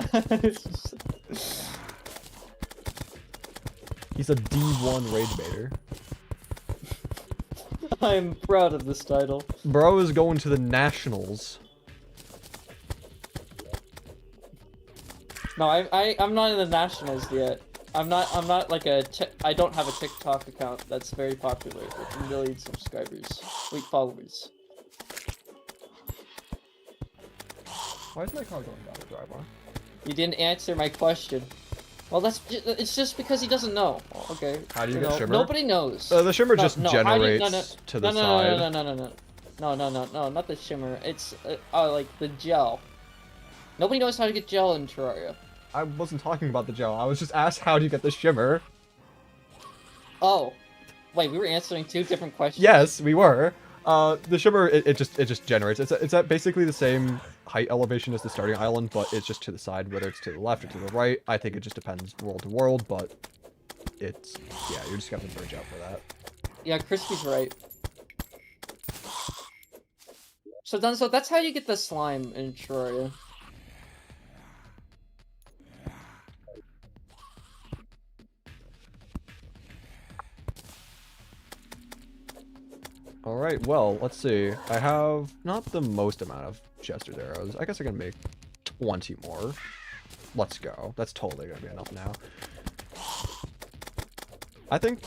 He's a D1 rage baiter. I'm proud of this title. Bro is going to the Nationals. No, I'm not in the Nationals yet. I'm not like I don't have a TikTok account that's very popular with millions of subscribers. Wait, followers. Why is my car going down the driveway? You didn't answer my question. Well, it's just because he doesn't know. Okay. How do you get know, Shimmer? Nobody knows. The Shimmer just how do you- generates to the side. No, not the Shimmer. It's like the gel. Nobody knows how to get gel in Terraria. I wasn't talking about the gel. I was just asked how do you get the Shimmer. Oh, wait, we were answering two different questions. Yes, we were. The Shimmer, it just generates. It's at basically the same height elevation as the starting island, but it's just to the side, whether it's to the left or to the right. I think it just depends world to world, but it's, yeah, you're just gonna have to bridge out for that. Yeah, Crispy's right. So that's how you get the slime in Terraria. Alright, well, let's see. I have not the most amount of Chester's arrows. I guess I can make 20 more. Let's go. That's totally gonna be enough now. I think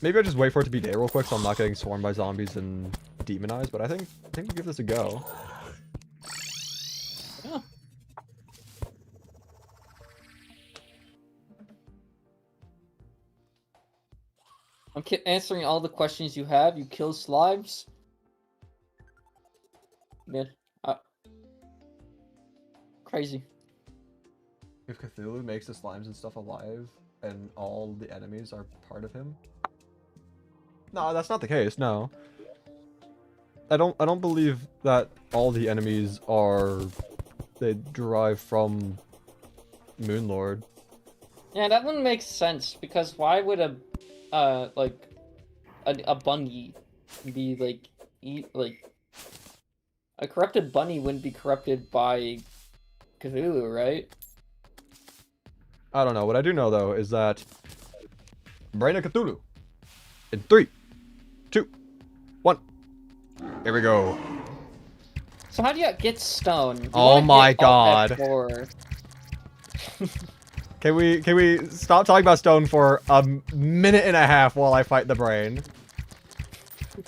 maybe I just wait for it to be day real quick so I'm not getting swarmed by zombies and demonized, but I think we'll give this a go. Yeah. I'm answering all the questions you have. You kill slimes. Man, crazy. If Cthulhu makes the slimes and stuff alive, and all the enemies are part of him? No, that's not the case, no. I don't believe that all the enemies they derive from Moonlord. Yeah, that one makes sense, because why would a bunny be, a corrupted bunny wouldn't be corrupted by Cthulhu, right? I don't know. What I do know, though, is that Brain of Cthulhu. In 3, 2, 1. Here we go. So how do you get stone? You Oh wanna my get all that God. floor. Can we stop talking about stone for a minute and a half while I fight the brain?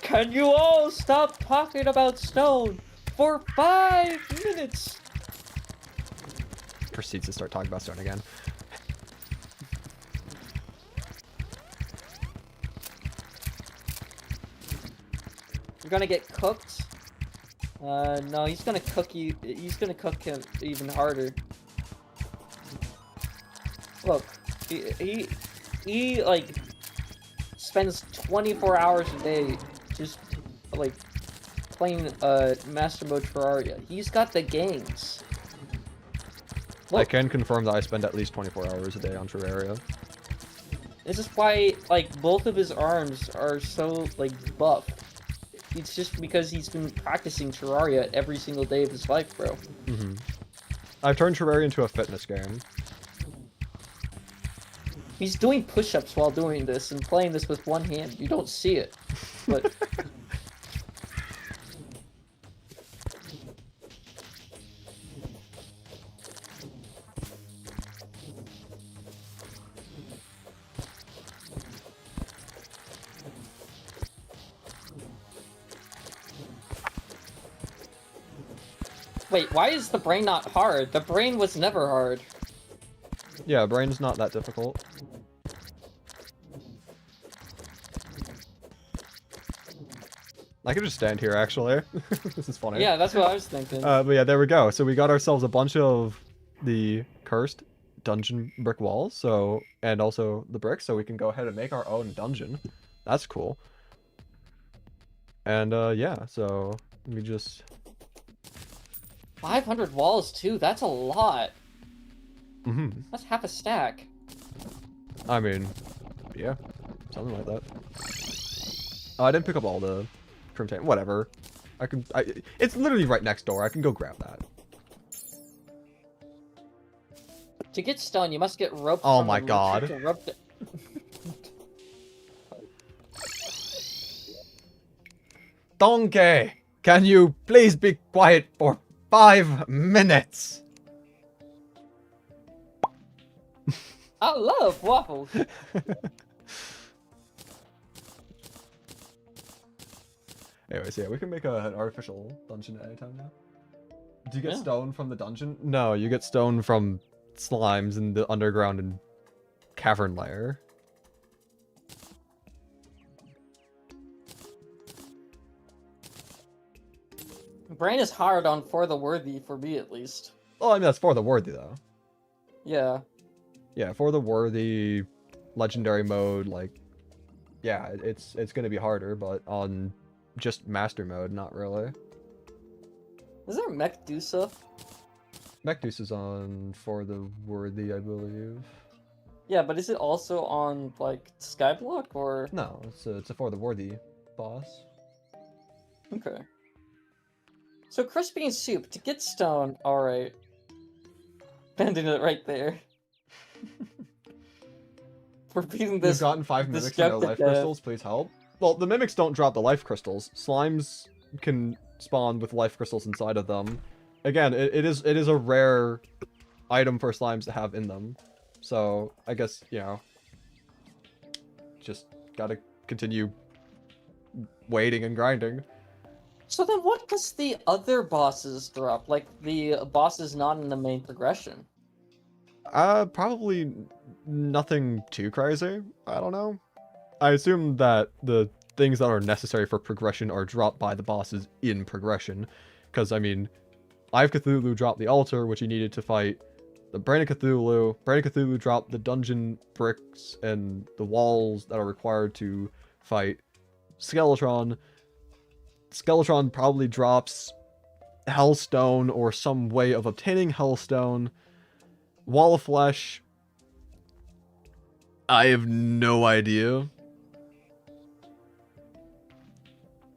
Can you all stop talking about stone for 5 minutes? Proceeds to start talking about stone again. You're gonna get cooked? No, he's gonna cook you. He's gonna cook him even harder. Look, he like spends 24 hours a day just like playing Master Mode Terraria. He's got the games. I Look, can confirm that I spend at least 24 hours a day on Terraria. this is why like both of his arms are so like buff. It's just because he's been practicing Terraria every single day of his life, bro. Mm-hmm. I've turned Terraria into a fitness game. He's doing push-ups while doing this and playing this with one hand. You don't see it, but wait, why is the brain not hard? The brain was never hard. Yeah, brain's not that difficult. I could just stand here, actually. This is funny. Yeah, that's what I was thinking. But yeah, there we go. So we got ourselves a bunch of the cursed dungeon brick walls, so, and also the bricks, so we can go ahead and make our own dungeon. That's cool. And yeah, so we just 500 walls too. That's a lot. mm-hmm. That's half a stack. I mean, yeah, something like that. Oh, I didn't pick up all the crimson. Whatever. It's literally right next door. I can go grab that. To get stone, you must get rope. Oh from my the God. to rope the- Donkey, can you please be quiet for 5 minutes? I love waffles. Anyways, yeah, we can make an artificial dungeon at any time now. Do you get Yeah. stone from the dungeon? No, you get stone from slimes in the underground and cavern layer. Brain is hard on For the Worthy for me at least. Well, I mean, that's for the worthy, though. Yeah. Yeah, for the worthy legendary mode, like, yeah, it's gonna be harder, but on just master mode, not really. Is there Mechdusa? Mechduce is on for the worthy, I believe. Yeah, but is it also on like Skyblock or? No, it's a for the worthy boss. Okay. So crispy and soup to get stone. All right. Bending it right there. For beating You've this. gotten 5 mimics and no destructive life death. crystals, please help. Well, the mimics don't drop the life crystals. Slimes can spawn with life crystals inside of them. Again, it is a rare item for slimes to have in them. So, I guess, you know, just gotta continue waiting and grinding. So then what does the other bosses drop? Like the bosses not in the main progression? Probably nothing too crazy. I don't know. I assume that the things that are necessary for progression are dropped by the bosses in progression. Because, I mean, Eye of Cthulhu dropped the altar, which he needed to fight the Brain of Cthulhu. Brain of Cthulhu dropped the dungeon bricks and the walls that are required to fight Skeletron. Skeletron probably drops Hellstone or some way of obtaining Hellstone. Wall of Flesh, I have no idea.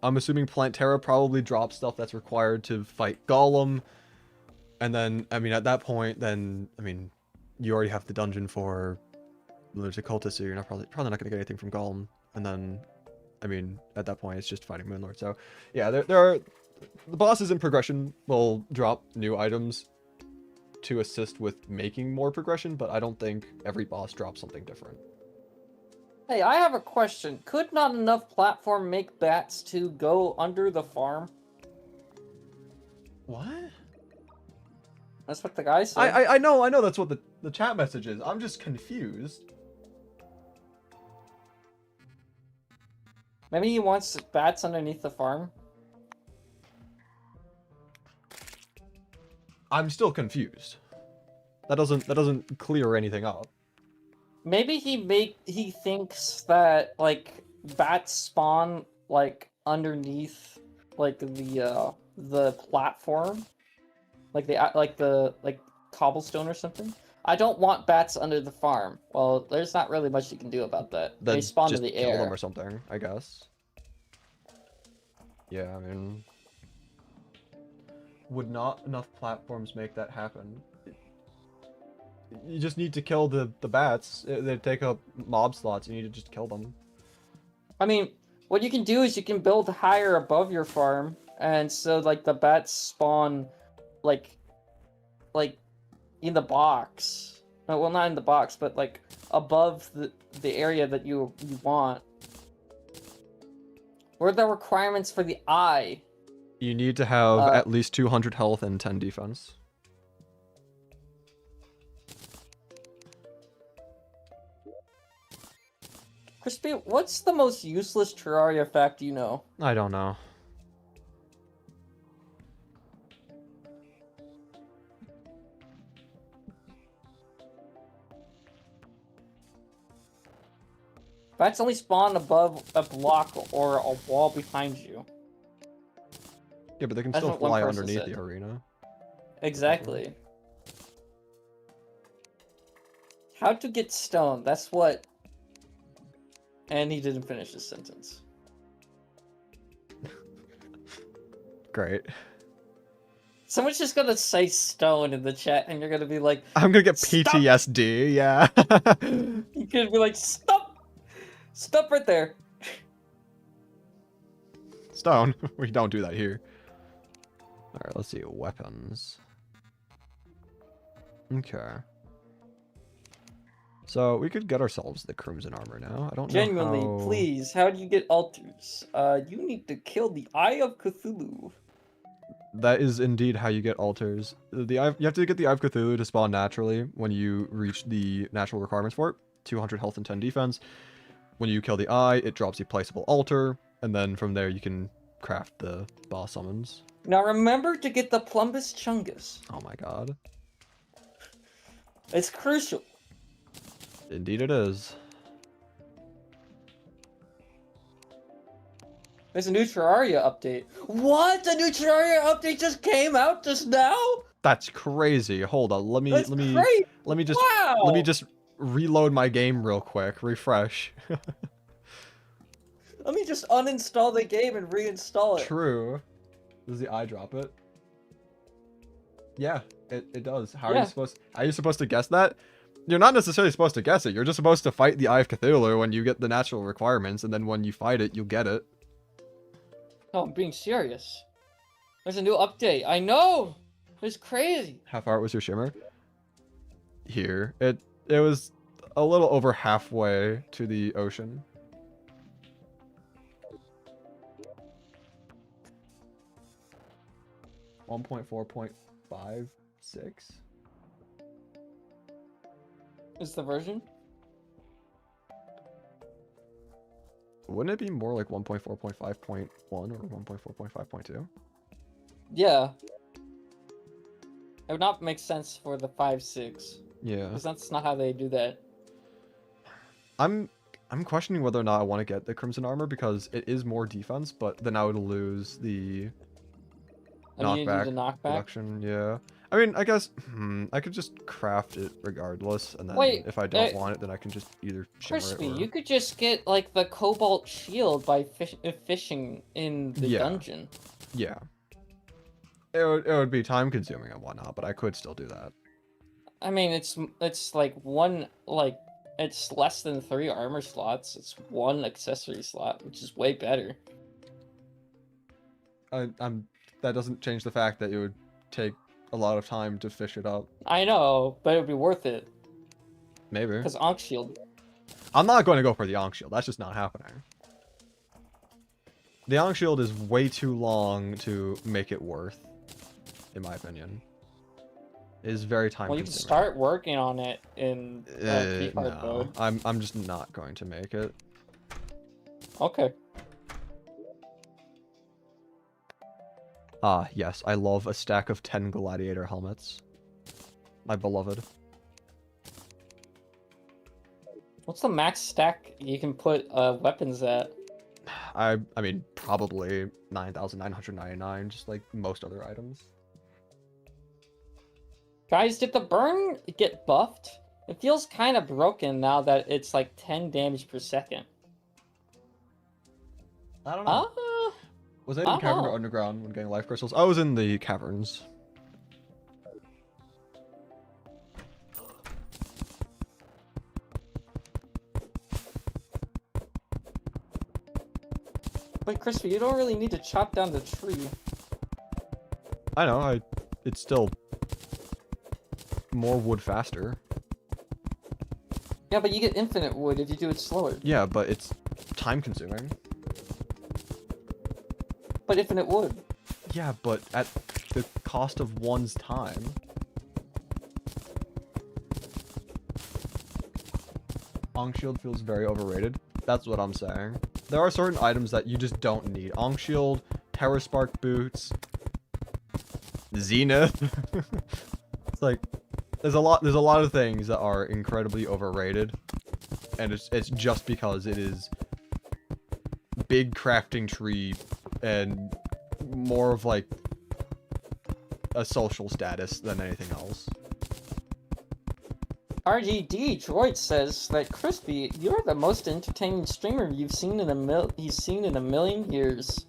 I'm assuming Plantera probably drops stuff that's required to fight Golem. And then, I mean, at that point, then, I mean, you already have the dungeon for Lord's Occultist, so you're not probably not going to get anything from Golem. And then, I mean, at that point, it's just fighting Moonlord. So, yeah, there are... The bosses in progression will drop new items to assist with making more progression, but I don't think every boss drops something different. Hey, I have a question. Could not enough platform make bats to go under the farm? What? That's what the guy said. I know that's what the chat message is. I'm just confused. Maybe he wants bats underneath the farm? I'm still confused. That doesn't clear anything up. Maybe he thinks that like bats spawn like underneath like the platform, like the cobblestone or something. I don't want bats under the farm. Well, there's not really much you can do about that. Then They spawn just in the kill air. them or something, I guess. Yeah, I mean, would not enough platforms make that happen? You just need to kill the bats. They take up mob slots. You need to just kill them. I mean, what you can do is you can build higher above your farm, and so like the bats spawn, like in the box. Well, not in the box, but like above the area that you want. What are the requirements for the eye? You need to have at least 200 health and 10 defense. Crispy, what's the most useless Terraria fact you know? I don't know. Bats only spawn above a block or a wall behind you. Yeah, but they can That's still what one fly person underneath said. the arena. Exactly. How to get stone, that's what... And he didn't finish his sentence. Great. Someone's just gonna say stone in the chat and you're gonna be like... I'm gonna get Stop! PTSD, yeah. You're gonna be like, stop! Stop right there! Stone. We don't do that here. Alright, let's see. Weapons. Okay. So, we could get ourselves the Crimson Armor now. I don't Genuinely, know how... please, how do you get altars? You need to kill the Eye of Cthulhu. That is indeed how you get altars. You have to get the Eye of Cthulhu to spawn naturally when you reach the natural requirements for it. 200 health and 10 defense. When you kill the eye, it drops a placeable altar, and then from there you can craft the boss summons. Now remember to get the Plumbus Chungus. Oh my god. It's crucial. Indeed it is. There's a new Terraria update. What? A new Terraria update just came out just now? That's crazy. Hold on. Let me just Wow. let me just reload my game real quick. Refresh. Let me just uninstall the game and reinstall it. True. Does the eye drop it? Yeah, it does. How are you supposed to guess that? You're not necessarily supposed to guess it. You're just supposed to fight the Eye of Cthulhu when you get the natural requirements, and then when you fight it, you'll get it. No, I'm being serious. There's a new update. I know. It's crazy. How far was your shimmer? Here. It was a little over halfway to the ocean. .4.56. Is the version? Wouldn't it be more like 1.4.5.1 or 1.4.5.2? Yeah. It would not make sense for the 5.6. Yeah. Because that's not how they do that. I'm questioning whether or not I want to get the Crimson Armor because it is more defense, but then I would lose the knockback reduction. Yeah. I mean, I guess I could just craft it regardless, and then if I don't want it, then I can just either shimmer Crispy, it or... you could just get like the Cobalt Shield by fishing in the dungeon. Yeah. It would be time consuming and whatnot, but I could still do that. I mean, it's like it's less than 3 armor slots. It's 1 accessory slot, which is way better. That doesn't change the fact that it would take a lot of time to fish it up. I know, but it would be worth it. Maybe. Because Ankh Shield. I'm not going to go for the Ankh Shield. That's just not happening. The Ankh Shield is way too long to make it worth, in my opinion. It is very time consuming. Well, you can start working on it in keycard mode. I'm just not going to make it. Okay. Ah, yes, I love a stack of 10 gladiator helmets. My beloved. What's the max stack you can put weapons at? I mean, probably 9,999, just like most other items. Guys, did the burn get buffed? It feels kind of broken now that it's like 10 damage per second. I don't know. Was I in cavern or underground when getting life crystals? I was in the caverns. But Crispy, you don't really need to chop down the tree. I know, it's still more wood faster. Yeah, but you get infinite wood if you do it slower. Yeah, but it's time consuming. But infinite wood. Yeah, but at the cost of one's time. Ankh Shield feels very overrated. That's what I'm saying. There are certain items that you just don't need. Ankh Shield, Terra Spark boots, Zenith. It's like there's a lot of things that are incredibly overrated. And it's just because it is big crafting tree and more of like a social status than anything else. RGD Droid says that Crispy, you're the most entertaining streamer he's seen in a million years.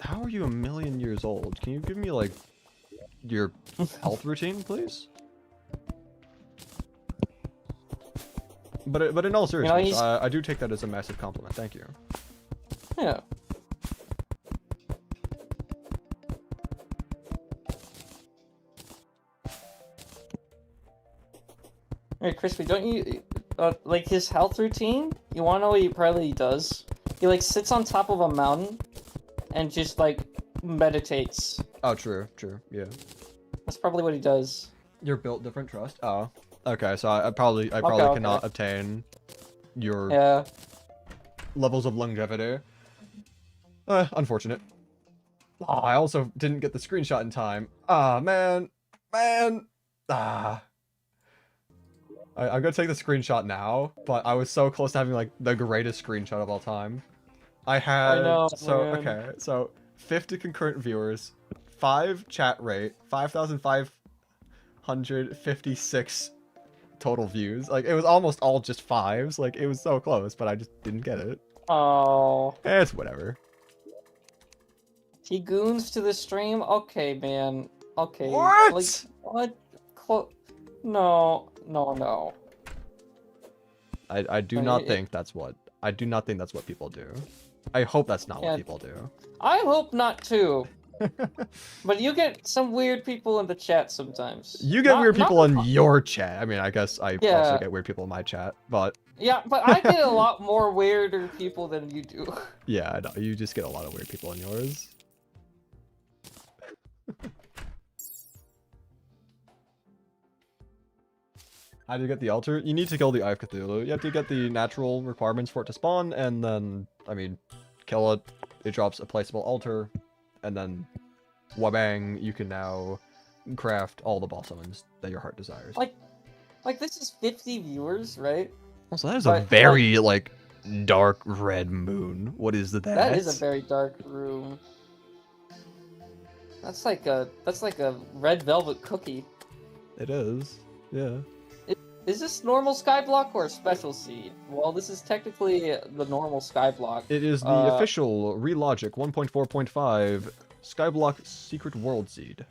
How are you a million years old? Can you give me like your health routine, please? But in all seriousness, I do take that as a massive compliment. Thank you. Yeah. Hey, Crispy, don't you, like, his health routine? You wanna know what he probably does? He, like, sits on top of a mountain and just, like, meditates. Oh, true, yeah. That's probably what he does. You're built different, trust? Oh. Okay, so I probably cannot obtain your levels of longevity. Unfortunate. Oh, I also didn't get the screenshot in time. Ah, man. I'm gonna take the screenshot now, but I was so close to having like the greatest screenshot of all time. I know, okay, so 50 concurrent viewers, 5 chat rate, 5,556 total views. Like, it was almost all just 5s. Like, it was so close, but I just didn't get it. Oh. It's whatever. He goons to the stream? Okay, man. Okay. What? Like, what? No. I do not think that's what people do. I hope that's not what people do. I hope not too. But you get some weird people in the chat sometimes. You get weird people in your chat. I mean, I guess I also get weird people in my chat, but... Yeah, but I get a lot more weirder people than you do. Yeah, I know. You just get a lot of weird people in yours. How do you get the altar? You need to kill the Eye of Cthulhu. You have to get the natural requirements for it to spawn, and then, I mean, kill it. It drops a placeable altar, and then, wabang, you can now craft all the boss summons that your heart desires. Like this is 50 viewers, right? Also, that is a very, like, dark red moon. What is that? That is a very dark room. That's like a red velvet cookie. It is, yeah. Is this normal Skyblock or a special seed? Well, this is technically the normal Skyblock. It is the official Relogic 1.4.5 Skyblock Secret World Seed.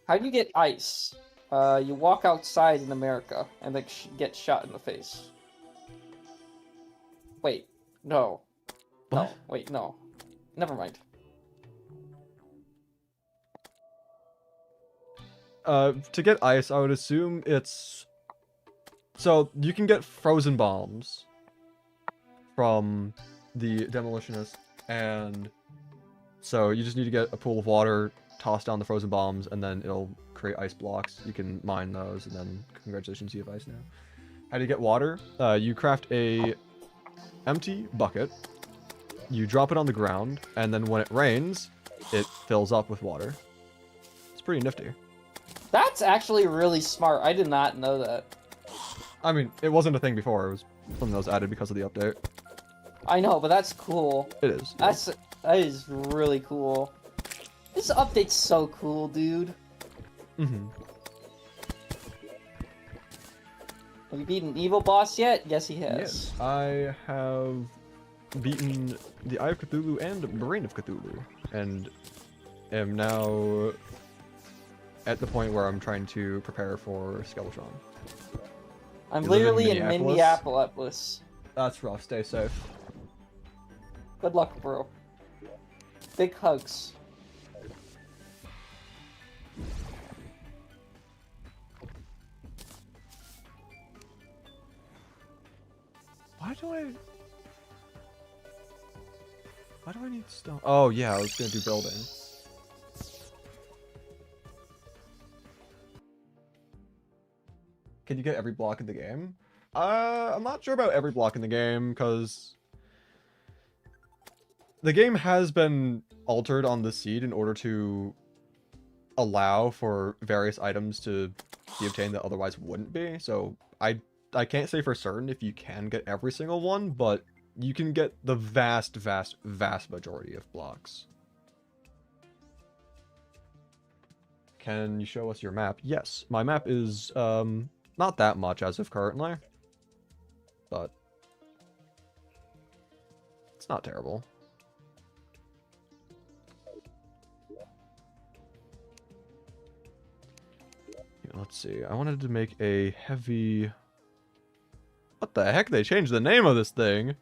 How do you get ice? You walk outside in America and then get shot in the face. Wait, no. What? No, wait, no. Never mind. To get ice, I would assume it's... So, you can get frozen bombs from the Demolitionist, and so you just need to get a pool of water, toss down the frozen bombs, and then it'll create ice blocks. You can mine those, and then congratulations, you have ice now. How do you get water? You craft a empty bucket, you drop it on the ground, and then when it rains, it fills up with water. It's pretty nifty. That's actually really smart. I did not know that. I mean, it wasn't a thing before. It was something that was added because of the update. I know, but that's cool. It is. Yeah. That is really cool. This update's so cool, dude. Mm-hmm. Have you beaten Evil Boss yet? Yes, he has. Yes, I have beaten the Eye of Cthulhu and Brain of Cthulhu, and am now at the point where I'm trying to prepare for Skeletron. I'm You live in literally in Minneapolis? Minneapolis. That's rough. Stay safe. Good luck, bro. Big hugs. Why do I need stone? Oh yeah, I was gonna do building. Can you get every block in the game? I'm not sure about every block in the game, because the game has been altered on the seed in order to allow for various items to be obtained that otherwise wouldn't be. So I can't say for certain if you can get every single one, but you can get the vast majority of blocks. Can you show us your map? Yes, my map is not that much as of currently, but it's not terrible. Let's see. I wanted to make a heavy... What the heck? They changed the name of this thing.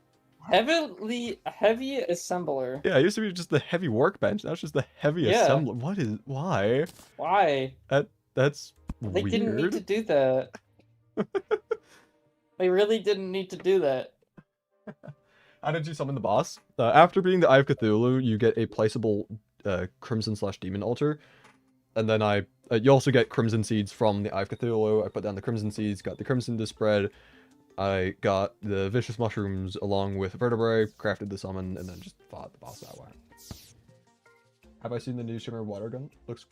Heavy assembler. Yeah, it used to be just the heavy workbench. Now it's just the heavy assembler. What is... Why? Why? That's They weird. didn't need to do that. They really didn't need to do that. How did you summon the boss? After beating the Eye of Cthulhu, you get a placeable Crimson/Demon altar. And then you also get Crimson Seeds from the Eye of Cthulhu. I put down the Crimson Seeds, got the Crimson to spread. I got the Vicious Mushrooms along with Vertebrae, crafted the summon, and then just fought the boss that way. Have I seen the new Shimmer Water Gun? Looks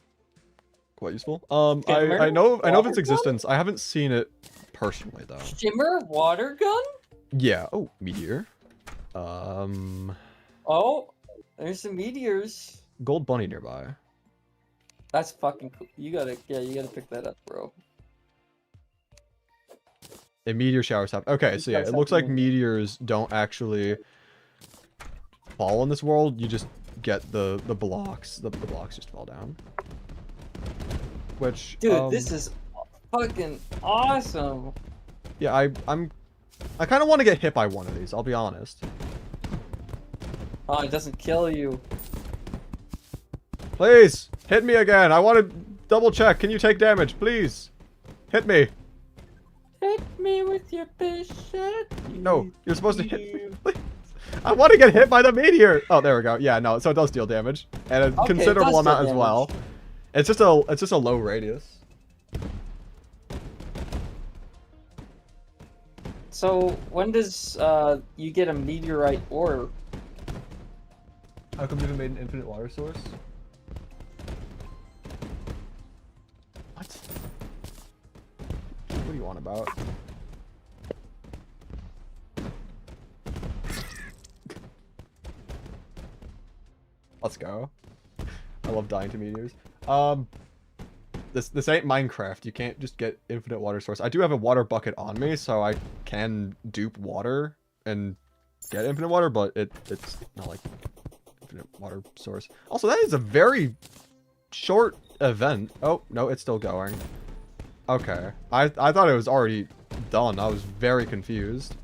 quite useful. I know of its existence. I haven't seen it personally, though. Shimmer water gun? Yeah. Oh, meteor. Oh, there's some meteors. Gold bunny nearby. That's fucking cool. You gotta pick that up, bro. A meteor shower stop. Okay, so yeah, it looks like meteors don't actually fall in this world. You just get the blocks. The blocks just fall down. Which, dude, this is fucking awesome. Yeah, I kind of want to get hit by one of these. I'll be honest. Oh, it doesn't kill you. Please hit me again. I want to double check. Can you take damage, please? Hit me. Hit me with your bishop. No, you're supposed to hit me. Please. I want to get hit by the meteor. Oh, there we go. Yeah, no, so it does deal damage, and a considerable amount as well. It's just a low radius. So when does you get a meteorite ore? How come you haven't made an infinite water source? What? What do you want about? Let's go. I love dying to meteors. This ain't Minecraft. You can't just get infinite water source. I do have a water bucket on me, so I can dupe water and get infinite water, but it's not like infinite water source. Also, that is a very short event. Oh, no, it's still going. Okay. I thought it was already done. I was very confused.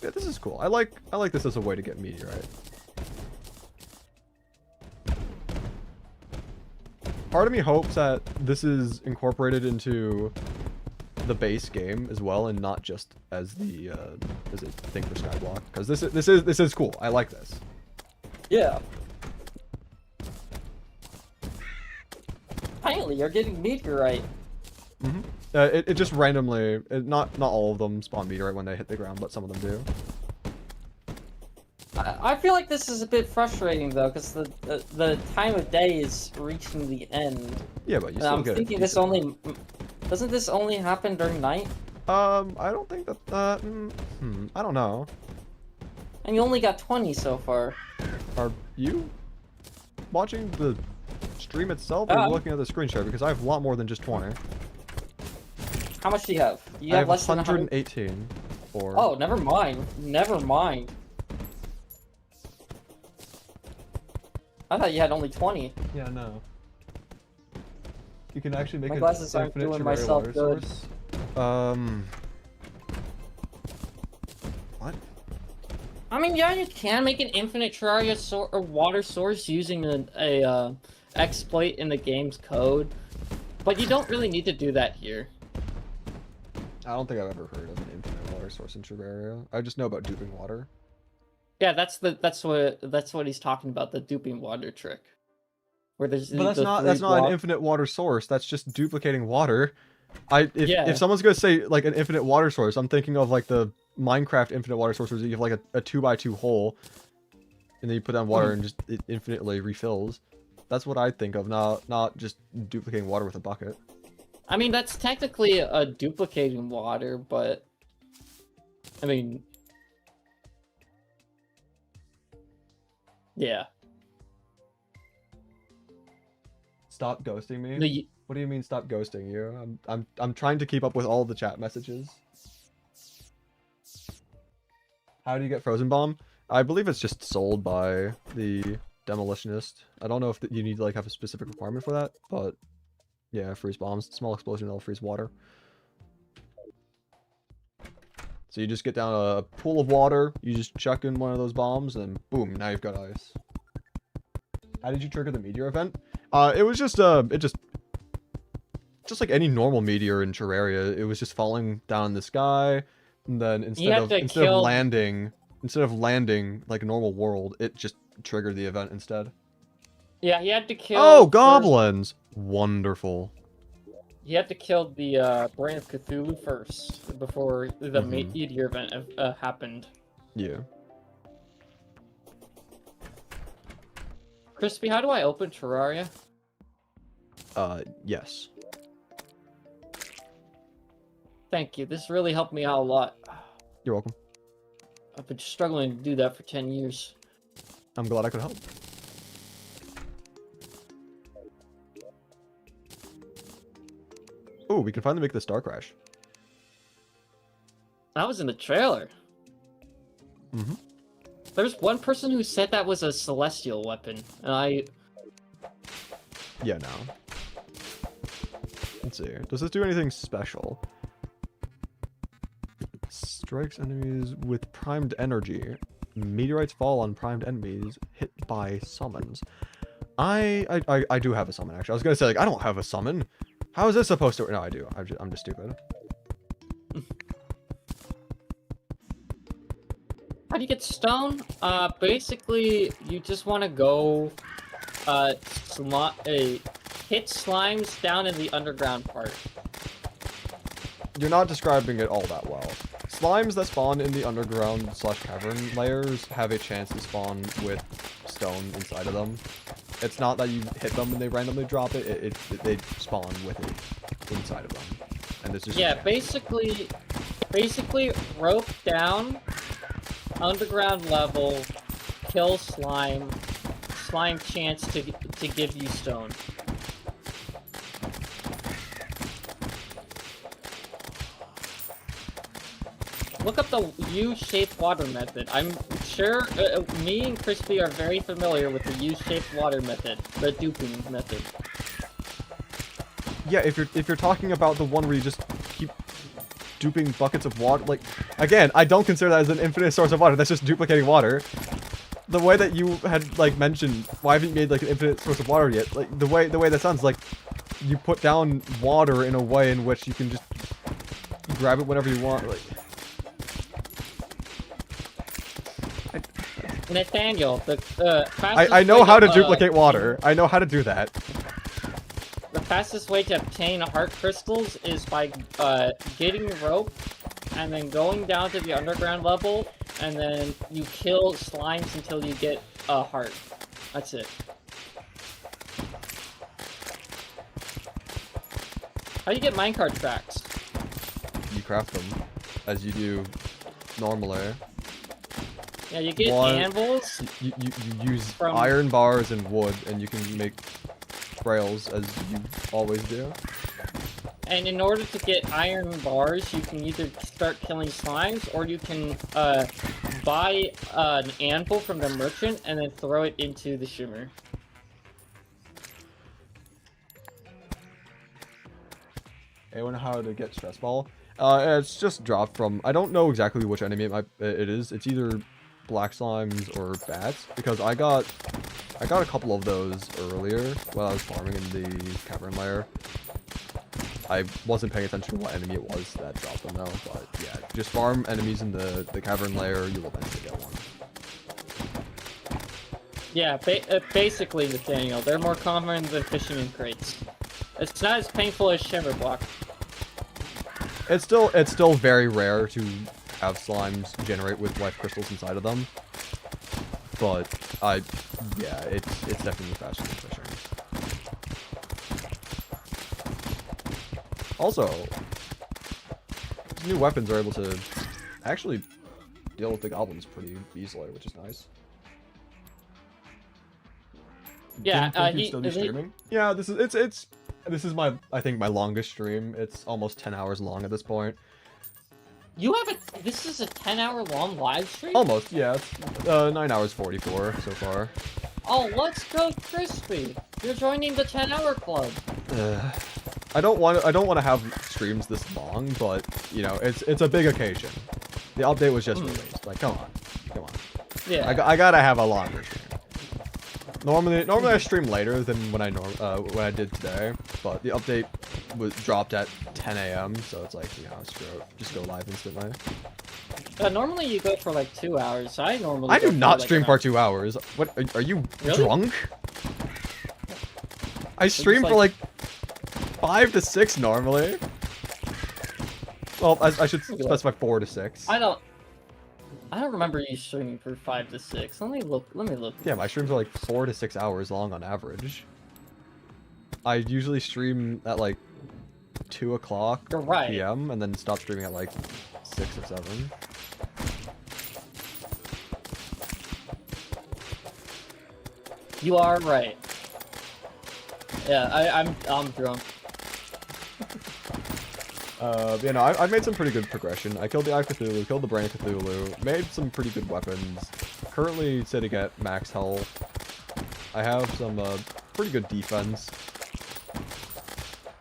Yeah, this is cool. I like this as a way to get meteorite. Part of me hopes that this is incorporated into the base game as well, and not just as the thing for Skyblock, because this is cool. I like this. Yeah. Finally, you're getting meteorite. Mm-hmm. It just randomly, not all of them spawn meteorite when they hit the ground, but some of them do. I feel like this is a bit frustrating though, because the time of day is reaching the end. Yeah, but you still I'm get thinking this only doesn't this only happen during night? I don't think that. I don't know. And you only got 20 so far. Are you watching the stream itself, or are you looking at the screen share? Because I have a lot more than just 20. How much do you have? You I have less than 118. Or... Oh, never mind. Never mind. I thought you had only 20. Yeah, no. You can actually make My an glasses aren't infinite doing Terraria myself water good. source. What? I mean, yeah, you can make an infinite Terraria or water source using a exploit in the game's code, but you don't really need to do that here. I don't think I've ever heard of an infinite water source in Terraria. I just know about duping water. Yeah, that's what he's talking about, the duping water trick. Where there's But that's not an infinite water source. That's just duplicating water. If someone's gonna say like an infinite water source, I'm thinking of like the Minecraft infinite water source where you have like a 2x2 hole, and then you put down water and just it infinitely refills. That's what I think of, not just duplicating water with a bucket. I mean, that's technically a duplicating water, but I mean, yeah. Stop ghosting me. What do you mean stop ghosting you? I'm trying to keep up with all the chat messages. How do you get Frozen Bomb? I believe it's just sold by the Demolitionist. I don't know if you need to like have a specific requirement for that, but yeah, freeze bombs. Small explosion that'll freeze water. So you just get down a pool of water, you just chuck in one of those bombs, and boom, now you've got ice. How did you trigger the meteor event? It was just just like any normal meteor in Terraria. It was just falling down in the sky, and then instead of landing like a normal world, it just triggered the event instead. Yeah, he had to kill. Oh, goblins! Wonderful. He had to kill the Brain of Cthulhu first before the meteor event happened. Yeah. Crispy, how do I open Terraria? Yes. Thank you. This really helped me out a lot. You're welcome. I've been struggling to do that for 10 years. I'm glad I could help. Oh, we can finally make the Star Crash. That was in the trailer. Mm-hmm. There's one person who said that was a celestial weapon, and Yeah, no. Let's see. Does this do anything special? Strikes enemies with primed energy. Meteorites fall on primed enemies hit by summons. I do have a summon, actually. I was gonna say, like, I don't have a summon. How is this supposed to... No, I do. I'm just stupid. How do you get stone? Basically, you just want to go, hit slimes down in the underground part. You're not describing it all that well. Slimes that spawn in the underground / cavern layers have a chance to spawn with stone inside of them. It's not that you hit them and they randomly drop it. They spawn with it inside of them. And this is basically rope down, underground level, kill slime chance to give you stone. Look up the U-shaped water method. I'm sure me and Crispy are very familiar with the U-shaped water method, the duping method. Yeah, if you're talking about the one where you just keep duping buckets of water, like, again, I don't consider that as an infinite source of water. That's just duplicating water. The way that you had like mentioned, why haven't you made like an infinite source of water yet? Like the way that sounds like you put down water in a way in which you can just grab it whenever you want. Like, Nathaniel, the fastest I know way how to duplicate water. I know how to do that. The fastest way to obtain heart crystals is by getting rope and then going down to the underground level, and then you kill slimes until you get a heart. That's it. How do you get minecart tracks? You craft them as you do normally. Yeah, you get anvils. You use iron bars and wood, and you can make rails as you always do. And in order to get iron bars, you can either start killing slimes, or you can buy an anvil from the merchant and then throw it into the shimmer. Anyone know how to get stress ball? It's just dropped from. I don't know exactly which enemy it is. It's either black slimes or bats because I got a couple of those earlier while I was farming in the cavern lair. I wasn't paying attention to what enemy it was that dropped them though, but yeah, just farm enemies in the cavern lair, you'll eventually get one. Yeah, basically, Nathaniel, they're more common than fishing in crates. It's not as painful as Shimmerblock. It's still very rare to have slimes generate with life crystals inside of them, but yeah, it's definitely faster than fishing. Also, these new weapons are able to actually deal with the goblins pretty easily, which is nice. Yeah, Think you still do streaming? Yeah, this is my I think my longest stream. It's almost 10 hours long at this point. You have this is a 10-hour long live stream? Almost, yeah. It's 9 hours 44 so far. Oh, let's go, Crispy! You're joining the 10-hour club. I don't want to have streams this long, but you know, it's a big occasion. The update was just released. Like, come on. Yeah. I gotta have a longer stream. Normally I stream later than when I did today, but the update was dropped at 10 a.m. So it's like, you know, screw it, just go live instantly. Normally you go for like 2 hours. I do not stream for 2 hours. What are you Really? drunk? I stream for like 5 to 6 normally. Well, I should specify 4 to 6. I don't remember you streaming for 5 to 6. Let me look. Yeah, my streams are like 4 to 6 hours long on average. I usually stream at like 2 o'clock You're right. p.m. and then stop streaming at like 6 or 7. You are right. Yeah, I'm drunk. You know, I've made some pretty good progression. I killed the Eye of Cthulhu, killed the Brain of Cthulhu, made some pretty good weapons. Currently sitting at max health. I have some pretty good defense.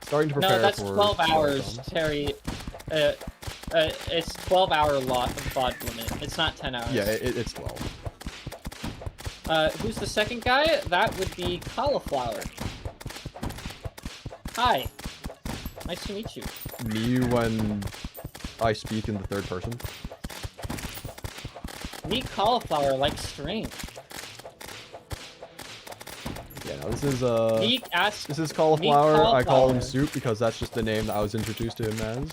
Starting to prepare No, that's for 12 hours, Skeletron. Terry. It's 12-hour VOD limit. It's not 10 hours. Yeah, it's 12. Who's the second guy? That would be Cauliflower. Hi. Nice to meet you. Me when I speak in the third person. Me, Cauliflower, like strength. Yeah, no, this is Cauliflower. I call him Cauliflower. Soup because that's just the name that I was introduced to him as.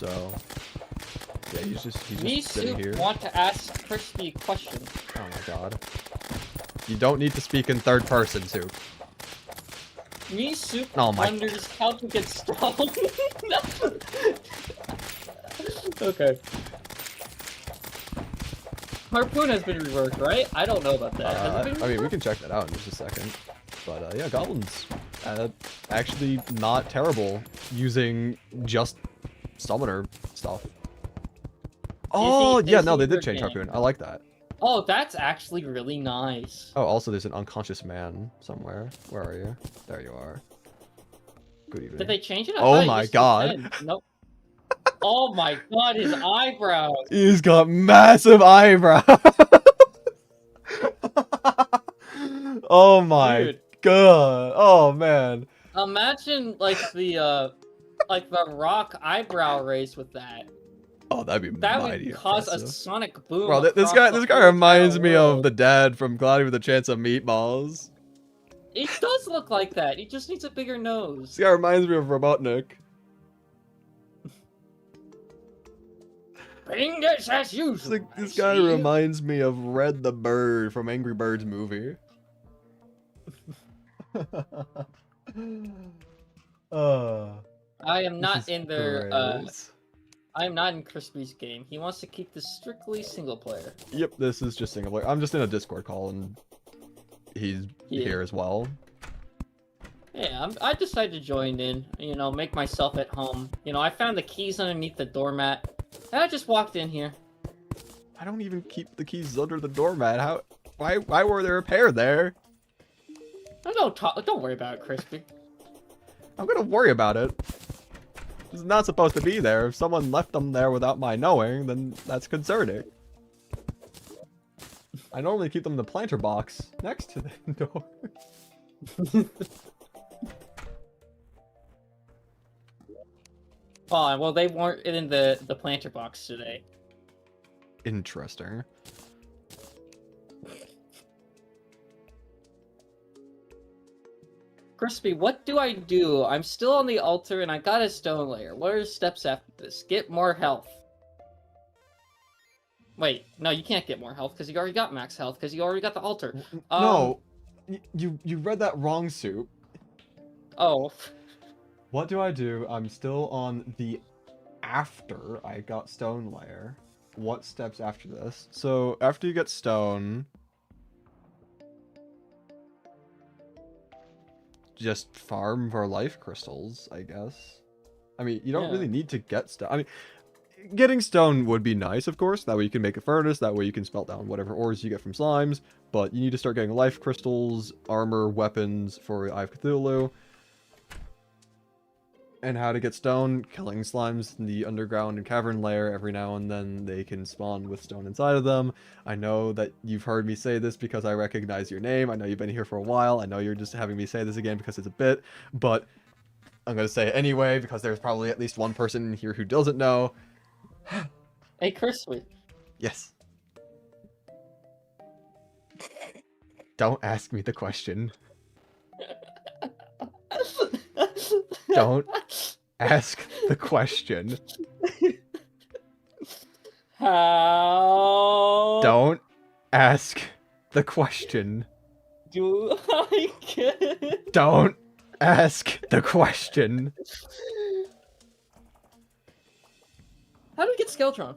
So yeah, he's just Me, sitting Soup, here. want to ask Crispy a question. Oh my god. You don't need to speak in third person, Soup. Me, Soup, Oh my wonders how to get strong. Okay. Harpoon has been reworked, right? I don't know about that. Has it been I mean, we reworked? can check that out in just a second. But yeah, goblins actually not terrible using just summoner stuff. Oh yeah, no, they did change harpoon. I like that. Oh, that's actually really nice. Oh, also there's an unconscious man somewhere. Where are you? There you are. Good evening. Did they change it? I Oh thought it my used to god. be 10. Nope. Oh my god, his eyebrows. He's got massive eyebrows. Oh my Dude. god. Oh man. Imagine like the rock eyebrow race with that. Oh, that'd be That mighty would cause a impressive. sonic boom. Bro, this across the guy whole reminds entire me of world. the dad from Cloudy with a Chance of Meatballs. He does look like that. He just needs a bigger This nose. guy reminds me of Robotnik. Bring this as usual. This guy reminds me of Red the Bird from Angry Birds movie. I am not This is in their. great. I am not in Crispy's game. He wants to keep this strictly single player. Yep, this is just single player. I'm just in a Discord call and he's Yeah. here as well. Yeah, I decided to join in. You know, make myself at home. You know, I found the keys underneath the doormat, and I just walked in here. I don't even keep the keys under the doormat. How? Why were there a pair there? Don't worry about it, Crispy. I'm gonna worry about it. It's not supposed to be there. If someone left them there without my knowing, then that's concerning. I normally keep them in the planter box next to the door. Oh, well, they weren't in the planter box today. Interesting. Crispy, what do I do? I'm still on the altar and I got a stone layer. What are the steps after this? Get more health. Wait, no, you can't get more health because you already got max health because you already got the altar. No, you read that wrong, Soup. Oh. What do I do? I'm still on the after I got stone layer. What steps after this? So after you get stone, just farm for life crystals, I guess. I mean, you don't really need to get stone. I mean, getting stone would be nice, of course. That way you can make a furnace. That way you can smelt down whatever ores you get from slimes. But you need to start getting life crystals, armor, weapons for Eye of Cthulhu. And how to get stone, killing slimes in the underground and cavern layer. Every now and then they can spawn with stone inside of them. I know that you've heard me say this because I recognize your name. I know you've been here for a while. I know you're just having me say this again because it's a bit. But I'm going to say it anyway because there's probably at least one person here who doesn't know. Hey, Crispy. Yes. Don't ask me the question. Don't ask the question. How Don't ask the question. do I get? Don't ask the question. How do we get Skeletron?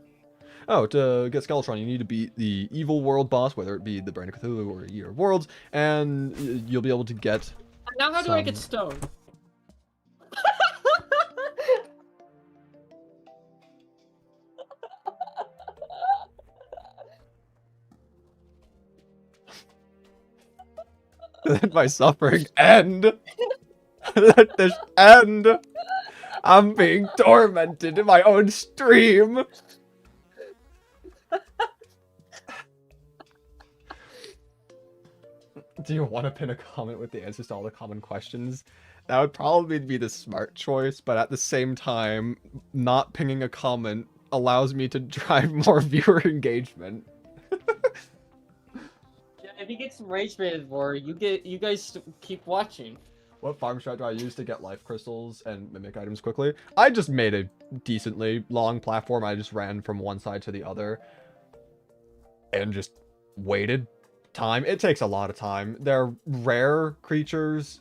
Oh, to get Skeletron, you need to beat the evil world boss, whether it be the Brain of Cthulhu or Year of Worlds, and you'll be able to get. Now, how do I get stone? Let my suffering end. Let this end. I'm being tormented in my own stream. Do you want to pin a comment with the answers to all the common questions? That would probably be the smart choice, but at the same time, not pinning a comment allows me to drive more viewer engagement. Yeah, if he gets some rage baited for, you guys keep watching. What farm strat do I use to get life crystals and mimic items quickly? I just made a decently long platform. I just ran from one side to the other and just waited. Time. It takes a lot of time. They're rare creatures,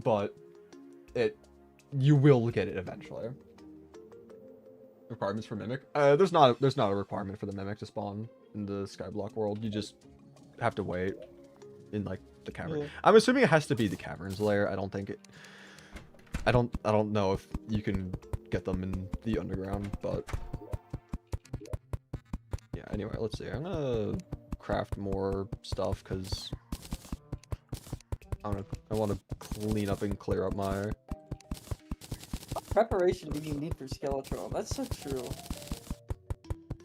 but you will get it eventually. Requirements for mimic? There's not a requirement for the mimic to spawn in the Skyblock world. You just have to wait in like the cavern. Yeah. I'm assuming it has to be the caverns layer. I don't think it. I don't know if you can get them in the underground, but yeah. Anyway, let's see. I'm gonna craft more stuff because I want to clean up and clear up my preparation. Do you need for Skeletron? That's so true.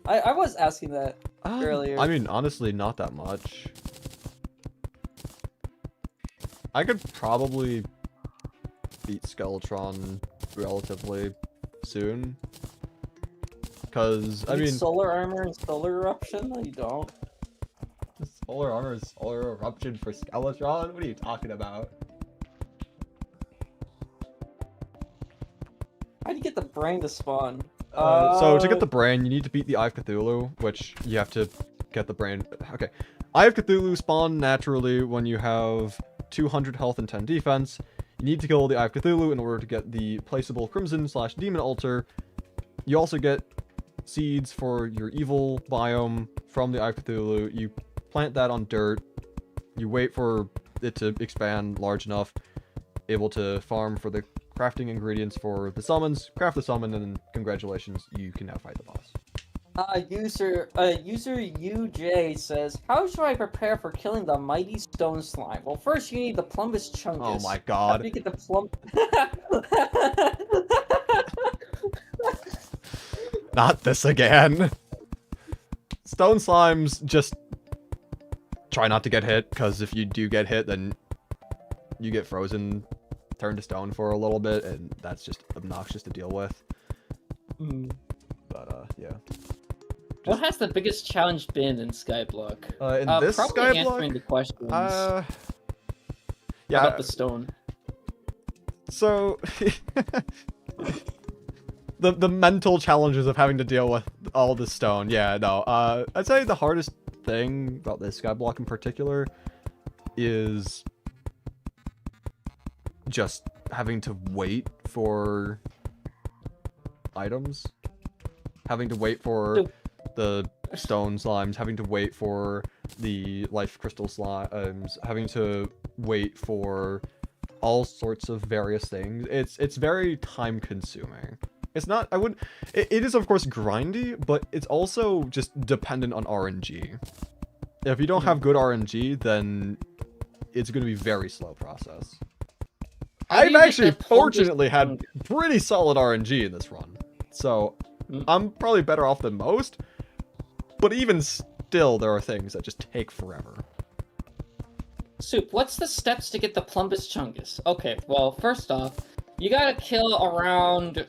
I was asking that earlier. I mean, honestly, not that much. I could probably beat Skeletron relatively soon. Because, I mean... solar armor and solar eruption? No, you don't. Solar armor is solar eruption for Skeletron? What are you talking about? How do you get the brain to spawn? So to get the brain, you need to beat the Eye of Cthulhu, which you have to get the brain. Okay. Eye of Cthulhu spawn naturally when you have 200 health and 10 defense. You need to kill the Eye of Cthulhu in order to get the placeable Crimson/Demon altar. You also get seeds for your evil biome from the Eye of Cthulhu. You plant that on dirt. You wait for it to expand large enough, able to farm for the crafting ingredients for the summons, craft the summon, and then congratulations, you can now fight the boss. User UJ says, how should I prepare for killing the mighty stone slime? Well, first you need the Plumbus Chungus. Oh my god. After you get the plum. Not this again. Stone slimes, just try not to get hit, because if you do get hit, then you get frozen, turned to stone for a little bit, and that's just obnoxious to deal with. But, yeah. What has the biggest challenge been in Skyblock? In this probably Skyblock? answering the questions Yeah. about the stone. So, the mental challenges of having to deal with all the stone. Yeah, no. I'd say the hardest thing about this Skyblock in particular is just having to wait for items, having to wait for the stone slimes, having to wait for the life crystal slimes, having to wait for all sorts of various things. It's very time consuming. It's not, it is of course grindy, but it's also just dependent on RNG. If you don't have good RNG, then it's going to be a very slow process. I've actually fortunately had pretty solid RNG in this run, so I'm probably better off than most, but even still there are things that just take forever. Soup, what's the steps to get the Plumbus Chungus? Okay, well, first off, you gotta kill around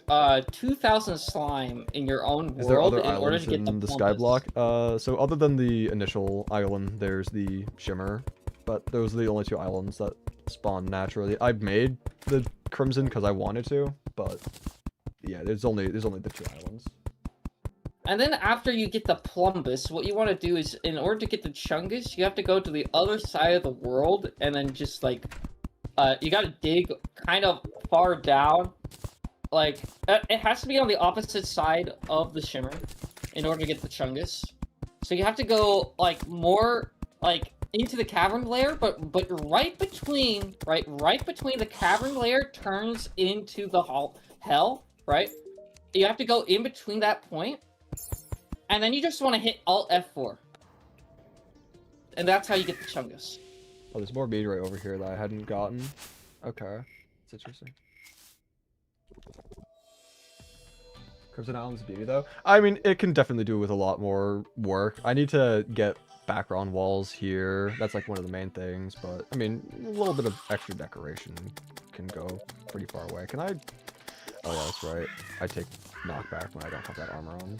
2,000 slime in your own Is there world other in order islands to get in the the Plumbus. Skyblock? So other than the initial island, there's the Shimmer, but those are the only 2 islands that spawn naturally. I made the Crimson because I wanted to, but yeah, there's only the 2 islands. And then after you get the Plumbus, what you want to do is, in order to get the Chungus, you have to go to the other side of the world, and then just, like, you gotta dig kind of far down. Like, it has to be on the opposite side of the Shimmer in order to get the Chungus. So you have to go, like, more, like, into the cavern layer, but right between the cavern layer turns into the hell, right? You have to go in between that point. And then you just want to hit Alt F4. And that's how you get the Chungus. Oh, there's more meteorite over here that I hadn't gotten. Okay. That's interesting. Crimson Island's beauty, though. I mean, it can definitely do with a lot more work. I need to get background walls here. That's, like, one of the main things. But, I mean, a little bit of extra decoration can go pretty far away. Can I... Oh, yeah, that's right. I take knockback when I don't have that armor on.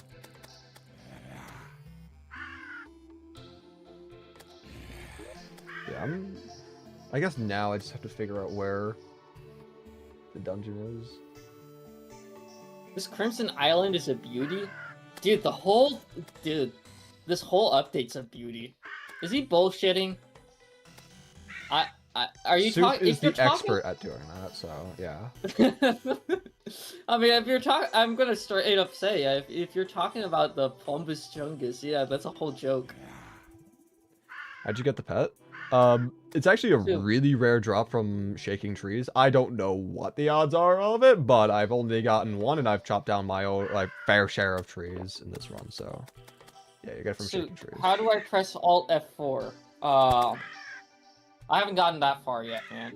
Yeah, I guess now I just have to figure out where the dungeon is. This Crimson Island is a beauty. Dude, this whole update's a beauty. Is he bullshitting? Are you talking? Is the expert at doing that, so yeah. I mean, if you're talking, I'm gonna straight up say, if you're talking about the Plumbus Chungus, yeah, that's a whole joke. How'd you get the pet? It's actually a really rare drop from Shaking Trees. I don't know what the odds are of it, but I've only gotten one, and I've chopped down my own, like, fair share of trees in this run, so... Yeah, you get it from Shaking Trees. How do I press Alt F4? I haven't gotten that far yet, man.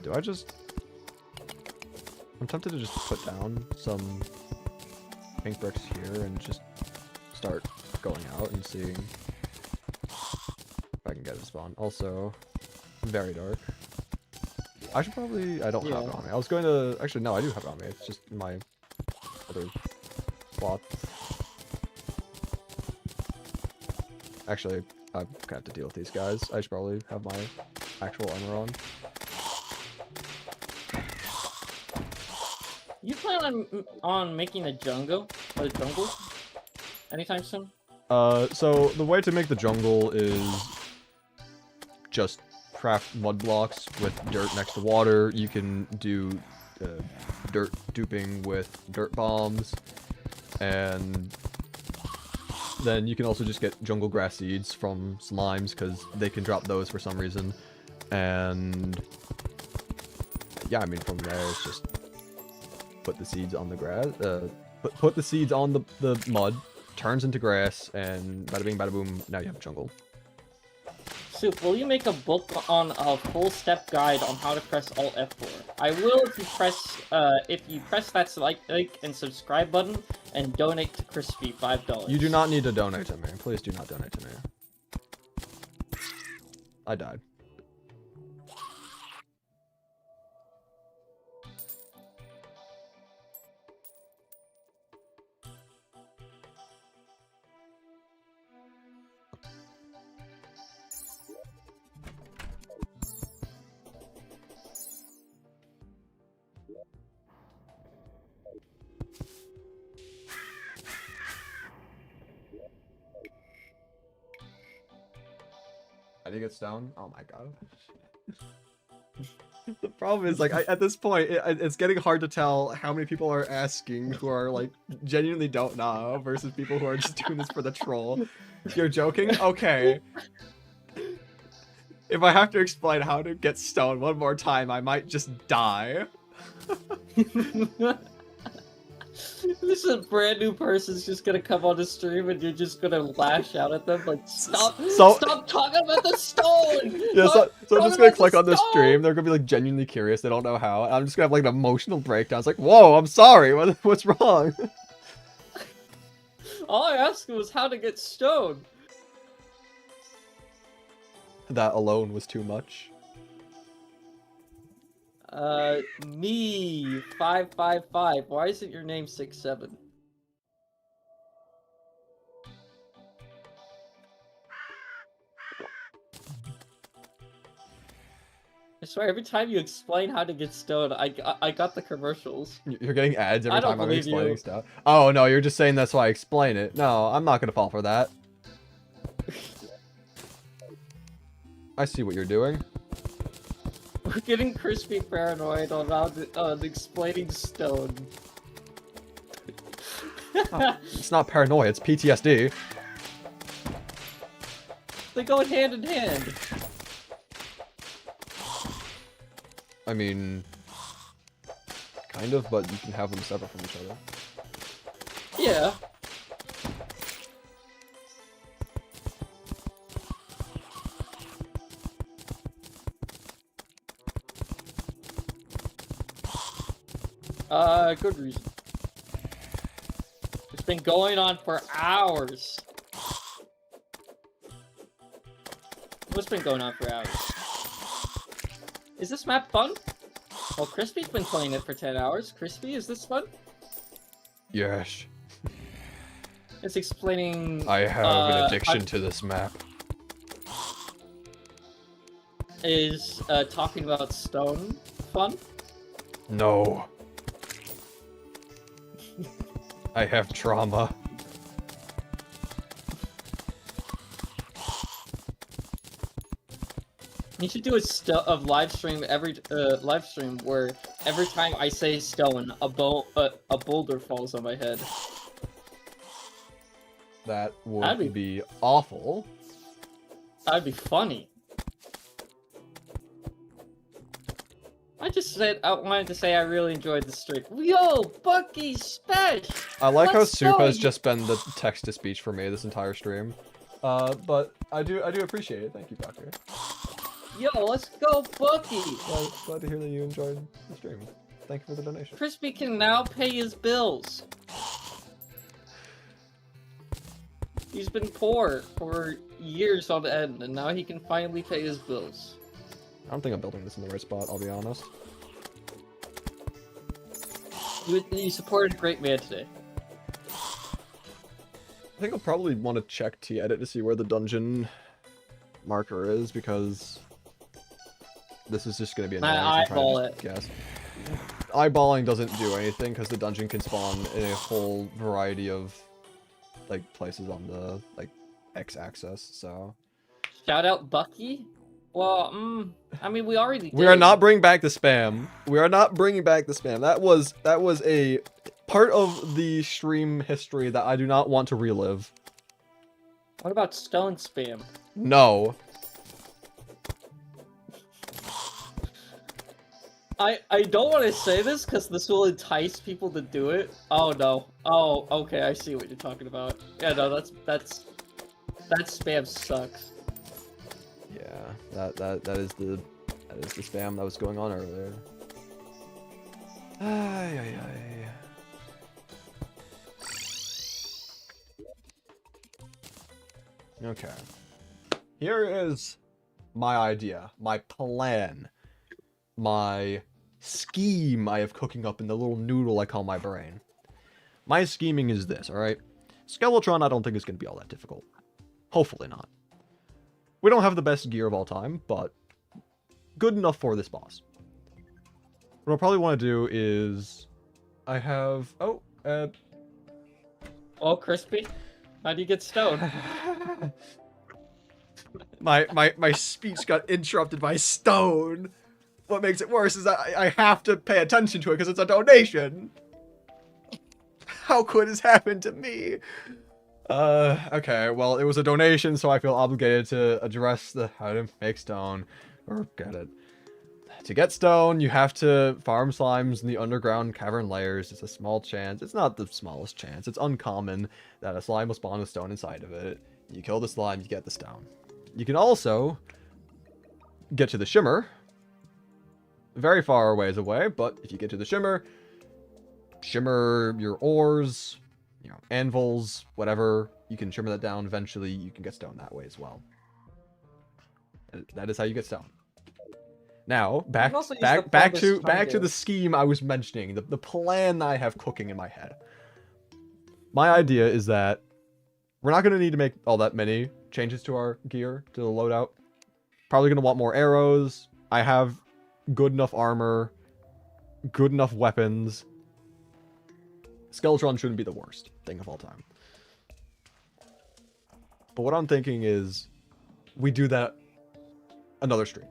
Do I just... I'm tempted to just put down some pink bricks here and just start going out and seeing if I can get it spawn. Also, very dark. I should probably... I don't have it on me. I was going to... Actually, no, I do have it on me. It's just in my other spot. Actually, I'm gonna have to deal with these guys. I should probably have my actual armor on. You plan on making a jungle anytime soon? So the way to make the jungle is just craft mud blocks with dirt next to water. You can do dirt duping with dirt bombs, and then you can also just get jungle grass seeds from slimes, because they can drop those for some reason. And yeah, I mean, from there, it's just put the seeds on the grass, put the seeds on the mud, turns into grass, and bada bing, bada boom, now you have jungle. Soup, will you make a book on a full step guide on how to press Alt F4? I will if you press that like and subscribe button and donate to Crispy $5. You do not need to donate to me. Please do not donate to me. I died. How do you get stone? Oh my god. The problem is, like, at this point, it's getting hard to tell how many people are asking who are, like, genuinely don't know versus people who are just doing this for the troll. You're joking? Okay. If I have to explain how to get stone one more time, I might just die. This is a brand new person's just gonna come on the stream and you're just gonna lash out at them like, stop talking about the stone! Yeah, so I'm just gonna click on the stream. They're gonna be like genuinely curious. They don't know how. And I'm just gonna have like an emotional breakdown. It's like, whoa, I'm sorry. What's wrong? All I asked was how to get stone. That alone was too much. Me 555. Why isn't your name 67? I swear, every time you explain how to get stone, I got the commercials. You're getting ads every time I'm believe explaining you. stuff. Oh no, you're just saying that's why I explain it. No, I'm not gonna fall for that. I see what you're doing. We're getting Crispy paranoid on explaining stone. It's not paranoia, it's PTSD. They go hand in hand. I mean, kind of, but you can have them separate from each other. Yeah. Good reason. It's been going on for hours. What's been going on for hours? Is this map fun? Well, Crispy's been playing it for 10 hours. Crispy, is this fun? Yes. It's explaining... I have an addiction to this map. Is, talking about stone fun? No. I have trauma. You should do a live stream where every time I say stone, a boulder falls on my head. That would That'd be awful. That'd be funny. I wanted to say I really enjoyed the stream. Yo, Bucky Special! I like how Let's Soup go! has just been the text-to-speech for me this entire stream. But I do appreciate it. Thank you, Doctor. Yo, let's go, Bucky! Glad to hear that you enjoyed the stream. Thank you for the donation. Crispy can now pay his bills. He's been poor for years on end, and now he can finally pay his bills. I don't think I'm building this in the right spot, I'll be honest. You supported a great man today. I think I'll probably want to check T-edit to see where the dungeon marker is, because this is just going to be annoying. I eyeball it. Guess. Eyeballing doesn't do anything, because the dungeon can spawn in a whole variety of like places on the like X-axis, so... Shout out Bucky? Well, I mean, we already did. We are not bringing back the spam. We are not bringing back the spam. That was a part of the stream history that I do not want to relive. What about stone spam? No. I don't want to say this because this will entice people to do it. Oh no. Oh, okay, I see what you're talking about. Yeah, no, that spam sucks. Yeah, that is the spam that was going on earlier. Ay, ay, ay. Okay. Here is my idea, my plan, my scheme I have cooking up in the little noodle I call my brain. My scheming is this, alright? Skeletron I don't think is going to be all that difficult. Hopefully not. We don't have the best gear of all time, but good enough for this boss. What I'll probably want to do is... I have... Oh, Crispy? How do you get stone? my speech got interrupted by stone. What makes it worse is that I have to pay attention to it because it's a donation. How could this happen to me? Okay, well, it was a donation, so I feel obligated to address how to make stone. Or get it. To get stone, you have to farm slimes in the underground cavern layers. It's a small chance. It's not the smallest chance. It's uncommon that a slime will spawn with stone inside of it. You kill the slime, you get the stone. You can also get to the shimmer. Very far ways away, but if you get to the shimmer your ores, you know, anvils, whatever, you can shimmer that down. Eventually, you can get stone that way as well. That is how you get stone. Now, back to the scheme I was mentioning, the plan that I have cooking in my head. My idea is that we're not going to need to make all that many changes to our gear, to the loadout. Probably going to want more arrows. I have good enough armor, good enough weapons. Skeletron shouldn't be the worst thing of all time. But what I'm thinking is we do that another stream.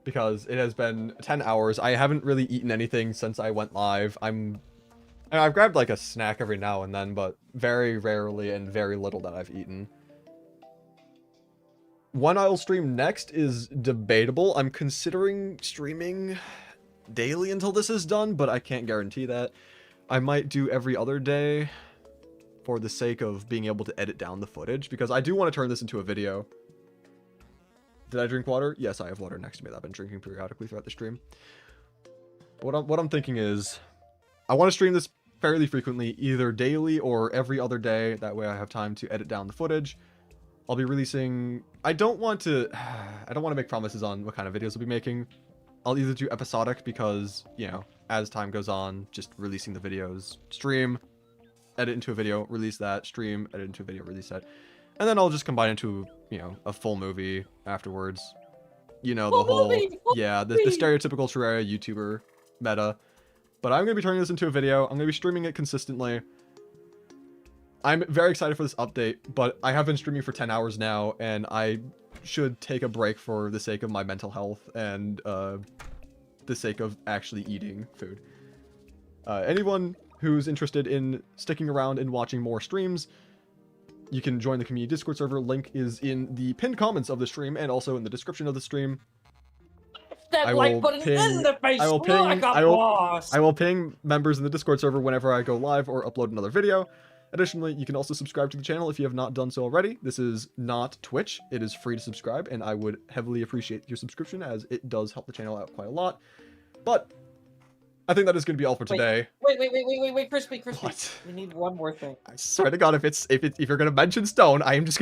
Because it has been 10 hours. I haven't really eaten anything since I went live. I've grabbed like a snack every now and then, but very rarely and very little that I've eaten. When I'll stream next is debatable. I'm considering streaming daily until this is done, but I can't guarantee that. I might do every other day for the sake of being able to edit down the footage, because I do want to turn this into a video. Did I drink water? Yes, I have water next to me that I've been drinking periodically throughout the stream. But what I'm thinking is, I want to stream this fairly frequently, either daily or every other day. That way I have time to edit down the footage. I'll be releasing... I don't want to make promises on what kind of videos I'll be making. I'll either do episodic because, you know, as time goes on, just releasing the videos, stream, edit into a video, release that, stream, edit into a video, release that. And then I'll just combine into, you know, a full movie afterwards. You know, the whole, yeah, the stereotypical Terraria YouTuber meta. But I'm going to be turning this into a video. I'm going to be streaming it consistently. I'm very excited for this update, but I have been streaming for 10 hours now, and I should take a break for the sake of my mental health and the sake of actually eating food. Anyone who's interested in sticking around and watching more streams, you can join the community Discord server. Link is in the pinned comments of the stream and also in the description of the stream. I will ping members in the Discord server whenever I go live or upload another video. Additionally, you can also subscribe to the channel if you have not done so already. This is not Twitch. It is free to subscribe, and I would heavily appreciate your subscription as it does help the channel out quite a lot. But I think that is going to be all for today. Wait, Crispy. What? We need one more thing. I swear to God, if you're going to mention stone, I am just